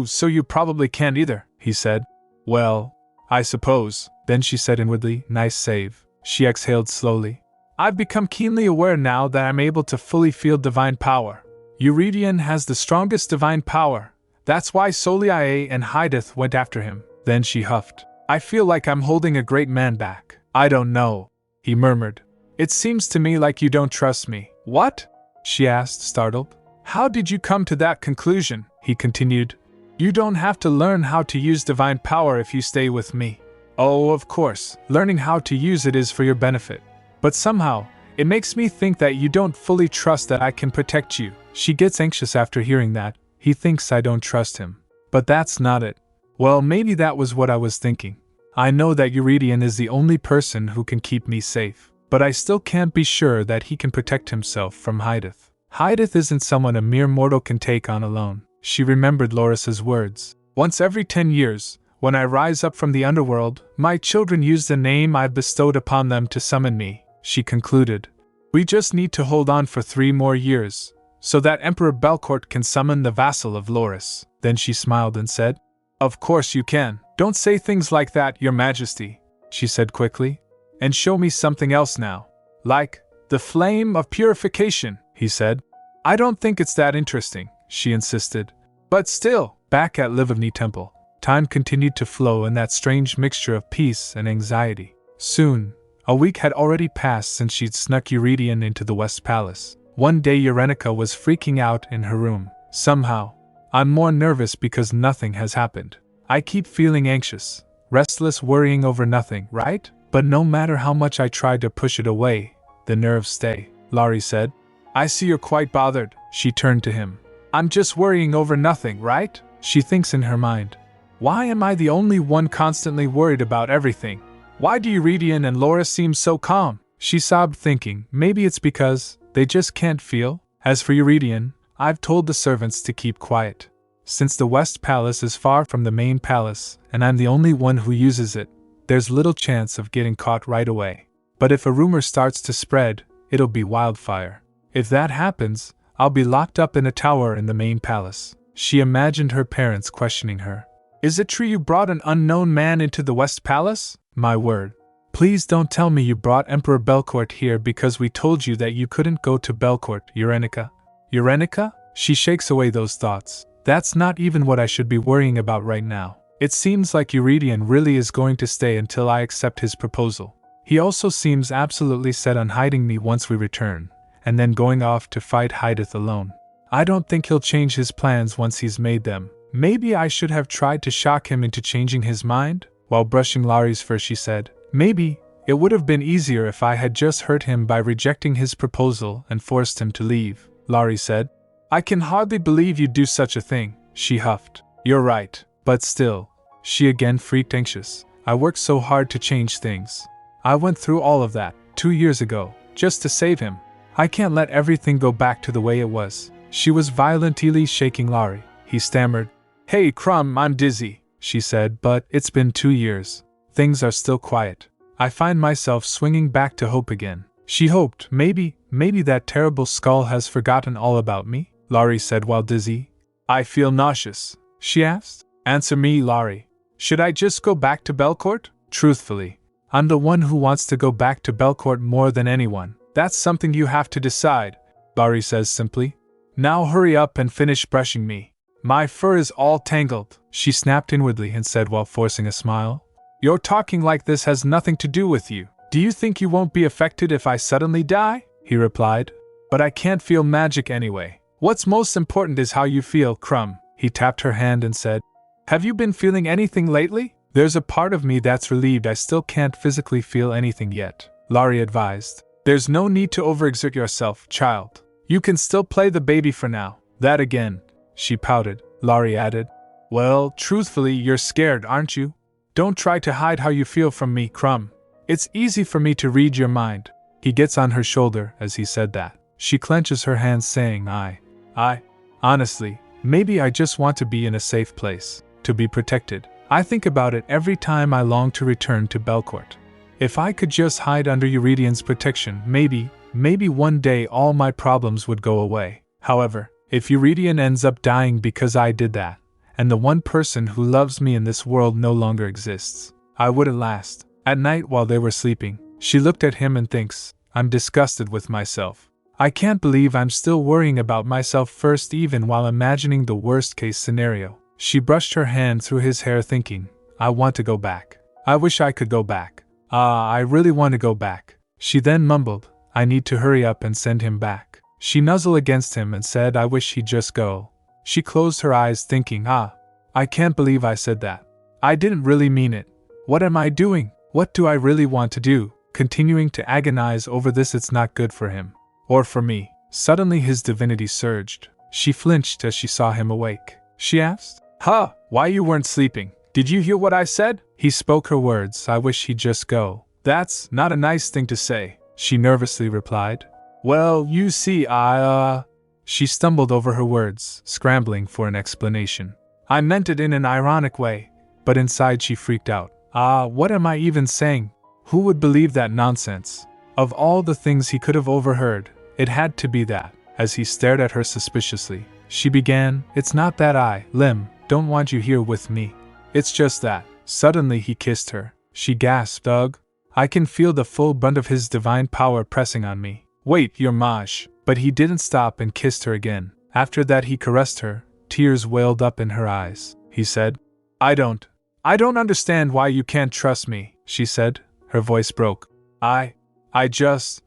Speaker 1: So you probably can't either, he said. Well, I suppose. Then she said inwardly, nice save. She exhaled slowly. I've become keenly aware now that I'm able to fully feel divine power. Eurydion has the strongest divine power. That's why Soliae and Hydeth went after him. Then she huffed. I feel like I'm holding a great man back. I don't know, he murmured. It seems to me like you don't trust me. What? She asked, startled. How did you come to that conclusion? He continued. You don't have to learn how to use divine power if you stay with me. Oh, of course, learning how to use it is for your benefit. But somehow, it makes me think that you don't fully trust that I can protect you. She gets anxious after hearing that. He thinks I don't trust him. But that's not it. Well, maybe that was what I was thinking. I know that Eurydion is the only person who can keep me safe. But I still can't be sure that he can protect himself from Hydeth. Hydeth isn't someone a mere mortal can take on alone. She remembered Loris's words. Once every 10 years, when I rise up from the underworld, my children use the name I've bestowed upon them to summon me, she concluded. We just need to hold on for 3 more years, so that Emperor Belcourt can summon the vassal of Loris. Then she smiled and said, Of course you can. Don't say things like that, Your Majesty, she said quickly. And show me something else now. Like, the flame of purification, he said. I don't think it's that interesting, she insisted. But still, back at Livigny Temple, time continued to flow in that strange mixture of peace and anxiety. Soon, a week had already passed since she'd snuck Eurydion into the West Palace. One day Eurenica was freaking out in her room. Somehow, I'm more nervous because nothing has happened. I keep feeling anxious, restless, worrying over nothing, right? But no matter how much I try to push it away, the nerves stay, Laurie said. I see you're quite bothered, she turned to him. I'm just worrying over nothing, right? She thinks in her mind. Why am I the only one constantly worried about everything? Why do Eurydion and Loris seem so calm? She sobbed, thinking, maybe it's because they just can't feel. As for Eurydion, I've told the servants to keep quiet. Since the West Palace is far from the main palace, and I'm the only one who uses it, there's little chance of getting caught right away. But if a rumor starts to spread, it'll be wildfire. If that happens, I'll be locked up in a tower in the main palace. She imagined her parents questioning her. Is it true you brought an unknown man into the West Palace? My word. Please don't tell me you brought Emperor Belcourt here because we told you that you couldn't go to Belcourt, Eurenica. Eurenica? She shakes away those thoughts. That's not even what I should be worrying about right now. It seems like Eurydion really is going to stay until I accept his proposal. He also seems absolutely set on hiding me once we return, and then going off to fight Hydeth alone. I don't think he'll change his plans once he's made them. Maybe I should have tried to shock him into changing his mind? While brushing Laurie's fur, she said, maybe it would have been easier if I had just hurt him by rejecting his proposal and forced him to leave, Laurie said. I can hardly believe you'd do such a thing, she huffed. You're right. But still, she again freaked anxious. I worked so hard to change things. I went through all of that 2 years ago, just to save him. I can't let everything go back to the way it was. She was violently shaking Laurie. He stammered. Hey, Crumb, I'm dizzy, she said, but it's been 2 years. Things are still quiet. I find myself swinging back to hope again. She hoped, maybe that terrible skull has forgotten all about me, Laurie said while dizzy. I feel nauseous, she asked. Answer me, Laurie. Should I just go back to Belcourt? Truthfully, I'm the one who wants to go back to Belcourt more than anyone. That's something you have to decide, Laurie says simply. Now hurry up and finish brushing me. My fur is all tangled, she snapped inwardly and said while forcing a smile. Your talking like this has nothing to do with you. Do you think you won't be affected if I suddenly die? He replied. But I can't feel magic anyway. What's most important is how you feel, Crumb. He tapped her hand and said, Have you been feeling anything lately? There's a part of me that's relieved I still can't physically feel anything yet, Laurie advised. There's no need to overexert yourself, child. You can still play the baby for now. That again, she pouted. Laurie added, Well, truthfully, you're scared, aren't you? Don't try to hide how you feel from me, Crumb. It's easy for me to read your mind. He gets on her shoulder as he said that. She clenches her hands saying, Honestly, maybe I just want to be in a safe place, to be protected. I think about it every time I long to return to Belcourt. If I could just hide under Eurydian's protection, maybe one day all my problems would go away. However, if Eurydian ends up dying because I did that, and the one person who loves me in this world no longer exists, I wouldn't last. At night while they were sleeping, she looked at him and thinks, I'm disgusted with myself. I can't believe I'm still worrying about myself first even while imagining the worst-case scenario. She brushed her hand through his hair thinking, I want to go back. I wish I could go back. I really want to go back. She then mumbled, I need to hurry up and send him back. She nuzzled against him and said, I wish he'd just go. She closed her eyes thinking, I can't believe I said that. I didn't really mean it. What am I doing? What do I really want to do? Continuing to agonize over this, it's not good for him. Or for me. Suddenly his divinity surged. She flinched as she saw him awake. She asked, Why you weren't sleeping? Did you hear what I said? He spoke her words, I wish he'd just go. That's not a nice thing to say, she nervously replied. Well, you see, She stumbled over her words, scrambling for an explanation. I meant it in an ironic way, but inside she freaked out. What am I even saying? Who would believe that nonsense? Of all the things he could have overheard, it had to be that. As he stared at her suspiciously, she began, It's not that I, don't want you here with me. It's just that. Suddenly he kissed her. She gasped, Ugh. I can feel the full brunt of his divine power pressing on me. Wait, you're Maj. But he didn't stop and kissed her again. After that he caressed her. Tears welled up in her eyes. He said, I don't understand why you can't trust me, she said. Her voice broke.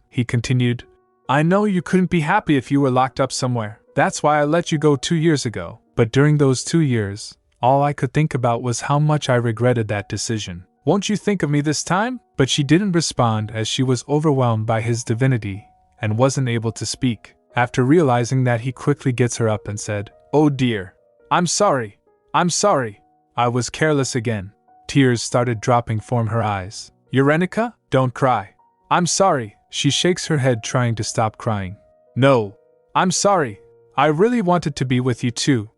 Speaker 1: He continued, I know you couldn't be happy if you were locked up somewhere. That's why I let you go 2 years ago. But during those 2 years, all I could think about was how much I regretted that decision. Won't you think of me this time? But she didn't respond as she was overwhelmed by his divinity and wasn't able to speak. After realizing that, he quickly gets her up and said, Oh dear. I'm sorry. I was careless again. Tears started dropping from her eyes. Eurenica, don't cry. I'm sorry. She shakes her head trying to stop crying. No. I'm sorry. I really wanted to be with you too.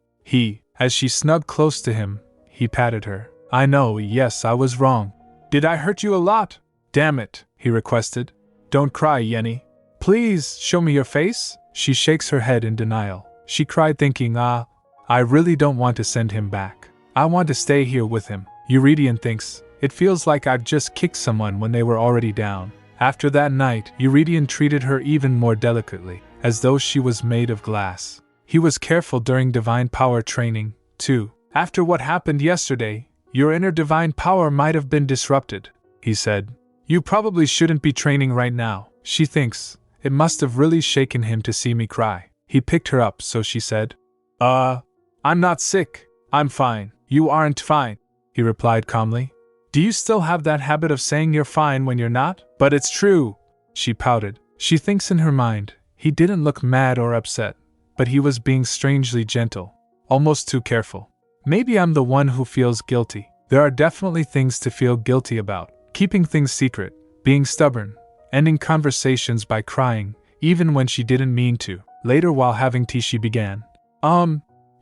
Speaker 1: As she snugged close to him, he patted her. I know, yes, I was wrong. Did I hurt you a lot? Damn it, he requested. Don't cry, Yenny. Please, show me your face. She shakes her head in denial. She cried thinking, I really don't want to send him back. I want to stay here with him. Eurydian thinks, it feels like I've just kicked someone when they were already down. After that night, Eurydian treated her even more delicately, as though she was made of glass. He was careful during divine power training, too. After what happened yesterday, your inner divine power might have been disrupted, he said. You probably shouldn't be training right now. She thinks, it must have really shaken him to see me cry. He picked her up, so she said, I'm not sick. I'm fine. You aren't fine, he replied calmly. Do you still have that habit of saying you're fine when you're not? But it's true, she pouted. She thinks in her mind, he didn't look mad or upset, but he was being strangely gentle, almost too careful. Maybe I'm the one who feels guilty. There are definitely things to feel guilty about. Keeping things secret, being stubborn, ending conversations by crying, even when she didn't mean to. Later while having tea she began.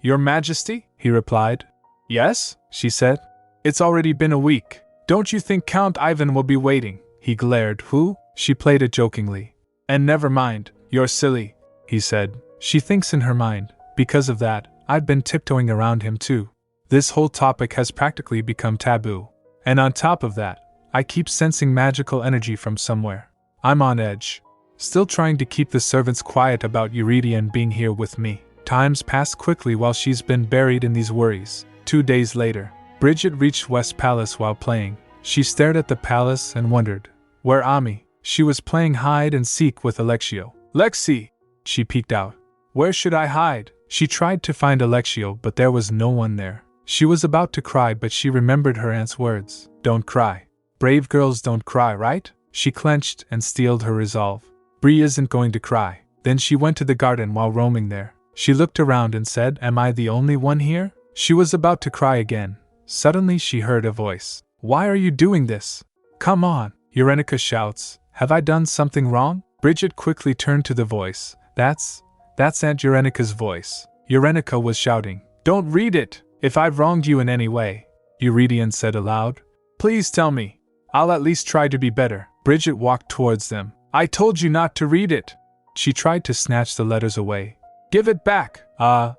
Speaker 1: Your Majesty? He replied. Yes, she said. It's already been a week. Don't you think Count Ivan will be waiting? He glared. Who? She played it jokingly. And never mind, you're silly, he said. She thinks in her mind, because of that, I've been tiptoeing around him too. This whole topic has practically become taboo. And on top of that, I keep sensing magical energy from somewhere. I'm on edge. Still trying to keep the servants quiet about Eurydion being here with me. Times pass quickly while she's been buried in these worries. 2 days later, Bridget reached West Palace while playing. She stared at the palace and wondered, where Ami? She was playing hide and seek with Alexio. Lexi! She peeked out. Where should I hide? She tried to find Alexio, but there was no one there. She was about to cry, but she remembered her aunt's words. Don't cry. Brave girls don't cry, right? She clenched and steeled her resolve. Bree isn't going to cry. Then she went to the garden while roaming there. She looked around and said, Am I the only one here? She was about to cry again. Suddenly she heard a voice. Why are you doing this? Come on, Eurenica shouts. Have I done something wrong? Bridget quickly turned to the voice. That's Aunt Eurenica's voice. Eurenica was shouting. Don't read it! If I've wronged you in any way, Eurydion said aloud. Please tell me. I'll at least try to be better. Bridget walked towards them. I told you not to read it. She tried to snatch the letters away. Give it back. I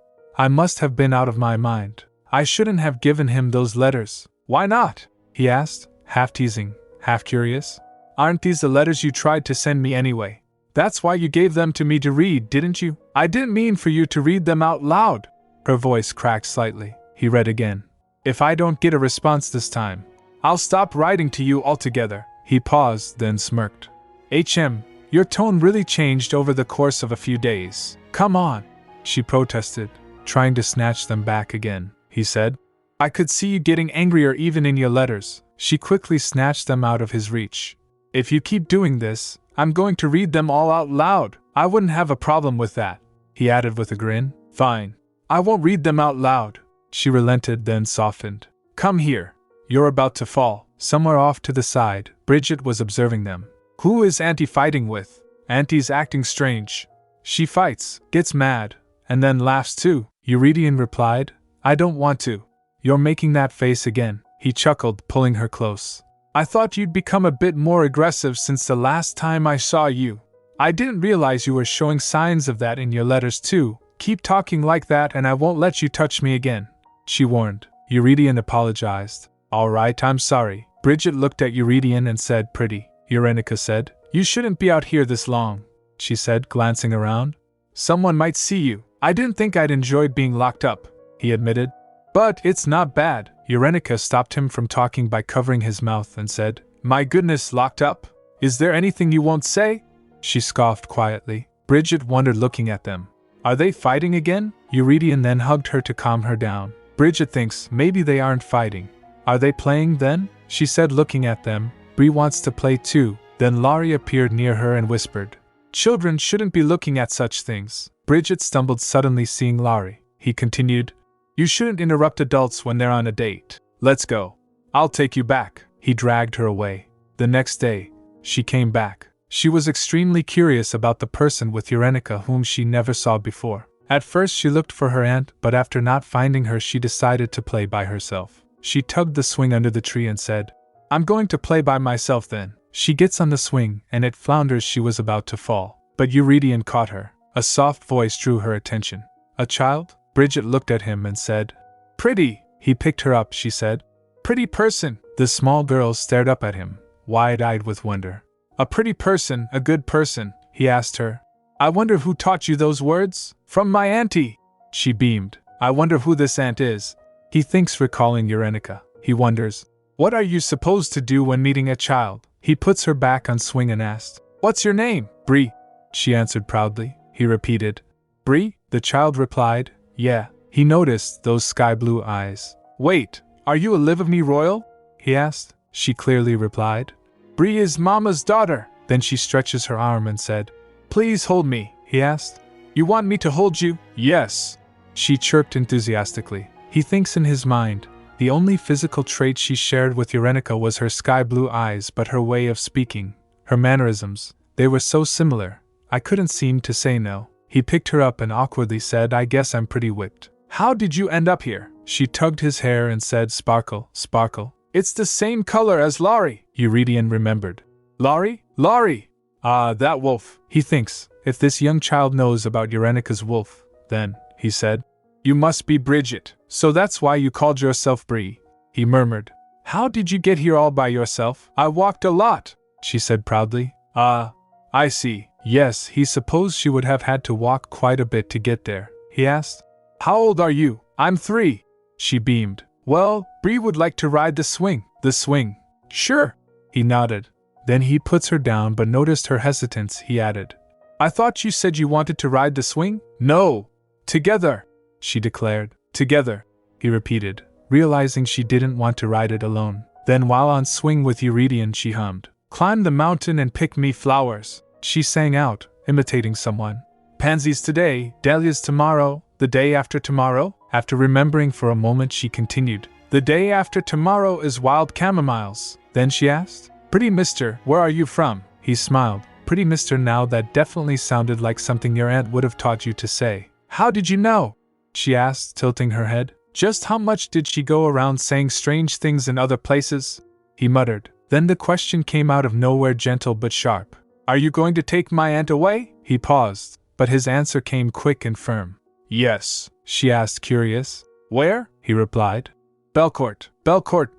Speaker 1: must have been out of my mind. I shouldn't have given him those letters. Why not? He asked, half teasing, half curious. Aren't these the letters you tried to send me anyway? That's why you gave them to me to read, didn't you? I didn't mean for you to read them out loud. Her voice cracked slightly. He read again. If I don't get a response this time, I'll stop writing to you altogether. He paused, then smirked. Your tone really changed over the course of a few days. Come on, she protested, trying to snatch them back again. He said, I could see you getting angrier even in your letters. She quickly snatched them out of his reach. If you keep doing this, I'm going to read them all out loud. I wouldn't have a problem with that, he added with a grin. Fine. I won't read them out loud. She relented, then softened. Come here. You're about to fall. Somewhere off to the side, Bridget was observing them. Who is Auntie fighting with? Auntie's acting strange. She fights, gets mad, and then laughs too, Eurydion replied. I don't want to. You're making that face again, he chuckled, pulling her close. I thought you'd become a bit more aggressive since the last time I saw you. I didn't realize you were showing signs of that in your letters too. Keep talking like that and I won't let you touch me again, she warned. Eurydion apologized. All right, I'm sorry. Bridget looked at Eurydion and said, Pretty. Eurenica said. You shouldn't be out here this long, she said, glancing around. Someone might see you. I didn't think I'd enjoy being locked up, he admitted. But it's not bad. Eurenica stopped him from talking by covering his mouth and said, My goodness, locked up? Is there anything you won't say? She scoffed quietly. Bridget wondered, looking at them. Are they fighting again? Eurydion then hugged her to calm her down. Bridget thinks maybe they aren't fighting. Are they playing then? She said, looking at them. Bree wants to play too. Then Laurie appeared near her and whispered. Children shouldn't be looking at such things. Bridget stumbled, suddenly seeing Laurie. He continued. You shouldn't interrupt adults when they're on a date. Let's go. I'll take you back. He dragged her away. The next day, she came back. She was extremely curious about the person with Eurenica whom she never saw before. At first she looked for her aunt, but after not finding her she decided to play by herself. She tugged the swing under the tree and said, I'm going to play by myself then. She gets on the swing and it flounders. She was about to fall. But Eurydion caught her. A soft voice drew her attention. A child? Bridget looked at him and said, Pretty. He picked her up, she said. Pretty person. The small girl stared up at him, wide-eyed with wonder. A pretty person, a good person, he asked her. I wonder who taught you those words? From my auntie. She beamed. I wonder who this aunt is. He thinks, recalling Eurenica. He wonders, what are you supposed to do when meeting a child? He puts her back on swing and asked, What's your name? Bree. She answered proudly. He repeated, Bree? The child replied, Yeah. He noticed those sky blue eyes. Wait, are you a live-of-me royal? He asked. She clearly replied, Bree is Mama's daughter. Then she stretches her arm and said, Please hold me, he asked. You want me to hold you? Yes. She chirped enthusiastically. He thinks in his mind, the only physical trait she shared with Eurenica was her sky blue eyes, but her way of speaking, her mannerisms, they were so similar, I couldn't seem to say no. He picked her up and awkwardly said, I guess I'm pretty whipped. How did you end up here? She tugged his hair and said, Sparkle, sparkle. It's the same color as Laurie, Eurydion remembered. Laurie? Laurie! Ah, that wolf, he thinks. If this young child knows about Eurenica's wolf, then, he said, you must be Bridget. So that's why you called yourself Bree, he murmured. How did you get here all by yourself? I walked a lot, she said proudly. Ah, I see. Yes, he supposed she would have had to walk quite a bit to get there, he asked. How old are you? I'm 3, she beamed. Well, Bree would like to ride the swing. The swing? Sure, he nodded. Then he puts her down but noticed her hesitance, he added. I thought you said you wanted to ride the swing? No. Together, she declared. Together, he repeated, realizing she didn't want to ride it alone. Then while on swing with Eurydion she hummed. Climb the mountain and pick me flowers, she sang out, imitating someone. Pansies today, dahlias tomorrow, the day after tomorrow? After remembering for a moment she continued. The day after tomorrow is wild camomiles. Then she asked, Pretty mister, where are you from? He smiled. Pretty mister, now that definitely sounded like something your aunt would have taught you to say. How did you know? She asked, tilting her head. Just how much did she go around saying strange things in other places? He muttered. Then the question came out of nowhere, gentle but sharp. Are you going to take my aunt away? He paused, but his answer came quick and firm. Yes, she asked, curious. Where? He replied. Belcourt,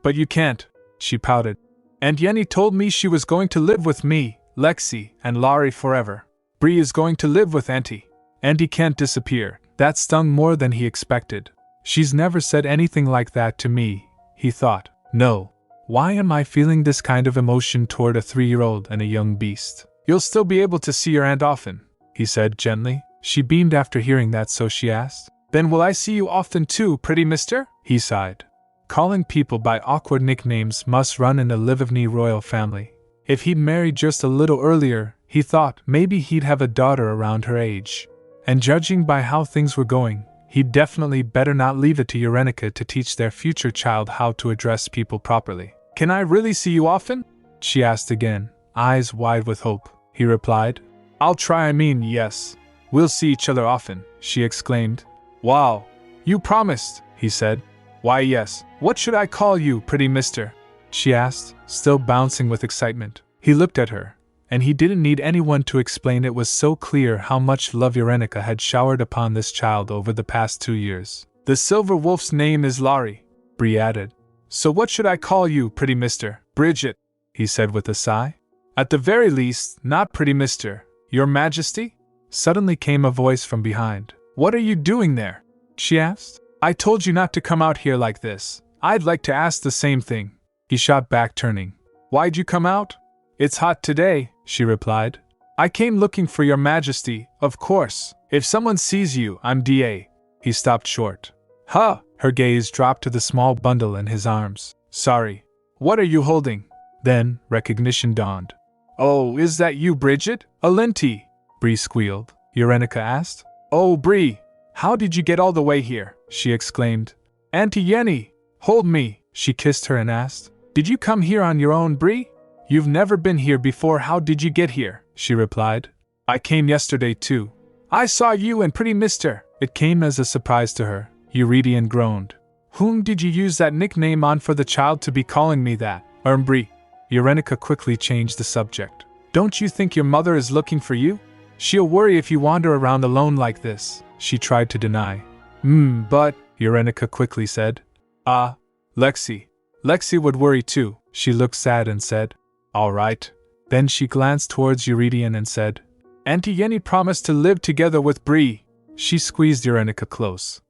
Speaker 1: but you can't, she pouted. Aunt Yenny told me she was going to live with me, Lexi, and Laurie forever. Bree is going to live with Auntie. Auntie can't disappear. That stung more than he expected. She's never said anything like that to me, he thought. No. Why am I feeling this kind of emotion toward a 3-year-old and a young beast? You'll still be able to see your aunt often, he said gently. She beamed after hearing that, so she asked. Then will I see you often too, pretty mister? He sighed. Calling people by awkward nicknames must run in the Livevny royal family. If he'd married just a little earlier, he thought maybe he'd have a daughter around her age. And judging by how things were going, he'd definitely better not leave it to Eurenica to teach their future child how to address people properly. Can I really see you often? She asked again, eyes wide with hope. He replied. I'll try, yes. We'll see each other often, she exclaimed. Wow. You promised, he said. Why yes. What should I call you, pretty mister? She asked, still bouncing with excitement. He looked at her, and he didn't need anyone to explain. It was so clear how much love Eurenica had showered upon this child over the past 2 years. The silver wolf's name is Laurie, Bree added. So what should I call you, pretty mister? Bridget, he said with a sigh. At the very least, not pretty mister, your majesty? Suddenly came a voice from behind. What are you doing there? She asked. I told you not to come out here like this. I'd like to ask the same thing. He shot back, turning. Why'd you come out? It's hot today, she replied. I came looking for your majesty, of course. If someone sees you, I'm DA. He stopped short. Huh! Her gaze dropped to the small bundle in his arms. Sorry. What are you holding? Then, recognition dawned. Oh, is that you, Bridget? Alinti, Bree squealed. Eurenica asked. Oh, Bree, how did you get all the way here? She exclaimed. Auntie Yenny, hold me. She kissed her and asked. Did you come here on your own, Bree? You've never been here before. How did you get here? She replied. I came yesterday too. I saw you and pretty mister. It came as a surprise to her. Eurydion groaned. Whom did you use that nickname on for the child to be calling me that? Bree. Eurenica quickly changed the subject. Don't you think your mother is looking for you? She'll worry if you wander around alone like this, she tried to deny. But, Eurenica quickly said. Lexi. Lexi would worry too. She looked sad and said, all right. Then she glanced towards Eurydion and said, Auntie Yenny promised to live together with Bree. She squeezed Eurenica close.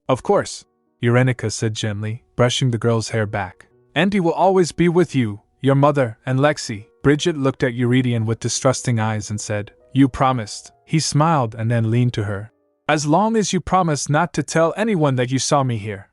Speaker 1: Of course, Eurenica said gently, brushing the girl's hair back. Auntie will always be with you, your mother, and Lexi. Bridget looked at Eurydion with distrusting eyes and said, You promised. He smiled and then leaned to her. As long as you promise not to tell anyone that you saw me here.